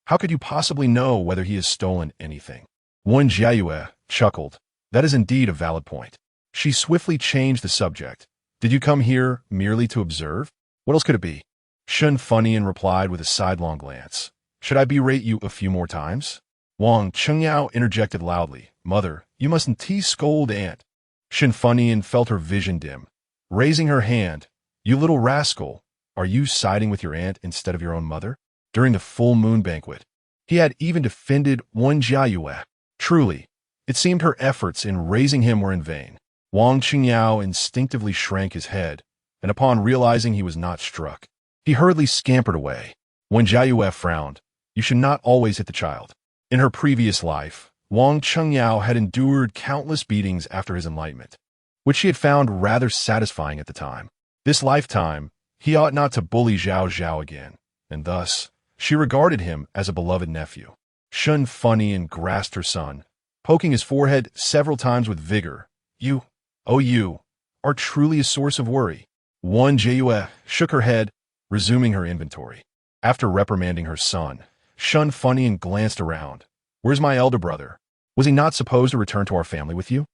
How could you possibly know whether he has stolen anything?" Wen Jiayue chuckled. "That is indeed a valid point." She swiftly changed the subject. "Did you come here merely to observe? What else could it be?" Shen Fuhan replied with a sidelong glance. "Should I berate you a few more times?" Wang Chengyao interjected loudly, "Mother, you mustn't scold Aunt." Shen Fuhan felt her vision dim. Raising her hand, "You little rascal, are you siding with your aunt instead of your own mother?" During the full moon banquet, he had even defended Wen Jiayue. Truly, it seemed her efforts in raising him were in vain. Wang Chengyao instinctively shrank his head, and upon realizing he was not struck, he hurriedly scampered away. Wen Jiayue frowned. "You should not always hit the child. In her previous life, Wang Chengyao had endured countless beatings after his enlightenment, which she had found rather satisfying at the time. This lifetime, he ought not to bully Zhao Zhao again, and thus, she regarded him as a beloved nephew. Shen Fuhan grasped her son, poking his forehead several times with vigor. You are truly a source of worry. Wen Jiayue shook her head, resuming her inventory. After reprimanding her son, Shen Fuhan glanced around. Where's my elder brother? Was he not supposed to return to our family with you?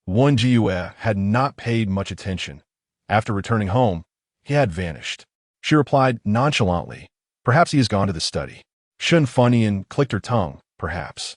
Wen Jiayue had not paid much attention. After returning home, he had vanished. She replied nonchalantly, perhaps he has gone to the study. Shen Fuhan clicked her tongue, perhaps.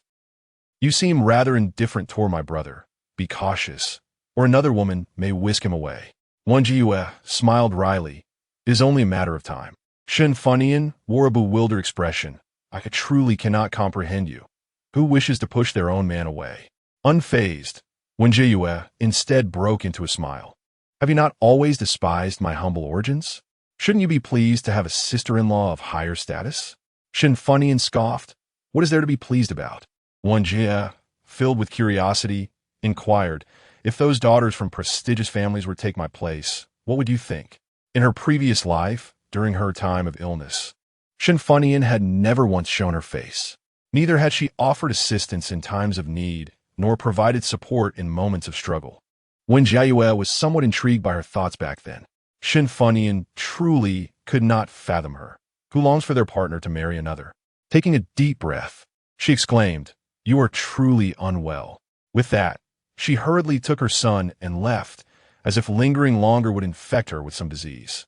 You seem rather indifferent toward my brother. Be cautious, or another woman may whisk him away. Wen Jiayue smiled wryly. It is only a matter of time. Shen Fuhan wore a bewildered expression. I truly cannot comprehend you. Who wishes to push their own man away? Unfazed, Wen Jiayue instead broke into a smile. Have you not always despised my humble origins? Shouldn't you be pleased to have a sister-in-law of higher status? Shen Fuhan scoffed. What is there to be pleased about? Wen Jiayue, filled with curiosity, inquired, if those daughters from prestigious families were to take my place, what would you think? In her previous life, during her time of illness, Shen Fuhan had never once shown her face. Neither had she offered assistance in times of need, nor provided support in moments of struggle. Wen Jiayue was somewhat intrigued by her thoughts back then. Shen Fuhan truly could not fathom her, who longs for their partner to marry another. Taking a deep breath, she exclaimed, You are truly unwell. With that, she hurriedly took her son and left, as if lingering longer would infect her with some disease.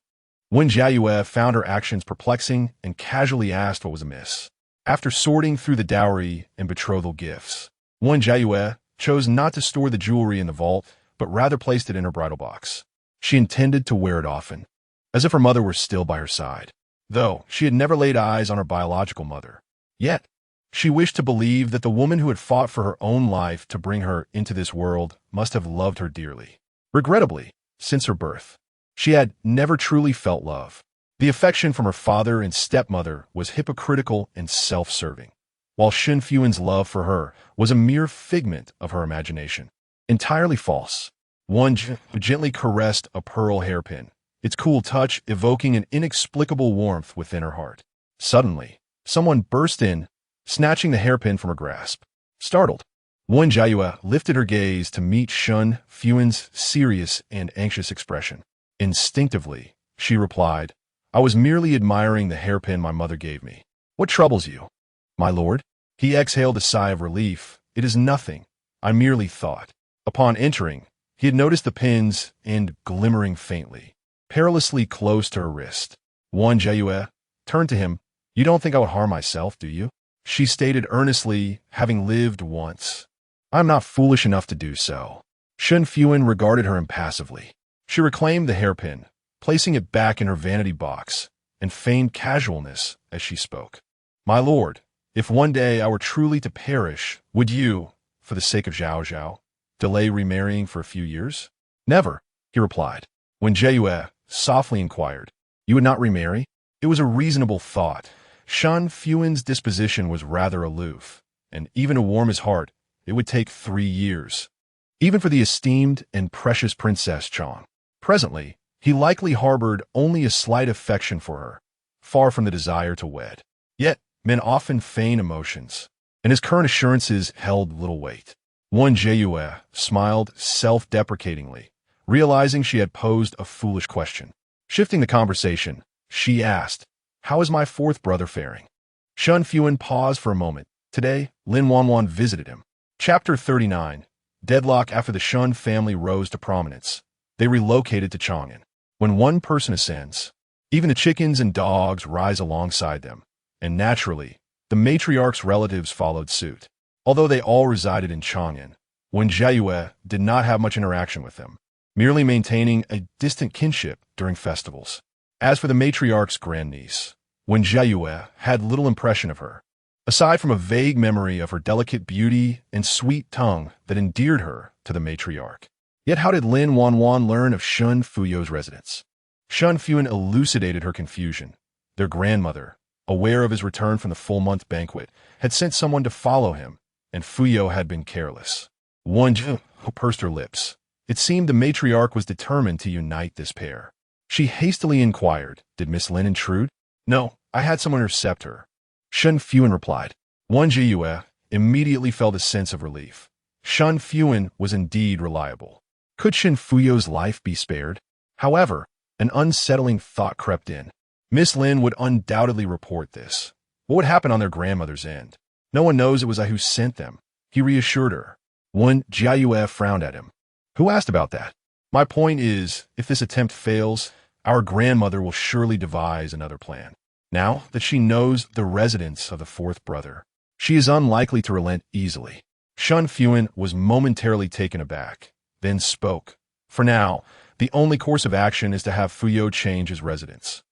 Wen Jiayue found her actions perplexing and casually asked what was amiss. After sorting through the dowry and betrothal gifts, Wen Jiayue chose not to store the jewelry in the vault, but rather placed it in her bridal box. She intended to wear it often, as if her mother were still by her side, though she had never laid eyes on her biological mother. Yet, she wished to believe that the woman who had fought for her own life to bring her into this world must have loved her dearly. Regrettably, since her birth, she had never truly felt love. The affection from her father and stepmother was hypocritical and self-serving, while Shen Fuhan's love for her was a mere figment of her imagination. Entirely false. One gently caressed a pearl hairpin, its cool touch evoking an inexplicable warmth within her heart. Suddenly, someone burst in, snatching the hairpin from her grasp. Startled, Wen Jiayue lifted her gaze to meet Shen Fuhan's serious and anxious expression. Instinctively, she replied, I was merely admiring the hairpin my mother gave me. What troubles you? My lord? He exhaled a sigh of relief. It is nothing. I merely thought. Upon entering, he had noticed the pins and glimmering faintly, perilously close to her wrist. Wen Jiayue turned to him. You don't think I would harm myself, do you? She stated earnestly, having lived once. I am not foolish enough to do so. Shen Fuhan regarded her impassively. She reclaimed the hairpin, placing it back in her vanity box, and feigned casualness as she spoke. My lord, if one day I were truly to perish, would you, for the sake of Zhao Zhao, delay remarrying for a few years? Never, he replied. When Jiayue softly inquired, You would not remarry? It was a reasonable thought. Shen Fuhan's disposition was rather aloof, and even to warm his heart, it would take 3 years. Even for the esteemed and precious Princess Chang. Presently, he likely harbored only a slight affection for her, far from the desire to wed. Yet, men often feign emotions, and his current assurances held little weight. Wen Jiayue smiled self-deprecatingly, realizing she had posed a foolish question. Shifting the conversation, she asked, How is my fourth brother faring? Shen Fuhan paused for a moment. Today, Lin Wanwan visited him. Chapter 39. Deadlock after the Shen family rose to prominence. They relocated to Chang'an. When one person ascends, even the chickens and dogs rise alongside them, and naturally, the matriarch's relatives followed suit. Although they all resided in Chang'an, Wen Jiayue did not have much interaction with them, merely maintaining a distant kinship during festivals. As for the matriarch's grandniece, Wen Jiayue had little impression of her, aside from a vague memory of her delicate beauty and sweet tongue that endeared her to the matriarch. Yet how did Lin Wanwan learn of Shen Fuyo's residence? Shen Fuhan elucidated her confusion. Their grandmother, aware of his return from the full-month banquet, had sent someone to follow him, and Fuyo had been careless. Wen Jiayue pursed her lips. It seemed the matriarch was determined to unite this pair. She hastily inquired, "Did Miss Lin intrude?" "No, I had someone intercept her." Shen Fuhan replied. Wen Jiayue immediately felt a sense of relief. Shen Fuhan was indeed reliable. Could Shen Fuyo's life be spared? However, an unsettling thought crept in. Miss Lin would undoubtedly report this. What would happen on their grandmother's end? No one knows it was I who sent them, he reassured her. Wen Jiayue frowned at him. Who asked about that? My point is, if this attempt fails, our grandmother will surely devise another plan. Now that she knows the residence of the fourth brother, she is unlikely to relent easily. Shen Fuhan was momentarily taken aback, then spoke. For now, the only course of action is to have Fuyo change his residence.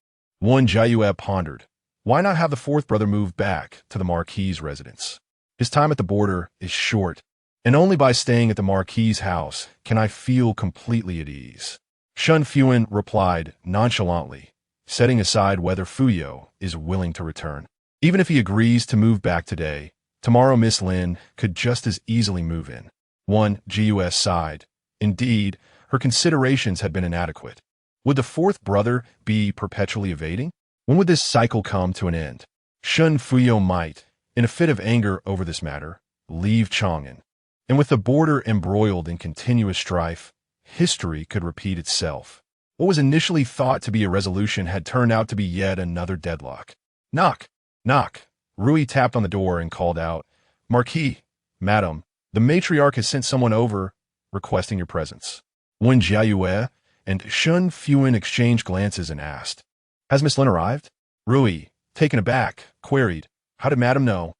Wen Jiayue pondered. Why not have the fourth brother move back to the marquis' residence? His time at the border is short, and only by staying at the marquis' house can I feel completely at ease. Shen Fuhan replied nonchalantly, setting aside whether Fuyo is willing to return. Even if he agrees to move back today, tomorrow Miss Lin could just as easily move in. Wen Jiayue sighed. Indeed, her considerations had been inadequate. Would the fourth brother be perpetually evading? When would this cycle come to an end? Shen Fuyo might, in a fit of anger over this matter, leave Chang'an. And with the border embroiled in continuous strife, history could repeat itself. What was initially thought to be a resolution had turned out to be yet another deadlock. Knock, knock. Rui tapped on the door and called out, "Marquis, madam, the matriarch has sent someone over requesting your presence." Wen Jiayue and Shen Fuhan exchanged glances and asked, "Has Miss Lin arrived?" Rui, taken aback, queried, "How did madam know?"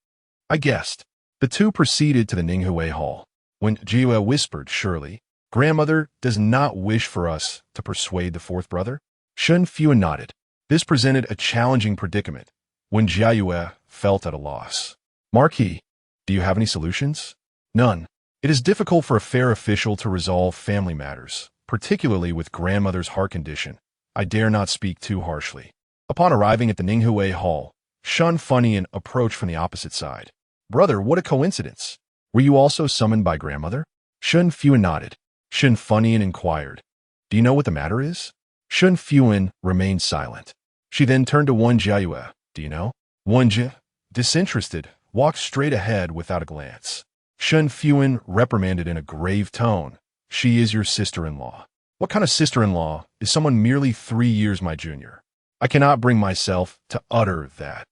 "I guessed." The two proceeded to the Ninghui Hall. Wen Jiayue whispered, "Surely, grandmother does not wish for us to persuade the fourth brother?" Shen Fuhan nodded. This presented a challenging predicament. Wen Jiayue felt at a loss. "Marquis, do you have any solutions?" "None. It is difficult for a fair official to resolve family matters, particularly with grandmother's heart condition. I dare not speak too harshly." Upon arriving at the Ninghui Hall, Shen Fuhan approached from the opposite side. "Brother, what a coincidence. Were you also summoned by grandmother?" Shen Fuhan nodded. Shen Fuhan inquired, "Do you know what the matter is?" Shen Fuhan remained silent. She then turned to Wen Jiayue. "Do you know?" Wen Jiayue, disinterested, walked straight ahead without a glance. Shen Fuhan reprimanded in a grave tone, "She is your sister-in-law." "What kind of sister-in-law is someone merely 3 years my junior? I cannot bring myself to utter that."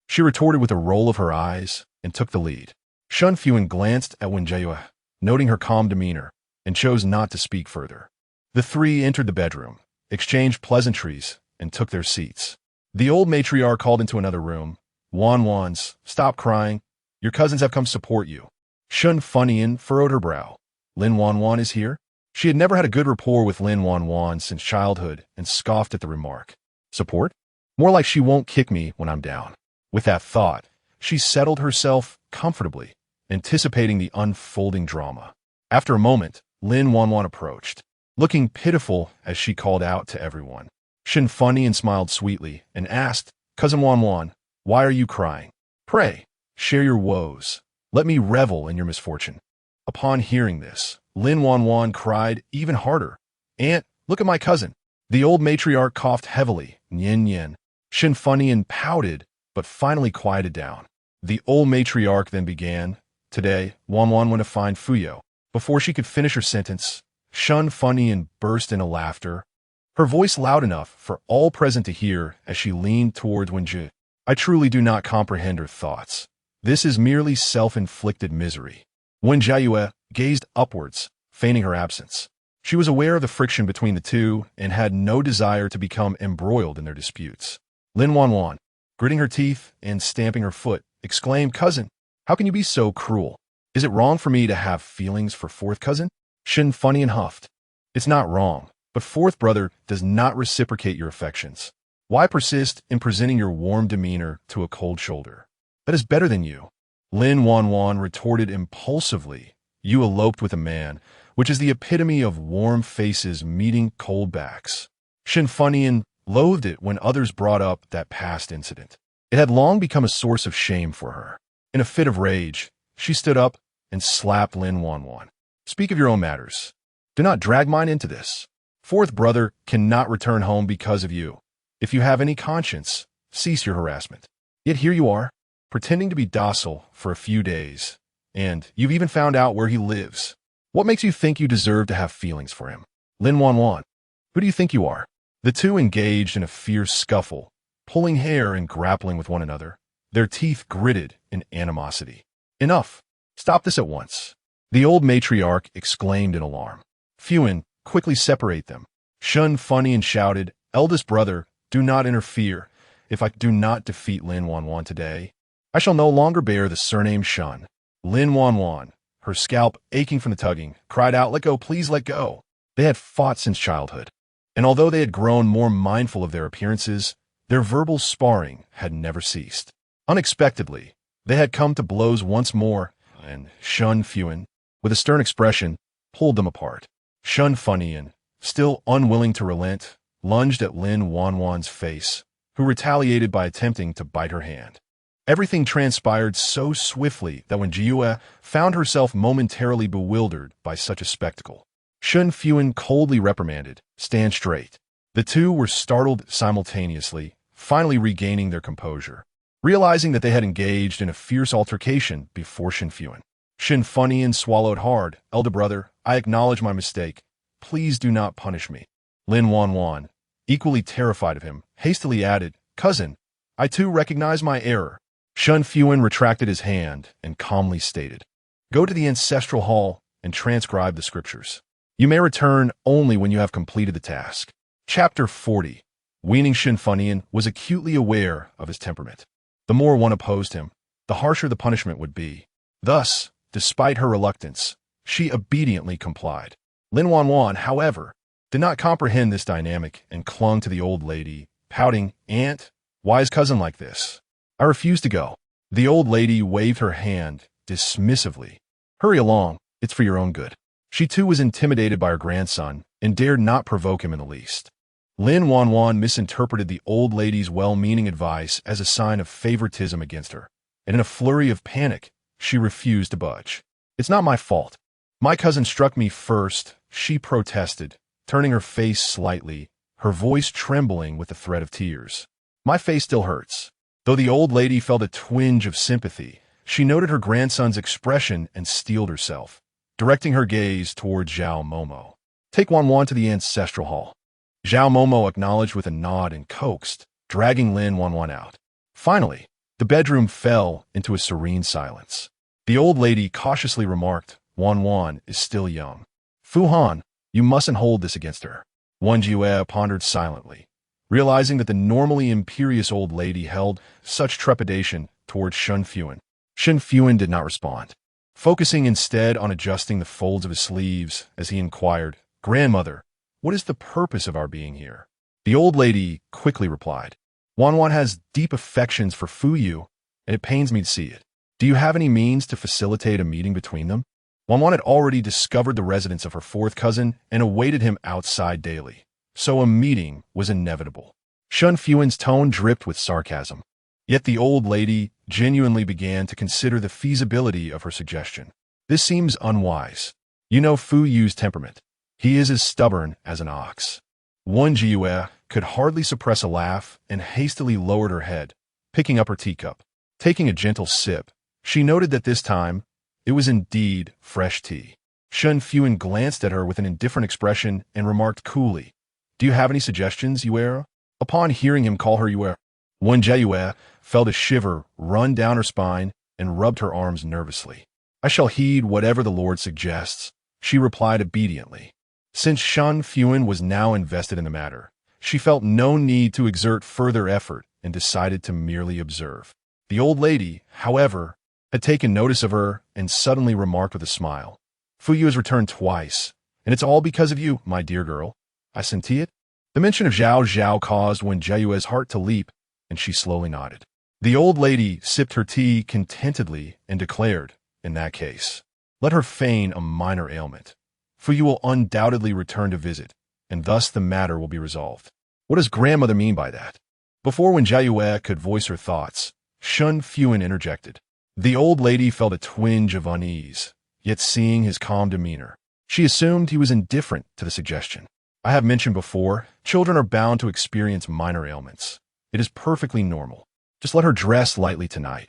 She retorted with a roll of her eyes and took the lead. Shen Fuhan glanced at Wen Jiayue, noting her calm demeanor, and chose not to speak further. The three entered the bedroom, exchanged pleasantries, and took their seats. The old matriarch called into another room. "Wanwans, stop crying. Your cousins have come to support you." Shen Fuhan furrowed her brow. "Lin Wanwan is here?" She had never had a good rapport with Lin Wanwan since childhood and scoffed at the remark. "Support? More like she won't kick me when I'm down." With that thought, she settled herself comfortably, anticipating the unfolding drama. After a moment, Lin Wanwan approached, looking pitiful as she called out to everyone. Shen Fuhan smiled sweetly and asked, "Cousin Wanwan, why are you crying? Pray, share your woes. Let me revel in your misfortune." Upon hearing this, Lin Wanwan cried even harder. "Aunt, look at my cousin." The old matriarch coughed heavily, "Nyen Nyen." Shen Fuhan pouted, but finally quieted down. The old matriarch then began, "Today, Wanwan went to find Fuyo." Before she could finish her sentence, Shen Fuhan burst into laughter, her voice loud enough for all present to hear as she leaned toward Wen Jiayue. I truly do not comprehend her thoughts. This is merely self-inflicted misery. Wen Jiayue gazed upwards, feigning her absence. She was aware of the friction between the two and had no desire to become embroiled in their disputes. Lin Wanwan, gritting her teeth and stamping her foot, exclaimed, "Cousin, how can you be so cruel? Is it wrong for me to have feelings for fourth cousin?" Shen Fuhan huffed. "It's not wrong, but fourth brother does not reciprocate your affections. Why persist in presenting your warm demeanor to a cold shoulder? That is better than you." Lin Wanwan retorted impulsively, "You eloped with a man, which is the epitome of warm faces meeting cold backs." Shen Fuhan loathed it when others brought up that past incident. It had long become a source of shame for her. In a fit of rage, she stood up and slapped Lin Wanwan. Speak of your own matters. Do not drag mine into this. Fourth brother cannot return home because of you. If you have any conscience, cease your harassment. Yet here you are, pretending to be docile for a few days, and you've even found out where he lives. What makes you think you deserve to have feelings for him? Lin Wanwan, who do you think you are? The two engaged in a fierce scuffle, pulling hair and grappling with one another, their teeth gritted in animosity. Enough! Stop this at once! The old matriarch exclaimed in alarm. Fuhan, quickly separate them. Shen Fuhan shouted, Eldest brother, do not interfere. If I do not defeat Lin Wanwan today, I shall no longer bear the surname Shen. Lin Wanwan, her scalp aching from the tugging, cried out, Let go, please let go. They had fought since childhood, and although they had grown more mindful of their appearances, their verbal sparring had never ceased. Unexpectedly, they had come to blows once more, and Shen Fuhan, with a stern expression, pulled them apart. Shen Fuhan, still unwilling to relent, lunged at Lin Wanwan's face, who retaliated by attempting to bite her hand. Everything transpired so swiftly that Wen Jiayue found herself momentarily bewildered by such a spectacle. Shen Fuhan coldly reprimanded, Stand straight. The two were startled simultaneously, finally regaining their composure, realizing that they had engaged in a fierce altercation before Shen Fuhan. Shen Fuhan swallowed hard. Elder brother, I acknowledge my mistake. Please do not punish me. Lin Wanwan, equally terrified of him, hastily added, Cousin, I too recognize my error. Shen Fuhan retracted his hand and calmly stated, Go to the ancestral hall and transcribe the scriptures. You may return only when you have completed the task. Chapter 40. Weaning Shen Fuhan was acutely aware of his temperament. The more one opposed him, the harsher the punishment would be. Thus, despite her reluctance, she obediently complied. Lin Wanwan, however, did not comprehend this dynamic and clung to the old lady, pouting, Aunt, wise cousin like this. I refuse to go. The old lady waved her hand dismissively. Hurry along, it's for your own good. She too was intimidated by her grandson and dared not provoke him in the least. Lin Wanwan misinterpreted the old lady's well-meaning advice as a sign of favoritism against her, and in a flurry of panic, she refused to budge. It's not my fault. My cousin struck me first, she protested, turning her face slightly, her voice trembling with the threat of tears. My face still hurts. Though the old lady felt a twinge of sympathy, she noted her grandson's expression and steeled herself, directing her gaze toward Zhao Momo. Take Wanwan to the ancestral hall. Zhao Momo acknowledged with a nod and coaxed, dragging Lin Wanwan out. Finally, the bedroom fell into a serene silence. The old lady cautiously remarked, Wanwan is still young. Fuhan, you mustn't hold this against her. Wen Jiayue pondered silently, realizing that the normally imperious old lady held such trepidation towards Shen Fuhan. Shen Fuhan did not respond, focusing instead on adjusting the folds of his sleeves as he inquired, Grandmother, what is the purpose of our being here? The old lady quickly replied, Wanwan has deep affections for Fuyu, and it pains me to see it. Do you have any means to facilitate a meeting between them? Wanwan had already discovered the residence of her fourth cousin and awaited him outside daily, so a meeting was inevitable. Shen Fuhan's tone dripped with sarcasm. Yet the old lady genuinely began to consider the feasibility of her suggestion. This seems unwise. You know Fuyu's temperament. He is as stubborn as an ox. Wen Jiayue could hardly suppress a laugh and hastily lowered her head, picking up her teacup. Taking a gentle sip, she noted that this time, it was indeed fresh tea. Shen Fuhan glanced at her with an indifferent expression and remarked coolly, Do you have any suggestions, Yuera? Upon hearing him call her Yuera, Wen Jiayue felt a shiver run down her spine and rubbed her arms nervously. I shall heed whatever the Lord suggests, she replied obediently. Since Shen Fuhan was now invested in the matter, she felt no need to exert further effort and decided to merely observe. The old lady, however, had taken notice of her and suddenly remarked with a smile, Fuyu has returned twice, and it's all because of you, my dear girl. I senti it. The mention of Zhao Zhao caused Wen Jiayue's heart to leap, and she slowly nodded. The old lady sipped her tea contentedly and declared, in that case, let her feign a minor ailment. Fuyu will undoubtedly return to visit, and thus the matter will be resolved. What does grandmother mean by that? Before Wen Jiayue could voice her thoughts, Shen Fuhan interjected. The old lady felt a twinge of unease, yet seeing his calm demeanor, she assumed he was indifferent to the suggestion. I have mentioned before, children are bound to experience minor ailments. It is perfectly normal. Just let her dress lightly tonight.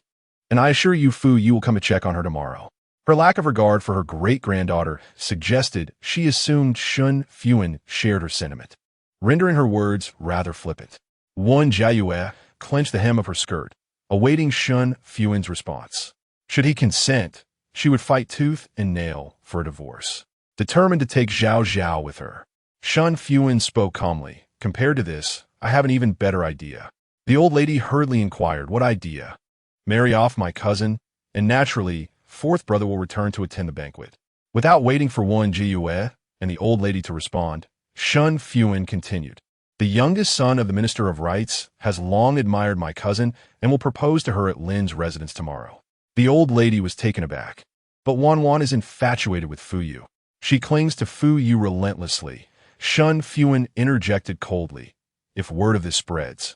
And I assure you, Fu, you will come to check on her tomorrow. Her lack of regard for her great-granddaughter suggested she assumed Shen Fuhan shared her sentiment, rendering her words rather flippant. Wen Jiayue clenched the hem of her skirt, awaiting Shen Fuhan's response. Should he consent, she would fight tooth and nail for a divorce, determined to take Zhao Zhao with her. Shen Fuhan spoke calmly. Compared to this, I have an even better idea. The old lady hurriedly inquired, what idea? Marry off my cousin, and naturally, fourth brother will return to attend the banquet. Without waiting for Wen Jiayue and the old lady to respond, Shen Fuhan continued. The youngest son of the Minister of Rights has long admired my cousin and will propose to her at Lin's residence tomorrow. The old lady was taken aback. But Wan is infatuated with Fu Yu. She clings to Fu Yu relentlessly. Shen Fuhan interjected coldly. If word of this spreads,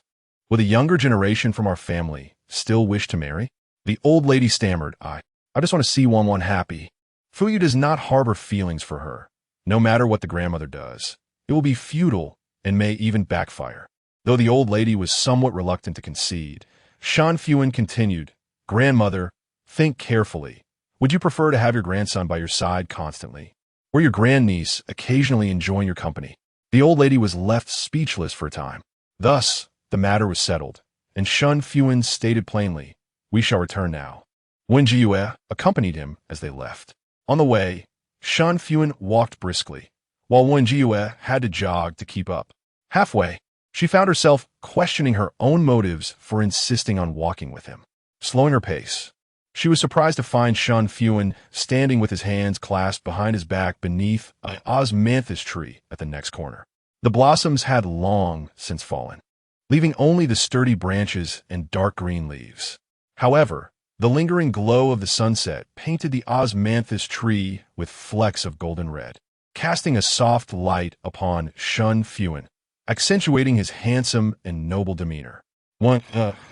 will the younger generation from our family still wish to marry? The old lady stammered, I just want to see Wan happy. Fu Yu does not harbor feelings for her, no matter what the grandmother does. It will be futile and may even backfire. Though the old lady was somewhat reluctant to concede, Shen Fuhan continued, Grandmother, think carefully. Would you prefer to have your grandson by your side constantly, or your grandniece occasionally enjoying your company? The old lady was left speechless for a time. Thus, the matter was settled, and Shen Fuhan stated plainly, we shall return now. Wen Jiayue accompanied him as they left. On the way, Shen Fuhan walked briskly, while Wen Jiayue had to jog to keep up. Halfway, she found herself questioning her own motives for insisting on walking with him. Slowing her pace, she was surprised to find Shen Fuhan standing with his hands clasped behind his back beneath an osmanthus tree at the next corner. The blossoms had long since fallen, leaving only the sturdy branches and dark green leaves. However, the lingering glow of the sunset painted the osmanthus tree with flecks of golden red, casting a soft light upon Shen Fuhan, accentuating his handsome and noble demeanor. One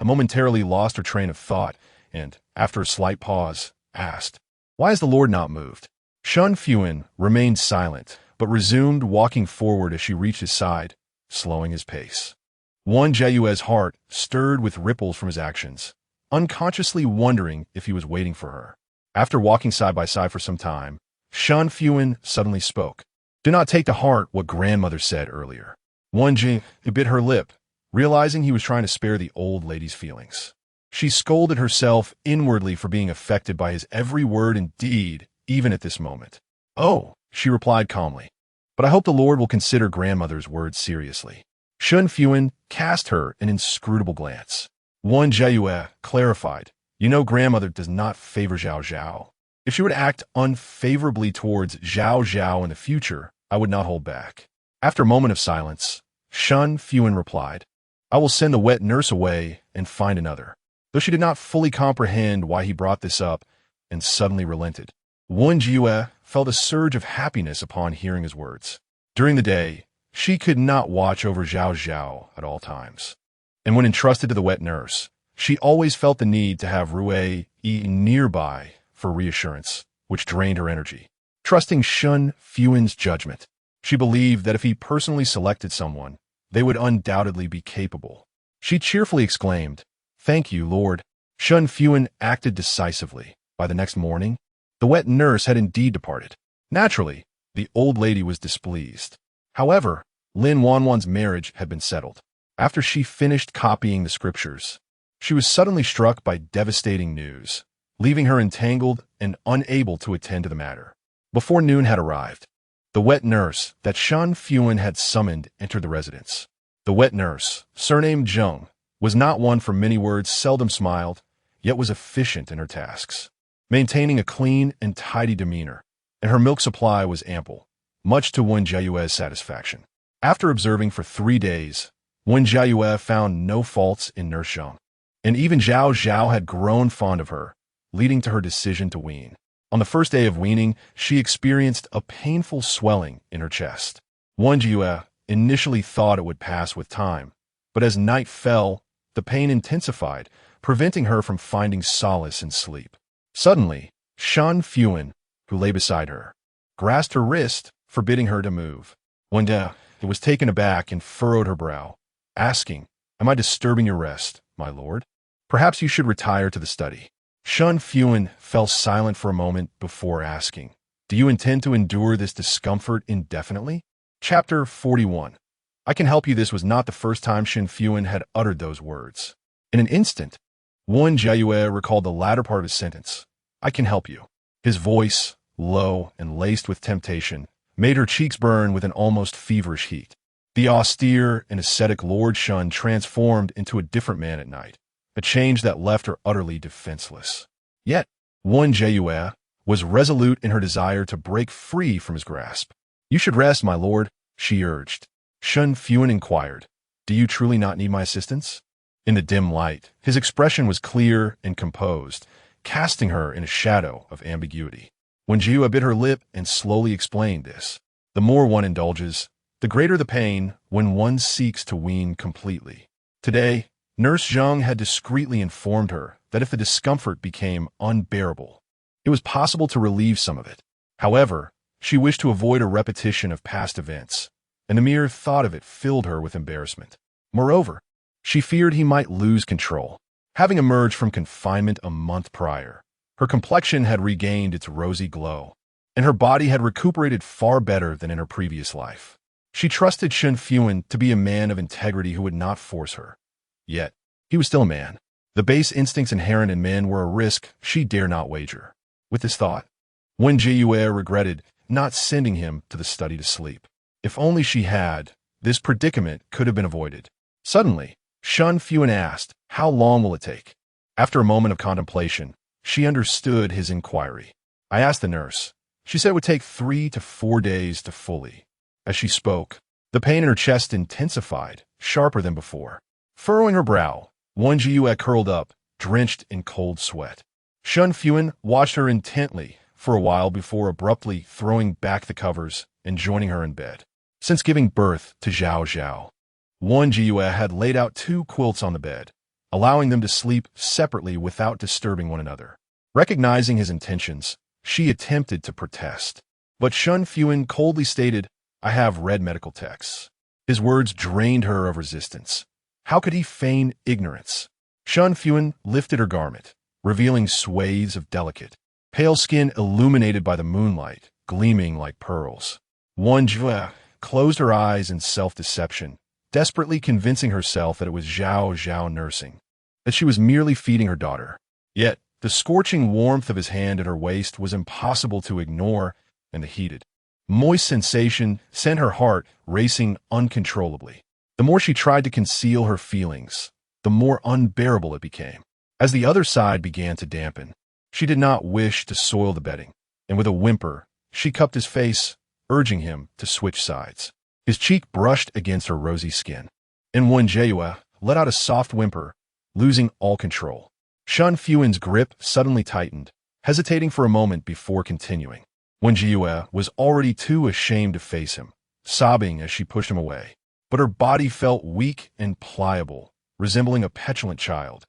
momentarily lost her train of thought, and, after a slight pause, asked, Why is the Lord not moved? Shen Fuhan remained silent, but resumed walking forward as she reached his side, slowing his pace. Wen Jiayue's heart stirred with ripples from his actions, unconsciously wondering if he was waiting for her. After walking side by side for some time, Shen Fuhan suddenly spoke. Do not take to heart what grandmother said earlier. Wen Jiayue bit her lip, realizing he was trying to spare the old lady's feelings. She scolded herself inwardly for being affected by his every word and deed, even at this moment. Oh, she replied calmly, but I hope the Lord will consider grandmother's words seriously. Shen Fuhan cast her an inscrutable glance. Wen Jiayue clarified, You know grandmother does not favor Zhao Zhao. If she were to act unfavorably towards Zhao Zhao in the future, I would not hold back. After a moment of silence, Shen Fuhan replied, I will send the wet nurse away and find another. Though she did not fully comprehend why he brought this up, and suddenly relented. Wen Jiayue felt a surge of happiness upon hearing his words. During the day, she could not watch over Zhao Zhao at all times. And when entrusted to the wet nurse, she always felt the need to have Rui nearby for reassurance, which drained her energy. Trusting Shen Fuhan's judgment, she believed that if he personally selected someone, they would undoubtedly be capable. She cheerfully exclaimed, Thank you, Lord. Shen Fuhan acted decisively. By the next morning, the wet nurse had indeed departed. Naturally, the old lady was displeased. However, Lin Wanwan's marriage had been settled. After she finished copying the scriptures, she was suddenly struck by devastating news, leaving her entangled and unable to attend to the matter. Before noon had arrived, the wet nurse that Shen Fuhan had summoned entered the residence. The wet nurse, surnamed Zheng, was not one for many words, seldom smiled, yet was efficient in her tasks, maintaining a clean and tidy demeanor, and her milk supply was ample, much to Wen Jiayue's satisfaction. After observing for 3 days, Wen Jiayue found no faults in Nurse Zheng, and even Zhao Zhao had grown fond of her, leading to her decision to wean. On the first day of weaning, she experienced a painful swelling in her chest. Wen Jiayue initially thought it would pass with time, But as night fell, the pain intensified, preventing her from finding solace in sleep. Suddenly, Shen Fuhan, who lay beside her, grasped her wrist, forbidding her to move. Wen Jiayue was taken aback and furrowed her brow, asking, "Am I disturbing your rest, my lord? Perhaps you should retire to the study." Shen Fuhan fell silent for a moment before asking, "Do you intend to endure this discomfort indefinitely?" Chapter 41. I can help you. This was not the first time Shen Fuhan had uttered those words. In an instant, Wen Jiayue recalled the latter part of his sentence. "I can help you." His voice, low and laced with temptation, made her cheeks burn with an almost feverish heat. The austere and ascetic Lord Shen transformed into a different man at night, a change that left her utterly defenseless. Yet, Wen Jiayue was resolute in her desire to break free from his grasp. "You should rest, my lord," she urged. Shen Fuhan inquired, "Do you truly not need my assistance?" In the dim light, his expression was clear and composed, casting her in a shadow of ambiguity. Wen Jiayue bit her lip and slowly explained this. The more one indulges, the greater the pain when one seeks to wean completely. Today, Nurse Zhang had discreetly informed her that if the discomfort became unbearable, it was possible to relieve some of it. However, she wished to avoid a repetition of past events, and the mere thought of it filled her with embarrassment. Moreover, she feared he might lose control. Having emerged from confinement a month prior, her complexion had regained its rosy glow, and her body had recuperated far better than in her previous life. She trusted Shen Fuhan to be a man of integrity who would not force her. Yet, he was still a man. The base instincts inherent in men were a risk she dare not wager. With this thought, Wen Jiayue regretted not sending him to the study to sleep. If only she had, this predicament could have been avoided. Suddenly, Shen Fuhan asked, "How long will it take?" After a moment of contemplation, she understood his inquiry. "I asked the nurse. She said it would take 3 to 4 days to fully." As she spoke, the pain in her chest intensified, sharper than before. Furrowing her brow, Wen Jiayue curled up, drenched in cold sweat. Shen Fuhan watched her intently for a while before abruptly throwing back the covers and joining her in bed. Since giving birth to Zhao Zhao, Wen Jiayue had laid out 2 quilts on the bed, allowing them to sleep separately without disturbing one another. Recognizing his intentions, she attempted to protest. But Shen Fuhan coldly stated, "I have read medical texts." His words drained her of resistance. How could he feign ignorance? Shen Fuhan lifted her garment, revealing swathes of delicate, pale skin illuminated by the moonlight, gleaming like pearls. Wen Jiayue closed her eyes in self-deception, desperately convincing herself that it was Zhao Zhao nursing, that she was merely feeding her daughter. Yet, the scorching warmth of his hand at her waist was impossible to ignore, and the heated, moist sensation sent her heart racing uncontrollably. The more she tried to conceal her feelings, the more unbearable it became. As the other side began to dampen, she did not wish to soil the bedding, and with a whimper, she cupped his face, urging him to switch sides. His cheek brushed against her rosy skin, and Wen Jiayue let out a soft whimper, losing all control. Shen Fuhan's grip suddenly tightened, hesitating for a moment before continuing. Wen Jiayue was already too ashamed to face him, sobbing as she pushed him away. But her body felt weak and pliable, resembling a petulant child,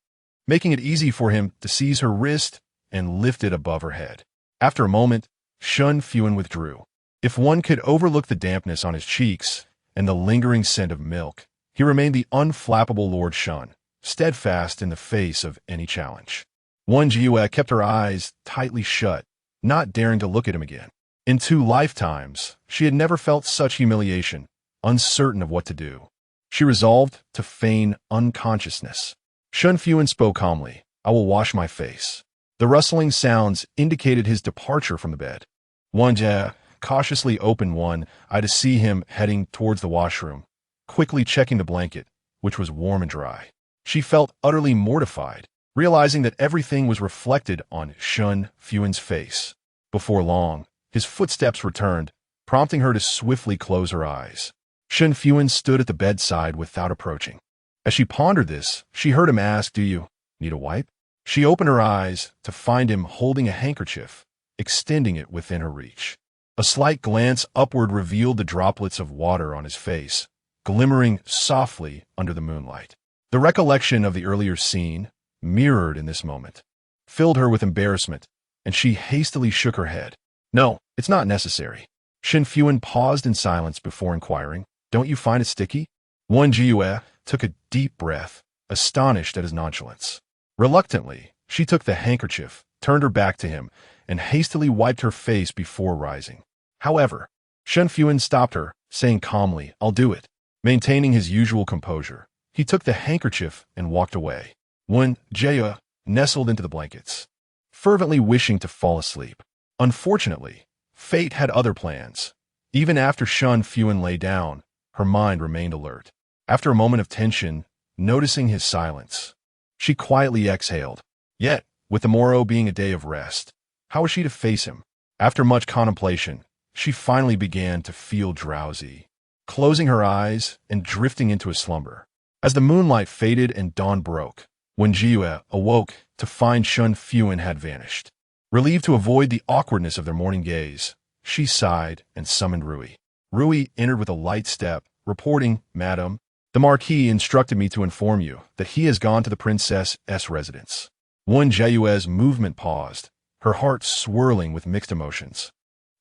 making it easy for him to seize her wrist and lift it above her head. After a moment, Shen Fuhan withdrew. If one could overlook the dampness on his cheeks and the lingering scent of milk, he remained the unflappable Lord Shen, steadfast in the face of any challenge. Wen Jiayue kept her eyes tightly shut, not daring to look at him again. In 2 lifetimes, she had never felt such humiliation, uncertain of what to do. She resolved to feign unconsciousness. Shen Fuhan spoke calmly, "I will wash my face." The rustling sounds indicated his departure from the bed. Wen Jiayue cautiously opened one eye to see him heading towards the washroom, quickly checking the blanket, which was warm and dry. She felt utterly mortified, realizing that everything was reflected on Shen Fuhan's face. Before long, his footsteps returned, prompting her to swiftly close her eyes. Shen Fuhan stood at the bedside without approaching. As she pondered this, she heard him ask, "Do you need a wipe?" She opened her eyes to find him holding a handkerchief, extending it within her reach. A slight glance upward revealed the droplets of water on his face, glimmering softly under the moonlight. The recollection of the earlier scene, mirrored in this moment, filled her with embarrassment, and she hastily shook her head. No, it's not necessary. Shen Fuhan paused in silence before inquiring, don't you find it sticky? Wen Jiayue took a deep breath, astonished at his nonchalance. Reluctantly, she took the handkerchief, turned her back to him, and hastily wiped her face before rising. However, Shen Fuhan stopped her, saying calmly, I'll do it. Maintaining his usual composure, he took the handkerchief and walked away. Wen Jiayue nestled into the blankets, fervently wishing to fall asleep. Unfortunately, fate had other plans. Even after Shen Fuhan lay down, her mind remained alert. After a moment of tension, noticing his silence, she quietly exhaled. Yet, with the morrow being a day of rest, how was she to face him? After much contemplation, she finally began to feel drowsy, closing her eyes and drifting into a slumber. As the moonlight faded and dawn broke, Wen Jiayue awoke to find Shen Fuhan had vanished. Relieved to avoid the awkwardness of their morning gaze, she sighed and summoned Rui. Rui entered with a light step, reporting, Madam, the marquis instructed me to inform you that he has gone to the princess's residence. Wen Jiayue's movement paused, her heart swirling with mixed emotions.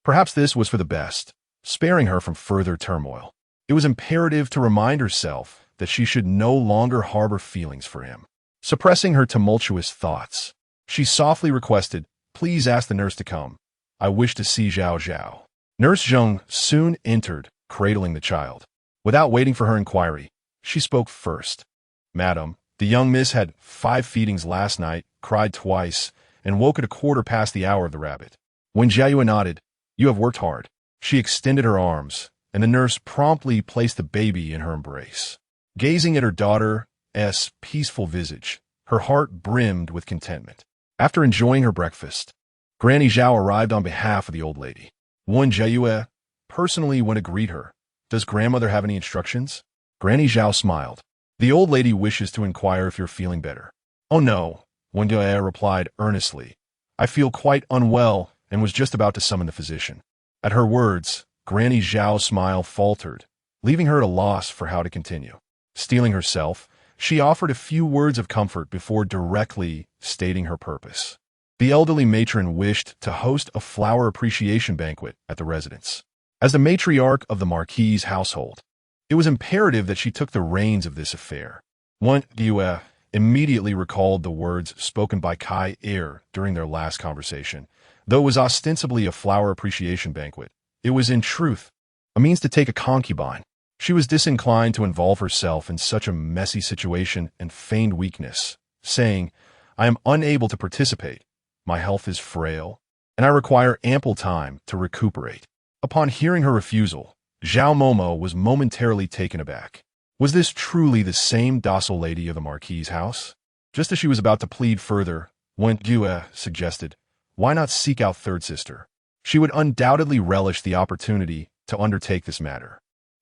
Perhaps this was for the best, sparing her from further turmoil. It was imperative to remind herself that she should no longer harbor feelings for him. Suppressing her tumultuous thoughts, she softly requested, Please ask the nurse to come. I wish to see Zhao Zhao. Nurse Zheng soon entered, cradling the child. Without waiting for her inquiry, she spoke first. Madam, the young miss had 5 feedings last night, cried twice, and woke at 1/4 past the hour of the rabbit. When Jiayue nodded, You have worked hard. She extended her arms, and the nurse promptly placed the baby in her embrace. Gazing at her daughter's peaceful visage, her heart brimmed with contentment. After enjoying her breakfast, Granny Zhao arrived on behalf of the old lady. Wen Jiayue personally went to greet her. Does grandmother have any instructions? Granny Zhao smiled. The old lady wishes to inquire if you're feeling better. Oh no, Wen Jiayue replied earnestly. I feel quite unwell and was just about to summon the physician. At her words, Granny Zhao's smile faltered, leaving her at a loss for how to continue. Steeling herself, she offered a few words of comfort before directly stating her purpose. The elderly matron wished to host a flower appreciation banquet at the residence. As the matriarch of the marquis's household, it was imperative that she took the reins of this affair. Wen Jiayue immediately recalled the words spoken by Kai Er during their last conversation. Though it was ostensibly a flower appreciation banquet, it was in truth a means to take a concubine. She was disinclined to involve herself in such a messy situation and feigned weakness, saying, I am unable to participate. My health is frail, and I require ample time to recuperate. Upon hearing her refusal, Zhao Momo was momentarily taken aback. Was this truly the same docile lady of the marquis's house? Just as she was about to plead further, Wen Jiayue suggested, Why not seek out third sister? She would undoubtedly relish the opportunity to undertake this matter.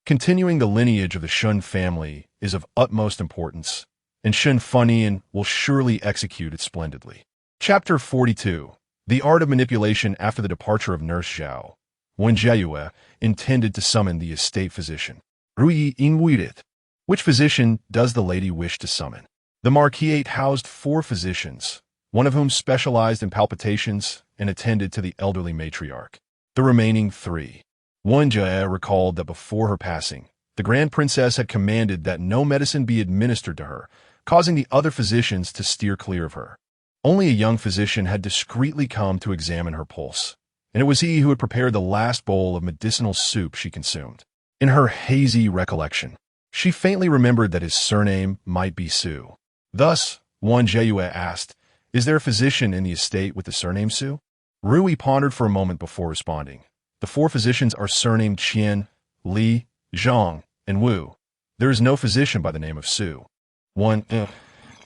Continuing the lineage of the Shen family is of utmost importance, and Shen Fuhan will surely execute it splendidly. Chapter 42. The Art of Manipulation After the Departure of Nurse Zhao. Wen Jiayue intended to summon the estate physician. Rui Inwuidet. Which physician does the lady wish to summon? The marquis housed 4 physicians, one of whom specialized in palpitations and attended to the elderly matriarch. The remaining 3. Wen Jiayue recalled that before her passing, the Grand Princess had commanded that no medicine be administered to her, causing the other physicians to steer clear of her. Only a young physician had discreetly come to examine her pulse, and it was he who had prepared the last bowl of medicinal soup she consumed. In her hazy recollection, she faintly remembered that his surname might be Su. Thus, Wen Jiayue asked, Is there a physician in the estate with the surname Su? Rui pondered for a moment before responding. The 4 physicians are surnamed Qian, Li, Zhang, and Wu. There is no physician by the name of Su. Wen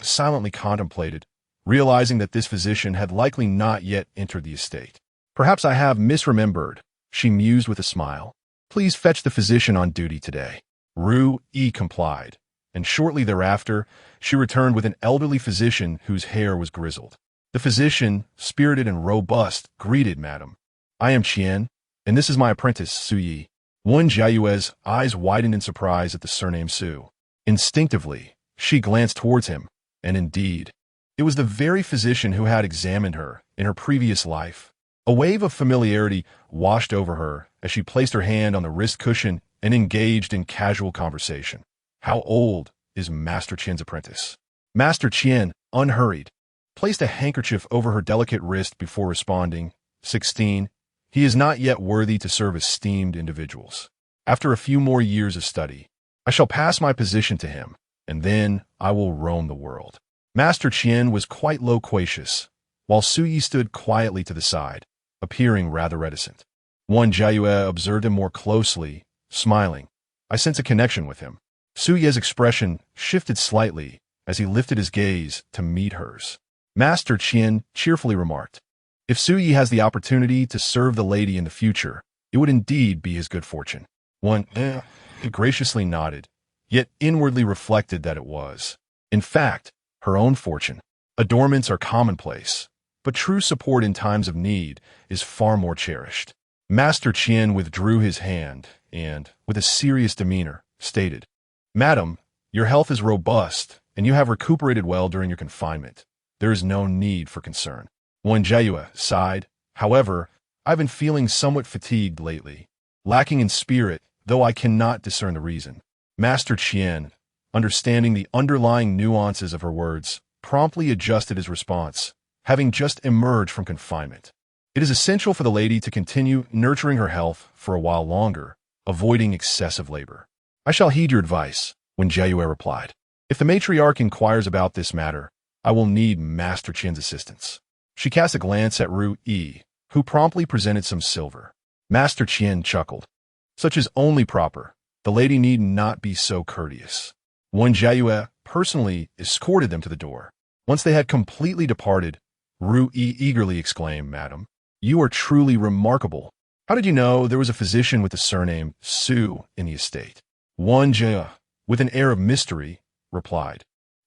silently contemplated, realizing that this physician had likely not yet entered the estate. Perhaps I have misremembered, she mused with a smile. Please fetch the physician on duty today. Rui complied, and shortly thereafter, she returned with an elderly physician whose hair was grizzled. The physician, spirited and robust, greeted Madam. I am Qian, and this is my apprentice, Su Yi. Wen Jiayue's eyes widened in surprise at the surname Su. Instinctively, she glanced towards him, and indeed, it was the very physician who had examined her in her previous life. A wave of familiarity washed over her as she placed her hand on the wrist cushion and engaged in casual conversation. How old is Master Qian's apprentice? Master Qian, unhurried, placed a handkerchief over her delicate wrist before responding, 16. He is not yet worthy to serve esteemed individuals. After a few more years of study, I shall pass my position to him, and then I will roam the world. Master Qian was quite loquacious, while Su Yi stood quietly to the side, appearing rather reticent. Wen Jiayue observed him more closely, smiling. I sense a connection with him. Su Yi's expression shifted slightly as he lifted his gaze to meet hers. Master Qian cheerfully remarked, if Su Yi has the opportunity to serve the lady in the future, it would indeed be his good fortune. Wen graciously nodded, yet inwardly reflected that it was, in fact, her own fortune. Adornments are commonplace, but true support in times of need is far more cherished. Master Qian withdrew his hand and, with a serious demeanor, stated, Madam, your health is robust, and you have recuperated well during your confinement. There is no need for concern. Wen Jiayue sighed. However, I've been feeling somewhat fatigued lately, lacking in spirit, though I cannot discern the reason. Master Qian, understanding the underlying nuances of her words, promptly adjusted his response, having just emerged from confinement. It is essential for the lady to continue nurturing her health for a while longer, avoiding excessive labor. I shall heed your advice, Wen Jiayue replied. If the matriarch inquires about this matter, I will need Master Qian's assistance. She cast a glance at Ru Yi, who promptly presented some silver. Master Qian chuckled. Such is only proper. The lady need not be so courteous. Wen Jiayue personally escorted them to the door. Once they had completely departed, Ru Yi eagerly exclaimed, Madam, you are truly remarkable. How did you know there was a physician with the surname Su in the estate? Wen Jiayue, with an air of mystery, replied,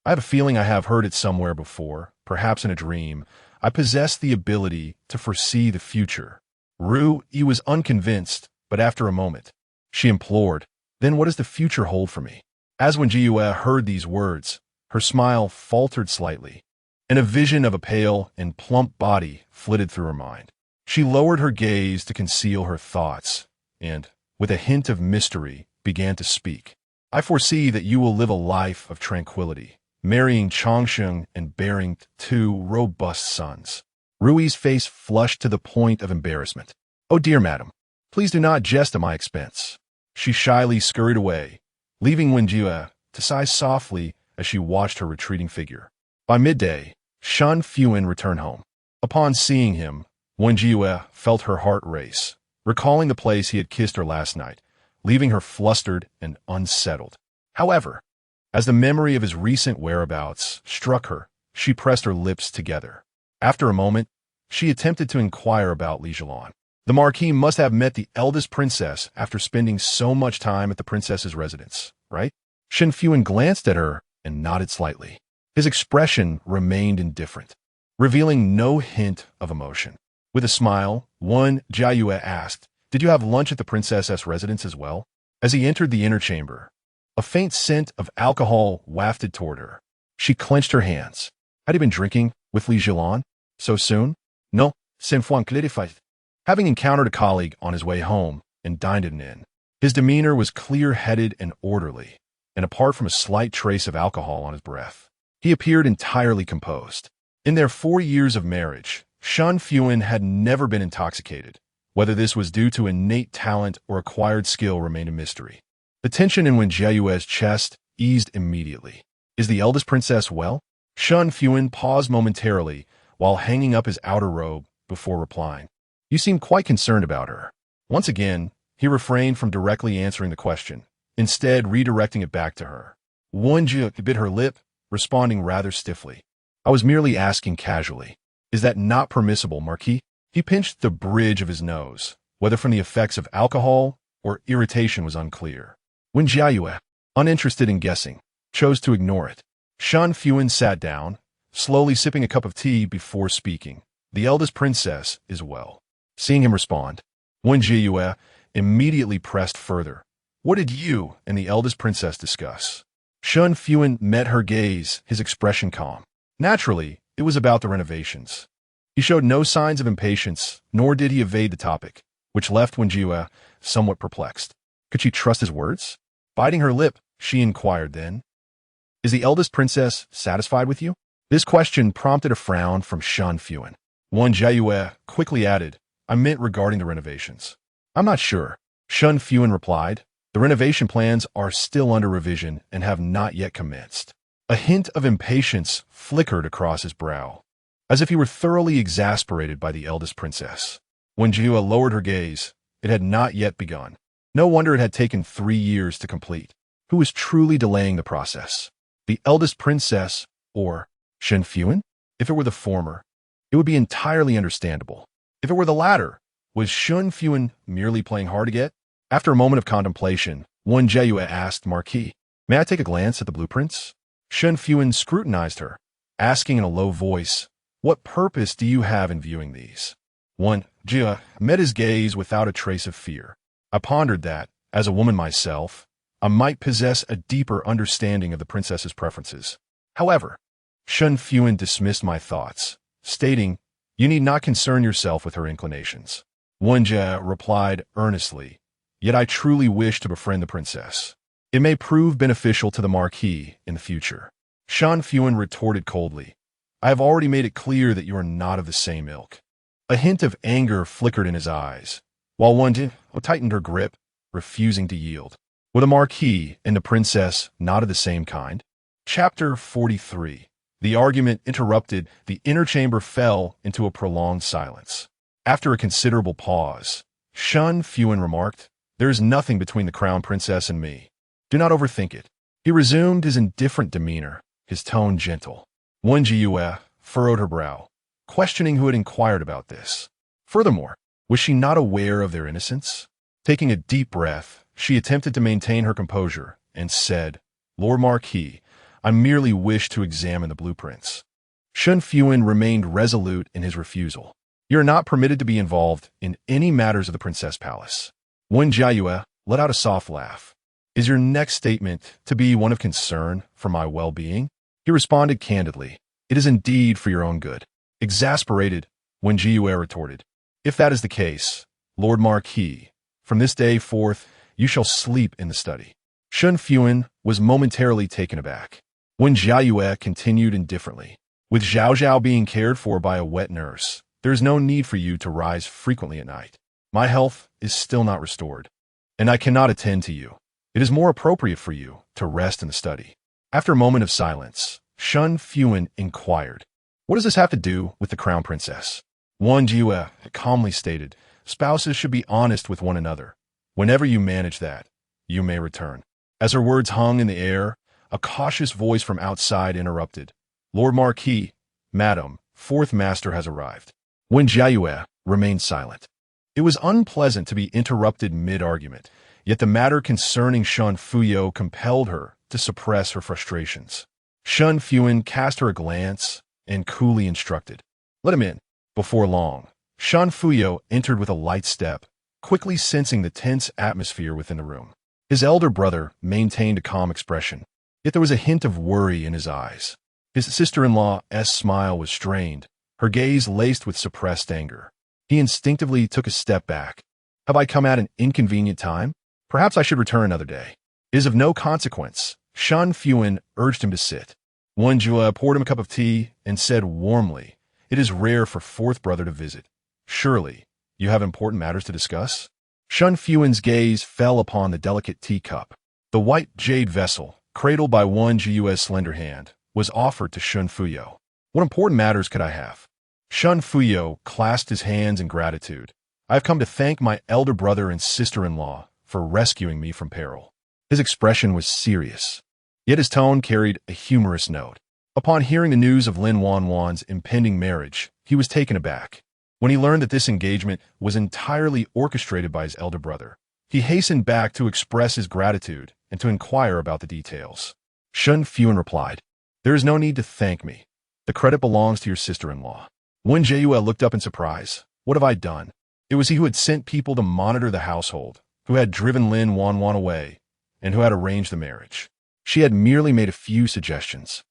I have a feeling I have heard it somewhere before, perhaps in a dream. I possess the ability to foresee the future. Ru Yi was unconvinced, but after a moment, she implored, then what does the future hold for me? As Wen Jiayue heard these words, her smile faltered slightly, and a vision of a pale and plump body flitted through her mind. She lowered her gaze to conceal her thoughts, and, with a hint of mystery, began to speak. I foresee that you will live a life of tranquility, marrying Changsheng and bearing 2 robust sons. Rui's face flushed to the point of embarrassment. Oh dear madam, please do not jest at my expense. She shyly scurried away, leaving Wen Jiayue to sigh softly as she watched her retreating figure. By midday, Shen Fuhan returned home. Upon seeing him, Wen Jiayue felt her heart race, recalling the place he had kissed her last night, leaving her flustered and unsettled. However, as the memory of his recent whereabouts struck her, she pressed her lips together. After a moment, she attempted to inquire about Li Jilan. The marquis must have met the eldest princess after spending so much time at the princess's residence, right? Shen Fuhan glanced at her and nodded slightly. His expression remained indifferent, revealing no hint of emotion. With a smile, Wen Jiayue asked, Did you have lunch at the princess's residence as well? As he entered the inner chamber, a faint scent of alcohol wafted toward her. She clenched her hands. Had he been drinking with Li Jilan so soon? No, Shen Fuhan clarified. Having encountered a colleague on his way home and dined at an inn, his demeanor was clear-headed and orderly, and apart from a slight trace of alcohol on his breath, he appeared entirely composed. In their 4 years of marriage, Shen Fuhan had never been intoxicated. Whether this was due to innate talent or acquired skill remained a mystery. The tension in Wen Jiayue's chest eased immediately. Is the eldest princess well? Shen Fuhan paused momentarily while hanging up his outer robe before replying. You seem quite concerned about her. Once again, he refrained from directly answering the question, instead redirecting it back to her. Wen Jiayue bit her lip, responding rather stiffly. I was merely asking casually. Is that not permissible, Marquis? He pinched the bridge of his nose, whether from the effects of alcohol or irritation was unclear. Wen Jiayue, uninterested in guessing, chose to ignore it. Shen Fuhan sat down, slowly sipping a cup of tea before speaking. The eldest princess is well. Seeing him respond, Wen Jiayue immediately pressed further. What did you and the eldest princess discuss? Shen Fuhan met her gaze, his expression calm. Naturally, it was about the renovations. He showed no signs of impatience, nor did he evade the topic, which left Wen Jiayue somewhat perplexed. Could she trust his words? Biting her lip, she inquired then, "Is the eldest princess satisfied with you?" This question prompted a frown from Shen Fuhan. Wen Jiayue quickly added, "I meant regarding the renovations." "I'm not sure," Shen Fuhan replied. "The renovation plans are still under revision and have not yet commenced." A hint of impatience flickered across his brow, as if he were thoroughly exasperated by the eldest princess. When Jiayue lowered her gaze, it had not yet begun. No wonder it had taken 3 years to complete. Who was truly delaying the process? The eldest princess or Shen Fuhan? If it were the former, it would be entirely understandable. If it were the latter, was Shen Fuhan merely playing hard to get? After a moment of contemplation, Wen Jiayue asked Marquis, "May I take a glance at the blueprints?" Shen Fuhan scrutinized her, asking in a low voice, "What purpose do you have in viewing these?" Wen Jiayue met his gaze without a trace of fear. I pondered that, as a woman myself, I might possess a deeper understanding of the princess's preferences. However, Shen Fuhan dismissed my thoughts, stating, "You need not concern yourself with her inclinations." Wen Jiayue replied earnestly, "Yet I truly wish to befriend the princess. It may prove beneficial to the marquis in the future." Shen Fuhan retorted coldly, "I have already made it clear that you are not of the same ilk." A hint of anger flickered in his eyes, while Wen Jiayue tightened her grip, refusing to yield. Were the marquis and the princess not of the same kind? Chapter 43. The argument interrupted, the inner chamber fell into a prolonged silence. After a considerable pause, Shen Fuhan remarked, "There is nothing between the crown princess and me. Do not overthink it." He resumed his indifferent demeanor, his tone gentle. Wen Jiayue furrowed her brow, questioning who had inquired about this. Furthermore, was she not aware of their innocence? Taking a deep breath, she attempted to maintain her composure and said, "Lord Marquis, I merely wish to examine the blueprints." Shen Fuhan remained resolute in his refusal. "You are not permitted to be involved in any matters of the Princess Palace." Wen Jiayue let out a soft laugh. "Is your next statement to be one of concern for my well-being?" He responded candidly, "It is indeed for your own good." Exasperated, Wen Jiayue retorted, "If that is the case, Lord Marquis, from this day forth you shall sleep in the study." Shen Fuhan was momentarily taken aback. Wen Jiayue continued indifferently, "With Zhao Zhao being cared for by a wet nurse, there is no need for you to rise frequently at night. My health is still not restored, and I cannot attend to you. It is more appropriate for you to rest in the study." After a moment of silence, Shen Fuhan inquired, "What does this have to do with the crown princess?" Wen Jiayue calmly stated, "Spouses should be honest with one another. Whenever you manage that, you may return." As her words hung in the air, a cautious voice from outside interrupted, "Lord Marquis, Madam, fourth master has arrived." Wen Jiayue remained silent. It was unpleasant to be interrupted mid-argument, yet the matter concerning Shen Fuhan compelled her to suppress her frustrations. Shen Fuhan cast her a glance and coolly instructed, "Let him in." Before long, Shen Fuhan entered with a light step, quickly sensing the tense atmosphere within the room. His elder brother maintained a calm expression, yet there was a hint of worry in his eyes. His sister-in-law's smile was strained, her gaze laced with suppressed anger. He instinctively took a step back. "Have I come at an inconvenient time? Perhaps I should return another day." "It is of no consequence." Shen Fuhan urged him to sit. Wen Jiayue poured him a cup of tea and said warmly, "It is rare for fourth brother to visit. Surely, you have important matters to discuss?" Shen Fuhan's gaze fell upon the delicate teacup. The white jade vessel, cradled by Wen Jiayue's slender hand, was offered to Shen Fuhan. "What important matters could I have?" Shen Fuhan clasped his hands in gratitude. "I have come to thank my elder brother and sister-in-law for rescuing me from peril." His expression was serious, yet his tone carried a humorous note. Upon hearing the news of Lin Wanwan's impending marriage, he was taken aback. When he learned that this engagement was entirely orchestrated by his elder brother, he hastened back to express his gratitude and to inquire about the details. Shen Fuhan replied, "There is no need to thank me. The credit belongs to your sister-in-law." Wen Jiayue looked up in surprise. "What have I done?" It was he who had sent people to monitor the household, who had driven Lin Wanwan away, and who had arranged the marriage. She had merely made a few suggestions.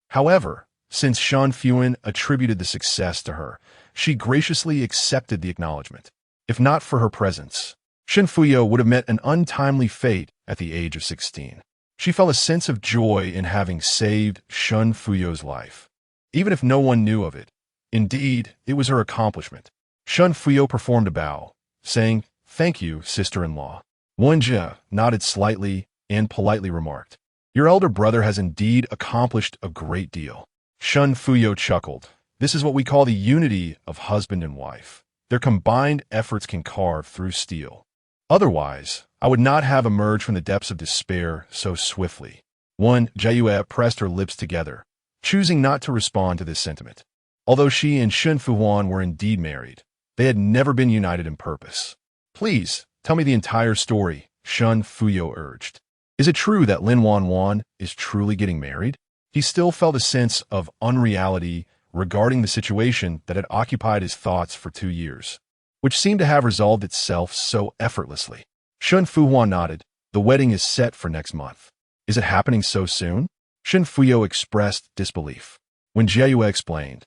However, since Shen Fuhan attributed the success to her, she graciously accepted the acknowledgement. If not for her presence, Shen Fuyo would have met an untimely fate at the age of 16. She felt a sense of joy in having saved Shen Fuyo's life, even if no one knew of it. Indeed, it was her accomplishment. Shen Fuyo performed a bow, saying, "Thank you, sister-in-law." Wen Jiayue nodded slightly and politely remarked, "Your elder brother has indeed accomplished a great deal." Shen Fuyo chuckled. "This is what we call the unity of husband and wife. Their combined efforts can carve through steel. Otherwise, I would not have emerged from the depths of despair so swiftly." Wen Jiayue pressed her lips together, choosing not to respond to this sentiment. Although she and Shen Fuhan were indeed married, they had never been united in purpose. "Please, tell me the entire story," Shen Fuyo urged. "Is it true that Lin Wanwan is truly getting married?" He still felt a sense of unreality regarding the situation that had occupied his thoughts for 2 years, which seemed to have resolved itself so effortlessly. Shen Fuhan nodded. "The wedding is set for next month." "Is it happening so soon?" Shen Fuyo expressed disbelief. Wen Jiayue explained,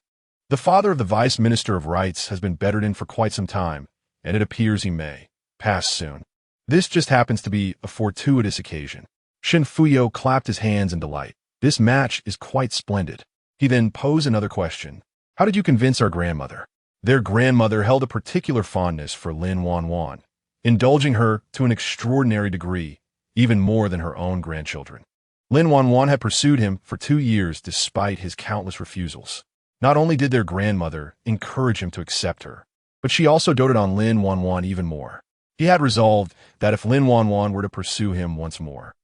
"The father of the Vice Minister of Rights has been bedridden for quite some time, and it appears he may pass soon. This just happens to be a fortuitous occasion." Shen Fuyo clapped his hands in delight. "This match is quite splendid." He then posed another question. "How did you convince our grandmother?" Their grandmother held a particular fondness for Lin Wanwan, indulging her to an extraordinary degree, even more than her own grandchildren. Lin Wanwan had pursued him for 2 years despite his countless refusals. Not only did their grandmother encourage him to accept her, but she also doted on Lin Wanwan even more. He had resolved that if Lin Wanwan were to pursue him once more,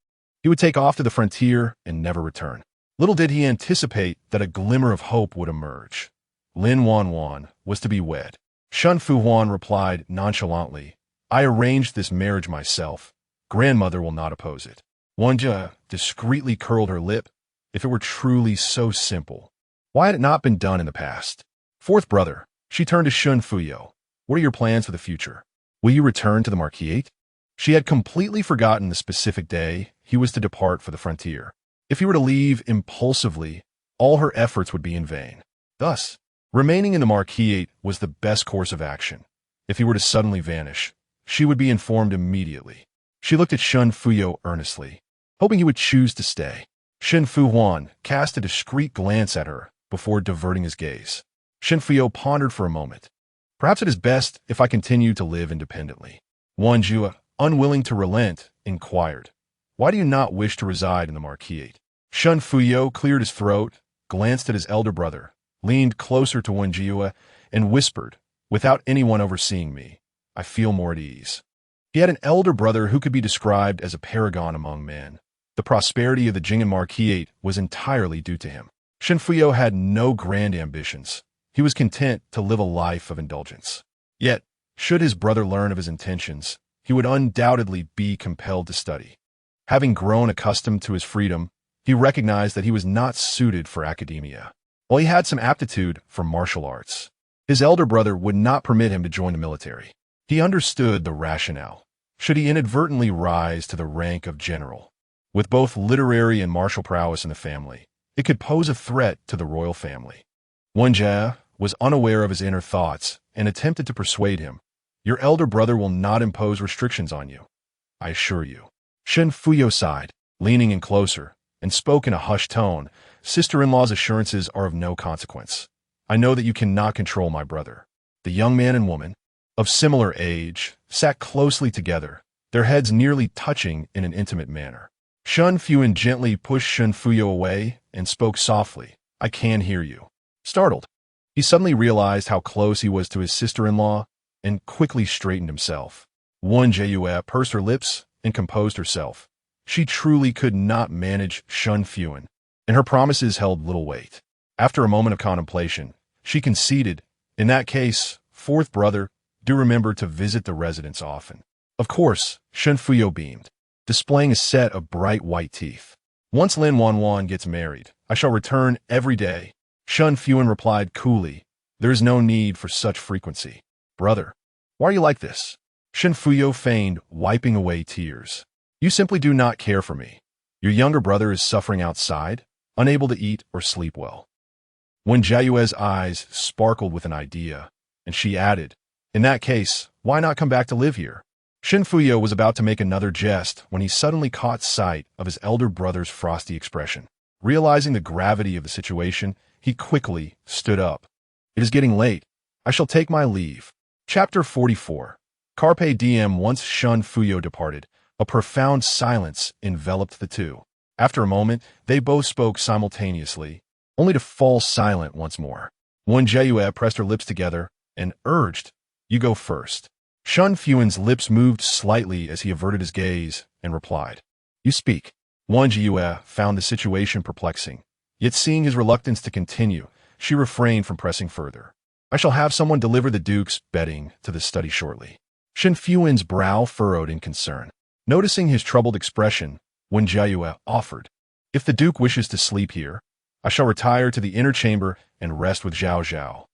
he would take off to the frontier and never return. Little did he anticipate that a glimmer of hope would emerge. Lin Wanwan was to be wed. Shen Fuhan replied nonchalantly, "I arranged this marriage myself. Grandmother will not oppose it." Wen Jiayue discreetly curled her lip. If it were truly so simple, why had it not been done in the past? "Fourth brother," she turned to Shen Fuyo, "what are your plans for the future? Will you return to the marquis?" She had completely forgotten the specific day he was to depart for the frontier. If he were to leave impulsively, all her efforts would be in vain. Thus, remaining in the marquis was the best course of action. If he were to suddenly vanish, she would be informed immediately. She looked at Shen Fuyo earnestly, hoping he would choose to stay. Shen Fuhan cast a discreet glance at her before diverting his gaze. Shen Fuyo pondered for a moment. "Perhaps it is best if I continue to live independently." Wen Jiayue, unwilling to relent, inquired, "Why do you not wish to reside in the marquis?" Shen Fuyo cleared his throat, glanced at his elder brother, leaned closer to Wen Jiayue, and whispered, "Without anyone overseeing me, I feel more at ease." He had an elder brother who could be described as a paragon among men. The prosperity of the Jing'an marquis was entirely due to him. Shen Fuyo had no grand ambitions. He was content to live a life of indulgence. Yet, should his brother learn of his intentions, he would undoubtedly be compelled to study. Having grown accustomed to his freedom, he recognized that he was not suited for academia. While he had some aptitude for martial arts, his elder brother would not permit him to join the military. He understood the rationale. Should he inadvertently rise to the rank of general, with both literary and martial prowess in the family, it could pose a threat to the royal family. Wen Jiayue was unaware of his inner thoughts and attempted to persuade him. "Your elder brother will not impose restrictions on you, I assure you." Shen Fuyo sighed, leaning in closer, and spoke in a hushed tone. "Sister-in-law's assurances are of no consequence. I know that you cannot control my brother." The young man and woman, of similar age, sat closely together, their heads nearly touching in an intimate manner. Shen Fuhan gently pushed Shen Fuyo away and spoke softly, "I can hear you." Startled, he suddenly realized how close he was to his sister-in-law and quickly straightened himself. Wen Jiayue pursed her lips and composed herself. She truly could not manage Shen Fuhan, and her promises held little weight. After a moment of contemplation, she conceded, "In that case, fourth brother, do remember to visit the residence often." "Of course," Shen Fuyo beamed, displaying a set of bright white teeth. "Once Lin Wanwan gets married, I shall return every day." Shen Fuhan replied coolly, "There is no need for such frequency." "Brother, why are you like this?" Shen Fuhan feigned, wiping away tears. You simply do not care for me. Your younger brother is suffering outside, unable to eat or sleep well. Wen Jiayue's eyes sparkled with an idea, and she added, in that case, why not come back to live here? Shen Fuhan was about to make another jest when he suddenly caught sight of his elder brother's frosty expression. Realizing the gravity of the situation, he quickly stood up. It is getting late. I shall take my leave. Chapter 44. Carpe diem. Once Shen Fuhan departed, a profound silence enveloped the two. After a moment, they both spoke simultaneously, only to fall silent once more. Wen Jiayue pressed her lips together and urged, you go first. Shen Fuhan's lips moved slightly as he averted his gaze and replied, you speak. Wen Jiayue found the situation perplexing, yet seeing his reluctance to continue, she refrained from pressing further. I shall have someone deliver the Duke's bedding to the study shortly. Shen Fuhan's brow furrowed in concern. Noticing his troubled expression, Wen Jiayue offered, if the Duke wishes to sleep here, I shall retire to the inner chamber and rest with Zhao Zhao.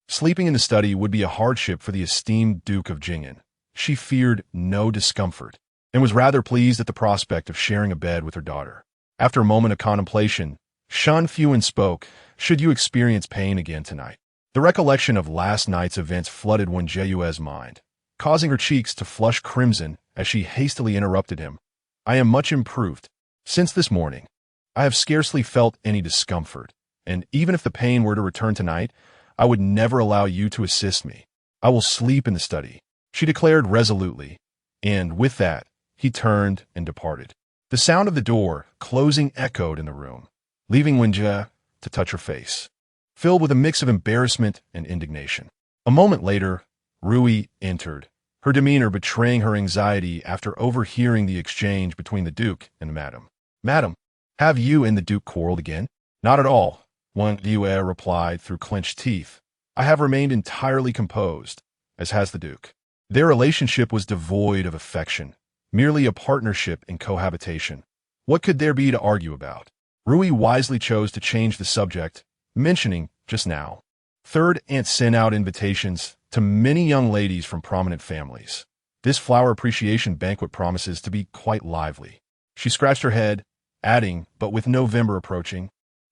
Sleeping in the study would be a hardship for the esteemed Duke of Jing'an. She feared no discomfort, and was rather pleased at the prospect of sharing a bed with her daughter. After a moment of contemplation, Shen Fuhan spoke, should you experience pain again tonight? The recollection of last night's events flooded Wen Jiayue's mind, causing her cheeks to flush crimson as she hastily interrupted him. I am much improved. Since this morning, I have scarcely felt any discomfort, and even if the pain were to return tonight, I would never allow you to assist me. I will sleep in the study, she declared resolutely, and with that, he turned and departed. The sound of the door closing echoed in the room, leaving Wen Jiayue to touch her face, filled with a mix of embarrassment and indignation. A moment later, Rui entered, her demeanor betraying her anxiety after overhearing the exchange between the Duke and the Madam. Madam, have you and the Duke quarreled again? Not at all, Wen Jiayue replied through clenched teeth. I have remained entirely composed, as has the Duke. Their relationship was devoid of affection, merely a partnership in cohabitation. What could there be to argue about? Rui wisely chose to change the subject, mentioning, just now, third aunt sent out invitations to many young ladies from prominent families. This flower appreciation banquet promises to be quite lively. She scratched her head, adding, but with November approaching,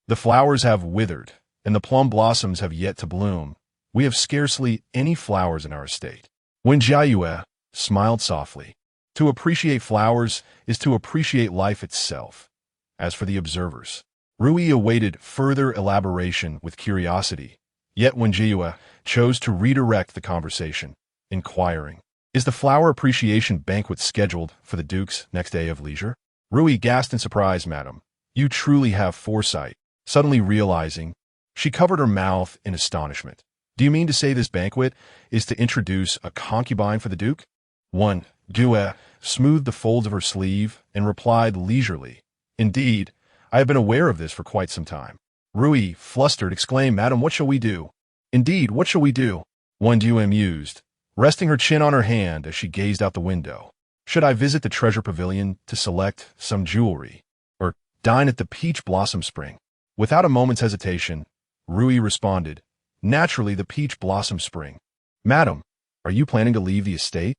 the flowers have withered, and the plum blossoms have yet to bloom. We have scarcely any flowers in our estate. Wen Jiayue smiled softly. To appreciate flowers is to appreciate life itself. As for the observers, Rui awaited further elaboration with curiosity, yet Wen Jiayue chose to redirect the conversation, inquiring, is the flower appreciation banquet scheduled for the Duke's next day of leisure? Rui gasped in surprise. Madam, you truly have foresight. Suddenly realizing, she covered her mouth in astonishment. Do you mean to say this banquet is to introduce a concubine for the Duke? Wen Jiayue smoothed the folds of her sleeve and replied leisurely, indeed, I have been aware of this for quite some time. Rui, flustered, exclaimed, Madam, what shall we do? Indeed, what shall we do? Wen Jiayue mused, resting her chin on her hand as she gazed out the window. Should I visit the treasure pavilion to select some jewelry, or dine at the Peach Blossom Spring? Without a moment's hesitation, Rui responded, naturally the Peach Blossom Spring. Madam, are you planning to leave the estate?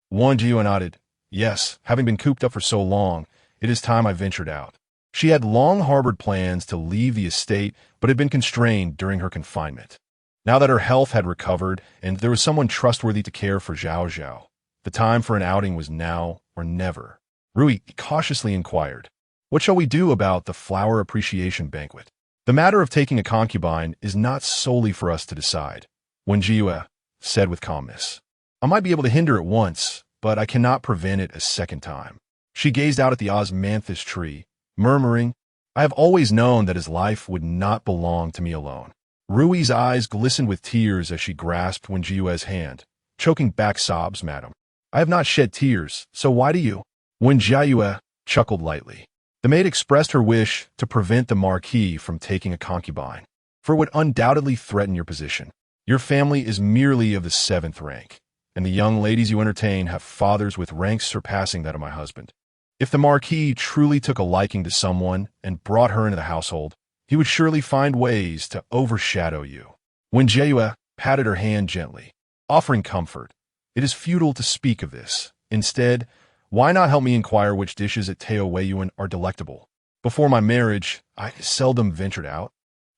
Wen Jiayue nodded. Yes, having been cooped up for so long, it is time I ventured out. She had long harbored plans to leave the estate, but had been constrained during her confinement. Now that her health had recovered and there was someone trustworthy to care for Zhao Zhao, the time for an outing was now or never. Rui cautiously inquired, what shall we do about the flower appreciation banquet? The matter of taking a concubine is not solely for us to decide, Wen Jiayue said with calmness. I might be able to hinder it once, but I cannot prevent it a second time. She gazed out at the osmanthus tree, murmuring, I have always known that his life would not belong to me alone. Rui's eyes glistened with tears as she grasped Wen Jiayue's hand, choking back sobs. Madam, I have not shed tears, so why do you? Wen Jiayue chuckled lightly. The maid expressed her wish to prevent the marquis from taking a concubine, for it would undoubtedly threaten your position. Your family is merely of the 7th rank, and the young ladies you entertain have fathers with ranks surpassing that of my husband. If the marquis truly took a liking to someone and brought her into the household, he would surely find ways to overshadow you. Wen Jiayue patted her hand gently, offering comfort. It is futile to speak of this. Instead, why not help me inquire which dishes at Teo Weiyuan are delectable? Before my marriage, I seldom ventured out,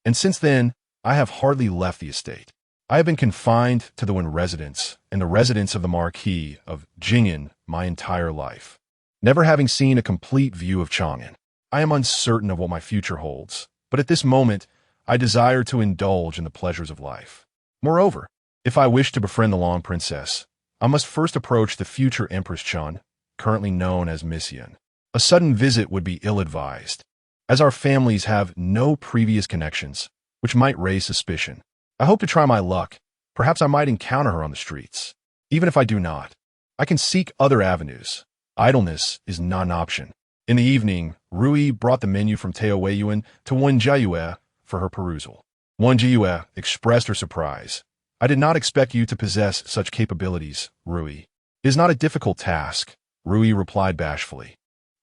and since then, I have hardly left the estate. I have been confined to the Wen residence and the residence of the Marquis of Jing'an my entire life, never having seen a complete view of Chang'an. I am uncertain of what my future holds, but at this moment, I desire to indulge in the pleasures of life. Moreover, if I wish to befriend the Long Princess, I must first approach the future Empress Chun, currently known as Miss Yin. A sudden visit would be ill-advised, as our families have no previous connections, which might raise suspicion. I hope to try my luck. Perhaps I might encounter her on the streets. Even if I do not, I can seek other avenues. Idleness is not an option. In the evening, Rui brought the menu from Teo Weiyuan to Wen Jiayue for her perusal. Wen Jiayue expressed her surprise. I did not expect you to possess such capabilities, Rui. It is not a difficult task, Rui replied bashfully.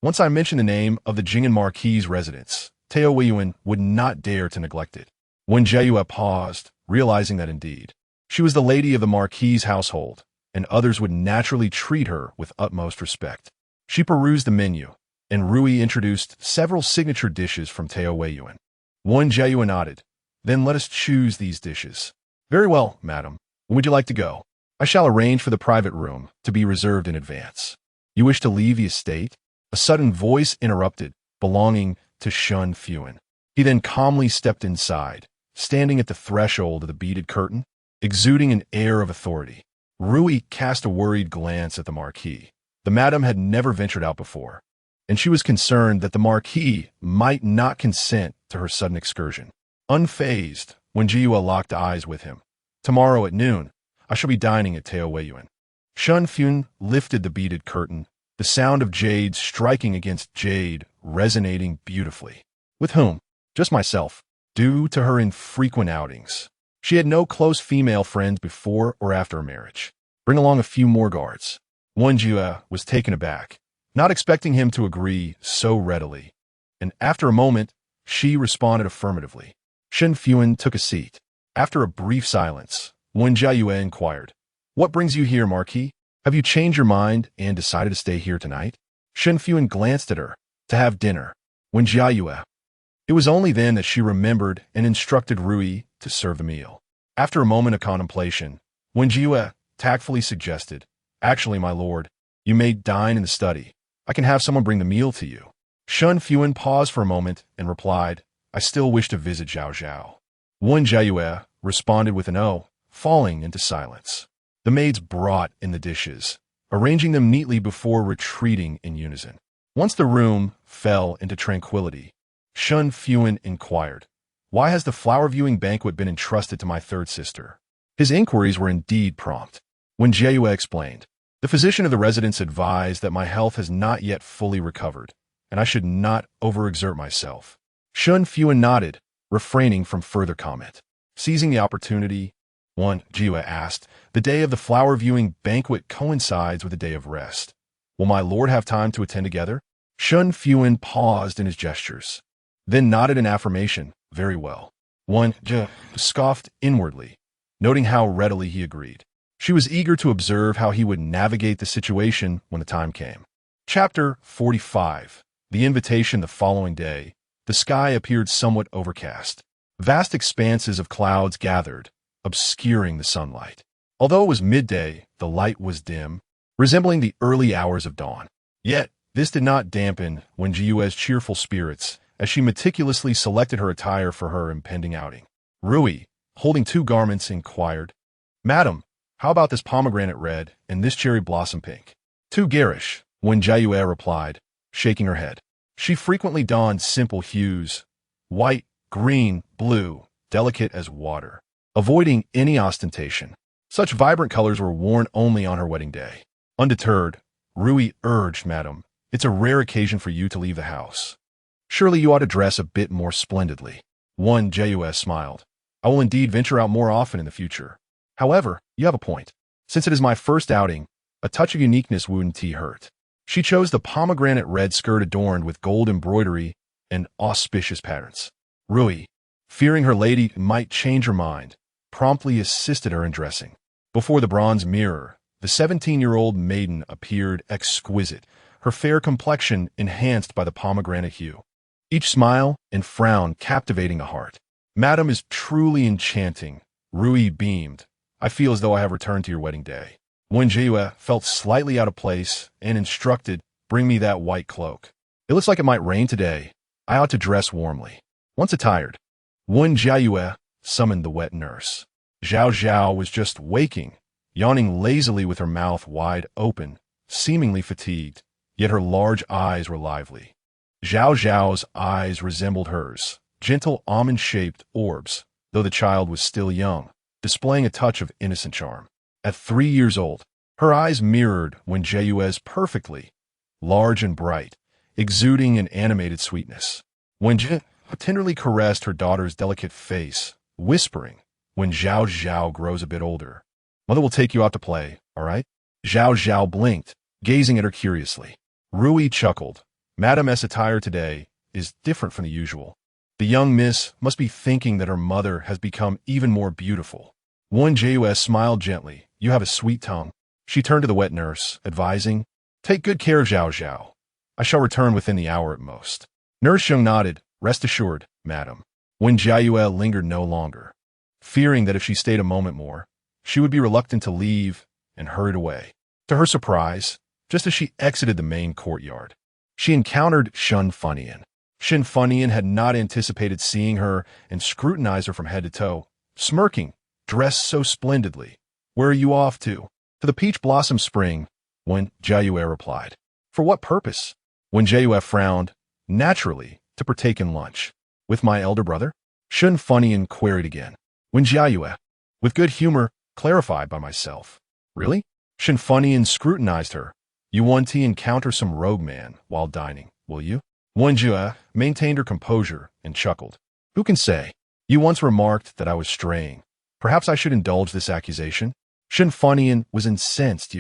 Once I mentioned the name of the Jing'an Marquis' residence, Teo Weiyuan would not dare to neglect it. Wen Jiayue paused, realizing that indeed, she was the lady of the Marquis' household, and others would naturally treat her with utmost respect. She perused the menu, and Rui introduced several signature dishes from Teo Weiyuan. Wen Jiayue nodded. Then let us choose these dishes. Very well, madam. When would you like to go? I shall arrange for the private room to be reserved in advance. You wish to leave the estate? A sudden voice interrupted, belonging to Shen Fuhan. He then calmly stepped inside, standing at the threshold of the beaded curtain, exuding an air of authority. Rui cast a worried glance at the Marquis. The madam had never ventured out before, and she was concerned that the Marquis might not consent to her sudden excursion. Unfazed, Wen Jiayue locked eyes with him. Tomorrow at noon, I shall be dining at Teo Weiyuan. Shen Fuhan lifted the beaded curtain, the sound of jade striking against jade resonating beautifully. With whom? Just myself. Due to her infrequent outings, she had no close female friends before or after her marriage. Bring along a few more guards. Wen Jiayue was taken aback, not expecting him to agree so readily, and after a moment, she responded affirmatively. Shen Fuhan took a seat. After a brief silence, Wen Jiayue inquired, "What brings you here, Marquis? Have you changed your mind and decided to stay here tonight?" Shen Fuhan glanced at her. To have dinner. Wen Jiayue. It was only then that she remembered and instructed Rui to serve the meal. After a moment of contemplation, Wen Jiayue tactfully suggested, "Actually, my lord, you may dine in the study. I can have someone bring the meal to you." Shen Fuhan paused for a moment and replied, "I still wish to visit Zhao Zhao." Wen Jiayue responded with an "oh," falling into silence. The maids brought in the dishes, arranging them neatly before retreating in unison. Once the room fell into tranquility, Shen Fuhan inquired, "Why has the flower viewing banquet been entrusted to my third sister?" His inquiries were indeed prompt. Wen Jiayue explained, "The physician of the residence advised that my health has not yet fully recovered, and I should not overexert myself." Shen Fuhan nodded, refraining from further comment. Seizing the opportunity, Wen Jiayue asked, "The day of the flower viewing banquet coincides with the day of rest. Will my lord have time to attend together?" Shen Fuhan paused in his gestures, then nodded in affirmation. "Very well." Wen Jiayue scoffed inwardly, noting how readily he agreed. She was eager to observe how he would navigate the situation when the time came. Chapter 45. The invitation the following day. The sky appeared somewhat overcast. Vast expanses of clouds gathered, obscuring the sunlight. Although it was midday, the light was dim, resembling the early hours of dawn. Yet, this did not dampen Wen Jiayue's cheerful spirits as she meticulously selected her attire for her impending outing. Rui, holding two garments, inquired, "Madam, how about this pomegranate red and this cherry blossom pink?" "Too garish," Wen Jiayue replied, shaking her head. She frequently donned simple hues, white, green, blue, delicate as water, avoiding any ostentation. Such vibrant colors were worn only on her wedding day. Undeterred, Rui urged, "Madam, it's a rare occasion for you to leave the house. Surely you ought to dress a bit more splendidly." Wen Jiayue smiled. "I will indeed venture out more often in the future. However, you have a point. Since it is my first outing, a touch of uniqueness wouldn't hurt." She chose the pomegranate red skirt adorned with gold embroidery and auspicious patterns. Rui, fearing her lady might change her mind, promptly assisted her in dressing. Before the bronze mirror, The 17-year-old maiden appeared exquisite, her fair complexion enhanced by the pomegranate hue. Each smile and frown captivating a heart. "Madam is truly enchanting," Rui beamed. "I feel as though I have returned to your wedding day." Wen Jiayue felt slightly out of place and instructed, "Bring me that white cloak. It looks like it might rain today. I ought to dress warmly." Once attired, Wen Jiayue summoned the wet nurse. Zhao Zhao was just waking, yawning lazily with her mouth wide open, seemingly fatigued, yet her large eyes were lively. Zhao Zhao's eyes resembled hers, gentle almond-shaped orbs, though the child was still young, displaying a touch of innocent charm. At 3 years old, her eyes mirrored Wen Jiayue's perfectly, large and bright, exuding an animated sweetness. Wen Jiayue tenderly caressed her daughter's delicate face, whispering, "When Zhao Zhao grows a bit older, Mother will take you out to play, all right?" Zhao Zhao blinked, gazing at her curiously. Rui chuckled. "Madam S' attire today is different from the usual. The young miss must be thinking that her mother has become even more beautiful." Wen Jiayue smiled gently. "You have a sweet tongue." She turned to the wet nurse, advising, "Take good care of Zhao Zhao. I shall return within the hour at most." Nurse Young nodded. "Rest assured, madam." Wen Jiayue lingered no longer, fearing that if she stayed a moment more, she would be reluctant to leave, and hurried away. To her surprise, just as she exited the main courtyard, she encountered Shen Fuhan. Shen Fuhan had not anticipated seeing her and scrutinized her from head to toe, smirking, "Dressed so splendidly. Where are you off to?" "To the Peach Blossom Spring," Wen Jiayue replied. "For what purpose?" Wen Jiayue frowned. "Naturally, to partake in lunch." "With my elder brother?" Shen Fuhan queried again. Wen Jiayue, with good humor, clarified by myself. "Really?" Shen Fuhan scrutinized her. "You want to encounter some rogue man while dining, will you?" Wen Jiayue maintained her composure and chuckled. "Who can say? You once remarked that I was straying. Perhaps I should indulge this accusation." Shen Fuhan was incensed.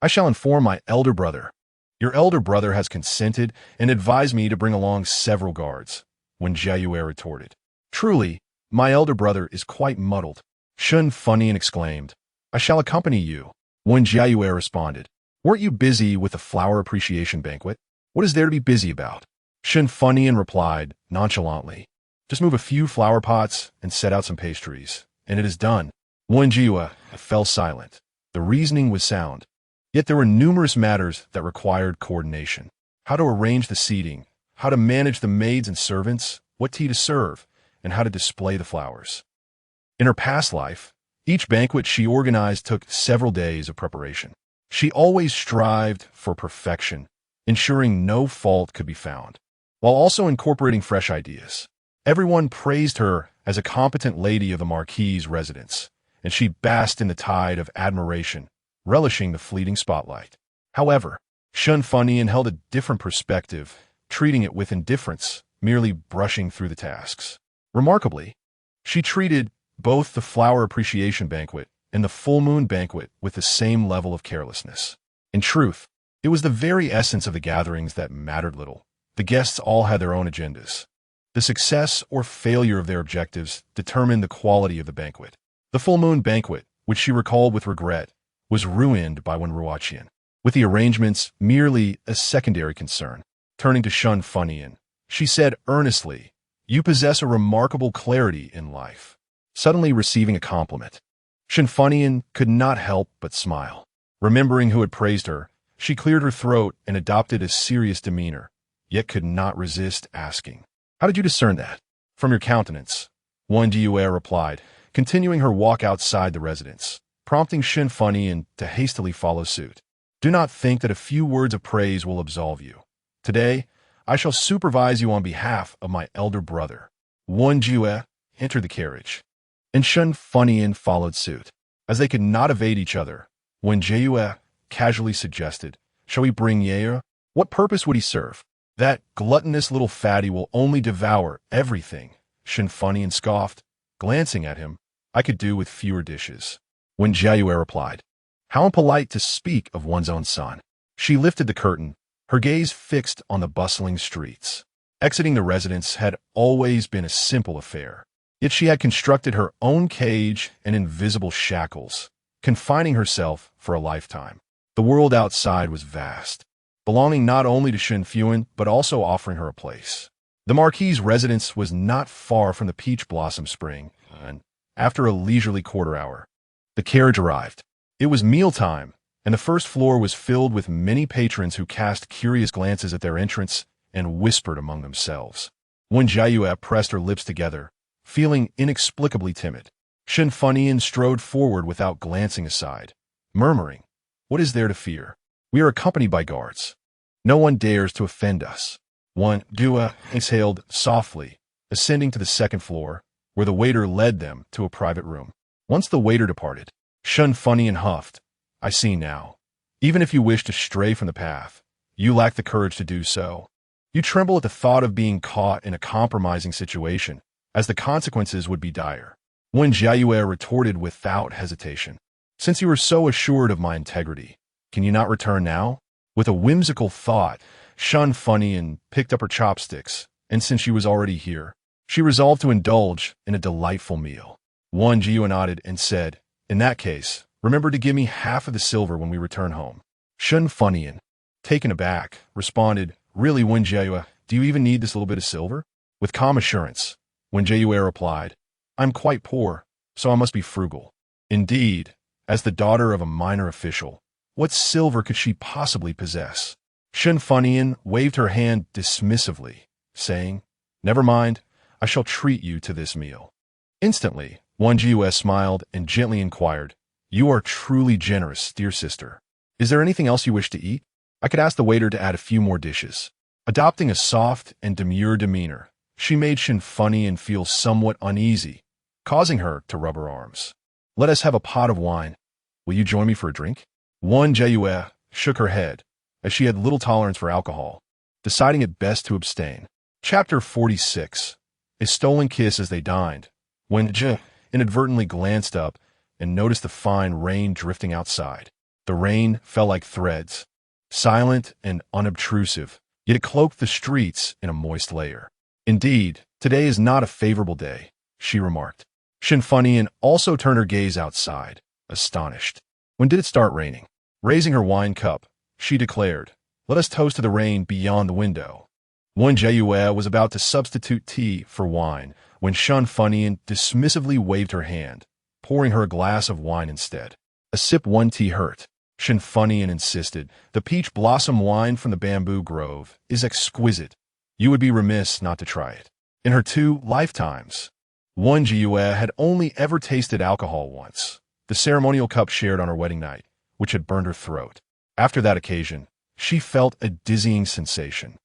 "I shall inform my elder brother." "Your elder brother has consented and advised me to bring along several guards," Wen Jiayue retorted. "Truly, my elder brother is quite muddled." Shen Fuhan exclaimed. "I shall accompany you," Wen Jiayue responded. "Weren't you busy with the flower appreciation banquet? What is there to be busy about?" Shen Fuhan replied nonchalantly. "Just move a few flower pots and set out some pastries, and it is done." Wen Jiayue fell silent. The reasoning was sound, yet there were numerous matters that required coordination. How to arrange the seating, how to manage the maids and servants, what tea to serve, and how to display the flowers. In her past life, each banquet she organized took several days of preparation. She always strived for perfection, ensuring no fault could be found, while also incorporating fresh ideas. Everyone praised her as a competent lady of the marquis' residence, and she basked in the tide of admiration, relishing the fleeting spotlight. However, Shen Fuhan held a different perspective, treating it with indifference, merely brushing through the tasks. Remarkably, she treated both the flower appreciation banquet and the full moon banquet with the same level of carelessness. In truth, it was the very essence of the gatherings that mattered little. The guests all had their own agendas. The success or failure of their objectives determined the quality of the banquet. The full moon banquet, which she recalled with regret, was ruined by Wen Ruoqian, with the arrangements merely a secondary concern. Turning to Shen Fuhan, she said earnestly, "You possess a remarkable clarity in life." Suddenly receiving a compliment, Shen Fuhan could not help but smile. Remembering who had praised her, she cleared her throat and adopted a serious demeanor, yet could not resist asking, "How did you discern that?" "From your countenance," Wen Jiayue replied, continuing her walk outside the residence, prompting Shen Fuhan to hastily follow suit. "Do not think that a few words of praise will absolve you. Today, I shall supervise you on behalf of my elder brother." Wen Jiayue entered the carriage, and Shen Fuhan followed suit. As they could not evade each other, Wen Jiayue casually suggested, "Shall we bring Yair? What purpose would he serve?" "That gluttonous little fatty will only devour everything," Shen Fuhan scoffed, glancing at him. "I could do with fewer dishes." Wen Jiayue replied, "How impolite to speak of one's own son." She lifted the curtain, her gaze fixed on the bustling streets. Exiting the residence had always been a simple affair, yet she had constructed her own cage and invisible shackles, confining herself for a lifetime. The world outside was vast, belonging not only to Shen Fuhan, but also offering her a place. The marquis's residence was not far from the peach blossom spring, and after a leisurely quarter hour, the carriage arrived. It was mealtime, and the first floor was filled with many patrons who cast curious glances at their entrance and whispered among themselves. Wen Jiayue pressed her lips together, feeling inexplicably timid. Shen Fuhan strode forward without glancing aside, murmuring, "What is there to fear? We are accompanied by guards. No one dares to offend us." Wen Jiayue exhaled softly, ascending to the second floor, where the waiter led them to a private room. Once the waiter departed, Shen Fuhan huffed, "I see now. Even if you wish to stray from the path, you lack the courage to do so. You tremble at the thought of being caught in a compromising situation, as the consequences would be dire." Wen Jiayue retorted without hesitation, "Since you are so assured of my integrity, can you not return now?" With a whimsical thought, Shen Fuhan picked up her chopsticks, and since she was already here, she resolved to indulge in a delightful meal. Wen Jiayue nodded and said, "In that case, remember to give me half of the silver when we return home." Shen Fuhan, taken aback, responded, "Really, Wen Jiayue, do you even need this little bit of silver?" With calm assurance, Wen Jiayue replied, "I'm quite poor, so I must be frugal." Indeed, as the daughter of a minor official, what silver could she possibly possess? Shen Fuhan waved her hand dismissively, saying, "Never mind, I shall treat you to this meal." Instantly, Wen Jiayue smiled and gently inquired, "You are truly generous, dear sister. Is there anything else you wish to eat? I could ask the waiter to add a few more dishes." Adopting a soft and demure demeanor, she made Shen Fuhan feel somewhat uneasy, causing her to rub her arms. "Let us have a pot of wine. Will you join me for a drink?" Wen Jiayue shook her head, as she had little tolerance for alcohol, deciding it best to abstain. Chapter 46. A stolen kiss as they dined. Wen Jiayue inadvertently glanced up and noticed the fine rain drifting outside. The rain fell like threads, silent and unobtrusive, yet it cloaked the streets in a moist layer. "Indeed, today is not a favorable day," she remarked. Shen Fuhan also turned her gaze outside, astonished. "When did it start raining?" Raising her wine cup, she declared, "Let us toast to the rain beyond the window." Wen Jiayue was about to substitute tea for wine when Shen Fuhan dismissively waved her hand, pouring her a glass of wine instead. "A sip one tea hurt," Shen Fuhan insisted. "The peach blossom wine from the bamboo grove is exquisite. You would be remiss not to try it." In her 2 lifetimes, Wen Jiayue had only ever tasted alcohol once, the ceremonial cup shared on her wedding night, which had burned her throat. After that occasion, she felt a dizzying sensation.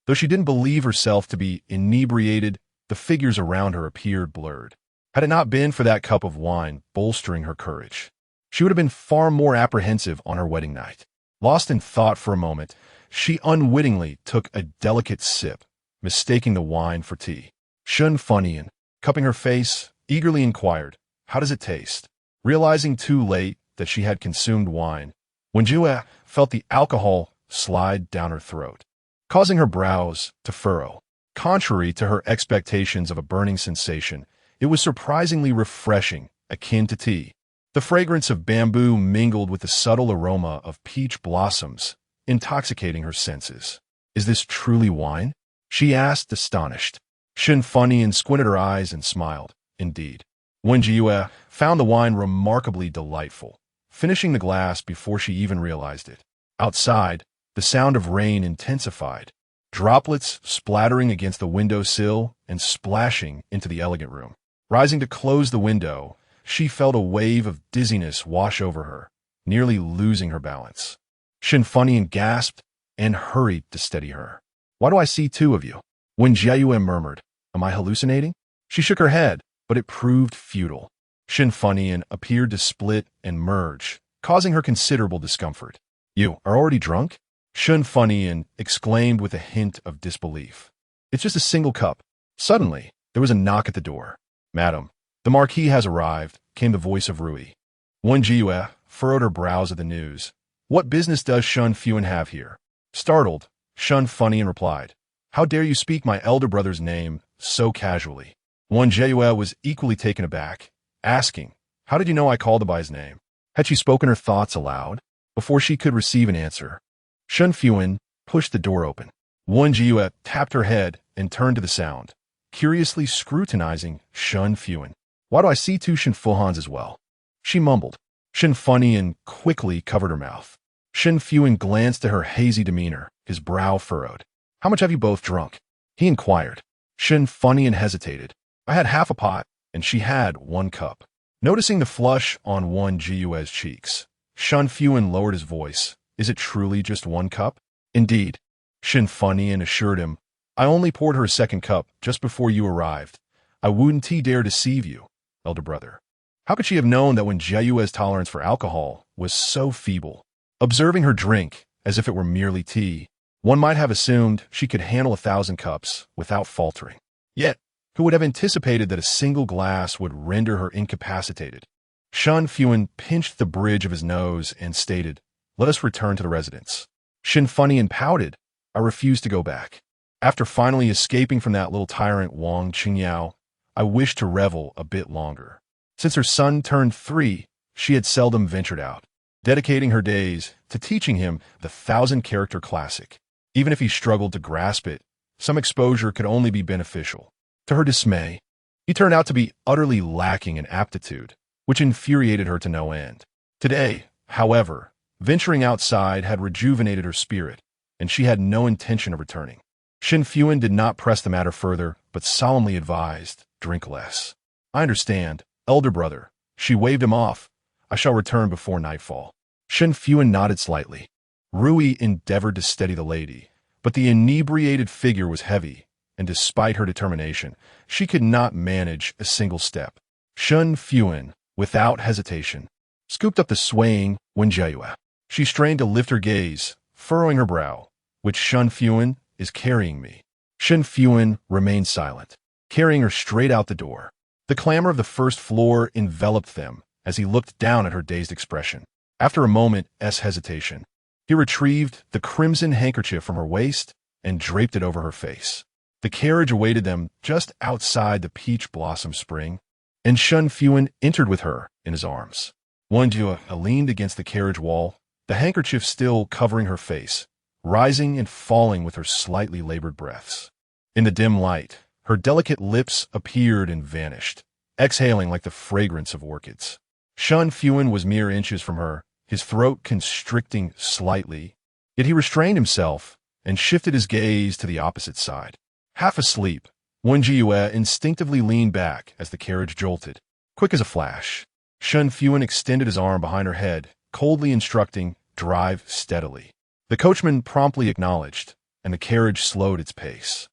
Though she didn't believe herself to be inebriated, the figures around her appeared blurred. Had it not been for that cup of wine bolstering her courage, she would have been far more apprehensive on her wedding night. Lost in thought for a moment, she unwittingly took a delicate sip, mistaking the wine for tea. Shen Fuhan, cupping her face, eagerly inquired, "How does it taste?" Realizing too late that she had consumed wine, Wen Jiayue felt the alcohol slide down her throat, causing her brows to furrow. Contrary to her expectations of a burning sensation, it was surprisingly refreshing, akin to tea. The fragrance of bamboo mingled with the subtle aroma of peach blossoms, intoxicating her senses. "Is this truly wine?" she asked, astonished. Shen Fuhan squinted her eyes and smiled. "Indeed." Wen Jiayue found the wine remarkably delightful, finishing the glass before she even realized it. Outside, the sound of rain intensified, droplets splattering against the window sill and splashing into the elegant room. Rising to close the window, she felt a wave of dizziness wash over her, nearly losing her balance. Shen Fuhan gasped and hurried to steady her. "Why do I see 2 of you?" Wen Jiayue murmured, "Am I hallucinating?" She shook her head, but it proved futile. Shen Fuhan appeared to split and merge, causing her considerable discomfort. "You are already drunk?" Shen Fuhan exclaimed with a hint of disbelief. "It's just a single cup." Suddenly, there was a knock at the door. "Madam, the marquis has arrived," came the voice of Rui. Wen Jiayue furrowed her brows at the news. "What business does Shen Fuhan have here?" Startled, Shen Fuhan replied, "How dare you speak my elder brother's name so casually?" Wen Jiayue was equally taken aback, asking, "How did you know I called him by his name?" Had she spoken her thoughts aloud? Before she could receive an answer, Shen Fuhan pushed the door open. Wen Jiayue tapped her head and turned to the sound, curiously scrutinizing Shen Fuhan. Why do I see two Shen Fuhans as well? She mumbled. Shen Fuhan quickly covered her mouth. Shen Fuhan glanced at her hazy demeanor, his brow furrowed. How much have you both drunk? He inquired. Shen Fuhan hesitated. I had half a pot, and she had 1 cup. Noticing the flush on Wen Jiayue's cheeks, Shen Fuhan lowered his voice. Is it truly just 1 cup? Indeed. Shen Fuhan assured him. I only poured her a 2nd cup just before you arrived. I wouldn't dare deceive you, elder brother. How could she have known that Wen Jiayue's tolerance for alcohol was so feeble? Observing her drink, as if it were merely tea, one might have assumed she could handle 1,000 cups without faltering. Yet, who would have anticipated that a single glass would render her incapacitated? Shen Fuhan pinched the bridge of his nose and stated, Let us return to the residence. Shen Fuhan pouted. I refuse to go back. After finally escaping from that little tyrant Wang Qingyao, I wished to revel a bit longer. Since her son turned 3, she had seldom ventured out, dedicating her days to teaching him the 1,000-character classic. Even if he struggled to grasp it, some exposure could only be beneficial. To her dismay, he turned out to be utterly lacking in aptitude, which infuriated her to no end. Today, however, venturing outside had rejuvenated her spirit, and she had no intention of returning. Shen Fuhan did not press the matter further, but solemnly advised, drink less. I understand, elder brother. She waved him off. I shall return before nightfall. Shen Fuhan nodded slightly. Rui endeavored to steady the lady, but the inebriated figure was heavy, and despite her determination, she could not manage a single step. Shen Fuhan, without hesitation, scooped up the swaying Wen Jiayue. She strained to lift her gaze, furrowing her brow. Which Shen Fuhan is carrying me? Shen Fuhan remained silent, carrying her straight out the door. The clamor of the first floor enveloped them as he looked down at her dazed expression. After a moment's hesitation, he retrieved the crimson handkerchief from her waist and draped it over her face. The carriage awaited them just outside the peach blossom spring, and Shen Fuhan entered with her in his arms. Wen Jiayue leaned against the carriage wall, the handkerchief still covering her face, rising and falling with her slightly labored breaths. In the dim light, her delicate lips appeared and vanished, exhaling like the fragrance of orchids. Shen Fuhan was mere inches from her, his throat constricting slightly, yet he restrained himself and shifted his gaze to the opposite side. Half asleep, Wen Jiayue instinctively leaned back as the carriage jolted. Quick as a flash, Shen Fuhan extended his arm behind her head, coldly instructing, drive steadily. The coachman promptly acknowledged, and the carriage slowed its pace.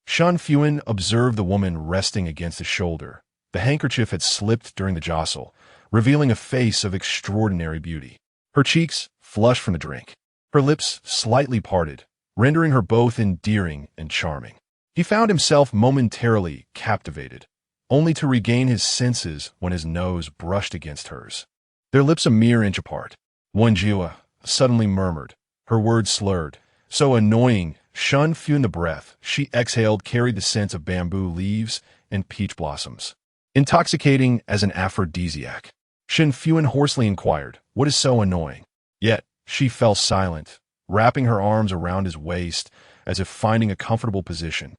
Shen Fuhan observed the woman resting against his shoulder. The handkerchief had slipped during the jostle, revealing a face of extraordinary beauty. Her cheeks flushed from the drink, her lips slightly parted, rendering her both endearing and charming. He found himself momentarily captivated, only to regain his senses when his nose brushed against hers. Their lips a mere inch apart. Wen Jiayue suddenly murmured, her words slurred. So annoying, Shen Fuhan the breath she exhaled carried the scent of bamboo leaves and peach blossoms. Intoxicating as an aphrodisiac. Shen Fuhan hoarsely inquired, what is so annoying? Yet, she fell silent, wrapping her arms around his waist as if finding a comfortable position.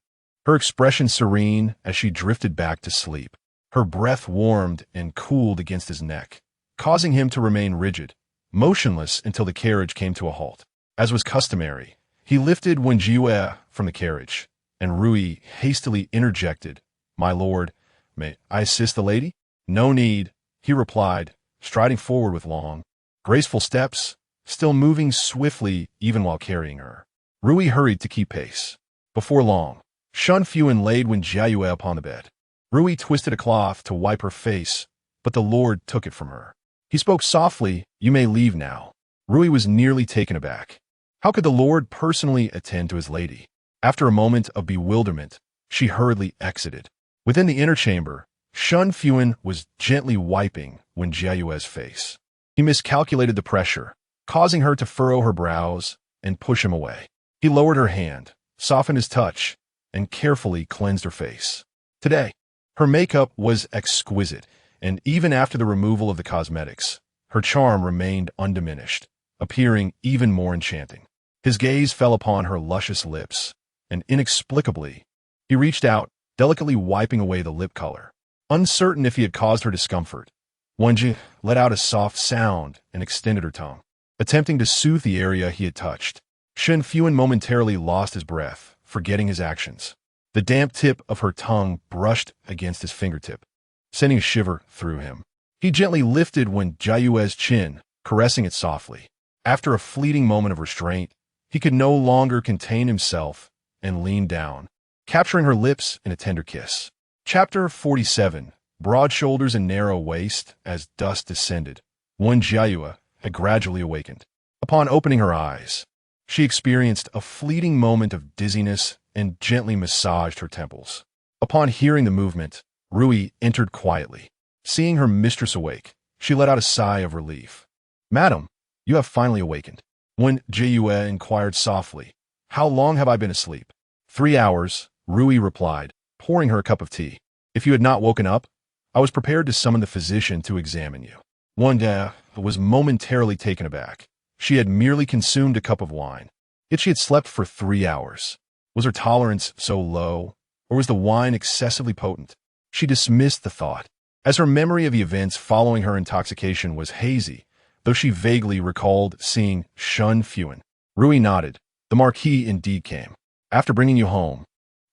Her expression serene as she drifted back to sleep. Her breath warmed and cooled against his neck, causing him to remain rigid, motionless until the carriage came to a halt. As was customary, he lifted Wen Jiayue from the carriage, and Rui hastily interjected, My lord, may I assist the lady? No need, he replied, striding forward with long, graceful steps, still moving swiftly even while carrying her. Rui hurried to keep pace. Before long, Shen Fuhan laid Wen Jiayue upon the bed. Rui twisted a cloth to wipe her face, but the lord took it from her. He spoke softly, You may leave now. Rui was nearly taken aback. How could the lord personally attend to his lady? After a moment of bewilderment, she hurriedly exited. Within the inner chamber, Shen Fuhan was gently wiping Wen Jiayue's face. He miscalculated the pressure, causing her to furrow her brows and push him away. He lowered her hand, softened his touch, and carefully cleansed her face. Today, her makeup was exquisite, and even after the removal of the cosmetics, her charm remained undiminished, appearing even more enchanting. His gaze fell upon her luscious lips, and inexplicably, he reached out, delicately wiping away the lip color. Uncertain if he had caused her discomfort, Wen Jiayue let out a soft sound and extended her tongue, attempting to soothe the area he had touched. Shen Fuhan momentarily lost his breath, forgetting his actions. The damp tip of her tongue brushed against his fingertip, sending a shiver through him. He gently lifted Wen Jiayue's chin, caressing it softly. After a fleeting moment of restraint, he could no longer contain himself and leaned down, capturing her lips in a tender kiss. Chapter 47. Broad shoulders and narrow waist. As dusk descended, Wen Jiayue had gradually awakened. Upon opening her eyes, she experienced a fleeting moment of dizziness and gently massaged her temples. Upon hearing the movement, Rui entered quietly. Seeing her mistress awake, she let out a sigh of relief. "Madam, you have finally awakened." Wen Jiayue inquired softly. "How long have I been asleep?" 3 hours, Rui replied, pouring her a cup of tea. "If you had not woken up, I was prepared to summon the physician to examine you." Wen Jiayue was momentarily taken aback. She had merely consumed a cup of wine, yet she had slept for 3 hours. Was her tolerance so low, or was the wine excessively potent? She dismissed the thought, as her memory of the events following her intoxication was hazy, though she vaguely recalled seeing Shen Fuhan. Rui nodded. "The marquis indeed came. After bringing you home,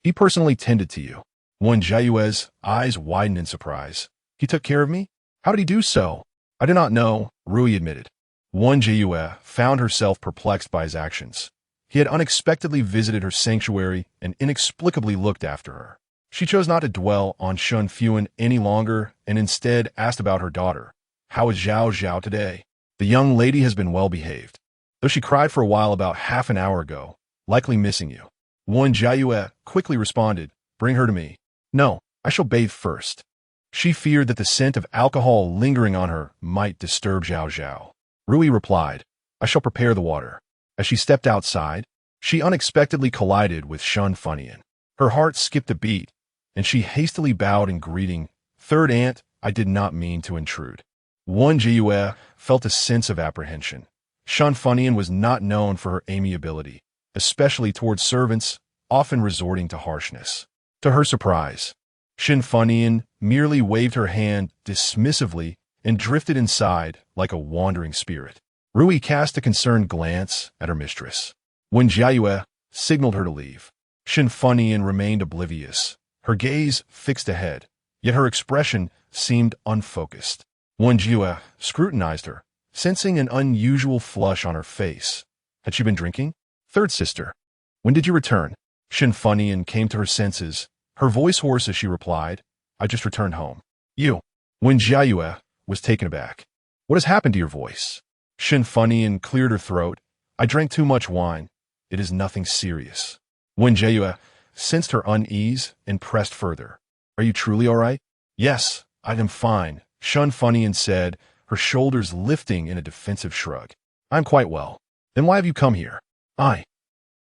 he personally tended to you." Wen Jiayue's eyes widened in surprise. "He took care of me? How did he do so?" "I do not know," Rui admitted. Wen Jiayue found herself perplexed by his actions. He had unexpectedly visited her sanctuary and inexplicably looked after her. She chose not to dwell on Shen Fuhan any longer and instead asked about her daughter. "How is Zhao Zhao today?" "The young lady has been well behaved, though she cried for a while about half an hour ago, likely missing you." Wen Jiayue quickly responded, "Bring her to me." "No, I shall bathe first." She feared that the scent of alcohol lingering on her might disturb Zhao Zhao. Rui replied, "I shall prepare the water." As she stepped outside, she unexpectedly collided with Shen Fuhan. Her heart skipped a beat, and she hastily bowed in greeting. "Third aunt, I did not mean to intrude." Wen Jiayue felt a sense of apprehension. Shen Fuhan was not known for her amiability, especially towards servants, often resorting to harshness. To her surprise, Shen Fuhan merely waved her hand dismissively and drifted inside like a wandering spirit. Rui cast a concerned glance at her mistress. Wen Jiayue signaled her to leave. Shen Fuhan remained oblivious, her gaze fixed ahead, yet her expression seemed unfocused. Wen Jiayue scrutinized her, sensing an unusual flush on her face. Had she been drinking? "Third sister, when did you return?" Shen Fuhan came to her senses, her voice hoarse as she replied, "I just returned home." "You?" Wen Jiayue was taken aback. "What has happened to your voice?" Shen Fuhan cleared her throat. "I drank too much wine. It is nothing serious." Wen Jiayue sensed her unease and pressed further. "Are you truly all right?" "Yes, I am fine," Shen Fuhan said, her shoulders lifting in a defensive shrug. "I'm quite well." "Then why have you come here?"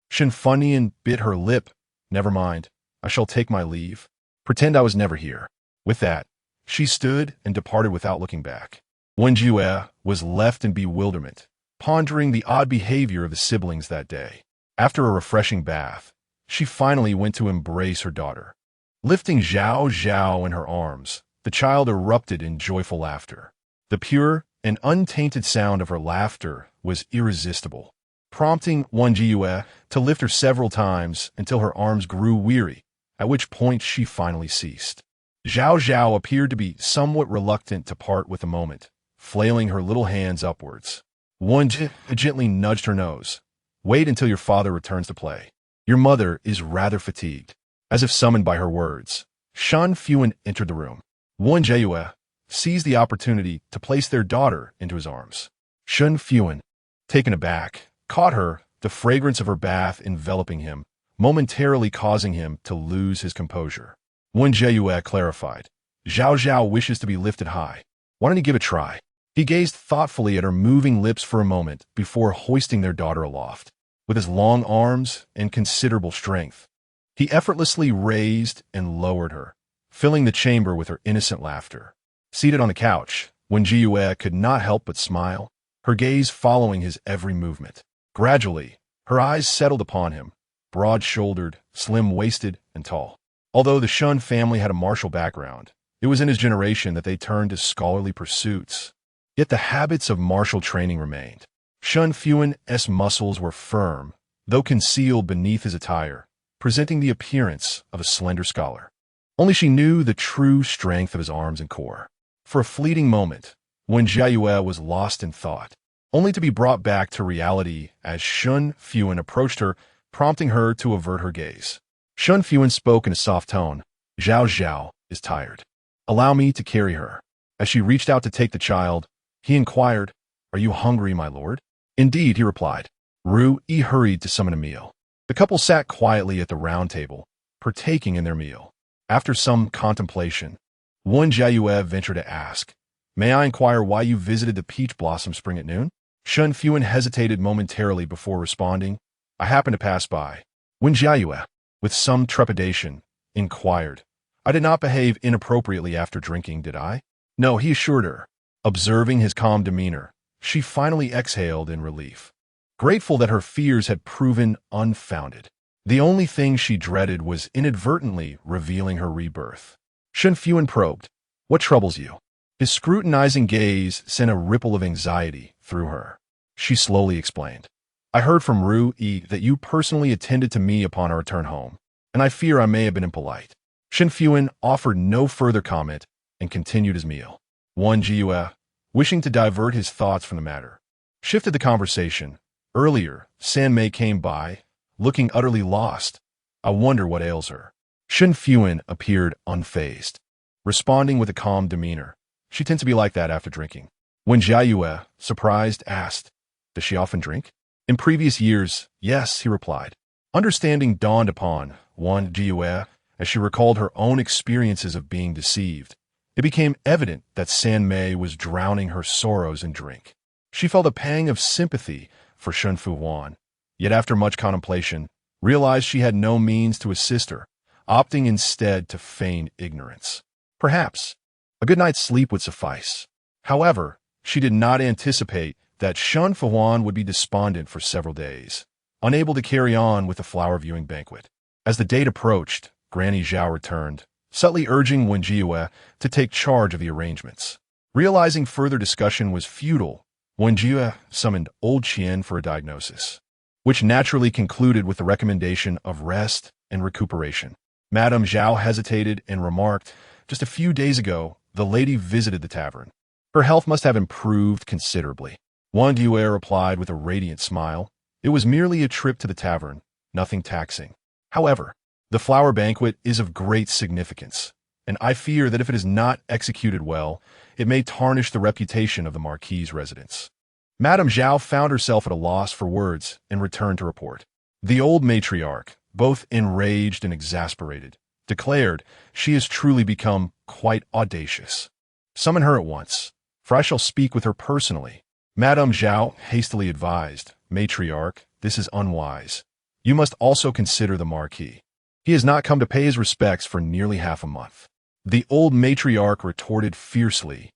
Shen Fuhan bit her lip. "Never mind. I shall take my leave. Pretend I was never here." With that, she stood and departed without looking back. Wen Jiayue was left in bewilderment, pondering the odd behavior of the siblings that day. After a refreshing bath, she finally went to embrace her daughter. Lifting Zhao Zhao in her arms, the child erupted in joyful laughter. The pure and untainted sound of her laughter was irresistible, prompting Wen Jiayue to lift her several times until her arms grew weary, at which point she finally ceased. Zhao Zhao appeared to be somewhat reluctant to part with the moment, flailing her little hands upwards. Wen Jiayue gently nudged her nose. "Wait until your father returns to play. Your mother is rather fatigued." As if summoned by her words, Shen Fuhan entered the room. Wen Jiayue seized the opportunity to place their daughter into his arms. Shen Fuhan, taken aback, caught her, the fragrance of her bath enveloping him, momentarily causing him to lose his composure. Wen Jiayue clarified, "Zhao Zhao wishes to be lifted high. Why don't you give it a try?" He gazed thoughtfully at her moving lips for a moment before hoisting their daughter aloft. With his long arms and considerable strength, he effortlessly raised and lowered her, filling the chamber with her innocent laughter. Seated on the couch, Wen Jiayue could not help but smile, her gaze following his every movement. Gradually, her eyes settled upon him, broad-shouldered, slim-waisted, and tall. Although the Shen family had a martial background, it was in his generation that they turned to scholarly pursuits. Yet the habits of martial training remained. Shen Fuhan's muscles were firm, though concealed beneath his attire, presenting the appearance of a slender scholar. Only she knew the true strength of his arms and core. For a fleeting moment, Wen Jiayue was lost in thought, only to be brought back to reality as Shen Fuhan approached her, prompting her to avert her gaze. Shen Fuhan spoke in a soft tone. "Zhao Zhao is tired. Allow me to carry her." As she reached out to take the child, he inquired, "Are you hungry, my lord?" "Indeed," he replied. Ru Yi hurried to summon a meal. The couple sat quietly at the round table, partaking in their meal. After some contemplation, Wen Jiayue ventured to ask, "May I inquire why you visited the peach blossom spring at noon?" Shen Fuhan hesitated momentarily before responding, "I happened to pass by." Wen Jiayue, with some trepidation, inquired, "I did not behave inappropriately after drinking, did I?" "No," he assured her. Observing his calm demeanor, she finally exhaled in relief, grateful that her fears had proven unfounded. The only thing she dreaded was inadvertently revealing her rebirth. Shen Fuhan probed, "What troubles you?" His scrutinizing gaze sent a ripple of anxiety through her. She slowly explained, "I heard from Ru Yi that you personally attended to me upon our return home, and I fear I may have been impolite." Shen Fuhan offered no further comment and continued his meal. Wen Jiayue, wishing to divert his thoughts from the matter, shifted the conversation. Earlier, San Mei came by, looking utterly lost. "I wonder what ails her." Shen Fuhan appeared unfazed, responding with a calm demeanor. "She tends to be like that after drinking." Wen Jiayue, surprised, asked, "Does she often drink?" "In previous years, yes," he replied. Understanding dawned upon Wen Jiayue as she recalled her own experiences of being deceived. It became evident that San Mei was drowning her sorrows in drink. She felt a pang of sympathy for Shen Fuhan, yet after much contemplation, realized she had no means to assist her, opting instead to feign ignorance. Perhaps a good night's sleep would suffice. However, she did not anticipate that Shen Fuhan would be despondent for several days, unable to carry on with the flower viewing banquet. As the date approached, Granny Zhao returned, subtly urging Wen Jiayue to take charge of the arrangements. Realizing further discussion was futile, Wen Jiayue summoned old Qian for a diagnosis, which naturally concluded with the recommendation of rest and recuperation. Madame Zhao hesitated and remarked, "Just a few days ago, the lady visited the tavern. Her health must have improved considerably." Wen Jiayue replied with a radiant smile, "It was merely a trip to the tavern, nothing taxing. However, the flower banquet is of great significance, and I fear that if it is not executed well, it may tarnish the reputation of the marquis' residence." Madame Zhao found herself at a loss for words and returned to report. The old matriarch, both enraged and exasperated, declared, "She has truly become quite audacious. Summon her at once, for I shall speak with her personally." Madame Zhao hastily advised, "Matriarch, this is unwise. You must also consider the marquis. He has not come to pay his respects for nearly half a month." The old matriarch retorted fiercely,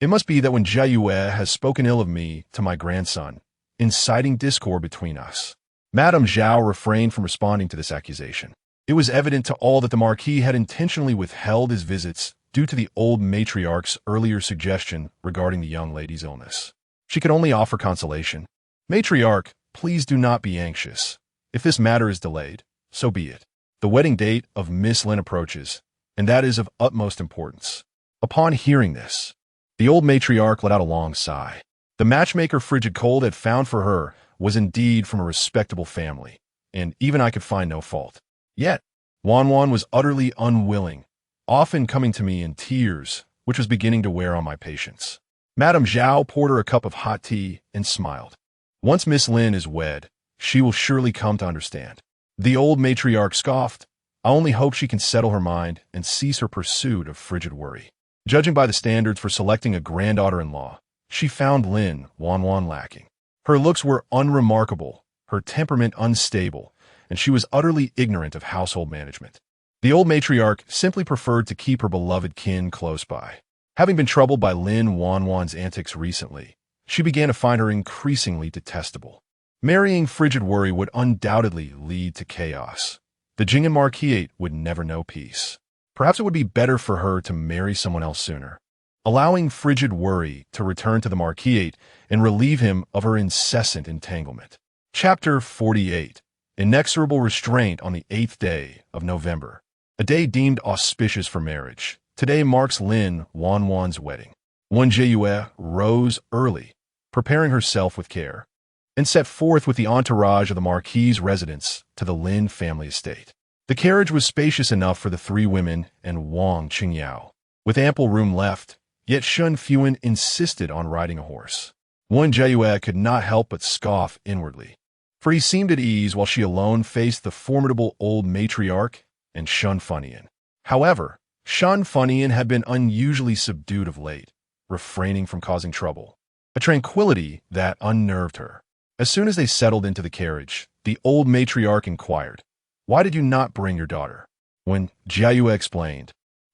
"It must be that Wen Jiayue has spoken ill of me to my grandson, inciting discord between us." Madame Zhao refrained from responding to this accusation. It was evident to all that the marquis had intentionally withheld his visits due to the old matriarch's earlier suggestion regarding the young lady's illness. She could only offer consolation. "Matriarch, please do not be anxious. If this matter is delayed, so be it. The wedding date of Miss Lin approaches, and that is of utmost importance." Upon hearing this, the old matriarch let out a long sigh. The matchmaker Frigid Cold had found for her was indeed from a respectable family, and even I could find no fault. Yet, Wan was utterly unwilling, often coming to me in tears, which was beginning to wear on my patience. Madame Zhao poured her a cup of hot tea and smiled. "Once Miss Lin is wed, she will surely come to understand." The old matriarch scoffed, "I only hope she can settle her mind and cease her pursuit of frigid worry." Judging by the standards for selecting a granddaughter-in-law, she found Wan lacking. Her looks were unremarkable, her temperament unstable, and she was utterly ignorant of household management. The old matriarch simply preferred to keep her beloved kin close by. Having been troubled by Lin Wanwan's antics recently, she began to find her increasingly detestable. Marrying Frigid Worry would undoubtedly lead to chaos. The Jing and Marquis would never know peace. Perhaps it would be better for her to marry someone else sooner, allowing Frigid Worry to return to the Marquis and relieve him of her incessant entanglement. Chapter 48. Inexorable Restraint on the 8th day of November. A day deemed auspicious for marriage. Today marks Lin Wanwan's wedding. Wen Jiayue rose early, preparing herself with care, and set forth with the entourage of the Marquis' residence to the Lin family estate. The carriage was spacious enough for the three women and Wang Qingyao, with ample room left, yet Shen Fuhan insisted on riding a horse. Wen Jiayue could not help but scoff inwardly, for he seemed at ease while she alone faced the formidable old matriarch and Shen Fuhan. However, Shen Fuhan had been unusually subdued of late, refraining from causing trouble, a tranquility that unnerved her. As soon as they settled into the carriage, the old matriarch inquired, "Why did you not bring your daughter?" When Jiayue explained,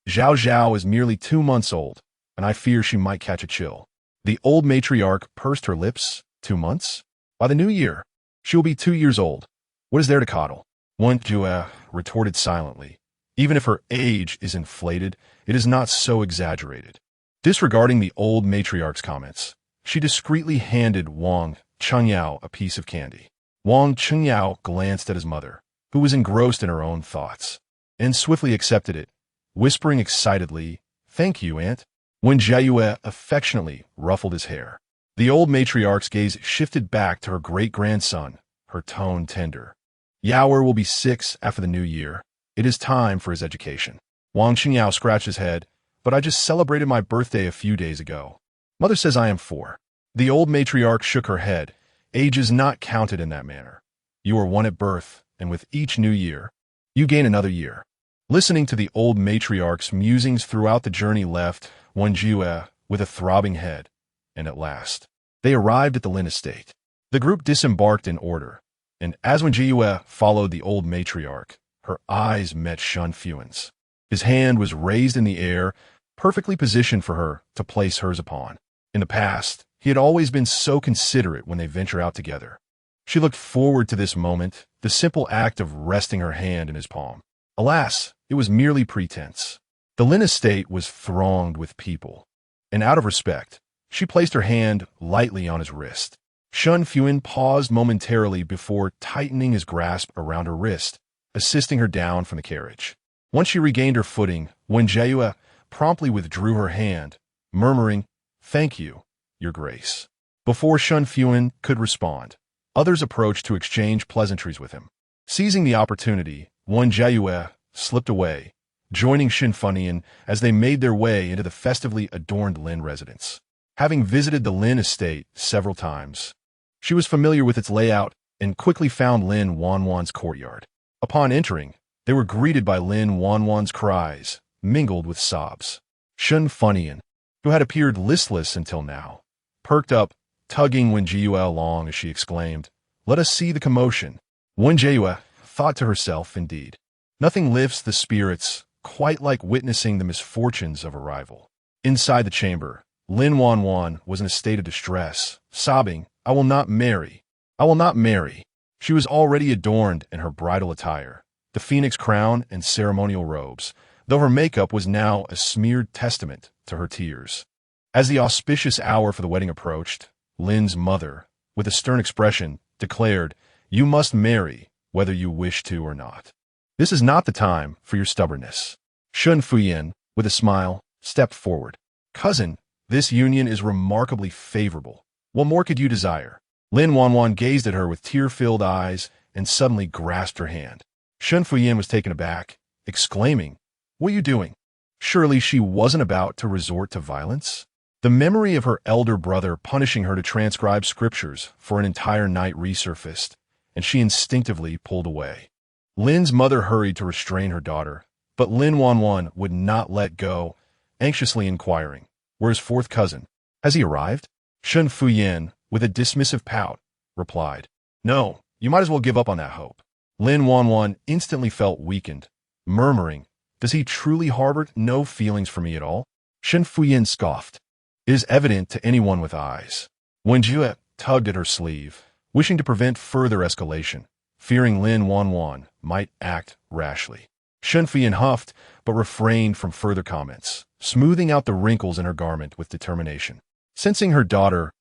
"Zhao Zhao is merely 2 months old, and I fear she might catch a chill." The old matriarch pursed her lips. 2 months? By the new year, she will be 2 years old. What is there to coddle? Wen Jiayue retorted silently. Even if her age is inflated, it is not so exaggerated. Disregarding the old matriarch's comments, she discreetly handed Wang Qingyao a piece of candy. Wang Qingyao glanced at his mother, who was engrossed in her own thoughts, and swiftly accepted it, whispering excitedly, "Thank you, Aunt." Wen Jiayue affectionately ruffled his hair. The old matriarch's gaze shifted back to her great-grandson, her tone tender. "Yaoer will be 6 after the new year. It is time for his education." Wang Qingyao scratched his head, "But I just celebrated my birthday a few days ago. Mother says I am 4. The old matriarch shook her head. "Age is not counted in that manner. You are 1 at birth, and with each new year, you gain another year." Listening to the old matriarch's musings throughout the journey left Wen Jiayue with a throbbing head, and at last, they arrived at the Lin estate. The group disembarked in order, and as Wen Jiayue followed the old matriarch, her eyes met Shen Fuhan's. His hand was raised in the air, perfectly positioned for her to place hers upon. In the past, he had always been so considerate when they venture out together. She looked forward to this moment, the simple act of resting her hand in his palm. Alas, it was merely pretense. The Lin estate was thronged with people, and out of respect, she placed her hand lightly on his wrist. Shen Fuhan paused momentarily before tightening his grasp around her wrist, assisting her down from the carriage. Once she regained her footing, Wen Jiayue promptly withdrew her hand, murmuring, "Thank you, Your Grace." Before Shen Fuhan could respond, others approached to exchange pleasantries with him. Seizing the opportunity, Wen Jiayue slipped away, joining Shen Fuhan as they made their way into the festively adorned Lin residence. Having visited the Lin estate several times, she was familiar with its layout and quickly found Lin Wanwan's courtyard. Upon entering, they were greeted by Lin Wanwan's cries, mingled with sobs. Shen Fuhan, who had appeared listless until now, perked up, tugging Wen Jiayue along as she exclaimed, "Let us see the commotion." Wen Jiayue thought to herself, indeed, nothing lifts the spirits quite like witnessing the misfortunes of a rival. Inside the chamber, Lin Wanwan was in a state of distress, sobbing, "I will not marry. I will not marry." She was already adorned in her bridal attire, the phoenix crown and ceremonial robes, though her makeup was now a smeared testament to her tears. As the auspicious hour for the wedding approached, Lin's mother, with a stern expression, declared, "You must marry, whether you wish to or not. This is not the time for your stubbornness." Shen Fuhan, with a smile, stepped forward. "Cousin, this union is remarkably favorable. What more could you desire?" Lin Wanwan gazed at her with tear-filled eyes and suddenly grasped her hand. Shen Fuhan was taken aback, exclaiming, "What are you doing?" Surely she wasn't about to resort to violence? The memory of her elder brother punishing her to transcribe scriptures for an entire night resurfaced, and she instinctively pulled away. Lin's mother hurried to restrain her daughter, but Lin Wanwan would not let go, anxiously inquiring, "Where's 4th cousin? Has he arrived?" Shen Fuhan, with a dismissive pout, replied, "No, you might as well give up on that hope." Lin Wanwan instantly felt weakened, murmuring, "Does he truly harbor no feelings for me at all?" Shen Fuhan scoffed. It is evident to anyone with eyes. Wen Jiayue tugged at her sleeve, wishing to prevent further escalation, fearing Lin Wanwan might act rashly. Shen Fuhan huffed, but refrained from further comments, smoothing out the wrinkles in her garment with determination. Sensing her daughter's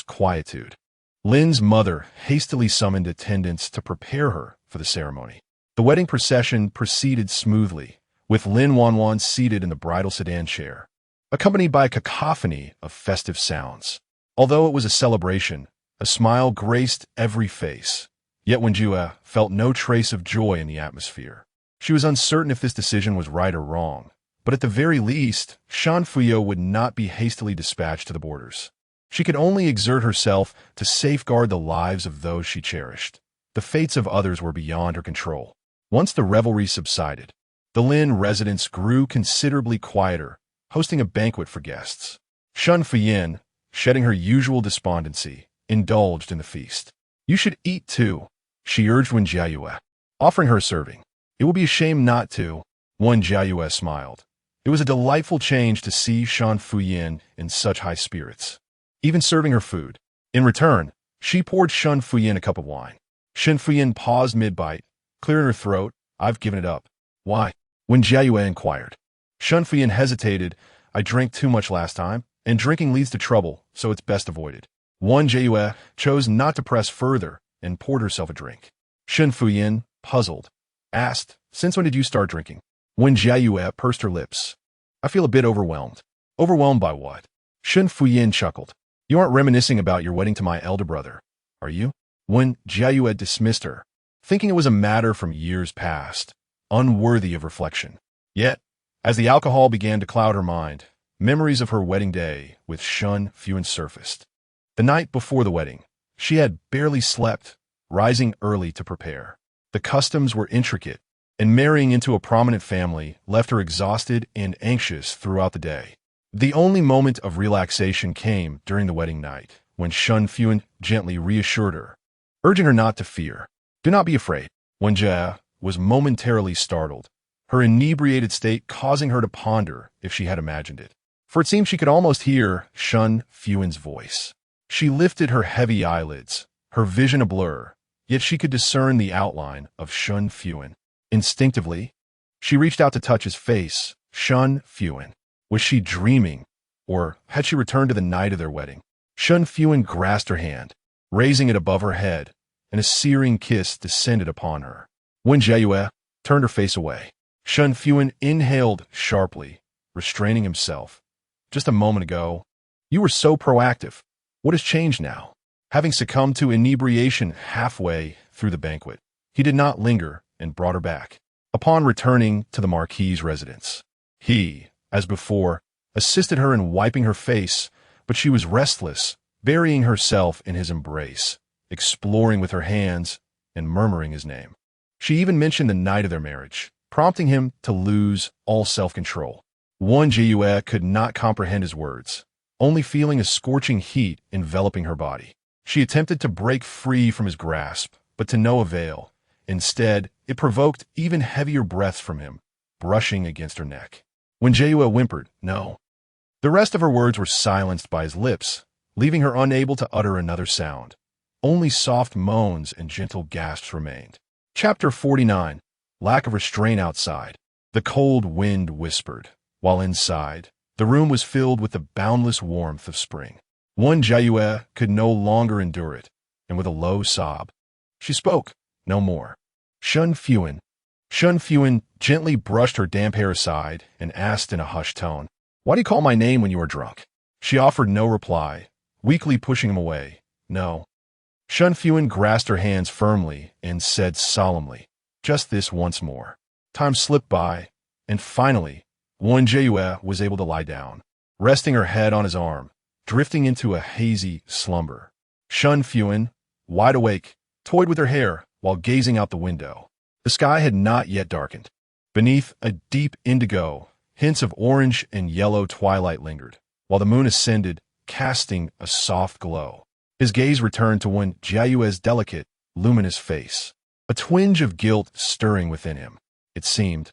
quietude, Lin's mother hastily summoned attendants to prepare her for the ceremony. The wedding procession proceeded smoothly, with Lin Wanwan seated in the bridal sedan chair, accompanied by a cacophony of festive sounds. Although it was a celebration, a smile graced every face, yet Wen Jiayue felt no trace of joy in the atmosphere. She was uncertain if this decision was right or wrong, but at the very least, Shen Fuhan would not be hastily dispatched to the borders. She could only exert herself to safeguard the lives of those she cherished. The fates of others were beyond her control. Once the revelry subsided, the Lin residence grew considerably quieter, hosting a banquet for guests. Shen Fuhan, shedding her usual despondency, indulged in the feast. "You should eat too," she urged Wen Jiayue, offering her a serving. "It will be a shame not to." Wen Jiayue smiled. It was a delightful change to see Shen Fuhan in such high spirits, even serving her food. In return, she poured Shen Fuhan a cup of wine. Shen Fuhan paused mid-bite, clearing her throat. "I've given it up." "Why?" Wen Jiayue inquired. Shen Fuhan hesitated. "I drank too much last time, and drinking leads to trouble, so it's best avoided." Wen Jiayue chose not to press further and poured herself a drink. Shen Fuhan, puzzled, asked, "Since when did you start drinking?" Wen Jiayue pursed her lips. "I feel a bit overwhelmed." "Overwhelmed by what?" Shen Fuhan chuckled. "You aren't reminiscing about your wedding to my elder brother, are you?" Wen Jiayue dismissed her, thinking it was a matter from years past, unworthy of reflection. Yet, as the alcohol began to cloud her mind, memories of her wedding day with Shen Fuhan surfaced. The night before the wedding, she had barely slept, rising early to prepare. The customs were intricate, and marrying into a prominent family left her exhausted and anxious throughout the day. The only moment of relaxation came during the wedding night, when Shen Fuhan gently reassured her, urging her not to fear. "Do not be afraid." Wen Jiayue was momentarily startled, her inebriated state causing her to ponder if she had imagined it. For it seemed she could almost hear Shen Fuhan's voice. She lifted her heavy eyelids, her vision a blur, yet she could discern the outline of Shen Fuhan. Instinctively, she reached out to touch his face. Shen Fuhan. Was she dreaming, or had she returned to the night of their wedding? Shen Fuhan grasped her hand, raising it above her head, and a searing kiss descended upon her. Wen Jiayue turned her face away. Shen Fuhan inhaled sharply, restraining himself. "Just a moment ago, you were so proactive. What has changed now?" Having succumbed to inebriation halfway through the banquet, he did not linger and brought her back. Upon returning to the marquis' residence, he, as before, assisted her in wiping her face, but she was restless, burying herself in his embrace, exploring with her hands and murmuring his name. She even mentioned the night of their marriage, prompting him to lose all self-control. Wen Jiayue could not comprehend his words, only feeling a scorching heat enveloping her body. She attempted to break free from his grasp, but to no avail. Instead, it provoked even heavier breaths from him, brushing against her neck. Wen Jiayue whimpered, "No." The rest of her words were silenced by his lips, leaving her unable to utter another sound. Only soft moans and gentle gasps remained. Chapter 49. Lack of restraint outside. The cold wind whispered, while inside, the room was filled with the boundless warmth of spring. Wen Jiayue could no longer endure it, and with a low sob, she spoke no more. "Shen Fuhan." Shen Fuhan gently brushed her damp hair aside and asked in a hushed tone, "Why do you call my name when you are drunk?" She offered no reply, weakly pushing him away. "No." Shen Fuhan grasped her hands firmly and said solemnly, "Just this once more." Time slipped by, and finally, Wen Jiayue was able to lie down, resting her head on his arm, drifting into a hazy slumber. Shen Fuhan, wide awake, toyed with her hair while gazing out the window. The sky had not yet darkened. Beneath a deep indigo, hints of orange and yellow twilight lingered, while the moon ascended, casting a soft glow. His gaze returned to Wen Jiayue's delicate, luminous face, a twinge of guilt stirring within him. It seemed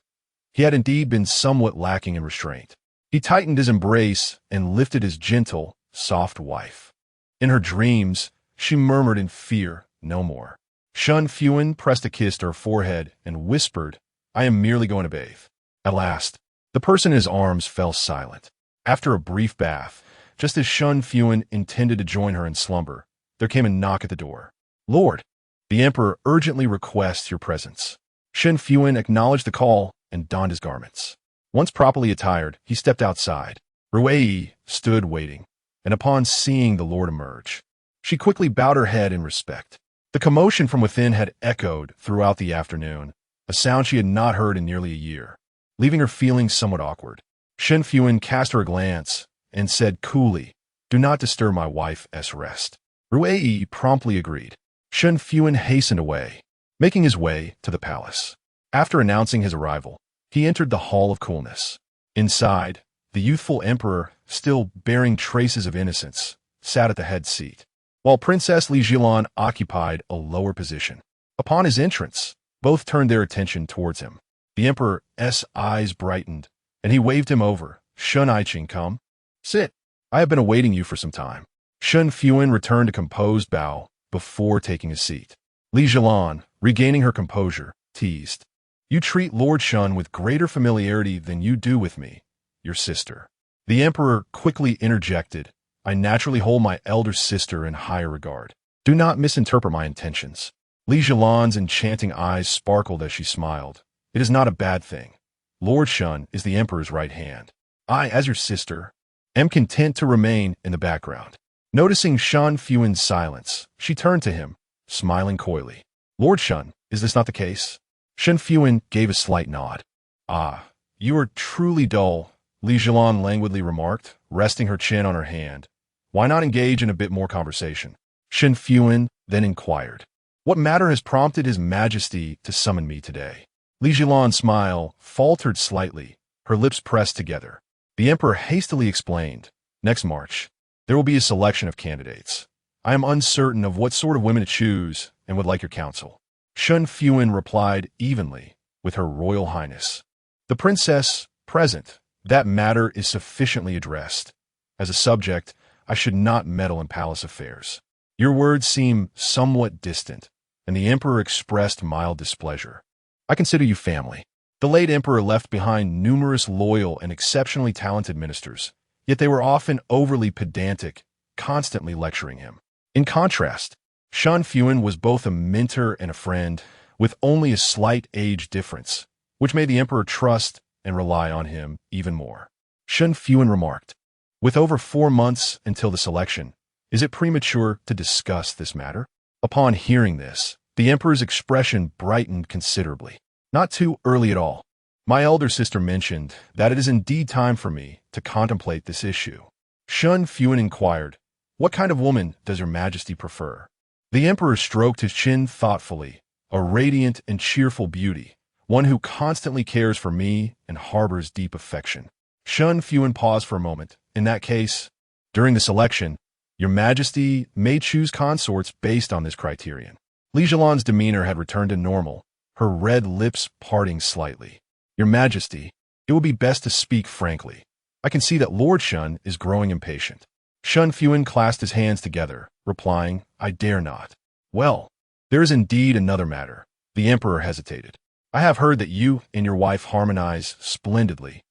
he had indeed been somewhat lacking in restraint. He tightened his embrace and lifted his gentle, soft wife. In her dreams, she murmured in fear, "No more." Shen Fuhan pressed a kiss to her forehead and whispered, "I am merely going to bathe." At last, the person in his arms fell silent. After a brief bath, just as Shen Fuhan intended to join her in slumber, there came a knock at the door. "Lord, the Emperor urgently requests your presence." Shen Fuhan acknowledged the call and donned his garments. Once properly attired, he stepped outside. Rui stood waiting, and upon seeing the Lord emerge, she quickly bowed her head in respect. The commotion from within had echoed throughout the afternoon, a sound she had not heard in nearly a year, leaving her feeling somewhat awkward. Shen Fuhan cast her a glance and said coolly, "Do not disturb my wife's rest." Rui promptly agreed. Shen Fuhan hastened away, making his way to the palace. After announcing his arrival, he entered the Hall of Coolness. Inside, the youthful emperor, still bearing traces of innocence, sat at the head seat, while Princess Li Jilan occupied a lower position. Upon his entrance, both turned their attention towards him. The emperor's eyes brightened, and he waved him over. "Shen Aiqing, come. Sit. I have been awaiting you for some time." Shen Fuhan returned a composed bow before taking a seat. Li Jilan, regaining her composure, teased, "You treat Lord Shen with greater familiarity than you do with me, your sister." The emperor quickly interjected, "I naturally hold my elder sister in higher regard. Do not misinterpret my intentions." Li Jilan's enchanting eyes sparkled as she smiled. "It is not a bad thing. Lord Shen is the emperor's right hand. I, as your sister, am content to remain in the background." Noticing Shen Fuhan's silence, she turned to him, smiling coyly. "Lord Shen, is this not the case?" Shen Fuhan gave a slight nod. "Ah, you are truly dull," Li Jilan languidly remarked, resting her chin on her hand. "Why not engage in a bit more conversation?" Shen Fuhan then inquired, "What matter has prompted His Majesty to summon me today?" Li Jilan's smile faltered slightly, her lips pressed together. The emperor hastily explained, "Next March, there will be a selection of candidates. I am uncertain of what sort of women to choose and would like your counsel." Shen Fuhan replied evenly, "With Her Royal Highness, the princess present, that matter is sufficiently addressed. As a subject, I should not meddle in palace affairs." Your words seem somewhat distant, and the emperor expressed mild displeasure. "I consider you family." The late emperor left behind numerous loyal and exceptionally talented ministers, yet they were often overly pedantic, constantly lecturing him. In contrast, Shen Fuhan was both a mentor and a friend, with only a slight age difference, which made the emperor trust and rely on him even more. Shen Fuhan remarked, "With over 4 months until the selection, is it premature to discuss this matter?" Upon hearing this, the emperor's expression brightened considerably. "Not too early at all. My elder sister mentioned that it is indeed time for me to contemplate this issue." Shen Fuhan inquired, "What kind of woman does Your Majesty prefer?" The emperor stroked his chin thoughtfully, "A radiant and cheerful beauty, one who constantly cares for me and harbors deep affection." Shen Fuhan paused for a moment. "In that case, during the selection, Your Majesty may choose consorts based on this criterion." Li Jilan's demeanor had returned to normal, her red lips parting slightly. "Your Majesty, it would be best to speak frankly. I can see that Lord Shen is growing impatient." Shen Fuhan clasped his hands together, replying, "I dare not." "Well, there is indeed another matter." The emperor hesitated. "I have heard that you and your wife harmonize splendidly,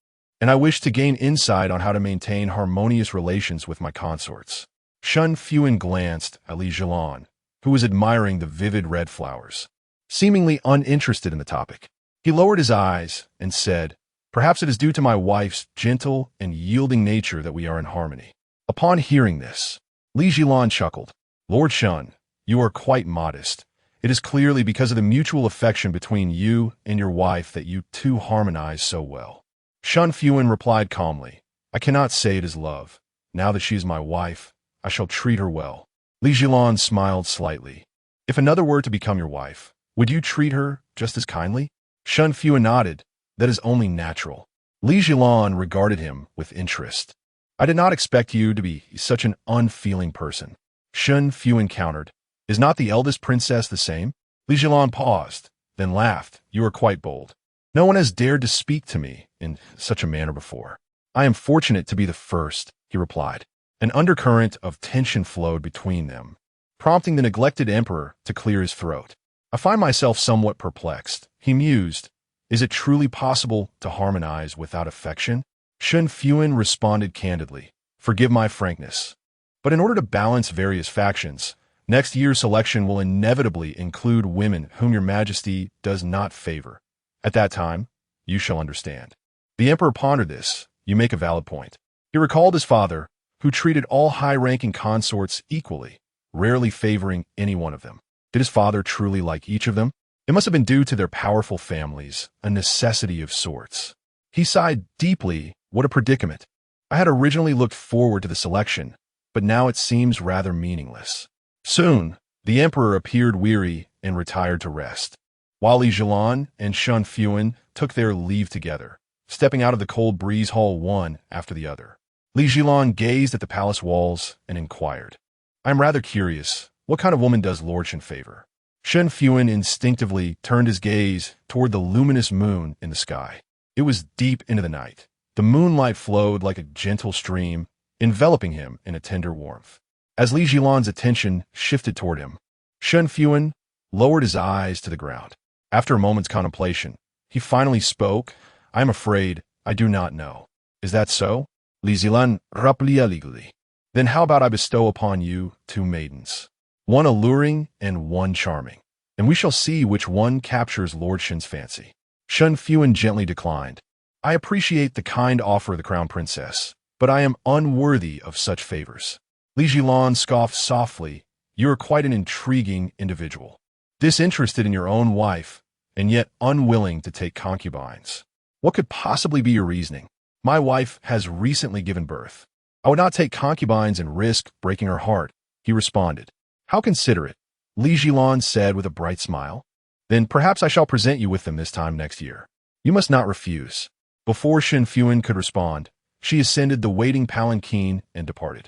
and I wish to gain insight on how to maintain harmonious relations with my consorts." Shen Fuhan glanced at Li Jilan, who was admiring the vivid red flowers, seemingly uninterested in the topic. He lowered his eyes and said, "Perhaps it is due to my wife's gentle and yielding nature that we are in harmony." Upon hearing this, Li Jilan chuckled. "Lord Shen, you are quite modest. It is clearly because of the mutual affection between you and your wife that you two harmonize so well." Shen Fuhan replied calmly, "I cannot say it is love. Now that she is my wife, I shall treat her well." Li Jilan smiled slightly. "If another were to become your wife, would you treat her just as kindly?" Shen Fuhan nodded. "That is only natural." Li Jilan regarded him with interest. "I did not expect you to be such an unfeeling person." Shen Fuhan countered, "Is not the eldest princess the same?" Li Jilan paused, then laughed. "You are quite bold. No one has dared to speak to me in such a manner before." I am fortunate to be the first, he replied. An undercurrent of tension flowed between them, prompting the neglected emperor to clear his throat. I find myself somewhat perplexed, he mused. Is it truly possible to harmonize without affection? Shen Fuhan responded candidly. Forgive my frankness. But in order to balance various factions, next year's selection will inevitably include women whom your majesty does not favor. At that time, you shall understand. The emperor pondered this. You make a valid point. He recalled his father, who treated all high-ranking consorts equally, rarely favoring any one of them. Did his father truly like each of them? It must have been due to their powerful families, a necessity of sorts. He sighed deeply. What a predicament. I had originally looked forward to the selection, but now it seems rather meaningless. Soon, the emperor appeared weary and retired to rest, while Li Jilan and Shen Fuhan took their leave together, stepping out of the cold breeze hall one after the other. Li Jilan gazed at the palace walls and inquired, I am rather curious, what kind of woman does Lord Shen favor? Shen Fuhan instinctively turned his gaze toward the luminous moon in the sky. It was deep into the night. The moonlight flowed like a gentle stream, enveloping him in a tender warmth. As Li Jilan's attention shifted toward him, Shen Fuhan lowered his eyes to the ground. After a moment's contemplation, he finally spoke, I am afraid I do not know. Is that so? Li Jilan raplia legally. Then how about I bestow upon you 2 maidens, one alluring and one charming, and we shall see which one captures Lord Shen's fancy. Shen Fuhan gently declined. I appreciate the kind offer of the crown princess, but I am unworthy of such favors. Li Jilan scoffed softly. You are quite an intriguing individual, disinterested in your own wife, and yet unwilling to take concubines. What could possibly be your reasoning? My wife has recently given birth. I would not take concubines and risk breaking her heart, he responded. How considerate, Li Jilan said with a bright smile. Then perhaps I shall present you with them this time next year. You must not refuse. Before Shen Fuhan could respond, she ascended the waiting palanquin and departed.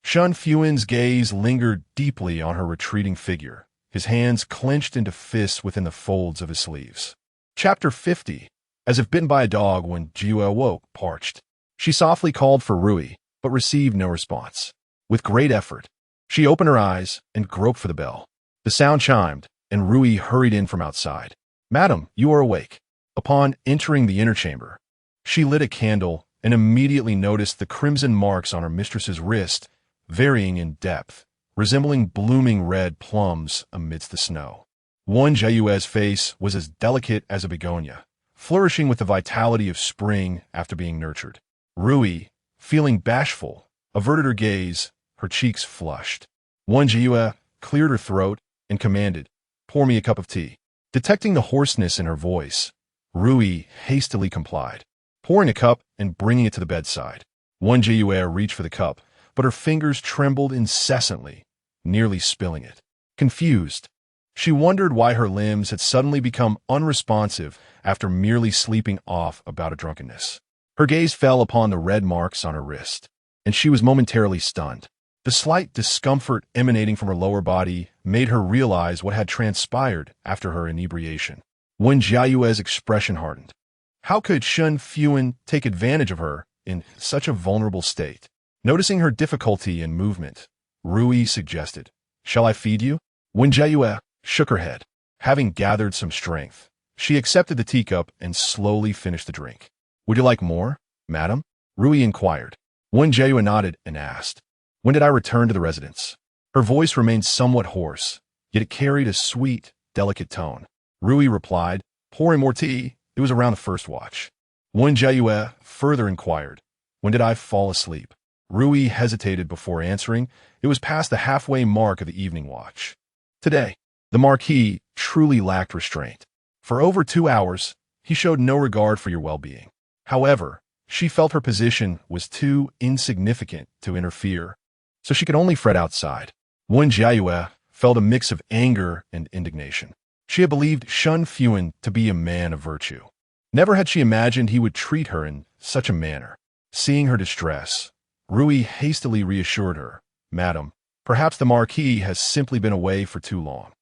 Shen Fuhan's gaze lingered deeply on her retreating figure, his hands clenched into fists within the folds of his sleeves. Chapter 50. As if bitten by a dog when Jiayue awoke, parched. She softly called for Rui, but received no response. With great effort, she opened her eyes and groped for the bell. The sound chimed, and Rui hurried in from outside. Madam, you are awake. Upon entering the inner chamber, she lit a candle and immediately noticed the crimson marks on her mistress's wrist, varying in depth, resembling blooming red plums amidst the snow. Wen Jiayue's face was as delicate as a begonia, flourishing with the vitality of spring after being nurtured. Rui, feeling bashful, averted her gaze, her cheeks flushed. Wen Jiayue cleared her throat and commanded, Pour me a cup of tea. Detecting the hoarseness in her voice, Rui hastily complied, pouring a cup and bringing it to the bedside. Wen Jiayue reached for the cup, but her fingers trembled incessantly, nearly spilling it. Confused, she wondered why her limbs had suddenly become unresponsive after merely sleeping off about a drunkenness. Her gaze fell upon the red marks on her wrist, and she was momentarily stunned. The slight discomfort emanating from her lower body made her realize what had transpired after her inebriation. Wen Jiayue's expression hardened. How could Shen Fuhan take advantage of her in such a vulnerable state? Noticing her difficulty in movement, Rui suggested, Shall I feed you? Wen Jiayue shook her head. Having gathered some strength, she accepted the teacup and slowly finished the drink. Would you like more, madam? Rui inquired. Wen Jiayue nodded and asked, When did I return to the residence? Her voice remained somewhat hoarse, yet it carried a sweet, delicate tone. Rui replied, Pouring more tea, it was around the first watch. Wen Jiayue further inquired, When did I fall asleep? Rui hesitated before answering. It was past the halfway mark of the evening watch. Today, the marquis truly lacked restraint. For over 2 hours, he showed no regard for your well-being. However, she felt her position was too insignificant to interfere, so she could only fret outside. Wen Jiayue felt a mix of anger and indignation. She had believed Shen Fuhan to be a man of virtue. Never had she imagined he would treat her in such a manner. Seeing her distress, Rui hastily reassured her, Madam, perhaps the marquis has simply been away for too long.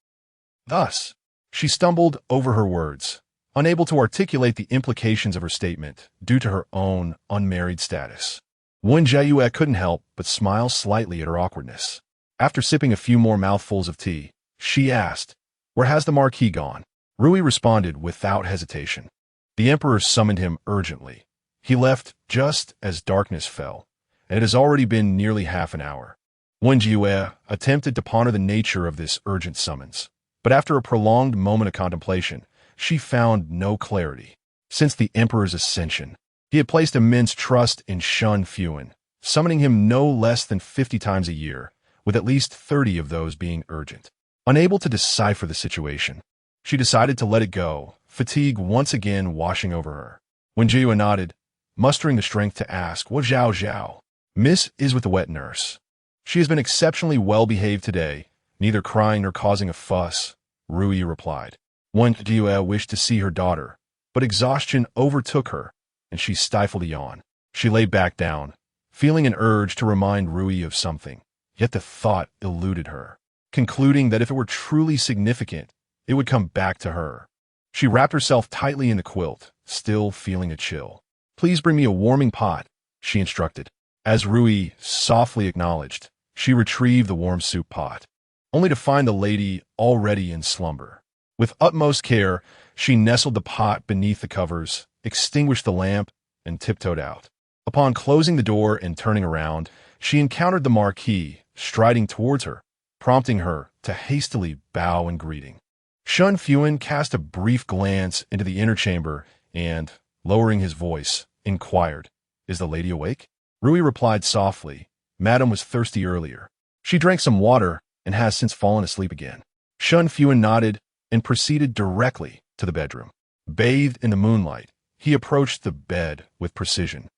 Thus, she stumbled over her words, unable to articulate the implications of her statement due to her own unmarried status. Wen Jiayue couldn't help but smile slightly at her awkwardness. After sipping a few more mouthfuls of tea, she asked, "Where has the marquis gone?" Rui responded without hesitation. The emperor summoned him urgently. He left just as darkness fell, and it has already been nearly half an hour. Wen Jiayue attempted to ponder the nature of this urgent summons, but after a prolonged moment of contemplation, she found no clarity. Since the emperor's ascension, he had placed immense trust in Shen Fuhan, summoning him no less than 50 times a year, with at least 30 of those being urgent. Unable to decipher the situation, she decided to let it go, fatigue once again washing over her. When Jiayue nodded, mustering the strength to ask, "What Zhao Zhao?" "Miss is with the wet nurse. She has been exceptionally well behaved today, neither crying nor causing a fuss," Rui replied. Wen Jiayue wished to see her daughter, but exhaustion overtook her, and she stifled a yawn. She lay back down, feeling an urge to remind Rui of something, yet the thought eluded her. Concluding that if it were truly significant, it would come back to her. She wrapped herself tightly in the quilt, still feeling a chill. "Please bring me a warming pot," she instructed. As Rui softly acknowledged, she retrieved the warm soup pot, only to find the lady already in slumber. With utmost care, she nestled the pot beneath the covers, extinguished the lamp, and tiptoed out. Upon closing the door and turning around, she encountered the marquis striding towards her, prompting her to hastily bow in greeting. Shen Fuhan cast a brief glance into the inner chamber and, lowering his voice, inquired, "Is the lady awake?" Rui replied softly, "Madam was thirsty earlier. She drank some water and has since fallen asleep again." Shen Fuhan nodded and proceeded directly to the bedroom. Bathed in the moonlight, he approached the bed with precision.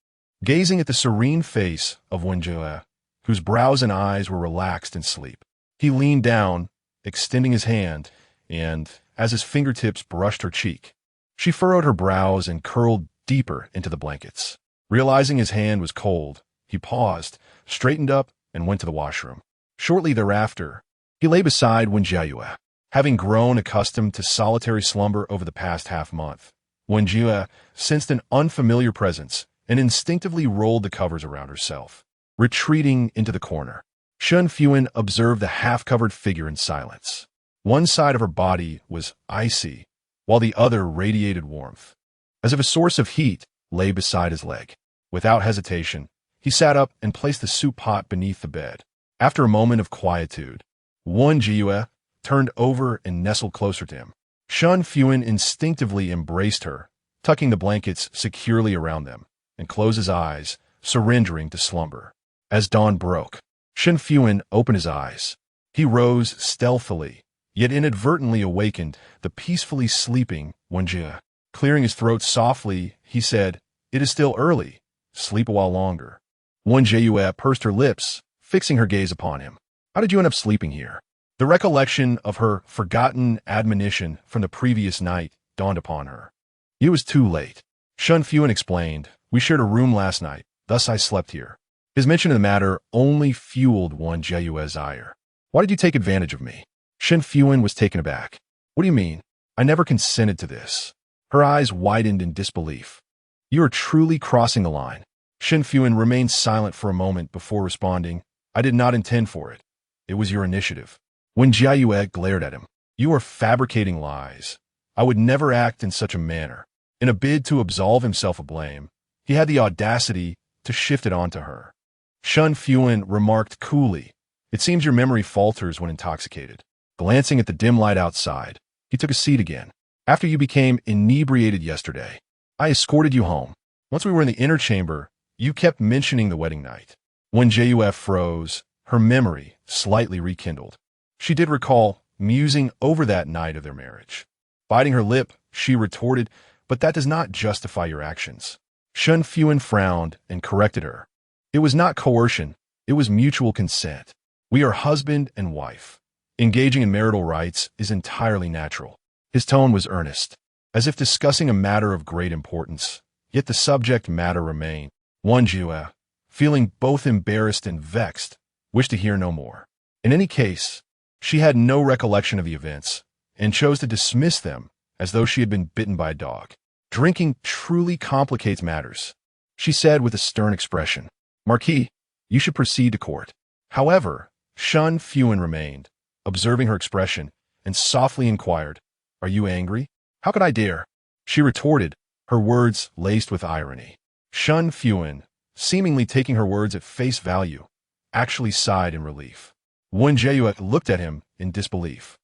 Gazing at the serene face of Wen Jiayue, whose brows and eyes were relaxed in sleep, he leaned down, extending his hand, and, as his fingertips brushed her cheek, she furrowed her brows and curled deeper into the blankets. Realizing his hand was cold, he paused, straightened up, and went to the washroom. Shortly thereafter, he lay beside Wen Jiayue. Having grown accustomed to solitary slumber over the past half-month, Wen Jiayue sensed an unfamiliar presence and instinctively rolled the covers around herself. Retreating into the corner, Shen Fuhan observed the half-covered figure in silence. One side of her body was icy, while the other radiated warmth, as if a source of heat lay beside his leg. Without hesitation, he sat up and placed the soup pot beneath the bed. After a moment of quietude, Wen Jiayue turned over and nestled closer to him. Shen Fuhan instinctively embraced her, tucking the blankets securely around them, and closed his eyes, surrendering to slumber. As dawn broke, Shen Fuhan opened his eyes. He rose stealthily, yet inadvertently awakened the peacefully sleeping Wen Jiayue. Clearing his throat softly, he said, "It is still early. Sleep a while longer." Wen Jiayue pursed her lips, fixing her gaze upon him. "How did you end up sleeping here?" The recollection of her forgotten admonition from the previous night dawned upon her. "It was too late," Shen Fuhan explained. "We shared a room last night, thus I slept here." His mention of the matter only fueled Wen Jiayue's ire. "Why did you take advantage of me?" Shen Fuhan was taken aback. "What do you mean? I never consented to this." Her eyes widened in disbelief. "You are truly crossing the line." Shen Fuhan remained silent for a moment before responding, "I did not intend for it. It was your initiative." Wen Jiayue glared at him. "You are fabricating lies. I would never act in such a manner." In a bid to absolve himself of blame, he had the audacity to shift it onto her. Shen Fuhan remarked coolly, "It seems your memory falters when intoxicated." Glancing at the dim light outside, he took a seat again. "After you became inebriated yesterday, I escorted you home. Once we were in the inner chamber, you kept mentioning the wedding night." When Jiayue froze, her memory slightly rekindled. She did recall musing over that night of their marriage. Biting her lip, she retorted, "But that does not justify your actions." Shen Fuhan frowned and corrected her. "It was not coercion, it was mutual consent. We are husband and wife. Engaging in marital rites is entirely natural." His tone was earnest, as if discussing a matter of great importance, yet the subject matter remained. Wen Jiayue, feeling both embarrassed and vexed, wished to hear no more. In any case, she had no recollection of the events, and chose to dismiss them as though she had been bitten by a dog. Drinking truly complicates matters, she said with a stern expression. Marquis, you should proceed to court. However, Shen Fuhan remained, observing her expression, and softly inquired, Are you angry? How could I dare? She retorted, her words laced with irony. Shen Fuhan, seemingly taking her words at face value, actually sighed in relief. Wen Jiayue looked at him in disbelief,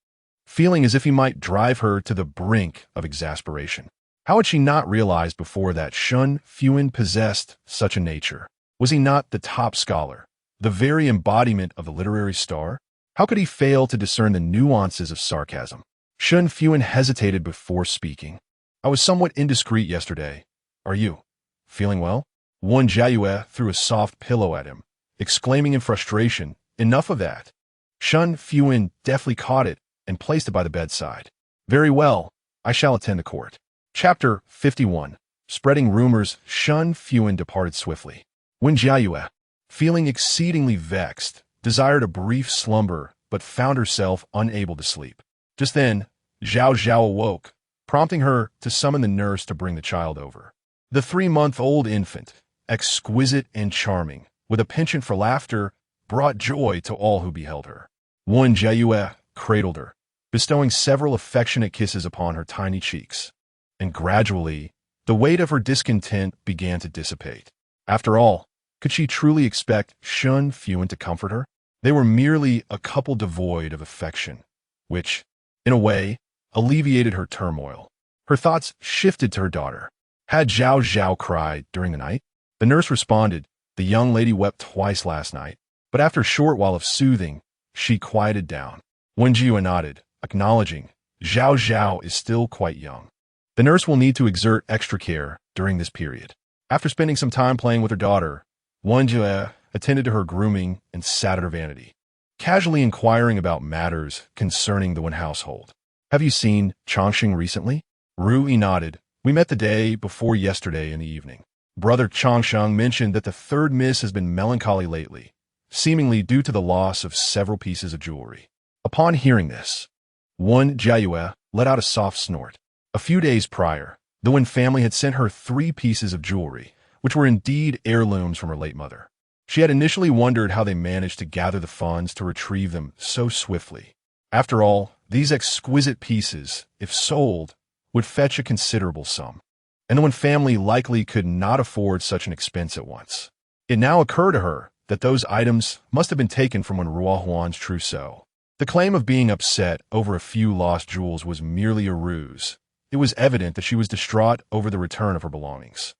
feeling as if he might drive her to the brink of exasperation. How had she not realized before that Shen Fuhan possessed such a nature? Was he not the top scholar, the very embodiment of the literary star? How could he fail to discern the nuances of sarcasm? Shen Fuhan hesitated before speaking. I was somewhat indiscreet yesterday. Are you feeling well? Wen Jiayue threw a soft pillow at him, exclaiming in frustration, Enough of that. Shen Fuhan deftly caught it and placed it by the bedside. Very well, I shall attend the court. Chapter 51. Spreading rumors, Shen Fuhan departed swiftly. Wen Jiayue, feeling exceedingly vexed, desired a brief slumber but found herself unable to sleep. Just then, Zhao Zhao awoke, prompting her to summon the nurse to bring the child over. The 3-month-old infant, exquisite and charming, with a penchant for laughter, brought joy to all who beheld her. Wen Jiayue cradled her, bestowing several affectionate kisses upon her tiny cheeks. And gradually, the weight of her discontent began to dissipate. After all, could she truly expect Shen Fuhan to comfort her? They were merely a couple devoid of affection, which, in a way, alleviated her turmoil. Her thoughts shifted to her daughter. Had Zhao Zhao cried during the night? The nurse responded, The young lady wept twice last night, but after a short while of soothing, she quieted down. Wen Jiayue nodded, acknowledging, Zhao Zhao is still quite young. The nurse will need to exert extra care during this period. After spending some time playing with her daughter, Wen Jiayue attended to her grooming and sat at her vanity, casually inquiring about matters concerning the Wen household. Have you seen Changxing recently? Rui nodded. We met the day before yesterday in the evening. Brother Changsheng mentioned that the third miss has been melancholy lately, seemingly due to the loss of several pieces of jewelry. Upon hearing this, Wen Jiayue let out a soft snort. A few days prior, the Wen family had sent her 3 pieces of jewelry, which were indeed heirlooms from her late mother. She had initially wondered how they managed to gather the funds to retrieve them so swiftly. After all, these exquisite pieces, if sold, would fetch a considerable sum, and the Wen family likely could not afford such an expense at once. It now occurred to her that those items must have been taken from Wen Ruohuan's trousseau. The claim of being upset over a few lost jewels was merely a ruse. It was evident that she was distraught over the return of her belongings.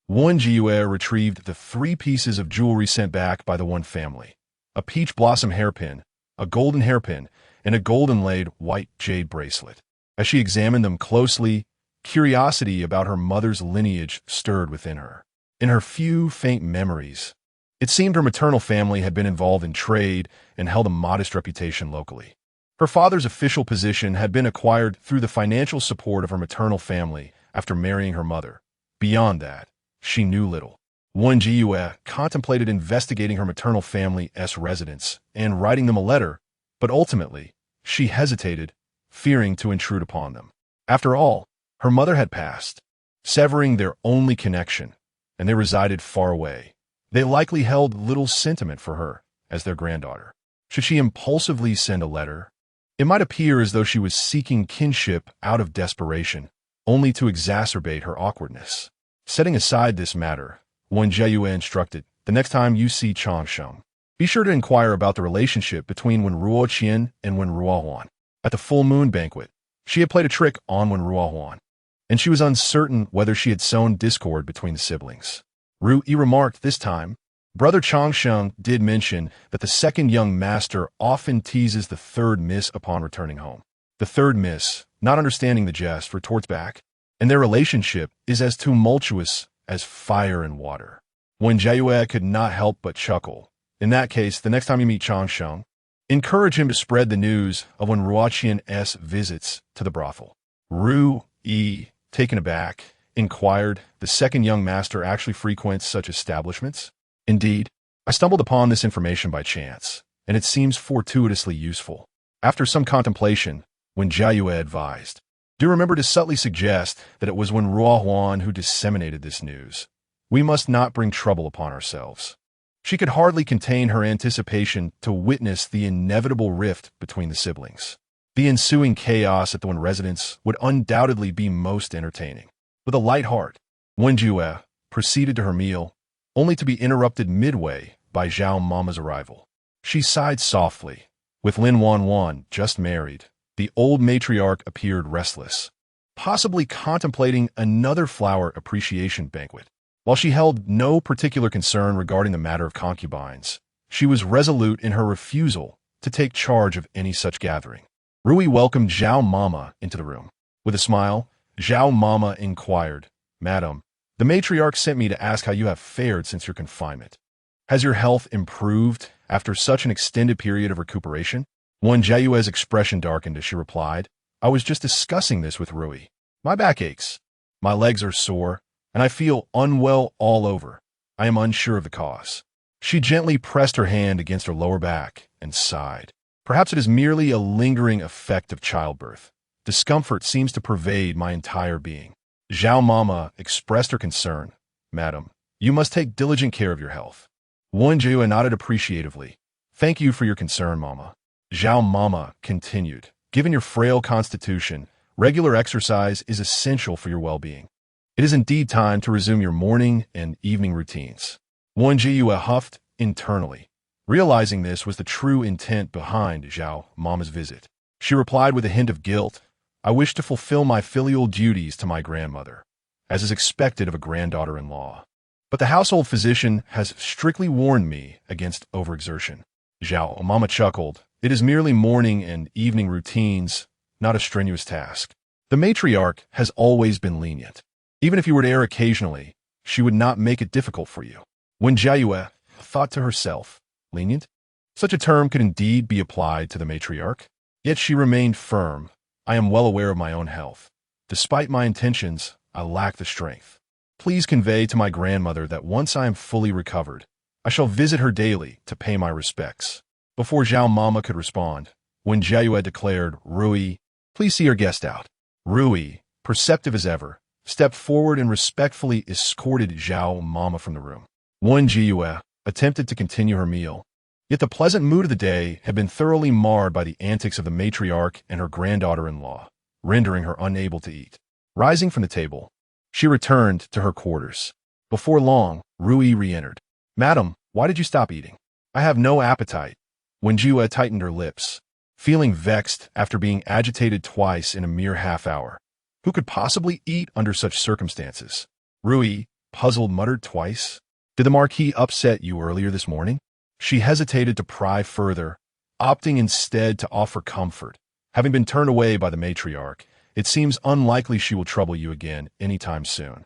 Wen Jiayue retrieved the 3 pieces of jewelry sent back by the Wen family, a peach blossom hairpin, a golden hairpin, and a golden-laid white jade bracelet. As she examined them closely, curiosity about her mother's lineage stirred within her. In her few faint memories, it seemed her maternal family had been involved in trade and held a modest reputation locally. Her father's official position had been acquired through the financial support of her maternal family after marrying her mother. Beyond that, she knew little. Wen Jiayue contemplated investigating her maternal family's residence and writing them a letter, but ultimately, she hesitated, fearing to intrude upon them. After all, her mother had passed, severing their only connection, and they resided far away. They likely held little sentiment for her as their granddaughter. Should she impulsively send a letter? It might appear as though she was seeking kinship out of desperation, only to exacerbate her awkwardness. Setting aside this matter, Wen Jiayue instructed, the next time you see Changsheng, be sure to inquire about the relationship between Wen Ruoqian and Wen Ruohuan. At the full moon banquet, she had played a trick on Wen Ruohuan, and she was uncertain whether she had sown discord between the siblings. Rui remarked this time, Brother Changsheng did mention that the second young master often teases the third miss upon returning home. The third miss, not understanding the jest, retorts back, and their relationship is as tumultuous as fire and water. Wen Jiayue could not help but chuckle. In that case, the next time you meet Changsheng, encourage him to spread the news of Wen Ruoqian's visits to the brothel. Rui, taken aback, inquired, the second young master actually frequents such establishments? Indeed, I stumbled upon this information by chance, and it seems fortuitously useful. After some contemplation, Wen Jiayue advised, Do remember to subtly suggest that it was Wen Jiayue who disseminated this news. We must not bring trouble upon ourselves. She could hardly contain her anticipation to witness the inevitable rift between the siblings. The ensuing chaos at the Wen residence would undoubtedly be most entertaining. With a light heart, Wen Jiayue proceeded to her meal, only to be interrupted midway by Zhao Mama's arrival. She sighed softly. With Lin Wanwan just married, the old matriarch appeared restless, possibly contemplating another flower appreciation banquet. While she held no particular concern regarding the matter of concubines, she was resolute in her refusal to take charge of any such gathering. Rui welcomed Zhao Mama into the room. With a smile, Zhao Mama inquired, "Madam, the matriarch sent me to ask how you have fared since your confinement. Has your health improved after such an extended period of recuperation?" Wen Jiayue's expression darkened as she replied, "I was just discussing this with Rui. My back aches, my legs are sore, and I feel unwell all over. I am unsure of the cause." She gently pressed her hand against her lower back and sighed. "Perhaps it is merely a lingering effect of childbirth. Discomfort seems to pervade my entire being." Zhao Mama expressed her concern. "Madam, you must take diligent care of your health." Wen Jiayue nodded appreciatively. "Thank you for your concern, Mama." Zhao Mama continued, "Given your frail constitution, regular exercise is essential for your well-being. It is indeed time to resume your morning and evening routines." Wen Jiayue huffed internally. Realizing this was the true intent behind Zhao Mama's visit, she replied with a hint of guilt, "I wish to fulfill my filial duties to my grandmother, as is expected of a granddaughter-in-law. But the household physician has strictly warned me against overexertion." Zhao Mama chuckled. "It is merely morning and evening routines, not a strenuous task. The matriarch has always been lenient. Even if you were to err occasionally, she would not make it difficult for you." Wen Jiayue thought to herself, lenient? Such a term could indeed be applied to the matriarch. Yet she remained firm. "I am well aware of my own health. Despite my intentions, I lack the strength. Please convey to my grandmother that once I am fully recovered, I shall visit her daily to pay my respects." Before Zhao Mama could respond, Wen Jiayue declared, "Rui, please see your guest out." Rui, perceptive as ever, stepped forward and respectfully escorted Zhao Mama from the room. Wen Jiayue attempted to continue her meal, yet the pleasant mood of the day had been thoroughly marred by the antics of the matriarch and her granddaughter-in-law, rendering her unable to eat. Rising from the table, she returned to her quarters. Before long, Rui re-entered. "Madam, why did you stop eating?" "I have no appetite." Wen Jiayue tightened her lips, feeling vexed after being agitated twice in a mere half-hour. Who could possibly eat under such circumstances? Rui, puzzled, muttered twice. "Did the marquis upset you earlier this morning?" She hesitated to pry further, opting instead to offer comfort. "Having been turned away by the matriarch, it seems unlikely she will trouble you again anytime soon."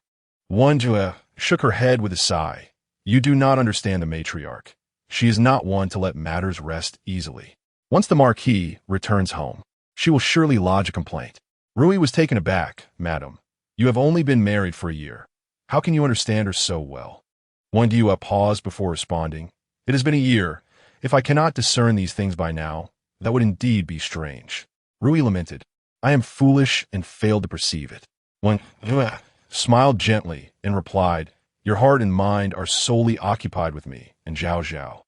Wen Jiayue shook her head with a sigh. "You do not understand the matriarch. She is not one to let matters rest easily. Once the marquis returns home, she will surely lodge a complaint." Rui was taken aback. "Madam, you have only been married for a year. How can you understand her so well?" Wen Jiayue paused before responding. "It has been a year. If I cannot discern these things by now, that would indeed be strange." Rui lamented. "I am foolish and failed to perceive it." Wen Jiayue smiled gently and replied, "Your heart and mind are solely occupied with me and Zhao Zhao.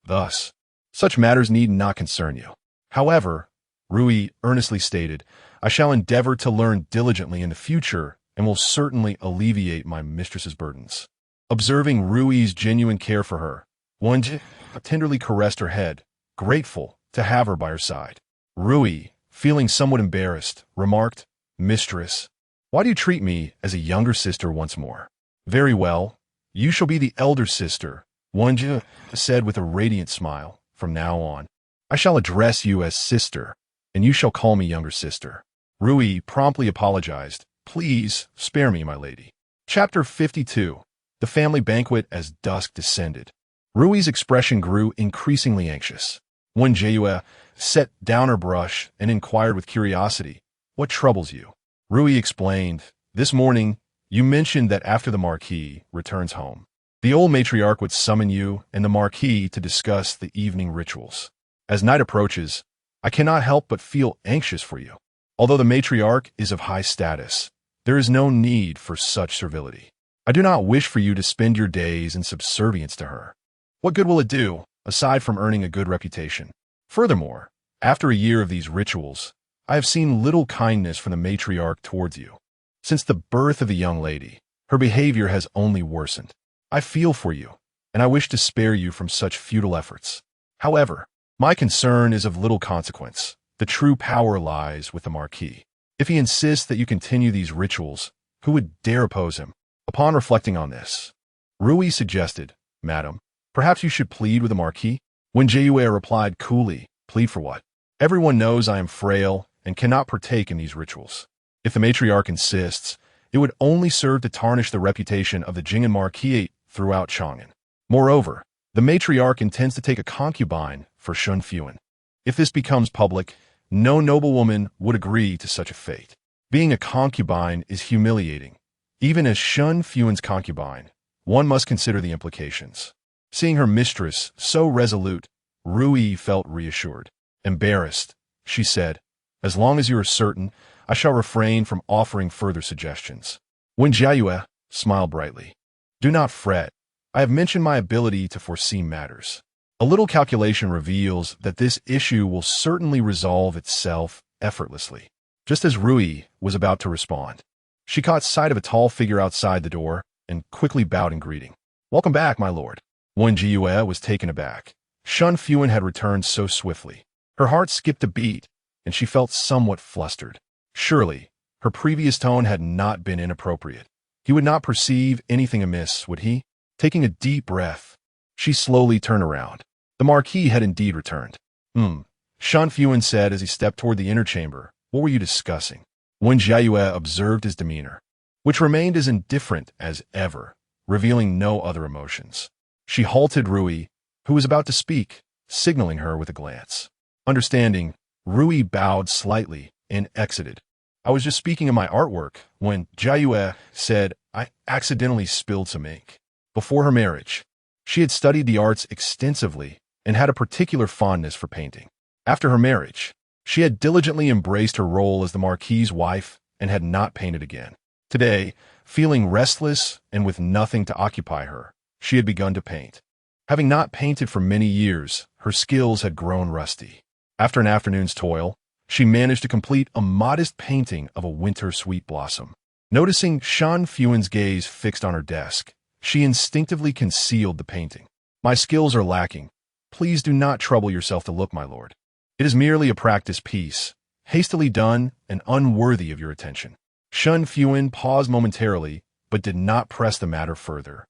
Thus, such matters need not concern you. However," Rui earnestly stated, "I shall endeavor to learn diligently in the future and will certainly alleviate my mistress's burdens." Observing Rui's genuine care for her, Wen Jiayue tenderly caressed her head, grateful to have her by her side. Rui, feeling somewhat embarrassed, remarked, "Mistress, why do you treat me as a younger sister once more?" "Very well. You shall be the elder sister," Wen Jiayue said with a radiant smile. "From now on, I shall address you as sister, and you shall call me younger sister." Rui promptly apologized. "Please spare me, my lady." Chapter 52. The family banquet. As dusk descended, Rui's expression grew increasingly anxious. Wen Jiayue set down her brush and inquired with curiosity, "What troubles you?" Rui explained, "This morning, you mentioned that after the marquis returns home, the old matriarch would summon you and the marquis to discuss the evening rituals. As night approaches, I cannot help but feel anxious for you." Although the matriarch is of high status, there is no need for such servility. I do not wish for you to spend your days in subservience to her. What good will it do, aside from earning a good reputation? Furthermore, after a year of these rituals, I have seen little kindness from the matriarch towards you. Since the birth of the young lady, her behavior has only worsened. I feel for you, and I wish to spare you from such futile efforts. However, my concern is of little consequence. The true power lies with the marquis. If he insists that you continue these rituals, who would dare oppose him? Upon reflecting on this, Rui suggested, Madam, perhaps you should plead with the marquis? Wen Jiayue replied coolly, plead for what? Everyone knows I am frail and cannot partake in these rituals. If the matriarch insists, it would only serve to tarnish the reputation of the Jing'an marquis throughout Chang'an. Moreover, the matriarch intends to take a concubine for Shen Fuhan. If this becomes public, no noblewoman would agree to such a fate. Being a concubine is humiliating. Even as Shen Fuhan's concubine, one must consider the implications. Seeing her mistress so resolute, Rui felt reassured. Embarrassed, she said, as long as you are certain, I shall refrain from offering further suggestions. Wen Jiayue smiled brightly. Do not fret. I have mentioned my ability to foresee matters. A little calculation reveals that this issue will certainly resolve itself effortlessly. Just as Rui was about to respond, she caught sight of a tall figure outside the door and quickly bowed in greeting. Welcome back, my lord. Wen Jiayue was taken aback. Shen Fuhan had returned so swiftly. Her heart skipped a beat, and she felt somewhat flustered. Surely, her previous tone had not been inappropriate. He would not perceive anything amiss, would he? Taking a deep breath, she slowly turned around. The marquis had indeed returned. Shen Fuhan said as he stepped toward the inner chamber. What were you discussing? Wen Jiayue observed his demeanor, which remained as indifferent as ever, revealing no other emotions. She halted Rui, who was about to speak, signaling her with a glance. Understanding, Rui bowed slightly and exited. I was just speaking of my artwork when Jiayue said I accidentally spilled some ink. Before her marriage, she had studied the arts extensively and had a particular fondness for painting. After her marriage, she had diligently embraced her role as the marquis's wife and had not painted again. Today, feeling restless and with nothing to occupy her, she had begun to paint. Having not painted for many years, her skills had grown rusty. After an afternoon's toil, she managed to complete a modest painting of a winter sweet blossom. Noticing Shen Fuhan's gaze fixed on her desk, she instinctively concealed the painting. My skills are lacking. Please do not trouble yourself to look, my lord. It is merely a practice piece, hastily done and unworthy of your attention. Shen Fuhan paused momentarily, but did not press the matter further,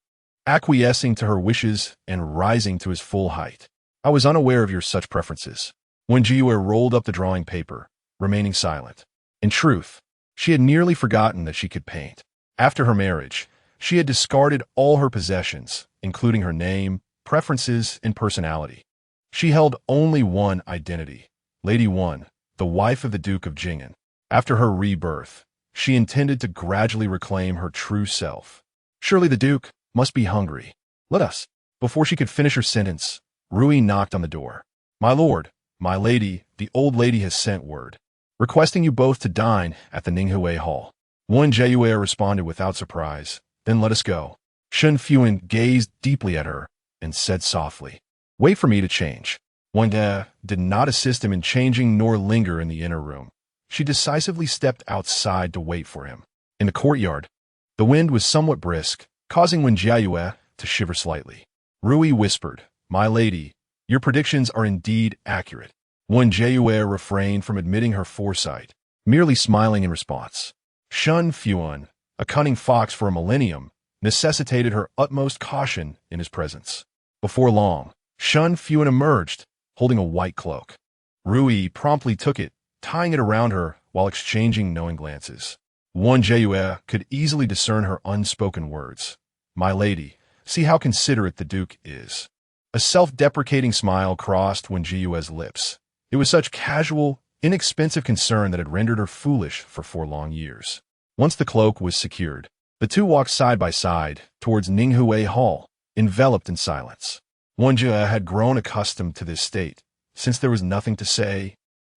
acquiescing to her wishes and rising to his full height. I was unaware of your such preferences. Wen Jiayue rolled up the drawing paper, remaining silent. In truth, she had nearly forgotten that she could paint. After her marriage, she had discarded all her possessions, including her name, preferences, and personality. She held only one identity, Lady Wen, the wife of the Duke of Jing'an. After her rebirth, she intended to gradually reclaim her true self. Surely the Duke must be hungry. Let us. Before she could finish her sentence, Rui knocked on the door. My lord, my lady, the old lady has sent word, requesting you both to dine at the Ninghui Hall. Wen Jiayue responded without surprise. Then let us go. Shen Fuhan gazed deeply at her and said softly, wait for me to change. Wen did not assist him in changing nor linger in the inner room. She decisively stepped outside to wait for him. In the courtyard, the wind was somewhat brisk, causing Wen Jiayue to shiver slightly. Rui whispered, my lady, your predictions are indeed accurate. Wen Jiayue refrained from admitting her foresight, merely smiling in response. Shen Fuhan, a cunning fox for a millennium, necessitated her utmost caution in his presence. Before long, Shen Fuhan emerged, holding a white cloak. Rui promptly took it, tying it around her while exchanging knowing glances. Wen Jiayue could easily discern her unspoken words. My lady, see how considerate the Duke is. A self-deprecating smile crossed Wen Jiayue's lips. It was such casual, inexpensive concern that had rendered her foolish for 4 long years. Once the cloak was secured, the two walked side by side towards Ninghui Hall, enveloped in silence. Wen Jiayue had grown accustomed to this state. Since there was nothing to say,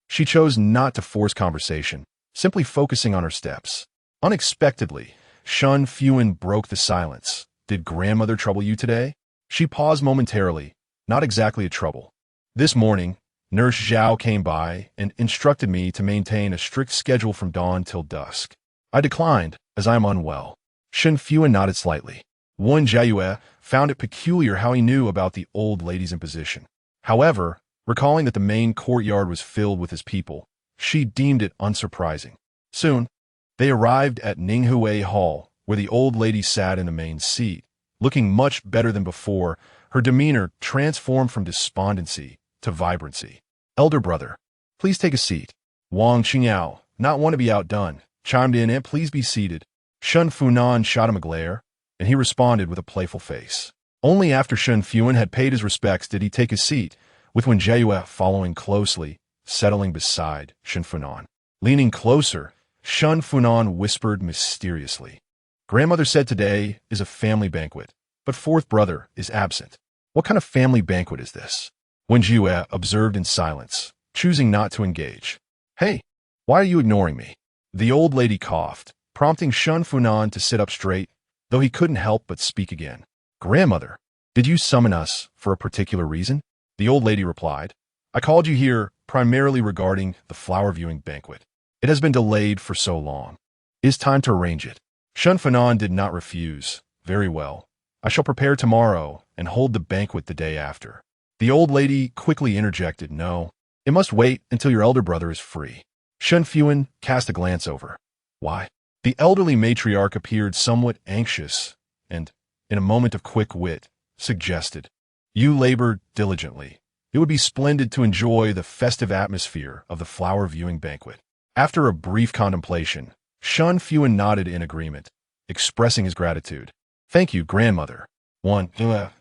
she chose not to force conversation, simply focusing on her steps. Unexpectedly, Shen Fuhan broke the silence. Did grandmother trouble you today? She paused momentarily, not exactly a trouble. This morning, Nurse Zhao came by and instructed me to maintain a strict schedule from dawn till dusk. I declined, as I am unwell. Shen Fuhan nodded slightly. Wen Jiayue found it peculiar how he knew about the old lady's imposition. However, recalling that the main courtyard was filled with his people, she deemed it unsurprising. Soon, they arrived at Ninghui Hall, where the old lady sat in the main seat. Looking much better than before, her demeanor transformed from despondency to vibrancy. Elder brother, please take a seat. Wang Qingyao, not want to be outdone, chimed in and please be seated. Shen Fuhan shot him a glare, and he responded with a playful face. Only after Shen Fuhan had paid his respects did he take his seat, with Wen Jiayue following closely, settling beside Shen Fuhan. Leaning closer, Shen Fuhan whispered mysteriously. Grandmother said today is a family banquet, but fourth brother is absent. What kind of family banquet is this? Wen Jiayue observed in silence, choosing not to engage. Hey, why are you ignoring me? The old lady coughed, prompting Shen Fuhan to sit up straight, though he couldn't help but speak again. Grandmother, did you summon us for a particular reason? The old lady replied. I called you here primarily regarding the flower viewing banquet. It has been delayed for so long. It is time to arrange it. Shen Fuhan did not refuse. Very well. I shall prepare tomorrow and hold the banquet the day after. The old lady quickly interjected, no, it must wait until your elder brother is free. Shen Fuhan cast a glance over. Why? The elderly matriarch appeared somewhat anxious and, in a moment of quick wit, suggested, you labored diligently. It would be splendid to enjoy the festive atmosphere of the flower viewing banquet. After a brief contemplation, Shen Fuhan nodded in agreement, expressing his gratitude. Thank you, grandmother. Wen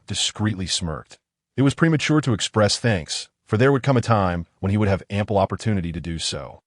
discreetly smirked. It was premature to express thanks, for there would come a time when he would have ample opportunity to do so.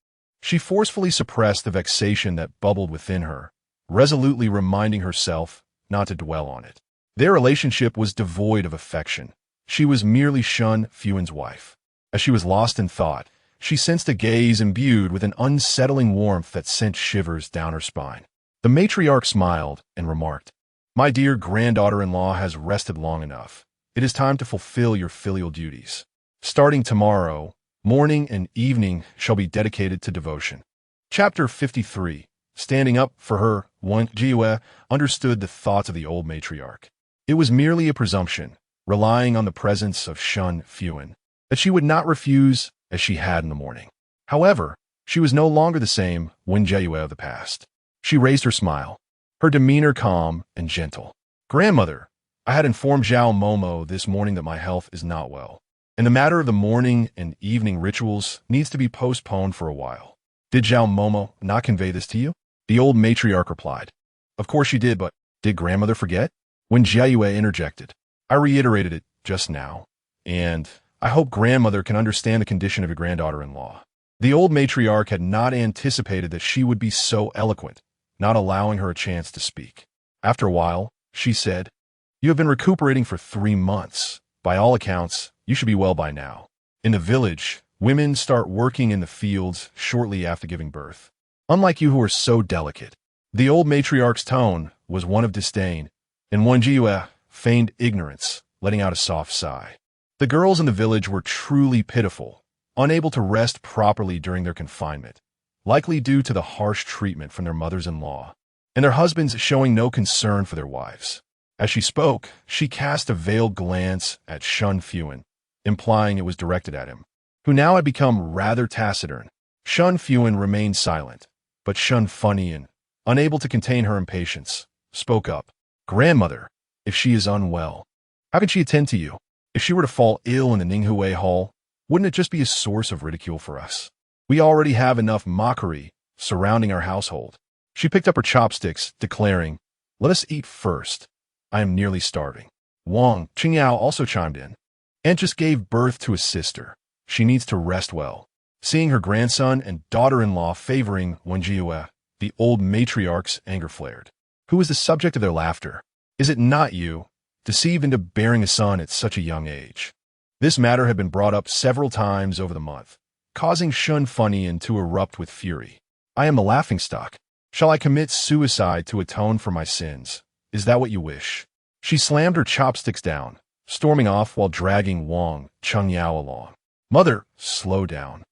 She forcefully suppressed the vexation that bubbled within her, resolutely reminding herself not to dwell on it. Their relationship was devoid of affection. She was merely Shen Fuhan's wife. As she was lost in thought, she sensed a gaze imbued with an unsettling warmth that sent shivers down her spine. The matriarch smiled and remarked, My dear granddaughter-in-law has rested long enough. It is time to fulfill your filial duties. Starting tomorrow, morning and evening shall be dedicated to devotion. Chapter 53. Standing up for her, Wen Jiayue understood the thoughts of the old matriarch. It was merely a presumption, relying on the presence of Shen Fuhan, that she would not refuse as she had in the morning. However, she was no longer the same Wen Jiayue of the past. She raised her smile, her demeanor calm and gentle. Grandmother, I had informed Zhao Momo this morning that my health is not well, and the matter of the morning and evening rituals needs to be postponed for a while. Did Zhao Momo not convey this to you? The old matriarch replied. Of course she did, but did grandmother forget? Wen Jiayue interjected. I reiterated it just now, and I hope grandmother can understand the condition of your granddaughter-in-law. The old matriarch had not anticipated that she would be so eloquent, not allowing her a chance to speak. After a while, she said, You have been recuperating for 3 months. By all accounts, you should be well by now. In the village, women start working in the fields shortly after giving birth. Unlike you who are so delicate. The old matriarch's tone was one of disdain, and Wen Jiayue feigned ignorance, letting out a soft sigh. The girls in the village were truly pitiful, unable to rest properly during their confinement, likely due to the harsh treatment from their mothers-in-law, and their husbands showing no concern for their wives. As she spoke, she cast a veiled glance at Shen Fuhan, implying it was directed at him, who now had become rather taciturn. Shen Fuhan remained silent, but Shen Fuhan, unable to contain her impatience, spoke up. Grandmother, if she is unwell, how can she attend to you? If she were to fall ill in the Ninghui Hall, wouldn't it just be a source of ridicule for us? We already have enough mockery surrounding our household. She picked up her chopsticks, declaring, Let us eat first. I am nearly starving. Wang Qingyao also chimed in. Aunt just gave birth to a sister. She needs to rest well. Seeing her grandson and daughter-in-law favoring Wen Jiayue, the old matriarch's anger flared. Who is the subject of their laughter? Is it not you, deceived into bearing a son at such a young age? This matter had been brought up several times over the month, causing Shen Fuhan to erupt with fury. I am the laughingstock. Shall I commit suicide to atone for my sins? Is that what you wish? She slammed her chopsticks down, storming off while dragging Wang Chengyao along. Mother, slow down.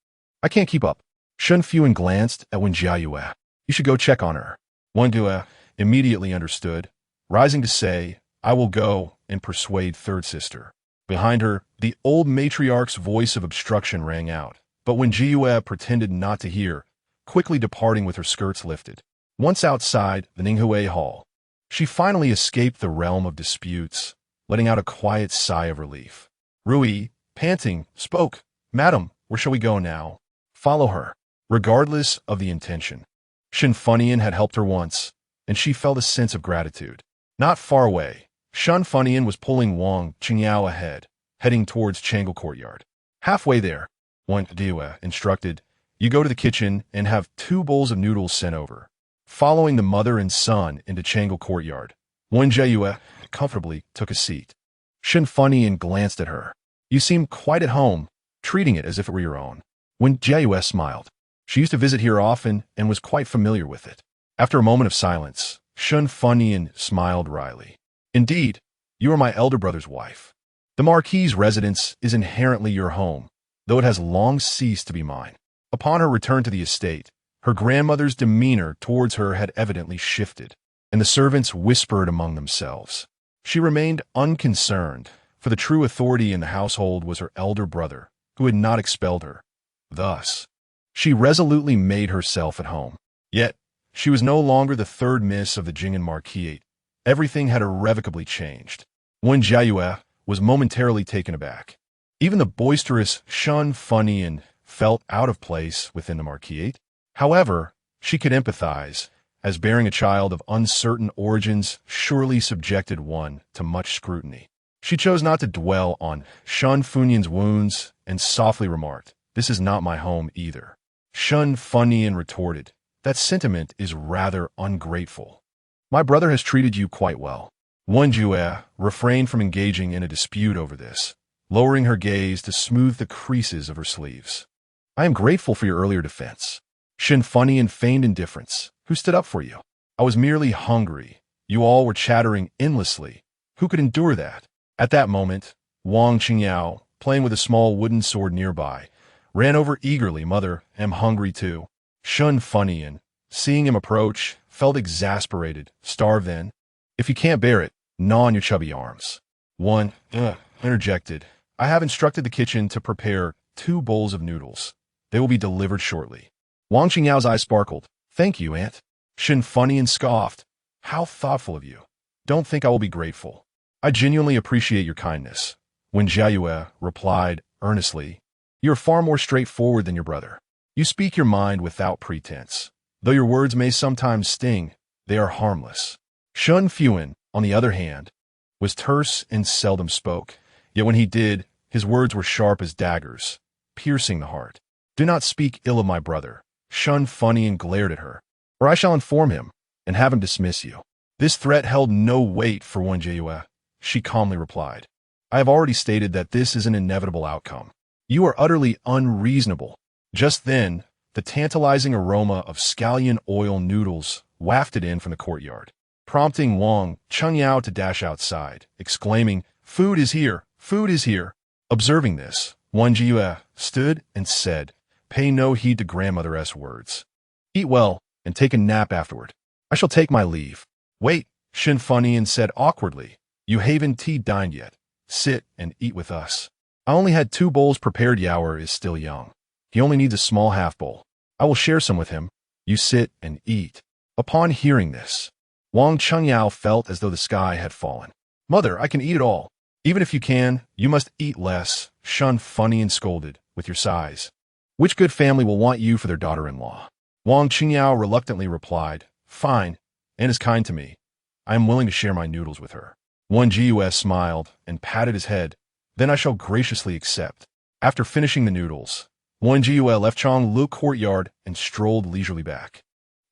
I can't keep up. Shen Fuhan glanced at Wen Jiayue. You should go check on her. Wen Jiayue immediately understood, rising to say, I will go and persuade third sister. Behind her, the old matriarch's voice of obstruction rang out, but Wen Jiayue pretended not to hear, quickly departing with her skirts lifted. Once outside the Ninghui Hall, she finally escaped the realm of disputes, letting out a quiet sigh of relief. Rui, panting, spoke, Madam, where shall we go now? Follow her, regardless of the intention. Shen Fuhan had helped her once, and she felt a sense of gratitude. Not far away, Shen Fuhan was pulling Wang Chengyao ahead, heading towards Changle Courtyard. Halfway there, Wen Jiayue instructed, you go to the kitchen and have 2 bowls of noodles sent over. Following the mother and son into Changle Courtyard, Wen Jiayue comfortably took a seat. Shen Fuhan glanced at her. You seem quite at home, treating it as if it were your own. Wen Jiayue smiled. She used to visit here often and was quite familiar with it. After a moment of silence, Shen Fuhan smiled wryly. Indeed, you are my elder brother's wife. The marquis' residence is inherently your home, though it has long ceased to be mine. Upon her return to the estate, her grandmother's demeanor towards her had evidently shifted, and the servants whispered among themselves. She remained unconcerned, for the true authority in the household was her elder brother, who had not expelled her. Thus, she resolutely made herself at home. Yet, she was no longer the third miss of the Jing'an Marquis. Everything had irrevocably changed. Wen Jiayue was momentarily taken aback. Even the boisterous Shen Fuhan felt out of place within the Marquis. However, she could empathize, as bearing a child of uncertain origins surely subjected one to much scrutiny. She chose not to dwell on Shen Fuhan's wounds and softly remarked, This is not my home either. Shen Fuhan retorted, That sentiment is rather ungrateful. My brother has treated you quite well. Wen Jiayue refrained from engaging in a dispute over this, lowering her gaze to smooth the creases of her sleeves. I am grateful for your earlier defense. Shen Fuhan feigned indifference. Who stood up for you? I was merely hungry. You all were chattering endlessly. Who could endure that? At that moment, Wang Chengyao, playing with a small wooden sword nearby, ran over eagerly. Mother, am hungry too. Shen Fuhan, seeing him approach, felt exasperated. Starve then. If you can't bear it, gnaw on your chubby arms. One interjected. I have instructed the kitchen to prepare 2 bowls of noodles. They will be delivered shortly. Wang Chenyao's eyes sparkled. Thank you, Aunt. Shen Fuhan scoffed. How thoughtful of you. Don't think I will be grateful. I genuinely appreciate your kindness. Wen Jiayue replied earnestly, You are far more straightforward than your brother. You speak your mind without pretense. Though your words may sometimes sting, they are harmless. Shen Fuhan, on the other hand, was terse and seldom spoke, yet when he did, his words were sharp as daggers, piercing the heart. Do not speak ill of my brother. Shen Fuhan glared at her, or I shall inform him and have him dismiss you. This threat held no weight for Wen Jiayue. She calmly replied, I have already stated that this is an inevitable outcome. You are utterly unreasonable. Just then, the tantalizing aroma of scallion oil noodles wafted in from the courtyard, prompting Wang Chengyao to dash outside, exclaiming, Food is here! Food is here! Observing this, Wen Jiayue stood and said, Pay no heed to grandmother's words. Eat well and take a nap afterward. I shall take my leave. Wait, Shen Fuhan said awkwardly. You haven't dined yet. Sit and eat with us. I only had 2 bowls prepared. Yaoer is still young. He only needs a small half bowl. I will share some with him. You sit and eat. Upon hearing this, Wang Chengyao felt as though the sky had fallen. Mother, I can eat it all. Even if you can, you must eat less, Shen Fuhan scolded, with your size. Which good family will want you for their daughter-in-law? Wang Chengyao reluctantly replied, Fine, Anne is kind to me. I am willing to share my noodles with her. Wen Jiayue smiled and patted his head. Then I shall graciously accept. After finishing the noodles, Wen Jiayue left Changle Courtyard and strolled leisurely back.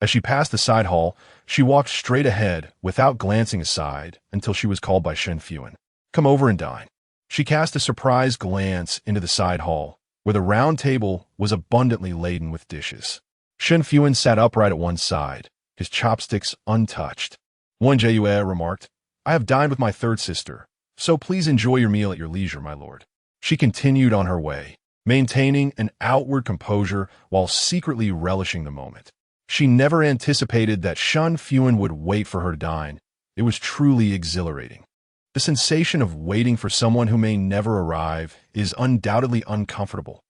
As she passed the side hall, she walked straight ahead without glancing aside until she was called by Shen Fuhan. Come over and dine. She cast a surprised glance into the side hall, where the round table was abundantly laden with dishes. Shen Fuhan sat upright at one side, his chopsticks untouched. Wen Jiayue remarked, "I have dined with my third sister, so please enjoy your meal at your leisure, my lord." She continued on her way, maintaining an outward composure while secretly relishing the moment. She never anticipated that Shen Fuhan would wait for her to dine. It was truly exhilarating. The sensation of waiting for someone who may never arrive is undoubtedly uncomfortable.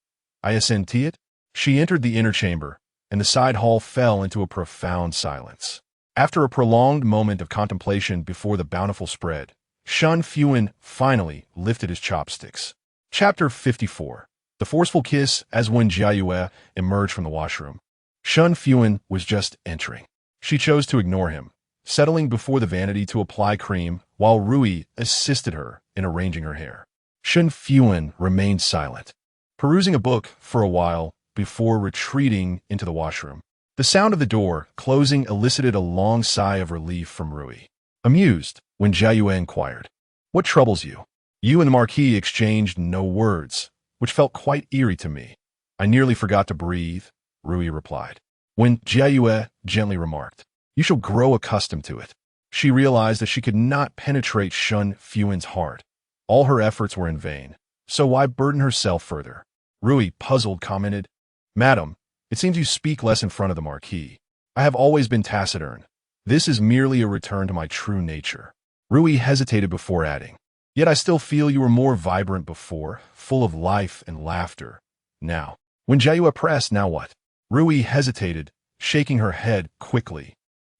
I assenti it. She entered the inner chamber, and the side hall fell into a profound silence. After a prolonged moment of contemplation before the bountiful spread, Shen Fuhan finally lifted his chopsticks. Chapter 54. The Forceful Kiss as Wen Jiayue emerged from the washroom. Shen Fuhan was just entering. She chose to ignore him, settling before the vanity to apply cream while Rui assisted her in arranging her hair. Shen Fuhan remained silent, perusing a book for a while before retreating into the washroom. The sound of the door closing elicited a long sigh of relief from Rui. Amused, Wen Jiayue inquired, "What troubles you?" You and the marquis exchanged no words, which felt quite eerie to me. "I nearly forgot to breathe," Rui replied. Wen Jiayue gently remarked, "You shall grow accustomed to it." She realized that she could not penetrate Shen Fuhan's heart. All her efforts were in vain, so why burden herself further? Rui, puzzled, commented, "Madam, it seems you speak less in front of the marquis. I have always been taciturn. This is merely a return to my true nature." Rui hesitated before adding, "Yet I still feel you were more vibrant before, full of life and laughter. Now." When Jiayue pressed, "Now what?" Rui hesitated, shaking her head quickly.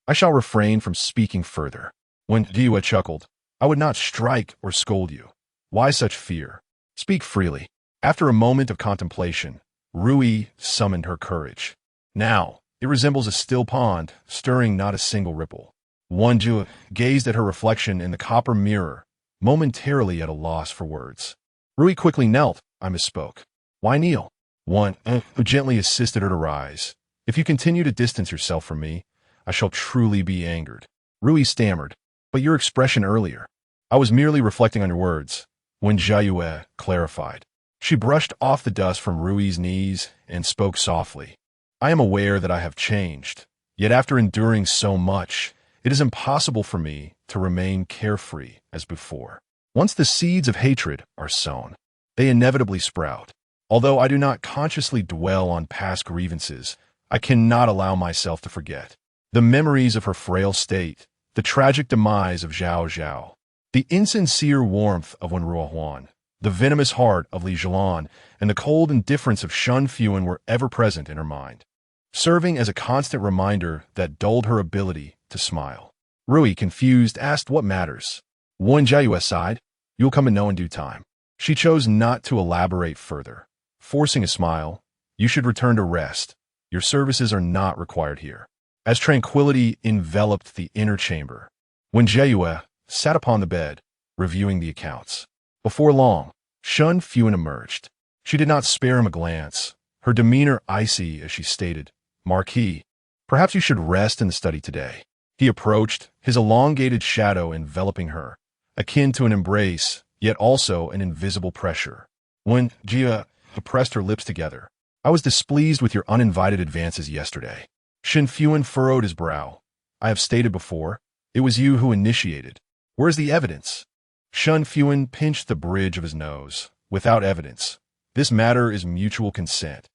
"I shall refrain from speaking further." When Jiayue chuckled, "I would not strike or scold you. Why such fear? Speak freely." After a moment of contemplation, Rui summoned her courage. Now, it resembles a still pond, stirring not a single ripple. Wen Jiayue gazed at her reflection in the copper mirror, momentarily at a loss for words. Rui quickly knelt. "I misspoke. Why kneel?" Wen gently assisted her to rise. "If you continue to distance yourself from me, I shall truly be angered." Rui stammered, "But your expression earlier." "I was merely reflecting on your words," Wen Jiayue clarified. She brushed off the dust from Rui's knees and spoke softly. "I am aware that I have changed, yet after enduring so much, it is impossible for me to remain carefree as before. Once the seeds of hatred are sown, they inevitably sprout. Although I do not consciously dwell on past grievances, I cannot allow myself to forget the memories of her frail state, the tragic demise of Zhao Zhao, the insincere warmth of Wen Ruohuan, the venomous heart of Li Zhilan, and the cold indifference of Shen Fuhan were ever present in her mind, serving as a constant reminder that dulled her ability to smile. Rui, confused, asked what matters. Wen Jiayue sighed, "You'll come to know in due time." She chose not to elaborate further, forcing a smile. "You should return to rest. Your services are not required here." As tranquility enveloped the inner chamber, Wen Jiayue sat upon the bed, reviewing the accounts. Before long, Shen Fuhan emerged. She did not spare him a glance, her demeanor icy as she stated, "Marquis, perhaps you should rest in the study today." He approached, his elongated shadow enveloping her, akin to an embrace, yet also an invisible pressure. When Jiayue pressed her lips together, "I was displeased with your uninvited advances yesterday." Shen Fuhan furrowed his brow. "I have stated before, it was you who initiated. Where's the evidence?" Shen Fuhan pinched the bridge of his nose. "Without evidence. This matter is mutual consent.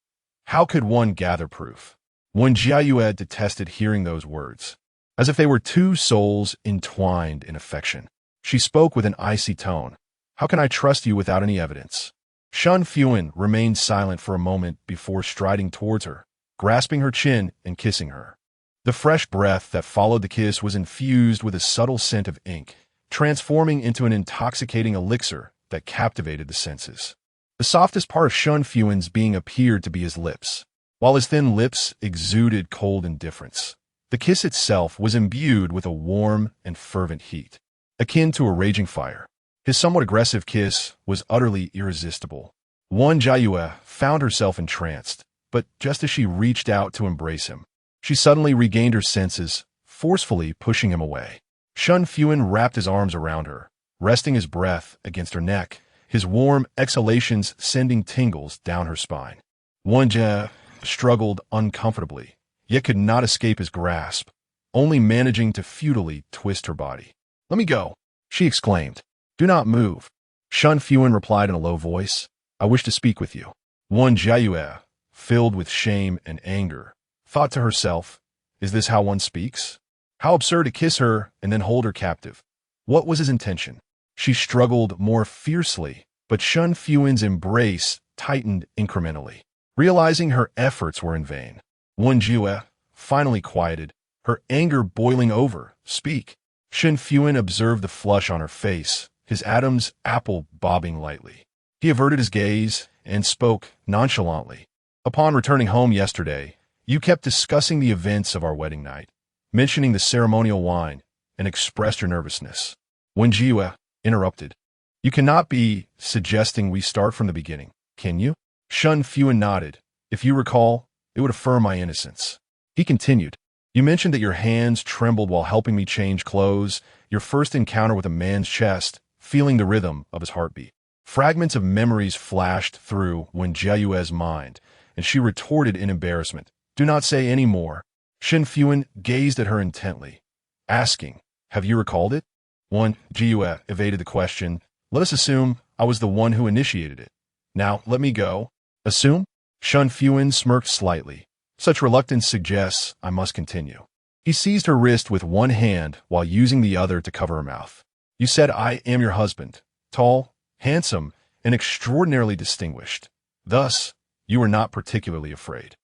How could one gather proof?" Wen Jiayue detested hearing those words, as if they were two souls entwined in affection. She spoke with an icy tone. "How can I trust you without any evidence?" Shen Fuhan remained silent for a moment before striding towards her, grasping her chin and kissing her. The fresh breath that followed the kiss was infused with a subtle scent of ink, transforming into an intoxicating elixir that captivated the senses. The softest part of Shen Fuhan's being appeared to be his lips, while his thin lips exuded cold indifference. The kiss itself was imbued with a warm and fervent heat, akin to a raging fire. His somewhat aggressive kiss was utterly irresistible. Wen Jiayue found herself entranced, but just as she reached out to embrace him, she suddenly regained her senses, forcefully pushing him away. Shen Fuhan wrapped his arms around her, resting his breath against her neck, his warm exhalations sending tingles down her spine. Wen Jiayue struggled uncomfortably, yet could not escape his grasp, only managing to futilely twist her body. "Let me go," she exclaimed. "Do not move." Shen Fuhan replied in a low voice, "I wish to speak with you." Wen Jiayue, filled with shame and anger, thought to herself, "Is this how one speaks? How absurd to kiss her and then hold her captive." What was his intention? She struggled more fiercely, but Shen Fuhan's embrace tightened incrementally. Realizing her efforts were in vain, Wen Jiayue finally quieted, her anger boiling over. "Speak." Shen Fuhan observed the flush on her face, his Adam's apple bobbing lightly. He averted his gaze and spoke nonchalantly. "Upon returning home yesterday, you kept discussing the events of our wedding night, mentioning the ceremonial wine, and expressed your nervousness." Wen Jiayue interrupted. "You cannot be suggesting we start from the beginning, can you?" Shen Fuhan nodded. "If you recall, it would affirm my innocence." He continued. "You mentioned that your hands trembled while helping me change clothes, your first encounter with a man's chest, feeling the rhythm of his heartbeat." Fragments of memories flashed through Wen Jiayue's mind, and she retorted in embarrassment. "Do not say any more." Shen Fuhan gazed at her intently, asking, "Have you recalled it?" Wen Jiayue evaded the question. "Let us assume I was the one who initiated it. Now, let me go." "Assume?" Shen Fuhan smirked slightly. "Such reluctance suggests I must continue." He seized her wrist with one hand while using the other to cover her mouth. "You said I am your husband, tall, handsome, and extraordinarily distinguished. Thus, you were not particularly afraid."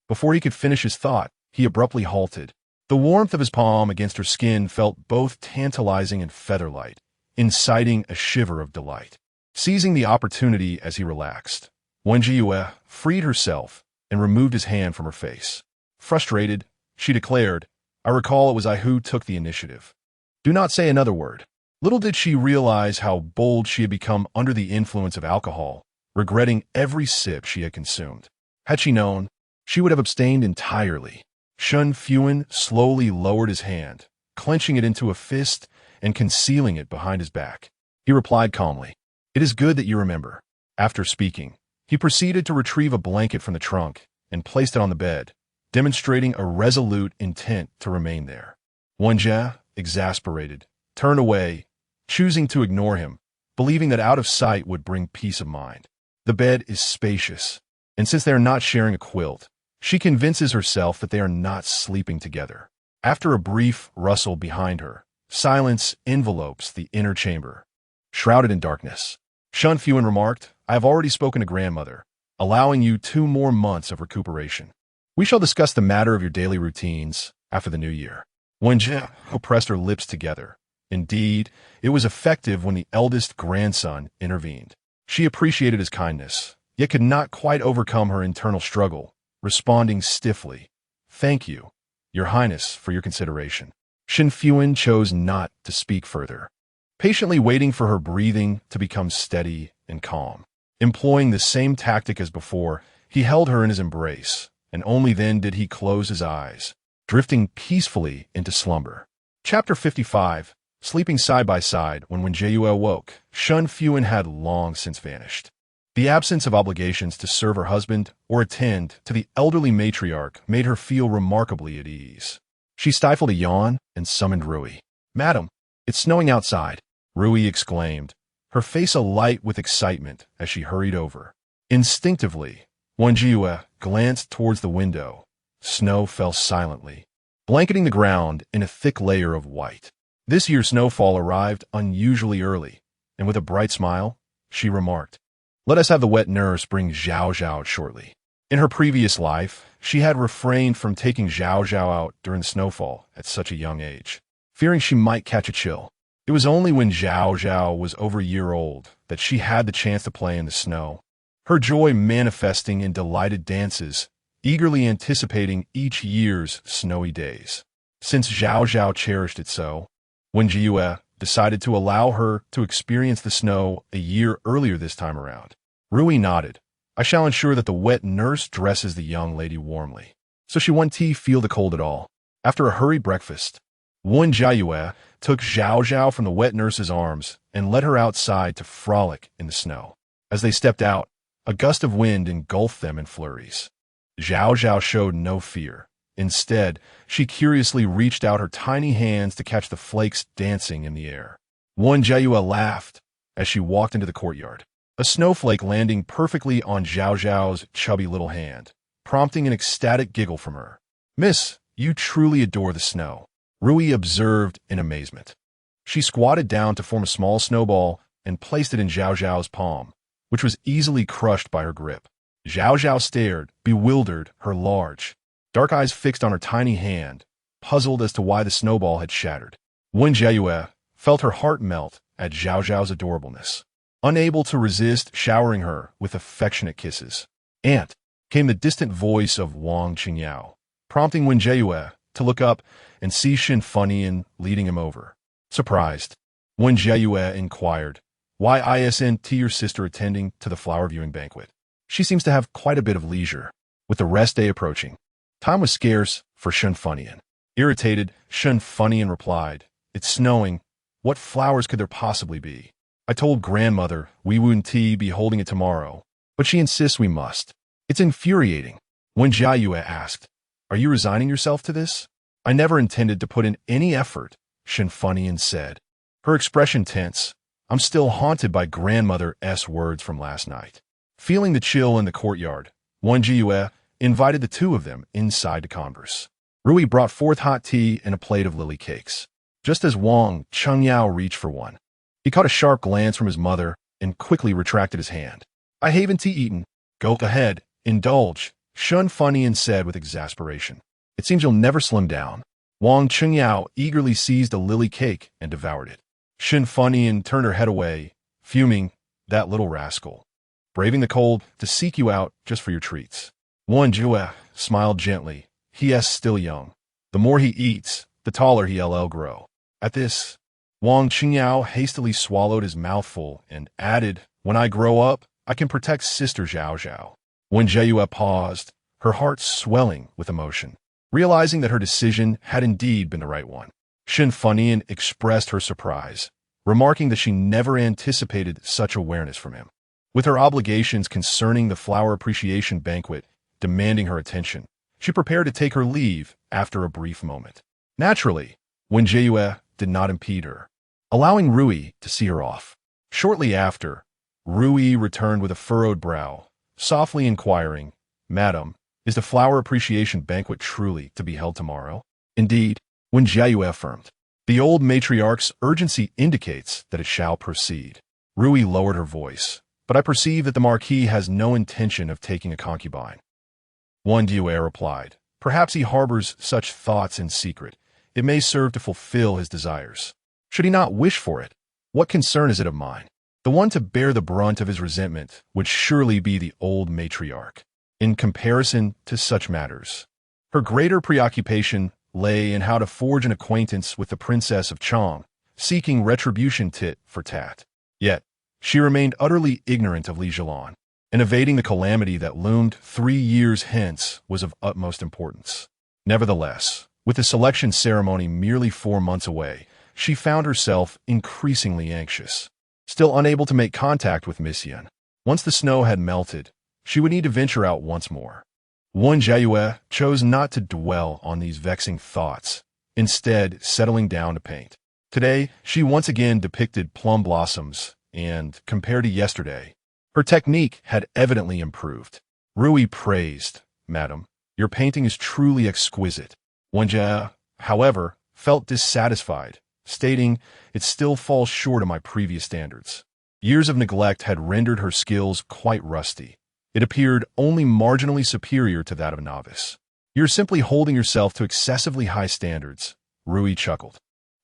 Before he could finish his thought, he abruptly halted. The warmth of his palm against her skin felt both tantalizing and feather-light, inciting a shiver of delight. Seizing the opportunity as he relaxed, Wen Jiayue freed herself and removed his hand from her face. Frustrated, she declared, "I recall it was I who took the initiative. Do not say another word." Little did she realize how bold she had become under the influence of alcohol, regretting every sip she had consumed. Had she known, she would have abstained entirely. Shen Fuhan slowly lowered his hand, clenching it into a fist and concealing it behind his back. He replied calmly, "It is good that you remember." After speaking, he proceeded to retrieve a blanket from the trunk and placed it on the bed, demonstrating a resolute intent to remain there. Wen Jiayue, exasperated, turned away, choosing to ignore him, believing that out of sight would bring peace of mind. The bed is spacious, and since they are not sharing a quilt, she convinces herself that they are not sleeping together. After a brief rustle behind her, silence envelopes the inner chamber, shrouded in darkness. Shen Fuhan remarked, "I have already spoken to grandmother, allowing you 2 more months of recuperation. We shall discuss the matter of your daily routines after the new year." Wen Jiayue pressed her lips together. Indeed, it was effective when the eldest grandson intervened. She appreciated his kindness, yet could not quite overcome her internal struggle, responding stiffly, "Thank you, Your Highness, for your consideration." Shen Fuhan chose not to speak further, patiently waiting for her breathing to become steady and calm. Employing the same tactic as before, he held her in his embrace, and only then did he close his eyes, drifting peacefully into slumber. Chapter 55. Sleeping side by side when Wen Jiayue awoke, Shen Fuhan had long since vanished. The absence of obligations to serve her husband or attend to the elderly matriarch made her feel remarkably at ease. She stifled a yawn and summoned Rui. "Madam, it's snowing outside," Rui exclaimed, her face alight with excitement as she hurried over. Instinctively, Wen Jiayue glanced towards the window. Snow fell silently, blanketing the ground in a thick layer of white. This year's snowfall arrived unusually early, and with a bright smile, she remarked, "Let us have the wet nurse bring Zhao Zhao shortly." In her previous life, she had refrained from taking Zhao Zhao out during the snowfall at such a young age, fearing she might catch a chill. It was only when Zhao Zhao was over a year old that she had the chance to play in the snow, her joy manifesting in delighted dances, eagerly anticipating each year's snowy days. Since Zhao Zhao cherished it so, Wen Jiayue decided to allow her to experience the snow a year earlier this time around. Rui nodded. "I shall ensure that the wet nurse dresses the young lady warmly, so she won't feel the cold at all." After a hurried breakfast, Wen Jiayue took Zhao Zhao from the wet nurse's arms and led her outside to frolic in the snow. As they stepped out, a gust of wind engulfed them in flurries. Zhao Zhao showed no fear, Instead, she curiously reached out her tiny hands to catch the flakes dancing in the air. Wen Jiayue laughed as she walked into the courtyard, a snowflake landing perfectly on Zhao Zhao's chubby little hand, prompting an ecstatic giggle from her. "Miss, you truly adore the snow," Rui observed in amazement. She squatted down to form a small snowball and placed it in Zhao Zhao's palm, which was easily crushed by her grip. Zhao Zhao stared, bewildered, her large, dark eyes fixed on her tiny hand, puzzled as to why the snowball had shattered. Wen Jiayue felt her heart melt at Zhao Zhao's adorableness, unable to resist showering her with affectionate kisses. "Aunt," came the distant voice of Wang Qingyao, prompting Wen Jiayue to look up and see Shen Fuhan leading him over. Surprised, Wen Jiayue inquired, "Why isn't your sister attending to the flower viewing banquet? She seems to have quite a bit of leisure, with the rest day approaching." Time was scarce for Shen Fuhan. Irritated, Shen Fuhan replied, "It's snowing. What flowers could there possibly be? I told grandmother we wouldn't be holding it tomorrow, but she insists we must. It's infuriating." Wen Jiayue asked, "Are you resigning yourself to this?" "I never intended to put in any effort," Shen Fuhan said, her expression tense. "I'm still haunted by grandmother's words from last night." Feeling the chill in the courtyard, Wen Jiayue invited the two of them inside to converse. Rui brought forth hot tea and a plate of lily cakes. Just as Wang Qingyao reached for one, he caught a sharp glance from his mother and quickly retracted his hand. "I haven't eaten." "Go ahead, indulge," Shen Fuhan said with exasperation. "It seems you'll never slim down." Wang Qingyao eagerly seized a lily cake and devoured it. Shen Fuhan turned her head away, fuming, "That little rascal, braving the cold to seek you out just for your treats." Wen Jiayue smiled gently. "He is still young. The more he eats, the taller he'll grow." At this, Wang Qingyao hastily swallowed his mouthful and added, "When I grow up, I can protect Sister Zhao Zhao." Wen Jiayue paused, her heart swelling with emotion, realizing that her decision had indeed been the right one. Shen Fuhan expressed her surprise, remarking that she never anticipated such awareness from him. With her obligations concerning the flower appreciation banquet demanding her attention, she prepared to take her leave after a brief moment. Naturally, Wen Jiayue did not impede her, allowing Rui to see her off. Shortly after, Rui returned with a furrowed brow, softly inquiring, "Madam, is the flower appreciation banquet truly to be held tomorrow?" "Indeed," Wen Jiayue affirmed. "The old matriarch's urgency indicates that it shall proceed." Rui lowered her voice, "But I perceive that the marquis has no intention of taking a concubine." Wen Jiayue replied, "Perhaps he harbors such thoughts in secret. It may serve to fulfill his desires. Should he not wish for it, what concern is it of mine? The one to bear the brunt of his resentment would surely be the old matriarch. In comparison to such matters, her greater preoccupation lay in how to forge an acquaintance with the Princess of Chang, seeking retribution tit for tat. Yet, she remained utterly ignorant of Li Zhilan, and evading the calamity that loomed 3 years hence was of utmost importance. Nevertheless, with the selection ceremony merely 4 months away, she found herself increasingly anxious. Still unable to make contact with Miss Yan, once the snow had melted, she would need to venture out once more. Wen Jiayue chose not to dwell on these vexing thoughts, instead settling down to paint. Today, she once again depicted plum blossoms, and, compared to yesterday, her technique had evidently improved. Rui praised, "Madam, your painting is truly exquisite." Wen Jiayue, however, felt dissatisfied, stating, "It still falls short of my previous standards." Years of neglect had rendered her skills quite rusty. It appeared only marginally superior to that of a novice. "You're simply holding yourself to excessively high standards," Rui chuckled.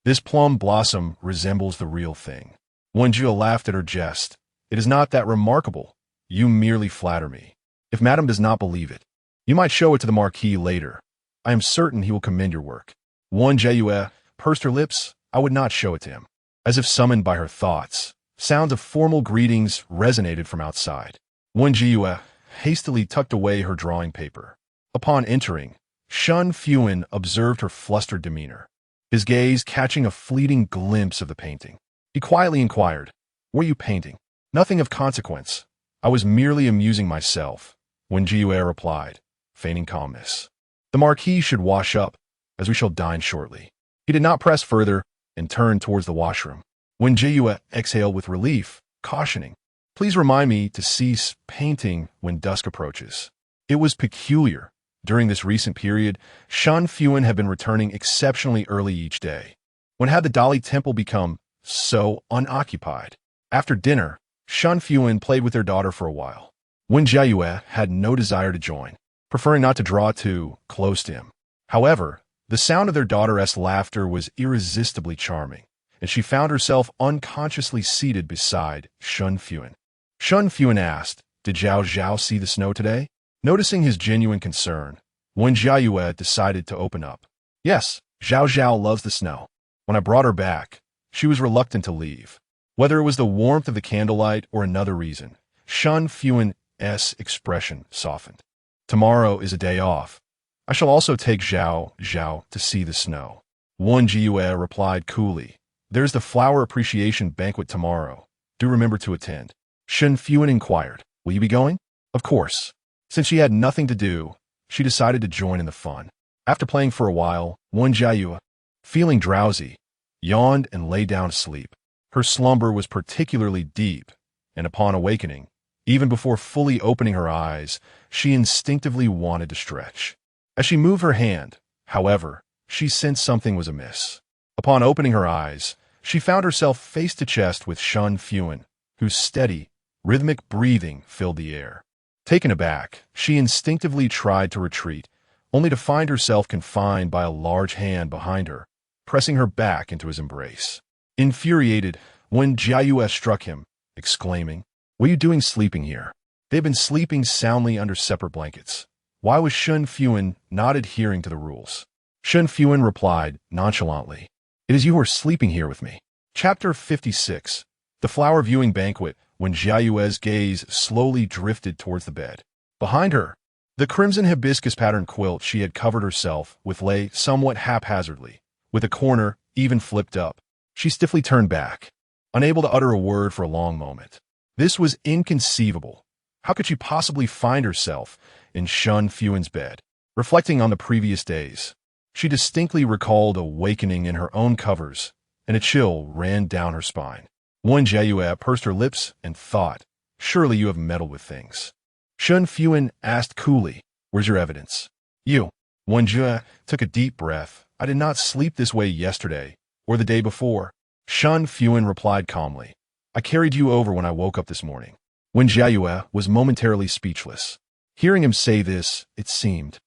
"This plum blossom resembles the real thing." Wen Jiayue laughed at her jest. "It is not that remarkable. You merely flatter me. If Madame does not believe it, you might show it to the Marquis later. I am certain he will commend your work." Wen Jiayue pursed her lips. "I would not show it to him." As if summoned by her thoughts, sounds of formal greetings resonated from outside. Wen Jiayue hastily tucked away her drawing paper. Upon entering, Shen Fuhan observed her flustered demeanor, his gaze catching a fleeting glimpse of the painting. He quietly inquired, "What are you painting?" "Nothing of consequence. I was merely amusing myself," Wen Jiayue replied, feigning calmness. The marquis should wash up, as we shall dine shortly. He did not press further and turned towards the washroom. Wen Jiayue exhaled with relief, cautioning, "Please remind me to cease painting when dusk approaches." It was peculiar. During this recent period, Shen Fuhan had been returning exceptionally early each day. When had the Dali temple become so unoccupied? After dinner, Shen Fuhan played with their daughter for a while. Wen Jiayue had no desire to join, preferring not to draw too close to him. However, the sound of their daughter's laughter was irresistibly charming, and she found herself unconsciously seated beside Shen Fuhan. Shen Fuhan asked, "Did Zhao Zhao see the snow today?" Noticing his genuine concern, Wen Jiayue decided to open up. "Yes, Zhao Zhao loves the snow. When I brought her back, she was reluctant to leave." Whether it was the warmth of the candlelight or another reason, Shen Fuhan's expression softened. "Tomorrow is a day off. I shall also take Zhao Zhao to see the snow." Wen Jiayue replied coolly, "There's the flower appreciation banquet tomorrow. Do remember to attend." Shen Fuhan inquired, "Will you be going?" Of course. Since she had nothing to do, she decided to join in the fun. After playing for a while, Wen Jiayue, feeling drowsy, yawned and lay down to sleep. Her slumber was particularly deep, and upon awakening, even before fully opening her eyes, she instinctively wanted to stretch. As she moved her hand, however, she sensed something was amiss. Upon opening her eyes, she found herself face to chest with Shen Fuhan, whose steady, rhythmic breathing filled the air. Taken aback, she instinctively tried to retreat, only to find herself confined by a large hand behind her, pressing her back into his embrace. Infuriated, Wen Jiayue struck him, exclaiming, "What are you doing sleeping here?" They had been sleeping soundly under separate blankets. Why was Shen Fuhan not adhering to the rules? Shen Fuhan replied nonchalantly, "It is you who are sleeping here with me." Chapter 56. The Flower Viewing Banquet. When Jiayue's gaze slowly drifted towards the bed. Behind her, the crimson hibiscus-patterned quilt she had covered herself with lay somewhat haphazardly, with a corner even flipped up. She stiffly turned back, unable to utter a word for a long moment. This was inconceivable. How could she possibly find herself in Shen Fuhan's bed? Reflecting on the previous days, she distinctly recalled awakening in her own covers, and a chill ran down her spine. Wen Jiayue pursed her lips and thought, "Surely you have meddled with things." Shen Fuhan asked coolly, "Where's your evidence?" "You." Wen Jiayue took a deep breath. "I did not sleep this way yesterday, or the day before." Shen Fuhan replied calmly, "I carried you over when I woke up this morning." Wen Jiayue was momentarily speechless. Hearing him say this, it seemed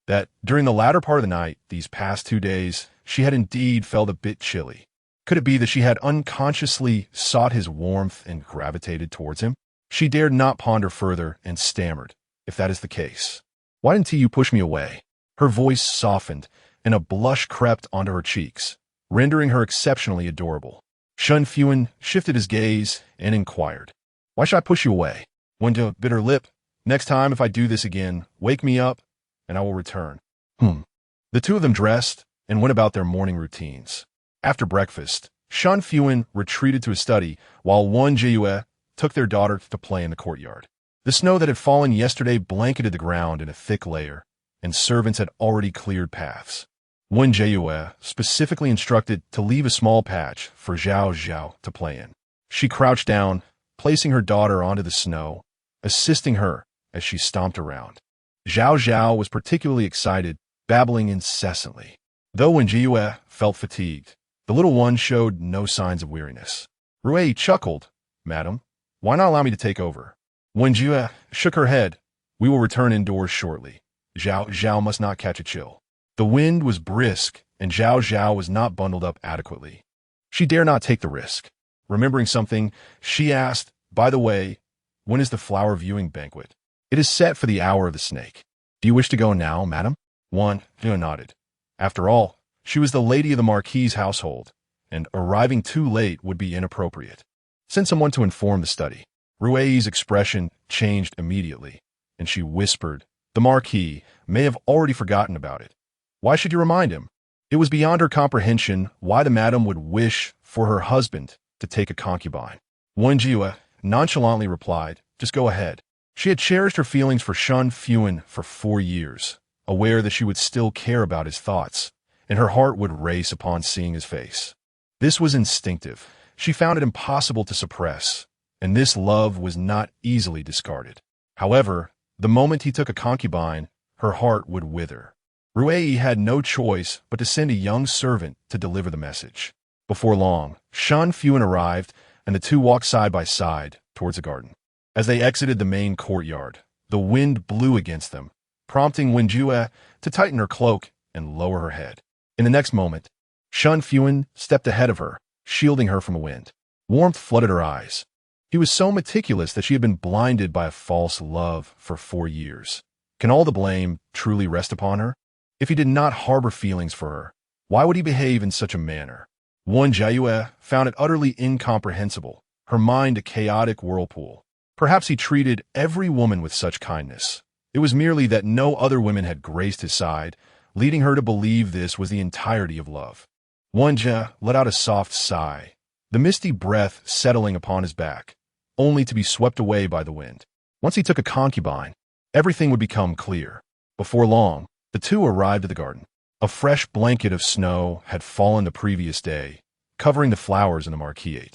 that during the latter part of the night, these past 2 days, she had indeed felt a bit chilly. Could it be that she had unconsciously sought his warmth and gravitated towards him? She dared not ponder further and stammered, "If that is the case, why didn't you push me away?" Her voice softened, and a blush crept onto her cheeks, rendering her exceptionally adorable. Shen Fuhan shifted his gaze and inquired, "Why should I push you away?" Wen Jiayue bit her lip. "Next time, if I do this again, wake me up, and I will return." The two of them dressed and went about their morning routines. After breakfast, Shen Fuhan retreated to his study, while Wen Jiayue took their daughter to play in the courtyard. The snow that had fallen yesterday blanketed the ground in a thick layer, and servants had already cleared paths. Wen Jiayue specifically instructed to leave a small patch for Zhao Zhao to play in. She crouched down, placing her daughter onto the snow, assisting her as she stomped around. Zhao Zhao was particularly excited, babbling incessantly. Though Wen Jiayue felt fatigued, the little one showed no signs of weariness. Rui chuckled, "Madam, why not allow me to take over?" Wen Jiayue shook her head. "We will return indoors shortly. Zhao Zhao must not catch a chill." The wind was brisk, and Zhao Zhao was not bundled up adequately. She dare not take the risk. Remembering something, she asked, "By the way, when is the flower viewing banquet?" "It is set for the hour of the snake." "Do you wish to go now, madam?" Wen Jiayue nodded. After all, she was the lady of the marquis' household, and arriving too late would be inappropriate. "Send someone to inform the study." Rui's expression changed immediately, and she whispered, "The marquis may have already forgotten about it. Why should you remind him?" It was beyond her comprehension why the madam would wish for her husband to take a concubine. Wen Jiayue nonchalantly replied, "Just go ahead." She had cherished her feelings for Shen Fuhan for 4 years, aware that she would still care about his thoughts, and her heart would race upon seeing his face. This was instinctive. She found it impossible to suppress, and this love was not easily discarded. However, the moment he took a concubine, her heart would wither. Rui had no choice but to send a young servant to deliver the message. Before long, Shen Fuhan arrived, and the two walked side by side towards the garden. As they exited the main courtyard, the wind blew against them, prompting Wen Jiayue to tighten her cloak and lower her head. In the next moment, Shen Fuhan stepped ahead of her, shielding her from the wind. Warmth flooded her eyes. He was so meticulous that she had been blinded by a false love for 4 years. Can all the blame truly rest upon her? If he did not harbor feelings for her, why would he behave in such a manner? Wen Jiayue found it utterly incomprehensible, her mind a chaotic whirlpool. Perhaps he treated every woman with such kindness. It was merely that no other women had graced his side, leading her to believe this was the entirety of love. Wen Jiayue let out a soft sigh, the misty breath settling upon his back, only to be swept away by the wind. Once he took a concubine, everything would become clear. Before long, the two arrived at the garden. A fresh blanket of snow had fallen the previous day, covering the flowers in the marquis,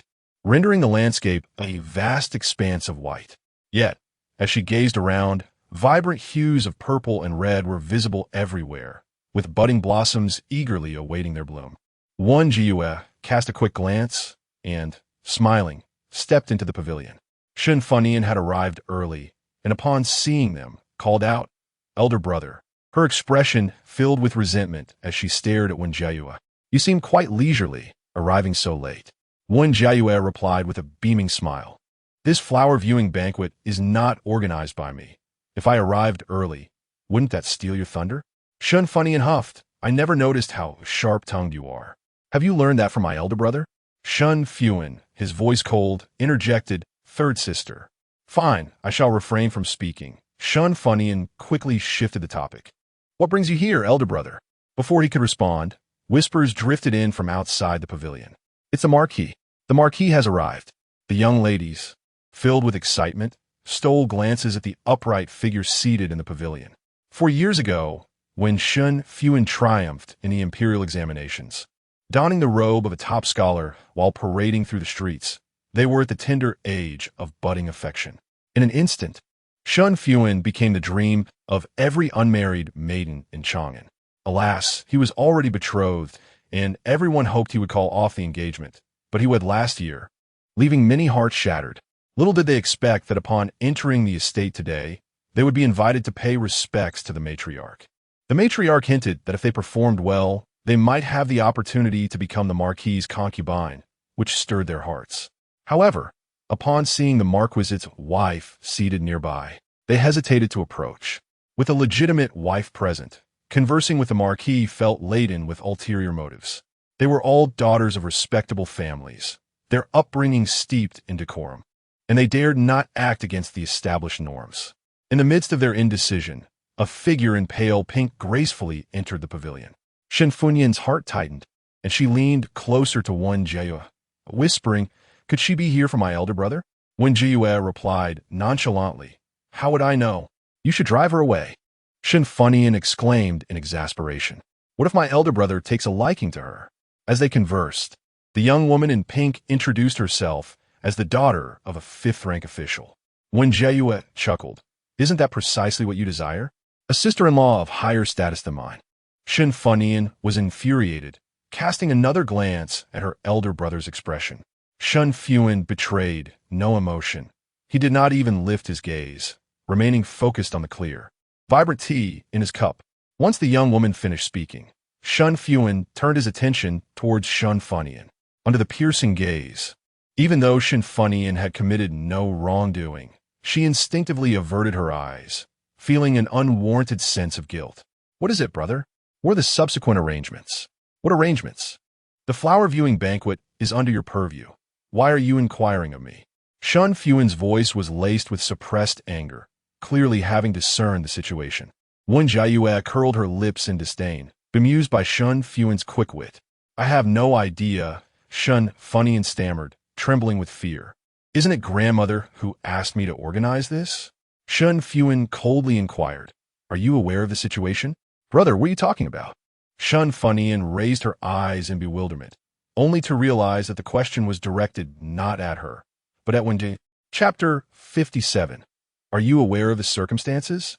rendering the landscape a vast expanse of white. Yet, as she gazed around, vibrant hues of purple and red were visible everywhere, with budding blossoms eagerly awaiting their bloom. Wen Jiayue cast a quick glance and, smiling, stepped into the pavilion. Shen Fuhan had arrived early, and upon seeing them, called out, "Elder brother." Her expression filled with resentment as she stared at Wen Jiayue. "You seem quite leisurely, arriving so late." Wen Jiayue replied with a beaming smile. "This flower-viewing banquet is not organized by me. If I arrived early, wouldn't that steal your thunder?" Shen Fuhan huffed. "I never noticed how sharp-tongued you are. Have you learned that from my elder brother?" Shen Fuhan, his voice cold, interjected, "Third sister." "Fine, I shall refrain from speaking." Shen Fuhan quickly shifted the topic. "What brings you here, elder brother?" Before he could respond, whispers drifted in from outside the pavilion. "It's the marquis. The marquis has arrived." The young ladies, filled with excitement, stole glances at the upright figure seated in the pavilion. 4 years ago, when Shen Fuhan triumphed in the imperial examinations, donning the robe of a top scholar while parading through the streets, they were at the tender age of budding affection. In an instant, Shen Fuhan became the dream of every unmarried maiden in Chang'an. Alas, he was already betrothed, and everyone hoped he would call off the engagement, but he wed last year, leaving many hearts shattered. Little did they expect that upon entering the estate today, they would be invited to pay respects to the matriarch. The matriarch hinted that if they performed well, they might have the opportunity to become the marquis's concubine, which stirred their hearts. However, upon seeing the marquis's wife seated nearby, they hesitated to approach. With a legitimate wife present, conversing with the marquis felt laden with ulterior motives. They were all daughters of respectable families, their upbringing steeped in decorum, and they dared not act against the established norms. In the midst of their indecision, a figure in pale pink gracefully entered the pavilion. Shen Fuhan's heart tightened, and she leaned closer to Wen Jiayue, whispering, "Could she be here for my elder brother?" Wen Jiayue replied nonchalantly, "How would I know? You should drive her away." Shen Fuhan exclaimed in exasperation, "What if my elder brother takes a liking to her?" As they conversed, the young woman in pink introduced herself as the daughter of a 5th-rank official. Wen Jiayue chuckled, "Isn't that precisely what you desire? A sister-in-law of higher status than mine." Shen Fuhan was infuriated, casting another glance at her elder brother's expression. Shen Fuhan betrayed no emotion. He did not even lift his gaze, remaining focused on the clear, vibrant tea in his cup. Once the young woman finished speaking, Shen Fuhan turned his attention towards Shen Fuhan. Under the piercing gaze, even though Shen Fuhan had committed no wrongdoing, she instinctively averted her eyes, feeling an unwarranted sense of guilt. "What is it, brother? What are the subsequent arrangements?" "What arrangements?" "The flower-viewing banquet is under your purview. Why are you inquiring of me?" Shen Fuhan's voice was laced with suppressed anger, clearly having discerned the situation. Wen Jiayue curled her lips in disdain, bemused by Shen Fuhan's quick wit. "I have no idea," Shen Fuhan stammered, trembling with fear. "Isn't it grandmother who asked me to organize this?" Shen Fuhan coldly inquired, Are you aware of the situation? Brother, what are you talking about? Shen Fuhan raised her eyes in bewilderment, only to realize that the question was directed not at her, but at Wen Jiayue. Chapter 57. Are you aware of the circumstances?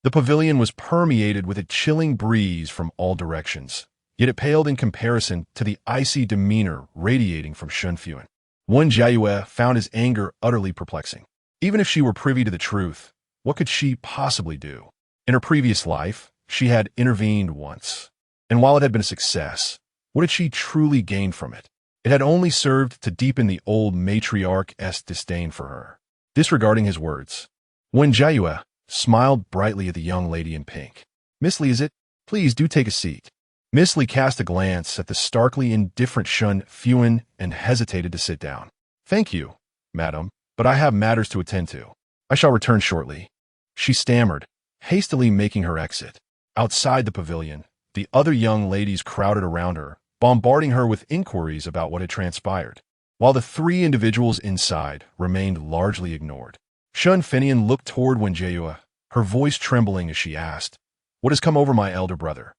The pavilion was permeated with a chilling breeze from all directions, yet it paled in comparison to the icy demeanor radiating from Shen Fuhan. Wen Jiayue found his anger utterly perplexing. Even if she were privy to the truth, what could she possibly do? In her previous life, she had intervened once, and while it had been a success, what had she truly gained from it? It had only served to deepen the old matriarch-esque disdain for her. Disregarding his words, Wen Jiayue smiled brightly at the young lady in pink. Miss Li, is it? Please do take a seat. Miss Li cast a glance at the starkly indifferent Shen Fuhan and hesitated to sit down. Thank you, madam, but I have matters to attend to. I shall return shortly. She stammered, hastily making her exit. Outside the pavilion, the other young ladies crowded around her, bombarding her with inquiries about what had transpired, while the three individuals inside remained largely ignored. Shen Fuhan looked toward Wen Jiayue, her voice trembling as she asked, "What has come over my elder brother?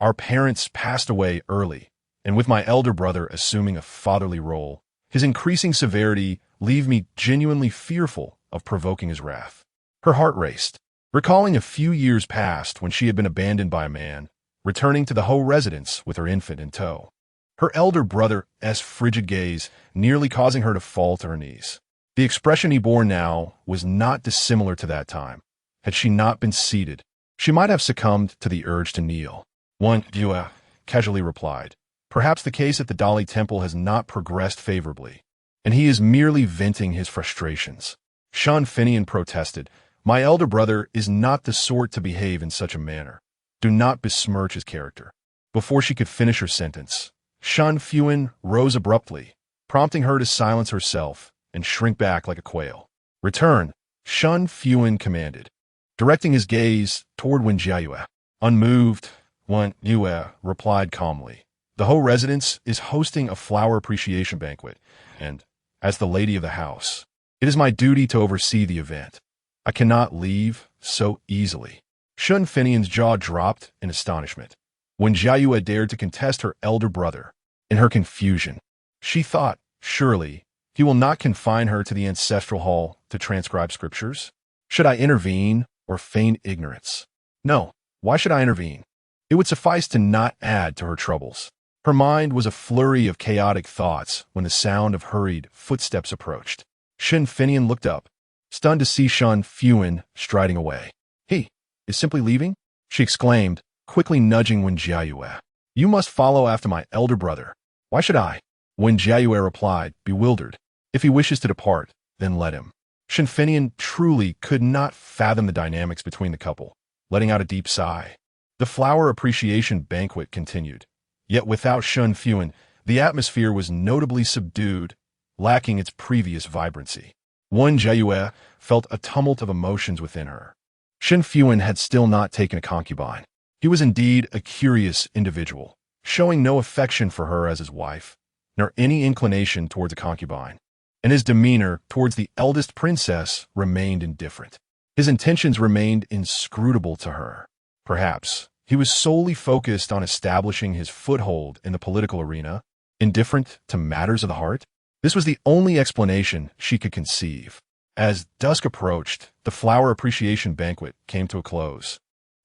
Our parents passed away early, and with my elder brother assuming a fatherly role, his increasing severity leave me genuinely fearful of provoking his wrath." Her heart raced, recalling a few years past when she had been abandoned by a man, returning to the Ho residence with her infant in tow. Her elder brother's frigid gaze nearly causing her to fall to her knees. The expression he bore now was not dissimilar to that time. Had she not been seated, she might have succumbed to the urge to kneel. Wen Jiayue casually replied, "Perhaps the case at the Dali Temple has not progressed favorably, and he is merely venting his frustrations." Shen Fuhan protested, "My elder brother is not the sort to behave in such a manner. Do not besmirch his character." Before she could finish her sentence, Shen Fuhan rose abruptly, prompting her to silence herself and shrink back like a quail. "Return," Shen Fuhan commanded, directing his gaze toward Wen Jiayue. Unmoved, Wen Jiayue replied calmly, "The Ho residence is hosting a flower appreciation banquet, and, as the lady of the house, it is my duty to oversee the event. I cannot leave so easily." Shen Fuhan's jaw dropped in astonishment. Wen Jiayue dared to contest her elder brother. In her confusion, she thought, surely, he will not confine her to the ancestral hall to transcribe scriptures? Should I intervene or feign ignorance? No, why should I intervene? It would suffice to not add to her troubles. Her mind was a flurry of chaotic thoughts when the sound of hurried footsteps approached. Shen Fuhan looked up, stunned to see Shen Fuhan striding away. "He is simply leaving?" she exclaimed, quickly nudging Wen Jiayue. "You must follow after my elder brother." "Why should I?" Wen Jiayue replied, bewildered. "If he wishes to depart, then let him." Shen Fuhan truly could not fathom the dynamics between the couple, letting out a deep sigh. The flower appreciation banquet continued, yet without Shen Fuhan, the atmosphere was notably subdued, lacking its previous vibrancy. Wen Jiayue felt a tumult of emotions within her. Shen Fuhan had still not taken a concubine. He was indeed a curious individual, showing no affection for her as his wife, nor any inclination towards a concubine, and his demeanor towards the eldest princess remained indifferent. His intentions remained inscrutable to her. Perhaps he was solely focused on establishing his foothold in the political arena, indifferent to matters of the heart. This was the only explanation she could conceive. As dusk approached, the flower appreciation banquet came to a close,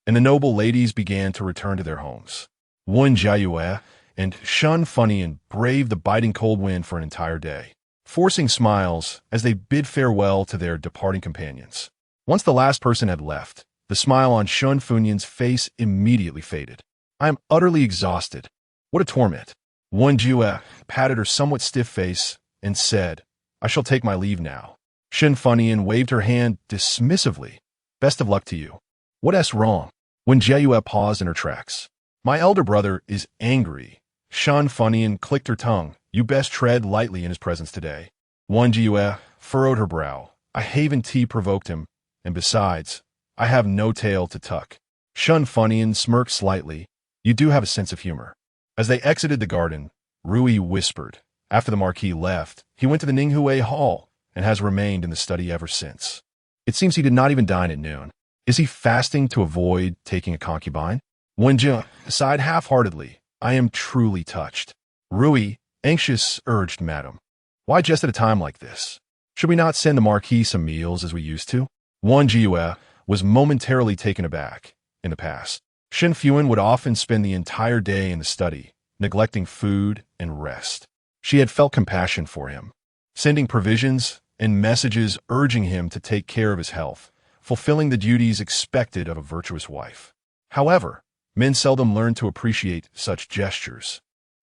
and the noble ladies began to return to their homes. Wen Jiayue and Shen Fuhan braved the biting cold wind for an entire day, forcing smiles as they bid farewell to their departing companions. Once the last person had left, the smile on Shen Fuhan's face immediately faded. "I am utterly exhausted. What a torment." Wen Jiayue patted her somewhat stiff face and said, "I shall take my leave now." Shen Fuhan waved her hand dismissively. "Best of luck to you." "What's wrong?" Wen Jiayue paused in her tracks. "My elder brother is angry." Shen Fuhan clicked her tongue. "You best tread lightly in his presence today." Wen Jiayue furrowed her brow. "I haven't provoked him, and besides, I have no tail to tuck." Shen Fuhan smirked slightly. "You do have a sense of humor." As they exited the garden, Rui whispered. After the marquis left, he went to the Ninghui Hall and has remained in the study ever since. It seems he did not even dine at noon. Is he fasting to avoid taking a concubine? Wen Jiayue sighed half-heartedly. I am truly touched. Rui, anxious, urged Madam. Why just at a time like this? Should we not send the marquis some meals as we used to? Wen Jiayue was momentarily taken aback. In the past, Shen Fuhan would often spend the entire day in the study, neglecting food and rest. She had felt compassion for him, sending provisions and messages urging him to take care of his health, fulfilling the duties expected of a virtuous wife. However, men seldom learn to appreciate such gestures.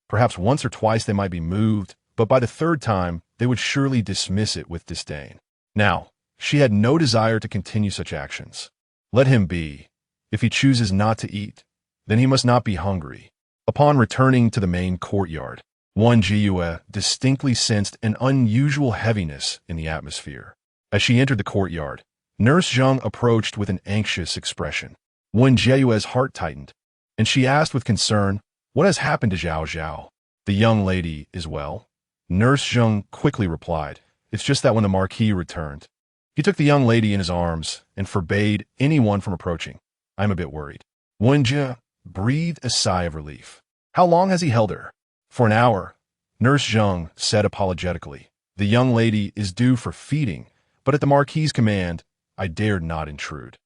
Perhaps once or twice they might be moved, but by the third time, they would surely dismiss it with disdain. Now, she had no desire to continue such actions. Let him be. If he chooses not to eat, then he must not be hungry. Upon returning to the main courtyard, Wen Jiayue distinctly sensed an unusual heaviness in the atmosphere. As she entered the courtyard, Nurse Zhang approached with an anxious expression. Wen Jiayue's heart tightened, and she asked with concern, "What has happened to Zhao Zhao? The young lady is well?" Nurse Zhang quickly replied, "It's just that when the marquis returned, he took the young lady in his arms and forbade anyone from approaching. I'm a bit worried." Wen Jiayue breathed a sigh of relief. "How long has he held her?" "For an hour," Nurse Zhang said apologetically. "The young lady is due for feeding, but at the marquis's command, I dared not intrude."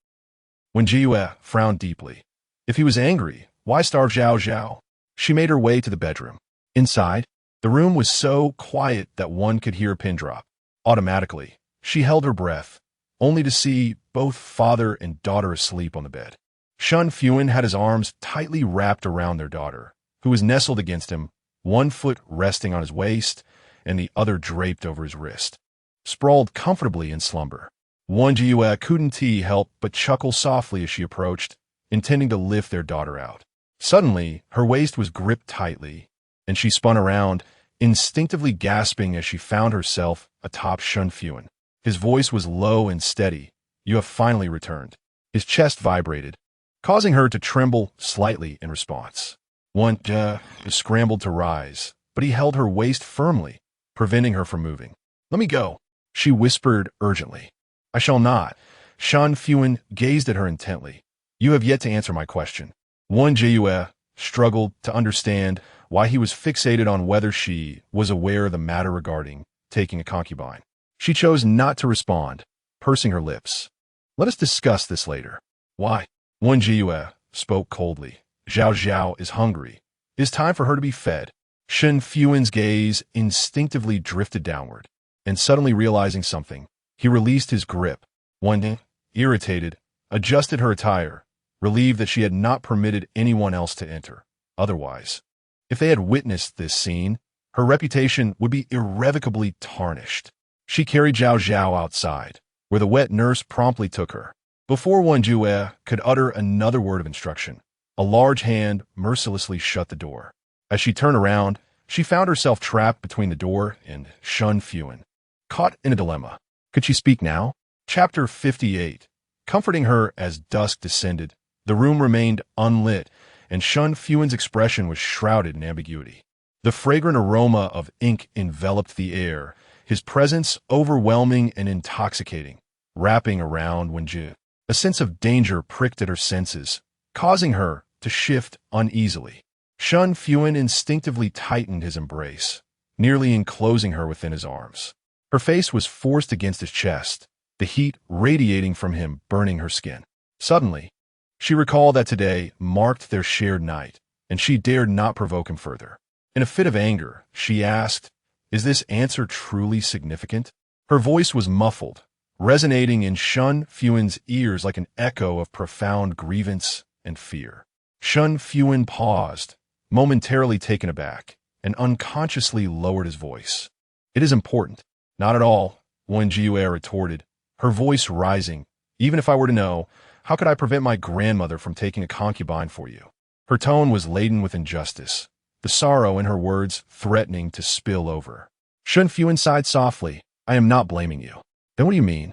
Wen Jiayue frowned deeply. If he was angry, why starve Zhao Zhao? She made her way to the bedroom. Inside, the room was so quiet that one could hear a pin drop. Automatically, she held her breath, only to see both father and daughter asleep on the bed. Shen Fuhan had his arms tightly wrapped around their daughter, who was nestled against him, one foot resting on his waist and the other draped over his wrist. Sprawled comfortably in slumber, Wen Jiayue couldn't help but chuckle softly as she approached, intending to lift their daughter out. Suddenly, her waist was gripped tightly, and she spun around, instinctively gasping as she found herself atop Shen Fuhan. His voice was low and steady. "You have finally returned." His chest vibrated, causing her to tremble slightly in response. Wen Jiayue scrambled to rise, but he held her waist firmly, preventing her from moving. "Let me go," she whispered urgently. "I shall not." Shen Fuhan gazed at her intently. "You have yet to answer my question." Wen Jiayue struggled to understand why he was fixated on whether she was aware of the matter regarding taking a concubine. She chose not to respond, pursing her lips. "Let us discuss this later." "Why?" Wen Jiayue spoke coldly. "Zhao Zhao is hungry. It is time for her to be fed." Shen Fuhan's gaze instinctively drifted downward, and suddenly realizing something, he released his grip. Wen, irritated, adjusted her attire, relieved that she had not permitted anyone else to enter. Otherwise, if they had witnessed this scene, her reputation would be irrevocably tarnished. She carried Zhao Zhao outside, where the wet nurse promptly took her. Before Wen Jiayue could utter another word of instruction, a large hand mercilessly shut the door. As she turned around, she found herself trapped between the door and Shen Fuhan. Caught in a dilemma. Could she speak now? Chapter 58. Comforting her as dusk descended, the room remained unlit, and Shen Fuhan's expression was shrouded in ambiguity. The fragrant aroma of ink enveloped the air, his presence overwhelming and intoxicating, wrapping around Wen Jiayue. A sense of danger pricked at her senses, causing her to shift uneasily. Shen Fuhan instinctively tightened his embrace, nearly enclosing her within his arms. Her face was forced against his chest, the heat radiating from him burning her skin. Suddenly, she recalled that today marked their shared night, and she dared not provoke him further. In a fit of anger, she asked, "Is this answer truly significant?" Her voice was muffled, resonating in Shen Fuhan's ears like an echo of profound grievance and fear. Shen Fuhan paused, momentarily taken aback, and unconsciously lowered his voice. "It is important." "Not at all," Wen Jiayue retorted, her voice rising. "Even if I were to know, how could I prevent my grandmother from taking a concubine for you?" Her tone was laden with injustice, the sorrow in her words threatening to spill over. Shen Fuhan sighed softly. "I am not blaming you." "Then what do you mean?"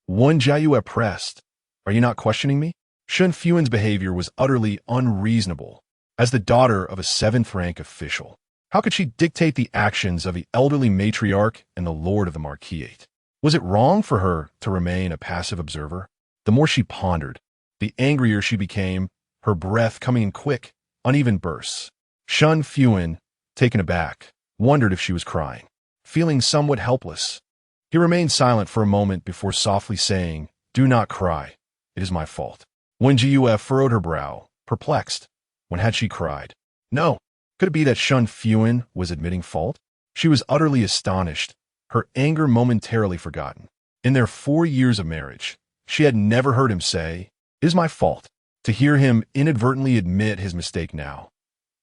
Wen Jiayue pressed. "Are you not questioning me?" Shen Fuhan's behavior was utterly unreasonable. As the daughter of a seventh-rank official, how could she dictate the actions of the elderly matriarch and the lord of the marquis? Was it wrong for her to remain a passive observer? The more she pondered, The angrier she became, her breath coming in quick, uneven bursts. Shen Fuhan, taken aback, wondered if she was crying. Feeling somewhat helpless, he remained silent for a moment before softly saying, "Do not cry. It is my fault." Wen Jiayue furrowed her brow, perplexed. When had she cried? No. Could it be that Shen Fuhan was admitting fault? She was utterly astonished, her anger momentarily forgotten. In their 4 years of marriage, she had never heard him say, "It is my fault." To hear him inadvertently admit his mistake now.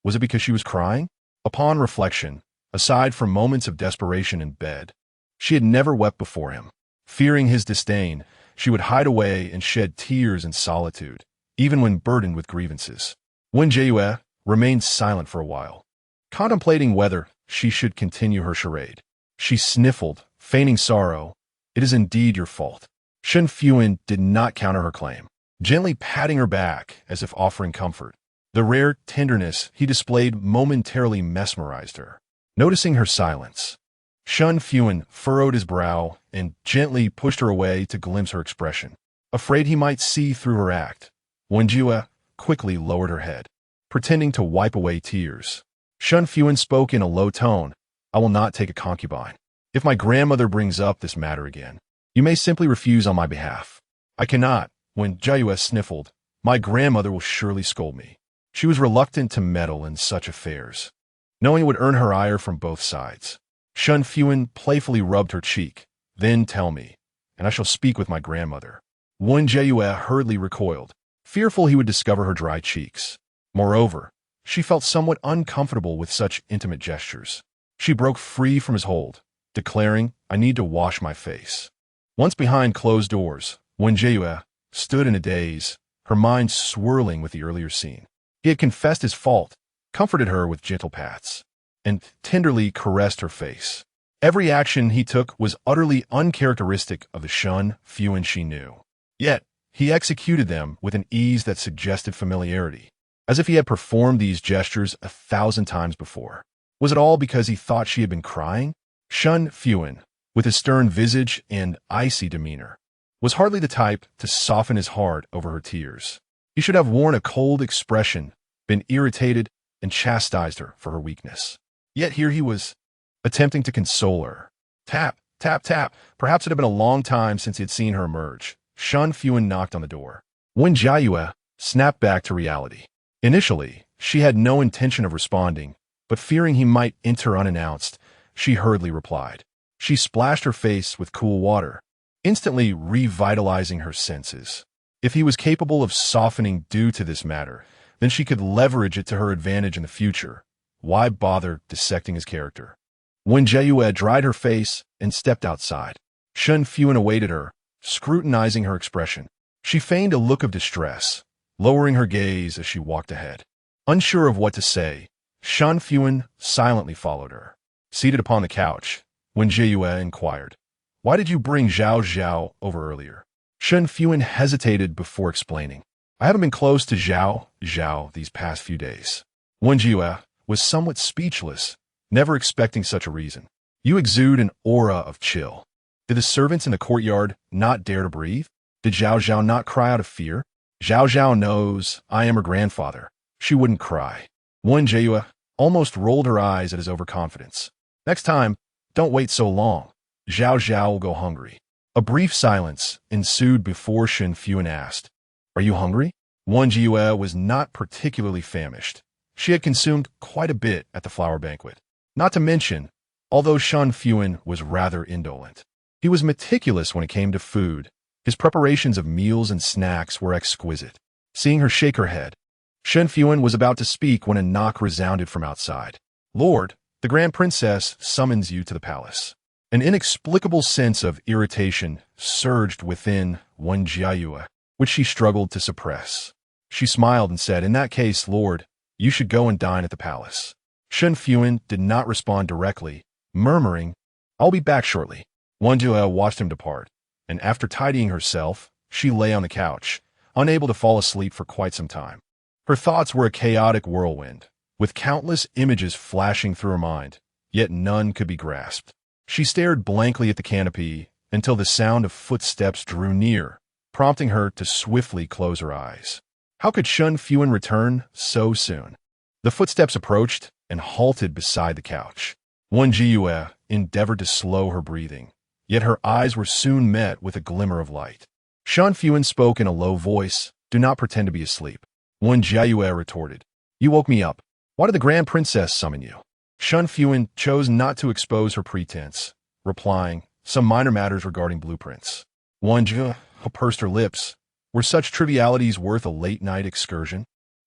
Was it because she was crying? Upon reflection, aside from moments of desperation in bed, she had never wept before him. Fearing his disdain, she would hide away and shed tears in solitude, even when burdened with grievances. Wen Jiayue remained silent for a while, contemplating whether she should continue her charade. She sniffled, feigning sorrow. "It is indeed your fault." Shen Fuhan did not counter her claim, gently patting her back as if offering comfort. The rare tenderness he displayed momentarily mesmerized her. Noticing her silence, Shen Fuhan furrowed his brow and gently pushed her away to glimpse her expression. Afraid he might see through her act, Wen Jiayue quickly lowered her head, pretending to wipe away tears. Shen Fuhan spoke in a low tone, "I will not take a concubine. If my grandmother brings up this matter again, you may simply refuse on my behalf." "I cannot," Wen Jiayue sniffled. "My grandmother will surely scold me." She was reluctant to meddle in such affairs, knowing it would earn her ire from both sides. Shen Fuhan playfully rubbed her cheek. "Then tell me, and I shall speak with my grandmother." Wen Jiayue hurriedly recoiled, fearful he would discover her dry cheeks. Moreover, she felt somewhat uncomfortable with such intimate gestures. She broke free from his hold, declaring, "I need to wash my face." Once behind closed doors, Wen Jiayue stood in a daze, her mind swirling with the earlier scene. He had confessed his fault, comforted her with gentle pats, and tenderly caressed her face. Every action he took was utterly uncharacteristic of the Shen Fuhan she knew. Yet, he executed them with an ease that suggested familiarity, as if he had performed these gestures 1,000 times before. Was it all because he thought she had been crying? Shen Fuhan, with his stern visage and icy demeanor, was hardly the type to soften his heart over her tears. He should have worn a cold expression, been irritated, and chastised her for her weakness. Yet here he was, attempting to console her. Tap, tap, tap. Perhaps it had been a long time since he had seen her emerge. Shen Fuhan knocked on the door. Wen Jiayue snapped back to reality. Initially, she had no intention of responding, but fearing he might enter unannounced, she hurriedly replied. She splashed her face with cool water, instantly revitalizing her senses. If he was capable of softening due to this matter, then she could leverage it to her advantage in the future. Why bother dissecting his character? Wen Jiayue dried her face and stepped outside. Shen Fuhan awaited her, scrutinizing her expression. She feigned a look of distress, lowering her gaze as she walked ahead. Unsure of what to say, Shen Fuhan silently followed her. Seated upon the couch, Wen Jiayue inquired, "Why did you bring Zhao Zhao over earlier?" Shen Fuhan hesitated before explaining. "I haven't been close to Zhao Zhao these past few days." Wen Jiayue was somewhat speechless, never expecting such a reason. "You exude an aura of chill. Did the servants in the courtyard not dare to breathe? Did Zhao Zhao not cry out of fear? Zhao Zhao knows I am her grandfather. She wouldn't cry." Wen Jiayue almost rolled her eyes at his overconfidence. "Next time, don't wait so long. Zhao Zhao will go hungry." A brief silence ensued before Shen Fuhan asked, "Are you hungry?" Wen Jiayue was not particularly famished. She had consumed quite a bit at the flower banquet. Not to mention, although Shen Fuhan was rather indolent, he was meticulous when it came to food. His preparations of meals and snacks were exquisite. Seeing her shake her head, Shen Fuhan was about to speak when a knock resounded from outside. "Lord, the Grand Princess summons you to the palace." An inexplicable sense of irritation surged within Wen Jiayue, which she struggled to suppress. She smiled and said, "In that case, Lord, you should go and dine at the palace." Shen Fuhan did not respond directly, murmuring, "I'll be back shortly." Wen Jiayue watched him depart, and after tidying herself, she lay on the couch, unable to fall asleep for quite some time. Her thoughts were a chaotic whirlwind, with countless images flashing through her mind, yet none could be grasped. She stared blankly at the canopy until the sound of footsteps drew near, prompting her to swiftly close her eyes. How could Shen Fuhan return so soon? The footsteps approached and halted beside the couch. Wen Jiayue endeavored to slow her breathing, yet her eyes were soon met with a glimmer of light. Shen Fuhan spoke in a low voice, "Do not pretend to be asleep." Wen Jiayue retorted, "You woke me up. Why did the Grand Princess summon you?" Shen Fuhan chose not to expose her pretense, replying, "Some minor matters regarding blueprints." Wen Jiayue pursed her lips. Were such trivialities worth a late-night excursion?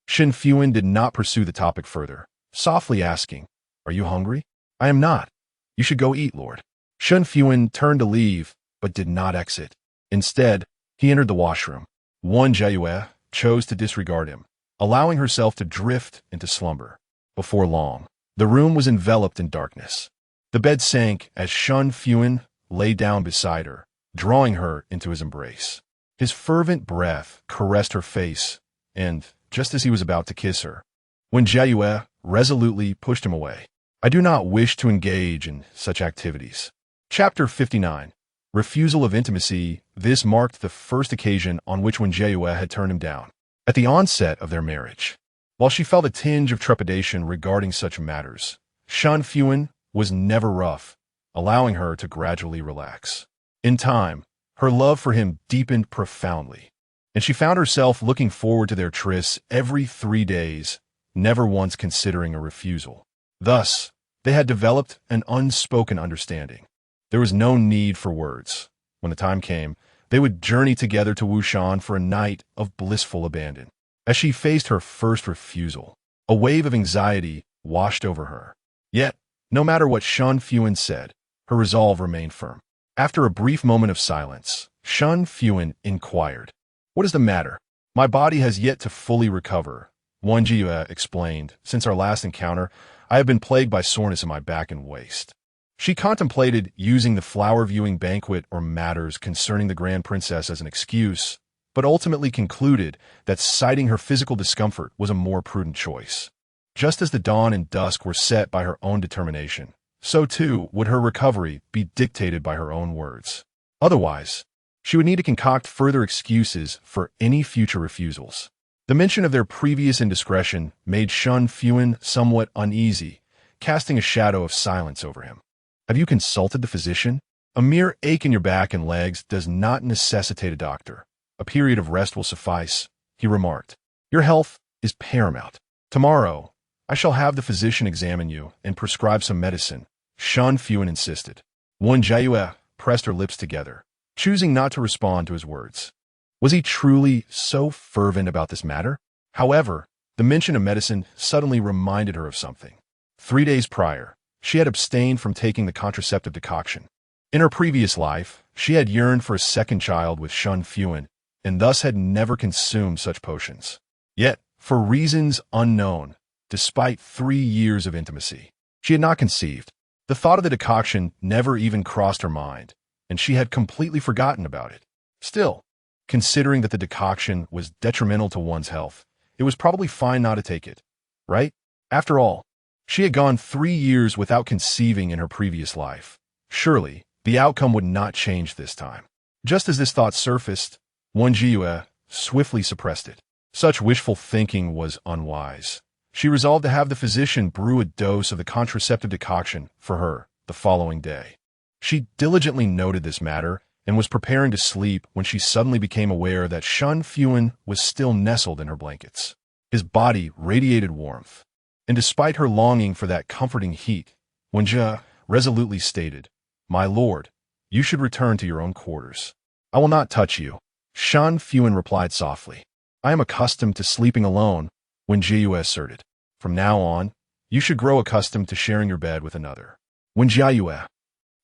Shen Fuhan did not pursue the topic further, softly asking, "Are you hungry?" "I am not. You should go eat, Lord." Shen Fuhan turned to leave, but did not exit. Instead, he entered the washroom. Wen Jiayue chose to disregard him, allowing herself to drift into slumber. Before long, the room was enveloped in darkness. The bed sank as Shen Fuhan lay down beside her, drawing her into his embrace. His fervent breath caressed her face, and, just as he was about to kiss her, Wen Jiayue resolutely pushed him away. "I do not wish to engage in such activities." Chapter 59. Refusal of intimacy. This marked the first occasion on which Wen Jiayue had turned him down. At the onset of their marriage, while she felt a tinge of trepidation regarding such matters, Shen Fuhan was never rough, allowing her to gradually relax. In time, her love for him deepened profoundly, and she found herself looking forward to their trysts every 3 days, never once considering a refusal. Thus, they had developed an unspoken understanding. There was no need for words. When the time came, they would journey together to Wushan for a night of blissful abandon. As she faced her first refusal, a wave of anxiety washed over her. Yet, no matter what Shen Fuhan said, her resolve remained firm. After a brief moment of silence, Shen Fuhan inquired, "What is the matter?" "My body has yet to fully recover," Wen Jiayue explained. "Since our last encounter, I have been plagued by soreness in my back and waist." She contemplated using the flower-viewing banquet or matters concerning the Grand Princess as an excuse, but ultimately concluded that citing her physical discomfort was a more prudent choice. Just as the dawn and dusk were set by her own determination, so too would her recovery be dictated by her own words. Otherwise, she would need to concoct further excuses for any future refusals. The mention of their previous indiscretion made Shen Fuhan somewhat uneasy, casting a shadow of silence over him. "Have you consulted the physician?" "A mere ache in your back and legs does not necessitate a doctor. A period of rest will suffice," he remarked. "Your health is paramount. Tomorrow, I shall have the physician examine you and prescribe some medicine," Shen Fuhan insisted. Wen Jiayue pressed her lips together, choosing not to respond to his words. Was he truly so fervent about this matter? However, the mention of medicine suddenly reminded her of something. 3 days prior, she had abstained from taking the contraceptive decoction. In her previous life, she had yearned for a second child with Shen Fuhan, and thus had never consumed such potions. Yet, for reasons unknown, despite 3 years of intimacy, she had not conceived. The thought of the decoction never even crossed her mind, and she had completely forgotten about it. Still, considering that the decoction was detrimental to one's health, it was probably fine not to take it, right? After all, she had gone 3 years without conceiving in her previous life. Surely, the outcome would not change this time. Just as this thought surfaced, Wen Jiayue swiftly suppressed it. Such wishful thinking was unwise. She resolved to have the physician brew a dose of the contraceptive decoction for her the following day. She diligently noted this matter and was preparing to sleep when she suddenly became aware that Shen Fuhan was still nestled in her blankets. His body radiated warmth, and despite her longing for that comforting heat, Wen Jiayue resolutely stated, "My lord, you should return to your own quarters." "I will not touch you," Shen Fuhan replied softly. "I am accustomed to sleeping alone," Wen Jiayue asserted. "From now on, you should grow accustomed to sharing your bed with another." "Wen Jiayue,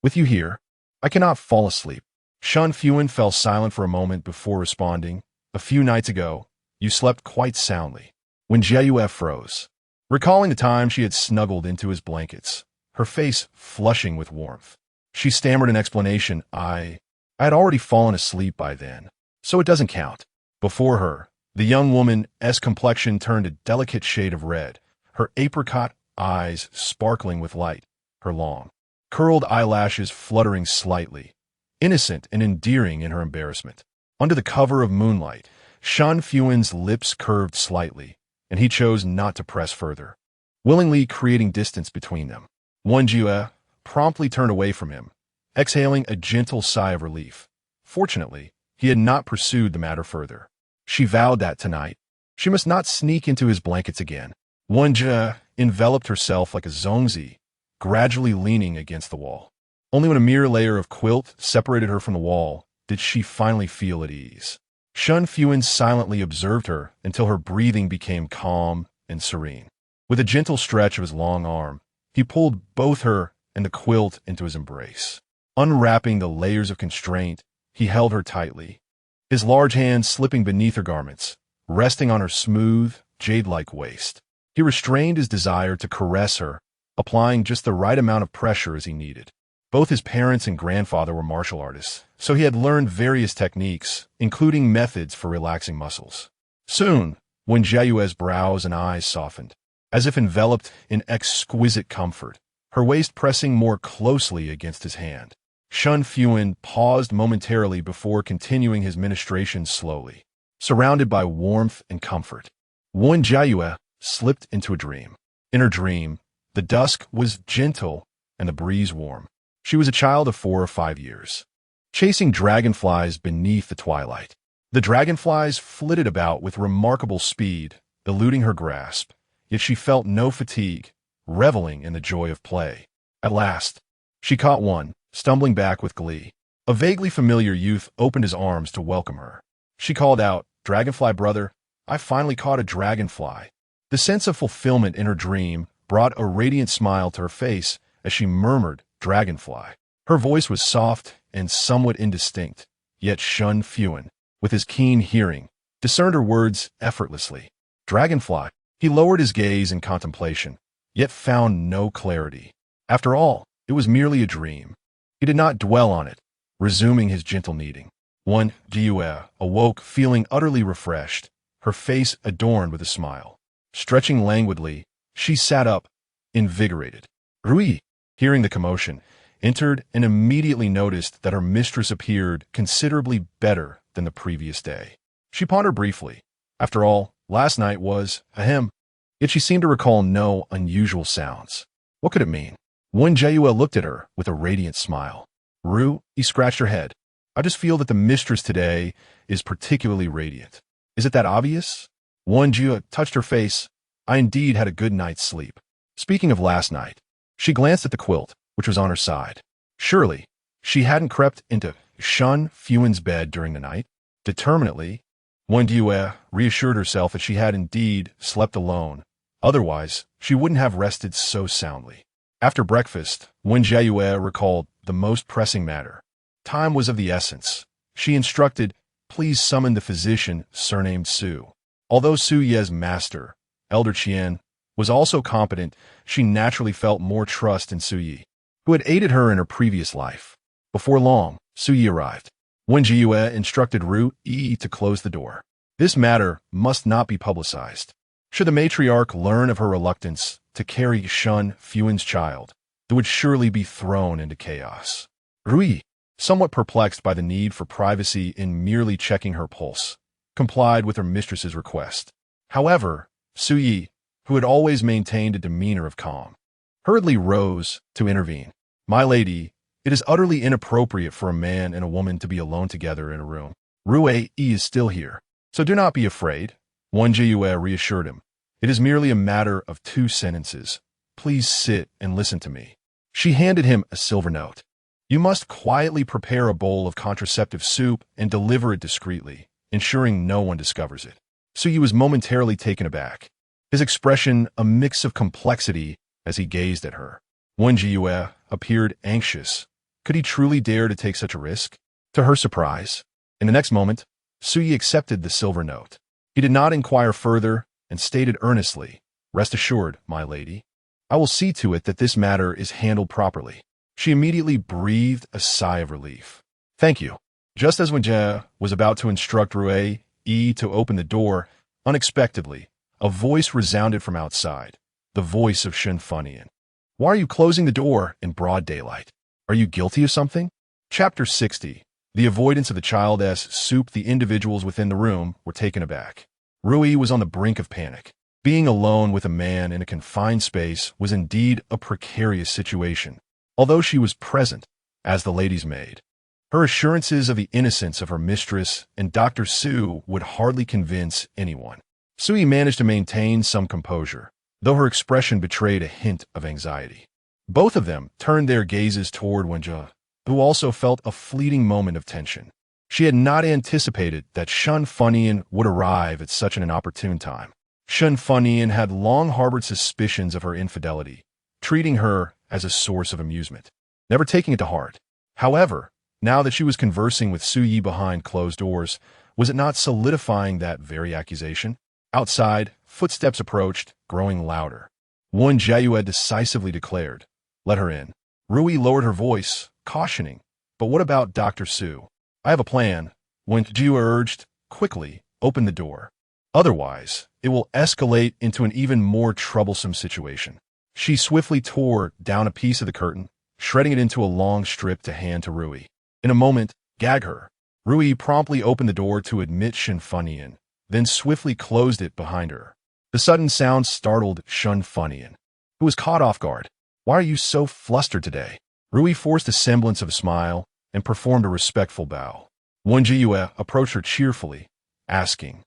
with you here, I cannot fall asleep." Shen Fuhan fell silent for a moment before responding. "A few nights ago, you slept quite soundly." Wen Jiayue froze, recalling the time she had snuggled into his blankets, her face flushing with warmth. She stammered an explanation. I had already fallen asleep by then, so it doesn't count." Before her, the young woman's complexion turned a delicate shade of red, her apricot eyes sparkling with light, her long, curled eyelashes fluttering slightly, innocent and endearing in her embarrassment. Under the cover of moonlight, Shen Fuhan's lips curved slightly, and he chose not to press further, willingly creating distance between them. Wen Jiayue promptly turned away from him, exhaling a gentle sigh of relief. Fortunately, he had not pursued the matter further. She vowed that tonight, she must not sneak into his blankets again. Wen Jiayue enveloped herself like a zongzi, gradually leaning against the wall. Only when a mere layer of quilt separated her from the wall did she finally feel at ease. Shen Fuhan silently observed her until her breathing became calm and serene. With a gentle stretch of his long arm, he pulled both her and the quilt into his embrace. Unwrapping the layers of constraint, he held her tightly, his large hands slipping beneath her garments, resting on her smooth, jade-like waist. He restrained his desire to caress her, applying just the right amount of pressure as he needed. Both his parents and grandfather were martial artists, so he had learned various techniques, including methods for relaxing muscles. Soon, Wen Jiayue's brows and eyes softened, as if enveloped in exquisite comfort, her waist pressing more closely against his hand. Shen Fuhan paused momentarily before continuing his ministrations slowly. Surrounded by warmth and comfort, Wen Jiayue slipped into a dream. In her dream, the dusk was gentle and the breeze warm. She was a child of 4 or 5 years, chasing dragonflies beneath the twilight. The dragonflies flitted about with remarkable speed, eluding her grasp, yet she felt no fatigue, reveling in the joy of play. At last, she caught one, stumbling back with glee. A vaguely familiar youth opened his arms to welcome her. She called out, "Dragonfly brother, I finally caught a dragonfly." The sense of fulfillment in her dream brought a radiant smile to her face as she murmured, "Dragonfly." Her voice was soft and somewhat indistinct, yet Shen Fuhan, with his keen hearing, discerned her words effortlessly. "Dragonfly." He lowered his gaze in contemplation, yet found no clarity. After all, it was merely a dream. He did not dwell on it, resuming his gentle kneading. Wen Jiayue awoke feeling utterly refreshed, her face adorned with a smile. Stretching languidly, she sat up, invigorated. Rui, hearing the commotion, entered and immediately noticed that her mistress appeared considerably better than the previous day. She pondered briefly. After all, last night was, ahem, yet she seemed to recall no unusual sounds. What could it mean? Wen Jiayue looked at her with a radiant smile. Ru, he scratched her head. I just feel that the mistress today is particularly radiant. Is it that obvious? Wen Jiayue touched her face. I indeed had a good night's sleep. Speaking of last night, she glanced at the quilt, which was on her side. Surely, she hadn't crept into Shen Fuhan's bed during the night. Determinedly, Wen Jiayue reassured herself that she had indeed slept alone. Otherwise, she wouldn't have rested so soundly. After breakfast, Wen Jiayue recalled the most pressing matter. Time was of the essence. She instructed, please summon the physician surnamed Su. Although Su Ye's master, Elder Qian, was also competent, she naturally felt more trust in Su Yi, who had aided her in her previous life. Before long, Su Yi arrived. Wen Jiayue instructed Ru Yi to close the door. This matter must not be publicized. Should the matriarch learn of her reluctance to carry Shen Fuhan's child, it would surely be thrown into chaos. Rui, somewhat perplexed by the need for privacy in merely checking her pulse, complied with her mistress's request. However, Su Yi, who had always maintained a demeanor of calm, hurriedly rose to intervene. My lady, it is utterly inappropriate for a man and a woman to be alone together in a room. Rui Yi is still here, so do not be afraid. Wen Jiayue reassured him. It is merely a matter of 2 sentences. Please sit and listen to me. She handed him a silver note. You must quietly prepare a bowl of contraceptive soup and deliver it discreetly, ensuring no one discovers it. Su Yi was momentarily taken aback, his expression a mix of complexity as he gazed at her. Wen Jiayue appeared anxious. Could he truly dare to take such a risk? To her surprise, in the next moment, Su Yi accepted the silver note. He did not inquire further and stated earnestly, rest assured, my lady, I will see to it that this matter is handled properly. She immediately breathed a sigh of relief. Thank you. Just as Wen Jiayue was about to instruct Rui Yi to open the door, unexpectedly, a voice resounded from outside, the voice of Shen Fuhan. Why are you closing the door in broad daylight? Are you guilty of something? Chapter 60. The avoidance of the child's soup, the individuals within the room were taken aback. Rui was on the brink of panic. Being alone with a man in a confined space was indeed a precarious situation, although she was present as the lady's maid. Her assurances of the innocence of her mistress and Dr. Su would hardly convince anyone. Sui managed to maintain some composure, though her expression betrayed a hint of anxiety. Both of them turned their gazes toward Wen Jiayue, who also felt a fleeting moment of tension. She had not anticipated that Shen Fuhan would arrive at such an opportune time. Shen Fuhan had long harbored suspicions of her infidelity, treating her as a source of amusement, never taking it to heart. However, now that she was conversing with Su Yi behind closed doors, was it not solidifying that very accusation? Outside, footsteps approached, growing louder. Wen Jiayue decisively declared, "Let her in." Rui lowered her voice, cautioning, "But what about Dr. Su?" "I have a plan," Wen Jiayue urged. "Quickly, open the door. Otherwise, it will escalate into an even more troublesome situation." She swiftly tore down a piece of the curtain, shredding it into a long strip to hand to Rui. In a moment, "Gag her." Rui promptly opened the door to admit Shen Fuhan, then swiftly closed it behind her. The sudden sound startled Shen Fuhan, who was caught off guard. "Why are you so flustered today?" Rui forced a semblance of a smile and performed a respectful bow. Wen Jiayue approached her cheerfully, asking,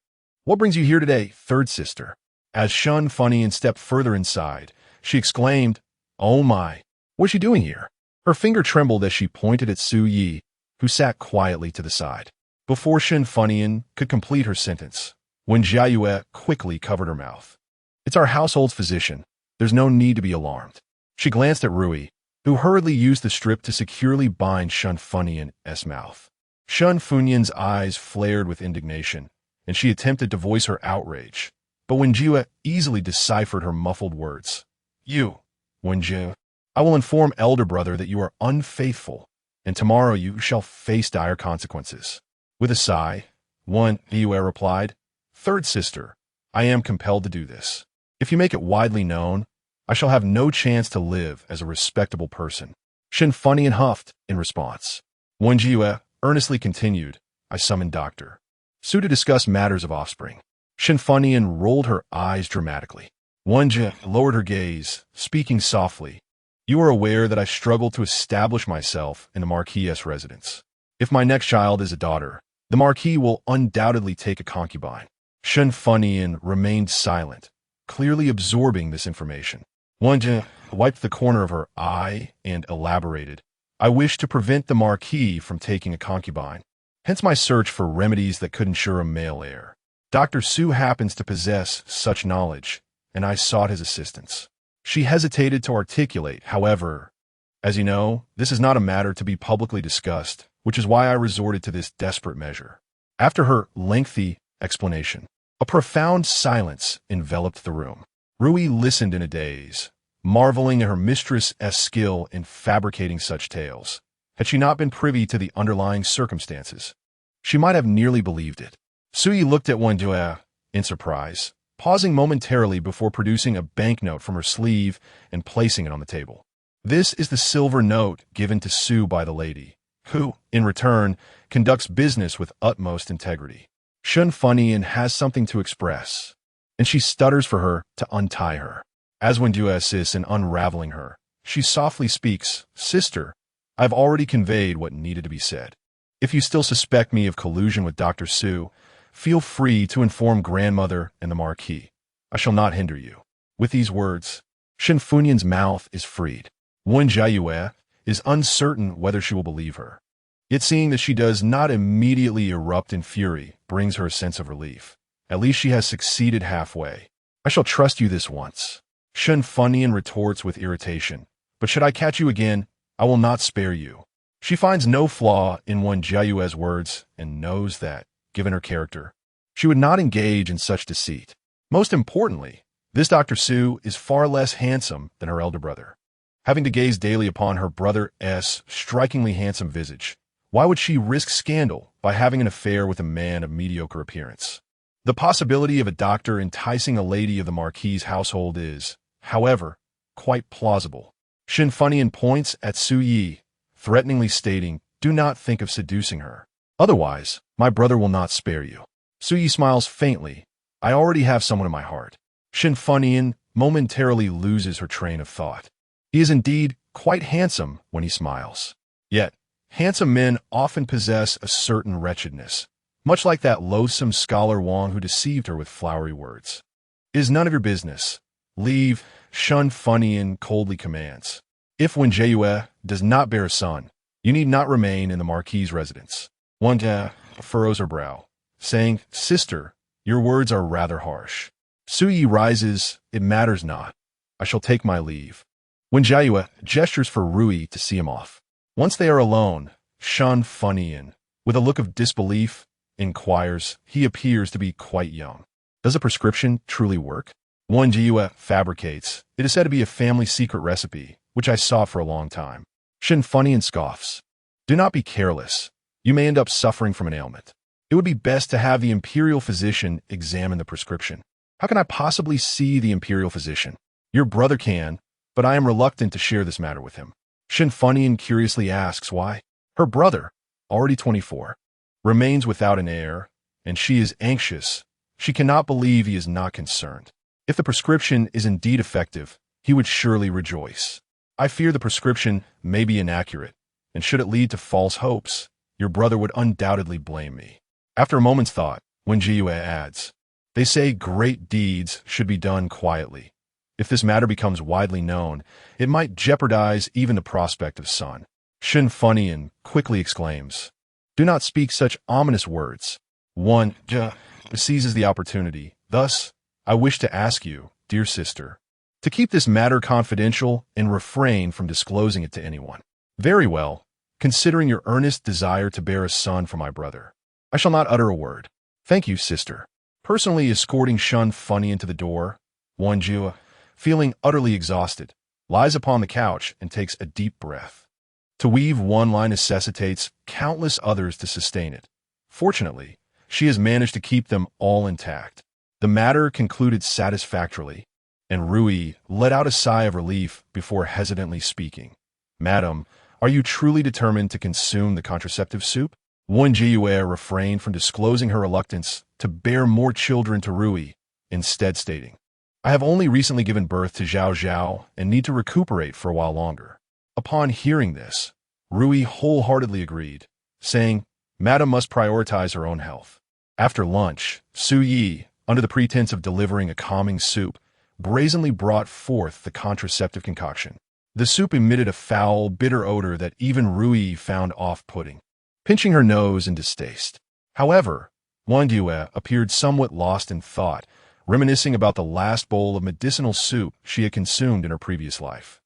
"What brings you here today, third sister?" As Shen Fuhan stepped further inside, she exclaimed, "Oh my, what's she doing here?" Her finger trembled as she pointed at Su Yi, who sat quietly to the side. Before Shen Fuhan could complete her sentence, Wen Jiayue quickly covered her mouth. "It's our household's physician. There's no need to be alarmed." She glanced at Rui, who hurriedly used the strip to securely bind Shen Fuhan's mouth. Shen Fuhan's eyes flared with indignation, and she attempted to voice her outrage, but Wen Jiayue easily deciphered her muffled words. "You, Wen Jiayue, I will inform elder brother that you are unfaithful, and tomorrow you shall face dire consequences." With a sigh, Wen Jiayue replied, "Third sister, I am compelled to do this. If you make it widely known, I shall have no chance to live as a respectable person." Shen Fuhan huffed in response. Wen Jiayue earnestly continued, "I summoned Dr. Su to discuss matters of offspring." Shen Fuhan rolled her eyes dramatically. Wen Jiayue lowered her gaze, speaking softly, "You are aware that I struggle to establish myself in the marquis's residence. If my next child is a daughter, the marquis will undoubtedly take a concubine." Shen Fuhan remained silent, clearly absorbing this information. Wen Jiayue wiped the corner of her eye and elaborated, "I wish to prevent the marquis from taking a concubine, hence my search for remedies that could ensure a male heir. Dr. Su happens to possess such knowledge, and I sought his assistance." She hesitated to articulate, however, "As you know, this is not a matter to be publicly discussed, which is why I resorted to this desperate measure." After her lengthy explanation, a profound silence enveloped the room. Rui listened in a daze, marveling at her mistress's skill in fabricating such tales. Had she not been privy to the underlying circumstances, she might have nearly believed it. Sui looked at Wen Jiayue in surprise, pausing momentarily before producing a banknote from her sleeve and placing it on the table. "This is the silver note given to Su by the lady, who, in return, conducts business with utmost integrity. Shen Fuhan has something to express, and she stutters for her to untie her. As Wen Jiayue assists in unraveling her, she softly speaks, 'Sister, I have already conveyed what needed to be said. If you still suspect me of collusion with Dr. Su, feel free to inform grandmother and the marquis. I shall not hinder you.'" With these words, Shen Fuhan's mouth is freed. Wen Jiayue is uncertain whether she will believe her. Yet seeing that she does not immediately erupt in fury brings her a sense of relief. At least she has succeeded halfway. "I shall trust you this once." Shen Fuhan retorts with irritation, "But should I catch you again, I will not spare you." She finds no flaw in Wen Jiayue's words and knows that, given her character, she would not engage in such deceit. Most importantly, this Dr. Su is far less handsome than her elder brother. Having to gaze daily upon her brother's strikingly handsome visage, why would she risk scandal by having an affair with a man of mediocre appearance? The possibility of a doctor enticing a lady of the marquis's household is, however, quite plausible. Shen Fuhan points at Su Yi, threateningly stating, do not think of seducing her. Otherwise, my brother will not spare you. Su Yi smiles faintly. I already have someone in my heart. Shen Fuhan momentarily loses her train of thought. He is indeed quite handsome when he smiles. Yet, handsome men often possess a certain wretchedness, much like that loathsome scholar Wang who deceived her with flowery words. It is none of your business. Leave, Shen Fuhan coldly commands. If Wen Jiayue does not bear a son, you need not remain in the marquis' residence. Wen Jiayue furrows her brow, saying, Sister, your words are rather harsh. Su Yi rises, it matters not. I shall take my leave. Wen Jiayue gestures for Rui to see him off. Once they are alone, Shen Fuhan, with a look of disbelief, inquires. He appears to be quite young. Does a prescription truly work? Wen Jiayue fabricates. It is said to be a family secret recipe, which I saw for a long time. Shen Fuhan scoffs. Do not be careless. You may end up suffering from an ailment. It would be best to have the imperial physician examine the prescription. How can I possibly see the imperial physician? Your brother can, but I am reluctant to share this matter with him. Shen Fuhan curiously asks why. Her brother, already 24, remains without an heir, and she is anxious. She cannot believe he is not concerned. If the prescription is indeed effective, he would surely rejoice. I fear the prescription may be inaccurate, and should it lead to false hopes, your brother would undoubtedly blame me. After a moment's thought, Wen Jiayue adds, They say great deeds should be done quietly. If this matter becomes widely known, it might jeopardize even the prospect of son. Shen Fuhan quickly exclaims, Do not speak such ominous words. Wen Jiayue seizes the opportunity. Thus, I wish to ask you, dear sister, to keep this matter confidential and refrain from disclosing it to anyone. Very well, considering your earnest desire to bear a son for my brother. I shall not utter a word. Thank you, sister. Personally escorting Shen Fuhan to the door, Wen Jiayue, feeling utterly exhausted, lies upon the couch and takes a deep breath. To weave one line necessitates countless others to sustain it. Fortunately, she has managed to keep them all intact. The matter concluded satisfactorily, and Rui let out a sigh of relief before hesitantly speaking. Madam, are you truly determined to consume the contraceptive soup? Wen Jiayue refrained from disclosing her reluctance to bear more children to Rui, instead stating, I have only recently given birth to Zhao Zhao and need to recuperate for a while longer. Upon hearing this, Rui wholeheartedly agreed, saying, Madam must prioritize her own health. After lunch, Su Yi, under the pretense of delivering a calming soup, brazenly brought forth the contraceptive concoction. The soup emitted a foul, bitter odor that even Rui found off-putting, pinching her nose in distaste. However, Wen Jiayue appeared somewhat lost in thought, reminiscing about the last bowl of medicinal soup she had consumed in her previous life.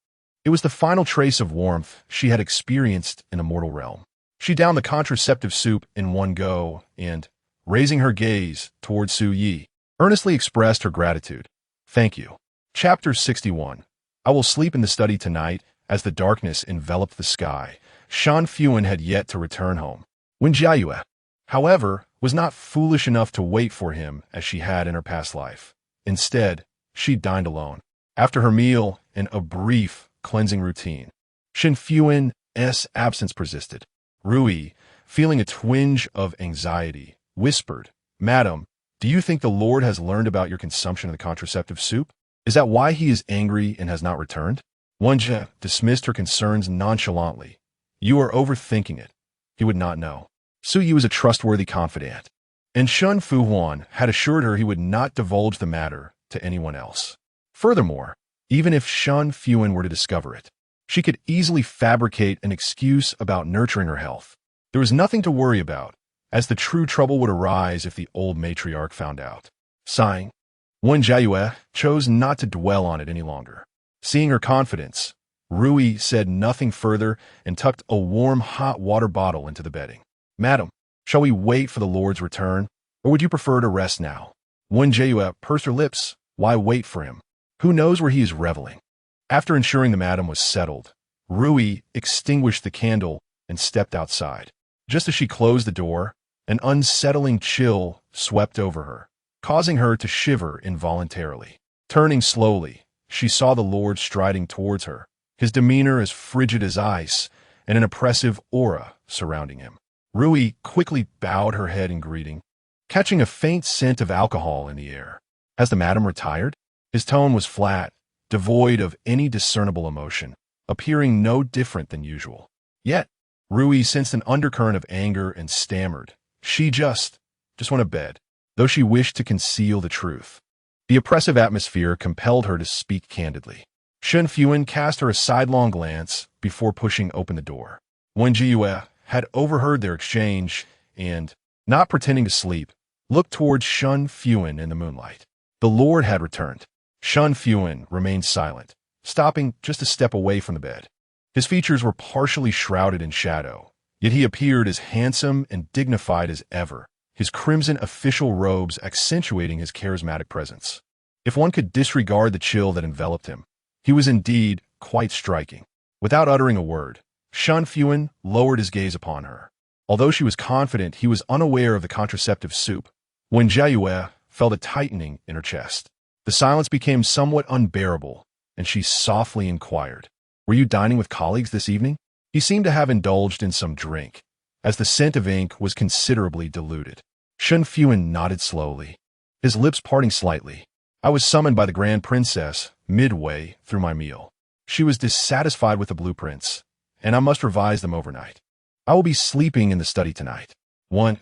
It was the final trace of warmth she had experienced in a mortal realm. She downed the contraceptive soup in one go and, raising her gaze toward Su Yi, earnestly expressed her gratitude. Thank you. Chapter 61. I will sleep in the study tonight. As the darkness enveloped the sky, Shen Fuhan had yet to return home. Wen Jiayue, however, was not foolish enough to wait for him as she had in her past life. Instead, she dined alone. After her meal and a brief cleansing routine, Shen Fuhan's absence persisted. Rui, feeling a twinge of anxiety, whispered, Madam, do you think the Lord has learned about your consumption of the contraceptive soup? Is that why he is angry and has not returned? Wen Jiayue dismissed her concerns nonchalantly. You are overthinking it. He would not know. Su Yi was a trustworthy confidant, and Shen Fuhan had assured her he would not divulge the matter to anyone else. Furthermore, even if Shen Fuhan were to discover it, she could easily fabricate an excuse about nurturing her health. There was nothing to worry about, as the true trouble would arise if the old matriarch found out. Sighing, Wen Jiayue chose not to dwell on it any longer. Seeing her confidence, Rui said nothing further and tucked a warm hot water bottle into the bedding. Madam, shall we wait for the Lord's return, or would you prefer to rest now? Wen Jiayue pursed her lips. Why wait for him? Who knows where he is reveling? After ensuring the madam was settled, Rui extinguished the candle and stepped outside. Just as she closed the door, an unsettling chill swept over her, causing her to shiver involuntarily. Turning slowly, she saw the Lord striding towards her, his demeanor as frigid as ice, and an oppressive aura surrounding him. Rui quickly bowed her head in greeting, catching a faint scent of alcohol in the air. Has the madam retired? His tone was flat, devoid of any discernible emotion, appearing no different than usual. Yet, Rui sensed an undercurrent of anger and stammered. She just went to bed, though she wished to conceal the truth. The oppressive atmosphere compelled her to speak candidly. Shen Fuhan cast her a sidelong glance before pushing open the door. Wen Jiayue had overheard their exchange and, not pretending to sleep, looked towards Shen Fuhan in the moonlight. The Lord had returned. Shen Fuhan remained silent, stopping just a step away from the bed. His features were partially shrouded in shadow, yet he appeared as handsome and dignified as ever, his crimson official robes accentuating his charismatic presence. If one could disregard the chill that enveloped him, he was indeed quite striking. Without uttering a word, Shen Fuhan lowered his gaze upon her. Although she was confident he was unaware of the contraceptive soup, Wen Jiayue felt a tightening in her chest. The silence became somewhat unbearable, and she softly inquired, "Were you dining with colleagues this evening?" He seemed to have indulged in some drink, as the scent of ink was considerably diluted. Shen Fuhan nodded slowly, his lips parting slightly. "I was summoned by the Grand Princess midway through my meal. She was dissatisfied with the blueprints, and I must revise them overnight. I will be sleeping in the study tonight." Wen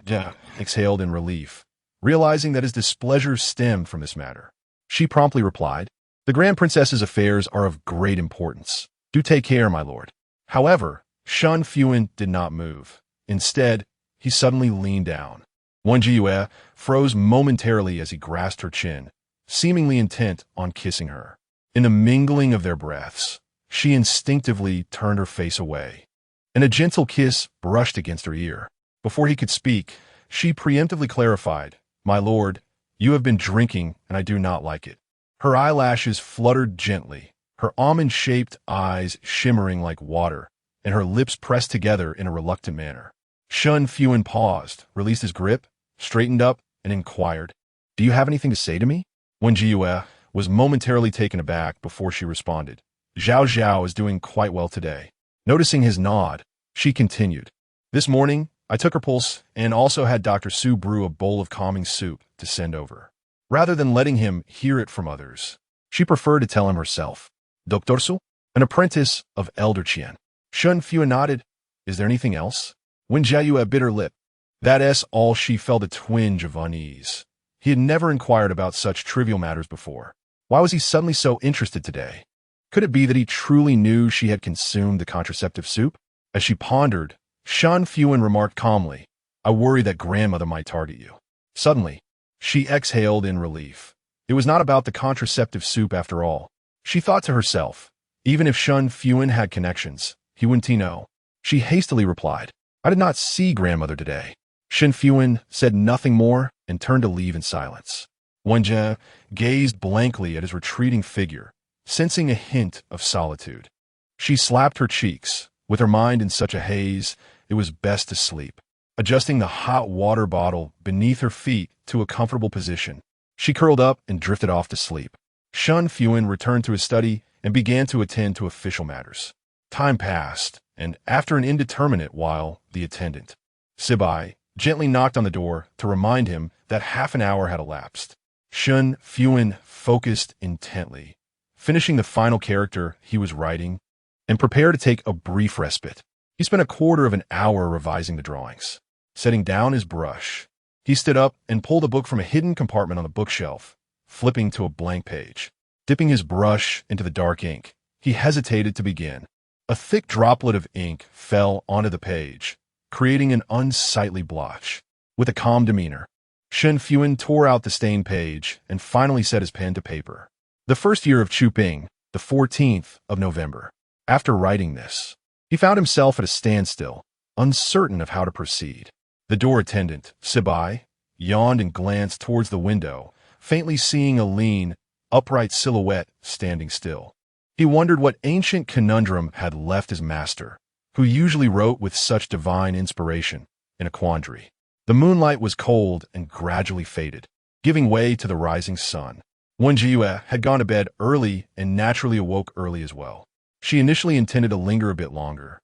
exhaled in relief, realizing that his displeasure stemmed from this matter. She promptly replied, "The Grand Princess's affairs are of great importance. Do take care, my lord." However, Shen Fuhan did not move. Instead, he suddenly leaned down. Wen Jiayue froze momentarily as he grasped her chin, seemingly intent on kissing her. In the mingling of their breaths, she instinctively turned her face away, and a gentle kiss brushed against her ear. Before he could speak, she preemptively clarified, "My lord, you have been drinking, and I do not like it." Her eyelashes fluttered gently, her almond-shaped eyes shimmering like water, and her lips pressed together in a reluctant manner. Shen Fuhan paused, released his grip, straightened up, and inquired, "Do you have anything to say to me?" Wen Jiayue was momentarily taken aback before she responded, "Zhao Zhao is doing quite well today." Noticing his nod, she continued, "This morning, I took her pulse and also had Dr. Su brew a bowl of calming soup to send over. Rather than letting him hear it from others, she preferred to tell him herself. Dr. Su, an apprentice of Elder Qian." Shen Fuhan nodded. "Is there anything else?" Wen Jiayue bit her lip. That's all. She felt a twinge of unease. He had never inquired about such trivial matters before. Why was he suddenly so interested today? Could it be that he truly knew she had consumed the contraceptive soup? As she pondered, Shen Fuhan remarked calmly, "I worry that grandmother might target you." Suddenly, she exhaled in relief. It was not about the contraceptive soup after all. She thought to herself, even if Shen Fuhan had connections, he wouldn't know. She hastily replied, "I did not see grandmother today." Shen Fuhan said nothing more and turned to leave in silence. Wen Jiayue gazed blankly at his retreating figure, sensing a hint of solitude. She slapped her cheeks. With her mind in such a haze, it was best to sleep. Adjusting the hot water bottle beneath her feet to a comfortable position, she curled up and drifted off to sleep. Shen Fuhan returned to his study and began to attend to official matters. Time passed, and after an indeterminate while, the attendant, Sibai, gently knocked on the door to remind him that half an hour had elapsed. Shen Fuhan focused intently, finishing the final character he was writing, and prepared to take a brief respite. He spent a quarter of an hour revising the drawings. Setting down his brush, he stood up and pulled a book from a hidden compartment on the bookshelf, flipping to a blank page. Dipping his brush into the dark ink, he hesitated to begin. A thick droplet of ink fell onto the page, creating an unsightly blotch. With a calm demeanor, Shen Fuhan tore out the stained page and finally set his pen to paper. The first year of Chuping, the 14th of November. After writing this, he found himself at a standstill, uncertain of how to proceed. The door attendant, Sibai, yawned and glanced towards the window, faintly seeing a lean, upright silhouette standing still. He wondered what ancient conundrum had left his master, who usually wrote with such divine inspiration, in a quandary. The moonlight was cold and gradually faded, giving way to the rising sun. Wen Jiayue had gone to bed early and naturally awoke early as well. She initially intended to linger a bit longer,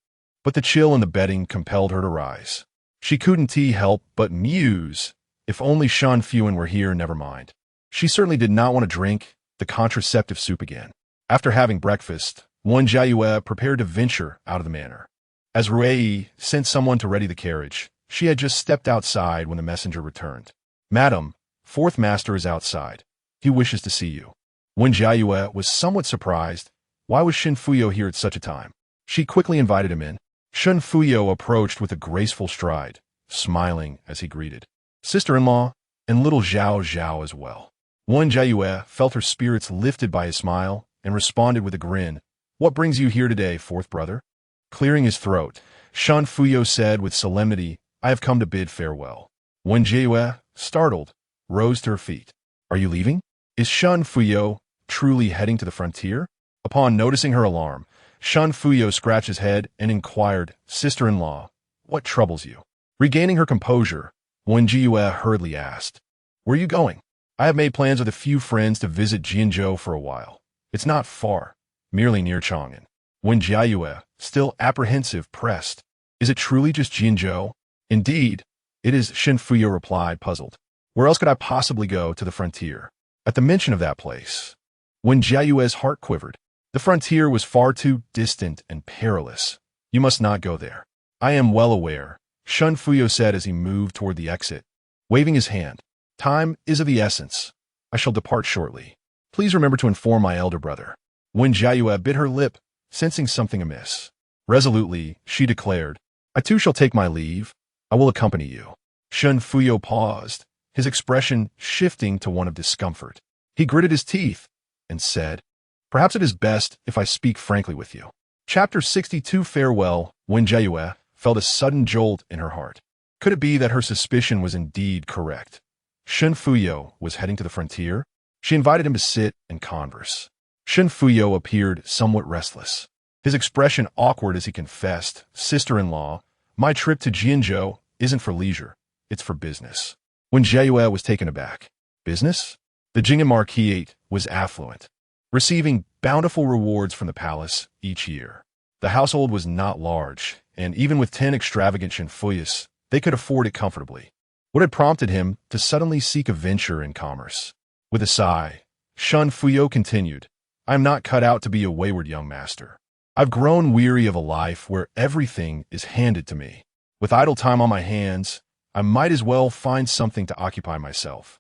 but the chill in the bedding compelled her to rise. She couldn't help but muse, if only Shen Fuhan were here, never mind. She certainly did not want to drink the contraceptive soup again. After having breakfast, Wen Jiayue prepared to venture out of the manor. As Rui sent someone to ready the carriage, she had just stepped outside when the messenger returned. "Madam, fourth master is outside. He wishes to see you." Wen Jiayue was somewhat surprised. Why was Shen Fuyo here at such a time? She quickly invited him in. Shen Fuyo approached with a graceful stride, smiling as he greeted sister-in-law and little Zhao Zhao as well. Wen Jiayue felt her spirits lifted by his smile and responded with a grin. "What brings you here today, fourth brother?" Clearing his throat, Shen Fuyo said with solemnity, "I have come to bid farewell." Wen Jiayue, startled, rose to her feet. "Are you leaving? Is Shen Fuyo truly heading to the frontier?" Upon noticing her alarm, Shen Fuyo scratched his head and inquired, "Sister-in-law, what troubles you?" Regaining her composure, Wen Jiayue hurriedly asked, "Where are you going?" "I have made plans with a few friends to visit Jianzhou for a while. It's not far, merely near Chang'an." Wen Jiayue, still apprehensive, pressed, "Is it truly just Jianzhou?" "Indeed, it is," Shen Fuyo replied, puzzled. "Where else could I possibly go to the frontier?" At the mention of that place, Wen Jiayue's heart quivered. The frontier was far too distant and perilous. "You must not go there." "I am well aware," Shen Fuyo said as he moved toward the exit, waving his hand. "Time is of the essence. I shall depart shortly. Please remember to inform my elder brother." Wen Jiayue bit her lip, sensing something amiss. Resolutely, she declared, "I too shall take my leave. I will accompany you." Shen Fuyo paused, his expression shifting to one of discomfort. He gritted his teeth and said, "Perhaps it is best if I speak frankly with you." Chapter 62 Farewell. Wen Jiayue felt a sudden jolt in her heart. Could it be that her suspicion was indeed correct? Shen Fuyo was heading to the frontier? She invited him to sit and converse. Shen Fuyo appeared somewhat restless, his expression awkward as he confessed, "Sister-in-law, my trip to Jianzhou isn't for leisure, it's for business." Wen Jiayue was taken aback. Business? The Jing'an marquis was affluent, receiving bountiful rewards from the palace each year. The household was not large, and even with 10 extravagant Shenfuyas, they could afford it comfortably. What had prompted him to suddenly seek a venture in commerce? With a sigh, Shen Fuyo continued, "I am not cut out to be a wayward young master. I've grown weary of a life where everything is handed to me. With idle time on my hands, I might as well find something to occupy myself."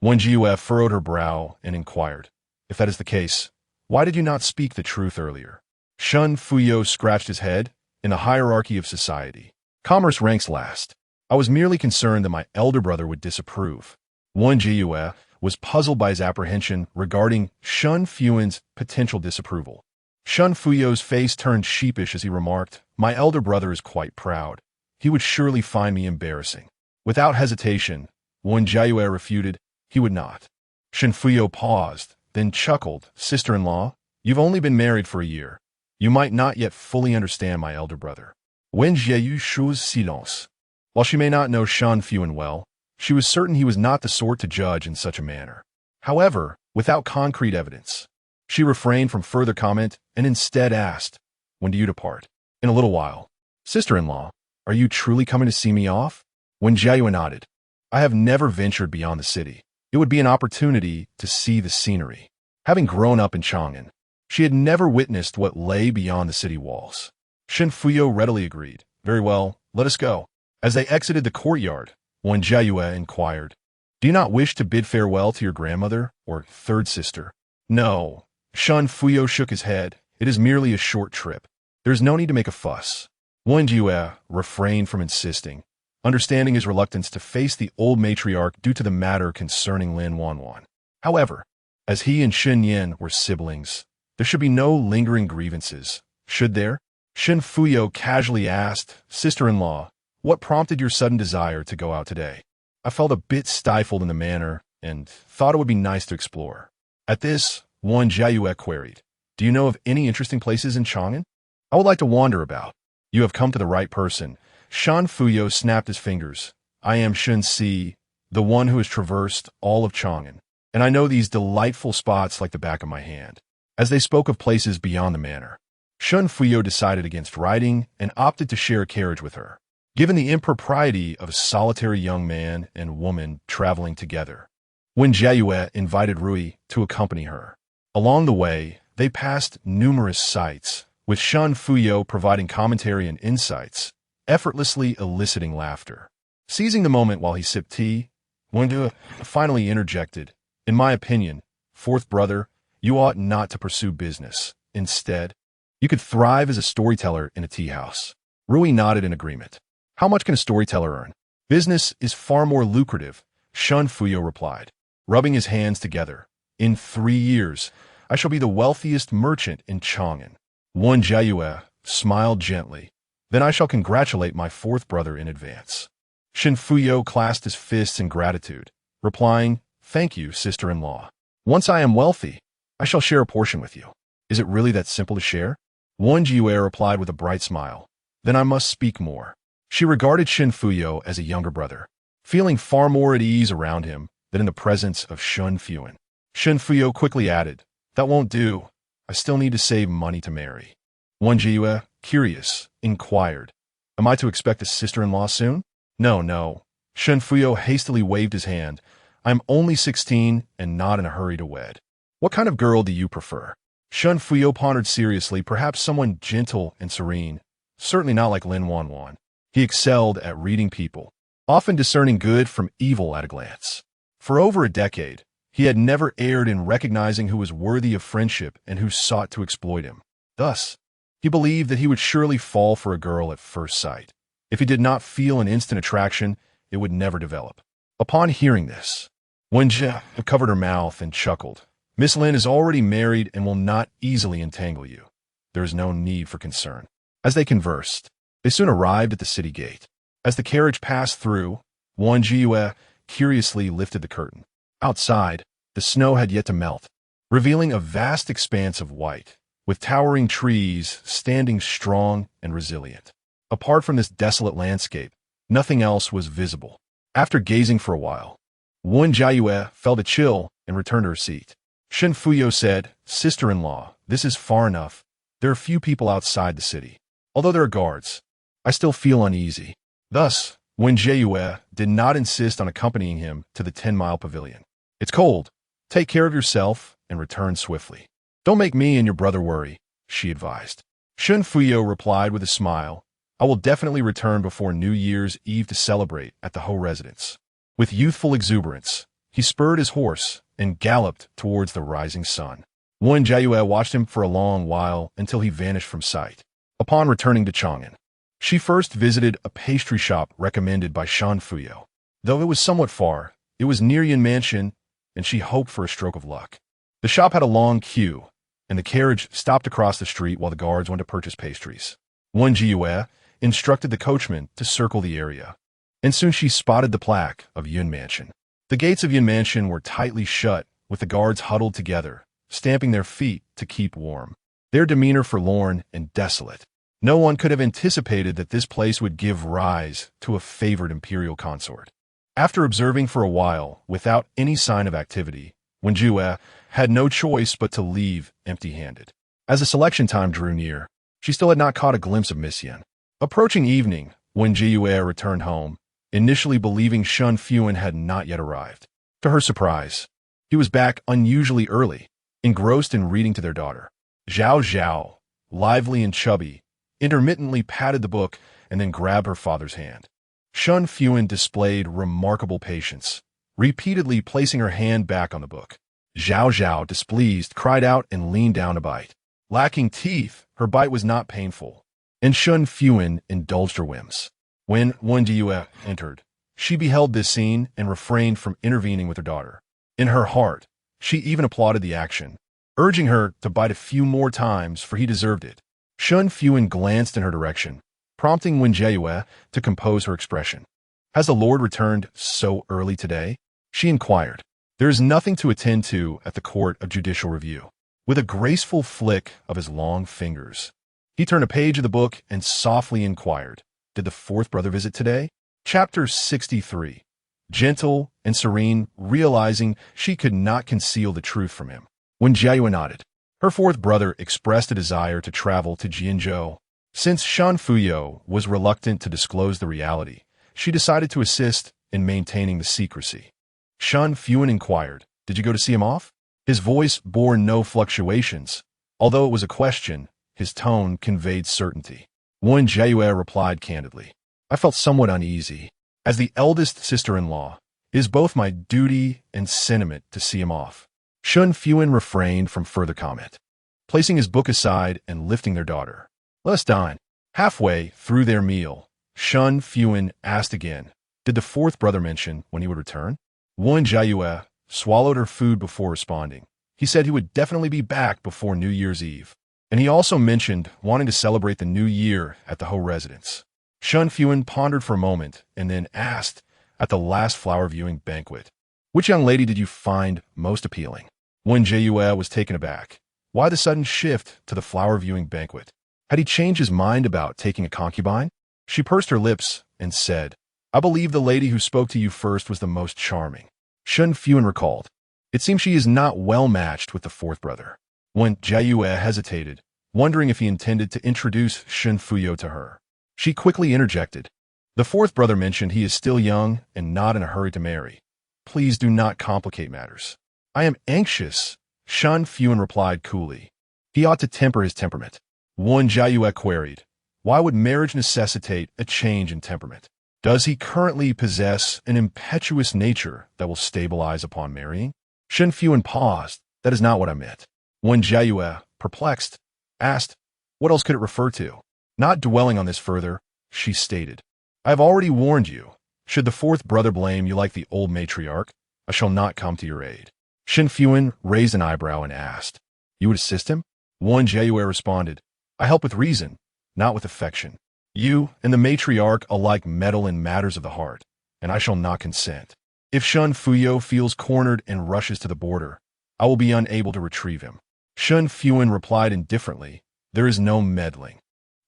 Wen Jiayue furrowed her brow and inquired, "If that is the case, why did you not speak the truth earlier?" Shen Fuyo scratched his head. "In the hierarchy of society, commerce ranks last. I was merely concerned that my elder brother would disapprove." Wen Jiayue was puzzled by his apprehension regarding Shen Fuhan's potential disapproval. Shen Fuyo's face turned sheepish as he remarked, "My elder brother is quite proud. He would surely find me embarrassing." Without hesitation, Wen Jiayue refuted, "He would not." Shen Fuyo paused, then chuckled, "Sister-in-law, you've only been married for a year. You might not yet fully understand my elder brother." Wen Jiayue chose silence. While she may not know Shen Fuhan well, she was certain he was not the sort to judge in such a manner. However, without concrete evidence, she refrained from further comment and instead asked, "When do you depart?" "In a little while." "Sister-in-law, are you truly coming to see me off?" Wen Jiayue nodded. "I have never ventured beyond the city. It would be an opportunity to see the scenery." Having grown up in Chang'an, she had never witnessed what lay beyond the city walls. Shen Fuyo readily agreed. "Very well, let us go." As they exited the courtyard, Wen Jiayue inquired, "Do you not wish to bid farewell to your grandmother or third sister?" "No." Shen Fuyo shook his head. "It is merely a short trip. There is no need to make a fuss." Wen Jiayue refrained from insisting, understanding his reluctance to face the old matriarch due to the matter concerning Lin Wanwan. However, as he and Shen Yan were siblings, there should be no lingering grievances, should there? Shen Fuyo casually asked, "Sister-in-law, what prompted your sudden desire to go out today?" "I felt a bit stifled in the manor and thought it would be nice to explore." At this, Wen Jiayue queried, "Do you know of any interesting places in Chang'an? I would like to wander about." "You have come to the right person." Shen Fuyo snapped his fingers. "I am Shen Si, the one who has traversed all of Chang'an, and I know these delightful spots like the back of my hand." As they spoke of places beyond the manor, Shen Fuhan decided against riding and opted to share a carriage with her, given the impropriety of a solitary young man and woman traveling together. Wen Jiayue invited Rui to accompany her. Along the way, they passed numerous sights, with Shen Fuhan providing commentary and insights, effortlessly eliciting laughter. Seizing the moment while he sipped tea, Wen Jiayue finally interjected, "In my opinion, fourth brother, you ought not to pursue business. Instead, you could thrive as a storyteller in a tea house." Rui nodded in agreement. "How much can a storyteller earn?" "Business is far more lucrative," Shen Fuhan replied, rubbing his hands together. "In 3 years, I shall be the wealthiest merchant in Chang'an." Wen Jiayue smiled gently. "Then I shall congratulate my fourth brother in advance." Shen Fuhan clasped his fists in gratitude, replying, "Thank you, sister-in-law. Once I am wealthy, I shall share a portion with you." "Is it really that simple to share?" Wen Jiayue replied with a bright smile. "Then I must speak more." She regarded Shen Fuhan as a younger brother, feeling far more at ease around him than in the presence of Shen Fuhan. Shen Fuhan quickly added, "That won't do. I still need to save money to marry." Wen Jiayue, curious, inquired, "Am I to expect a sister-in-law soon?" No. Shen Fuhan hastily waved his hand. "I'm only 16 and not in a hurry to wed." "What kind of girl do you prefer?" Shen Fuhan pondered seriously, perhaps someone gentle and serene, certainly not like Lin Wanwan. He excelled at reading people, often discerning good from evil at a glance. For over a decade, he had never erred in recognizing who was worthy of friendship and who sought to exploit him. Thus, he believed that he would surely fall for a girl at first sight. If he did not feel an instant attraction, it would never develop. Upon hearing this, Wen Jiayue covered her mouth and chuckled. "Miss Lin is already married and will not easily entangle you. There is no need for concern." As they conversed, they soon arrived at the city gate. As the carriage passed through, Wen Jiayue curiously lifted the curtain. Outside, the snow had yet to melt, revealing a vast expanse of white, with towering trees standing strong and resilient. Apart from this desolate landscape, nothing else was visible. After gazing for a while, Wen Jiayue felt a chill and returned to her seat. Shen Fuhan said, "Sister-in-law, this is far enough. There are few people outside the city. Although there are guards, I still feel uneasy." Thus, Wen Jiayue did not insist on accompanying him to the 10-mile pavilion. "It's cold. Take care of yourself and return swiftly. Don't make me and your brother worry," she advised. Shen Fuhan replied with a smile, "I will definitely return before New Year's Eve to celebrate at the Ho residence." With youthful exuberance, he spurred his horse and galloped towards the rising sun. Wen Jiayue watched him for a long while until he vanished from sight. Upon returning to Chang'an, she first visited a pastry shop recommended by Shen Fuhan. Though it was somewhat far, it was near Yin Mansion, and she hoped for a stroke of luck. The shop had a long queue, and the carriage stopped across the street while the guards went to purchase pastries. Wen Jiayue instructed the coachman to circle the area, and soon she spotted the plaque of Yin Mansion. The gates of Yin Mansion were tightly shut, with the guards huddled together, stamping their feet to keep warm, their demeanor forlorn and desolate. No one could have anticipated that this place would give rise to a favored imperial consort. After observing for a while, without any sign of activity, Wen Jiayue had no choice but to leave empty-handed. As the selection time drew near, she still had not caught a glimpse of Miss Yen. Approaching evening, Wen Jiayue returned home, initially believing Shen Fuhan had not yet arrived. To her surprise, he was back unusually early, engrossed in reading to their daughter. Zhao Zhao, lively and chubby, intermittently patted the book and then grabbed her father's hand. Shen Fuhan displayed remarkable patience, repeatedly placing her hand back on the book. Zhao Zhao, displeased, cried out and leaned down to bite. Lacking teeth, her bite was not painful, and Shen Fuhan indulged her whims. When Wen Jiayue entered, she beheld this scene and refrained from intervening with her daughter. In her heart, she even applauded the action, urging her to bite a few more times, for he deserved it. Shen Fuhan glanced in her direction, prompting Wen Jiayue to compose her expression. "Has the Lord returned so early today?" she inquired. "There is nothing to attend to at the court of judicial review." With a graceful flick of his long fingers, he turned a page of the book and softly inquired, "Did the fourth brother visit today?" Chapter 63. Gentle and serene, realizing she could not conceal the truth from him, Wen Jiayue nodded. Her fourth brother expressed a desire to travel to Jianzhou. Since Shen Fuhan was reluctant to disclose the reality, she decided to assist in maintaining the secrecy. Shen Fuhan inquired, "Did you go to see him off?" His voice bore no fluctuations. Although it was a question, his tone conveyed certainty. Wen Jiayue replied candidly, "I felt somewhat uneasy. As the eldest sister-in-law, it is both my duty and sentiment to see him off." Shen Fuhan refrained from further comment. Placing his book aside and lifting their daughter, "Let us dine." Halfway through their meal, Shen Fuhan asked again, "Did the fourth brother mention when he would return?" Wen Jiayue swallowed her food before responding. He said he would definitely be back before New Year's Eve, and he also mentioned wanting to celebrate the new year at the Ho residence. Shen Fuhan pondered for a moment and then asked, at the last flower viewing banquet, "Which young lady did you find most appealing?" Wen Jiayue was taken aback. Why the sudden shift to the flower viewing banquet? Had he changed his mind about taking a concubine? She pursed her lips and said, "I believe the lady who spoke to you first was the most charming." Shen Fuhan recalled, "It seems she is not well matched with the fourth brother." Wen Jiayue hesitated, wondering if he intended to introduce Shen Fuhan to her. She quickly interjected, "The fourth brother mentioned he is still young and not in a hurry to marry. Please do not complicate matters." "I am anxious," Shen Fuhan replied coolly. "He ought to temper his temperament." Wen Jiayue queried, "Why would marriage necessitate a change in temperament? Does he currently possess an impetuous nature that will stabilize upon marrying?" Shen Fuhan paused. "That is not what I meant." Wen Jiayue, perplexed, asked, "What else could it refer to?" Not dwelling on this further, she stated, "I have already warned you. Should the fourth brother blame you like the old matriarch, I shall not come to your aid." Shen Fuhan raised an eyebrow and asked, "You would assist him?" Wen Jiayue responded, "I help with reason, not with affection. You and the matriarch alike meddle in matters of the heart, and I shall not consent. If Shen Fuhan feels cornered and rushes to the border, I will be unable to retrieve him." Shen Fuhan replied indifferently, "There is no meddling."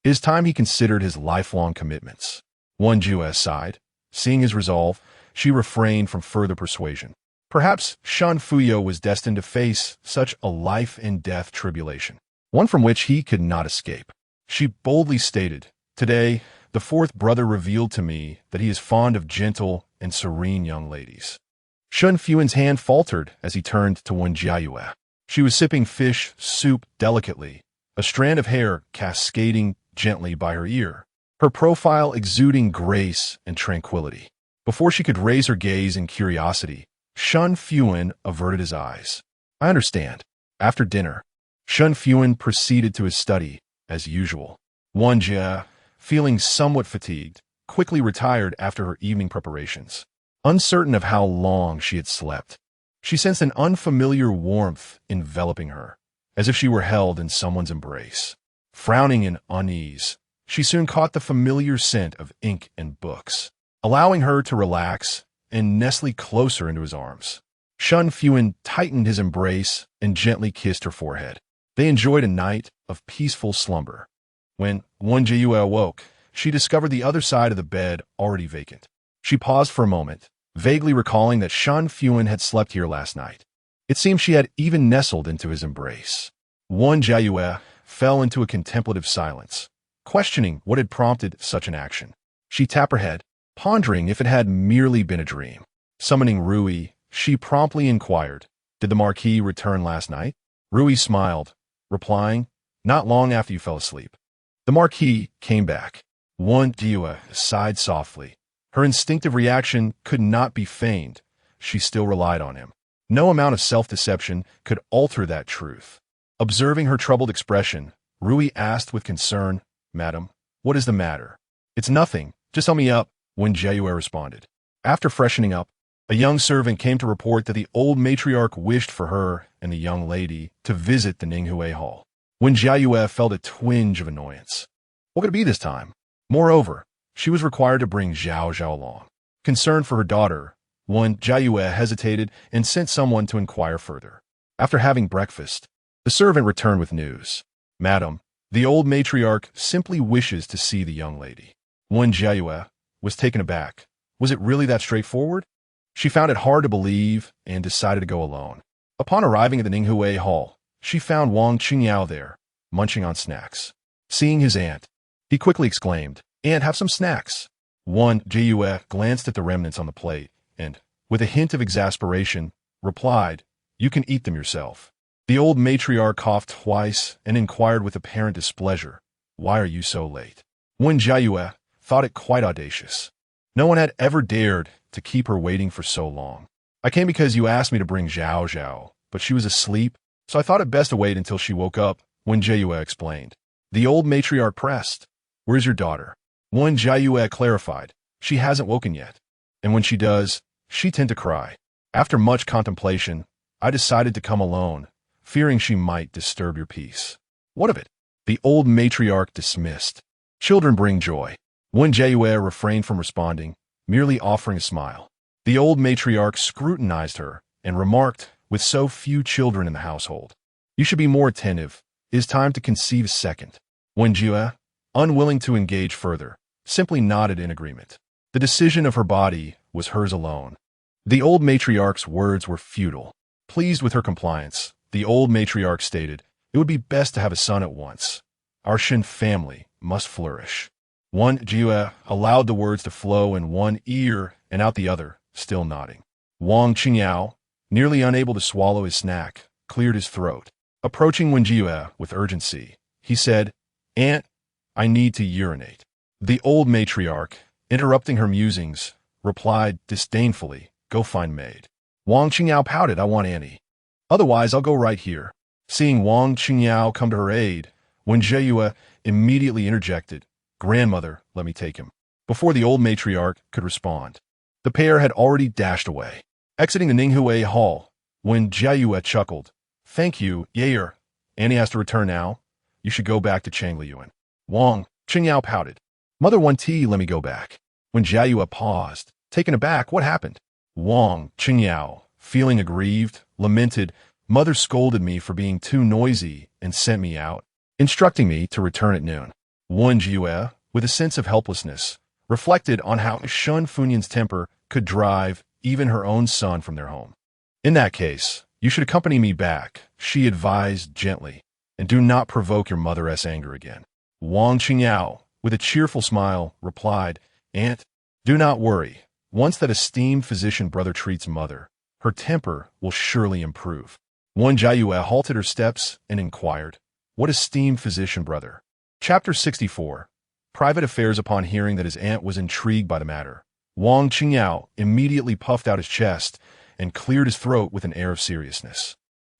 It is time he considered his lifelong commitments. Wen Jiayue sighed. Seeing his resolve, she refrained from further persuasion. Perhaps Shen Fuhan was destined to face such a life-and-death tribulation, one from which he could not escape. She boldly stated, "Today, the fourth brother revealed to me that he is fond of gentle and serene young ladies." Shen Fuhan's hand faltered as he turned to Wen Jiayue. She was sipping fish soup delicately, a strand of hair cascading gently by her ear, her profile exuding grace and tranquility. Before she could raise her gaze in curiosity, Shen Fuhan averted his eyes. "I understand." After dinner, Shen Fuhan proceeded to his study, as usual. Wen Jiayue, feeling somewhat fatigued, quickly retired after her evening preparations. Uncertain of how long she had slept, she sensed an unfamiliar warmth enveloping her, as if she were held in someone's embrace. Frowning in unease, she soon caught the familiar scent of ink and books, allowing her to relax and nestle closer into his arms. Shen Fuhan tightened his embrace and gently kissed her forehead. They enjoyed a night of peaceful slumber. When Wen Jiayue awoke, she discovered the other side of the bed already vacant. She paused for a moment, vaguely recalling that Shen Fuhan had slept here last night. It seemed she had even nestled into his embrace. Wen Jiayue fell into a contemplative silence, questioning what had prompted such an action. She tapped her head, pondering if it had merely been a dream. Summoning Rui, she promptly inquired, "Did the marquis return last night?" Rui smiled, replying, "Not long after you fell asleep." The marquis came back. Wen Jiayue sighed softly. Her instinctive reaction could not be feigned. She still relied on him. No amount of self-deception could alter that truth. Observing her troubled expression, Rui asked with concern, "Madam, what is the matter?" "It's nothing. Just help me up," Wen Jiayue responded. After freshening up, a young servant came to report that the old matriarch wished for her and the young lady to visit the Ninghue Hall. Wen Jiayue felt a twinge of annoyance. What could it be this time? Moreover, she was required to bring Zhao Zhao along. Concerned for her daughter, Wen Jiayue hesitated and sent someone to inquire further. After having breakfast, the servant returned with news. "Madam, the old matriarch simply wishes to see the young lady." Wen Jiayue was taken aback. Was it really that straightforward? She found it hard to believe and decided to go alone. Upon arriving at the Ninghue Hall, she found Wang Qingyao there, munching on snacks. Seeing his aunt, he quickly exclaimed, "Aunt, have some snacks." Wen Jiayue glanced at the remnants on the plate and, with a hint of exasperation, replied, "You can eat them yourself." The old matriarch coughed twice and inquired with apparent displeasure, "Why are you so late?" Wen Jiayue thought it quite audacious. No one had ever dared to keep her waiting for so long. "I came because you asked me to bring Zhao Zhao, but she was asleep, so I thought it best to wait until she woke up," Wen Jiayue explained. The old matriarch pressed, "Where's your daughter?" Wen Jiayue clarified, "She hasn't woken yet, and when she does, she tend to cry." After much contemplation, I decided to come alone, fearing she might disturb your peace. "What of it?" The old matriarch dismissed. "Children bring joy." Wen Jiayue refrained from responding, merely offering a smile. The old matriarch scrutinized her and remarked, "With so few children in the household, you should be more attentive. It is time to conceive a second." Wen Jiayue, unwilling to engage further, simply nodded in agreement. The decision of her body was hers alone. The old matriarch's words were futile. Pleased with her compliance, the old matriarch stated, "It would be best to have a son at once. Our Shen family must flourish." Wen Jiayue allowed the words to flow in one ear and out the other, still nodding. Wang Qingyao, nearly unable to swallow his snack, cleared his throat. Approaching Wen Jiayue with urgency, he said, "Aunt, I need to urinate." The old matriarch, interrupting her musings, replied disdainfully, "Go find maid." Wang Qingyao pouted, "I want Annie. Otherwise, I'll go right here." Seeing Wang Qingyao come to her aid, Wen Jiayue immediately interjected, "Grandmother, let me take him." Before the old matriarch could respond, the pair had already dashed away. Exiting the Ninghui Hall, Wen Jiayue chuckled, "Thank you, Yair. Annie has to return now. You should go back to Changliuan." Wang Qingyao pouted, "Mother want tea, let me go back." When Jiayue paused, taken aback, "What happened?" Wang Qingyao, feeling aggrieved, lamented, "Mother scolded me for being too noisy and sent me out, instructing me to return at noon." Wen Jiayue, with a sense of helplessness, reflected on how Shen Fuhan's temper could drive even her own son from their home. "In that case, you should accompany me back," she advised gently, "and do not provoke your mother's anger again." Wang Qingyao, with a cheerful smile, replied, "Aunt, do not worry. Once that esteemed physician brother treats mother, her temper will surely improve." Wen Jiayue halted her steps and inquired, "What esteemed physician brother?" Chapter 64. Private Affairs. Upon hearing that his aunt was intrigued by the matter, Wang Qingyao immediately puffed out his chest and cleared his throat with an air of seriousness.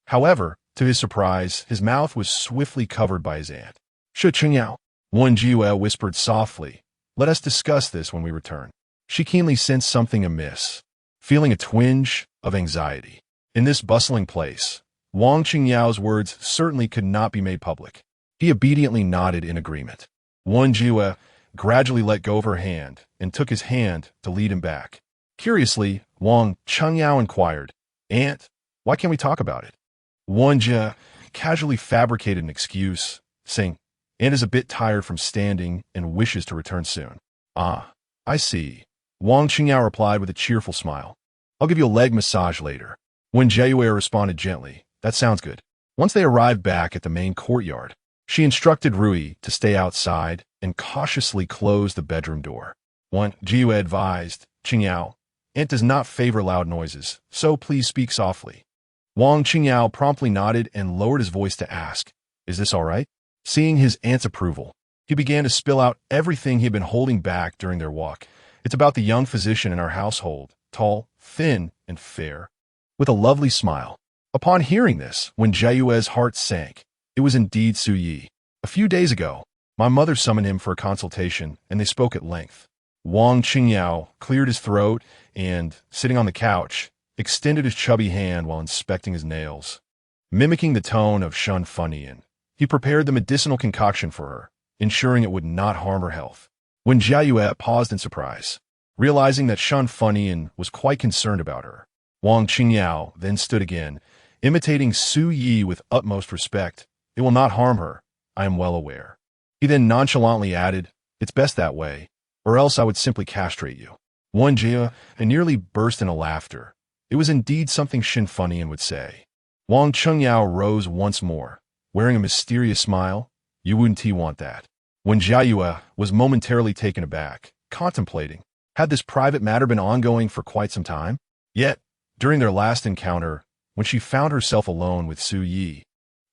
However, to his surprise, his mouth was swiftly covered by his aunt. "Shi Qingyao," Wen Jiayue whispered softly, "let us discuss this when we return." She keenly sensed something amiss, feeling a twinge of anxiety. In this bustling place, Wang Qingyao's words certainly could not be made public. He obediently nodded in agreement. Wen Jiayue gradually let go of her hand and took his hand to lead him back. Curiously, Wang Qingyao inquired, "Aunt, why can't we talk about it?" Wen Jiayue casually fabricated an excuse, saying, "Aunt is a bit tired from standing and wishes to return soon." "Ah, I see," Wang Qingyao replied with a cheerful smile. "I'll give you a leg massage later." Wen Jiayue responded gently, "That sounds good." Once they arrived back at the main courtyard, she instructed Rui to stay outside and cautiously close the bedroom door. Wen Jiayue advised, "Qingyao, Aunt does not favor loud noises, so please speak softly." Wang Qingyao promptly nodded and lowered his voice to ask, "Is this all right?" Seeing his aunt's approval, he began to spill out everything he had been holding back during their walk. "It's about the young physician in our household, tall, thin, and fair, with a lovely smile." Upon hearing this, Wen Jiayue's heart sank. It was indeed Su Yi. A few days ago, my mother summoned him for a consultation, and they spoke at length. Wang Qingyao cleared his throat and, sitting on the couch, extended his chubby hand while inspecting his nails. Mimicking the tone of Shen Fuhan, he prepared the medicinal concoction for her, ensuring it would not harm her health. Wen Jiayue paused in surprise, realizing that Shen Fuhan was quite concerned about her. Wang Qingyao then stood again, imitating Su Yi with utmost respect. "It will not harm her, I am well aware." He then nonchalantly added, "It's best that way, or else I would simply castrate you." Wen Jiayue nearly burst into laughter. It was indeed something Shen Fuhan would say. Wang Chengyao rose once more, wearing a mysterious smile. You wouldn't want that. Wen Jiayue was momentarily taken aback, contemplating. Had this private matter been ongoing for quite some time? Yet, during their last encounter, when she found herself alone with Su Yi,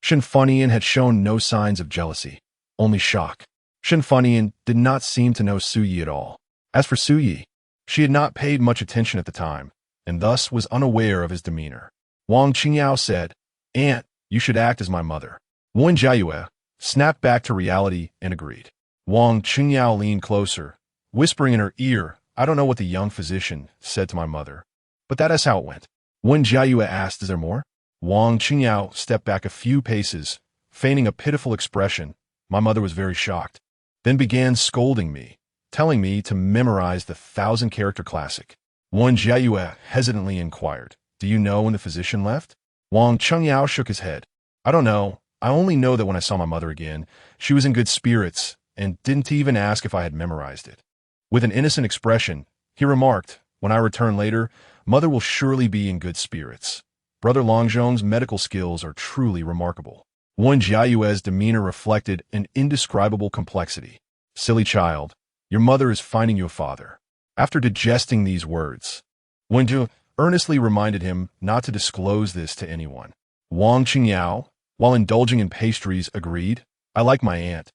Shen Fuhan had shown no signs of jealousy, only shock. Shen Fuhan did not seem to know Su Yi at all. As for Su Yi, she had not paid much attention at the time, and thus was unaware of his demeanor. Wang Qingyao said, "Aunt, you should act as my mother." Wen Jiayue snapped back to reality and agreed. Wang Qingyao leaned closer, whispering in her ear, "I don't know what the young physician said to my mother, but that is how it went." Wen Jiayue asked, "Is there more?" Wang Qingyao stepped back a few paces, feigning a pitiful expression. "My mother was very shocked, then began scolding me, telling me to memorize the 1,000-character classic." Wen Jiayue hesitantly inquired, "Do you know when the physician left?" Wang Chengyao shook his head. "I don't know. I only know that when I saw my mother again, she was in good spirits and didn't even ask if I had memorized it." With an innocent expression, he remarked, "When I return later, Mother will surely be in good spirits. Brother Longzhong's medical skills are truly remarkable." Wen Jiayue's demeanor reflected an indescribable complexity. "Silly child, your mother is finding you a father." After digesting these words, Wen Jiayue earnestly reminded him not to disclose this to anyone. Wang Qingyao, while indulging in pastries, agreed, "I like my aunt.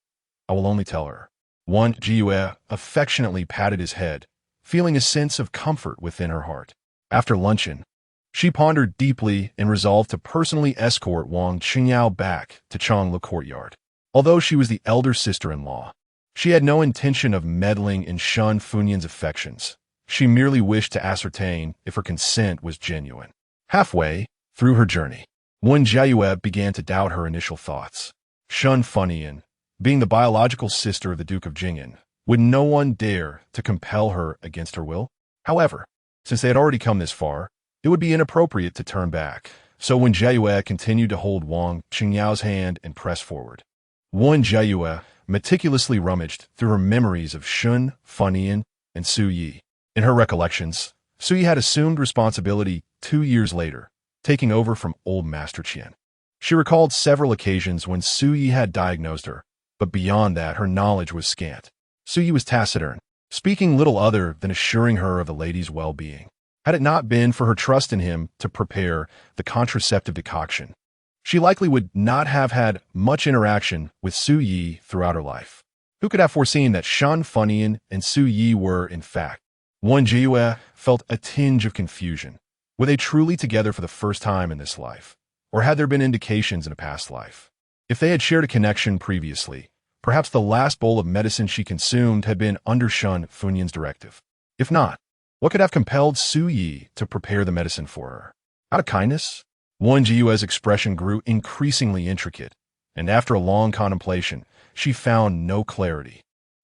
I will only tell her." Wen Jiayue affectionately patted his head, feeling a sense of comfort within her heart. After luncheon, she pondered deeply and resolved to personally escort Wang Qingyao back to Changlu courtyard. Although she was the elder sister-in-law, she had no intention of meddling in Shen Fuhan's affections. She merely wished to ascertain if her consent was genuine. Halfway through her journey, Wen Jiayue began to doubt her initial thoughts. Shen Fuhan, being the biological sister of the Duke of Jing'an, would no one dare to compel her against her will? However, since they had already come this far, it would be inappropriate to turn back. So Wen Jiayue continued to hold Wang Qingyao's hand and press forward. Wen Jiayue meticulously rummaged through her memories of Shen Fuhan and Su Yi. In her recollections, Su Yi had assumed responsibility 2 years later, taking over from old Master Qian. She recalled several occasions when Su Yi had diagnosed her, but beyond that her knowledge was scant. Su Yi was taciturn, speaking little other than assuring her of the lady's well-being. Had it not been for her trust in him to prepare the contraceptive decoction, she likely would not have had much interaction with Su Yi throughout her life. Who could have foreseen that Shen Fuhan and Su Yi were, in fact? Wen Jiayue felt a tinge of confusion. Were they truly together for the first time in this life? Or had there been indications in a past life? If they had shared a connection previously, perhaps the last bowl of medicine she consumed had been under Shen Fuhan's directive. If not, what could have compelled Su Yi to prepare the medicine for her? Out of kindness? Wen Jiayue's expression grew increasingly intricate, and after a long contemplation, she found no clarity.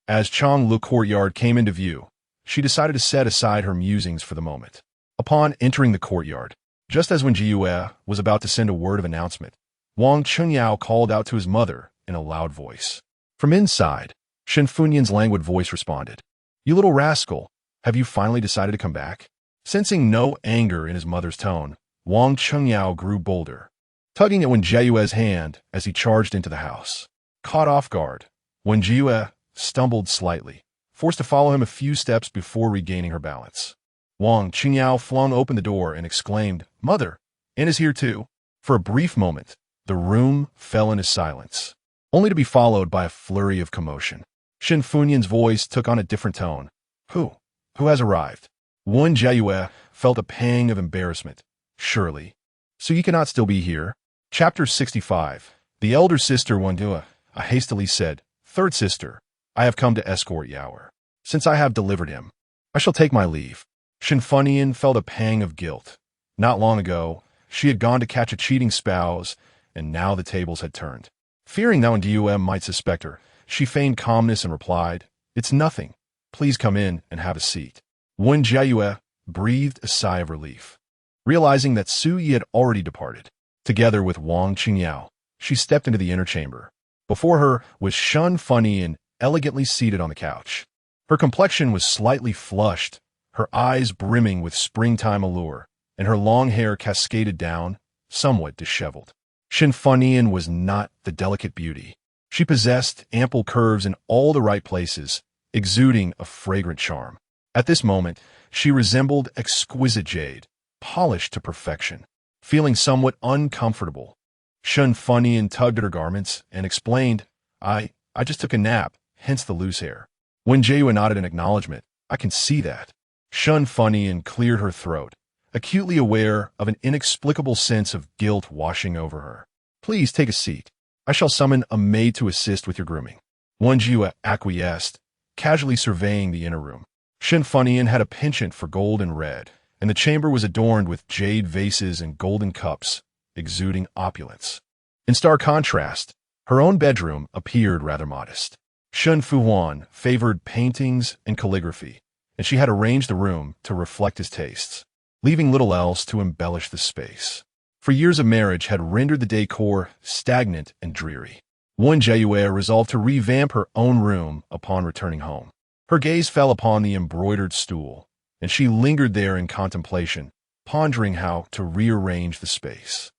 As Changlu courtyard came into view, she decided to set aside her musings for the moment. Upon entering the courtyard, just as Wen Jiayue was about to send a word of announcement, Wang Chengyao called out to his mother in a loud voice. From inside, Shen Fuhan's languid voice responded, "You little rascal, have you finally decided to come back?" Sensing no anger in his mother's tone, Wang Chengyao grew bolder, tugging at Wen Jiayue's hand as he charged into the house. Caught off guard, Wen Jiayue stumbled slightly, forced to follow him a few steps before regaining her balance. Wang Qingyao flung open the door and exclaimed, "Mother, Anne is here too." For a brief moment, the room fell into silence, only to be followed by a flurry of commotion. Shen Fuhan's voice took on a different tone. Who has arrived?" Wen Jiayue felt a pang of embarrassment. Surely, so you cannot still be here? Chapter 65. The elder sister Wen Jiayue hastily said, "Third sister, I have come to escort Yaoer. Since I have delivered him, I shall take my leave." Shen Fuhan felt a pang of guilt. Not long ago, she had gone to catch a cheating spouse, and now the tables had turned. Fearing that Wen Jiayue might suspect her, she feigned calmness and replied, "It's nothing. Please come in and have a seat." Wen Jiayue breathed a sigh of relief, realizing that Su Yi had already departed. Together with Wang Qingyao, she stepped into the inner chamber. Before her was Shen Fuhan, elegantly seated on the couch. Her complexion was slightly flushed, her eyes brimming with springtime allure, and her long hair cascaded down, somewhat disheveled. Shen Fuhan was not the delicate beauty. She possessed ample curves in all the right places, exuding a fragrant charm. At this moment, she resembled exquisite jade, polished to perfection. Feeling somewhat uncomfortable, Shen Fuhan tugged at her garments and explained, I just took a nap, hence the loose hair. Wen Jiayue nodded in acknowledgement. I can see that. Shen Fuhan cleared her throat, acutely aware of an inexplicable sense of guilt washing over her. Please take a seat. I shall summon a maid to assist with your grooming. Wen Jiayue acquiesced, casually surveying the inner room. Shen Fuhan had a penchant for gold and red, and the chamber was adorned with jade vases and golden cups, exuding opulence. In stark contrast, her own bedroom appeared rather modest. Shen Fuhan favored paintings and calligraphy, and she had arranged the room to reflect his tastes, leaving little else to embellish the space. For years of marriage had rendered the decor stagnant and dreary. Wen Jiayue resolved to revamp her own room upon returning home. Her gaze fell upon the embroidered stool, and she lingered there in contemplation, pondering how to rearrange the space.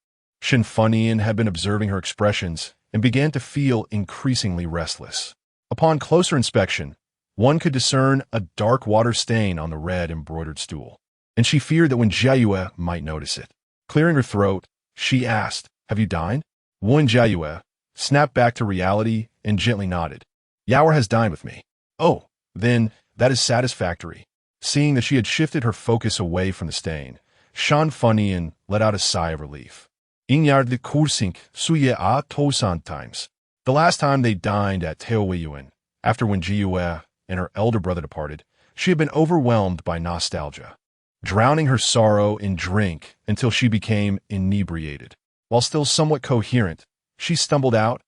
Shen Fuhan had been observing her expressions and began to feel increasingly restless. Upon closer inspection, one could discern a dark water stain on the red embroidered stool, and she feared that Wen Jiayue might notice it. Clearing her throat, she asked, Have you dined? Wen Jiayue snapped back to reality and gently nodded. Yaoer has dined with me. Oh, then that is satisfactory. Seeing that she had shifted her focus away from the stain, Shen Fuhan let out a sigh of relief. Inyar de kursink suye a tosan times. The last time they dined at Taoyuan, after Wen Jiayue and her elder brother departed, she had been overwhelmed by nostalgia, drowning her sorrow in drink until she became inebriated. While still somewhat coherent, she stumbled out,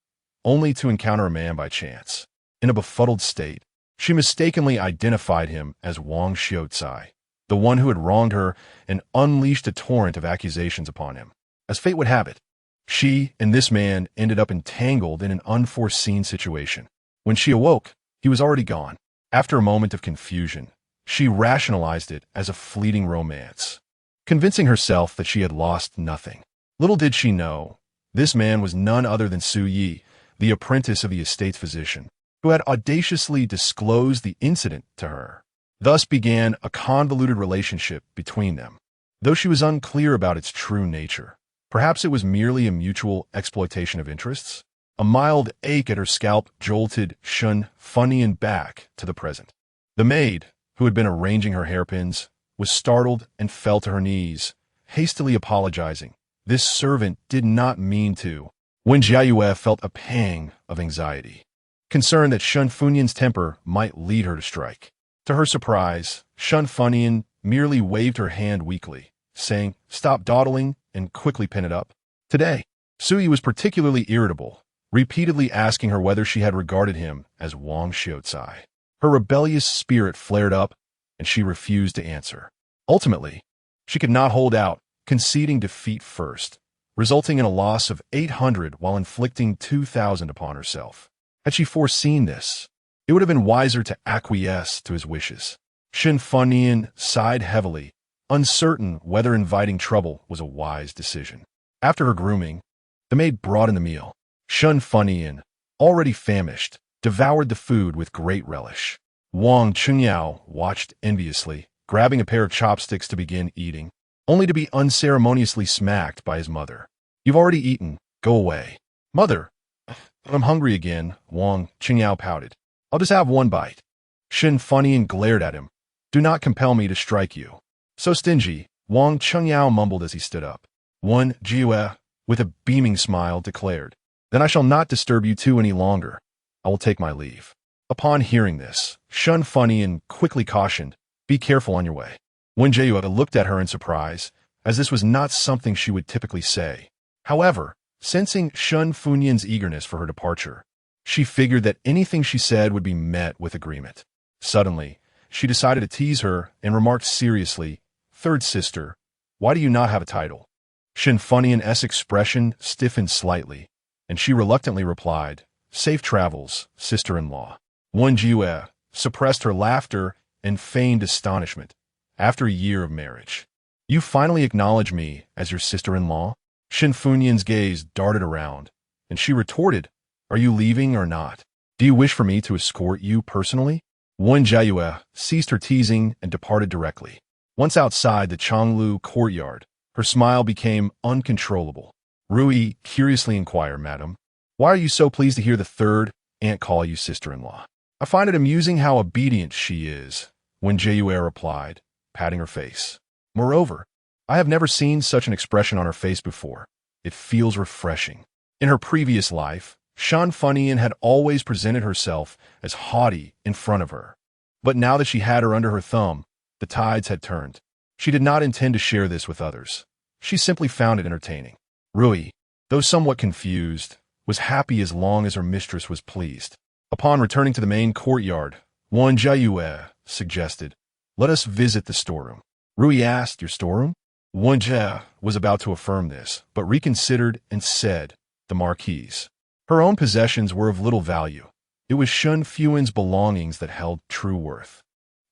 only to encounter a man by chance. In a befuddled state, she mistakenly identified him as Wang Xiaocai, the one who had wronged her and unleashed a torrent of accusations upon him. As fate would have it, she and this man ended up entangled in an unforeseen situation. When she awoke, he was already gone. After a moment of confusion, she rationalized it as a fleeting romance, convincing herself that she had lost nothing. Little did she know, this man was none other than Su Yi, the apprentice of the estate's physician, who had audaciously disclosed the incident to her. Thus began a convoluted relationship between them, though she was unclear about its true nature. Perhaps it was merely a mutual exploitation of interests. A mild ache at her scalp jolted Shen Fuhan back to the present. The maid, who had been arranging her hairpins, was startled and fell to her knees, hastily apologizing. This servant did not mean to. Wen Jiayue felt a pang of anxiety, concerned that Shen Fuhan's temper might lead her to strike. To her surprise, Shen Fuhan merely waved her hand weakly, saying, Stop dawdling, and quickly pin it up. Today, Su Yi was particularly irritable, repeatedly asking her whether she had regarded him as Wang Xiaocai. Her rebellious spirit flared up, and she refused to answer. Ultimately, she could not hold out, conceding defeat first, resulting in a loss of 800 while inflicting 2,000 upon herself. Had she foreseen this, it would have been wiser to acquiesce to his wishes. Shen Fuhan sighed heavily, uncertain whether inviting trouble was a wise decision. After her grooming, the maid brought in the meal. Shen Fuhan, already famished, devoured the food with great relish. Wang Jiayue watched enviously, grabbing a pair of chopsticks to begin eating, only to be unceremoniously smacked by his mother. You've already eaten. Go away. Mother, I'm hungry again, Wang Jiayue pouted. I'll just have one bite. Shen Fuhan glared at him. Do not compel me to strike you. So stingy, Wang Jiayue mumbled as he stood up. Wen Jiayue, with a beaming smile, declared, Then I shall not disturb you two any longer. I will take my leave. Upon hearing this, Shen Fuhan quickly cautioned, Be careful on your way. Wen Jiayue looked at her in surprise, as this was not something she would typically say. However, sensing Shen Fuhan's eagerness for her departure, she figured that anything she said would be met with agreement. Suddenly, she decided to tease her and remarked seriously, Third sister, why do you not have a title? Shen Fuhan's expression stiffened slightly, and she reluctantly replied, Safe travels, sister-in-law. Wen Jiayue suppressed her laughter and feigned astonishment. After a year of marriage, you finally acknowledge me as your sister-in-law? Shen Fuhan's gaze darted around, and she retorted, "Are you leaving or not? Do you wish for me to escort you personally?" Wen Jiayue ceased her teasing and departed directly. Once outside the Changlu courtyard, her smile became uncontrollable. Rui curiously inquired, "Madam, why are you so pleased to hear the third aunt call you sister-in-law?" "I find it amusing how obedient she is," Wen Jiayue replied, patting her face. "Moreover, I have never seen such an expression on her face before. It feels refreshing." In her previous life, Shen Fuhan had always presented herself as haughty in front of her. But now that she had her under her thumb, the tides had turned. She did not intend to share this with others. She simply found it entertaining. Rui, though somewhat confused, was happy as long as her mistress was pleased. Upon returning to the main courtyard, Wen Jiayue suggested, "Let us visit the storeroom." Rui asked, "Your storeroom?" Wen Jiayue was about to affirm this, but reconsidered and said, "The marquis." Her own possessions were of little value. It was Shen Fuhan's belongings that held true worth.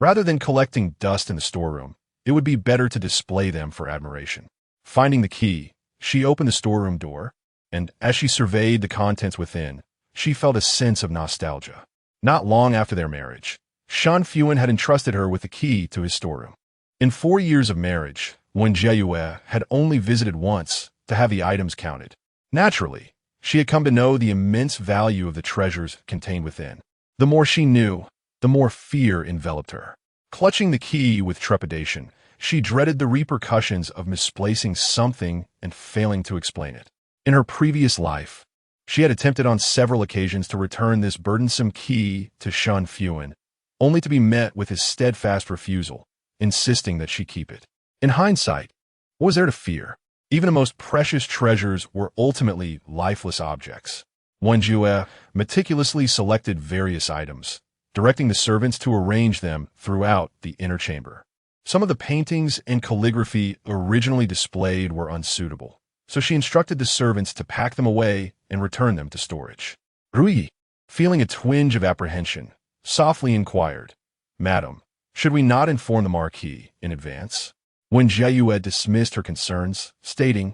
Rather than collecting dust in the storeroom, it would be better to display them for admiration. Finding the key, she opened the storeroom door, and as she surveyed the contents within, she felt a sense of nostalgia. Not long after their marriage, Shen Fuhan had entrusted her with the key to his storeroom. In 4 years of marriage, Wen Jiayue had only visited once to have the items counted. Naturally, she had come to know the immense value of the treasures contained within. The more she knew, the more fear enveloped her. Clutching the key with trepidation, she dreaded the repercussions of misplacing something and failing to explain it. In her previous life, she had attempted on several occasions to return this burdensome key to Shen Fuhan, only to be met with his steadfast refusal, insisting that she keep it. In hindsight, what was there to fear? Even the most precious treasures were ultimately lifeless objects. Wen Jiayue meticulously selected various items, directing the servants to arrange them throughout the inner chamber. Some of the paintings and calligraphy originally displayed were unsuitable, so she instructed the servants to pack them away and return them to storage. Rui, feeling a twinge of apprehension, softly inquired, "Madam, should we not inform the marquis in advance?" Wen Jiayue dismissed her concerns, stating,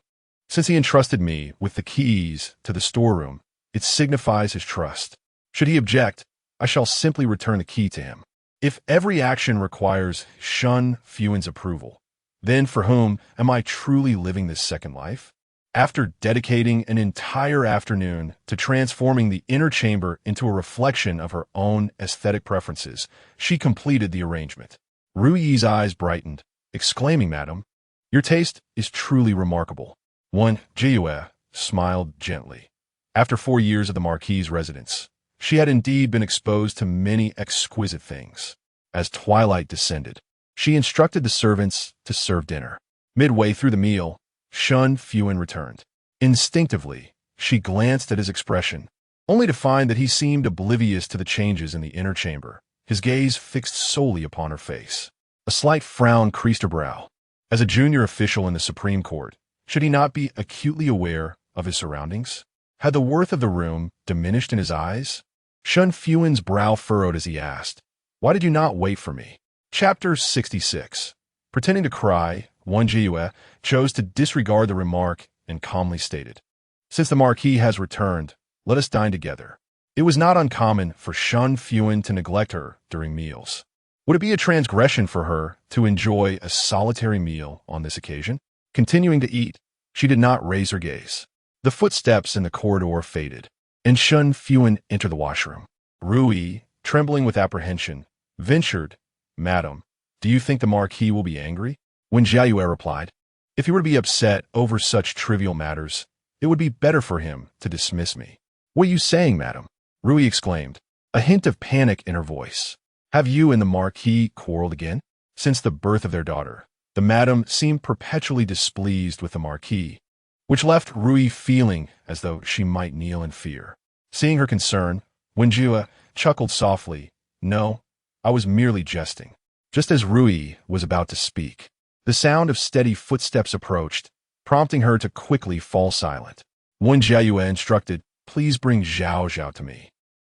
"Since he entrusted me with the keys to the storeroom, it signifies his trust. Should he object, I shall simply return the key to him. If every action requires Shen Fuhan's approval, then for whom am I truly living this second life?" After dedicating an entire afternoon to transforming the inner chamber into a reflection of her own aesthetic preferences, she completed the arrangement. Rui's eyes brightened, exclaiming, "Madam, your taste is truly remarkable." Wen Jiayue smiled gently. After 4 years of the marquis's residence, she had indeed been exposed to many exquisite things. As twilight descended, she instructed the servants to serve dinner. Midway through the meal, Shen Fuhan returned. Instinctively, she glanced at his expression, only to find that he seemed oblivious to the changes in the inner chamber, his gaze fixed solely upon her face. A slight frown creased her brow. As a junior official in the Supreme Court, should he not be acutely aware of his surroundings? Had the worth of the room diminished in his eyes? Shen Fuhan's brow furrowed as he asked, "Why did you not wait for me?" Chapter 66. Pretending to cry, Wen Jiayue chose to disregard the remark and calmly stated, "Since the marquis has returned, let us dine together." It was not uncommon for Shen Fuhan to neglect her during meals. Would it be a transgression for her to enjoy a solitary meal on this occasion? Continuing to eat, she did not raise her gaze. The footsteps in the corridor faded, and Shen Fuhan entered the washroom. Rui, trembling with apprehension, ventured, "Madam, do you think the marquis will be angry?" Wen Jiayue replied, "If he were to be upset over such trivial matters, it would be better for him to dismiss me." "What are you saying, madam?" Rui exclaimed, a hint of panic in her voice. "Have you and the marquis quarreled again?" Since the birth of their daughter, the madam seemed perpetually displeased with the marquis, which left Rui feeling as though she might kneel in fear. Seeing her concern, Wen Jiayue chuckled softly, "No, I was merely jesting." Just as Rui was about to speak, the sound of steady footsteps approached, prompting her to quickly fall silent. Wen Jiayue instructed, "Please bring Zhao Zhao to me."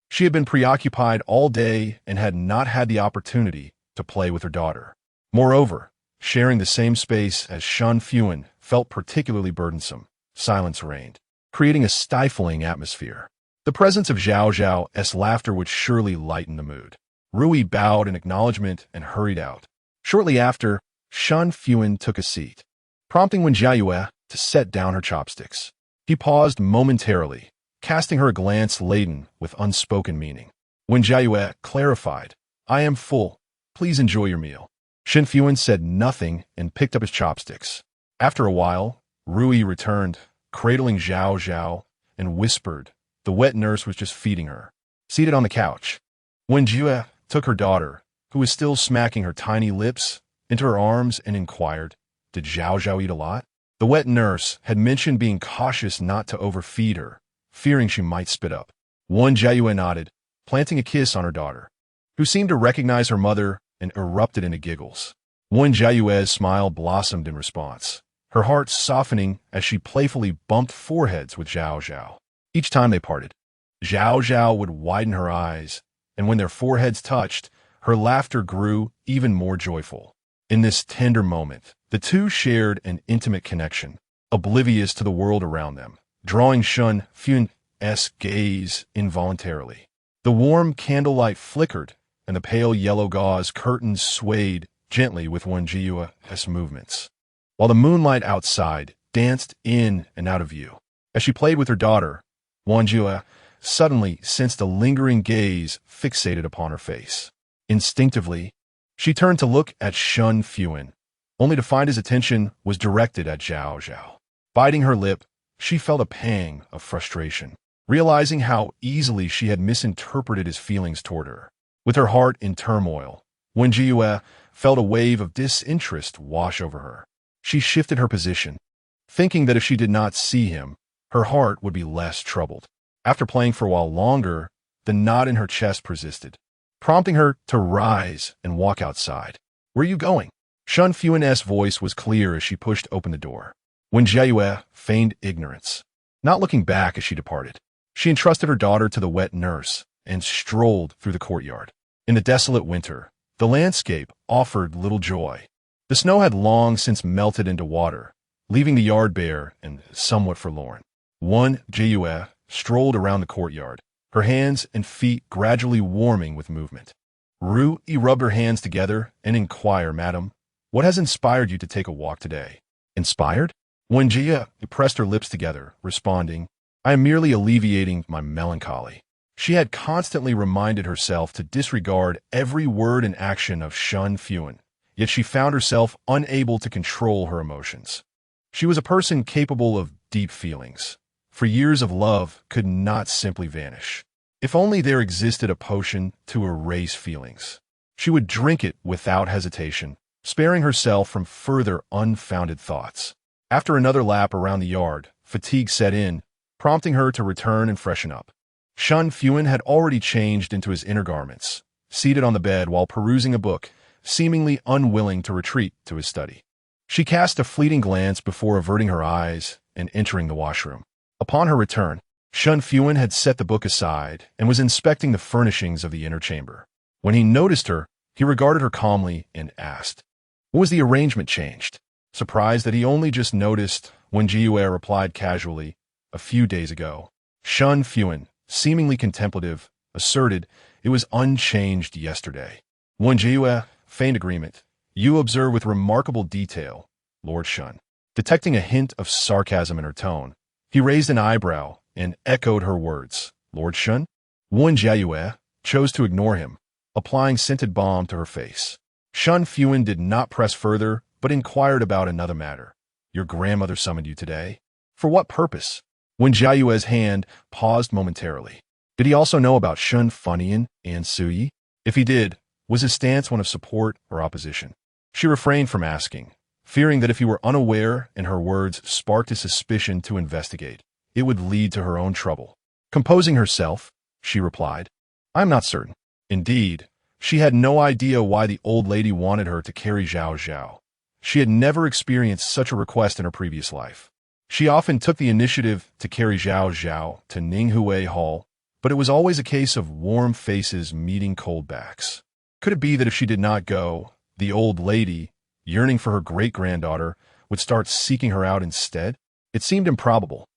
She had been preoccupied all day and had not had the opportunity to play with her daughter. Moreover, sharing the same space as Shen Fuhan felt particularly burdensome, silence reigned, creating a stifling atmosphere. The presence of Zhao Zhao's laughter would surely lighten the mood. Rui bowed in acknowledgement and hurried out. Shortly after, Shen Fuhan took a seat, prompting Wen Jiayue to set down her chopsticks. He paused momentarily, casting her a glance laden with unspoken meaning. Wen Jiayue clarified, "I am full. Please enjoy your meal." Shen Fuhan said nothing and picked up his chopsticks. After a while, Rui returned, cradling Zhao Zhao, and whispered the wet nurse was just feeding her. Seated on the couch, Wen Jiayue took her daughter, who was still smacking her tiny lips, into her arms and inquired, "Did Zhao Zhao eat a lot?" The wet nurse had mentioned being cautious not to overfeed her, fearing she might spit up. Wen Jiayue nodded, planting a kiss on her daughter, who seemed to recognize her mother and erupted into giggles. Wen Jiayue's smile blossomed in response, her heart softening as she playfully bumped foreheads with Zhao Zhao. Each time they parted, Zhao Zhao would widen her eyes, and when their foreheads touched, her laughter grew even more joyful. In this tender moment, the two shared an intimate connection, oblivious to the world around them, drawing Shen Fuhan's gaze involuntarily. The warm candlelight flickered, and the pale yellow gauze curtains swayed gently with Wen Jiayue's movements, while the moonlight outside danced in and out of view. As she played with her daughter, Wen Jiayue suddenly sensed a lingering gaze fixated upon her face. Instinctively, she turned to look at Shen Fuhan, only to find his attention was directed at Zhao Zhao. Biting her lip, she felt a pang of frustration, realizing how easily she had misinterpreted his feelings toward her. With her heart in turmoil, Wen Jiayue felt a wave of disinterest wash over her. She shifted her position, thinking that if she did not see him, her heart would be less troubled. After playing for a while longer, the knot in her chest persisted, prompting her to rise and walk outside. "Where are you going?" Shen Fuhan's voice was clear as she pushed open the door. Wen Jiayue feigned ignorance, not looking back as she departed. She entrusted her daughter to the wet nurse and strolled through the courtyard. In the desolate winter, the landscape offered little joy. The snow had long since melted into water, leaving the yard bare and somewhat forlorn. Wen Jiayue strolled around the courtyard, her hands and feet gradually warming with movement. Rui rubbed her hands together and inquired, "Madam, what has inspired you to take a walk today?" "Inspired?" Wen Jiayue pressed her lips together, responding, "I am merely alleviating my melancholy." She had constantly reminded herself to disregard every word and action of Shen Fuhan, yet she found herself unable to control her emotions. She was a person capable of deep feelings, for years of love could not simply vanish. If only there existed a potion to erase feelings. She would drink it without hesitation, sparing herself from further unfounded thoughts. After another lap around the yard, fatigue set in, prompting her to return and freshen up. Shen Fuhan had already changed into his inner garments, seated on the bed while perusing a book, seemingly unwilling to retreat to his study. She cast a fleeting glance before averting her eyes and entering the washroom. Upon her return, Shen Fuhan had set the book aside and was inspecting the furnishings of the inner chamber. When he noticed her, he regarded her calmly and asked, "What was the arrangement changed?" Surprised that he only just noticed, Wen Jiayue replied casually, "A few days ago." Shen Fuhan, seemingly contemplative, asserted it was unchanged yesterday. Wen Jiayue feigned agreement. "You observe with remarkable detail, Lord Shen." Detecting a hint of sarcasm in her tone, he raised an eyebrow and echoed her words, "Lord Shen?" Wen Jiayue chose to ignore him, applying scented balm to her face. Shen Fuhan did not press further, but inquired about another matter. "Your grandmother summoned you today? For what purpose?" Wen Jiayue's hand paused momentarily. Did he also know about Shen Fuhan and Suyi? If he did, was his stance one of support or opposition? She refrained from asking, fearing that if he were unaware and her words sparked a suspicion to investigate, it would lead to her own trouble. Composing herself, she replied, "I am not certain." Indeed, she had no idea why the old lady wanted her to carry Zhao Zhao. She had never experienced such a request in her previous life. She often took the initiative to carry Zhao Zhao to Ninghui Hall, but it was always a case of warm faces meeting cold backs. Could it be that if she did not go, the old lady, yearning for her great-granddaughter, would start seeking her out instead? It seemed improbable.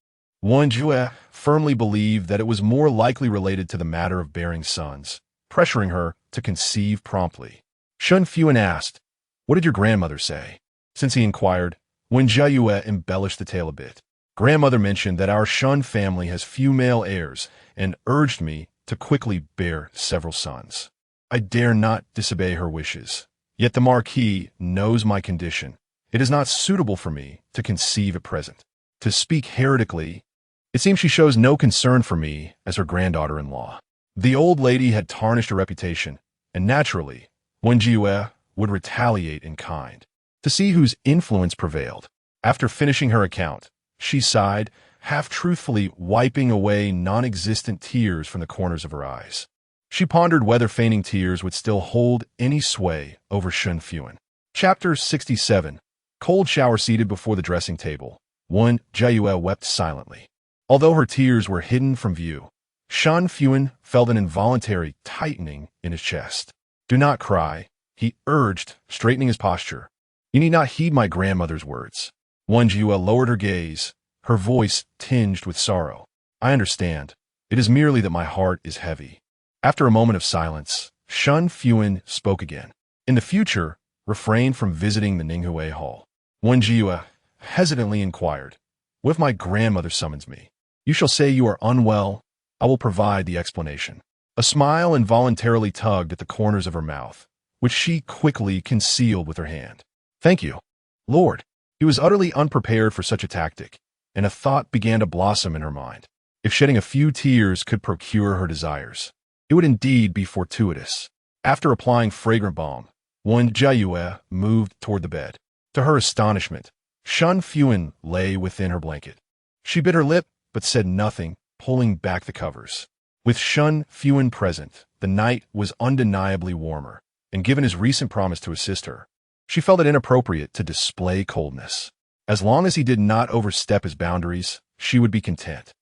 Wen Jiayue firmly believed that it was more likely related to the matter of bearing sons, pressuring her to conceive promptly. Shen Fuhan asked, "What did your grandmother say?" Since he inquired, Wen Jiayue embellished the tale a bit. Grandmother mentioned that our Shen family has few male heirs and urged me to quickly bear several sons. I dare not disobey her wishes. Yet the marquis knows my condition. It is not suitable for me to conceive at present. To speak heretically, it seems she shows no concern for me as her granddaughter-in-law. The old lady had tarnished her reputation, and naturally, Wen Jiayue would retaliate in kind. To see whose influence prevailed. After finishing her account, she sighed, half-truthfully wiping away non-existent tears from the corners of her eyes. She pondered whether feigning tears would still hold any sway over Shen Fuhan. Chapter 67. Cold shower. Seated before the dressing table, Wen Jiayue wept silently. Although her tears were hidden from view, Shen Fuhan felt an involuntary tightening in his chest. "Do not cry," he urged, straightening his posture. "You need not heed my grandmother's words." Wen Jiayue lowered her gaze, her voice tinged with sorrow. "I understand. It is merely that my heart is heavy." After a moment of silence, Shen Fuhan spoke again. "In the future, refrain from visiting the Ninghue Hall." Wen Jiayue hesitantly inquired, "What if my grandmother summons me?" "You shall say you are unwell. I will provide the explanation." A smile involuntarily tugged at the corners of her mouth, which she quickly concealed with her hand. "Thank you, Lord." He was utterly unprepared for such a tactic, and a thought began to blossom in her mind. If shedding a few tears could procure her desires, it would indeed be fortuitous. After applying fragrant balm, Wen Jiayue moved toward the bed. To her astonishment, Shen Fuhan lay within her blanket. She bit her lip, but said nothing, pulling back the covers. With Shen Fuhan present, the night was undeniably warmer, and given his recent promise to assist her, she felt it inappropriate to display coldness. As long as he did not overstep his boundaries, she would be content.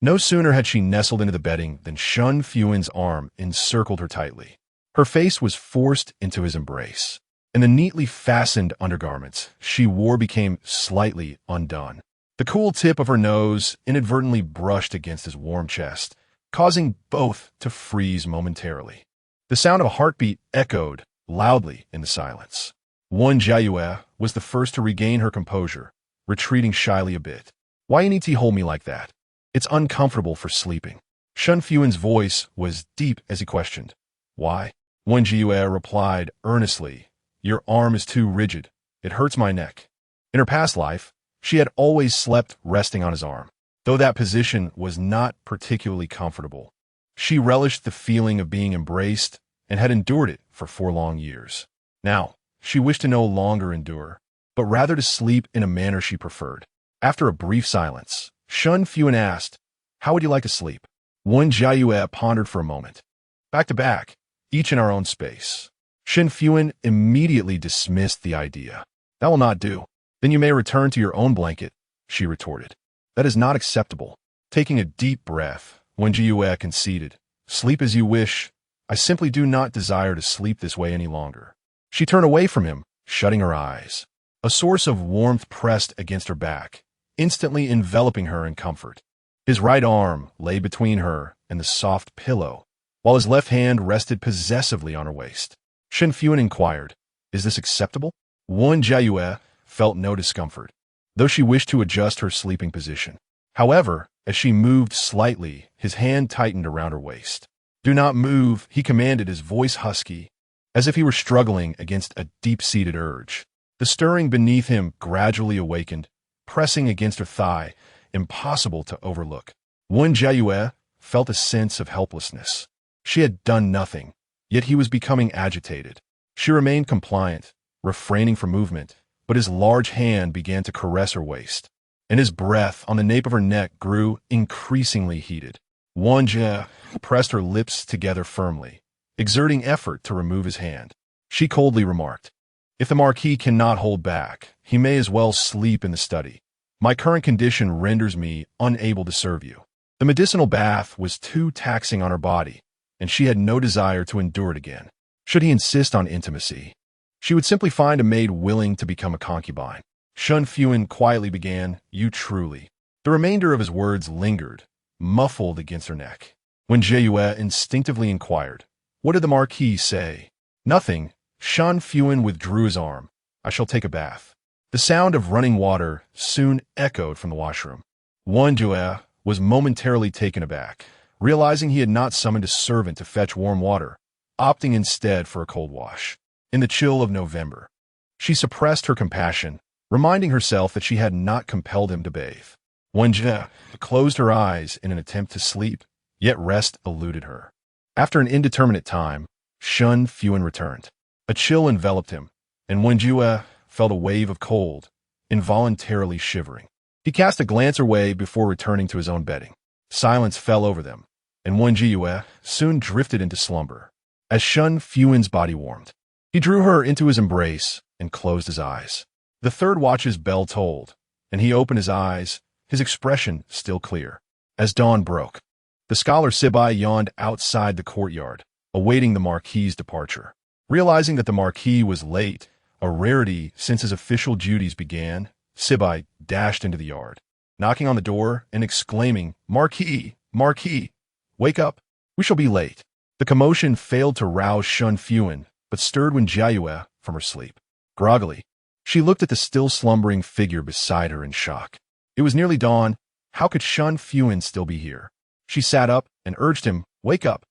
No sooner had she nestled into the bedding than Shen Fuhan's arm encircled her tightly. Her face was forced into his embrace, and the neatly fastened undergarments she wore became slightly undone. The cool tip of her nose inadvertently brushed against his warm chest, causing both to freeze momentarily. The sound of a heartbeat echoed loudly in the silence. Wen Jiayue was the first to regain her composure, retreating shyly a bit. "Why need he hold me like that? It's uncomfortable for sleeping." Shen Fuhan's voice was deep as he questioned. "Why?" Wen Jiayue replied earnestly, "Your arm is too rigid. It hurts my neck." In her past life, she had always slept resting on his arm. Though that position was not particularly comfortable, she relished the feeling of being embraced and had endured it for 4 long years. Now, she wished to no longer endure, but rather to sleep in a manner she preferred. After a brief silence, Shen Fuhan asked, "How would you like to sleep?" Wen Jiayue pondered for a moment. "Back to back, each in our own space." Shen Fuhan immediately dismissed the idea. "That will not do." "Then you may return to your own blanket," she retorted. "That is not acceptable." Taking a deep breath, Wen Jiayue conceded, "Sleep as you wish. I simply do not desire to sleep this way any longer." She turned away from him, shutting her eyes. A source of warmth pressed against her back, instantly enveloping her in comfort. His right arm lay between her and the soft pillow, while his left hand rested possessively on her waist. Shen Fuhan inquired, "Is this acceptable?" Wen Jiayue felt no discomfort, though she wished to adjust her sleeping position. However, as she moved slightly, his hand tightened around her waist. "Do not move," he commanded, his voice husky, as if he were struggling against a deep-seated urge. The stirring beneath him gradually awakened, pressing against her thigh, impossible to overlook. Wen Jiayue felt a sense of helplessness. She had done nothing, yet he was becoming agitated. She remained compliant, refraining from movement, but his large hand began to caress her waist, and his breath on the nape of her neck grew increasingly heated. Wen Jiayue pressed her lips together firmly, exerting effort to remove his hand. She coldly remarked, "If the marquis cannot hold back, he may as well sleep in the study. My current condition renders me unable to serve you." The medicinal bath was too taxing on her body, and she had no desire to endure it again. Should he insist on intimacy, she would simply find a maid willing to become a concubine. Shen Fuhan quietly began, "You truly." The remainder of his words lingered, muffled against her neck. Wen Jiayue instinctively inquired, "What did the marquis say?" "Nothing." Shen Fuhan withdrew his arm. "I shall take a bath." The sound of running water soon echoed from the washroom. Wen Jiayue was momentarily taken aback, realizing he had not summoned a servant to fetch warm water, opting instead for a cold wash. In the chill of November, she suppressed her compassion, reminding herself that she had not compelled him to bathe. Wen Jiayue closed her eyes in an attempt to sleep, yet rest eluded her. After an indeterminate time, Shen Fuhan returned. A chill enveloped him, and Wen Jiayue felt a wave of cold, involuntarily shivering. He cast a glance her way before returning to his own bedding. Silence fell over them, and Wen Jiayue soon drifted into slumber. As Shen Fuhan's body warmed, he drew her into his embrace and closed his eyes. The third watch's bell tolled, and he opened his eyes, his expression still clear. As dawn broke, the scholar Sibai yawned outside the courtyard, awaiting the marquis's departure. Realizing that the marquis was late, a rarity since his official duties began, Sibai dashed into the yard, knocking on the door and exclaiming, "Marquis, Marquis, wake up, we shall be late." The commotion failed to rouse Shen Fuhan, but stirred Wen Jiayue from her sleep. Groggily, she looked at the still slumbering figure beside her in shock. It was nearly dawn. How could Shen Fuhan still be here? She sat up and urged him, "Wake up."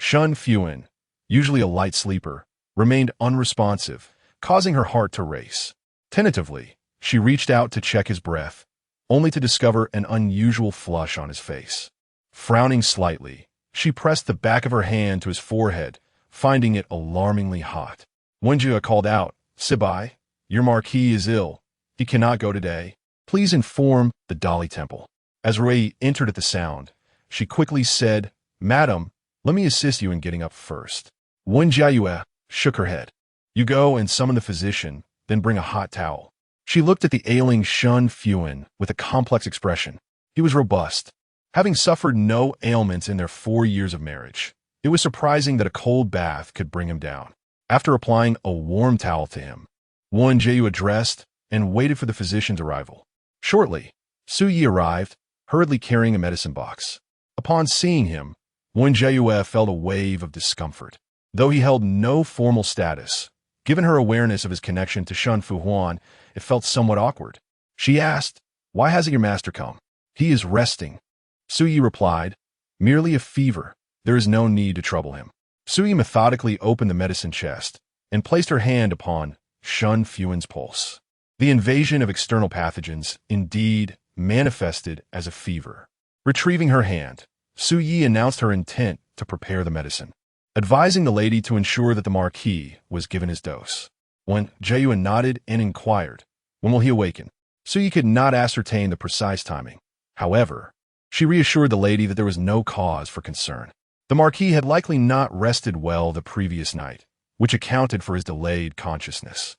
Shen Fuhan, usually a light sleeper, remained unresponsive, causing her heart to race. Tentatively, she reached out to check his breath, only to discover an unusual flush on his face. Frowning slightly, she pressed the back of her hand to his forehead, finding it alarmingly hot. Wen Jiayue called out, "Sibai, your marquis is ill. He cannot go today. Please inform the Dali Temple." As Rui entered at the sound, she quickly said, "Madam, let me assist you in getting up first." Wen Jiayue shook her head. "You go and summon the physician, then bring a hot towel." She looked at the ailing Shen Fuhan with a complex expression. He was robust, having suffered no ailments in their 4 years of marriage. It was surprising that a cold bath could bring him down. After applying a warm towel to him, Wen Jiayue dressed and waited for the physician's arrival. Shortly, Su Yi arrived, hurriedly carrying a medicine box. Upon seeing him, Wen Jiayue felt a wave of discomfort. Though he held no formal status, given her awareness of his connection to Shen Fuhan, it felt somewhat awkward. She asked, "Why hasn't your master come?" "He is resting." Su Yi replied, "Merely a fever. There is no need to trouble him." Su Yi methodically opened the medicine chest and placed her hand upon Shen Fuhan's pulse. The invasion of external pathogens indeed manifested as a fever. Retrieving her hand, Su Yi announced her intent to prepare the medicine, advising the lady to ensure that the marquis was given his dose. Wen Jiayue nodded and inquired, "When will he awaken?" Su Yi could not ascertain the precise timing. However, she reassured the lady that there was no cause for concern. The marquis had likely not rested well the previous night, which accounted for his delayed consciousness.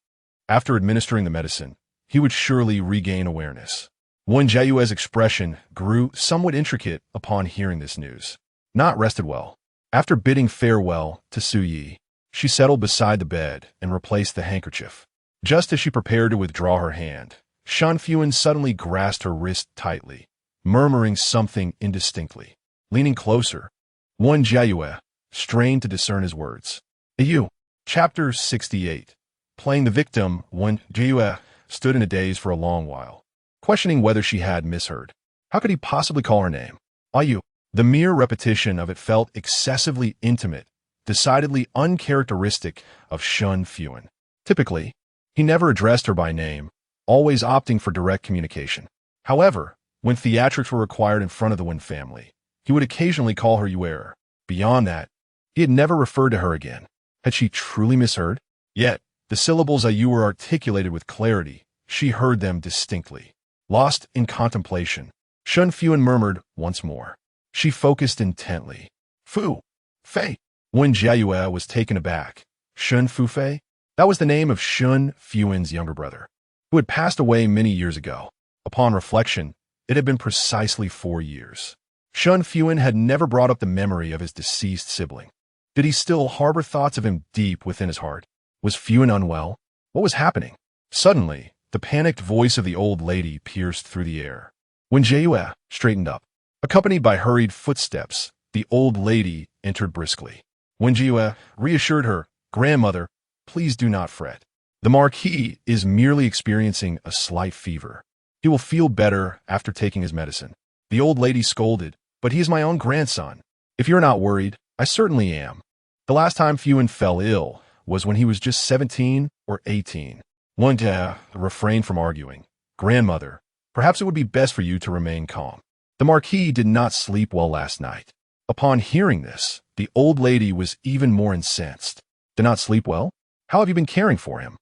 After administering the medicine, he would surely regain awareness. Wen Jiayue's expression grew somewhat intricate upon hearing this news. Not rested well. After bidding farewell to Su Yi, she settled beside the bed and replaced the handkerchief. Just as she prepared to withdraw her hand, Shen Fuhan suddenly grasped her wrist tightly, murmuring something indistinctly. Leaning closer, Wen Jiayue strained to discern his words. "You." Chapter 68. Playing the victim, Wen Jiayue stood in a daze for a long while, questioning whether she had misheard. How could he possibly call her name? "You." The mere repetition of it felt excessively intimate, decidedly uncharacteristic of Shen Fuhan. Typically, he never addressed her by name, always opting for direct communication. However, when theatrics were required in front of the Wen family, he would occasionally call her Yuer. Beyond that, he had never referred to her again. Had she truly misheard? Yet, the syllables Yuer articulated with clarity, she heard them distinctly. Lost in contemplation, Shen Fuhan murmured once more. She focused intently. "Fu Fei." Wen Jiayue was taken aback. Shen Fu Fei? That was the name of Shen Fuhan's younger brother, who had passed away many years ago. Upon reflection, it had been precisely 4 years. Shen Fuhan had never brought up the memory of his deceased sibling. Did he still harbor thoughts of him deep within his heart? Was Fuhan unwell? What was happening? Suddenly, The panicked voice of the old lady pierced through the air. Wen Jiayue straightened up. Accompanied by hurried footsteps, the old lady entered briskly. Wen Jiayue reassured her, "Grandmother, please do not fret. The marquis is merely experiencing a slight fever. He will feel better after taking his medicine." The old lady scolded, "But he is my own grandson. If you're not worried, I certainly am. The last time Fuhan fell ill was when he was just 17 or 18. Wen Jiayue refrained from arguing. "Grandmother, perhaps it would be best for you to remain calm. The marquis did not sleep well last night." Upon hearing this, the old lady was even more incensed. "Did not sleep well? How have you been caring for him?"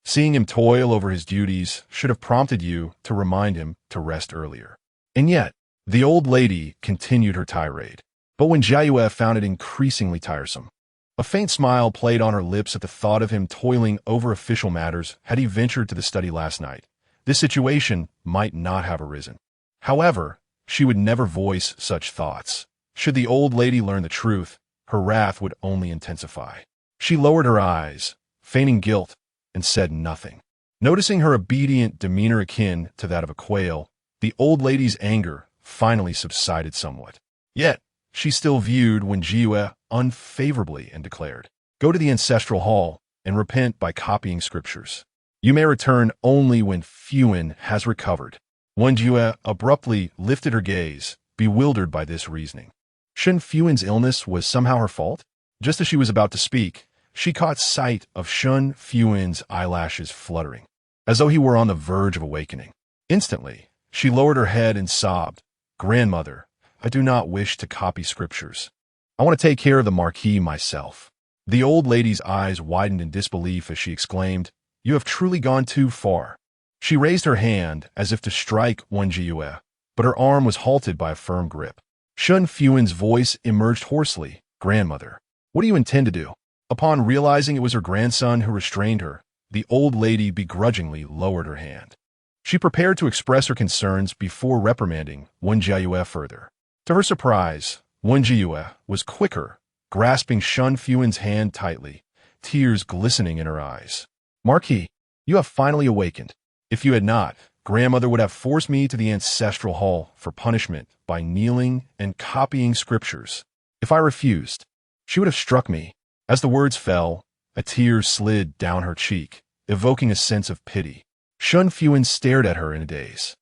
Seeing him toil over his duties should have prompted you to remind him to rest earlier. And yet, the old lady continued her tirade. But Wen Jiayue found it increasingly tiresome. A faint smile played on her lips at the thought of him toiling over official matters had he ventured to the study last night. This situation might not have arisen. However, she would never voice such thoughts. Should the old lady learn the truth, her wrath would only intensify. She lowered her eyes, feigning guilt, and said nothing. Noticing her obedient demeanor akin to that of a quail, the old lady's anger finally subsided somewhat. Yet, she still viewed Wen Jiayue unfavorably and declared, "Go to the ancestral hall and repent by copying scriptures. You may return only when Fuhan has recovered." Wen Jiayue abruptly lifted her gaze, bewildered by this reasoning. Shen Fuhan's illness was somehow her fault? Just as she was about to speak, she caught sight of Shen Fuhan's eyelashes fluttering, as though he were on the verge of awakening. Instantly, she lowered her head and sobbed, "Grandmother, I do not wish to copy scriptures. I want to take care of the marquis myself." The old lady's eyes widened in disbelief as she exclaimed, "You have truly gone too far." She raised her hand as if to strike Wen Jiayue, but her arm was halted by a firm grip. Shen Fuhan's voice emerged hoarsely, "Grandmother, what do you intend to do?" Upon realizing it was her grandson who restrained her, the old lady begrudgingly lowered her hand. She prepared to express her concerns before reprimanding Wen Jiayue further. To her surprise, Wen Jiayue was quicker, grasping Shen Fuhan's hand tightly, tears glistening in her eyes. "Marquis, you have finally awakened. If you had not, Grandmother would have forced me to the ancestral hall for punishment by kneeling and copying scriptures. If I refused, she would have struck me." As the words fell, a tear slid down her cheek, evoking a sense of pity. Shen Fuhan stared at her in a daze.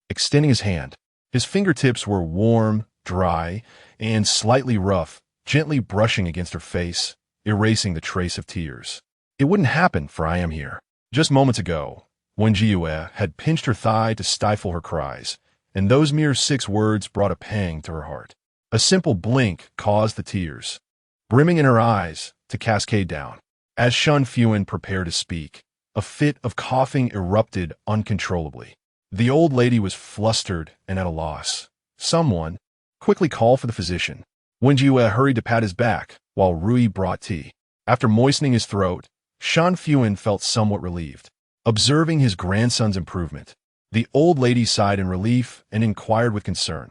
Extending his hand, his fingertips were warm, dry, and slightly rough, gently brushing against her face, erasing the trace of tears. "It wouldn't happen, for I am here." Just moments ago, Wen Jiayue had pinched her thigh to stifle her cries, and those mere 6 words brought a pang to her heart. A simple blink caused the tears, brimming in her eyes, to cascade down. As Shen Fuhan prepared to speak, a fit of coughing erupted uncontrollably. The old lady was flustered and at a loss. "Someone, quickly call for the physician." Wen Jiayue hurried to pat his back, while Rui brought tea. After moistening his throat, Shen Fuhan felt somewhat relieved. Observing his grandson's improvement, the old lady sighed in relief and inquired with concern,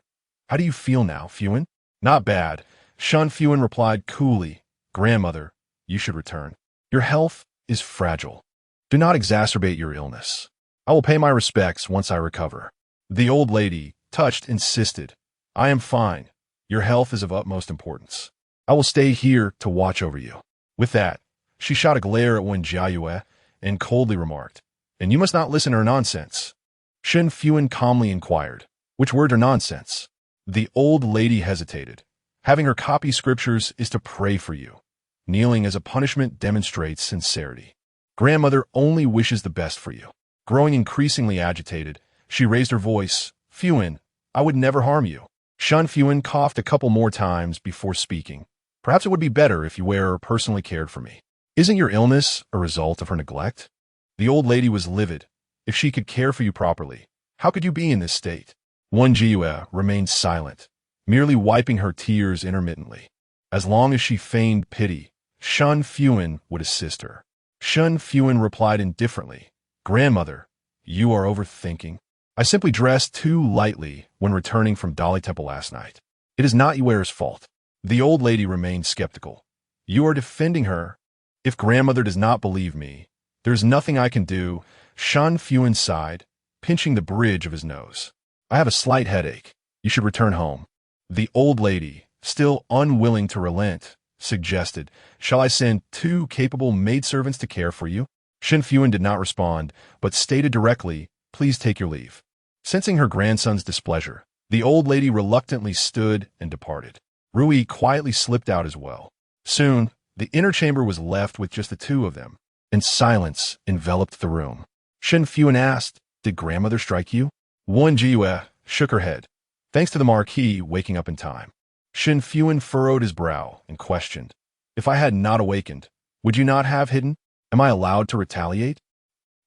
"How do you feel now, Fuhan?" "Not bad," Shen Fuhan replied coolly. "Grandmother, you should return. Your health is fragile. Do not exacerbate your illness. I will pay my respects once I recover." The old lady, touched, insisted, "I am fine. Your health is of utmost importance. I will stay here to watch over you." With that, she shot a glare at Wen Jiayue and coldly remarked, "And you must not listen to her nonsense." Shen Fuhan calmly inquired, "Which words are nonsense?" The old lady hesitated. "Having her copy scriptures is to pray for you. Kneeling as a punishment demonstrates sincerity. Grandmother only wishes the best for you." Growing increasingly agitated, she raised her voice, "Fuhan, I would never harm you." Shen Fuhan coughed a couple more times before speaking. "Perhaps it would be better if you were personally cared for me. Isn't your illness a result of her neglect?" The old lady was livid. "If she could care for you properly, how could you be in this state?" Wen Jiayue remained silent, merely wiping her tears intermittently. As long as she feigned pity, Shen Fuhan would assist her. Shen Fuhan replied indifferently, "Grandmother, you are overthinking. I simply dressed too lightly when returning from Dali Temple last night. It is not Yuer's fault." The old lady remained skeptical. "You are defending her. If Grandmother does not believe me, there is nothing I can do. Shen Fuhan sighed, pinching the bridge of his nose. I have a slight headache. You should return home. The old lady, still unwilling to relent, suggested, shall I send 2 capable maidservants to care for you? Shen Fuhan did not respond, but stated directly, please take your leave. Sensing her grandson's displeasure, the old lady reluctantly stood and departed. Rui quietly slipped out as well. Soon, the inner chamber was left with just the 2 of them, and silence enveloped the room. Shen Fuhan asked, did grandmother strike you? Wen Jiayue shook her head, thanks to the marquis waking up in time. Shen Fuhan furrowed his brow and questioned, if I had not awakened, would you not have hidden? Am I allowed to retaliate?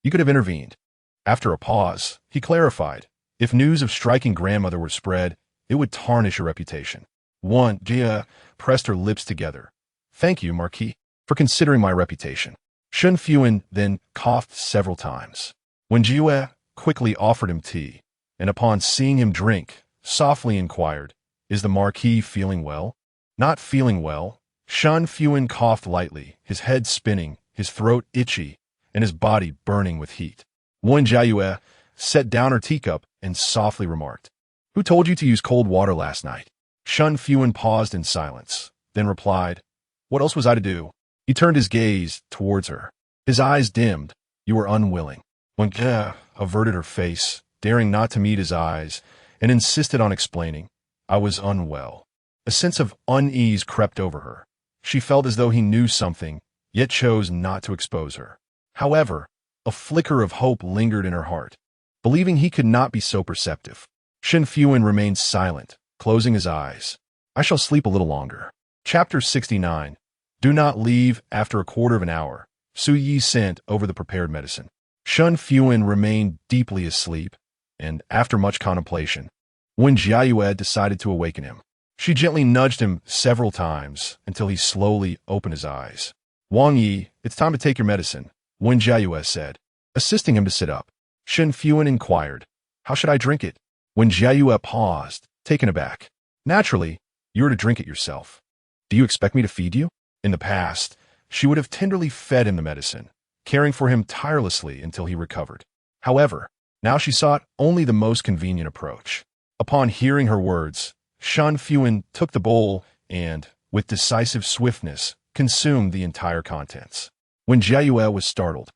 You could have intervened. After a pause, he clarified, if news of striking grandmother were spread, it would tarnish your reputation. Wen Jiayue pressed her lips together. Thank you, Marquis, for considering my reputation. Shen Fuhan then coughed several times. Wen Jiayue quickly offered him tea, and upon seeing him drink, softly inquired, is the Marquis feeling well? Not feeling well. Shen Fuhan coughed lightly, his head spinning, his throat itchy, and his body burning with heat. Wen Jiayue set down her teacup and softly remarked, who told you to use cold water last night? Shen Fuhan paused in silence, then replied, what else was I to do? He turned his gaze towards her. His eyes dimmed. You were unwilling. Wen Jiayue averted her face, daring not to meet his eyes, and insisted on explaining, I was unwell. A sense of unease crept over her. She felt as though he knew something, yet chose not to expose her. However, a flicker of hope lingered in her heart, believing he could not be so perceptive. Shen Fuhan remained silent, closing his eyes. I shall sleep a little longer. Chapter 69. Do not leave after a quarter of an hour. Su Yi sent over the prepared medicine. Shen Fuhan remained deeply asleep, and after much contemplation, Wen Jiayue decided to awaken him. She gently nudged him several times until he slowly opened his eyes. Wang Yi, it's time to take your medicine, Wen Jiayue said, assisting him to sit up. Shen Fuhan inquired, how should I drink it? Wen Jiayue paused, taken aback. Naturally, you are to drink it yourself. Do you expect me to feed you? In the past, she would have tenderly fed him the medicine, caring for him tirelessly until he recovered. However, now she sought only the most convenient approach. Upon hearing her words, Shen Fuhan took the bowl and, with decisive swiftness, consumed the entire contents. When Jiayue was startled,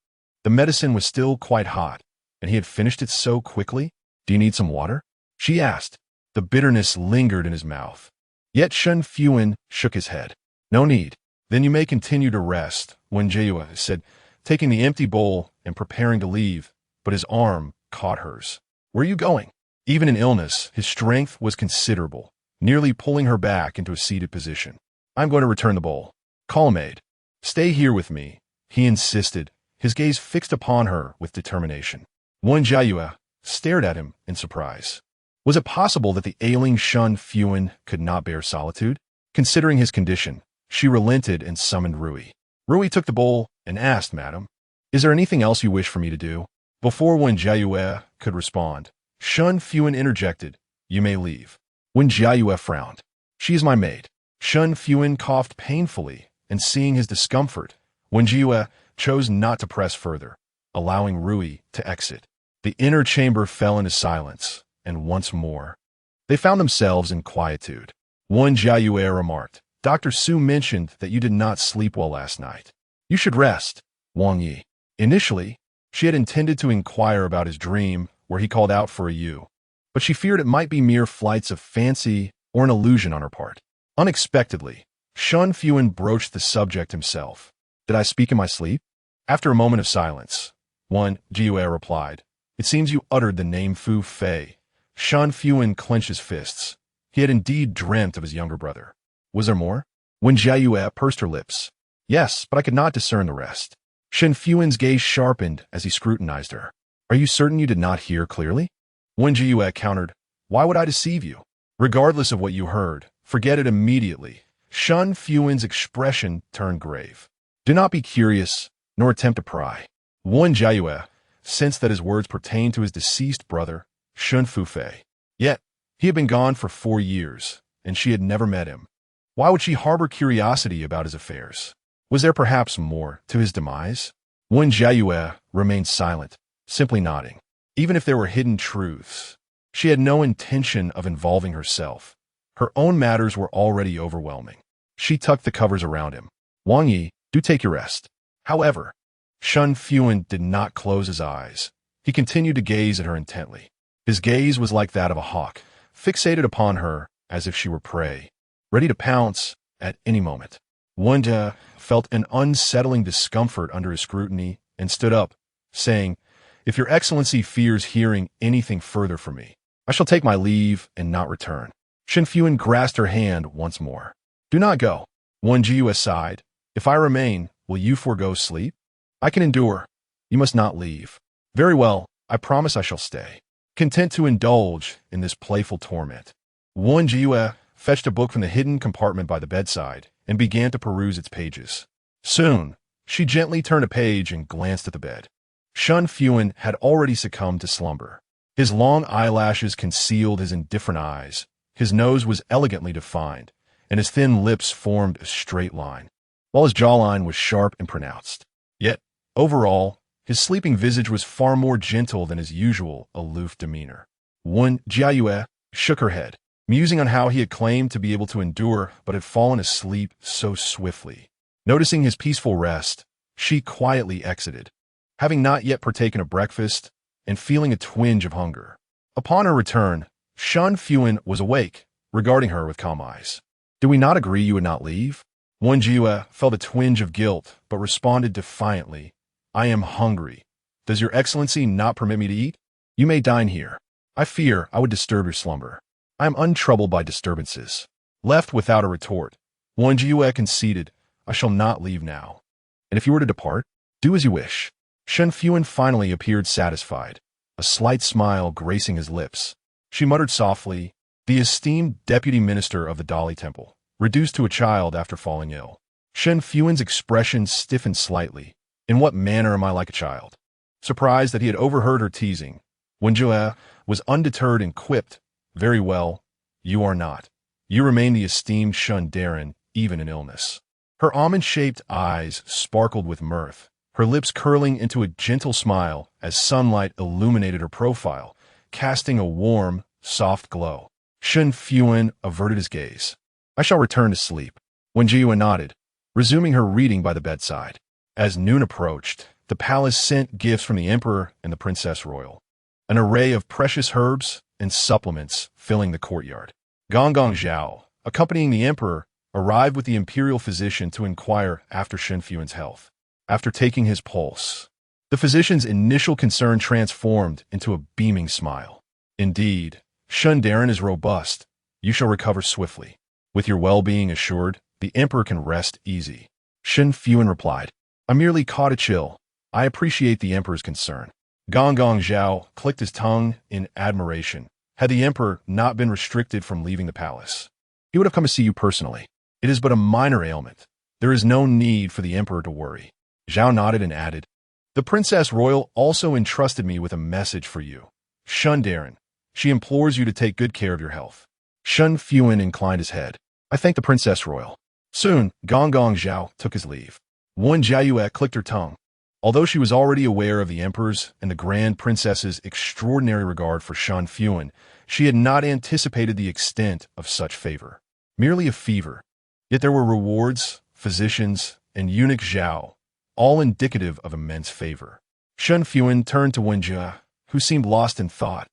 the medicine was still quite hot, and he had finished it so quickly. Do you need some water? She asked. The bitterness lingered in his mouth. Yet Shen Fuhan shook his head. No need. Then you may continue to rest, Wen Jiayue said, taking the empty bowl and preparing to leave, but his arm caught hers. Where are you going? Even in illness, his strength was considerable, nearly pulling her back into a seated position. I'm going to return the bowl. Call a maid. Stay here with me, he insisted, his gaze fixed upon her with determination. Wen Jiayue stared at him in surprise. Was it possible that the ailing Shen Fuhan could not bear solitude? Considering his condition, she relented and summoned Rui. Rui took the bowl and asked, Madam, is there anything else you wish for me to do? Before Wen Jiayue could respond, Shen Fuhan interjected, you may leave. Wen Jiayue frowned. She is my maid. Shen Fuhan coughed painfully, and seeing his discomfort, Wen Jiayue chose not to press further, allowing Rui to exit. The inner chamber fell into silence, and once more, they found themselves in quietude. Wen Jiayue remarked, Dr. Su mentioned that you did not sleep well last night. You should rest, Wang Yi. Initially, she had intended to inquire about his dream, where he called out for a you, but she feared it might be mere flights of fancy or an illusion on her part. Unexpectedly, Shen Fuhan broached the subject himself. Did I speak in my sleep? After a moment of silence, Wen Jiayue replied, It seems you uttered the name Fu Fei. Shen Fuhan clenched his fists. He had indeed dreamt of his younger brother. Was there more? Wen Jiayue pursed her lips. Yes, but I could not discern the rest. Shen Fuhan's gaze sharpened as he scrutinized her. Are you certain you did not hear clearly? Wen Jiayue countered, Why would I deceive you? Regardless of what you heard, forget it immediately. Shen Fuhan's expression turned grave. Do not be curious, nor attempt to pry. Wen Jiayue sensed that his words pertained to his deceased brother, Shen Fuhan. Yet, he had been gone for 4 years, and she had never met him. Why would she harbor curiosity about his affairs? Was there perhaps more to his demise? Wen Jiayue remained silent, simply nodding. Even if there were hidden truths, she had no intention of involving herself. Her own matters were already overwhelming. She tucked the covers around him. Wang Yi, do take your rest. However, Shen Fuhan did not close his eyes. He continued to gaze at her intently. His gaze was like that of a hawk, fixated upon her as if she were prey, ready to pounce at any moment. Wen Jiayue felt an unsettling discomfort under his scrutiny and stood up, saying, "If your excellency fears hearing anything further from me, I shall take my leave and not return." Shen Fuhan grasped her hand once more. "Do not go." Wen Jiayue sighed. "If I remain, will you forego sleep?" "I can endure. You must not leave." "Very well, I promise I shall stay." Content to indulge in this playful torment, Wen Jiayue fetched a book from the hidden compartment by the bedside and began to peruse its pages. Soon, she gently turned a page and glanced at the bed. Shen Fuhan had already succumbed to slumber. His long eyelashes concealed his indifferent eyes, his nose was elegantly defined, and his thin lips formed a straight line, while his jawline was sharp and pronounced. Yet, overall, his sleeping visage was far more gentle than his usual aloof demeanor. Wen Jiayue shook her head, musing on how he had claimed to be able to endure but had fallen asleep so swiftly. Noticing his peaceful rest, she quietly exited, having not yet partaken of breakfast and feeling a twinge of hunger. Upon her return, Shen Fuhan was awake, regarding her with calm eyes. "Did we not agree you would not leave?" Wen Jiayue felt a twinge of guilt but responded defiantly, "I am hungry. Does your excellency not permit me to eat? You may dine here. I fear I would disturb your slumber. I am untroubled by disturbances." Left without a retort, Wen Jiayue conceded, "I shall not leave now. And if you were to depart, do as you wish." Shen Fuhan finally appeared satisfied, a slight smile gracing his lips. She muttered softly, "The esteemed deputy minister of the Dali Temple, reduced to a child after falling ill." Shen Fuhan's expression stiffened slightly. "In what manner am I like a child?" Surprised that he had overheard her teasing, Wen Jiayue was undeterred and quipped, "Very well, you are not. You remain the esteemed Shen Darren, even in illness." Her almond-shaped eyes sparkled with mirth, her lips curling into a gentle smile as sunlight illuminated her profile, casting a warm, soft glow. Shen Fuhan averted his gaze. "I shall return to sleep." Wen Jiayue nodded, resuming her reading by the bedside. As noon approached, the palace sent gifts from the emperor and the princess royal, an array of precious herbs and supplements filling the courtyard. Gong Zhao, accompanying the emperor, arrived with the imperial physician to inquire after Shen Fuhan's health. After taking his pulse, the physician's initial concern transformed into a beaming smile. "Indeed, Shen Darren is robust. You shall recover swiftly. With your well-being assured, the emperor can rest easy." Shen Fuhan replied, "I merely caught a chill. I appreciate the emperor's concern." Gong Zhao clicked his tongue in admiration. Had the emperor not been restricted from leaving the palace, he would have come to see you personally. It is but a minor ailment. There is no need for the emperor to worry. Zhao nodded and added, "The princess royal also entrusted me with a message for you. Shen Darren, she implores you to take good care of your health." Shen Fuhan inclined his head. "I thank the princess royal." Soon, Gong Zhao took his leave. Wen Jiayue clicked her tongue. Although she was already aware of the emperor's and the grand princess's extraordinary regard for Shen Fuhan, she had not anticipated the extent of such favor. Merely a fever. Yet there were rewards, physicians, and eunuch Zhao, all indicative of immense favor. Shen Fuhan turned to Wen Jiayue, who seemed lost in thought.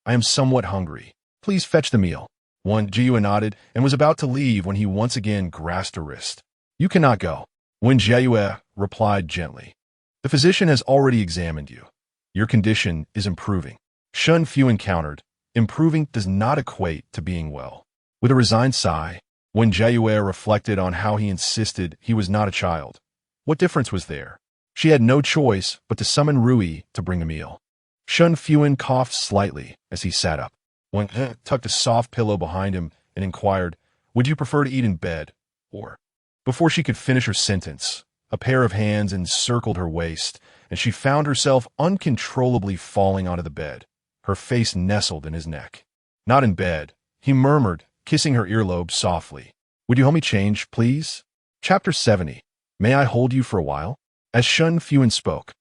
"I am somewhat hungry. Please fetch the meal." Wen Jiayue nodded and was about to leave when he once again grasped her wrist. "You cannot go." Wen Jiayue replied gently, "The physician has already examined you. Your condition is improving." Shen Fuhan countered, "Improving does not equate to being well." With a resigned sigh, Wen Jiayue reflected on how he insisted he was not a child. What difference was there? She had no choice but to summon Rui to bring the meal. Shen Fuhan coughed slightly as he sat up. Wen tucked a soft pillow behind him and inquired, "Would you prefer to eat in bed, or—" Before she could finish her sentence, a pair of hands encircled her waist, and she found herself uncontrollably falling onto the bed, her face nestled in his neck. "Not in bed," he murmured, kissing her earlobe softly. "Would you help me change, please?" Chapter 70. May I hold you for a while? As Shen Fuhan spoke,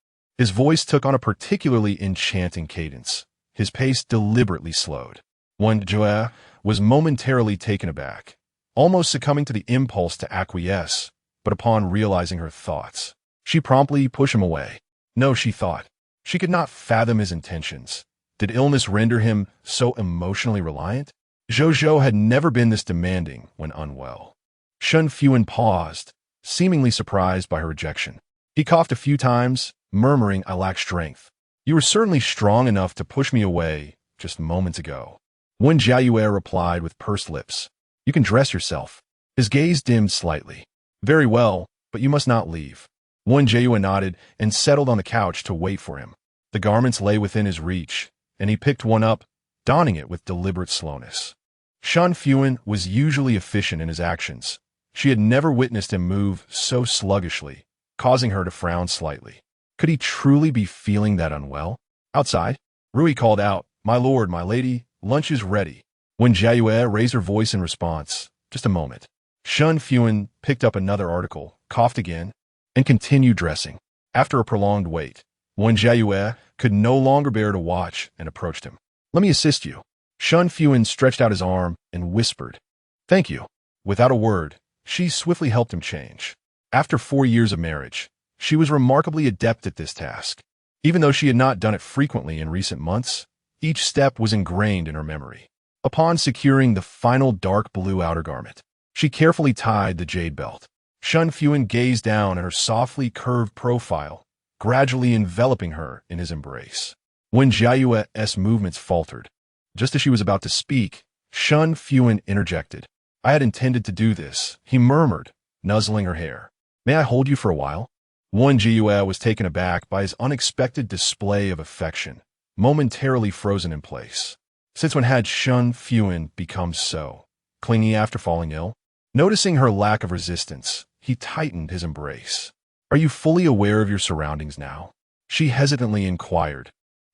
His voice took on a particularly enchanting cadence. His pace deliberately slowed. Wen Jiayue was momentarily taken aback, almost succumbing to the impulse to acquiesce, but upon realizing her thoughts, she promptly pushed him away. No, she thought. She could not fathom his intentions. Did illness render him so emotionally reliant? Zhou had never been this demanding when unwell. Shen Fuhan paused, seemingly surprised by her rejection. He coughed a few times, murmuring, "I lack strength. You were certainly strong enough to push me away just moments ago." Wen Jiayue replied with pursed lips, "You can dress yourself." His gaze dimmed slightly. "Very well, but you must not leave." Wen Jiayue nodded and settled on the couch to wait for him. The garments lay within his reach, and he picked one up, donning it with deliberate slowness. Shen Fuhan was usually efficient in his actions. She had never witnessed him move so sluggishly, causing her to frown slightly. Could he truly be feeling that unwell? Outside, Rui called out, "My lord, my lady, lunch is ready." Wen Jiayue raised her voice in response. "Just a moment." Shen Fuhan picked up another article, coughed again, and continued dressing. After a prolonged wait, Wen Jiayue could no longer bear to watch and approached him. "Let me assist you." Shen Fuhan stretched out his arm and whispered, "Thank you." Without a word, she swiftly helped him change. After 4 years of marriage, she was remarkably adept at this task. Even though she had not done it frequently in recent months, each step was ingrained in her memory. Upon securing the final dark blue outer garment, she carefully tied the jade belt. Shen Fuhan gazed down at her softly curved profile, gradually enveloping her in his embrace. Wen Jiayue's movements faltered. Just as she was about to speak, Shen Fuhan interjected. "I had intended to do this," he murmured, nuzzling her hair. "May I hold you for a while?" Wen Jiayue was taken aback by his unexpected display of affection, momentarily frozen in place. Since when had Shen Fuhan become so clingy after falling ill? Noticing her lack of resistance, he tightened his embrace. "Are you fully aware of your surroundings now?" she hesitantly inquired,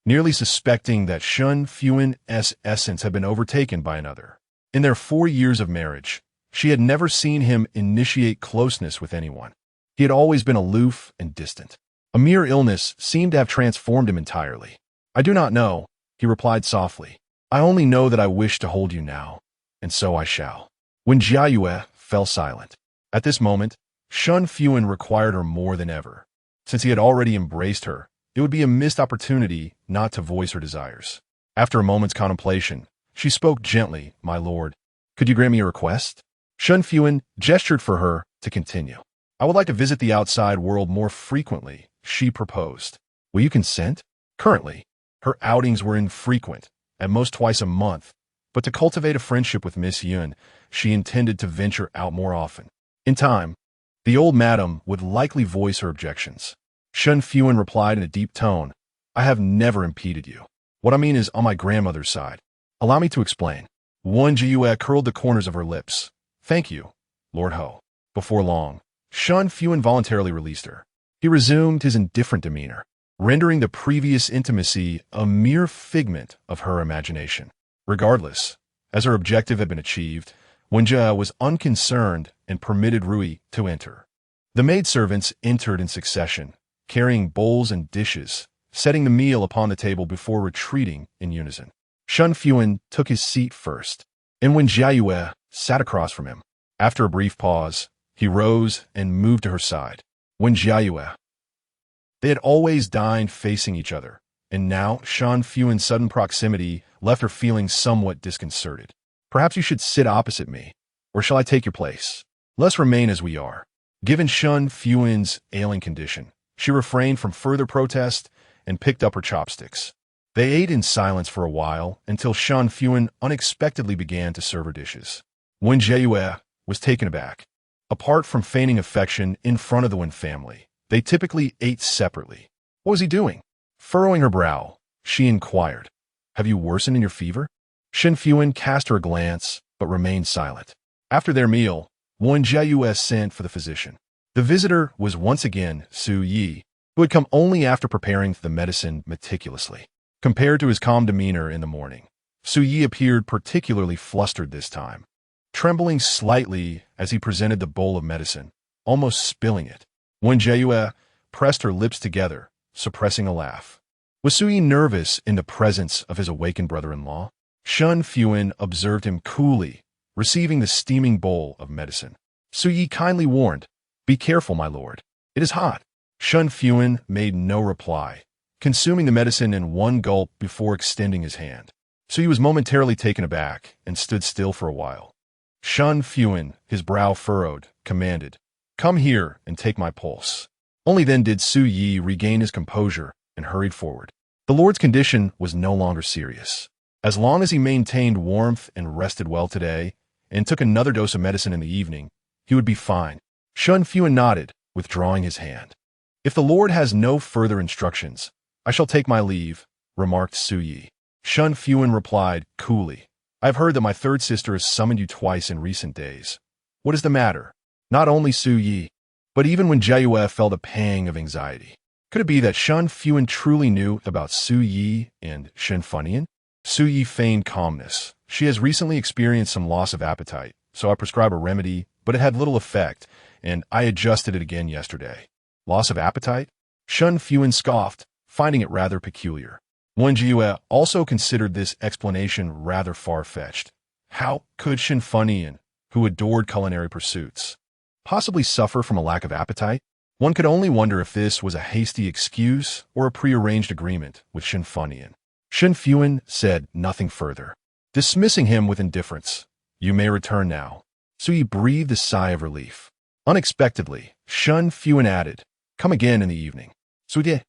nearly suspecting that Shen Fuhan's essence had been overtaken by another. In their 4 years of marriage, she had never seen him initiate closeness with anyone. He had always been aloof and distant. A mere illness seemed to have transformed him entirely. "I do not know," he replied softly. "I only know that I wish to hold you now, and so I shall." When Jiayue fell silent. At this moment, Shen Fuhan required her more than ever. Since he had already embraced her, it would be a missed opportunity not to voice her desires. After a moment's contemplation, she spoke gently, "My lord, could you grant me a request?" Shen Fuhan gestured for her to continue. "I would like to visit the outside world more frequently," she proposed. "Will you consent?" Currently, her outings were infrequent, at most twice a month, but to cultivate a friendship with Miss Yun, she intended to venture out more often. In time, the old madam would likely voice her objections. Shen Fuhan replied in a deep tone, "I have never impeded you. What I mean is on my grandmother's side. Allow me to explain." Wen Jiayue curled the corners of her lips. "Thank you, Lord Ho." Before long, Shen Fuhan voluntarily released her. He resumed his indifferent demeanor, rendering the previous intimacy a mere figment of her imagination. Regardless, as her objective had been achieved, Wen Jiayue was unconcerned and permitted Rui to enter. The maidservants entered in succession, carrying bowls and dishes, setting the meal upon the table before retreating in unison. Shen Fuhan took his seat first, and Wen Jiayue sat across from him. After a brief pause, he rose and moved to her side. Wen Jiayue. They had always dined facing each other, and now Shen Fuhan's sudden proximity left her feeling somewhat disconcerted. "Perhaps you should sit opposite me, or shall I take your place? Let's remain as we are." Given Shen Fuhan's ailing condition, she refrained from further protest and picked up her chopsticks. They ate in silence for a while until Shen Fuhan unexpectedly began to serve her dishes. Wen Jiayue was taken aback. Apart from feigning affection in front of the Wen family, they typically ate separately. What was he doing? Furrowing her brow, she inquired, "Have you worsened in your fever?" Shen Fuhan cast her a glance, but remained silent. After their meal, Wen Jiayue sent for the physician. The visitor was once again Su Yi, who had come only after preparing the medicine meticulously. Compared to his calm demeanor in the morning, Su Yi appeared particularly flustered this time, trembling slightly as he presented the bowl of medicine, almost spilling it. Wen Jiayue pressed her lips together, suppressing a laugh. Was Su Yi nervous in the presence of his awakened brother-in-law? Shen Fuhan observed him coolly, receiving the steaming bowl of medicine. Su Yi kindly warned, "Be careful, my lord. It is hot." Shen Fuhan made no reply, consuming the medicine in one gulp before extending his hand. Su Yi was momentarily taken aback and stood still for a while. Shen Fuhan, his brow furrowed, commanded, "Come here and take my pulse." Only then did Su Yi regain his composure and hurried forward. The lord's condition was no longer serious. As long as he maintained warmth and rested well today, and took another dose of medicine in the evening, he would be fine. Shen Fuhan nodded, withdrawing his hand. "If the lord has no further instructions, I shall take my leave," remarked Su Yi. Shen Fuhan replied coolly, "I have heard that my third sister has summoned you twice in recent days. What is the matter?" Not only Su Yi, but even Wen Jiayue felt a pang of anxiety. Could it be that Shen Fuhan truly knew about Su Yi and Shen Fuhan? Su Yi feigned calmness. "She has recently experienced some loss of appetite, so I prescribed a remedy, but it had little effect, and I adjusted it again yesterday." Loss of appetite? Shen Fuhan scoffed, finding it rather peculiar. Wen Jiayue also considered this explanation rather far-fetched. How could Shen Fuhan, who adored culinary pursuits, possibly suffer from a lack of appetite? One could only wonder if this was a hasty excuse or a prearranged agreement with Shen Fuhan. Shen Fuhan said nothing further, dismissing him with indifference. "You may return now." Su Yi breathed a sigh of relief. Unexpectedly, Shen Fuhan added, "Come again in the evening." "Su Yi."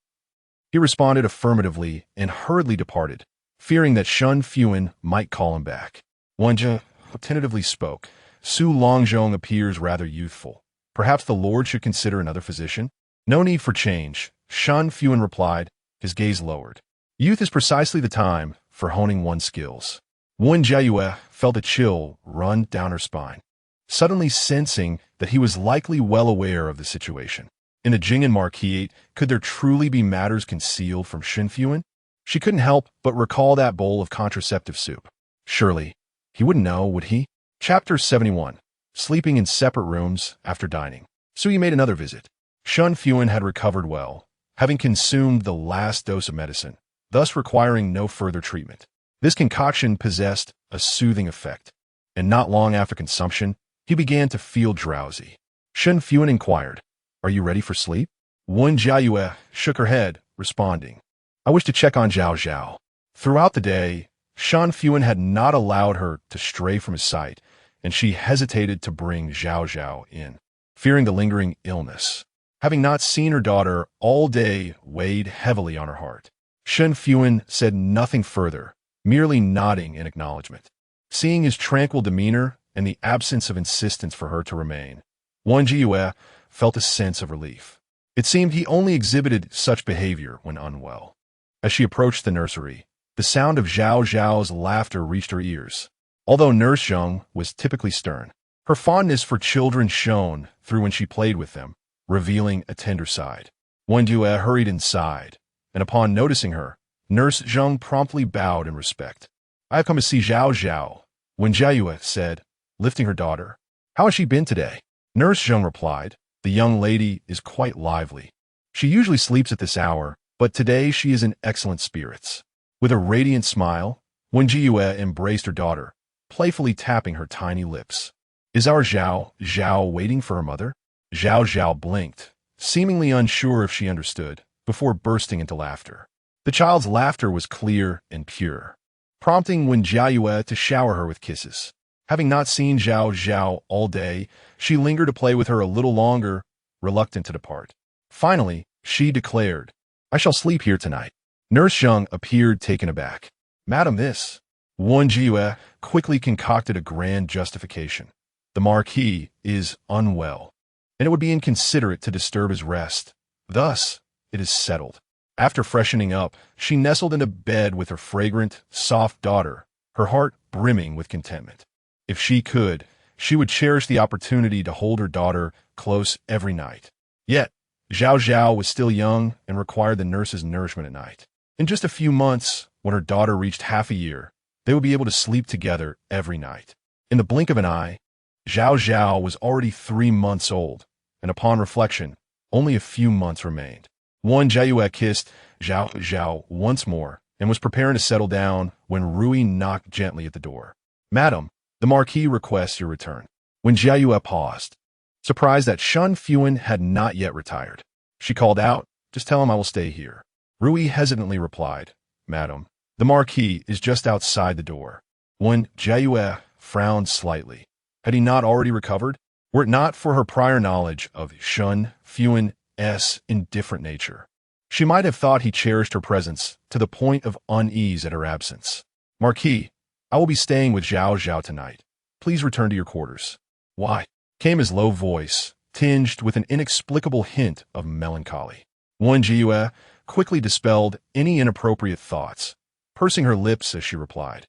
He responded affirmatively and hurriedly departed, fearing that Shen Fuhan might call him back. Wen Jiayue tentatively spoke. "Su Longzhong appears rather youthful. Perhaps the lord should consider another physician?" "No need for change," Shen Fuhan replied, his gaze lowered. "Youth is precisely the time for honing one's skills." Wen Jiayue felt a chill run down her spine, suddenly sensing that he was likely well aware of the situation. In the Jing'an marquis, could there truly be matters concealed from Shen Fuhan? She couldn't help but recall that bowl of contraceptive soup. Surely, he wouldn't know, would he? Chapter 71. Sleeping in separate rooms after dining. Su Yi made another visit. Shen Fuhan had recovered well, having consumed the last dose of medicine, thus requiring no further treatment. This concoction possessed a soothing effect, and not long after consumption, he began to feel drowsy. Shen Fuhan inquired, "Are you ready for sleep?" Wen Jiayue shook her head, responding, "I wish to check on Zhao Zhao." Throughout the day, Shen Fuhan had not allowed her to stray from his sight, and she hesitated to bring Zhao Zhao in, fearing the lingering illness. Having not seen her daughter all day weighed heavily on her heart. Shen Fuhan said nothing further, merely nodding in acknowledgement. Seeing his tranquil demeanor and the absence of insistence for her to remain, Wen Jiayue felt a sense of relief. It seemed he only exhibited such behavior when unwell. As she approached the nursery, the sound of Zhao Zhao's laughter reached her ears. Although Nurse Zheng was typically stern, her fondness for children shone through when she played with them, revealing a tender side. Wen Jiayue hurried inside, and upon noticing her, Nurse Zheng promptly bowed in respect. "I have come to see Zhao Zhao," Wen Jiayue said, lifting her daughter. "How has she been today?" Nurse Zheng replied, "The young lady is quite lively. She usually sleeps at this hour, but today she is in excellent spirits." With a radiant smile, Wen Jiayue embraced her daughter, playfully tapping her tiny lips. "Is our Zhao Zhao waiting for her mother?" Zhao Zhao blinked, seemingly unsure if she understood, before bursting into laughter. The child's laughter was clear and pure, prompting Wen Jiayue to shower her with kisses. Having not seen Zhao Zhao all day, she lingered to play with her a little longer, reluctant to depart. Finally, she declared, "I shall sleep here tonight." Nurse Zheng appeared taken aback. "Madam, this..." Wen Jiayue quickly concocted a grand justification. "The marquis is unwell, and it would be inconsiderate to disturb his rest. Thus, it is settled." After freshening up, she nestled into bed with her fragrant, soft daughter, her heart brimming with contentment. If she could, she would cherish the opportunity to hold her daughter close every night. Yet, Zhao Zhao was still young and required the nurse's nourishment at night. In just a few months, when her daughter reached half a year, they would be able to sleep together every night. In the blink of an eye, Zhao Zhao was already 3 months old, and upon reflection, only a few months remained. Wen Jiayue kissed Zhao once more and was preparing to settle down when Rui knocked gently at the door. "Madam, the marquis requests your return." Wen Jiayue paused, surprised that Shen Fuhan had not yet retired. She called out, "Just tell him I will stay here." Rui hesitantly replied, "Madam, the marquis is just outside the door." Wen Jiayue frowned slightly. Had he not already recovered? Were it not for her prior knowledge of Shen Fuhan's indifferent nature, she might have thought he cherished her presence to the point of unease at her absence. "Marquis, I will be staying with Zhao tonight. Please return to your quarters." "Why?" came his low voice, tinged with an inexplicable hint of melancholy. Wen Jiayue quickly dispelled any inappropriate thoughts, pursing her lips as she replied,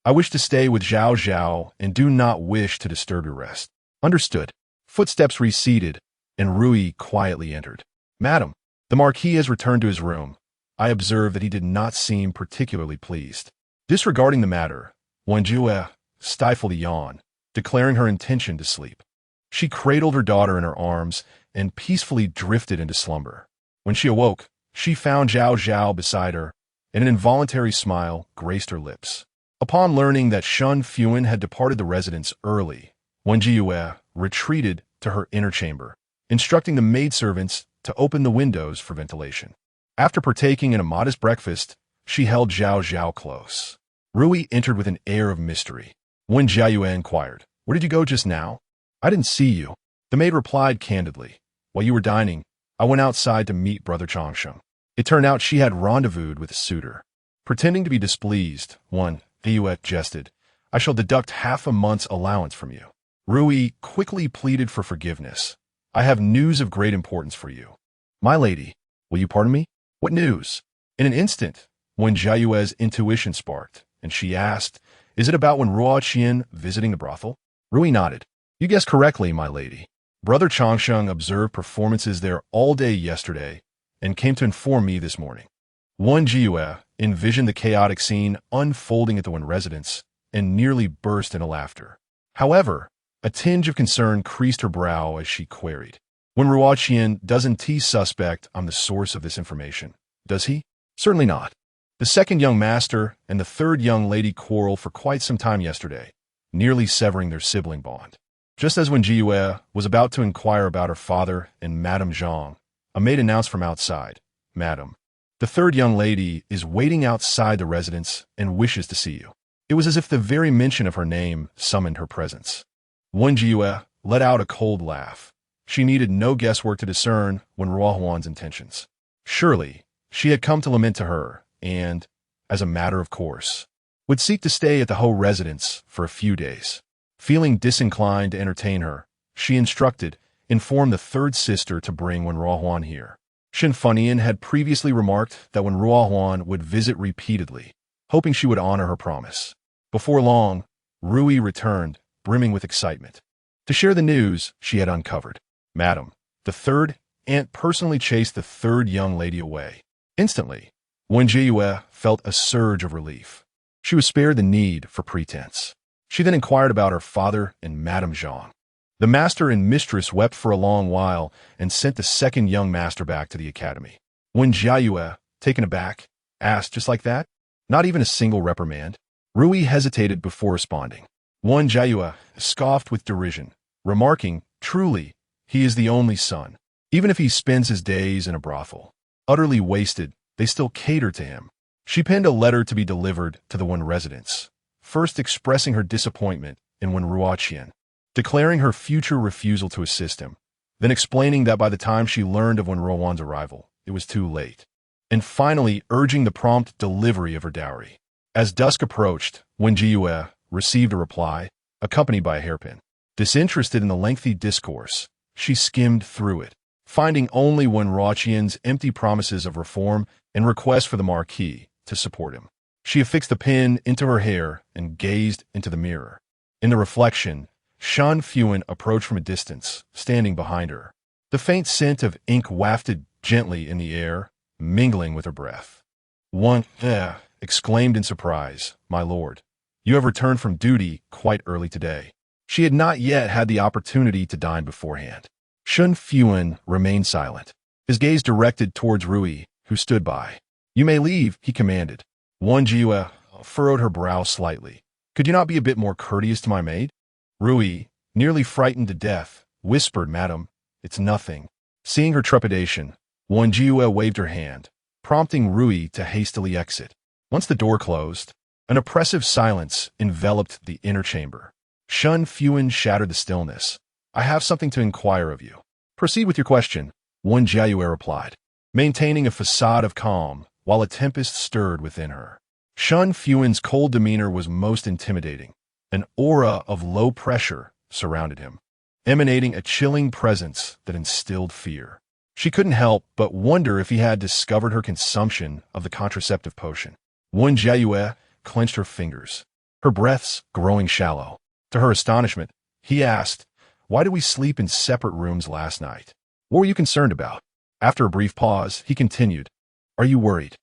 "I wish to stay with Zhao and do not wish to disturb your rest." "Understood." Footsteps receded, and Rui quietly entered. "Madam, the marquis has returned to his room." I observed that he did not seem particularly pleased. Disregarding the matter, Wen Jiayue stifled a yawn, declaring her intention to sleep. She cradled her daughter in her arms and peacefully drifted into slumber. When she awoke, she found Zhao beside her, and an involuntary smile graced her lips. Upon learning that Shen Fuhan had departed the residence early, Wen Jiayue retreated to her inner chamber, instructing the maidservants to open the windows for ventilation. After partaking in a modest breakfast, she held Zhao close. Rui entered with an air of mystery. Wen Jiayue inquired, "Where did you go just now?" "I didn't see you." The maid replied candidly, "While you were dining, I went outside to meet Brother Changsheng." It turned out she had rendezvoused with a suitor. Pretending to be displeased, Wen Jiayue jested, "I shall deduct half a month's allowance from you." Rui quickly pleaded for forgiveness. "I have news of great importance for you." "My lady, will you pardon me? What news?" In an instant, Wen Jiayue's intuition sparked, and she asked, "Is it about Wen Ruoqian visiting the brothel?" Rui nodded. "You guessed correctly, my lady. Brother Changsheng observed performances there all day yesterday and came to inform me this morning." Wen Jiayue envisioned the chaotic scene unfolding at the Wen residence and nearly burst into laughter. However, a tinge of concern creased her brow as she queried, "Wen Ruoqian doesn't suspect I'm the source of this information, does he?" "Certainly not. The second young master and the third young lady quarreled for quite some time yesterday, nearly severing their sibling bond." Just as Wen Jiayue was about to inquire about her father and Madame Zhang, a maid announced from outside, "Madam, the third young lady is waiting outside the residence and wishes to see you." It was as if the very mention of her name summoned her presence. Wen Jiayue let out a cold laugh. She needed no guesswork to discern Wen Ruohuan's intentions. Surely, she had come to lament to her, and, as a matter of course, would seek to stay at the Ho residence for a few days. Feeling disinclined to entertain her, she informed the third sister to bring Wen Ruohuan here. Shen Fuhan had previously remarked that Wen Ruohuan would visit repeatedly, hoping she would honor her promise. Before long, Rui returned, brimming with excitement, to share the news she had uncovered. "Madam, the third aunt personally chased the third young lady away." Instantly, Wen Jiayue felt a surge of relief. She was spared the need for pretense. She then inquired about her father and Madame Zhang. The master and mistress wept for a long while and sent the second young master back to the academy. Wen Jiayue, taken aback, asked, "Just like that? Not even a single reprimand?" Rui hesitated before responding. Wen Jiayue scoffed with derision, remarking, "Truly, he is the only son. Even if he spends his days in a brothel, utterly wasted, they still cater to him." She penned a letter to be delivered to the Wen residence, first expressing her disappointment in Wen Ruoqian, declaring her future refusal to assist him, then explaining that by the time she learned of Wen Ruohuan's arrival, it was too late, and finally urging the prompt delivery of her dowry. As dusk approached, Wen Jiayue received a reply, accompanied by a hairpin. Disinterested in the lengthy discourse, she skimmed through it, finding only Wen Ruoqian's empty promises of reform and requests for the marquis to support him. She affixed the pin into her hair and gazed into the mirror. In the reflection, Shen Fuhan approached from a distance, standing behind her. The faint scent of ink wafted gently in the air, mingling with her breath. "Wen," exclaimed in surprise, "My lord, you have returned from duty quite early today." She had not yet had the opportunity to dine beforehand. Shen Fuhan remained silent. his gaze directed towards Rui, who stood by. "You may leave," he commanded. Wen Jiayue furrowed her brow slightly. "Could you not be a bit more courteous to my maid?" Rui, nearly frightened to death, whispered, "Madam, it's nothing." Seeing her trepidation, Wen Jiayue waved her hand, prompting Rui to hastily exit. Once the door closed, an oppressive silence enveloped the inner chamber. Shen Fuhan shattered the stillness. "I have something to inquire of you." "Proceed with your question," Wen Jiayue replied, maintaining a facade of calm while a tempest stirred within her. Shen Fuhan's cold demeanor was most intimidating. An aura of low pressure surrounded him, emanating a chilling presence that instilled fear. She couldn't help but wonder if he had discovered her consumption of the contraceptive potion. Wen Jiayue clenched her fingers, her breaths growing shallow. To her astonishment, he asked, "Why did we sleep in separate rooms last night? What were you concerned about?" After a brief pause, he continued, "Are you worried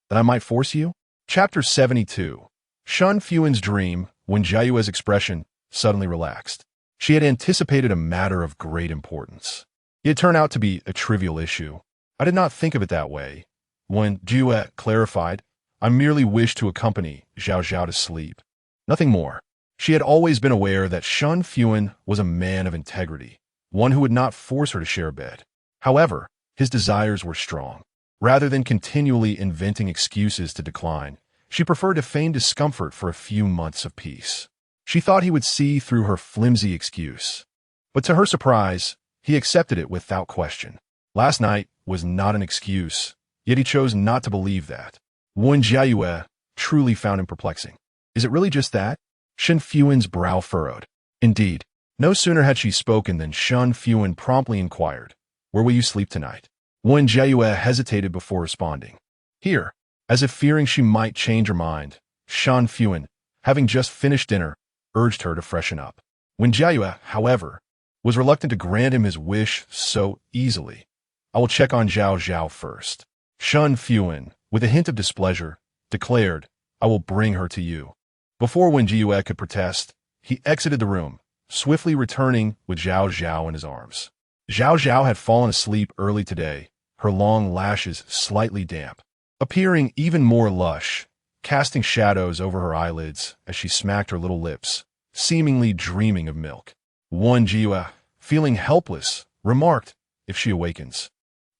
that I might force you?" Chapter 72. Shen Fuhan's dream, Wen Jiayue's expression suddenly relaxed. She had anticipated a matter of great importance. It turned out to be a trivial issue. "I did not think of it that way," Wen Jiayue clarified. "I merely wished to accompany Zhao Zhao to sleep. Nothing more." She had always been aware that Shen Fuhan was a man of integrity, one who would not force her to share a bed. However, his desires were strong. Rather than continually inventing excuses to decline, she preferred to feign discomfort for a few months of peace. She thought he would see through her flimsy excuse. But to her surprise, he accepted it without question. Last night was not an excuse, yet he chose not to believe that. Wen Jiayue truly found him perplexing. "Is it really just that?" Shen Fuhan's brow furrowed. Indeed, no sooner had she spoken than Shen Fuhan promptly inquired, "Where will you sleep tonight?" Wen Jiayue hesitated before responding. "Here." As if fearing she might change her mind, Shen Fuhan, having just finished dinner, urged her to freshen up. Wen Jiayue, however, was reluctant to grant him his wish so easily. "I will check on Zhao Zhao first." Shen Fuhan, with a hint of displeasure, declared, "I will bring her to you." Before Wen Jiayue could protest, he exited the room, swiftly returning with Zhao Zhao in his arms. Zhao Zhao had fallen asleep early today, her long lashes slightly damp, appearing even more lush, casting shadows over her eyelids as she smacked her little lips, seemingly dreaming of milk. Wen Jiayue, feeling helpless, remarked, "If she awakens,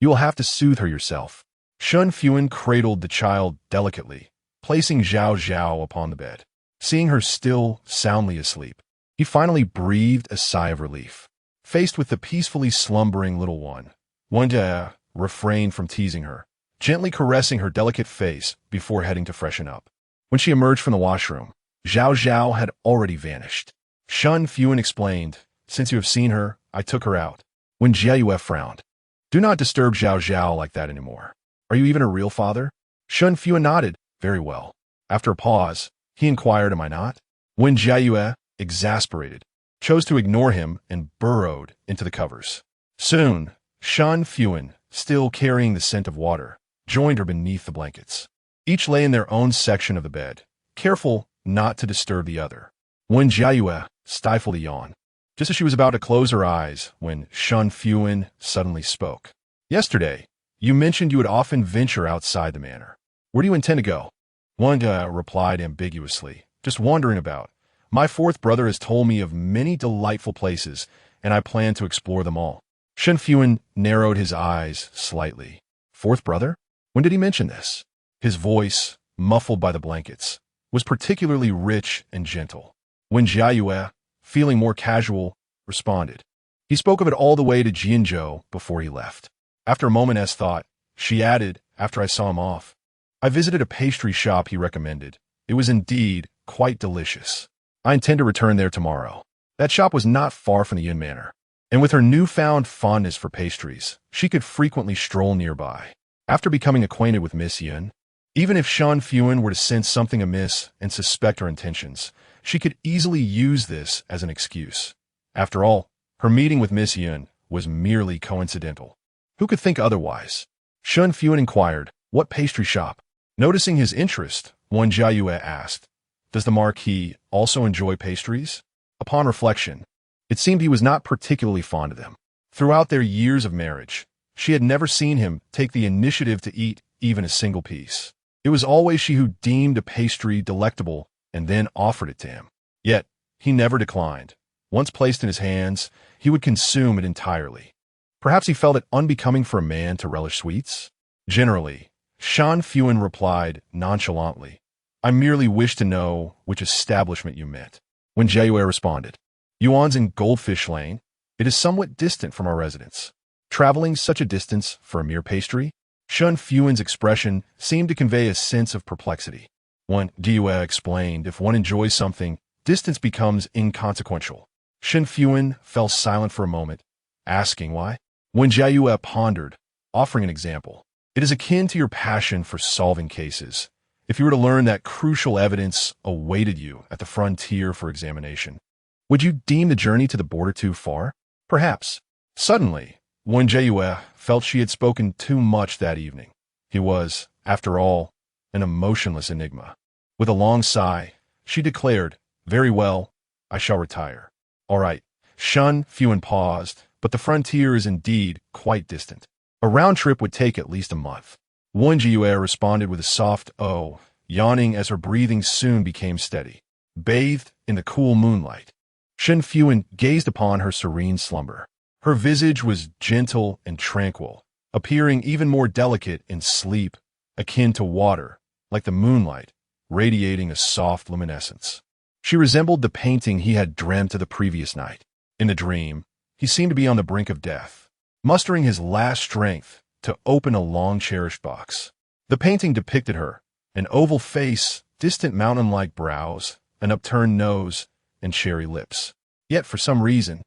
you will have to soothe her yourself." Shen Fuhan cradled the child delicately, placing Zhao Zhao upon the bed. Seeing her still soundly asleep, he finally breathed a sigh of relief. Faced with the peacefully slumbering little one, Wen Jiayue refrained from teasing her, gently caressing her delicate face before heading to freshen up. When she emerged from the washroom, Zhao Zhao had already vanished. Shen Fuhan explained, "Since you have seen her, I took her out." Wen Jiayue frowned. "Do not disturb Zhao Zhao like that anymore. Are you even a real father?" Shen Fuhan nodded, "Very well." After a pause, he inquired, "Am I not?" Wen Jiayue, exasperated, chose to ignore him and burrowed into the covers. Soon, Shen Fuhan, still carrying the scent of water, joined her beneath the blankets. Each lay in their own section of the bed, careful not to disturb the other. Wen Jiayue stifled a yawn, just as she was about to close her eyes when Shen Fuhan suddenly spoke. "Yesterday, you mentioned you would often venture outside the manor. Where do you intend to go?" Wen Jiayue replied ambiguously, "Just wandering about. My fourth brother has told me of many delightful places, and I plan to explore them all." Shen Fuhan narrowed his eyes slightly. "Fourth brother? When did he mention this?" His voice, muffled by the blankets, was particularly rich and gentle. Wen Jiayue, feeling more casual, responded. "He spoke of it all the way to Jianzhou before he left." After a moment's thought, she added, "After I saw him off, I visited a pastry shop he recommended. It was indeed quite delicious. I intend to return there tomorrow." That shop was not far from the Yin Manor, and with her newfound fondness for pastries, she could frequently stroll nearby. After becoming acquainted with Miss Yin, even if Shen Fuhan were to sense something amiss and suspect her intentions, she could easily use this as an excuse. After all, her meeting with Miss Yin was merely coincidental. Who could think otherwise? Shen Fuhan inquired, "What pastry shop?" Noticing his interest, Wen Jiayue asked, "Does the marquis also enjoy pastries?" Upon reflection, it seemed he was not particularly fond of them. Throughout their years of marriage, She had never seen him take the initiative to eat even a single piece. It was always she who deemed a pastry delectable and then offered it to him. Yet, he never declined. Once placed in his hands, he would consume it entirely. Perhaps he felt it unbecoming for a man to relish sweets? Generally, Shen Fuhan replied nonchalantly, "I merely wish to know which establishment you meant." Wen Jiayue responded, "Yuan's in Goldfish Lane. It is somewhat distant from our residence. Traveling such a distance for a mere pastry?" Shen Fuhan's expression seemed to convey a sense of perplexity. Wen Jiayue explained, "If one enjoys something, distance becomes inconsequential." Shen Fuhan fell silent for a moment, asking why. Wen Jiayue pondered, offering an example. "It is akin to your passion for solving cases. If you were to learn that crucial evidence awaited you at the frontier for examination, would you deem the journey to the border too far? Perhaps." Suddenly, Wen Jiayue felt she had spoken too much that evening. He was, after all, an emotionless enigma. With a long sigh, she declared, "Very well, I shall retire." "All right." Shen Fuhan paused, "But the frontier is indeed quite distant. A round trip would take at least a month." Wen Jiayue responded with a soft "oh," yawning as her breathing soon became steady. Bathed in the cool moonlight, Shen Fuhan gazed upon her serene slumber. Her visage was gentle and tranquil, appearing even more delicate in sleep, akin to water, like the moonlight, radiating a soft luminescence. She resembled the painting he had dreamt of the previous night. In the dream, he seemed to be on the brink of death, mustering his last strength to open a long-cherished box. The painting depicted her, an oval face, distant mountain-like brows, an upturned nose, and cherry lips. Yet, for some reason,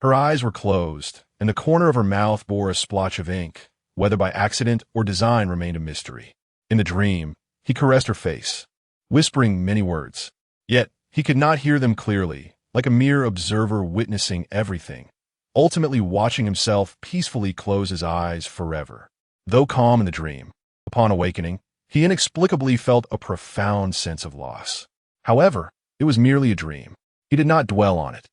her eyes were closed, and the corner of her mouth bore a splotch of ink. Whether by accident or design remained a mystery. In the dream, he caressed her face, whispering many words. Yet, he could not hear them clearly, like a mere observer witnessing everything, ultimately watching himself peacefully close his eyes forever. Though calm in the dream, upon awakening, he inexplicably felt a profound sense of loss. However, it was merely a dream. He did not dwell on it.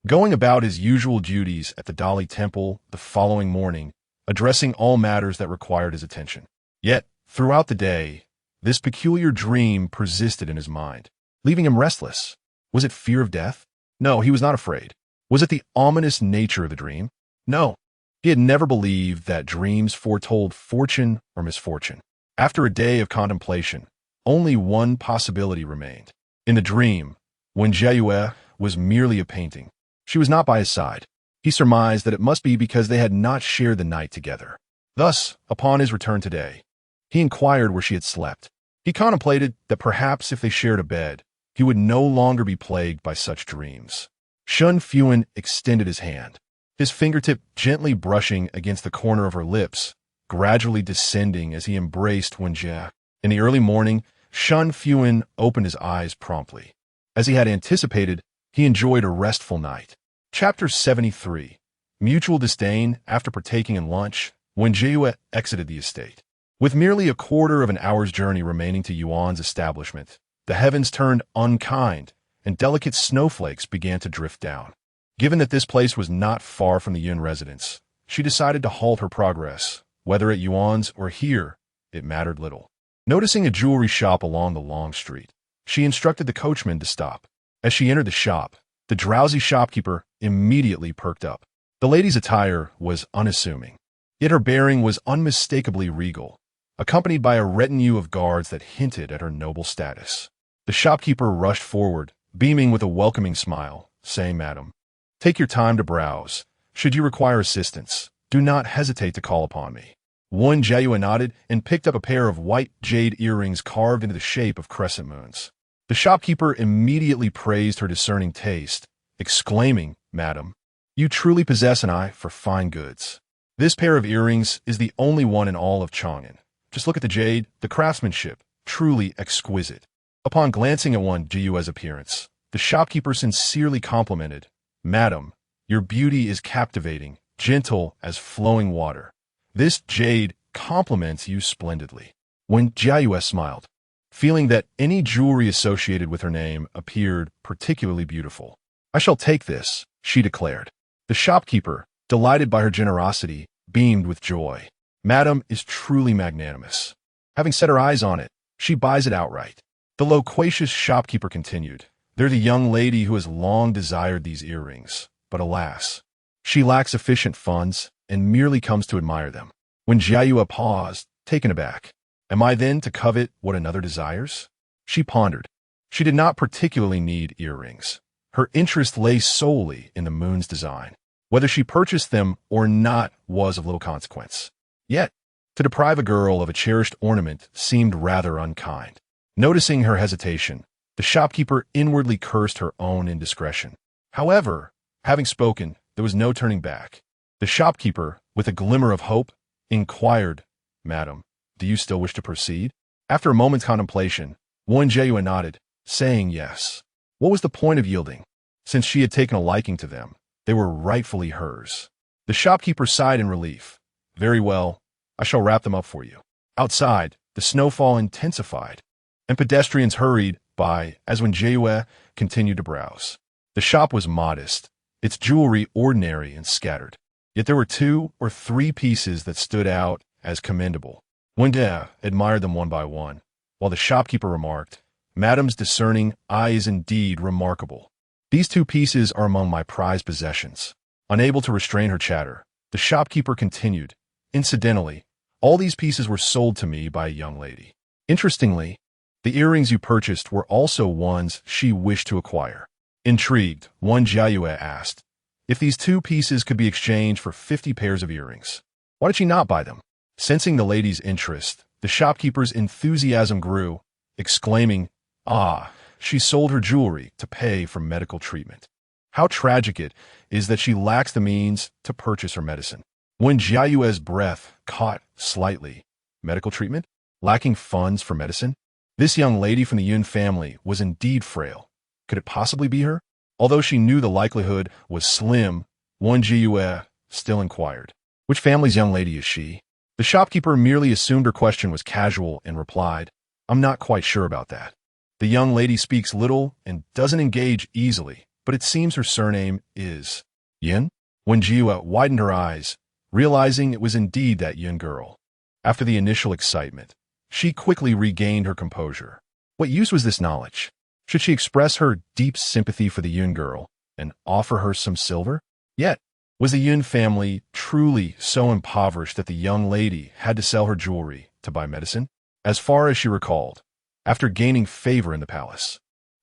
Going about his usual duties at the Dali Temple the following morning, addressing all matters that required his attention. Yet, throughout the day, this peculiar dream persisted in his mind, leaving him restless. Was it fear of death? No, he was not afraid. Was it the ominous nature of the dream? No. He had never believed that dreams foretold fortune or misfortune. After a day of contemplation, only one possibility remained. In the dream, Wen Jiayue was merely a painting. She was not by his side. He surmised that it must be because they had not shared the night together. Thus, upon his return today, he inquired where she had slept. He contemplated that perhaps if they shared a bed, he would no longer be plagued by such dreams. Shen Fuhan extended his hand, his fingertip gently brushing against the corner of her lips, gradually descending as he embraced Wen Jiayue. In the early morning, Shen Fuhan opened his eyes promptly. As he had anticipated, he enjoyed a restful night. Chapter 73. Mutual disdain. After partaking in lunch, Wen Jiayue exited the estate. With merely a quarter of an hour's journey remaining to Yuan's establishment, the heavens turned unkind, and delicate snowflakes began to drift down. Given that this place was not far from the Yun residence, she decided to halt her progress. Whether at Yuan's or here, it mattered little. Noticing a jewelry shop along the long street, she instructed the coachman to stop. As she entered the shop, the drowsy shopkeeper immediately perked up. The lady's attire was unassuming, yet her bearing was unmistakably regal, accompanied by a retinue of guards that hinted at her noble status. The shopkeeper rushed forward, beaming with a welcoming smile, saying, "Madam, take your time to browse. Should you require assistance, do not hesitate to call upon me." Wen Jiayue nodded and picked up a pair of white jade earrings carved into the shape of crescent moons. The shopkeeper immediately praised her discerning taste, exclaiming, "Madam, you truly possess an eye for fine goods. This pair of earrings is the only one in all of Chang'an. Just look at the jade, the craftsmanship, truly exquisite." Upon glancing at Wen Jiayue's appearance, the shopkeeper sincerely complimented, "Madam, your beauty is captivating, gentle as flowing water. This jade complements you splendidly." Wen Jiayue smiled, feeling that any jewelry associated with her name appeared particularly beautiful. "I shall take this," she declared. The shopkeeper, delighted by her generosity, beamed with joy. Madam is truly magnanimous. Having set her eyes on it, she buys it outright. The loquacious shopkeeper continued. They're the young lady who has long desired these earrings, but alas, she lacks sufficient funds and merely comes to admire them. Wen Jiayue paused, taken aback. Am I then to covet what another desires? She pondered. She did not particularly need earrings. Her interest lay solely in the moon's design. Whether she purchased them or not was of little consequence. Yet, to deprive a girl of a cherished ornament seemed rather unkind. Noticing her hesitation, the shopkeeper inwardly cursed her own indiscretion. However, having spoken, there was no turning back. The shopkeeper, with a glimmer of hope, inquired, Madam, do you still wish to proceed? After a moment's contemplation, Wen Jiayue nodded, saying yes. What was the point of yielding? Since she had taken a liking to them, they were rightfully hers. The shopkeeper sighed in relief. Very well, I shall wrap them up for you. Outside, the snowfall intensified, and pedestrians hurried by as Wen Jiayue continued to browse. The shop was modest, its jewelry ordinary and scattered. Yet there were 2 or 3 pieces that stood out as commendable. Wen Jiayue admired them one by one, while the shopkeeper remarked, Madam's discerning eye is indeed remarkable. These 2 pieces are among my prized possessions. Unable to restrain her chatter, the shopkeeper continued, Incidentally, all these pieces were sold to me by a young lady. Interestingly, the earrings you purchased were also ones she wished to acquire. Intrigued, Wen Jiayue asked, if these 2 pieces could be exchanged for 50 pairs of earrings, why did she not buy them? Sensing the lady's interest, the shopkeeper's enthusiasm grew, exclaiming, Ah, she sold her jewelry to pay for medical treatment. How tragic it is that she lacks the means to purchase her medicine. Wen Jiayue's breath caught slightly. Medical treatment? Lacking funds for medicine? This young lady from the Yun family was indeed frail. Could it possibly be her? Although she knew the likelihood was slim, Wen Jiayue still inquired, which family's young lady is she? The shopkeeper merely assumed her question was casual and replied, I'm not quite sure about that. The young lady speaks little and doesn't engage easily, but it seems her surname is Yin? Wen Jiayue widened her eyes, realizing it was indeed that Yun girl. After the initial excitement, she quickly regained her composure. What use was this knowledge? Should she express her deep sympathy for the Yun girl and offer her some silver? Yet, was the Yun family truly so impoverished that the young lady had to sell her jewelry to buy medicine? As far as she recalled, after gaining favor in the palace,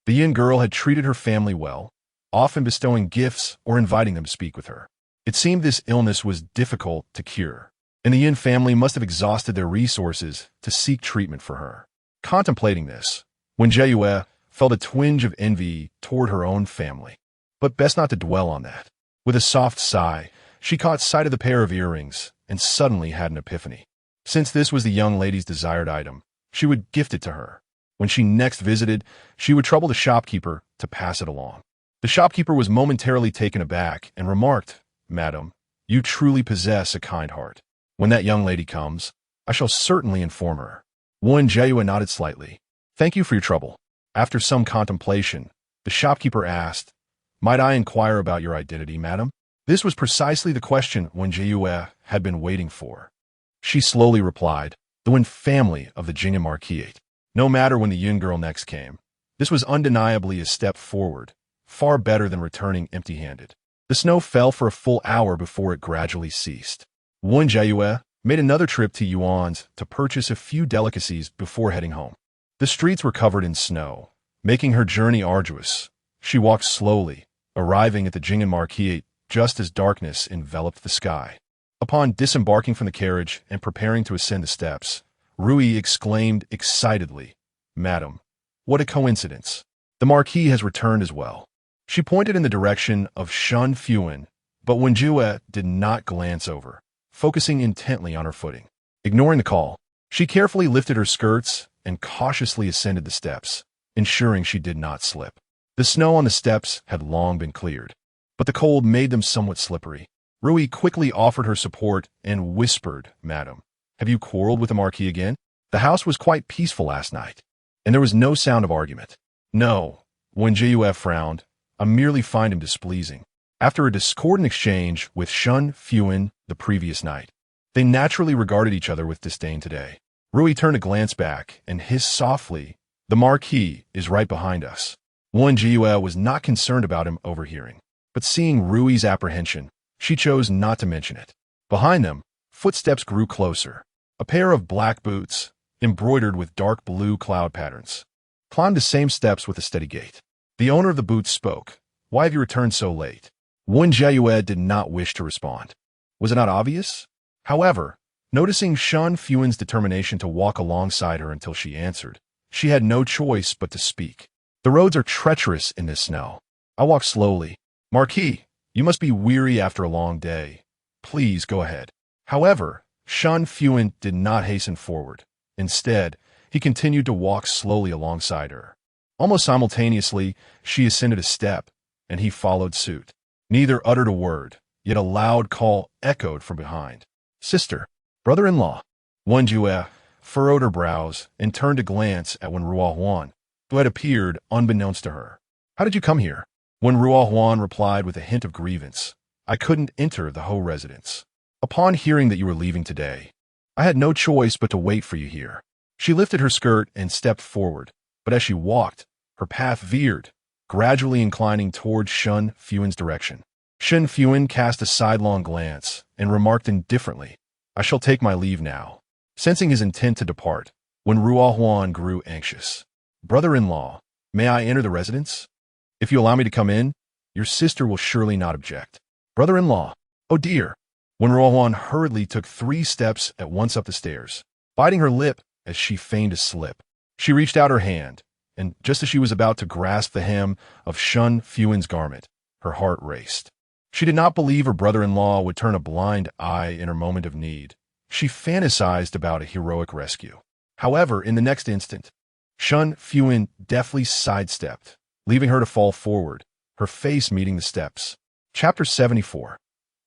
the Yun girl had treated her family well, often bestowing gifts or inviting them to speak with her. It seemed this illness was difficult to cure, and the Yin family must have exhausted their resources to seek treatment for her. Contemplating this, Wen Jiayue felt a twinge of envy toward her own family. But best not to dwell on that. With a soft sigh, she caught sight of the pair of earrings and suddenly had an epiphany. Since this was the young lady's desired item, she would gift it to her. When she next visited, she would trouble the shopkeeper to pass it along. The shopkeeper was momentarily taken aback and remarked, Madam, you truly possess a kind heart. When that young lady comes, I shall certainly inform her. Wen Jiayue nodded slightly. Thank you for your trouble. After some contemplation, the shopkeeper asked, Might I inquire about your identity, madam? This was precisely the question Wen Jiayue had been waiting for. She slowly replied, the Wen family of the Jing'an marquis. No matter when the Yun girl next came, this was undeniably a step forward, far better than returning empty-handed. The snow fell for a full hour before it gradually ceased. Wen Jiayue made another trip to Yuan's to purchase a few delicacies before heading home. The streets were covered in snow, making her journey arduous. She walked slowly, arriving at the Jing'an marquis just as darkness enveloped the sky. Upon disembarking from the carriage and preparing to ascend the steps, Rui exclaimed excitedly, Madam, what a coincidence. The marquis has returned as well. She pointed in the direction of Shen Fuhan, but Wen Jiayue did not glance over, focusing intently on her footing. Ignoring the call, she carefully lifted her skirts and cautiously ascended the steps, ensuring she did not slip. The snow on the steps had long been cleared, but the cold made them somewhat slippery. Rui quickly offered her support and whispered, Madam, have you quarreled with the marquis again? The house was quite peaceful last night, and there was no sound of argument. No, Wen Jiayue frowned. I merely find him displeasing. After a discordant exchange with Shen Fuhan the previous night, They naturally regarded each other with disdain today. Rui turned to glance back and hissed softly, "The marquis is right behind us." Wen Jiayue was not concerned about him overhearing, but seeing Rui's apprehension, she chose not to mention it. Behind them, footsteps grew closer. A pair of black boots, embroidered with dark blue cloud patterns, climbed the same steps with a steady gait. The owner of the boots spoke. "Why have you returned so late?" Wen Jiayue did not wish to respond. Was it not obvious? However, noticing Shen Fuhan's determination to walk alongside her until she answered, she had no choice but to speak. "The roads are treacherous in this snow. I walk slowly. Marquis, you must be weary after a long day. Please go ahead." However, Shen Fuhan did not hasten forward. Instead, he continued to walk slowly alongside her. Almost simultaneously, she ascended a step, and he followed suit. Neither uttered a word, yet a loud call echoed from behind. "Sister, brother-in-law." Wen Jiayue furrowed her brows and turned to glance at Wen Ruohuan, who had appeared unbeknownst to her. "How did you come here?" Wen Ruohuan replied with a hint of grievance. "I couldn't enter the Ho residence. Upon hearing that you were leaving today, I had no choice but to wait for you here." She lifted her skirt and stepped forward, but as she walked, her path veered, gradually inclining towards Shen Fuhan's direction. Shen Fuhan cast a sidelong glance and remarked indifferently, "I shall take my leave now." Sensing his intent to depart, Wen Ruohuan grew anxious. "Brother-in-law, may I enter the residence? If you allow me to come in, your sister will surely not object." "Brother-in-law, oh dear." Wen Ruohuan hurriedly took 3 steps at once up the stairs, biting her lip as she feigned a slip. She reached out her hand, and just as she was about to grasp the hem of Shen Fuhan's garment, her heart raced. She did not believe her brother-in-law would turn a blind eye in her moment of need. She fantasized about a heroic rescue. However, in the next instant, Shen Fuhan deftly sidestepped, leaving her to fall forward, her face meeting the steps. Chapter 74.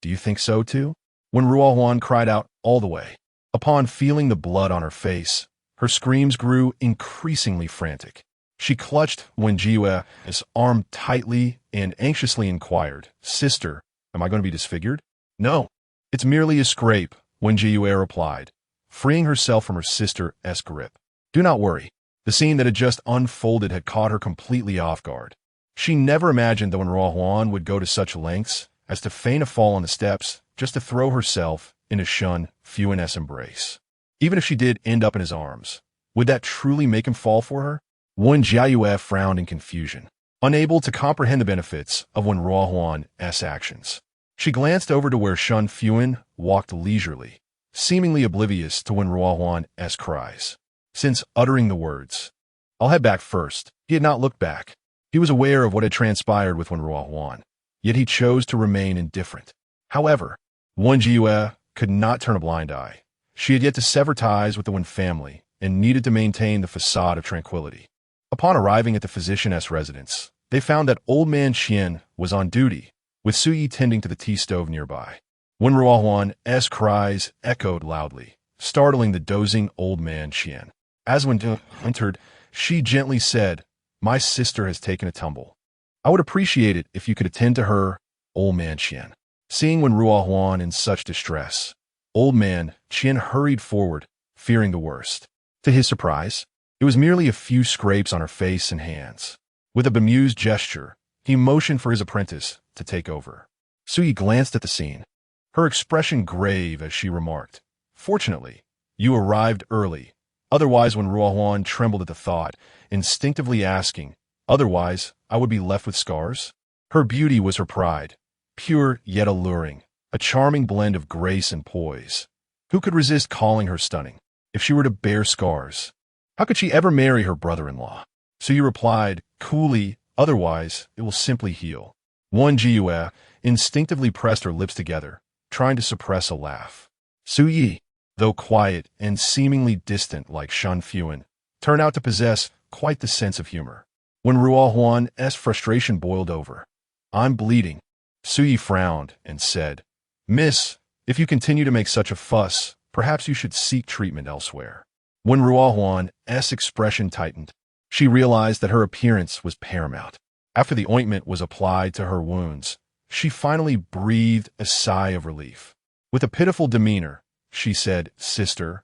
"Do you think so too?" Wen Ruohuan cried out all the way. Upon feeling the blood on her face, her screams grew increasingly frantic. She clutched Wen Jiayue's arm tightly and anxiously inquired, "Sister, am I going to be disfigured?" "No, it's merely a scrape," Wen Jiayue replied, freeing herself from her sister's grip. "Do not worry." The scene that had just unfolded had caught her completely off guard. She never imagined that Wen Ruohuan would go to such lengths as to feign a fall on the steps just to throw herself into Shen Fuhan's embrace. Even if she did end up in his arms, would that truly make him fall for her? Wen Jiayue frowned in confusion, unable to comprehend the benefits of Wen Ruohuan's actions. She glanced over to where Shen Fuhan walked leisurely, seemingly oblivious to Wen Ruohuan's cries. Since uttering the words, "I'll head back first," he had not looked back. He was aware of what had transpired with Wen Ruohuan, yet he chose to remain indifferent. However, Wen Jiayue could not turn a blind eye. She had yet to sever ties with the Wen family and needed to maintain the facade of tranquility. Upon arriving at the physician's residence, they found that old man Qian was on duty, with Suyi tending to the tea stove nearby. Wen Ruohuan's cries echoed loudly, startling the dozing old man Qian. As Wen entered, she gently said, "My sister has taken a tumble. I would appreciate it if you could attend to her, old man Qian." Seeing Wen Ruohuan in such distress, old man Qian hurried forward, fearing the worst. To his surprise, it was merely a few scrapes on her face and hands. With a bemused gesture, he motioned for his apprentice to take over. Suyi glanced at the scene, her expression grave as she remarked, "Fortunately, you arrived early." Otherwise, Wen Ruohuan trembled at the thought, instinctively asking, "Otherwise, I would be left with scars?" Her beauty was her pride, pure yet alluring, a charming blend of grace and poise. Who could resist calling her stunning? If she were to bear scars, how could she ever marry her brother-in-law? So you replied, coolly, "Otherwise, it will simply heal." Wen Jiayue instinctively pressed her lips together, trying to suppress a laugh. Suyi, though quiet and seemingly distant like Shen Fuhan, turned out to possess quite the sense of humor. When Ruohuan's frustration boiled over, "I'm bleeding," Suyi frowned and said, "Miss, if you continue to make such a fuss, perhaps you should seek treatment elsewhere." When Ruohuan's expression tightened, she realized that her appearance was paramount. After the ointment was applied to her wounds, she finally breathed a sigh of relief. With a pitiful demeanor, she said, "Sister,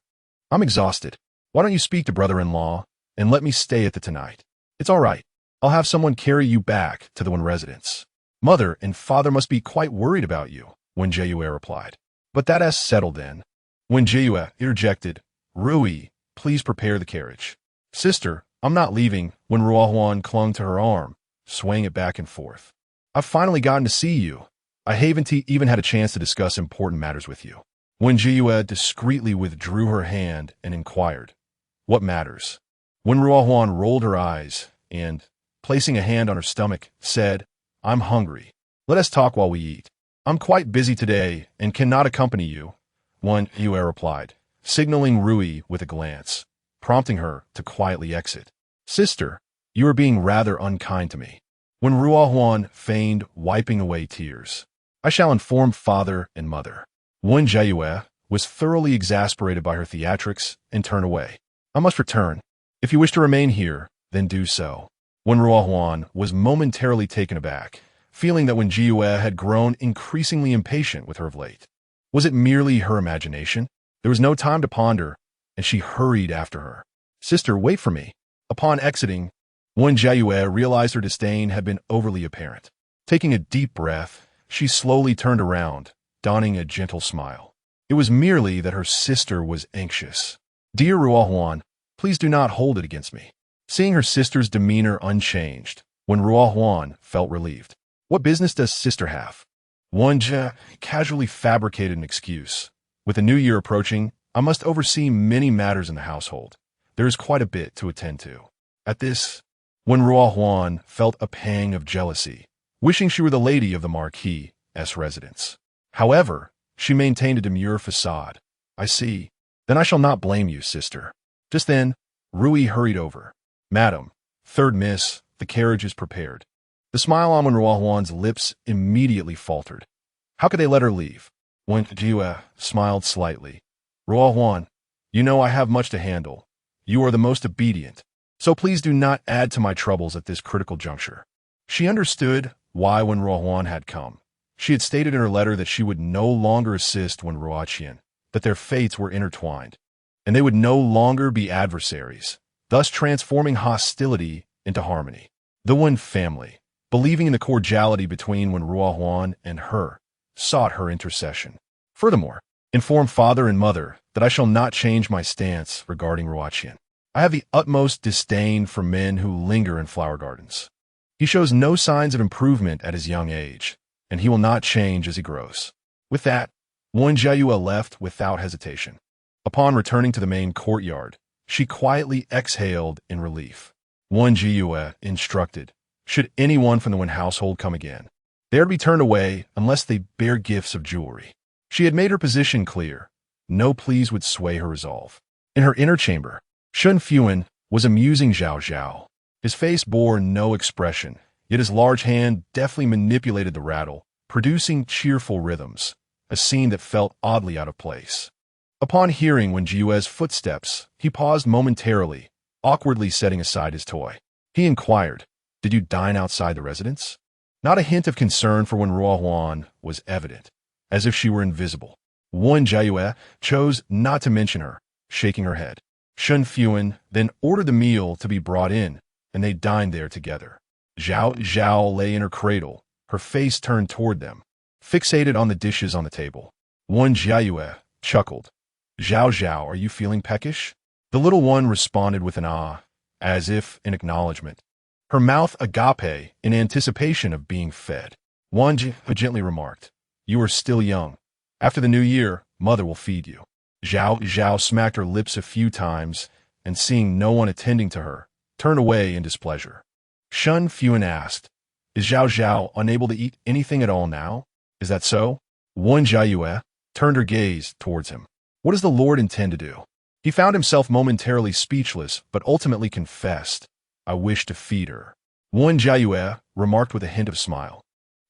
I'm exhausted. Why don't you speak to brother-in-law and let me stay at the tonight? It's all right. I'll have someone carry you back to the Wen residence." "Mother and father must be quite worried about you," Wen Jiayue replied. "But that has settled then." Wen Jiayue interjected, "Rui, please prepare the carriage." "Sister, I'm not leaving," when Ruohuan clung to her arm, swaying it back and forth. "I've finally gotten to see you. I haven't even had a chance to discuss important matters with you." Wen Jiayue discreetly withdrew her hand and inquired, "What matters?" When Ruohuan rolled her eyes and, placing a hand on her stomach, said, "I'm hungry. Let us talk while we eat." "I'm quite busy today and cannot accompany you," Wen Jiayue replied, signaling Rui with a glance, prompting her to quietly exit. "Sister, you are being rather unkind to me." When Ruohuan feigned wiping away tears, "I shall inform father and mother." Wen Jiayue was thoroughly exasperated by her theatrics and turned away. "I must return. If you wish to remain here, then do so." When Ruohuan was momentarily taken aback, feeling that Wen Jiayue had grown increasingly impatient with her of late. Was it merely her imagination? There was no time to ponder, and she hurried after her. "Sister, wait for me." Upon exiting, Wen Jiayue realized her disdain had been overly apparent. Taking a deep breath, she slowly turned around, donning a gentle smile. It was merely that her sister was anxious. "Dear Ruohuan, please do not hold it against me." Seeing her sister's demeanor unchanged, Wen Ruohuan felt relieved. "What business does sister have?" Wen Jiayue casually fabricated an excuse. "With the new year approaching, I must oversee many matters in the household. There is quite a bit to attend to." At this, Wen Ruohuan felt a pang of jealousy, wishing she were the lady of the marquis' residence. However, she maintained a demure facade. "I see. Then I shall not blame you, sister." Just then, Rui hurried over. "Madam, third miss, the carriage is prepared." The smile on Wen Ruohuan's lips immediately faltered. How could they let her leave? Wen Jiayue smiled slightly. "Ruohuan, you know I have much to handle. You are the most obedient, so please do not add to my troubles at this critical juncture." She understood why Wen Ruohuan had come. She had stated in her letter that she would no longer assist Wen Ruoqian, that their fates were intertwined, and they would no longer be adversaries, thus transforming hostility into harmony. The Wen family, believing in the cordiality between Wen Ruohuan and her, sought her intercession. "Furthermore, inform father and mother that I shall not change my stance regarding Ruoqian. I have the utmost disdain for men who linger in flower gardens. He shows no signs of improvement at his young age, and he will not change as he grows." With that, Wen Jiayue left without hesitation. Upon returning to the main courtyard, she quietly exhaled in relief. Wen Jiayue instructed, should anyone from the Wen household come again, they are to be turned away unless they bear gifts of jewelry. She had made her position clear. No pleas would sway her resolve. In her inner chamber, Shen Fuhan was amusing Zhao Zhao. His face bore no expression, yet his large hand deftly manipulated the rattle, producing cheerful rhythms, a scene that felt oddly out of place. Upon hearing Wen Jiayue's footsteps, he paused momentarily, awkwardly setting aside his toy. He inquired, "Did you dine outside the residence?" Not a hint of concern for Wen Ruohuan was evident, as if she were invisible. Wen Jiayue chose not to mention her, shaking her head. Shen Fuhan then ordered the meal to be brought in, and they dined there together. Zhao Zhao lay in her cradle, her face turned toward them, fixated on the dishes on the table. Wen Jiayue chuckled. "Zhao Zhao, are you feeling peckish?" The little one responded with an ah, as if in acknowledgement, her mouth agape in anticipation of being fed. Wen Jiayue gently remarked, "You are still young. After the new year, mother will feed you." Zhao Zhao smacked her lips a few times, and seeing no one attending to her, turned away in displeasure. Shen Fuhan asked, "Is Zhao Zhao unable to eat anything at all now? Is that so?" Wen Jiayue turned her gaze towards him. What does the Lord intend to do? He found himself momentarily speechless, but ultimately confessed, "I wish to feed her." Wen Jiayue remarked with a hint of smile.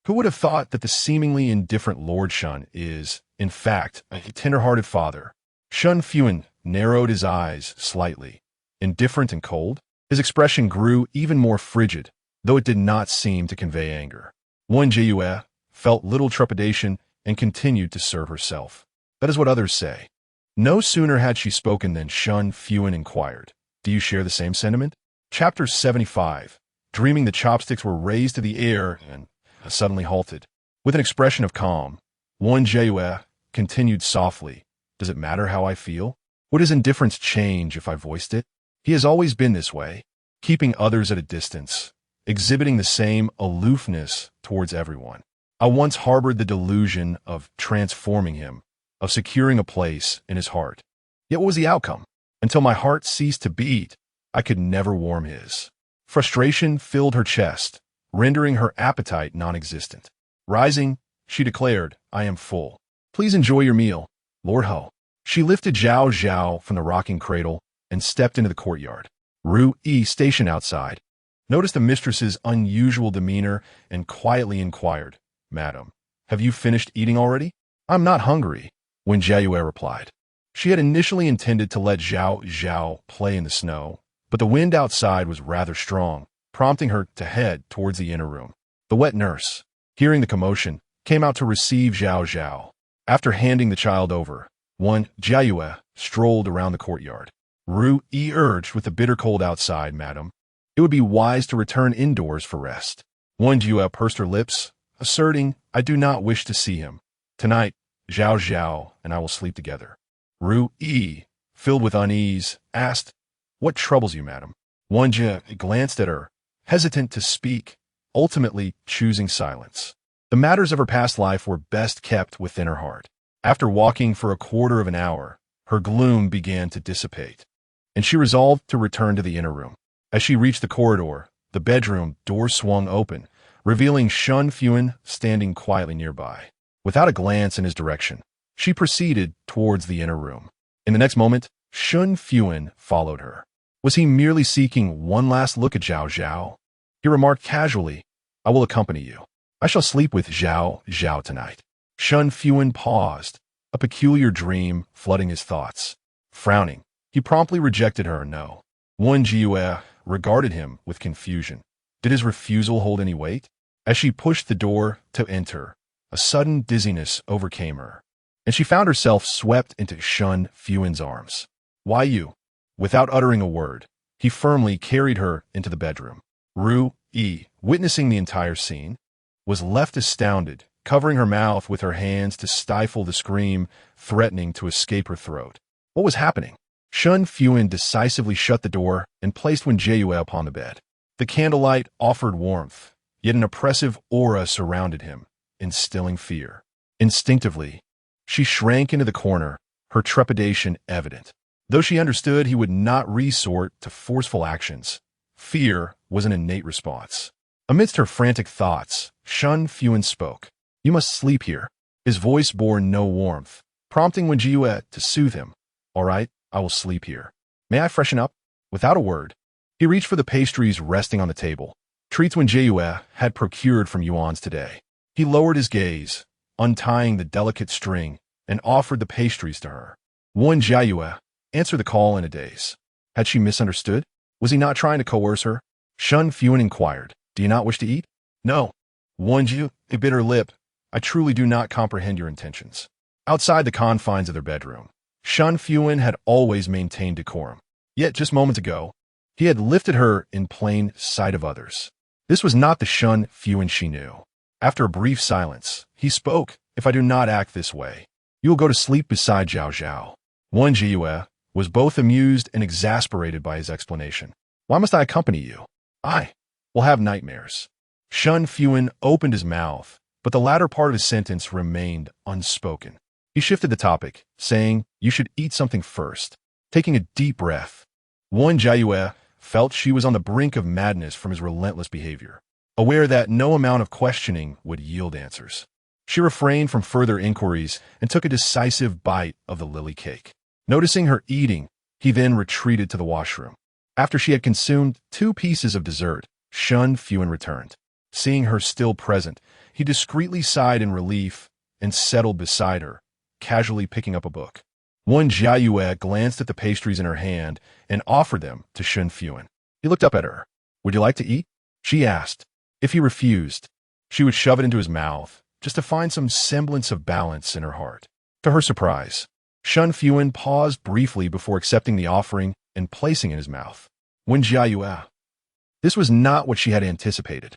Who would have thought that the seemingly indifferent Lord Shen is, in fact, a tender-hearted father? Shen Fuhan narrowed his eyes slightly. Indifferent and cold? His expression grew even more frigid, though it did not seem to convey anger. Wen Jiayue felt little trepidation and continued to serve herself. That is what others say. No sooner had she spoken than Shen Fuhan inquired, "Do you share the same sentiment?" Chapter 75. Dreaming the chopsticks were raised to the air and suddenly halted. With an expression of calm, Wen Jiayue continued softly, "Does it matter how I feel? Would his indifference change if I voiced it? He has always been this way, keeping others at a distance, exhibiting the same aloofness towards everyone. I once harbored the delusion of transforming him, of securing a place in his heart. Yet what was the outcome? Until my heart ceased to beat, I could never warm his." Frustration filled her chest, rendering her appetite non-existent. Rising, she declared, "I am full. Please enjoy your meal, Lord Ho." She lifted Zhao Zhao from the rocking cradle and stepped into the courtyard. Ru Yi, stationed outside, noticed the mistress's unusual demeanor and quietly inquired, "Madam, have you finished eating already?" "I'm not hungry," Wen Jiayue replied. She had initially intended to let Zhao Zhao play in the snow, but the wind outside was rather strong, prompting her to head towards the inner room. The wet nurse, hearing the commotion, came out to receive Zhao Zhao. After handing the child over, Wen Jiayue strolled around the courtyard. Ru Yi urged, "With the bitter cold outside, madam, it would be wise to return indoors for rest." Wen Jiayue pursed her lips, asserting, "I do not wish to see him. Tonight, Zhao Zhao and I will sleep together." Ru Yi, filled with unease, asked, "What troubles you, madam?" Wen Jiayue glanced at her, hesitant to speak, ultimately choosing silence. The matters of her past life were best kept within her heart. After walking for a quarter of an hour, her gloom began to dissipate, and she resolved to return to the inner room. As she reached the corridor, the bedroom door swung open, revealing Shen Fuhan standing quietly nearby. Without a glance in his direction, she proceeded towards the inner room. In the next moment, Shen Fuhan followed her. Was he merely seeking one last look at Zhao Zhao? He remarked casually, "I will accompany you. I shall sleep with Zhao Zhao tonight." Shen Fuhan paused, a peculiar dream flooding his thoughts. Frowning, he promptly rejected her no. Wen Jiayue regarded him with confusion. Did his refusal hold any weight? As she pushed the door to enter, a sudden dizziness overcame her, and she found herself swept into Shen Fuhan's arms. "Why you?" Without uttering a word, he firmly carried her into the bedroom. Ru Yi, witnessing the entire scene, was left astounded, covering her mouth with her hands to stifle the scream threatening to escape her throat. What was happening? Shen Fuhan decisively shut the door and placed Wen Jiayue upon the bed. The candlelight offered warmth, yet an oppressive aura surrounded him, instilling fear. Instinctively, she shrank into the corner, her trepidation evident. Though she understood he would not resort to forceful actions, fear was an innate response. Amidst her frantic thoughts, Shen Fuhan spoke. "You must sleep here." His voice bore no warmth, prompting Wen Jiayue to soothe him. "All right, I will sleep here. May I freshen up?" Without a word, he reached for the pastries resting on the table, treats Wen Jiayue had procured from Yuan's today. He lowered his gaze, untying the delicate string, and offered the pastries to her. Wen Jiayue answered the call in a daze. Had she misunderstood? Was he not trying to coerce her? Shen Fuhan inquired, "Do you not wish to eat?" "No." Wen Jiayue bit her lip. "I truly do not comprehend your intentions." Outside the confines of their bedroom, Shen Fuhan had always maintained decorum. Yet just moments ago, he had lifted her in plain sight of others. This was not the Shen Fuhan she knew. After a brief silence, he spoke, "If I do not act this way, you will go to sleep beside Zhao Zhao." Wen Jiayue was both amused and exasperated by his explanation. "Why must I accompany you? I will have nightmares." Shen Fuhan opened his mouth, but the latter part of his sentence remained unspoken. He shifted the topic, saying, "You should eat something first." Taking a deep breath, Wen Jiayue felt she was on the brink of madness from his relentless behavior. Aware that no amount of questioning would yield answers, she refrained from further inquiries and took a decisive bite of the lily cake. Noticing her eating, he then retreated to the washroom. After she had consumed 2 pieces of dessert, Shen Fuhan returned. Seeing her still present, he discreetly sighed in relief and settled beside her, casually picking up a book. Wen Jiayue glanced at the pastries in her hand and offered them to Shen Fuhan. He looked up at her. "Would you like to eat?" she asked. If he refused, she would shove it into his mouth, just to find some semblance of balance in her heart. To her surprise, Shen Fuhan paused briefly before accepting the offering and placing it in his mouth. Wen Jiayue. This was not what she had anticipated.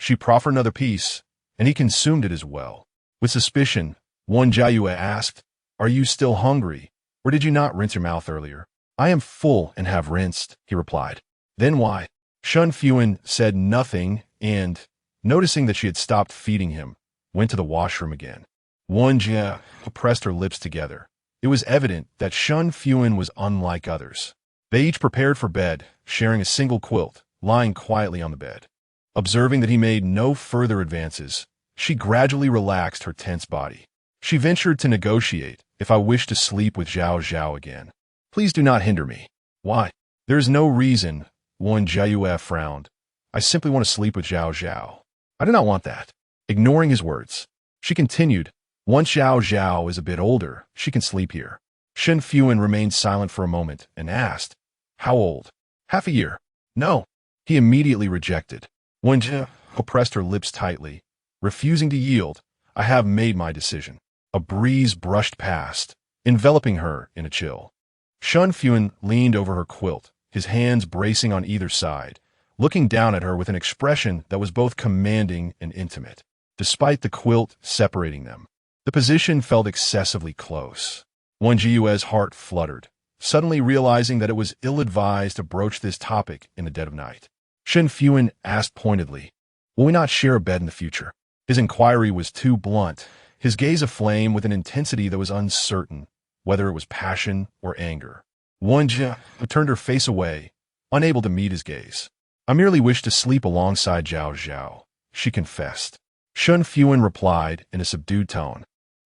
She proffered another piece, and he consumed it as well. With suspicion, Wen Jiayue asked, "Are you still hungry, or did you not rinse your mouth earlier?" "I am full and have rinsed," he replied. "Then why?" Shen Fuhan said nothing and, noticing that she had stopped feeding him, went to the washroom again. Wen Jiayue pressed her lips together. It was evident that Shen Fuhan was unlike others. They each prepared for bed, sharing a single quilt, lying quietly on the bed. Observing that he made no further advances, she gradually relaxed her tense body. She ventured to negotiate, "If I wish to sleep with Xiao Xiao again, please do not hinder me." "Why?" "There is no reason," Wen Jiayue frowned. "I simply want to sleep with Xiao Xiao." "I do not want that." Ignoring his words, she continued, "Once Xiao Xiao is a bit older, she can sleep here." Shen Fuhan remained silent for a moment and asked, "How old?" "Half a year." "No." He immediately rejected. Wen Jiayue pressed her lips tightly, refusing to yield. "I have made my decision." A breeze brushed past, enveloping her in a chill. Shen Fuhan leaned over her quilt, his hands bracing on either side, looking down at her with an expression that was both commanding and intimate. Despite the quilt separating them, the position felt excessively close. Wen Jiayue's heart fluttered, suddenly realizing that it was ill-advised to broach this topic in the dead of night. Shen Fuhan asked pointedly, "Will we not share a bed in the future?" His inquiry was too blunt, his gaze aflame with an intensity that was uncertain, whether it was passion or anger. Wen Jiayue turned her face away, unable to meet his gaze. "I merely wish to sleep alongside Xiao Xiao," she confessed. Shen Fuhan replied in a subdued tone,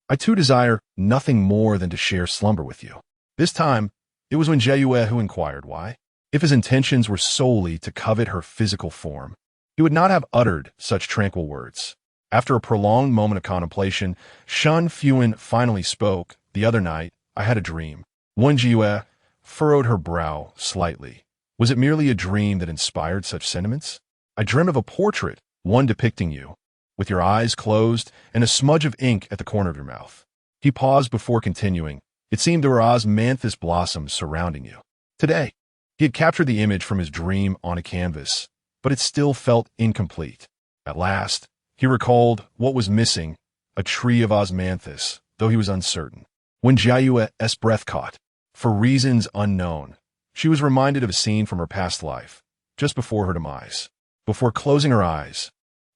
"I too desire nothing more than to share slumber with you." This time, it was Wen Jiayue who inquired why. If his intentions were solely to covet her physical form, he would not have uttered such tranquil words. After a prolonged moment of contemplation, Shen Fuhan finally spoke. "The other night, I had a dream." Wen Jiayue furrowed her brow slightly. Was it merely a dream that inspired such sentiments? "I dreamt of a portrait, one depicting you, with your eyes closed and a smudge of ink at the corner of your mouth." He paused before continuing. "It seemed there were osmanthus blossoms surrounding you." Today, he had captured the image from his dream on a canvas, but it still felt incomplete. At last, he recalled what was missing, a tree of osmanthus, though he was uncertain. When Jiayue's breath caught, for reasons unknown, she was reminded of a scene from her past life, just before her demise. Before closing her eyes,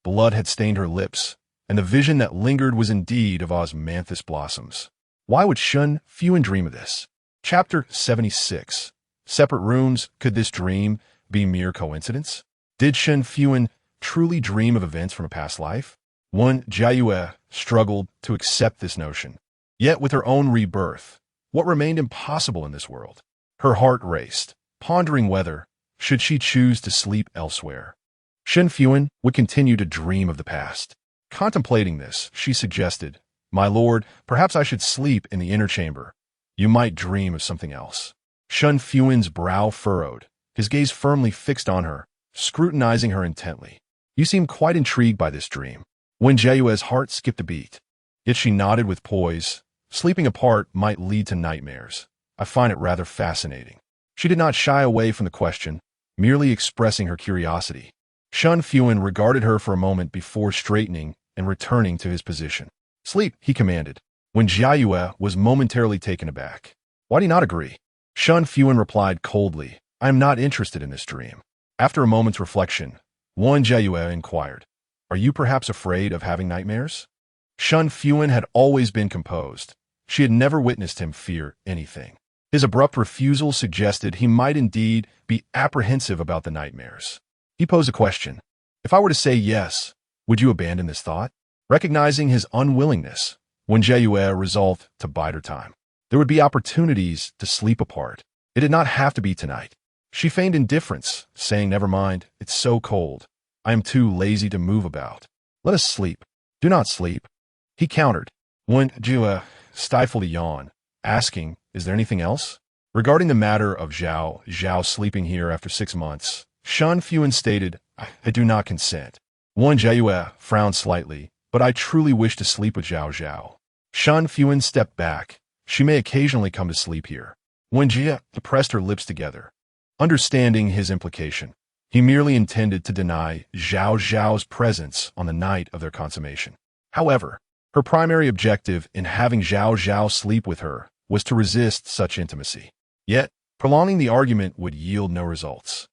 blood had stained her lips, and the vision that lingered was indeed of osmanthus blossoms. Why would Shen Fuhan dream of this? Chapter 76. Separate rooms. Could this dream be mere coincidence? Did Shen Fuhan truly dream of events from a past life? Wen Jiayue struggled to accept this notion. Yet with her own rebirth, what remained impossible in this world? Her heart raced, pondering whether, should she choose to sleep elsewhere, Shen Fuhan would continue to dream of the past. Contemplating this, she suggested, "My lord, perhaps I should sleep in the inner chamber. You might dream of something else." Shen Fuhan's brow furrowed, his gaze firmly fixed on her, scrutinizing her intently. "You seem quite intrigued by this dream." Wen Jiayue's heart skipped a beat. Yet she nodded with poise. "Sleeping apart might lead to nightmares. I find it rather fascinating." She did not shy away from the question, merely expressing her curiosity. Shen Fuhan regarded her for a moment before straightening and returning to his position. "Sleep," he commanded. Wen Jiayue was momentarily taken aback. "Why do you not agree?" Shen Fuhan replied coldly, "I am not interested in this dream." After a moment's reflection, Wen Jiayue inquired, "Are you perhaps afraid of having nightmares?" Shen Fuhan had always been composed. She had never witnessed him fear anything. His abrupt refusal suggested he might indeed be apprehensive about the nightmares. He posed a question. "If I were to say yes, would you abandon this thought?" Recognizing his unwillingness, Wen Jiayue resolved to bide her time. There would be opportunities to sleep apart. It did not have to be tonight. She feigned indifference, saying, "Never mind, it's so cold. I am too lazy to move about. Let us sleep." "Do not sleep," he countered. Wen Jiayue stifled a yawn, asking, "Is there anything else?" Regarding the matter of Xiao Xiao sleeping here after 6 months, Shen Fuhan stated, I do not consent." Wen Jiayue frowned slightly, "But I truly wish to sleep with Xiao Xiao." Shen Fuhan stepped back, She may occasionally come to sleep here. Wen Jiayue pressed her lips together. Understanding his implication, he merely intended to deny Zhao Zhao's presence on the night of their consummation. However, her primary objective in having Zhao Zhao sleep with her was to resist such intimacy. Yet, prolonging the argument would yield no results.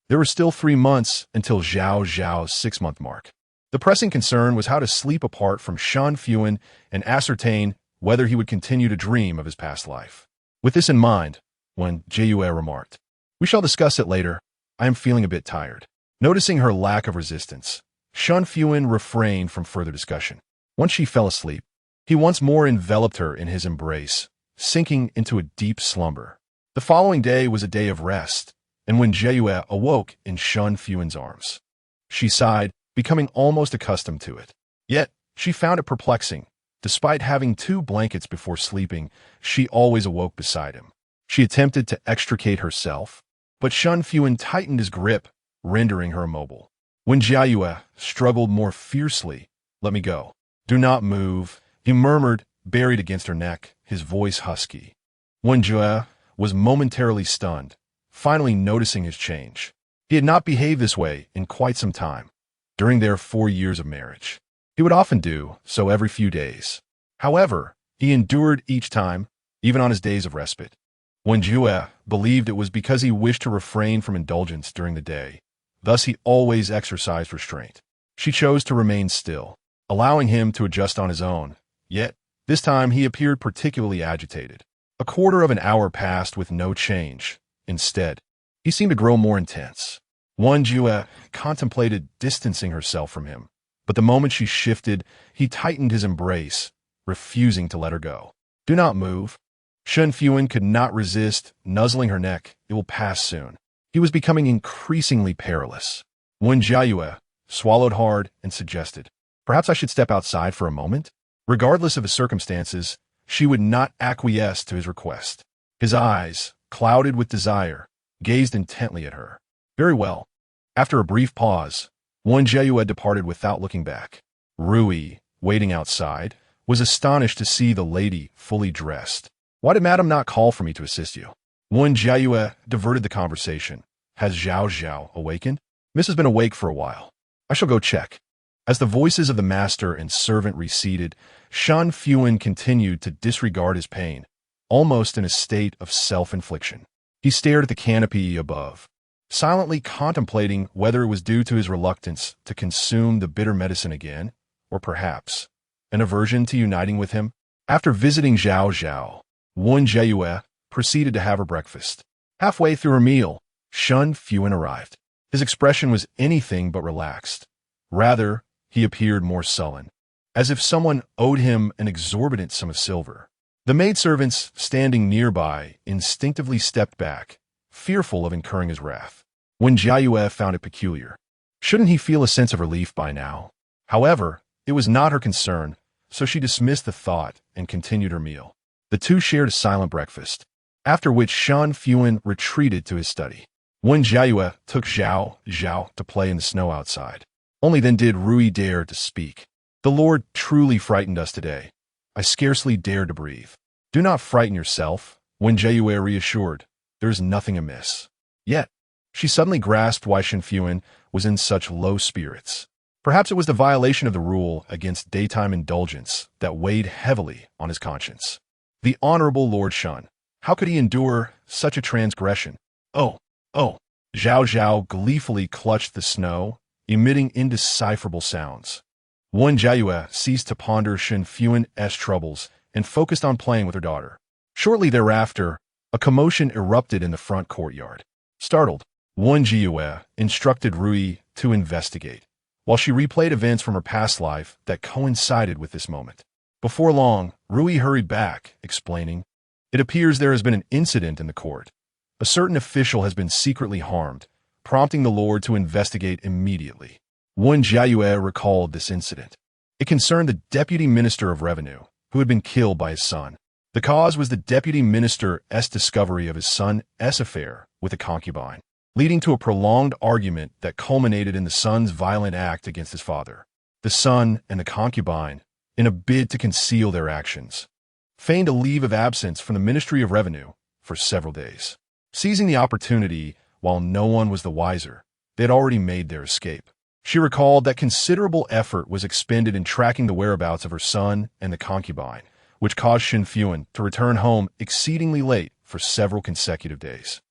There were still 3 months until Zhao Zhao's 6-month mark. The pressing concern was how to sleep apart from Shen Fuhan and ascertain whether he would continue to dream of his past life. With this in mind, Wen Jiayue remarked, "We shall discuss it later. I am feeling a bit tired." Noticing her lack of resistance, Shen Fuhan refrained from further discussion. Once she fell asleep, he once more enveloped her in his embrace, sinking into a deep slumber. The following day was a day of rest, and when Jiayue awoke in Shen Fuhan's arms, she sighed, becoming almost accustomed to it. Yet, she found it perplexing. Despite having 2 blankets before sleeping, she always awoke beside him. She attempted to extricate herself, but Shen Fuhan tightened his grip, rendering her immobile. Wen Jiayue struggled more fiercely. "Let me go. Do not move," he murmured, buried against her neck, his voice husky. Wen Jiayue was momentarily stunned, finally noticing his change. He had not behaved this way in quite some time. During their 4 years of marriage, he would often do so every few days. However, he endured each time, even on his days of respite. Wen Jiayue believed it was because he wished to refrain from indulgence during the day. Thus he always exercised restraint. She chose to remain still, allowing him to adjust on his own. Yet, this time he appeared particularly agitated. A quarter of an hour passed with no change. Instead, he seemed to grow more intense. Wen Jiayue contemplated distancing herself from him, but the moment she shifted, he tightened his embrace, refusing to let her go. "Do not move." Shen Fuhan could not resist, nuzzling her neck. "It will pass soon." He was becoming increasingly perilous. Wen Jiayue swallowed hard and suggested, "Perhaps I should step outside for a moment?" Regardless of his circumstances, she would not acquiesce to his request. His eyes, clouded with desire, gazed intently at her. "Very well." After a brief pause, Wen Jiayue departed without looking back. Rui, waiting outside, was astonished to see the lady fully dressed. "Why did Madame not call for me to assist you?" Wen Jiayue diverted the conversation. "Has Zhao Zhao awakened?" "Miss has been awake for a while. I shall go check." As the voices of the master and servant receded, Shen Fuhan continued to disregard his pain, almost in a state of self-infliction. He stared at the canopy above, silently contemplating whether it was due to his reluctance to consume the bitter medicine again, or perhaps an aversion to uniting with him. After visiting Zhao Zhao, Wen Jiayue proceeded to have her breakfast. Halfway through her meal, Shen Fuhan arrived. His expression was anything but relaxed. Rather, he appeared more sullen, as if someone owed him an exorbitant sum of silver. The maidservants standing nearby instinctively stepped back, fearful of incurring his wrath. Wen Jiayue found it peculiar. Shouldn't he feel a sense of relief by now? However, it was not her concern, so she dismissed the thought and continued her meal. The two shared a silent breakfast, after which Shen Fuhan retreated to his study. Wen Jiayue took Zhao Zhao to play in the snow outside. Only then did Rui dare to speak. "The Lord truly frightened us today. I scarcely dared to breathe." "Do not frighten yourself," Wen Jiayue reassured. "There is nothing amiss." Yet, she suddenly grasped why Shen Fuhan was in such low spirits. Perhaps it was the violation of the rule against daytime indulgence that weighed heavily on his conscience. The Honorable Lord Shen, how could he endure such a transgression? Oh! Zhao Zhao gleefully clutched the snow, emitting indecipherable sounds. Wen Jiayue ceased to ponder Shen Fuhan's troubles and focused on playing with her daughter. Shortly thereafter, a commotion erupted in the front courtyard. Startled, Wen Jiayue instructed Rui to investigate, while she replayed events from her past life that coincided with this moment. Before long, Rui hurried back, explaining, "It appears there has been an incident in the court. A certain official has been secretly harmed, prompting the Lord to investigate immediately." Wen Jiayue recalled this incident. It concerned the Deputy Minister of Revenue, who had been killed by his son. The cause was the Deputy Minister's discovery of his son's affair with a concubine, leading to a prolonged argument that culminated in the son's violent act against his father. The son and the concubine, in a bid to conceal their actions, feigned a leave of absence from the Ministry of Revenue for several days. Seizing the opportunity while no one was the wiser, they had already made their escape. She recalled that considerable effort was expended in tracking the whereabouts of her son and the concubine, which caused Shen Fuhan to return home exceedingly late for several consecutive days.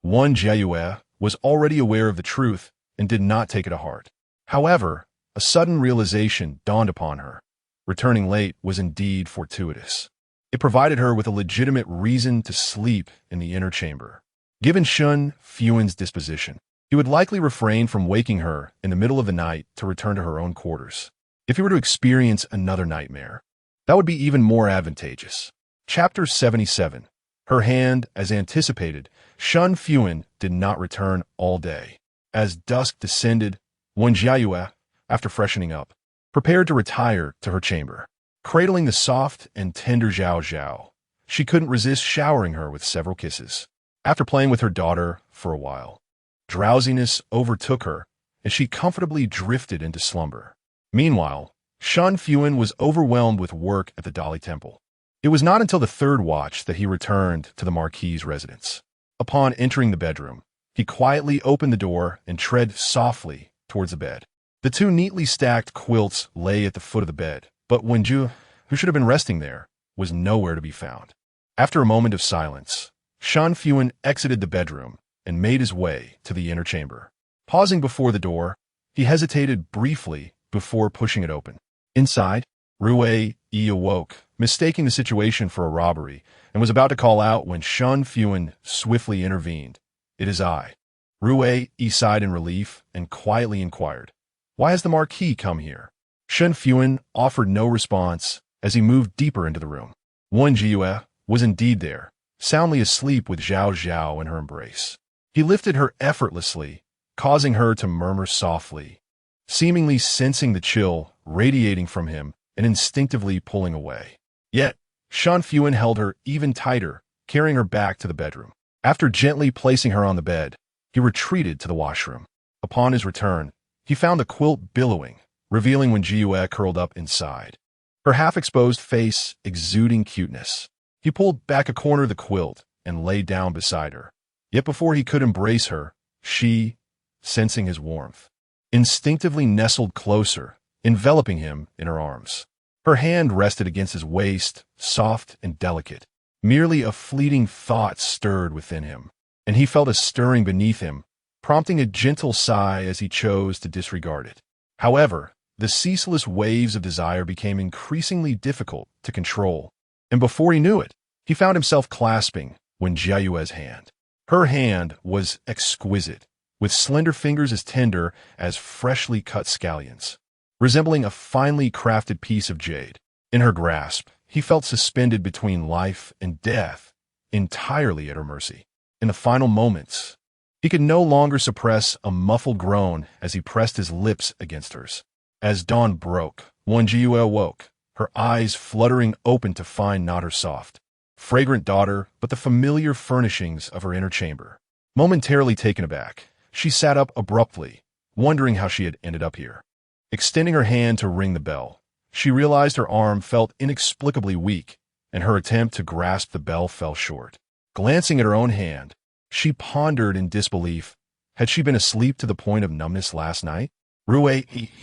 Wen Jiayue was already aware of the truth and did not take it to heart. However, a sudden realization dawned upon her. Returning late was indeed fortuitous. It provided her with a legitimate reason to sleep in the inner chamber. Given Shen Fuhan's disposition, he would likely refrain from waking her in the middle of the night to return to her own quarters. If he were to experience another nightmare, that would be even more advantageous. Chapter 77. Her hand, as anticipated, Shen Fuhan did not return all day. As dusk descended, Wen Jiayue, after freshening up, prepared to retire to her chamber. Cradling the soft and tender Zhao Zhao, she couldn't resist showering her with several kisses. After playing with her daughter for a while, drowsiness overtook her, and she comfortably drifted into slumber. Meanwhile, Shen Fuhan was overwhelmed with work at the Dali Temple. It was not until the third watch that he returned to the marquis' residence. Upon entering the bedroom, he quietly opened the door and tread softly towards the bed. The two neatly stacked quilts lay at the foot of the bed, but Wen Jiayue, who should have been resting there, was nowhere to be found. After a moment of silence, Shen Fuhan exited the bedroom and made his way to the inner chamber. Pausing before the door, he hesitated briefly before pushing it open. Inside, Rue awoke, mistaking the situation for a robbery, and was about to call out when Shen Fuhan swiftly intervened. "It is I." Rue sighed in relief and quietly inquired, "Why has the marquis come here?" Shen Fuhan offered no response as he moved deeper into the room. Wen Jiayue was indeed there, soundly asleep with Zhao Zhao in her embrace. He lifted her effortlessly, causing her to murmur softly, seemingly sensing the chill radiating from him and instinctively pulling away. Yet, Shen Fuhan held her even tighter, carrying her back to the bedroom. After gently placing her on the bed, he retreated to the washroom. Upon his return, he found the quilt billowing, revealing Wen Jiayue curled up inside, her half-exposed face exuding cuteness. He pulled back a corner of the quilt and lay down beside her. Yet before he could embrace her, she, sensing his warmth, instinctively nestled closer, enveloping him in her arms. Her hand rested against his waist, soft and delicate. Merely a fleeting thought stirred within him, and he felt a stirring beneath him, prompting a gentle sigh as he chose to disregard it. However, the ceaseless waves of desire became increasingly difficult to control, and before he knew it, he found himself clasping Wen Jiayue's hand. Her hand was exquisite, with slender fingers as tender as freshly cut scallions, resembling a finely crafted piece of jade. In her grasp, he felt suspended between life and death, entirely at her mercy. In the final moments, he could no longer suppress a muffled groan as he pressed his lips against hers. As dawn broke, Wen Jiayue awoke, her eyes fluttering open to find not her soft, fragrant daughter, but the familiar furnishings of her inner chamber. Momentarily taken aback, she sat up abruptly, wondering how she had ended up here. Extending her hand to ring the bell, she realized her arm felt inexplicably weak, and her attempt to grasp the bell fell short. Glancing at her own hand, she pondered in disbelief. Had she been asleep to the point of numbness last night? Rue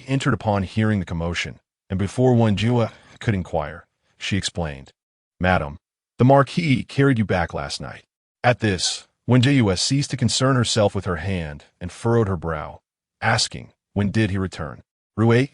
entered upon hearing the commotion, and before Wen Jiayue could inquire, she explained, "Madam, the marquis carried you back last night." At this, Wen Jiayue ceased to concern herself with her hand and furrowed her brow, asking, "When did he return?" Rue,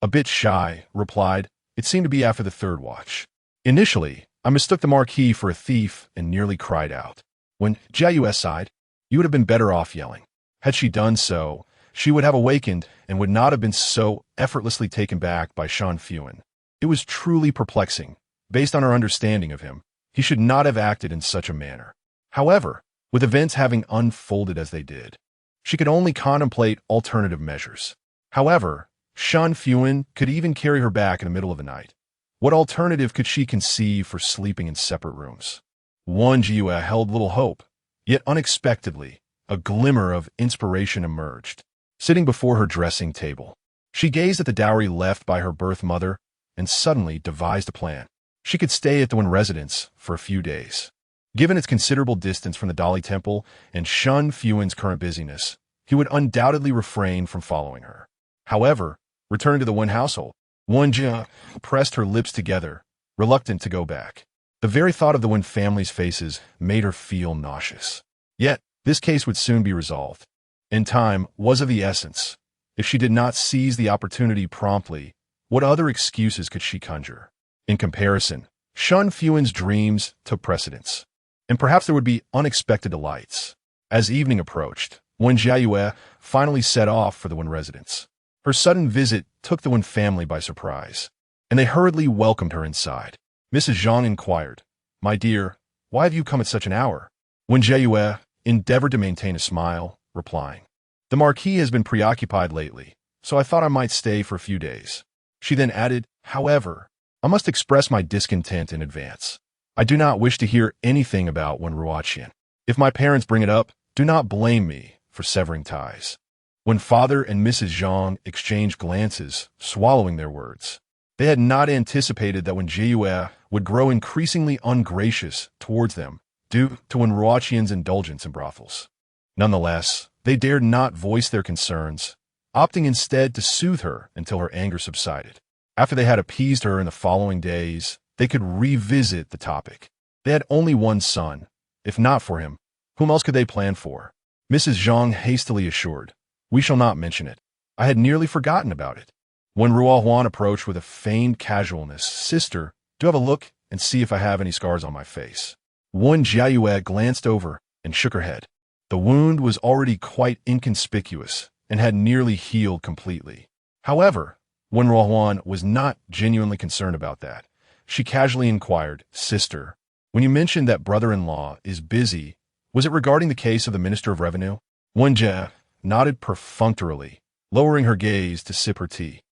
a bit shy, replied, "It seemed to be after the third watch. Initially, I mistook the marquis for a thief and nearly cried out." When Jiayue sighed, "You would have been better off yelling. Had she done so, she would have awakened and would not have been so effortlessly taken back by Shen Fuhan." It was truly perplexing. Based on her understanding of him, he should not have acted in such a manner. However, with events having unfolded as they did, she could only contemplate alternative measures. However, Shen Fuhan could even carry her back in the middle of the night. What alternative could she conceive for sleeping in separate rooms? Wen Jiayue held little hope, yet unexpectedly, a glimmer of inspiration emerged. Sitting before her dressing table, she gazed at the dowry left by her birth mother and suddenly devised a plan. She could stay at the Wen residence for a few days. Given its considerable distance from the Dali Temple and Shen Fuhan's current busyness, he would undoubtedly refrain from following her. However, returning to the Wen household, Wen Jiayue pressed her lips together, reluctant to go back. The very thought of the Wen family's faces made her feel nauseous. Yet, this case would soon be resolved. And time was of the essence. If she did not seize the opportunity promptly, what other excuses could she conjure? In comparison, Shen Fuhan's dreams took precedence. And perhaps there would be unexpected delights. As evening approached, Wen Jiayue finally set off for the Wen residence. Her sudden visit took the Wen family by surprise, and they hurriedly welcomed her inside. Mrs. Zhang inquired, "My dear, why have you come at such an hour?" Wen Jiayue endeavored to maintain a smile, replying, "The marquis has been preoccupied lately, so I thought I might stay for a few days." She then added, "However, I must express my discontent in advance. I do not wish to hear anything about Wen Ruoqian. If my parents bring it up, do not blame me for severing ties." When father and Mrs. Zhang exchanged glances, swallowing their words, they had not anticipated that Wen Jiayue would grow increasingly ungracious towards them due to Wen Ruoqian's indulgence in brothels. Nonetheless, they dared not voice their concerns, opting instead to soothe her until her anger subsided. After they had appeased her in the following days, they could revisit the topic. They had only one son. If not for him, whom else could they plan for? Mrs. Zhang hastily assured, "We shall not mention it. I had nearly forgotten about it." When Ruohuan approached with a feigned casualness, "Sister, do have a look and see if I have any scars on my face." Wen Jiayue glanced over and shook her head. The wound was already quite inconspicuous and had nearly healed completely. However, Wen Ruohuan was not genuinely concerned about that. She casually inquired, "Sister, when you mentioned that brother-in-law is busy, was it regarding the case of the Minister of Revenue?" Wen Jiayue nodded perfunctorily, lowering her gaze to sip her tea.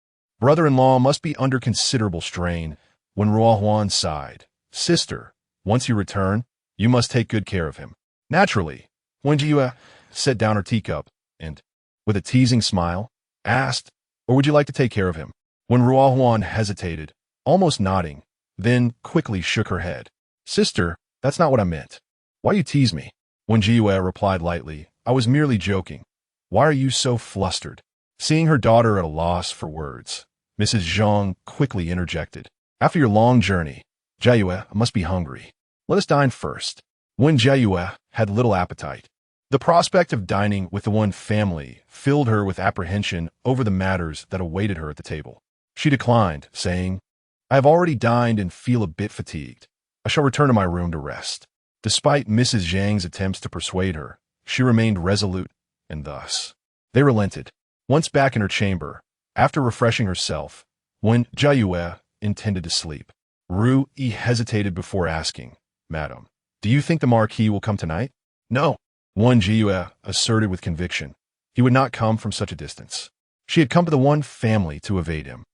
"Brother-in-law must be under considerable strain." When Ruohuan sighed, "Sister, once you return, you must take good care of him." Naturally, Wen Jiayue set down her teacup and, with a teasing smile, asked, "Or would you like to take care of him?" When Ruohuan hesitated, almost nodding, then quickly shook her head. "Sister, that's not what I meant. Why you tease me?" Wen Jiayue replied lightly, "I was merely joking. Why are you so flustered?" Seeing her daughter at a loss for words, Mrs. Zhang quickly interjected, "After your long journey, Jiayue must be hungry. Let us dine first." Wen Jiayue had little appetite. The prospect of dining with the Wen family filled her with apprehension over the matters that awaited her at the table. She declined, saying, "I have already dined and feel a bit fatigued. I shall return to my room to rest." Despite Mrs. Zhang's attempts to persuade her, she remained resolute, and thus they relented. Once back in her chamber, after refreshing herself, Wen Jiayue intended to sleep. Ru Yi hesitated before asking, "Madam, do you think the marquis will come tonight?" "No," Wen Jiayue asserted with conviction. He would not come from such a distance. She had come to the Wen family to evade him.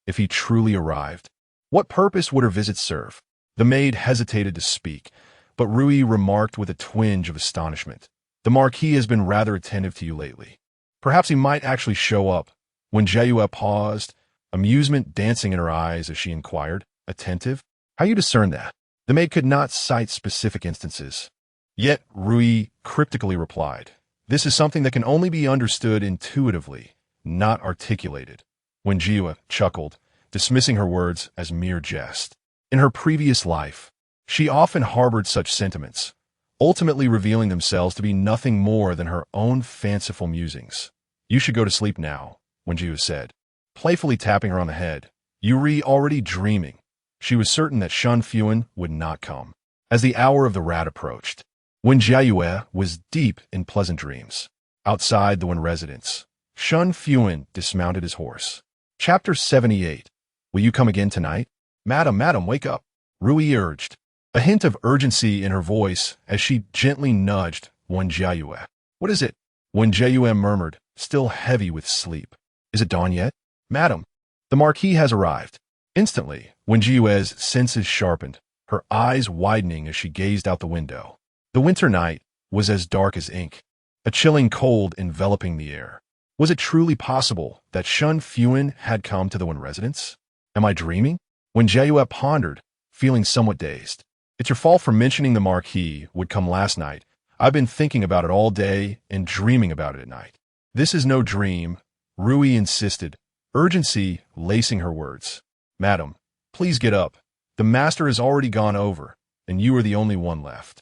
If he truly arrived, what purpose would her visit serve? The maid hesitated to speak, but Rui remarked with a twinge of astonishment, "The marquis has been rather attentive to you lately. Perhaps he might actually show up." When Jiayue paused, amusement dancing in her eyes as she inquired, "Attentive? How you discern that?" The maid could not cite specific instances. Yet Rui cryptically replied, "This is something that can only be understood intuitively, not articulated." When Jiayue chuckled, dismissing her words as mere jest. In her previous life, she often harbored such sentiments, ultimately revealing themselves to be nothing more than her own fanciful musings. "You should go to sleep now," Wen Jiayue said, playfully tapping her on the head. Yuri already dreaming. She was certain that Shen Fuhan would not come. As the hour of the rat approached, Wen Jiayue was deep in pleasant dreams. Outside the Wen residence, Shen Fuhan dismounted his horse. Chapter 78. "Will you come again tonight?" Madam, wake up," Rui urged, a hint of urgency in her voice as she gently nudged Wen Jiayue. "What is it?" Wen Jiayue murmured, still heavy with sleep. "Is it dawn yet?" "Madam, the marquis has arrived." Instantly, Wen Jiayue's senses sharpened, her eyes widening as she gazed out the window. The winter night was as dark as ink, a chilling cold enveloping the air. Was it truly possible that Shen Fuhan had come to the Wen residence? Am I dreaming? When Jiayue pondered, feeling somewhat dazed. It's your fault for mentioning the marquis would come last night. I've been thinking about it all day and dreaming about it at night. This is no dream, Rui insisted, urgency lacing her words. Madam, please get up. The master has already gone over, and you are the only one left.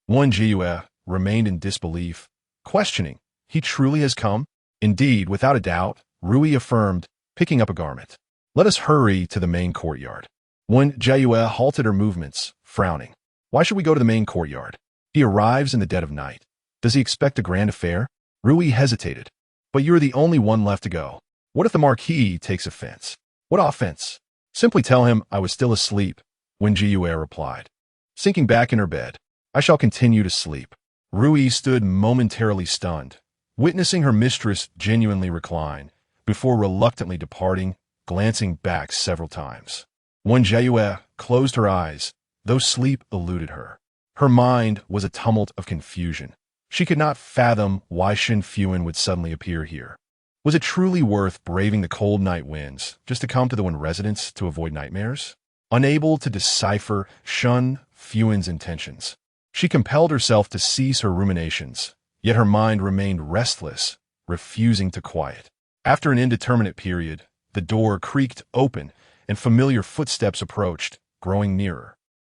Wen Jiayue remained in disbelief, questioning, he truly has come? Indeed, without a doubt, Rui affirmed, picking up a garment. Let us hurry to the main courtyard. Wen Jiayue halted her movements, frowning. Why should we go to the main courtyard? He arrives in the dead of night. Does he expect a grand affair? Rui hesitated. But you're the only one left to go. What if the marquis takes offense? What offense? Simply tell him I was still asleep, Wen Jiayue replied. Sinking back in her bed, I shall continue to sleep. Rui stood momentarily stunned, witnessing her mistress genuinely recline, before reluctantly departing, glancing back several times. Wen Jiayue closed her eyes, though sleep eluded her. Her mind was a tumult of confusion. She could not fathom why Shen Fuhan would suddenly appear here. Was it truly worth braving the cold night winds just to come to the Wen residence to avoid nightmares? Unable to decipher Shen Fuhan's intentions, she compelled herself to cease her ruminations, yet her mind remained restless, refusing to quiet. After an indeterminate period, the door creaked open and familiar footsteps approached, growing nearer.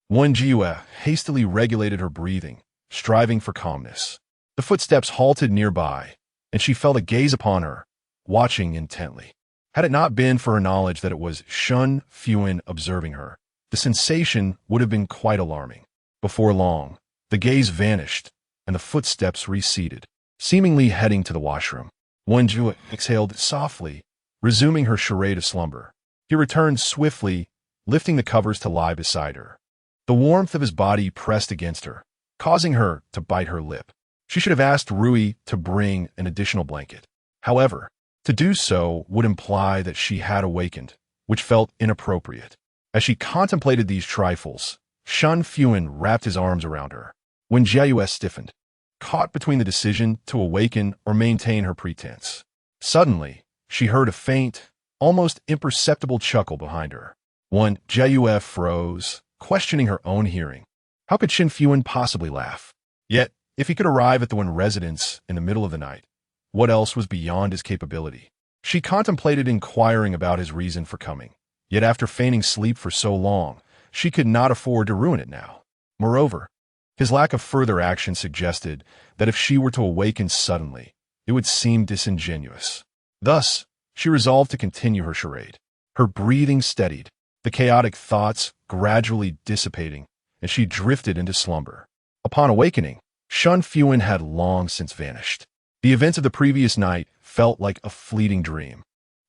Wen Jiayue hastily regulated her breathing, striving for calmness. The footsteps halted nearby, and she felt a gaze upon her, watching intently. Had it not been for her knowledge that it was Shen Fuhan observing her, the sensation would have been quite alarming. Before long, the gaze vanished, and the footsteps receded, seemingly heading to the washroom. Wen Jiayue exhaled softly, resuming her charade of slumber. He returned swiftly, lifting the covers to lie beside her. The warmth of his body pressed against her, causing her to bite her lip. She should have asked Rui to bring an additional blanket. However, to do so would imply that she had awakened, which felt inappropriate. As she contemplated these trifles, Shen Fuhan wrapped his arms around her. Wen Jiayue stiffened, caught between the decision to awaken or maintain her pretense. Suddenly, she heard a faint, almost imperceptible chuckle behind her. Wen Jiayue froze, questioning her own hearing. How could Shen Fuhan possibly laugh? Yet, if he could arrive at the Wen residence in the middle of the night, what else was beyond his capability? She contemplated inquiring about his reason for coming. Yet after feigning sleep for so long, she could not afford to ruin it now. Moreover, his lack of further action suggested that if she were to awaken suddenly, it would seem disingenuous. Thus, she resolved to continue her charade. Her breathing steadied, the chaotic thoughts gradually dissipating, and she drifted into slumber. Upon awakening, Shen Fuhan had long since vanished. The events of the previous night felt like a fleeting dream.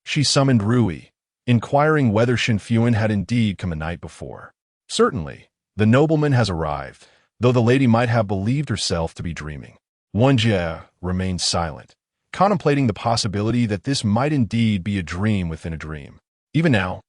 She summoned Rui, inquiring whether Shen Fuhan had indeed come the night before. Certainly, the nobleman has arrived, though the lady might have believed herself to be dreaming. Wen Jiayue remained silent, contemplating the possibility that this might indeed be a dream within a dream. Even now,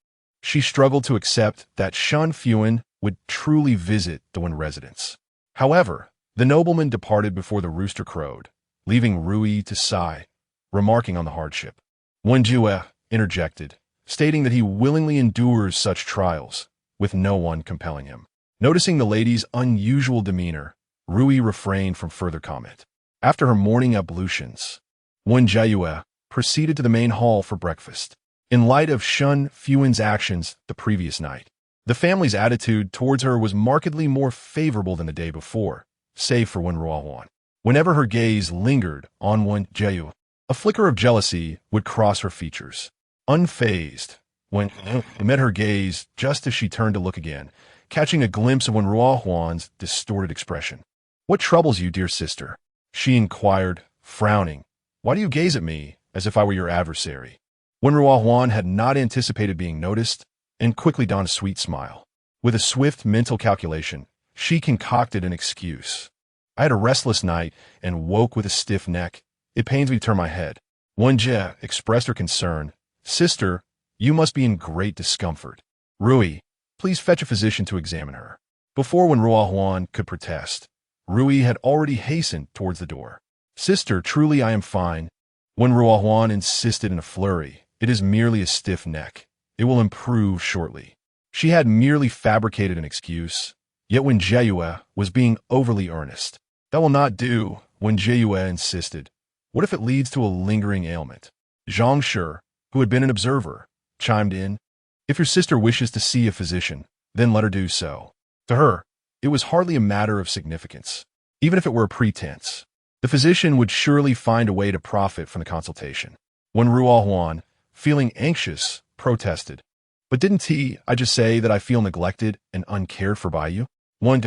she struggled to accept that Shen Fuhan would truly visit the Wen residence. However, the nobleman departed before the rooster crowed, leaving Rui to sigh, remarking on the hardship. Wen Jiayue interjected, stating that he willingly endures such trials, with no one compelling him. Noticing the lady's unusual demeanor, Rui refrained from further comment. After her morning ablutions, Wen Jiayue proceeded to the main hall for breakfast. In light of Shen Fuhan's actions the previous night, the family's attitude towards her was markedly more favorable than the day before, save for Wen Ruohuan. Whenever her gaze lingered on Wen Jiayue, a flicker of jealousy would cross her features. Unfazed, Wen met her gaze just as she turned to look again, catching a glimpse of Wen Ruohuan's distorted expression. "What troubles you, dear sister?" she inquired, frowning. "Why do you gaze at me as if I were your adversary?" Wen Ruohuan had not anticipated being noticed and quickly donned a sweet smile. With a swift mental calculation, she concocted an excuse. "I had a restless night and woke with a stiff neck. It pains me to turn my head." Wen Jiayue expressed her concern. "Sister, you must be in great discomfort. Rui, please fetch a physician to examine her." Before Wen Ruohuan could protest, Rui had already hastened towards the door. "Sister, truly I am fine." Wen Ruohuan insisted in a flurry. "It is merely a stiff neck. It will improve shortly." She had merely fabricated an excuse, yet Wen Jiayue was being overly earnest. "That will not do," Wen Jiayue insisted. "What if it leads to a lingering ailment?" Zhang Shi, who had been an observer, chimed in. "If your sister wishes to see a physician, then let her do so." To her, it was hardly a matter of significance. Even if it were a pretense, the physician would surely find a way to profit from the consultation. When Ruohuan, feeling anxious, protested, "But didn't I just say that I feel neglected and uncared for by you?" Wen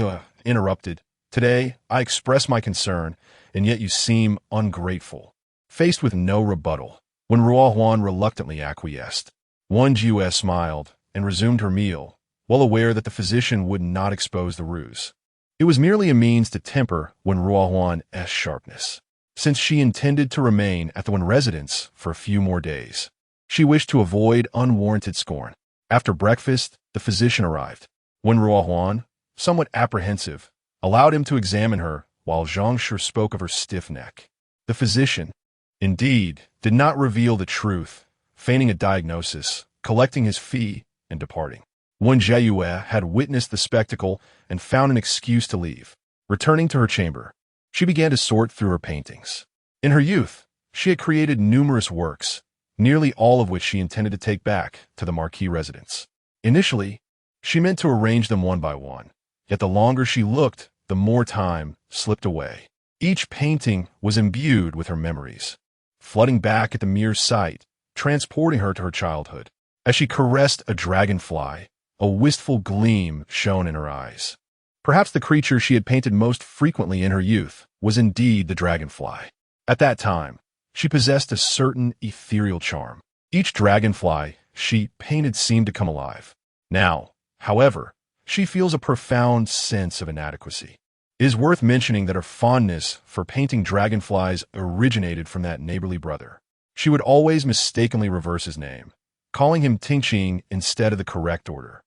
interrupted. "Today, I express my concern, and yet you seem ungrateful." Faced with no rebuttal, when Ruohuan reluctantly acquiesced, Wen Jiayue smiled and resumed her meal, well aware that the physician would not expose the ruse. It was merely a means to temper Wen Ruohuan's sharpness, since she intended to remain at the Wen residence for a few more days. She wished to avoid unwarranted scorn. After breakfast, the physician arrived. Wen Ruohuan, somewhat apprehensive, allowed him to examine her while Zhang Shi spoke of her stiff neck. The physician, indeed, did not reveal the truth, feigning a diagnosis, collecting his fee, and departing. Wen Jiayue had witnessed the spectacle and found an excuse to leave. Returning to her chamber, she began to sort through her paintings. In her youth, she had created numerous works, nearly all of which she intended to take back to the marquis residence. Initially, she meant to arrange them one by one, yet the longer she looked, the more time slipped away. Each painting was imbued with her memories, flooding back at the mere sight, transporting her to her childhood. As she caressed a dragonfly, a wistful gleam shone in her eyes. Perhaps the creature she had painted most frequently in her youth was indeed the dragonfly. At that time, she possessed a certain ethereal charm. Each dragonfly she painted seemed to come alive. Now, however, she feels a profound sense of inadequacy. It is worth mentioning that her fondness for painting dragonflies originated from that neighborly brother. She would always mistakenly reverse his name, calling him Tingqing instead of the correct order.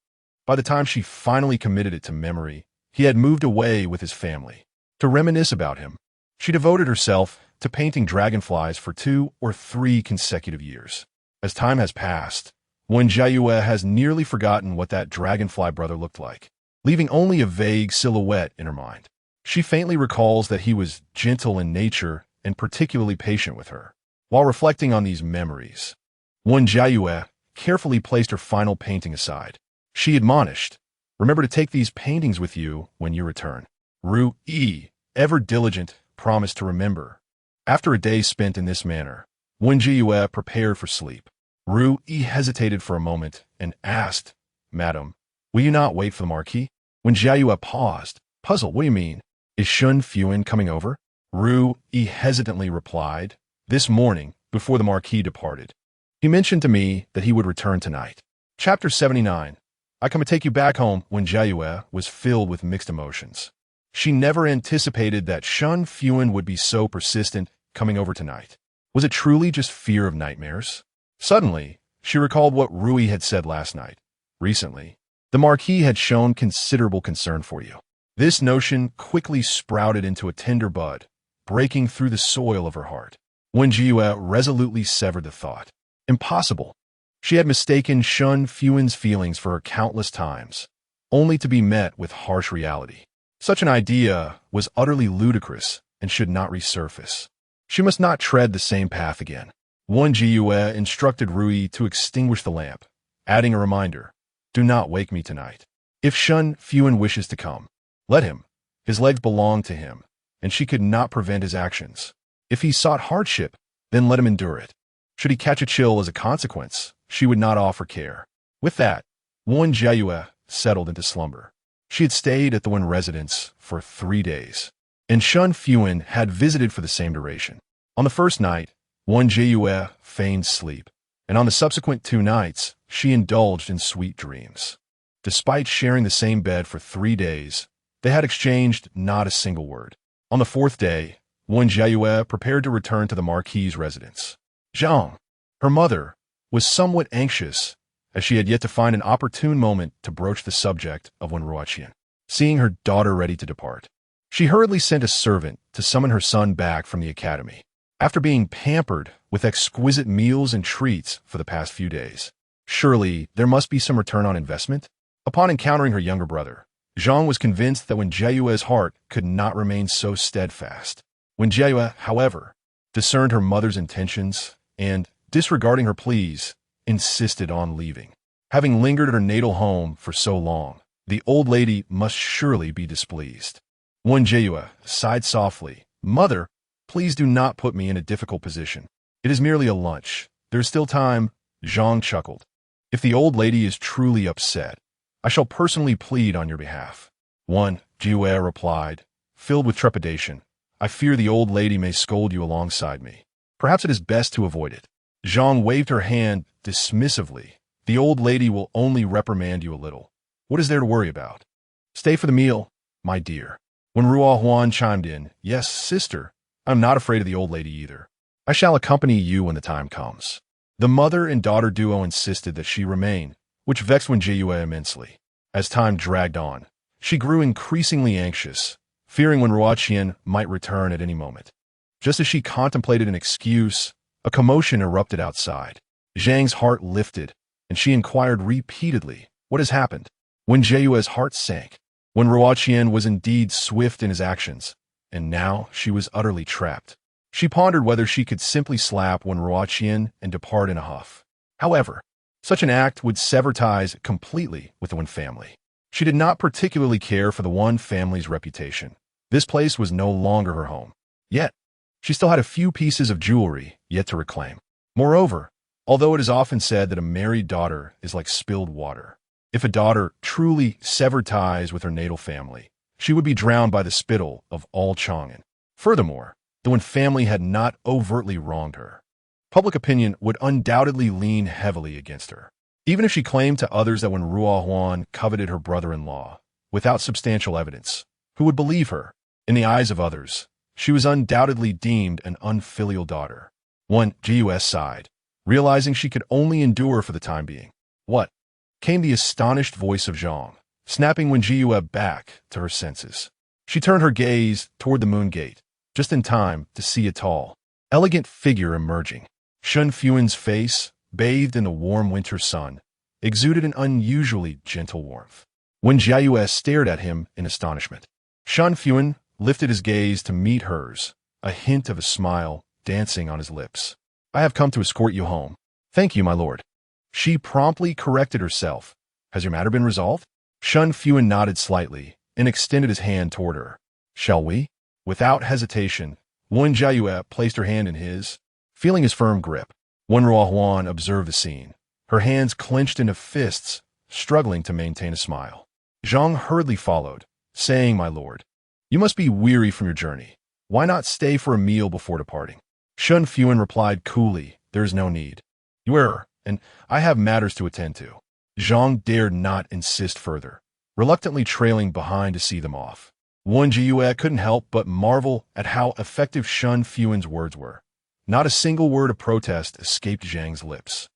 By the time she finally committed it to memory, he had moved away with his family. To reminisce about him, she devoted herself to painting dragonflies for 2 or 3 consecutive years. As time has passed, Wen Jiayue has nearly forgotten what that dragonfly brother looked like, leaving only a vague silhouette in her mind. She faintly recalls that he was gentle in nature and particularly patient with her. While reflecting on these memories, Wen Jiayue carefully placed her final painting aside. She admonished, "Remember to take these paintings with you when you return." Ru-yi, ever diligent, promised to remember. After a day spent in this manner, Wen Jiayue prepared for sleep. Ru-yi hesitated for a moment and asked, "Madam, will you not wait for the marquis?" Wen Jiayue paused, puzzled. "What do you mean? Is Shen Fuhan coming over?" Ru-yi hesitantly replied, "This morning, before the marquis departed, he mentioned to me that he would return tonight." Chapter 79. I come to take you back home. Wen Jiayue was filled with mixed emotions. She never anticipated that Shen Fuhan would be so persistent coming over tonight. Was it truly just fear of nightmares? Suddenly, she recalled what Rui had said last night. Recently, the marquis had shown considerable concern for you. This notion quickly sprouted into a tender bud, breaking through the soil of her heart. Wen Jiayue resolutely severed the thought. Impossible. She had mistaken Shen Fuhan's feelings for her countless times, only to be met with harsh reality. Such an idea was utterly ludicrous and should not resurface. She must not tread the same path again. Wen Jiayue instructed Rui to extinguish the lamp, adding a reminder, "Do not wake me tonight. If Shen Fuhan wishes to come, let him. His legs belong to him, and she could not prevent his actions. If he sought hardship, then let him endure it. Should he catch a chill as a consequence, she would not offer care." With that, Wen Jiayue settled into slumber. She had stayed at the Wen residence for 3 days, and Shen Fuhan had visited for the same duration. On the first night, Wen Jiayue feigned sleep, and on the subsequent 2 nights, she indulged in sweet dreams. Despite sharing the same bed for 3 days, they had exchanged not a single word. On the 4th day, Wen Jiayue prepared to return to the marquis' residence. Zhang, her mother, was somewhat anxious, as she had yet to find an opportune moment to broach the subject of Wen Ruoqian. Seeing her daughter ready to depart, she hurriedly sent a servant to summon her son back from the academy. After being pampered with exquisite meals and treats for the past few days, surely there must be some return on investment? Upon encountering her younger brother, Zhang was convinced that Wen Jiayue's heart could not remain so steadfast. Wen Jiayue, however, discerned her mother's intentions and, disregarding her pleas, insisted on leaving. Having lingered at her natal home for so long, the old lady must surely be displeased. Wen Jiayue sighed softly. "Mother, please do not put me in a difficult position. It is merely a lunch. There is still time." Zhang chuckled. "If the old lady is truly upset, I shall personally plead on your behalf." Wen Jiayue replied, filled with trepidation. "I fear the old lady may scold you alongside me. Perhaps it is best to avoid it." Zhang waved her hand dismissively. "The old lady will only reprimand you a little. What is there to worry about? Stay for the meal, my dear." When Ruohuan chimed in, "Yes, sister, I'm not afraid of the old lady either. I shall accompany you when the time comes." The mother and daughter duo insisted that she remain, which vexed Wen Jiayue immensely. As time dragged on, she grew increasingly anxious, fearing Wen Ruoqian might return at any moment. Just as she contemplated an excuse, a commotion erupted outside. Zhang's heart lifted, and she inquired repeatedly, "What has happened?" Wen Jiayue's heart sank. Wen Ruoqian was indeed swift in his actions, and now she was utterly trapped. She pondered whether she could simply slap Wen Ruoqian and depart in a huff. However, such an act would sever ties completely with the Wen family. She did not particularly care for the Wen family's reputation. This place was no longer her home. Yet, she still had a few pieces of jewelry yet to reclaim. Moreover, although it is often said that a married daughter is like spilled water, if a daughter truly severed ties with her natal family, she would be drowned by the spittle of all Chang'an. Furthermore, the Wen family had not overtly wronged her. Public opinion would undoubtedly lean heavily against her. Even if she claimed to others that Wen Ruohuan coveted her brother-in-law, without substantial evidence, who would believe her? In the eyes of others, she was undoubtedly deemed an unfilial daughter. Wen Jiayue sighed, realizing she could only endure for the time being. "What?" came the astonished voice of Zhang, snapping Wen Jiayue back to her senses. She turned her gaze toward the moon gate, just in time to see a tall, elegant figure emerging. Shen Fuhan's face, bathed in the warm winter sun, exuded an unusually gentle warmth. Wen Jiayue stared at him in astonishment. Shen Fuhan lifted his gaze to meet hers, a hint of a smile dancing on his lips. "I have come to escort you home." "Thank you, my lord." She promptly corrected herself. "Has your matter been resolved?" Shen Fuhan nodded slightly and extended his hand toward her. "Shall we?" Without hesitation, Wen Jiayue placed her hand in his, feeling his firm grip. Wen Ruohuan observed the scene, her hands clenched into fists, struggling to maintain a smile. Zhang hurriedly followed, saying, "My lord, you must be weary from your journey. Why not stay for a meal before departing?" Shen Fuhan replied coolly, "There is no need. You err, and I have matters to attend to." Zhang dared not insist further, reluctantly trailing behind to see them off. Wen Jiayue couldn't help but marvel at how effective Shen Fuhan's words were. Not a single word of protest escaped Zhang's lips.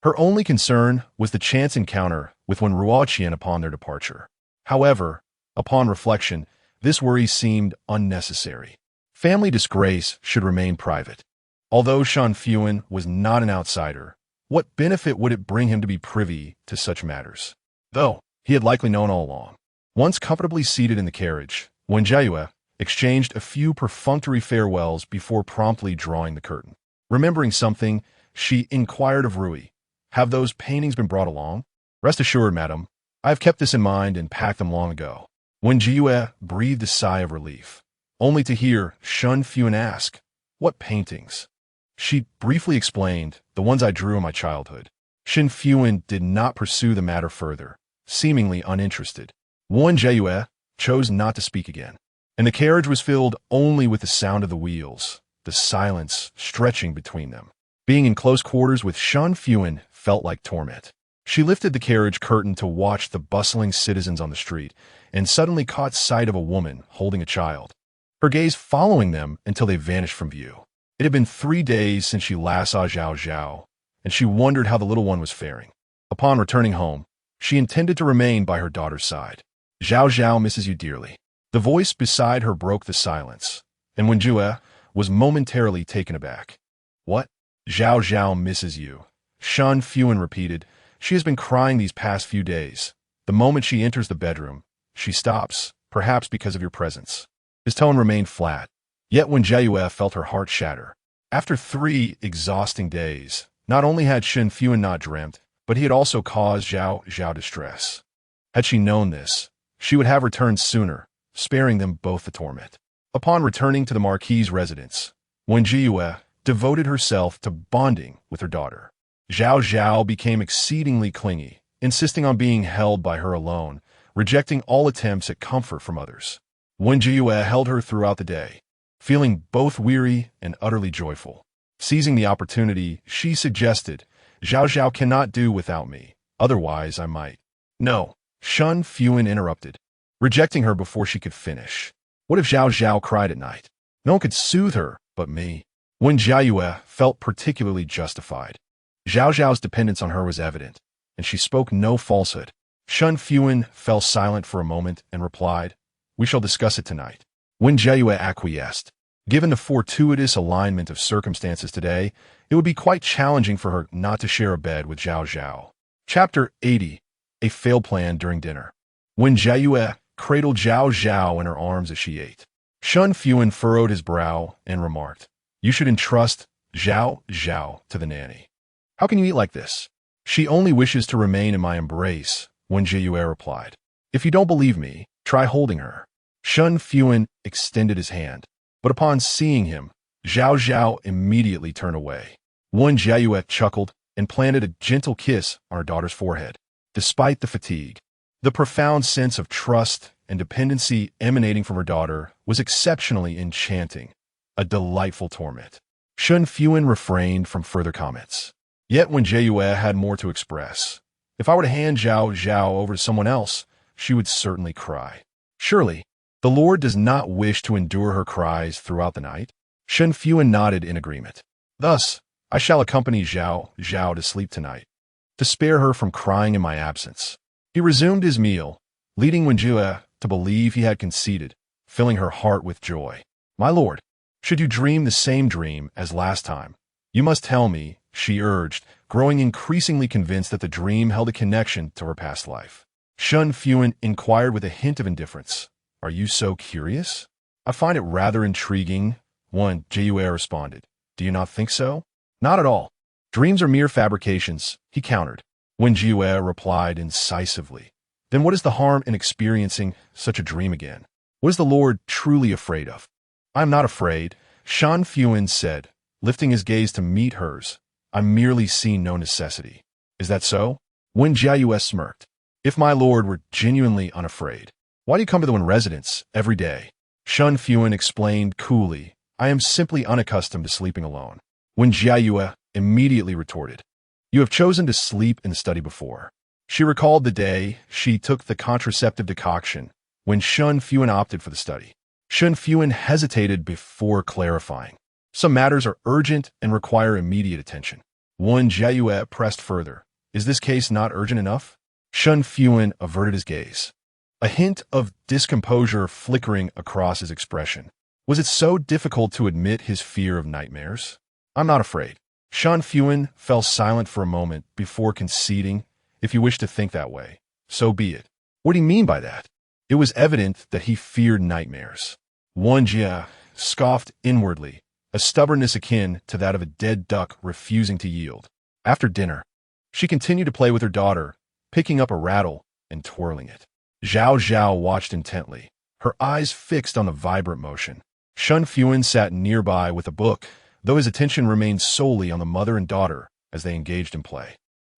Her only concern was the chance encounter with Wen Ruoqian upon their departure. However, upon reflection, this worry seemed unnecessary. Family disgrace should remain private. Although Shen Fuhan was not an outsider, what benefit would it bring him to be privy to such matters? Though he had likely known all along. Once comfortably seated in the carriage, Wen Jiayue exchanged a few perfunctory farewells before promptly drawing the curtain. Remembering something, she inquired of Rui, "Have those paintings been brought along?" "Rest assured, madam, I have kept this in mind and packed them long ago." Wen Jiayue breathed a sigh of relief, only to hear Shen Fuhan ask, "What paintings?" She briefly explained, "The ones I drew in my childhood." Shen Fuhan did not pursue the matter further, seemingly uninterested. Wen Jiayue chose not to speak again, and the carriage was filled only with the sound of the wheels, the silence stretching between them. Being in close quarters with Shen Fuhan felt like torment. She lifted the carriage curtain to watch the bustling citizens on the street, and suddenly caught sight of a woman holding a child, her gaze following them until they vanished from view. It had been 3 days since she last saw Zhao Zhao, and she wondered how the little one was faring. Upon returning home, she intended to remain by her daughter's side. "Zhao Zhao misses you dearly." The voice beside her broke the silence, and Wen Jiayue was momentarily taken aback. "What? Zhao Zhao misses you?" Shen Fuhan repeated. "She has been crying these past few days. The moment she enters the bedroom, she stops, perhaps because of your presence. His tone remained flat, yet Wen Jiayue felt her heart shatter. After 3 exhausting days, not only had Shen Fuhan not dreamt, but he had also caused Zhao Zhao distress. Had she known this, she would have returned sooner, sparing them both the torment. Upon returning to the marquis' residence, Wen Jiayue devoted herself to bonding with her daughter. Zhao Zhao became exceedingly clingy, insisting on being held by her alone, rejecting all attempts at comfort from others. Wen Jiayue held her throughout the day, feeling both weary and utterly joyful. Seizing the opportunity, she suggested, "Zhao Zhao cannot do without me, otherwise I might." "No," Shen Fuhan interrupted, rejecting her before she could finish. What if Zhao Zhao cried at night? No one could soothe her but me. Wen Jiayue felt particularly justified. Zhao Zhao's dependence on her was evident, and she spoke no falsehood. Shen Fuhan fell silent for a moment and replied, "We shall discuss it tonight." Wen Jiayue acquiesced. Given the fortuitous alignment of circumstances today, it would be quite challenging for her not to share a bed with Zhao Zhao. Chapter 80. A failed plan during dinner. Wen Jiayue cradled Zhao Zhao in her arms as she ate. Shen Fuhan furrowed his brow and remarked, "You should entrust Zhao Zhao to the nanny." "How can you eat like this?" "She only wishes to remain in my embrace," Wen Jiayue replied. "If you don't believe me, try holding her." Shen Fuhan extended his hand, but upon seeing him, Zhao Zhao immediately turned away. Wen Jiayue chuckled and planted a gentle kiss on her daughter's forehead. Despite the fatigue, the profound sense of trust and dependency emanating from her daughter was exceptionally enchanting, a delightful torment. Shen Fuhan refrained from further comments. Yet Wen Jiayue had more to express. If I were to hand Zhao Zhao over to someone else, she would certainly cry. Surely, the Lord does not wish to endure her cries throughout the night? Shen Fuhan nodded in agreement. Thus, I shall accompany Zhao Zhao to sleep tonight, to spare her from crying in my absence. He resumed his meal, leading Wen Jiayue to believe he had conceded, filling her heart with joy. "My lord, should you dream the same dream as last time, you must tell me," she urged, growing increasingly convinced that the dream held a connection to her past life. Shen Fuhan inquired with a hint of indifference, "Are you so curious?" "I find it rather intriguing," Wen Jiayue responded. "Do you not think so?" "Not at all. Dreams are mere fabrications," he countered. Wen Jiayue replied incisively. "Then what is the harm in experiencing such a dream again? What is the Lord truly afraid of?" "I am not afraid," Shen Fuhan said, lifting his gaze to meet hers. "I merely see no necessity." "Is that so?" Wen Jiayue smirked. "If my lord were genuinely unafraid, why do you come to the Wen residence every day?" Shen Fuhan explained coolly, "I am simply unaccustomed to sleeping alone." Wen Jiayue immediately retorted, "You have chosen to sleep in the study before." She recalled the day she took the contraceptive decoction when Shen Fuhan opted for the study. Shen Fuhan hesitated before clarifying. "Some matters are urgent and require immediate attention." Wen Jiayue pressed further. "Is this case not urgent enough?" Shen Fuhan averted his gaze, a hint of discomposure flickering across his expression. Was it so difficult to admit his fear of nightmares? "I'm not afraid." Shen Fuhan fell silent for a moment before conceding, "If you wish to think that way, so be it." "What do you mean by that?" It was evident that he feared nightmares. Wen Jiayue scoffed inwardly, a stubbornness akin to that of a dead duck refusing to yield. After dinner, she continued to play with her daughter, picking up a rattle and twirling it. Zhao Zhao watched intently, her eyes fixed on the vibrant motion. Shen Fuhan sat nearby with a book, though his attention remained solely on the mother and daughter as they engaged in play.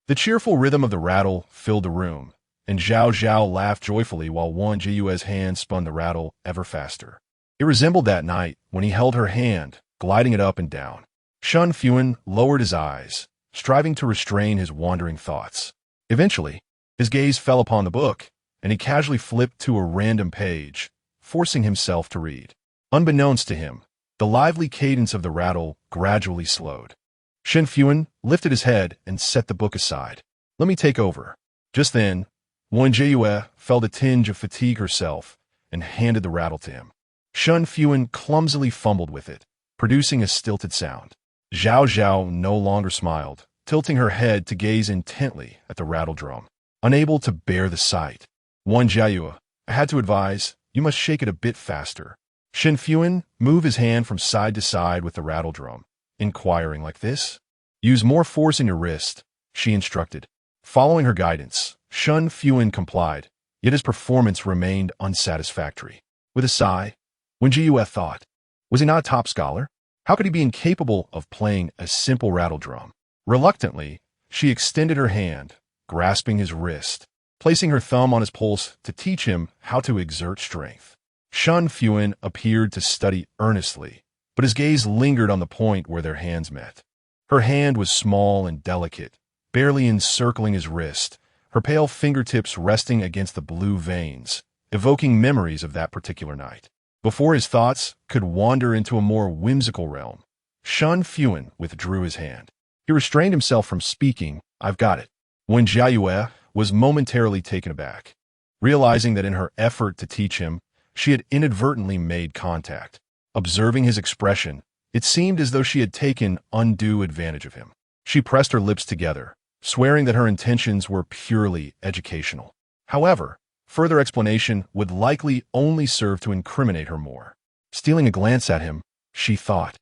The cheerful rhythm of the rattle filled the room, and Zhao Zhao laughed joyfully while Wen Jiayue's hand spun the rattle ever faster. It resembled that night when he held her hand, gliding it up and down. Shen Fuhan lowered his eyes, striving to restrain his wandering thoughts. Eventually, his gaze fell upon the book, and he casually flipped to a random page, forcing himself to read. Unbeknownst to him, the lively cadence of the rattle gradually slowed. Shen Fuhan lifted his head and set the book aside. "Let me take over." Just then, Wen Jiayue felt a tinge of fatigue herself and handed the rattle to him. Shen Fuhan clumsily fumbled with it, producing a stilted sound. Zhao Zhao no longer smiled, tilting her head to gaze intently at the rattle drum. unable to bear the sight. Wen Jiayue, I had to advise, you must shake it a bit faster. Shen Fuhan moved his hand from side to side with the rattle drum, inquiring like this. Use more force in your wrist, she instructed. Following her guidance, Shen Fuhan complied, yet his performance remained unsatisfactory. With a sigh, Wen Jiayue thought, was he not a top scholar? How could he be incapable of playing a simple rattle drum? Reluctantly, she extended her hand, grasping his wrist, placing her thumb on his pulse to teach him how to exert strength. Shen Fuhan appeared to study earnestly, but his gaze lingered on the point where their hands met. Her hand was small and delicate, barely encircling his wrist, her pale fingertips resting against the blue veins, evoking memories of that particular night. Before his thoughts could wander into a more whimsical realm, Shen Fuhan withdrew his hand. He restrained himself from speaking, I've got it. Wen Jiayue was momentarily taken aback, realizing that in her effort to teach him, she had inadvertently made contact. Observing his expression, it seemed as though she had taken undue advantage of him. She pressed her lips together, swearing that her intentions were purely educational. However, further explanation would likely only serve to incriminate her more. Stealing a glance at him, she thought,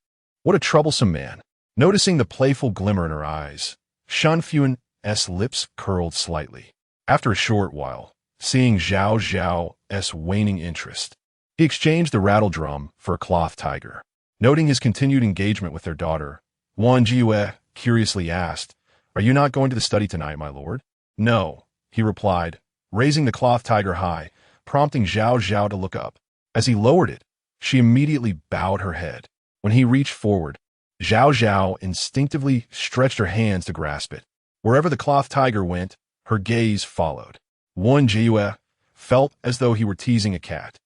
what a troublesome man. Noticing the playful glimmer in her eyes, Shen Fuhan's lips curled slightly. After a short while, seeing Zhao Zhao's waning interest, he exchanged the rattle drum for a cloth tiger. Noting his continued engagement with their daughter, Wen Jiayue curiously asked, are you not going to the study tonight, my lord? No, he replied, raising the cloth tiger high, prompting Zhao Zhao to look up. As he lowered it, she immediately bowed her head. When he reached forward, Zhao Zhao instinctively stretched her hands to grasp it. Wherever the cloth tiger went, her gaze followed. Wen Jiayue felt as though he were teasing a cat,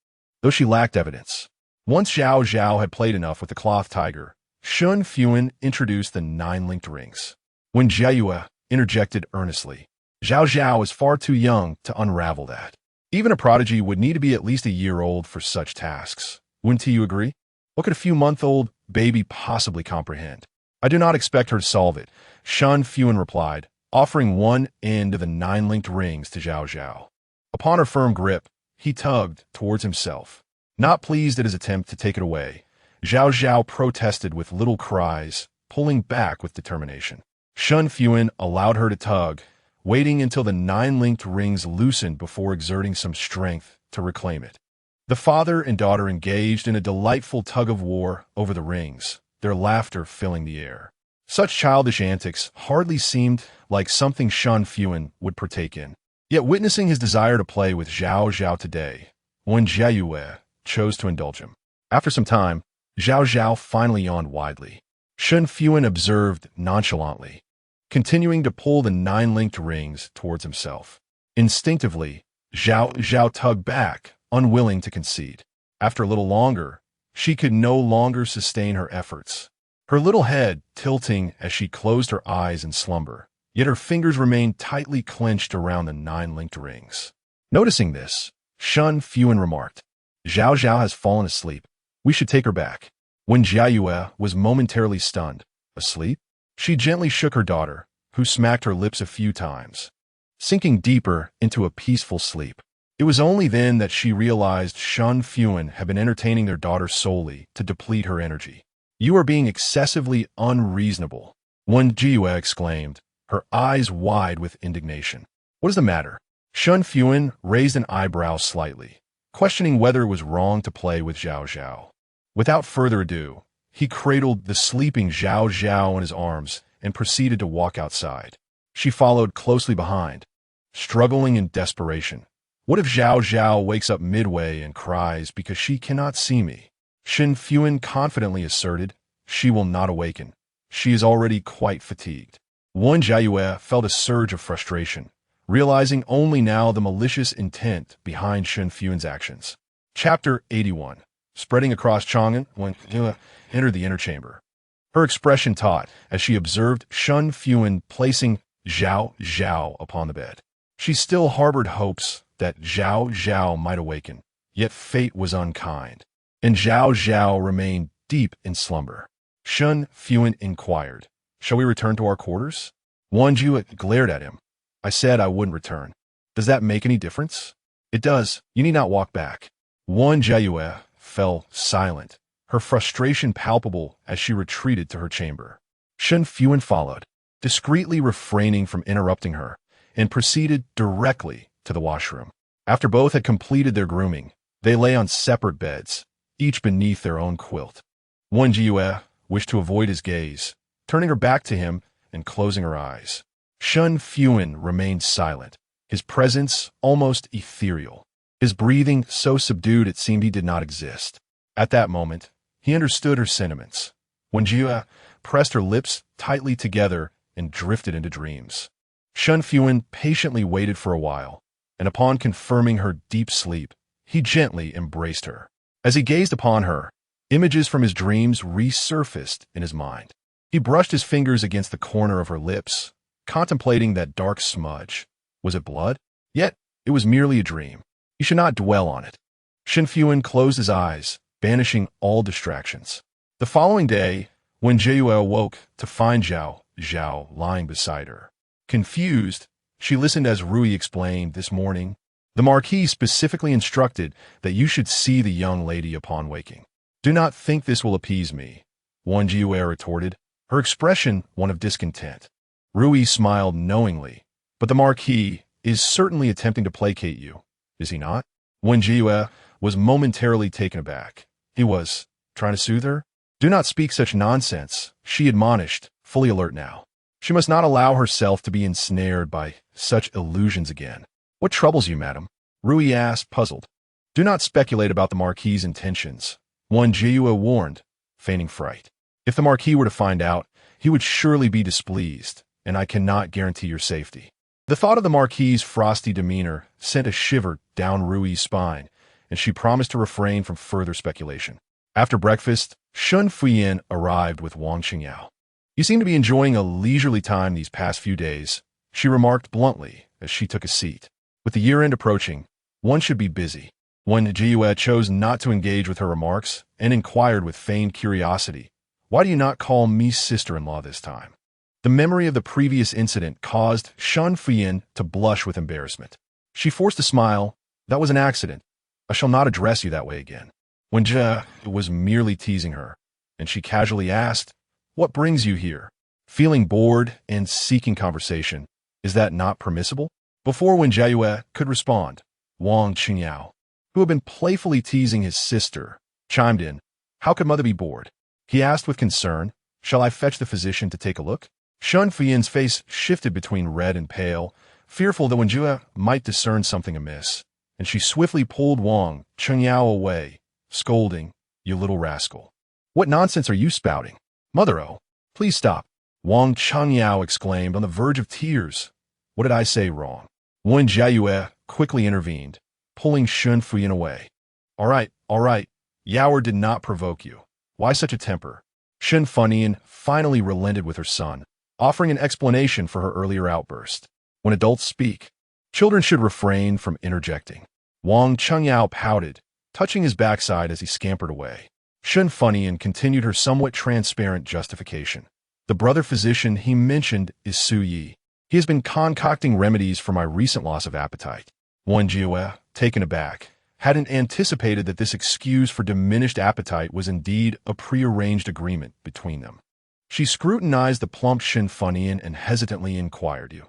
though she lacked evidence. Once Zhao Zhao had played enough with the cloth tiger, Shen Fuhan introduced the 9-linked rings. Wen Jiayue interjected earnestly, Zhao Zhao is far too young to unravel that. Even a prodigy would need to be at least a year old for such tasks. Wouldn't you agree? What could a few-month-old baby possibly comprehend? I do not expect her to solve it, Shen Fuhan replied, offering one end of the 9-linked rings to Zhao Zhao. Upon her firm grip, he tugged towards himself. Not pleased at his attempt to take it away, Zhao Zhao protested with little cries, pulling back with determination. Shen Fuhan allowed her to tug, waiting until the 9-linked rings loosened before exerting some strength to reclaim it. The father and daughter engaged in a delightful tug-of-war over the rings, their laughter filling the air. Such childish antics hardly seemed like something Shen Fuhan would partake in. Yet witnessing his desire to play with Zhao Zhao today, Wen Jiayue chose to indulge him. After some time, Zhao Zhao finally yawned widely. Shen Fuhan observed nonchalantly, continuing to pull the 9-linked rings towards himself. Instinctively, Zhao Zhao tugged back, unwilling to concede. After a little longer, she could no longer sustain her efforts, her little head tilting as she closed her eyes in slumber, yet her fingers remained tightly clenched around the 9-linked rings. Noticing this, Shen Fuhan remarked, Zhao Zhao has fallen asleep. We should take her back. Wen Jiayue was momentarily stunned. Asleep? She gently shook her daughter, who smacked her lips a few times, sinking deeper into a peaceful sleep. It was only then that she realized Shen Fuhan had been entertaining their daughter solely to deplete her energy. You are being excessively unreasonable, Wen Jiayue exclaimed, her eyes wide with indignation. What is the matter? Shen Fuhan raised an eyebrow slightly, questioning whether it was wrong to play with Zhao Zhao. Without further ado, he cradled the sleeping Zhao Zhao in his arms and proceeded to walk outside. She followed closely behind, struggling in desperation. What if Zhao Zhao wakes up midway and cries because she cannot see me? Shen Fuhan confidently asserted, she will not awaken. She is already quite fatigued. Wen Jiayue felt a surge of frustration, realizing only now the malicious intent behind Shen Fuhan's actions. Chapter 81. Spreading across Chang'an, Wen Jiayue entered the inner chamber. Her expression taut as she observed Shen Fuhan placing Zhao Zhao upon the bed. She still harbored hopes that Zhao Zhao might awaken, yet fate was unkind, and Zhao Zhao remained deep in slumber. Shen Fuhan inquired, shall we return to our quarters? Wen Jiayue glared at him. I said I wouldn't return. Does that make any difference? It does. You need not walk back. Wen Jiayue fell silent, her frustration palpable as she retreated to her chamber. Shen Fuhan followed, discreetly refraining from interrupting her, and proceeded directly to the washroom. After both had completed their grooming, they lay on separate beds, each beneath their own quilt. Wen Jiayue wished to avoid his gaze, turning her back to him and closing her eyes. Shen Fuhan remained silent, his presence almost ethereal, his breathing so subdued it seemed he did not exist. At that moment, he understood her sentiments. Wen Jiayue pressed her lips tightly together and drifted into dreams. Shen Fuhan patiently waited for a while, and upon confirming her deep sleep, he gently embraced her. As he gazed upon her, images from his dreams resurfaced in his mind. He brushed his fingers against the corner of her lips, contemplating that dark smudge. Was it blood? Yet, it was merely a dream. He should not dwell on it. Shen Fuhan closed his eyes, banishing all distractions. The following day, when Jiayue awoke to find Zhao lying beside her. Confused, she listened as Rui explained this morning. The marquis specifically instructed that you should see the young lady upon waking. Do not think this will appease me, Wen Jiayue retorted, her expression one of discontent. Rui smiled knowingly, but the marquis is certainly attempting to placate you, is he not? Wen Jiayue was momentarily taken aback. He was trying to soothe her? Do not speak such nonsense, she admonished, fully alert now. She must not allow herself to be ensnared by such illusions again. What troubles you, madam? Rui asked, puzzled. Do not speculate about the marquis's intentions, Wen Jiayue warned, feigning fright. If the marquis were to find out, he would surely be displeased, and I cannot guarantee your safety. The thought of the marquis's frosty demeanor sent a shiver down Rui's spine, and she promised to refrain from further speculation. After breakfast, Shen Fuhan arrived with Wang Qingyao. You seem to be enjoying a leisurely time these past few days, she remarked bluntly as she took a seat. With the year-end approaching, one should be busy. Wen Jiayue chose not to engage with her remarks and inquired with feigned curiosity, why do you not call me sister-in-law this time? The memory of the previous incident caused Shen Fuhan to blush with embarrassment. She forced a smile. That was an accident. I shall not address you that way again. Wen Jiayue was merely teasing her, and she casually asked, what brings you here? Feeling bored and seeking conversation, is that not permissible? Before Wen Jiayue could respond, Wang Qingyao, who had been playfully teasing his sister, chimed in. How could mother be bored? He asked with concern, shall I fetch the physician to take a look? Shen Fuyan's face shifted between red and pale, fearful that Wen Jiayue might discern something amiss, and she swiftly pulled Wang Qingyao away, scolding, you little rascal. What nonsense are you spouting? Mother, oh, please stop, Wang Qingyao exclaimed on the verge of tears. What did I say wrong? Wen Jiayue quickly intervened, pulling Shen Fuhan away. All right, Yaoer did not provoke you. Why such a temper? Shen Fuhan finally relented with her son, offering an explanation for her earlier outburst. When adults speak, children should refrain from interjecting. Wang Qingyao pouted, touching his backside as he scampered away. Shen Fuhan continued her somewhat transparent justification. The brother physician he mentioned is Su Yi. He has been concocting remedies for my recent loss of appetite. Wen Jiayue, taken aback, hadn't anticipated that this excuse for diminished appetite was indeed a prearranged agreement between them. She scrutinized the plump Shen Fuhan and hesitantly inquired, you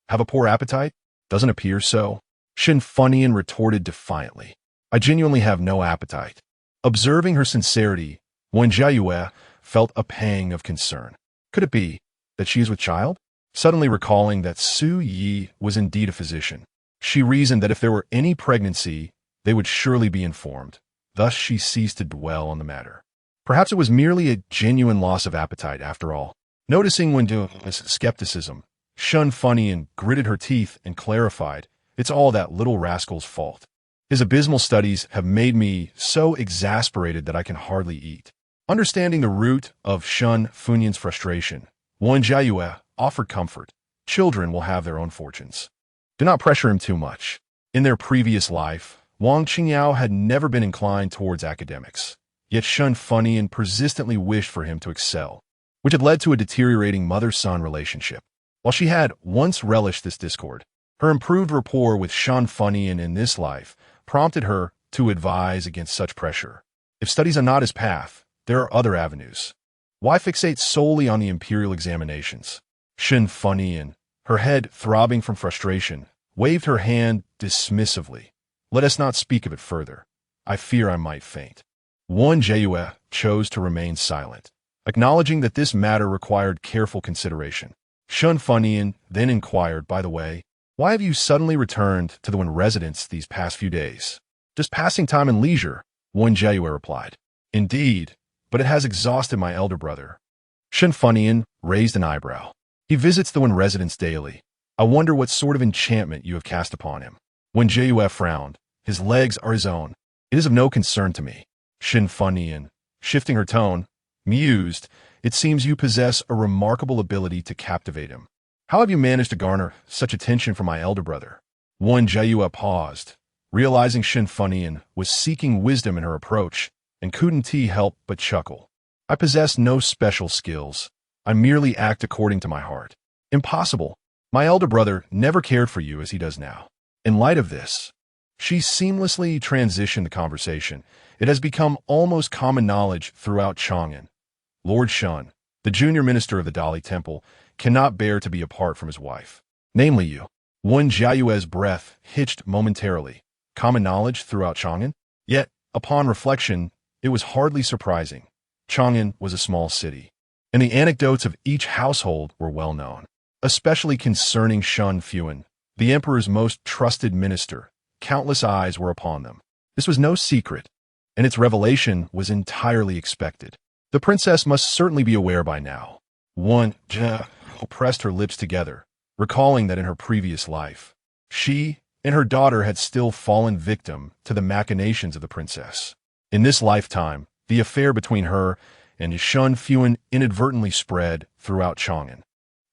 have a poor appetite? Doesn't appear so. Shen Fuhan retorted defiantly. I genuinely have no appetite. Observing her sincerity, Wen Jiayue felt a pang of concern. Could it be that she is with child? Suddenly recalling that Su Yi was indeed a physician, she reasoned that if there were any pregnancy, they would surely be informed. Thus she ceased to dwell on the matter. Perhaps it was merely a genuine loss of appetite after all. Noticing Wen Jiayue's skepticism, Shen Fuhan gritted her teeth and clarified, it's all that little rascal's fault. His abysmal studies have made me so exasperated that I can hardly eat. Understanding the root of Shen Fuhan's frustration, Wen Jiayue offered comfort. Children will have their own fortunes. Do not pressure him too much. In their previous life, Wang Qingyao had never been inclined towards academics, yet Shen Fuhan persistently wished for him to excel, which had led to a deteriorating mother-son relationship. While she had once relished this discord, Her improved rapport with Shen Fuhan in this life prompted her to advise against such pressure. If studies are not his path, there are other avenues. Why fixate solely on the imperial examinations? Shen Fuhan, her head throbbing from frustration, waved her hand dismissively. Let us not speak of it further. I fear I might faint. Wen Jiayue chose to remain silent, acknowledging that this matter required careful consideration. Shen Fuhan then inquired, by the way, why have you suddenly returned to the Wen residence these past few days? Just passing time and leisure, Wen Jiayue replied. Indeed, but it has exhausted my elder brother. Shen Fuhan raised an eyebrow. He visits the Wen residence daily. I wonder what sort of enchantment you have cast upon him. Wen Jiayue frowned. His legs are his own. It is of no concern to me. Shen Fuhan, shifting her tone, mused, it seems you possess a remarkable ability to captivate him. How have you managed to garner such attention from my elder brother? Wen Jiayue paused, realizing Shen Fuhan was seeking wisdom in her approach, and couldn't help but chuckle. I possess no special skills. I merely act according to my heart. Impossible. My elder brother never cared for you as he does now. In light of this, she seamlessly transitioned the conversation. It has become almost common knowledge throughout Chang'an. Lord Shen, the junior minister of the Dali Temple, cannot bear to be apart from his wife. Namely you. Wen Jiayue's breath hitched momentarily. Common knowledge throughout Chang'an? Yet, upon reflection, it was hardly surprising. Chang'an was a small city, and the anecdotes of each household were well known, especially concerning Shen Fuhan, the emperor's most trusted minister. Countless eyes were upon them. This was no secret, and its revelation was entirely expected. The princess must certainly be aware by now. Wen Jiayue pressed her lips together, recalling that in her previous life, she and her daughter had still fallen victim to the machinations of the princess. In this lifetime, the affair between her and Shen Fuhan inadvertently spread throughout Chang'an,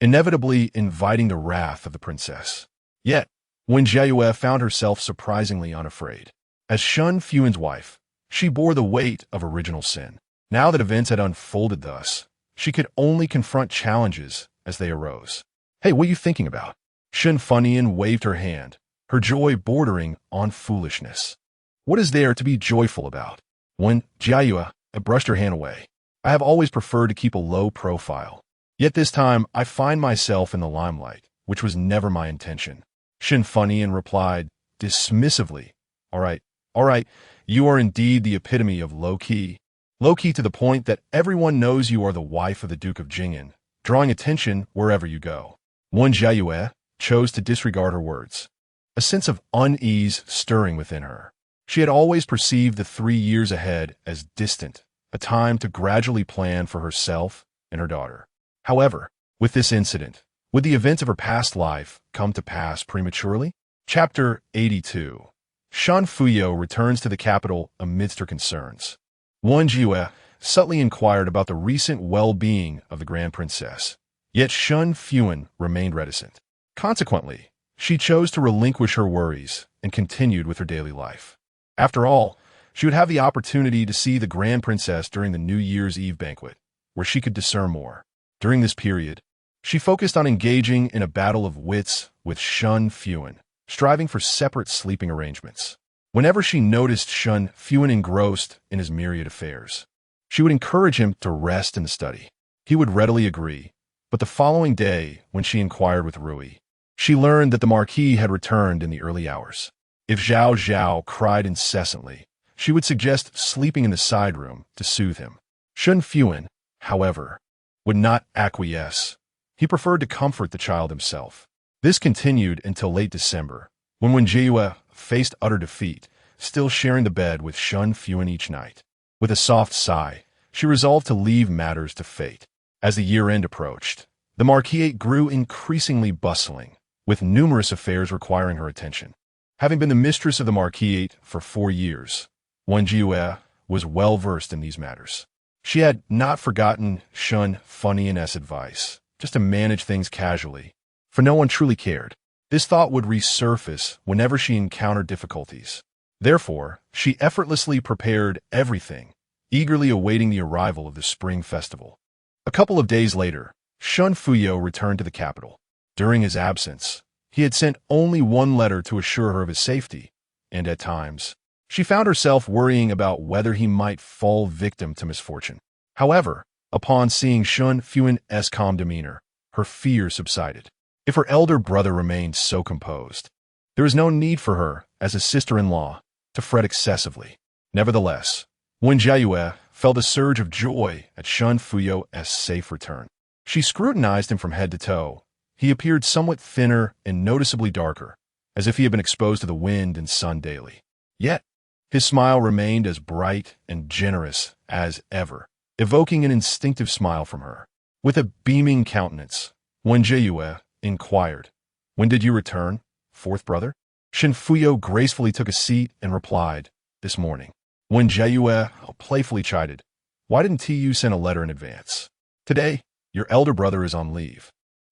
inevitably inviting the wrath of the princess. Yet, Wen Jiayue found herself surprisingly unafraid. As Shen Fuhan's wife, she bore the weight of original sin. Now that events had unfolded thus, she could only confront challenges as they arose. Hey, what are you thinking about? Shen Fuhan waved her hand, her joy bordering on foolishness. What is there to be joyful about? Wen Jiayue brushed her hand away. I have always preferred to keep a low profile. Yet this time, I find myself in the limelight, which was never my intention. Shen Fuhan replied dismissively, All right, you are indeed the epitome of low-key. Low-key to the point that everyone knows you are the wife of the Duke of Jing'an, drawing attention wherever you go. Wen Jiayue chose to disregard her words, a sense of unease stirring within her. She had always perceived the 3 years ahead as distant, a time to gradually plan for herself and her daughter. However, with this incident, would the events of her past life come to pass prematurely? Chapter 82. Shen Fuhan returns to the capital amidst her concerns. Wen Jiayue subtly inquired about the recent well-being of the Grand Princess, yet Shen Fuhan remained reticent. Consequently, she chose to relinquish her worries and continued with her daily life. After all, she would have the opportunity to see the Grand Princess during the New Year's Eve banquet, where she could discern more. During this period, she focused on engaging in a battle of wits with Shen Fuhan, striving for separate sleeping arrangements. Whenever she noticed Shen Fuhan engrossed in his myriad affairs, she would encourage him to rest in the study. He would readily agree, but the following day, when she inquired with Rui, she learned that the marquis had returned in the early hours. If Zhao Zhao cried incessantly, she would suggest sleeping in the side room to soothe him. Shen Fuhan, however, would not acquiesce. He preferred to comfort the child himself. This continued until late December, when Wen Jiayue faced utter defeat, still sharing the bed with Shen Fuhan each night. With a soft sigh, she resolved to leave matters to fate. As the year-end approached, the marquis grew increasingly bustling, with numerous affairs requiring her attention. Having been the mistress of the marquis for 4 years, Wen Jiayue was well versed in these matters. She had not forgotten Shen Fuhan's advice, just to manage things casually, for no one truly cared. This thought would resurface whenever she encountered difficulties. Therefore, she effortlessly prepared everything, eagerly awaiting the arrival of the spring festival. A couple of days later, Shen Fuhan returned to the capital. During his absence, He had sent only one letter to assure her of his safety, and at times, she found herself worrying about whether he might fall victim to misfortune. However, upon seeing Shen Fuhan's calm demeanor, her fear subsided. If her elder brother remained so composed, there was no need for her, as a sister-in-law, to fret excessively. Nevertheless, Wen Jiayue felt a surge of joy at Shen Fuhan's safe return. She scrutinized him from head to toe. He appeared somewhat thinner and noticeably darker, as if he had been exposed to the wind and sun daily. Yet, his smile remained as bright and generous as ever, evoking an instinctive smile from her. With a beaming countenance, Wen Jiayue inquired, "When did you return, fourth brother?" Shen Fuhan gracefully took a seat and replied, "This morning." Wen Jiayue playfully chided, "Why didn't TU send a letter in advance? Today, your elder brother is on leave,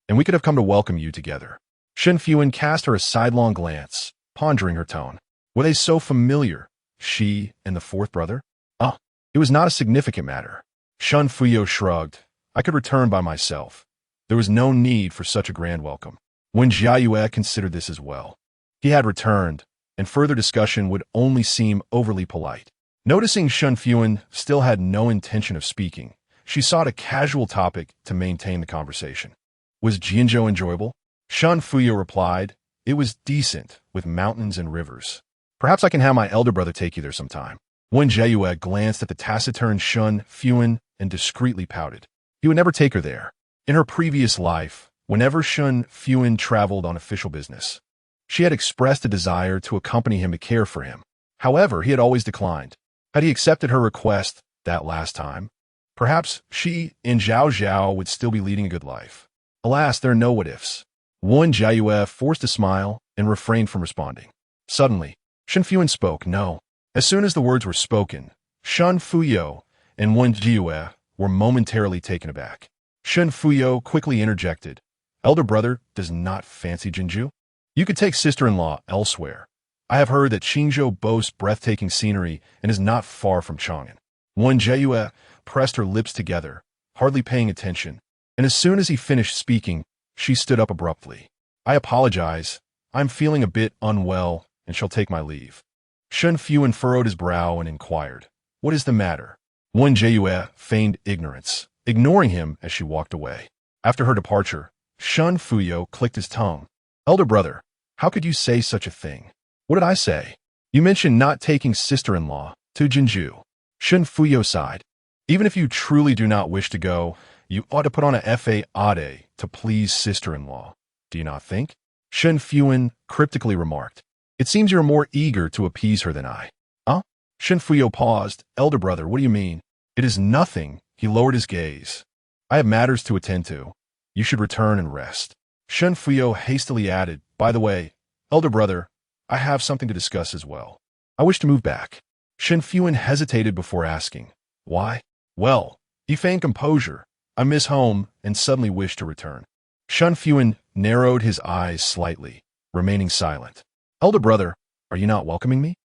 and we could have come to welcome you together." Shen Fuhan cast her a sidelong glance, pondering her tone. Were they so familiar, she and the fourth brother? It was not a significant matter. Shen Fuhan shrugged. "I could return by myself. There was no need for such a grand welcome." Wen Jiayue considered this as well. He had returned, and further discussion would only seem overly polite. Noticing Shen Fuhan still had no intention of speaking, she sought a casual topic to maintain the conversation. "Was Jinzhou enjoyable?" Shen Fuhan replied, "It was decent, with mountains and rivers. Perhaps I can have my elder brother take you there sometime." Wen Jiayue glanced at the taciturn Shen Fuhan and discreetly pouted. He would never take her there. In her previous life, whenever Shen Fuhan traveled on official business, she had expressed a desire to accompany him to care for him. However, he had always declined. Had he accepted her request that last time, perhaps she and Zhao Zhao would still be leading a good life. Alas, there are no what-ifs. Wen Jiayue forced a smile and refrained from responding. Suddenly, Shen Fuhan spoke. No. As soon as the words were spoken, Shen Fuhan and Wen Jiayue were momentarily taken aback. Shen Fuhan quickly interjected, "Elder brother does not fancy Jinzhou? You could take sister-in-law elsewhere. I have heard that Qingzhou boasts breathtaking scenery and is not far from Chang'an." Wen Jiayue pressed her lips together, hardly paying attention, and as soon as he finished speaking, she stood up abruptly. "I apologize. I'm feeling a bit unwell and shall take my leave." Shen Fuhan furrowed his brow and inquired, "What is the matter?" Wen Jiayue feigned ignorance, ignoring him as she walked away. After her departure, Shen Fuhan clicked his tongue. "Elder brother, how could you say such a thing?" "What did I say?" "You mentioned not taking sister-in-law to Jinzhou." Shen Fuhan sighed. "Even if you truly do not wish to go, you ought to put on a fade to please sister-in-law. Do you not think?" Shen Fuhan cryptically remarked, "It seems you're more eager to appease her than I." Shen Fuhan paused. "Elder brother, what do you mean?" "It is nothing." He lowered his gaze. "I have matters to attend to. You should return and rest." Shen Fuhan hastily added, "By the way, elder brother, I have something to discuss as well. I wish to move back." Shen Fuhan hesitated before asking, "Why?" "Well," he feigned composure. "I miss home and suddenly wish to return." Shen Fuhan narrowed his eyes slightly, remaining silent. "Elder brother, are you not welcoming me?"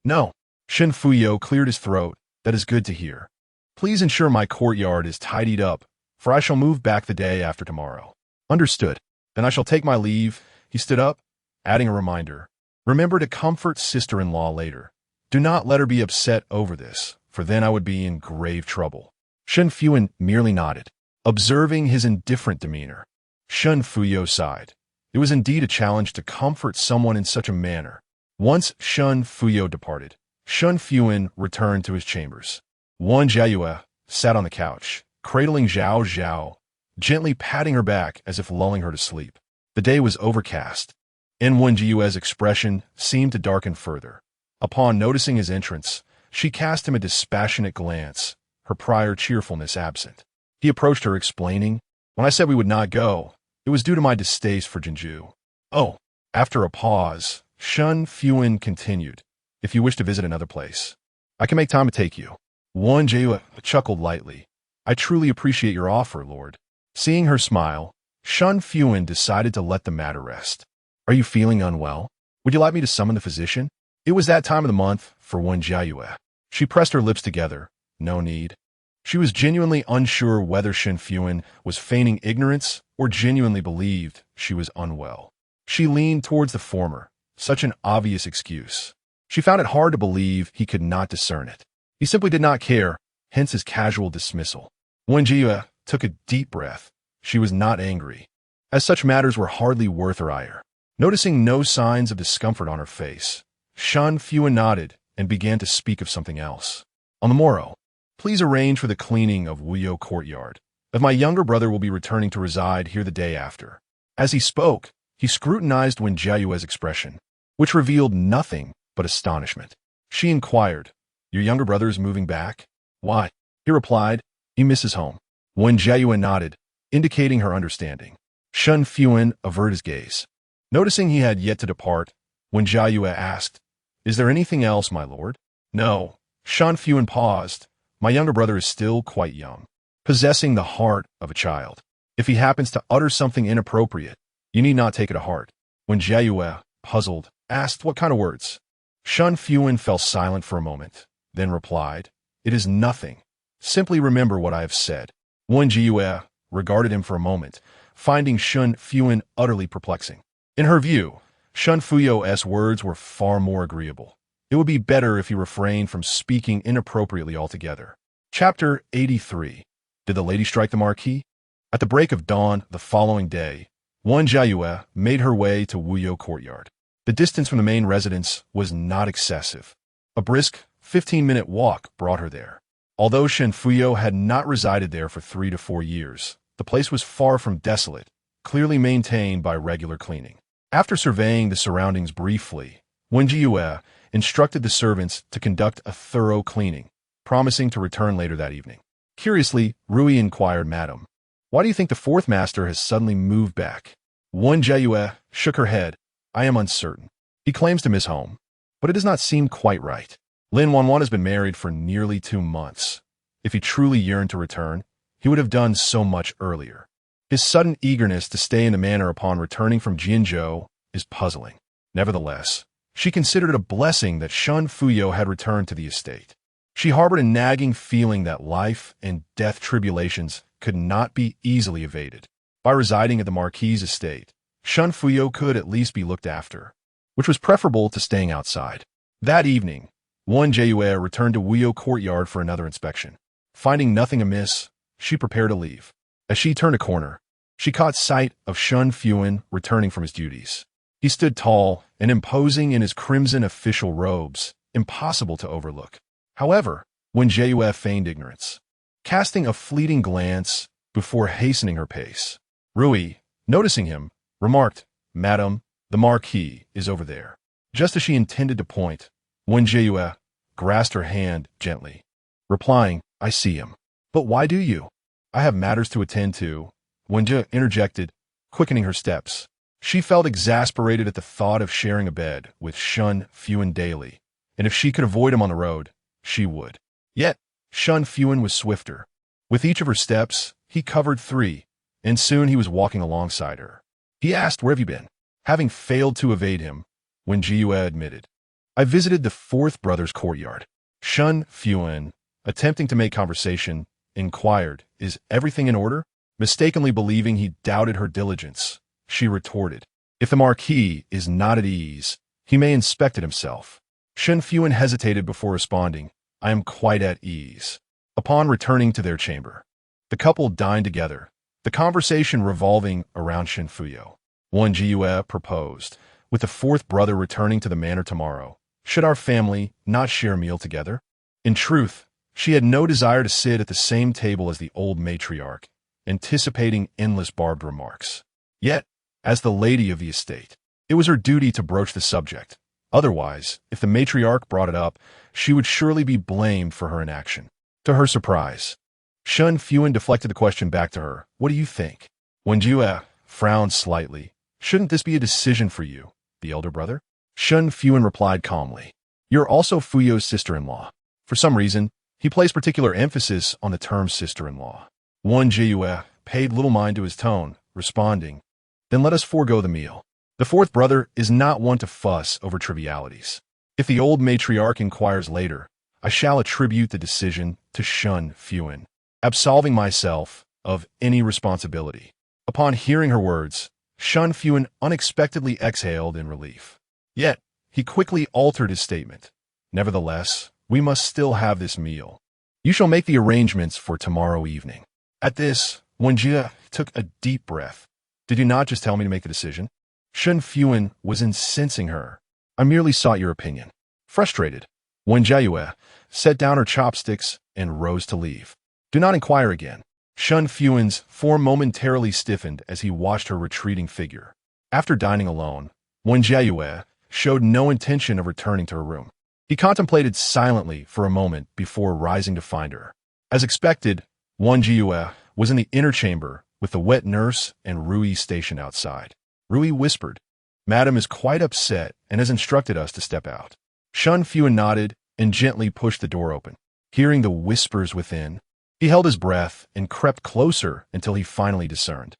"No." Shen Fuhan cleared his throat. "That is good to hear. Please ensure my courtyard is tidied up, for I shall move back the day after tomorrow." "Understood. Then I shall take my leave." He stood up, adding a reminder. "Remember to comfort sister-in-law later. Do not let her be upset over this, for then I would be in grave trouble." Shen Fuhan merely nodded, observing his indifferent demeanor. Shen Fuhan sighed. It was indeed a challenge to comfort someone in such a manner. Once Shen Fuhan departed, Shen Fuhan returned to his chambers. Wen Jiayue sat on the couch, cradling Zhao Zhao, gently patting her back as if lulling her to sleep. The day was overcast, and Wen Jiayue's expression seemed to darken further. Upon noticing his entrance, she cast him a dispassionate glance, her prior cheerfulness absent. He approached her, explaining, "When I said we would not go, it was due to my distaste for Jinzhou." "Oh." After a pause, Shen Fuhan continued, "If you wish to visit another place, I can make time to take you." Wen Jiayue chuckled lightly. "I truly appreciate your offer, Lord." Seeing her smile, Shen Fuhan decided to let the matter rest. "Are you feeling unwell? Would you like me to summon the physician?" It was that time of the month for Wen Jiayue. She pressed her lips together. No need. She was genuinely unsure whether Shen Fuhan was feigning ignorance or genuinely believed she was unwell. She leaned towards the former, such an obvious excuse. She found it hard to believe he could not discern it. He simply did not care, hence his casual dismissal. Wen Jiayue took a deep breath. She was not angry, as such matters were hardly worth her ire. Noticing no signs of discomfort on her face, Shen Fuhan nodded and began to speak of something else. On the morrow, please arrange for the cleaning of Wuyo courtyard, as my younger brother will be returning to reside here the day after. As he spoke, he scrutinized Wen Jiayue's expression, which revealed nothing but astonishment. She inquired, "Your younger brother is moving back?" "Why?" He replied, "He misses home." Wen Jiayue nodded, indicating her understanding. Shen Fuhan averted his gaze. Noticing he had yet to depart, Wen Jiayue asked, "Is there anything else, my lord?" "No." Shen Fuhan paused. "My younger brother is still quite young, possessing the heart of a child. If he happens to utter something inappropriate, you need not take it to heart." Wen Jiayue, puzzled, asked what kind of words. Shen Fuhan fell silent for a moment, then replied, "It is nothing. Simply remember what I have said." Wen Jiayue regarded him for a moment, finding Shen Fuhan utterly perplexing. In her view, Shen Fuyo's words were far more agreeable. It would be better if he refrained from speaking inappropriately altogether. Chapter 83. Did the lady strike the marquis? At the break of dawn the following day, Wen Jiayue made her way to Wuyo courtyard. The distance from the main residence was not excessive. A brisk 15-minute walk brought her there. Although Shen Fuyo had not resided there for 3 to 4 years, the place was far from desolate, clearly maintained by regular cleaning. After surveying the surroundings briefly, Wen Jiayue instructed the servants to conduct a thorough cleaning, promising to return later that evening. Curiously, Rui inquired, "Madam, why do you think the fourth master has suddenly moved back?" Wen Jiayue shook her head. "I am uncertain. He claims to miss home, but it does not seem quite right. Lin Wanwan has been married for nearly 2 months. If he truly yearned to return, he would have done so much earlier. His sudden eagerness to stay in the manor upon returning from Jinzhou is puzzling." Nevertheless, she considered it a blessing that Shen Fuyo had returned to the estate. She harbored a nagging feeling that life and death tribulations could not be easily evaded. By residing at the marquis' estate, Shen Fuyo could at least be looked after, which was preferable to staying outside. That evening, Wen Jiayue returned to Wuyo courtyard for another inspection. Finding nothing amiss, she prepared to leave. As she turned a corner, she caught sight of Shen Fuhan returning from his duties. He stood tall and imposing in his crimson official robes, impossible to overlook. However, Wen Jiayue feigned ignorance, casting a fleeting glance before hastening her pace. Rui, noticing him, remarked, "Madam, the marquis is over there." Just as she intended to point, Wen Jiayue grasped her hand gently, replying, "I see him." "But why do you?" "I have matters to attend to," Wen Jiayue interjected, quickening her steps. She felt exasperated at the thought of sharing a bed with Shen Fuhan daily, and if she could avoid him on the road, she would. Yet, Shen Fuhan was swifter. With each of her steps, he covered 3, and soon he was walking alongside her. He asked, "Where have you been?" Having failed to evade him, Wen Jiayue admitted, "I visited the fourth brother's courtyard." Shen Fuhan, attempting to make conversation, inquired, "Is everything in order?" Mistakenly believing he doubted her diligence, she retorted, "If the marquis is not at ease, he may inspect it himself." Shen Fuhan hesitated before responding, "I am quite at ease." Upon returning to their chamber, the couple dined together, the conversation revolving around Shen Fuyo. Wen Jiayue proposed, "With the fourth brother returning to the manor tomorrow, should our family not share a meal together?" In truth, she had no desire to sit at the same table as the old matriarch, anticipating endless barbed remarks. Yet, as the lady of the estate, it was her duty to broach the subject. Otherwise, if the matriarch brought it up, she would surely be blamed for her inaction. To her surprise, Shen Fuhan deflected the question back to her. "What do you think?" Wen Jiayue frowned slightly. "Shouldn't this be a decision for you, the elder brother?" Shen Fuhan replied calmly, "You're also Fuyo's sister-in-law." For some reason, he placed particular emphasis on the term sister-in-law. Wen Jiayue paid little mind to his tone, responding, "Then let us forego the meal. The fourth brother is not one to fuss over trivialities. If the old matriarch inquires later, I shall attribute the decision to Shen Fuhan, absolving myself of any responsibility." Upon hearing her words, Shen Fuhan unexpectedly exhaled in relief. Yet, he quickly altered his statement. Nevertheless, we must still have this meal. You shall make the arrangements for tomorrow evening. At this, Wen Jiayue took a deep breath. Did you not just tell me to make the decision? Shen Fuhan was incensing her. I merely sought your opinion. Frustrated, Wen Jiayue set down her chopsticks and rose to leave. Do not inquire again. Shen Fuhan's form momentarily stiffened as he watched her retreating figure. After dining alone, Wen Jiayue showed no intention of returning to her room. He contemplated silently for a moment before rising to find her. As expected, Wen Jiayue was in the inner chamber with the wet nurse and Rui stationed outside. Rui whispered, Madam is quite upset and has instructed us to step out. Shen Fuhan nodded and gently pushed the door open. Hearing the whispers within, he held his breath and crept closer until he finally discerned.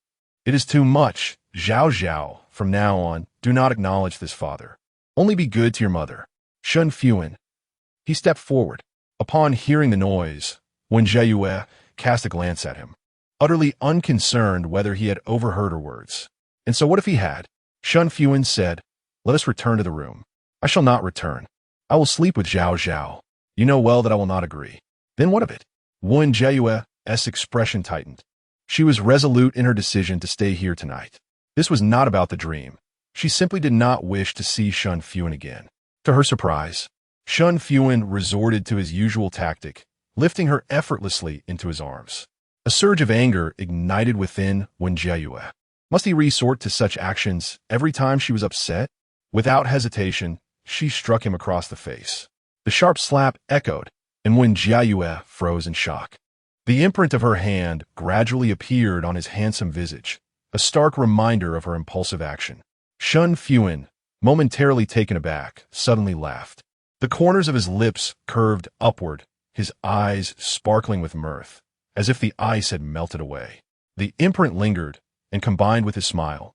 It is too much, Zhao Zhao. From now on, do not acknowledge this father. Only be good to your mother. Shen Fuhan. He stepped forward. Upon hearing the noise, Wen Jiayue cast a glance at him, utterly unconcerned whether he had overheard her words. And so what if he had? Shen Fuhan said, Let us return to the room. I shall not return. I will sleep with Zhao Zhao. You know well that I will not agree. Then what of it? Wen Jiayue's expression tightened. She was resolute in her decision to stay here tonight. This was not about the dream. She simply did not wish to see Shen Fuhan again. To her surprise, Shen Fuhan resorted to his usual tactic, lifting her effortlessly into his arms. A surge of anger ignited within Wen Jiayue. Must he resort to such actions every time she was upset? Without hesitation, she struck him across the face. The sharp slap echoed, and Wen Jiayue froze in shock. The imprint of her hand gradually appeared on his handsome visage, a stark reminder of her impulsive action. Shen Fuhan, momentarily taken aback, suddenly laughed. The corners of his lips curved upward, his eyes sparkling with mirth, as if the ice had melted away. The imprint lingered, and combined with his smile.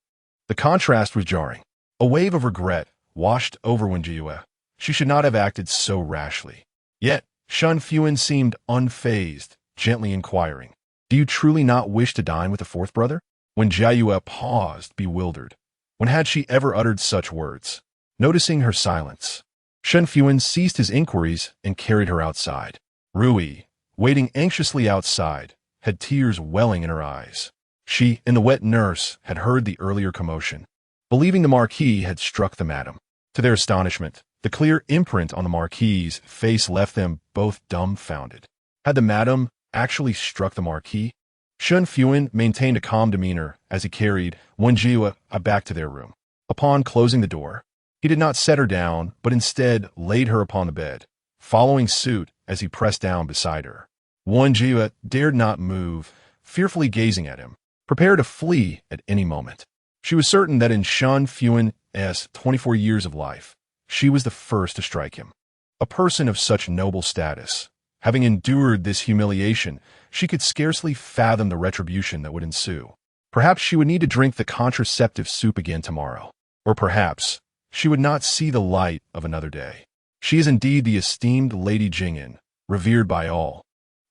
The contrast was jarring. A wave of regret washed over Wen Jiayue. She should not have acted so rashly. Yet, Shen Fuhan seemed unfazed, gently inquiring, Do you truly not wish to dine with the fourth brother? Wen Jiayue paused, bewildered. When had she ever uttered such words? Noticing her silence, Shen Fuhan ceased his inquiries and carried her outside. Rui, waiting anxiously outside, had tears welling in her eyes. She and the wet nurse had heard the earlier commotion, believing the marquis had struck the madam. To their astonishment, the clear imprint on the marquis's face left them both dumbfounded. Had the madam actually struck the marquis? Shen Fuhan maintained a calm demeanor as he carried Wen Jiayue back to their room. Upon closing the door, he did not set her down, but instead laid her upon the bed, following suit as he pressed down beside her. Wen Jiayue dared not move, fearfully gazing at him, prepared to flee at any moment. She was certain that in Shen Fuhan's 24 years of life, she was the first to strike him. A person of such noble status, having endured this humiliation, she could scarcely fathom the retribution that would ensue. Perhaps she would need to drink the contraceptive soup again tomorrow. Or perhaps she would not see the light of another day. She is indeed the esteemed Lady Jing'an, revered by all.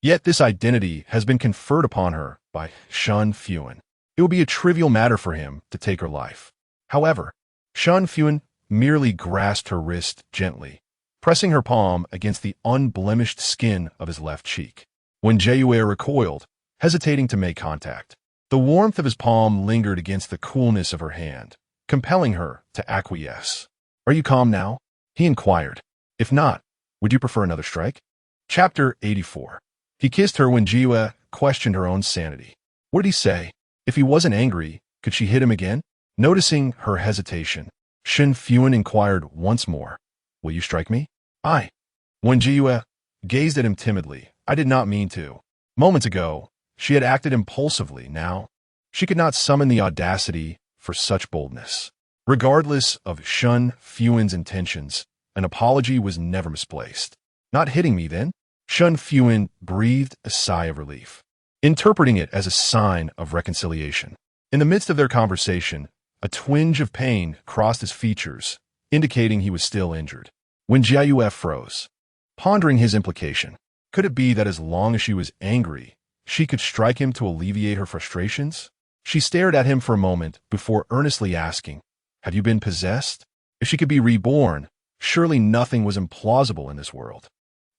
Yet this identity has been conferred upon her by Shen Fuhan. It would be a trivial matter for him to take her life. However, Shen Fuhan merely grasped her wrist gently, pressing her palm against the unblemished skin of his left cheek. Wen Jiayue recoiled, hesitating to make contact. The warmth of his palm lingered against the coolness of her hand, compelling her to acquiesce. Are you calm now? He inquired. If not, would you prefer another strike? Chapter 84. He kissed her when Jiayue questioned her own sanity. What did he say? If he wasn't angry, could she hit him again? Noticing her hesitation, Shen Fuhan inquired once more, Will you strike me? I. Wen Jiayue gazed at him timidly. I did not mean to. Moments ago, she had acted impulsively. Now, she could not summon the audacity for such boldness. Regardless of Shen Fuhan's intentions, an apology was never misplaced. Not hitting me, then? Shen Fuhan breathed a sigh of relief, interpreting it as a sign of reconciliation. In the midst of their conversation, a twinge of pain crossed his features, indicating he was still injured. Wen Jiayue froze, pondering his implication. Could it be that as long as she was angry, she could strike him to alleviate her frustrations? She stared at him for a moment before earnestly asking, "Have you been possessed?" If she could be reborn, surely nothing was implausible in this world.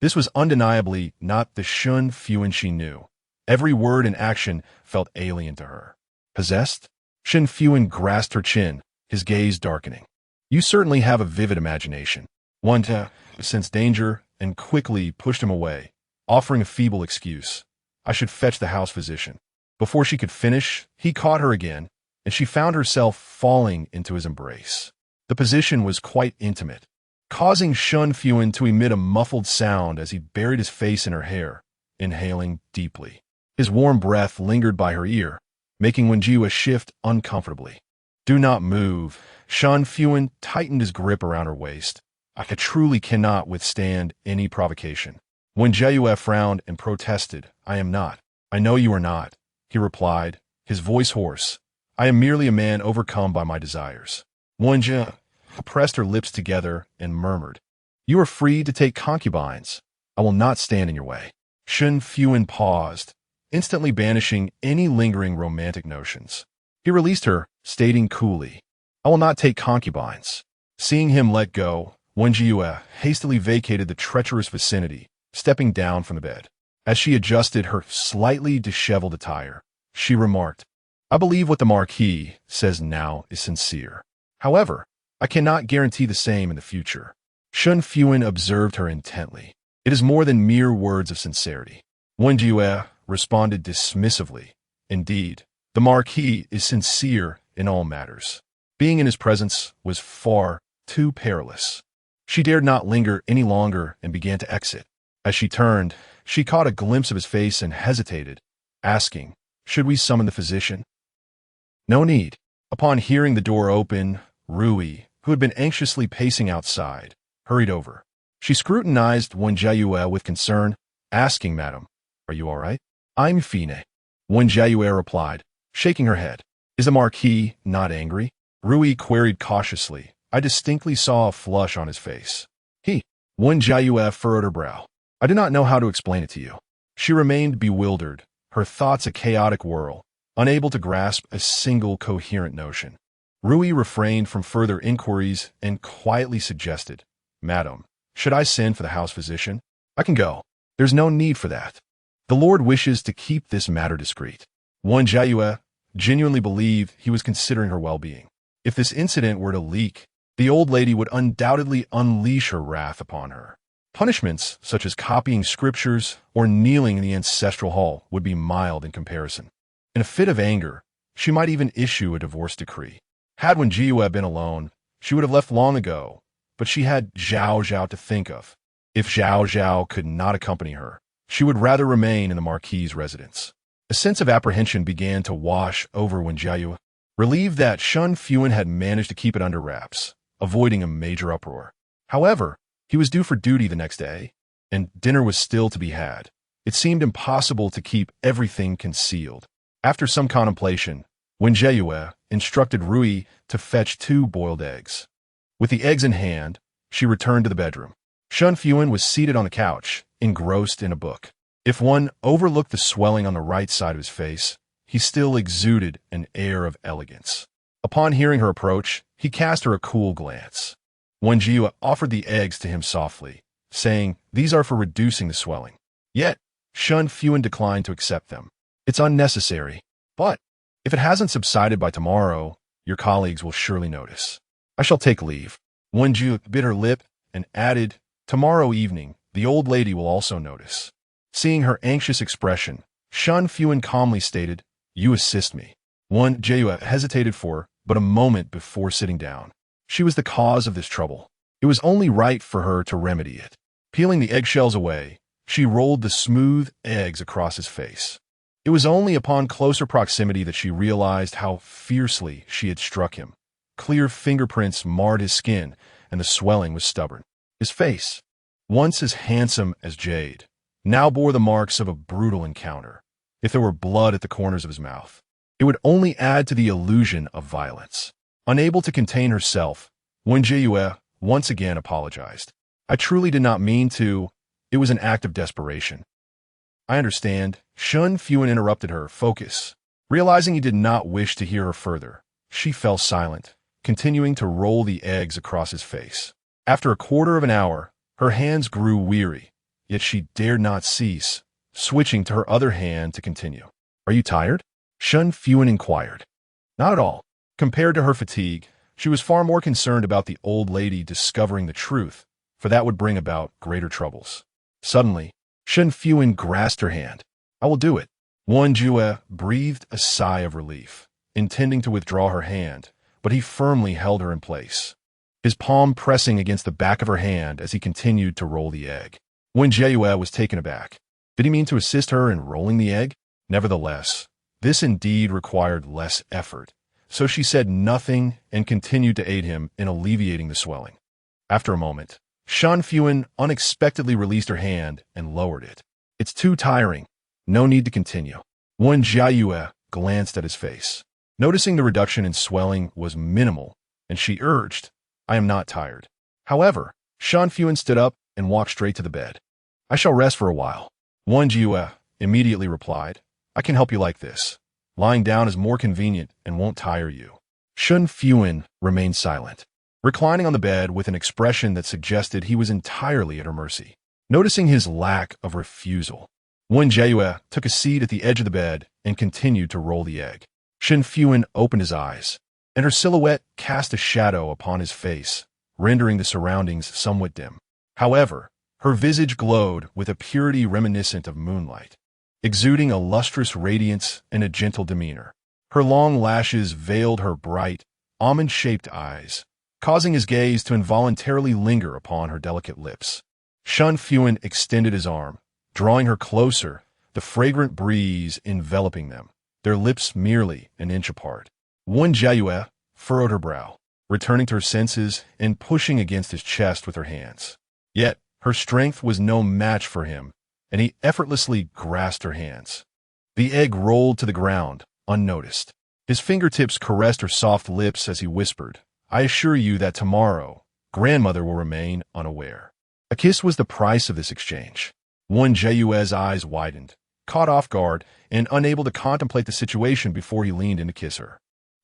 This was undeniably not the Shen Fuhan she knew. Every word and action felt alien to her. Possessed? Shen Fuhan grasped her chin, his gaze darkening. "You certainly have a vivid imagination." Wen sensed danger and quickly pushed him away, offering a feeble excuse. "I should fetch the house physician." Before she could finish, he caught her again, and she found herself falling into his embrace. The position was quite intimate, causing Shen Fuhan to emit a muffled sound as he buried his face in her hair, inhaling deeply. His warm breath lingered by her ear, making Wen Jiayue shift uncomfortably. "Do not move." Shen Fuhan tightened his grip around her waist. "I truly cannot withstand any provocation." Wen Jiayue frowned and protested. "I am not." "I know you are not," he replied, his voice hoarse. "I am merely a man overcome by my desires." Wen Jiayue pressed her lips together and murmured, "You are free to take concubines. I will not stand in your way." Shen Fuhan paused, instantly banishing any lingering romantic notions. He released her, stating coolly, "I will not take concubines." Seeing him let go, Wen Jiayue hastily vacated the treacherous vicinity, stepping down from the bed. As she adjusted her slightly disheveled attire, she remarked, "I believe what the marquis says now is sincere. However, I cannot guarantee the same in the future." Shen Fuhan observed her intently. "It is more than mere words of sincerity." Wen Jiayue responded dismissively, "Indeed, the marquis is sincere in all matters." Being in his presence was far too perilous. She dared not linger any longer and began to exit. As she turned, she caught a glimpse of his face and hesitated, asking, "Should we summon the physician?" "No need." Upon hearing the door open, Rui, who had been anxiously pacing outside, hurried over. She scrutinized Wen Jiayue with concern, asking, "Madam, are you all right?" "I'm fine," Wen Jiayue replied, shaking her head. "Is the marquis not angry?" Rui queried cautiously. I distinctly saw a flush on his face. Wen Jiayue furrowed her brow. "I do not know how to explain it to you." She remained bewildered, her thoughts a chaotic whirl, unable to grasp a single coherent notion. Rui refrained from further inquiries and quietly suggested, "Madam, should I send for the house physician?" "I can go. There's no need for that. The Lord wishes to keep this matter discreet." Wen Jiayue genuinely believed he was considering her well-being. If this incident were to leak, the old lady would undoubtedly unleash her wrath upon her. Punishments, such as copying scriptures or kneeling in the ancestral hall, would be mild in comparison. In a fit of anger, she might even issue a divorce decree. Had Wen Jiayue been alone, she would have left long ago, but she had Zhao Zhao to think of. If Zhao Zhao could not accompany her, she would rather remain in the marquis's residence. A sense of apprehension began to wash over Wen Jiayue, relieved that Shen Fuhan had managed to keep it under wraps, avoiding a major uproar. However, he was due for duty the next day, and dinner was still to be had. It seemed impossible to keep everything concealed. After some contemplation, Wen Jiayue instructed Rui to fetch 2 boiled eggs. With the eggs in hand, she returned to the bedroom. Shen Fuhan was seated on the couch, engrossed in a book. If one overlooked the swelling on the right side of his face, he still exuded an air of elegance. Upon hearing her approach, he cast her a cool glance. Wen Jiayue offered the eggs to him softly, saying, "These are for reducing the swelling." Yet, Shen Fuhan declined to accept them. "It's unnecessary, but if it hasn't subsided by tomorrow, your colleagues will surely notice. I shall take leave." Wen Jiayue bit her lip and added, "Tomorrow evening, the old lady will also notice." Seeing her anxious expression, Shen Fuhan calmly stated, "You assist me." Wen Jiayue hesitated for but a moment before sitting down. She was the cause of this trouble. It was only right for her to remedy it. Peeling the eggshells away, she rolled the smooth eggs across his face. It was only upon closer proximity that she realized how fiercely she had struck him. Clear fingerprints marred his skin, and the swelling was stubborn. His face, once as handsome as jade, now bore the marks of a brutal encounter. If there were blood at the corners of his mouth, it would only add to the illusion of violence. Unable to contain herself, Wen Jiayue once again apologized. "I truly did not mean to. It was an act of desperation." "I understand." Shen Fuhan interrupted her. "Focus. Realizing he did not wish to hear her further, she fell silent, continuing to roll the eggs across his face. After a quarter of an hour, her hands grew weary, yet she dared not cease, switching to her other hand to continue. "Are you tired?" Shen Fuhan inquired. Not at all. Compared to her fatigue, she was far more concerned about the old lady discovering the truth, for that would bring about greater troubles. Suddenly, Shen Fuhan grasped her hand. "I will do it." Wen Jiayue breathed a sigh of relief, intending to withdraw her hand, but he firmly held her in place, his palm pressing against the back of her hand as he continued to roll the egg. Wen Jiayue was taken aback. Did he mean to assist her in rolling the egg? Nevertheless, this indeed required less effort, so she said nothing and continued to aid him in alleviating the swelling. After a moment, Shen Fuhan unexpectedly released her hand and lowered it. "It's too tiring. No need to continue." Wen Jiayue glanced at his face. Noticing the reduction in swelling was minimal, and she urged, "I am not tired." However, Shen Fuhan stood up and walked straight to the bed. "I shall rest for a while." Wen Jiayue immediately replied, "I can help you like this. Lying down is more convenient and won't tire you." Shen Fuhan remained silent, reclining on the bed with an expression that suggested he was entirely at her mercy. Noticing his lack of refusal, Wen Jiayue took a seat at the edge of the bed and continued to roll the egg. Shen Fuhan opened his eyes, and her silhouette cast a shadow upon his face, rendering the surroundings somewhat dim. However, her visage glowed with a purity reminiscent of moonlight, exuding a lustrous radiance and a gentle demeanor. Her long lashes veiled her bright, almond-shaped eyes, causing his gaze to involuntarily linger upon her delicate lips. Shen Fuhan extended his arm, drawing her closer, the fragrant breeze enveloping them, their lips merely an inch apart. Wen Jiayue furrowed her brow, returning to her senses and pushing against his chest with her hands. Yet, her strength was no match for him, and he effortlessly grasped her hands. The egg rolled to the ground, unnoticed. His fingertips caressed her soft lips as he whispered, "I assure you that tomorrow, grandmother will remain unaware." A kiss was the price of this exchange. Wen Jiayue's eyes widened, caught off guard, and unable to contemplate the situation before he leaned in to kiss her.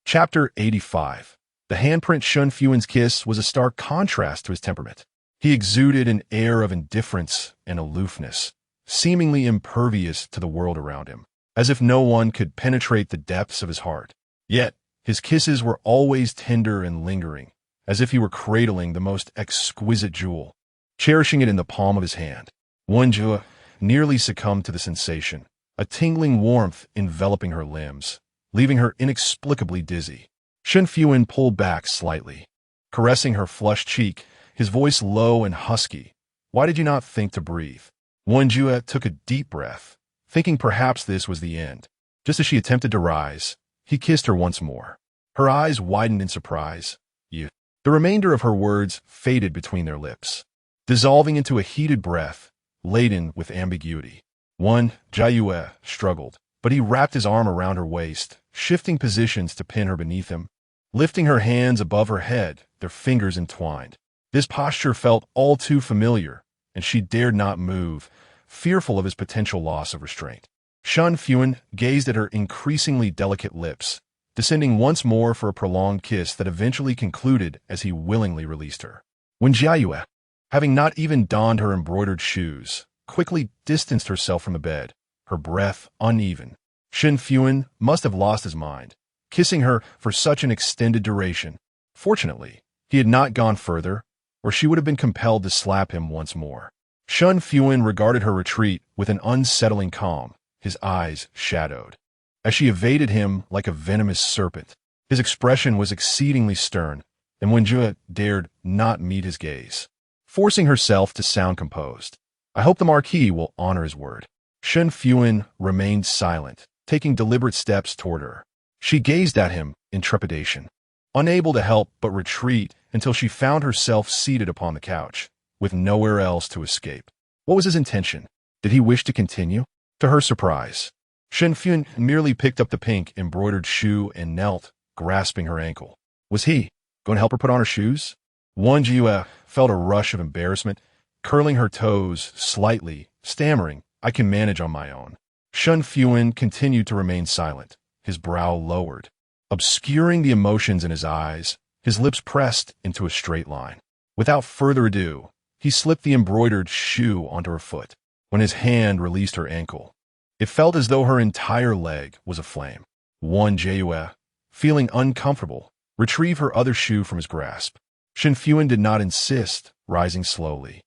Chapter 85. The handprint Shen Fuhan's kiss was a stark contrast to his temperament. He exuded an air of indifference and aloofness, seemingly impervious to the world around him, as if no one could penetrate the depths of his heart. Yet, his kisses were always tender and lingering, as if he were cradling the most exquisite jewel, cherishing it in the palm of his hand. Wen Jiayue nearly succumbed to the sensation, a tingling warmth enveloping her limbs, leaving her inexplicably dizzy. Shen Fuhan pulled back slightly, caressing her flushed cheek, his voice low and husky. "Why did you not think to breathe?" Wen Jiayue took a deep breath, thinking perhaps this was the end. Just as she attempted to rise, he kissed her once more. Her eyes widened in surprise. "You." The remainder of her words faded between their lips, dissolving into a heated breath, laden with ambiguity. Wen Jiayue struggled, but he wrapped his arm around her waist, shifting positions to pin her beneath him, lifting her hands above her head, their fingers entwined. This posture felt all too familiar, and she dared not move, fearful of his potential loss of restraint. Shen Fuhan gazed at her increasingly delicate lips, descending once more for a prolonged kiss that eventually concluded as he willingly released her. Wen Jiayue, having not even donned her embroidered shoes, quickly distanced herself from the bed, her breath uneven. Shen Fuhan must have lost his mind, kissing her for such an extended duration. Fortunately, he had not gone further, or she would have been compelled to slap him once more. Shen Fuhan regarded her retreat with an unsettling calm, his eyes shadowed, as she evaded him like a venomous serpent. His expression was exceedingly stern, and Wen Jiayue dared not meet his gaze, forcing herself to sound composed. "I hope the marquis will honor his word." Shen Fuhan remained silent, taking deliberate steps toward her. She gazed at him in trepidation, unable to help but retreat until she found herself seated upon the couch, with nowhere else to escape. What was his intention? Did he wish to continue? To her surprise, Shen Fuhan merely picked up the pink embroidered shoe and knelt, grasping her ankle. Was he going to help her put on her shoes? Wen Jiayue felt a rush of embarrassment, curling her toes slightly, stammering, "I can manage on my own." Shen Fuhan continued to remain silent, his brow lowered, obscuring the emotions in his eyes, his lips pressed into a straight line. Without further ado, he slipped the embroidered shoe onto her foot. When his hand released her ankle, it felt as though her entire leg was aflame. Wen Jiayue, feeling uncomfortable, retrieved her other shoe from his grasp. Shen Fuhan did not insist, rising slowly.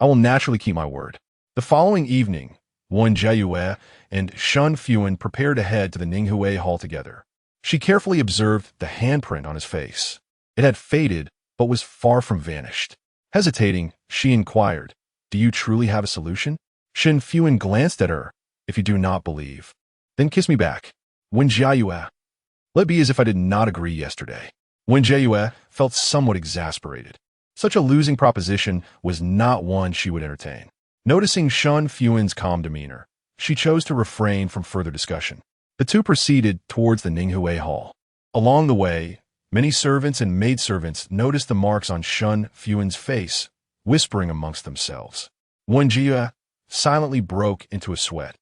I will naturally keep my word. The following evening, Wen Jiayue and Shen Fuhan prepared to head to the Ninghui Hall together. She carefully observed the handprint on his face. It had faded, but was far from vanished. Hesitating, she inquired, "Do you truly have a solution?" Shen Fuhan glanced at her. "If you do not believe, then kiss me back." Wen Jiayue. Let be as if I did not agree yesterday. Wen Jiayue felt somewhat exasperated. Such a losing proposition was not one she would entertain. Noticing Shen Fuhan's calm demeanor, she chose to refrain from further discussion. The two proceeded towards the Ninghui Hall. Along the way, many servants and maidservants noticed the marks on Shen Fuhan's face, whispering amongst themselves. Wen Jiayue silently broke into a sweat.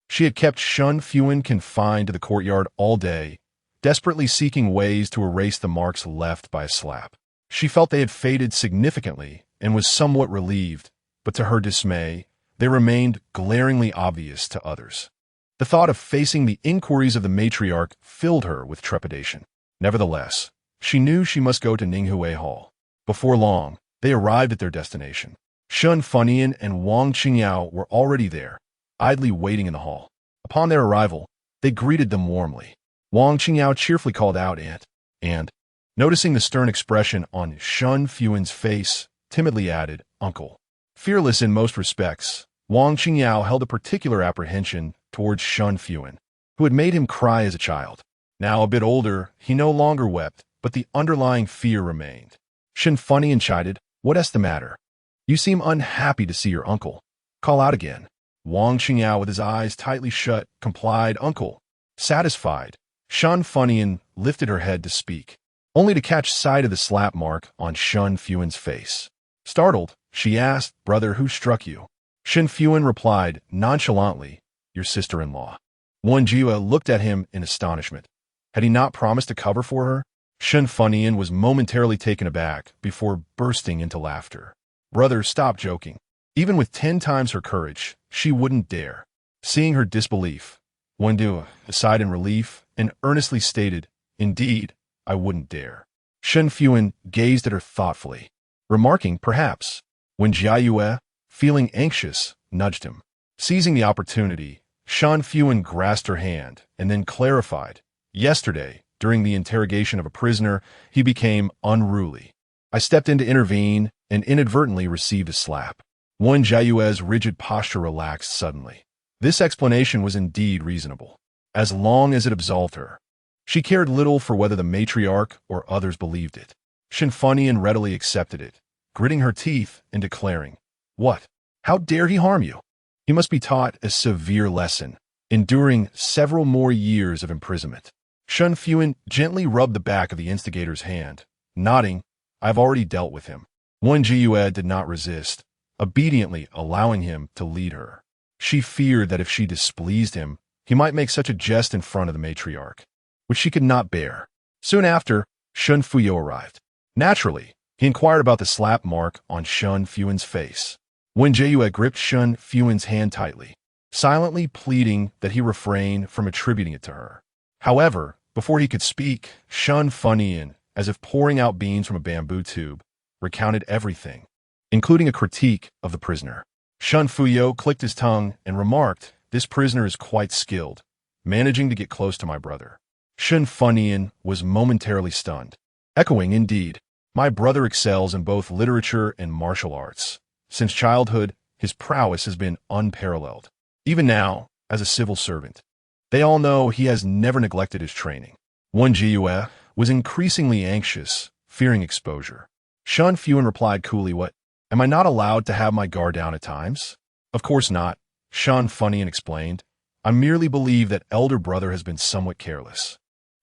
She had kept Shen Fuhan confined to the courtyard all day, desperately seeking ways to erase the marks left by a slap. She felt they had faded significantly and was somewhat relieved, but to her dismay, they remained glaringly obvious to others. The thought of facing the inquiries of the matriarch filled her with trepidation. Nevertheless, she knew she must go to Ninghui Hall. Before long, they arrived at their destination. Shen Fuhan and Wang Qingyao were already there, idly waiting in the hall. Upon their arrival, they greeted them warmly. Wang Qingyao cheerfully called out and, noticing the stern expression on Shen Fuhan's face, timidly added, "Uncle." Fearless in most respects, Wang Qingyao held a particular apprehension towards Shen Fuhan, who had made him cry as a child. Now a bit older, he no longer wept, but the underlying fear remained. Shen Fuhan chided, "What's the matter? You seem unhappy to see your uncle. Call out again." Wang Qingyao, with his eyes tightly shut, complied, "Uncle." Satisfied, Shen Fuhan lifted her head to speak, only to catch sight of the slap mark on Shen Fuhan's face. Startled, she asked, "Brother, who struck you?" Shen Fuhan replied nonchalantly, "Your sister-in-law." Wen Jiayue looked at him in astonishment. Had he not promised to cover for her? Shen Fuhan was momentarily taken aback before bursting into laughter. "Brother, stop joking." Even with 10 times her courage, she wouldn't dare. Seeing her disbelief, Wen Jiayue sighed in relief and earnestly stated, "Indeed, I wouldn't dare." Shen Fuhan gazed at her thoughtfully, remarking, "Perhaps." Wen Jiayue, feeling anxious, nudged him. Seizing the opportunity, Shen Fuhan grasped her hand and then clarified, "Yesterday, during the interrogation of a prisoner, he became unruly. I stepped in to intervene and inadvertently received a slap." Wen Jiayue's rigid posture relaxed suddenly. This explanation was indeed reasonable, as long as it absolved her. She cared little for whether the matriarch or others believed it. Shen Fuhan readily accepted it, gritting her teeth and declaring, "What? How dare he harm you? He must be taught a severe lesson, enduring several more years of imprisonment." Shen Fuhan gently rubbed the back of the instigator's hand, nodding, "I've already dealt with him." Wen Jiayue did not resist, obediently allowing him to lead her. She feared that if she displeased him, he might make such a jest in front of the matriarch, which she could not bear. Soon after, Shen Fuhan arrived. Naturally, he inquired about the slap mark on Shen Fuhan's face. Wen Jiayue gripped Shen Fuhan's hand tightly, silently pleading that he refrain from attributing it to her. However, before he could speak, Shen Fuhan, as if pouring out beans from a bamboo tube, recounted everything, including a critique of the prisoner. Shen Fuhan clicked his tongue and remarked, "This prisoner is quite skilled, managing to get close to my brother." Shen Fuhan was momentarily stunned, echoing, "Indeed, my brother excels in both literature and martial arts. Since childhood, his prowess has been unparalleled. Even now, as a civil servant, they all know he has never neglected his training." Wen Jiayue was increasingly anxious, fearing exposure. Shen Fuhan replied coolly, "What? Am I not allowed to have my guard down at times?" "Of course not," Shen Fuhan explained. "I merely believe that elder brother has been somewhat careless."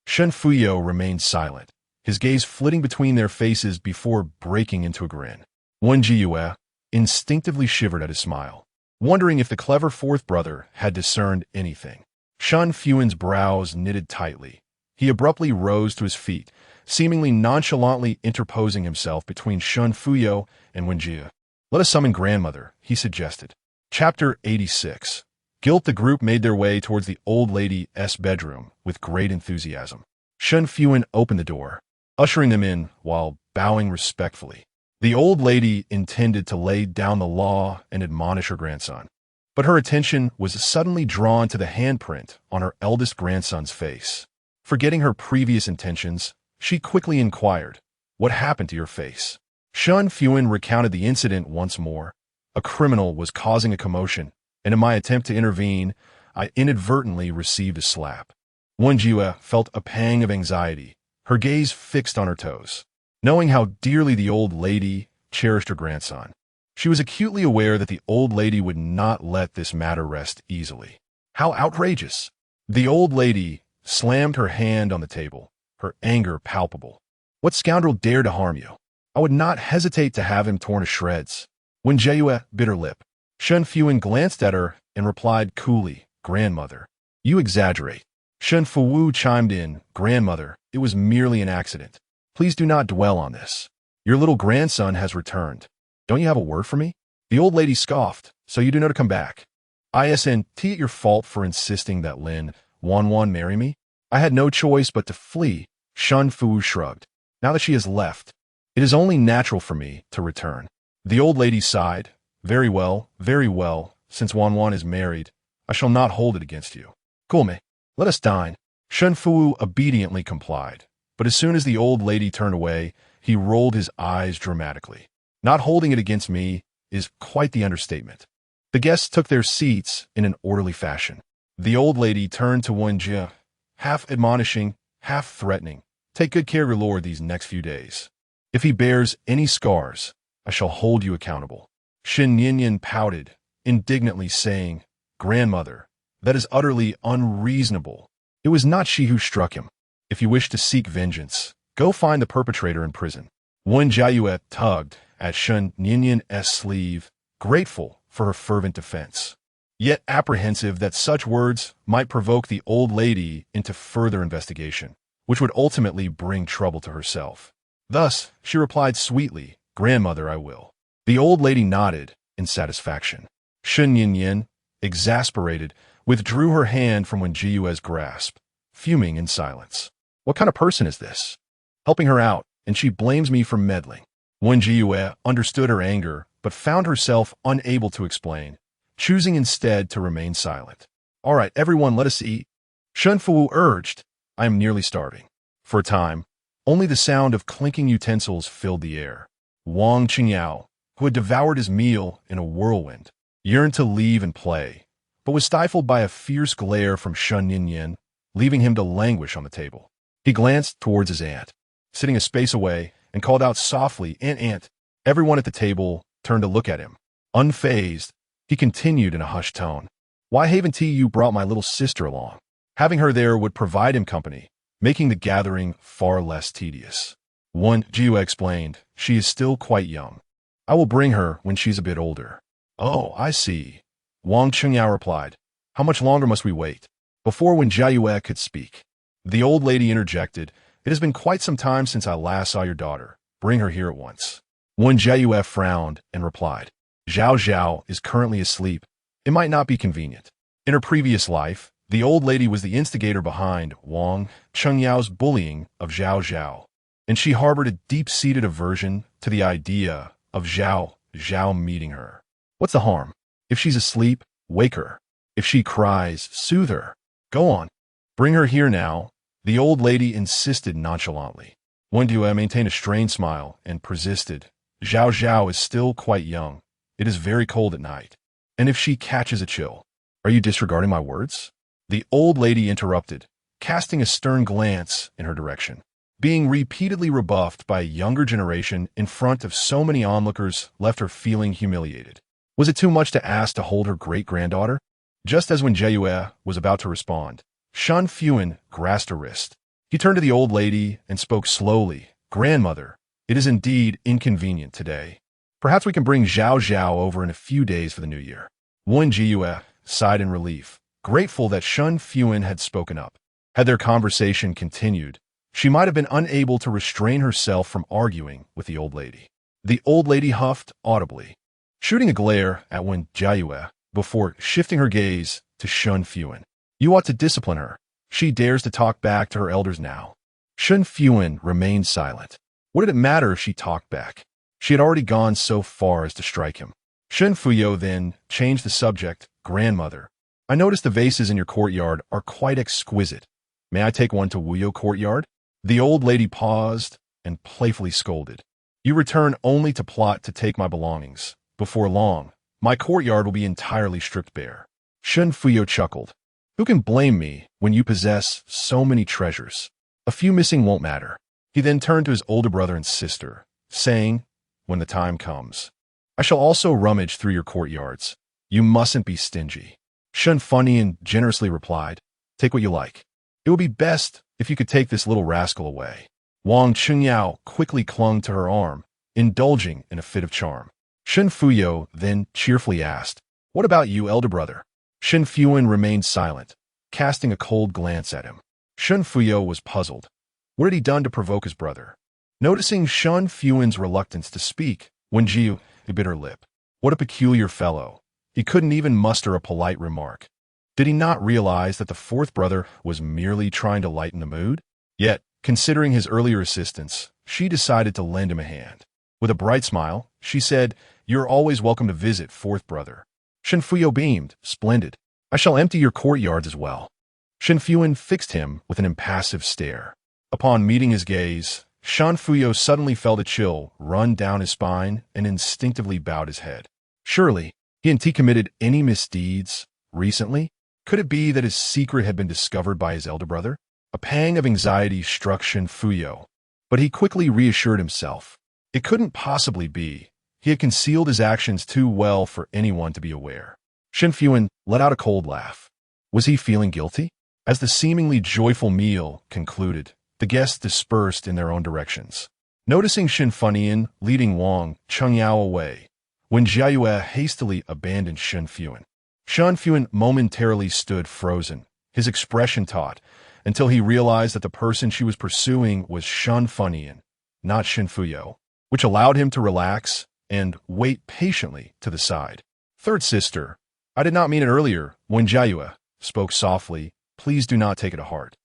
Shen Fuhan remained silent, his gaze flitting between their faces before breaking into a grin. Wen Jiayue instinctively shivered at his smile, wondering if the clever fourth brother had discerned anything. Shen Fuhan's brows knitted tightly. He abruptly rose to his feet, seemingly nonchalantly interposing himself between Shen Fuyo and Wen Jiayue. Let us summon grandmother, he suggested. Chapter 86. Guilt. The group made their way towards the old lady's bedroom with great enthusiasm. Shen Fuhan opened the door, ushering them in while bowing respectfully. The old lady intended to lay down the law and admonish her grandson, but her attention was suddenly drawn to the handprint on her eldest grandson's face. Forgetting her previous intentions, she quickly inquired, "What happened to your face?" Shen Fuhan recounted the incident once more. A criminal was causing a commotion, and in my attempt to intervene, I inadvertently received a slap. Wen Jiayue felt a pang of anxiety, her gaze fixed on her toes. Knowing how dearly the old lady cherished her grandson, she was acutely aware that the old lady would not let this matter rest easily. How outrageous! The old lady slammed her hand on the table, her anger palpable. What scoundrel dared to harm you? I would not hesitate to have him torn to shreds. Wen Jiayue bit her lip. Shen Fuhan glanced at her and replied coolly, "Grandmother, you exaggerate." Shen Fuwu chimed in, "Grandmother, it was merely an accident. Please do not dwell on this. Your little grandson has returned. Don't you have a word for me?" The old lady scoffed, "So you do know to come back. Isn't it your fault for insisting that Lin Wanwan marry me? I had no choice but to flee." Shen Fuwu shrugged. "Now that she has left, it is only natural for me to return." The old lady sighed. Very well, since Wanwan is married, I shall not hold it against you. Kulme, let us dine." Shen Fuwu obediently complied, but as soon as the old lady turned away, he rolled his eyes dramatically. Not holding it against me is quite the understatement. The guests took their seats in an orderly fashion. The old lady turned to Wen Jiayue, half admonishing, half threatening. "Take good care of your lord these next few days. If he bears any scars, I shall hold you accountable." Shen Ninian pouted, indignantly saying, "Grandmother, that is utterly unreasonable. It was not she who struck him. If you wish to seek vengeance, go find the perpetrator in prison." Wen Jiayue tugged at Shen Ninian's sleeve, grateful for her fervent defense, yet apprehensive that such words might provoke the old lady into further investigation, which would ultimately bring trouble to herself. Thus, she replied sweetly, "Grandmother, I will." The old lady nodded in satisfaction. Shen Ninian, exasperated, withdrew her hand from Wen Jiayue's grasp, fuming in silence. What kind of person is this? Helping her out, and she blames me for meddling. Wen Jiayue understood her anger, but found herself unable to explain, choosing instead to remain silent. "All right, everyone, let us eat," Shen Fuwu urged. "I am nearly starving." For a time, only the sound of clinking utensils filled the air. Wang Qingyao, who had devoured his meal in a whirlwind, yearned to leave and play, but was stifled by a fierce glare from Shen Ninian, leaving him to languish on the table. He glanced towards his aunt, sitting a space away, and called out softly, Aunt." Everyone at the table turned to look at him. Unfazed, he continued in a hushed tone, "Why haven't you brought my little sister along?" Having her there would provide him company, making the gathering far less tedious. Wen Jiayue explained, "She is still quite young. I will bring her when she's a bit older." "Oh, I see," Wang Qingyao replied. "How much longer must we wait?" Before Wen Jiayue could speak, the old lady interjected, "It has been quite some time since I last saw your daughter. Bring her here at once." Wen Jiayue frowned and replied, "Zhao Zhao is currently asleep. It might not be convenient." In her previous life, the old lady was the instigator behind Wang Qingyao's bullying of Zhao Zhao, and she harbored a deep-seated aversion to the idea of Zhao Zhao meeting her. What's the harm? If she's asleep, wake her. If she cries, soothe her. Go on. Bring her here now, the old lady insisted nonchalantly. Wen Jiayue maintained a strained smile and persisted. Zhao Zhao is still quite young. It is very cold at night. And if she catches a chill, are you disregarding my words? The old lady interrupted, casting a stern glance in her direction. Being repeatedly rebuffed by a younger generation in front of so many onlookers left her feeling humiliated. Was it too much to ask to hold her great-granddaughter? Just as Wen Jiayue was about to respond, Shen Fuhan grasped her wrist. He turned to the old lady and spoke slowly. "Grandmother, it is indeed inconvenient today. Perhaps we can bring Zhao Zhao over in a few days for the new year." Wen Jiayue sighed in relief. grateful that Shen Fuhan had spoken up. Had their conversation continued, she might have been unable to restrain herself from arguing with the old lady. The old lady huffed audibly, shooting a glare at Wen Jiayue before shifting her gaze to Shen Fuhan. You ought to discipline her. She dares to talk back to her elders now. Shen Fuhan remained silent. What did it matter if she talked back? She had already gone so far as to strike him. Shen Fuyo then changed the subject. Grandmother, I noticed the vases in your courtyard are quite exquisite. May I take one to Wuyo courtyard? The old lady paused and playfully scolded. You return only to plot to take my belongings. Before long, my courtyard will be entirely stripped bare. Shen Fuyo chuckled. Who can blame me when you possess so many treasures? A few missing won't matter. He then turned to his older brother and sister, saying, when the time comes, I shall also rummage through your courtyards. You mustn't be stingy. Shen Fuhan generously replied, take what you like. It would be best if you could take this little rascal away. Wang Qingyao quickly clung to her arm, indulging in a fit of charm. Shen Fuyo then cheerfully asked, what about you, elder brother? Shen Fuhan remained silent, casting a cold glance at him. Shen Fuyo was puzzled. What had he done to provoke his brother? Noticing Shen Fuhan's reluctance to speak, Wen Jiayue bit her lip. What a peculiar fellow. He couldn't even muster a polite remark. Did he not realize that the fourth brother was merely trying to lighten the mood? Yet, considering his earlier assistance, she decided to lend him a hand. With a bright smile, she said, you're always welcome to visit, fourth brother. Shen Fuyo beamed. Splendid. I shall empty your courtyards as well. Shen Fuhan fixed him with an impassive stare. Upon meeting his gaze, Shen Fuyo suddenly felt a chill run down his spine and instinctively bowed his head. Surely, he hadn't committed any misdeeds recently? Could it be that his secret had been discovered by his elder brother? A pang of anxiety struck Shen Fuyo, but he quickly reassured himself. It couldn't possibly be. He had concealed his actions too well for anyone to be aware. Shen Fuhan let out a cold laugh. Was he feeling guilty? As the seemingly joyful meal concluded, the guests dispersed in their own directions. Noticing Shen Fuhan leading Wang Qingyao away, Wen Jiayue hastily abandoned Shen Fuhan. Shen Fuhan momentarily stood frozen, his expression taut, until he realized that the person she was pursuing was Shen Fuhan, not Shen Fuyo, which allowed him to relax and wait patiently to the side. Third sister, I did not mean it earlier. Wen Jiayue spoke softly. Please do not take it to heart.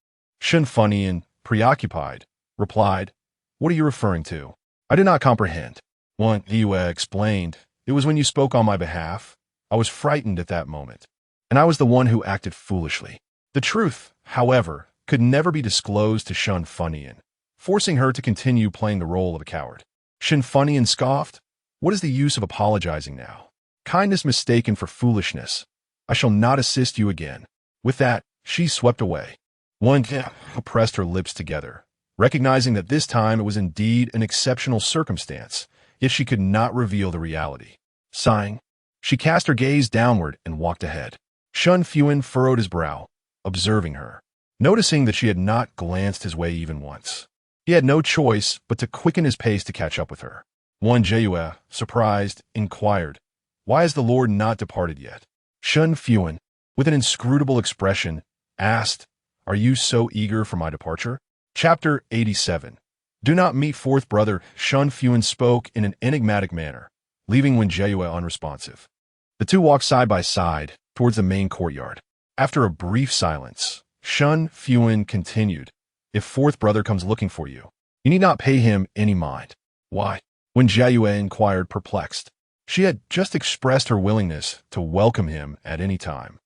Shen Fuhan, preoccupied, replied, what are you referring to? I did not comprehend. Wen Jiayue explained, it was when you spoke on my behalf. I was frightened at that moment, and I was the one who acted foolishly. The truth, however, could never be disclosed to Shen Fuhan, forcing her to continue playing the role of a coward. Shen Fuhan scoffed, what is the use of apologizing now? Kindness mistaken for foolishness. I shall not assist you again. With that, she swept away. Wen Jiayue pressed her lips together, recognizing that this time it was indeed an exceptional circumstance, yet she could not reveal the reality. Sighing, she cast her gaze downward and walked ahead. Shen Fuhan furrowed his brow, observing her. Noticing that she had not glanced his way even once, he had no choice but to quicken his pace to catch up with her. Wen Jiayue, surprised, inquired, why has the Lord not departed yet? Shen Fuhan, with an inscrutable expression, asked, are you so eager for my departure? Chapter 87. Do not meet fourth brother. Shen Fuhan spoke in an enigmatic manner, leaving Wen Jiayue unresponsive. The two walked side by side towards the main courtyard. After a brief silence, Shen Fuhan continued, if fourth brother comes looking for you, you need not pay him any mind. Why? Wen Jiayue inquired, perplexed. She had just expressed her willingness to welcome him at any time.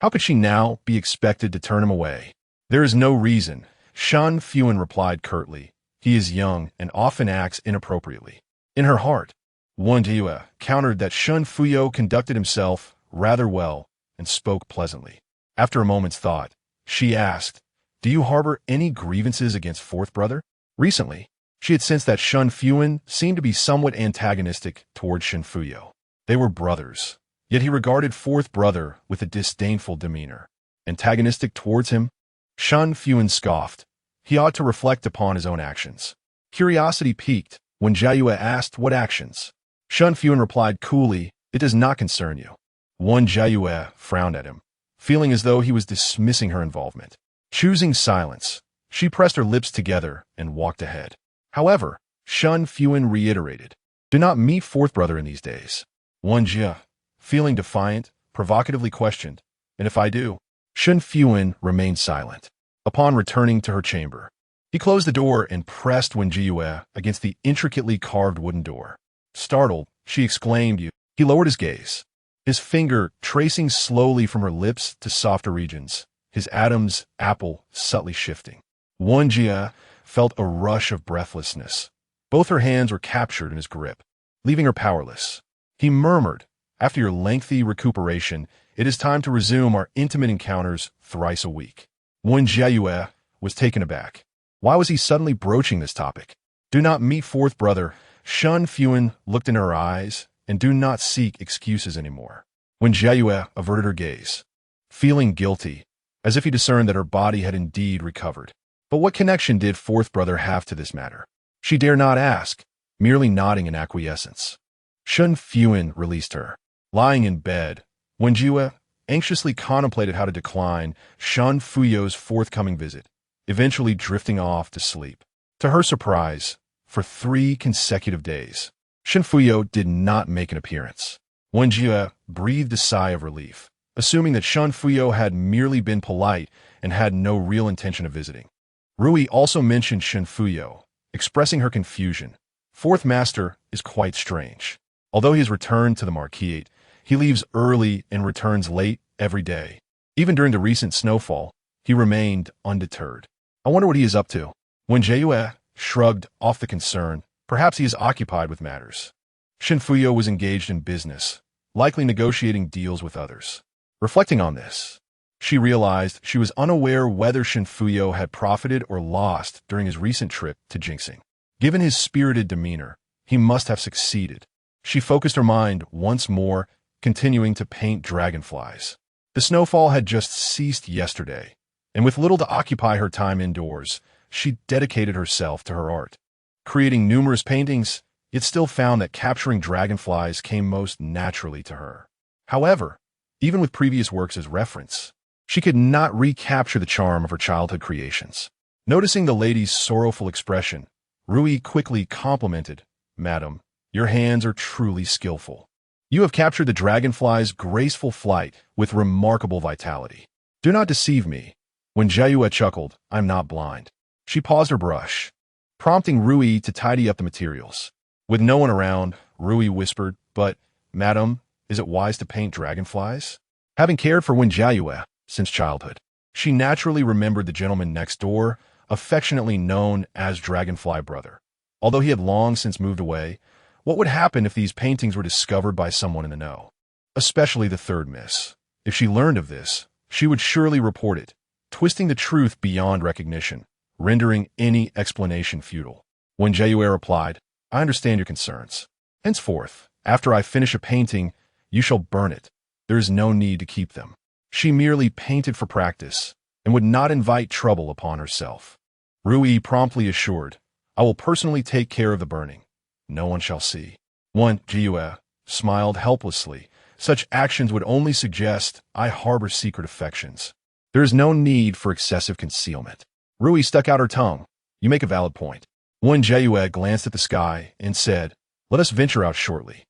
How could she now be expected to turn him away? There is no reason, Shen Fuhan replied curtly. He is young and often acts inappropriately. In her heart, Wen Jiayue countered that Shen Fuyo conducted himself rather well and spoke pleasantly. After a moment's thought, she asked, do you harbor any grievances against fourth brother? Recently, she had sensed that Shen Fuhan seemed to be somewhat antagonistic toward Shen Fuyo. They were brothers, yet he regarded fourth brother with a disdainful demeanor. Antagonistic towards him? Shen Fuhan scoffed. He ought to reflect upon his own actions. Curiosity piqued when Jiayue asked what actions. Shen Fuhan replied coolly, it does not concern you. Wen Jiayue frowned at him. feeling as though he was dismissing her involvement. Choosing silence, she pressed her lips together and walked ahead. However, Shen Fuhan reiterated, "Do not meet fourth brother in these days." Wen Jiayue, feeling defiant, provocatively questioned, "And if I do?" Shen Fuhan remained silent. Upon returning to her chamber, he closed the door and pressed Wen Jiayue against the intricately carved wooden door. Startled, she exclaimed, "You." He lowered his gaze, his finger tracing slowly from her lips to softer regions, his Adam's apple subtly shifting. Wen Jiayue felt a rush of breathlessness. Both her hands were captured in his grip, leaving her powerless. He murmured, "After your lengthy recuperation, it is time to resume our intimate encounters thrice a week." Wen Jiayue was taken aback. Why was he suddenly broaching this topic? "Do not meet fourth brother." Shen Fuhan looked in her eyes, and do not seek excuses anymore. Wen Jiayue averted her gaze, feeling guilty, as if he discerned that her body had indeed recovered. But what connection did fourth brother have to this matter? She dare not ask, merely nodding in acquiescence. Shen Fuhan released her. Lying in bed, Wen Jiayue anxiously contemplated how to decline Shen Fuyo's forthcoming visit, eventually drifting off to sleep. To her surprise, for 3 consecutive days, Shen Fuyo did not make an appearance. Wen Jiayue breathed a sigh of relief, assuming that Shen Fuyo had merely been polite and had no real intention of visiting. Rui also mentioned Shen Fuyo, expressing her confusion. Fourth master is quite strange. Although he has returned to the marquis, he leaves early and returns late every day. Even during the recent snowfall, he remained undeterred. I wonder what he is up to. Wen Jiayue shrugged off the concern. Perhaps he is occupied with matters. Shen Fuyo was engaged in business, likely negotiating deals with others. Reflecting on this, she realized she was unaware whether Shen Fuyo had profited or lost during his recent trip to Jinxing. Given his spirited demeanor, he must have succeeded. She focused her mind once more, continuing to paint dragonflies. The snowfall had just ceased yesterday, and with little to occupy her time indoors, she dedicated herself to her art. Creating numerous paintings, it still found that capturing dragonflies came most naturally to her. However, even with previous works as reference, she could not recapture the charm of her childhood creations. Noticing the lady's sorrowful expression, Rui quickly complimented, "Madam, your hands are truly skillful. You have captured the dragonfly's graceful flight with remarkable vitality. Do not deceive me." When Jiayue chuckled, "I'm not blind." She paused her brush, prompting Rui to tidy up the materials. With no one around, Rui whispered, "But, madam, is it wise to paint dragonflies?" Having cared for Wen Jiayue since childhood, she naturally remembered the gentleman next door, affectionately known as Dragonfly Brother. Although he had long since moved away, what would happen if these paintings were discovered by someone in the know? Especially the third miss. If she learned of this, she would surely report it, twisting the truth beyond recognition, rendering any explanation futile. When Jiayue replied, "I understand your concerns. Henceforth, after I finish a painting, you shall burn it. There is no need to keep them." She merely painted for practice and would not invite trouble upon herself. Rui promptly assured, "I will personally take care of the burning. No one shall see." Wen Jiayue smiled helplessly. Such actions would only suggest I harbor secret affections. There is no need for excessive concealment. Rui stuck out her tongue. "You make a valid point." Wen Jiayue glanced at the sky and said, "Let us venture out shortly.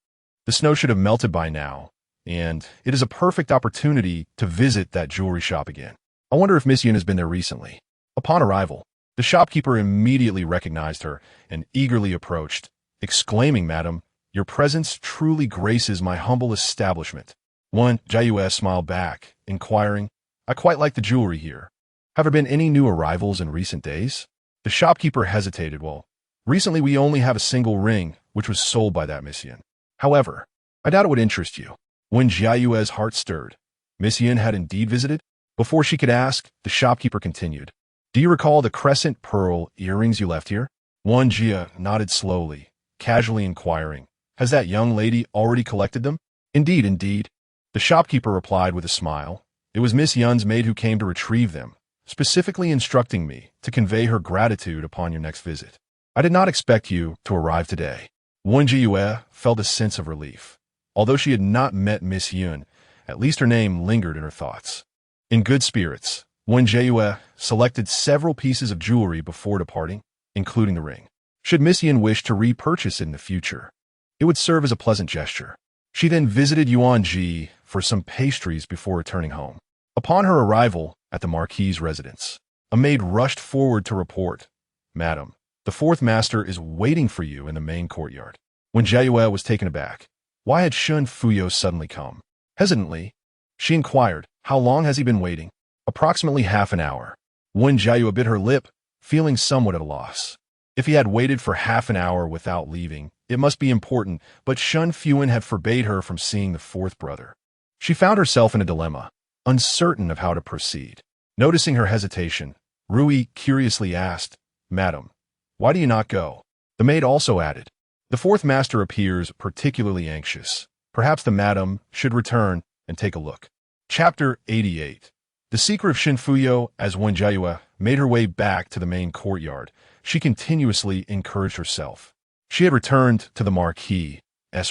The snow should have melted by now, and it is a perfect opportunity to visit that jewelry shop again. I wonder if Miss Yun has been there recently." Upon arrival, the shopkeeper immediately recognized her and eagerly approached, exclaiming, "Madam, your presence truly graces my humble establishment." Wen Jiayue smiled back, inquiring, "I quite like the jewelry here. Have there been any new arrivals in recent days?" The shopkeeper hesitated. "Well, recently we only have a single ring, which was sold by that Miss Yin. However, I doubt it would interest you." When Jiayue's heart stirred, Miss Yin had indeed visited? Before she could ask, the shopkeeper continued, "Do you recall the crescent pearl earrings you left here?" Wen Jiayue nodded slowly, casually inquiring, "Has that young lady already collected them?" "Indeed, indeed." The shopkeeper replied with a smile. "It was Miss Yun's maid who came to retrieve them, specifically instructing me to convey her gratitude upon your next visit. I did not expect you to arrive today." Wen Jiayue felt a sense of relief. Although she had not met Miss Yun, at least her name lingered in her thoughts. In good spirits, Wen Jiayue selected several pieces of jewelry before departing, including the ring. Should Miss Yin wish to repurchase it in the future, it would serve as a pleasant gesture. She then visited Yuanji for some pastries before returning home. Upon her arrival at the marquis' residence, a maid rushed forward to report, "Madam, the fourth master is waiting for you in the main courtyard." When Jiayue was taken aback, why had Shen Fuhan suddenly come? Hesitantly, she inquired, "How long has he been waiting?" "Approximately half an hour." Wen Jiayue bit her lip, feeling somewhat at a loss. If he had waited for half an hour without leaving, it must be important, but Shen Fuhan had forbade her from seeing the fourth brother. She found herself in a dilemma, uncertain of how to proceed. Noticing her hesitation, Rui curiously asked, "Madam, why do you not go?" The maid also added, "The fourth master appears particularly anxious. Perhaps the madam should return and take a look." Chapter 88. The secret of Shen Fuhan. As Wen Jiayue made her way back to the main courtyard, she continuously encouraged herself. She had returned to the marquis'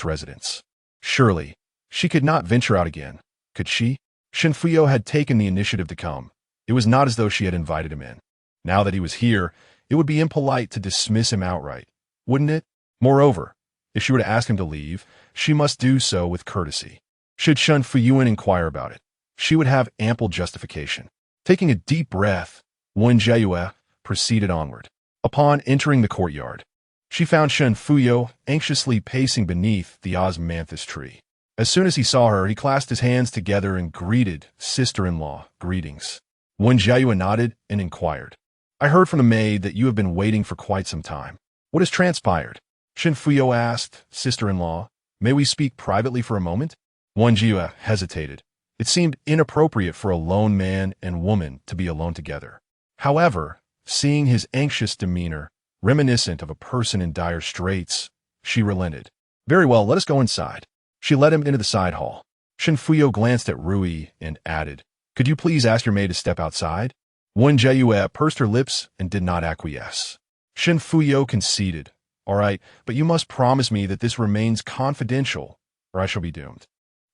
residence. Surely, she could not venture out again, could she? Shen Fuhan had taken the initiative to come. It was not as though she had invited him in. Now that he was here, it would be impolite to dismiss him outright, wouldn't it? Moreover, if she were to ask him to leave, she must do so with courtesy. Should Shen Fuhan inquire about it, she would have ample justification. Taking a deep breath, Wen Jiayue proceeded onward. Upon entering the courtyard, she found Shen Fuhan anxiously pacing beneath the osmanthus tree. As soon as he saw her, he clasped his hands together and greeted sister-in-law, "Greetings." Wen Jiayue nodded and inquired, "I heard from the maid that you have been waiting for quite some time. What has transpired?" Shen Fuhan asked, "Sister-in-law, may we speak privately for a moment?" Wen Jiayue hesitated. It seemed inappropriate for a lone man and woman to be alone together. However, seeing his anxious demeanor, reminiscent of a person in dire straits, she relented. "Very well, let us go inside." She led him into the side hall. Shen Fuhan glanced at Rui and added, "Could you please ask your maid to step outside?" Wen Jiayue pursed her lips and did not acquiesce. Shen Fuhan conceded, "All right, but you must promise me that this remains confidential, or I shall be doomed."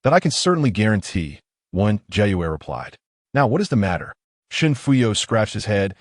"That I can certainly guarantee," Wen Jiayue replied. "Now, what is the matter?" Shen Fuhan scratched his head.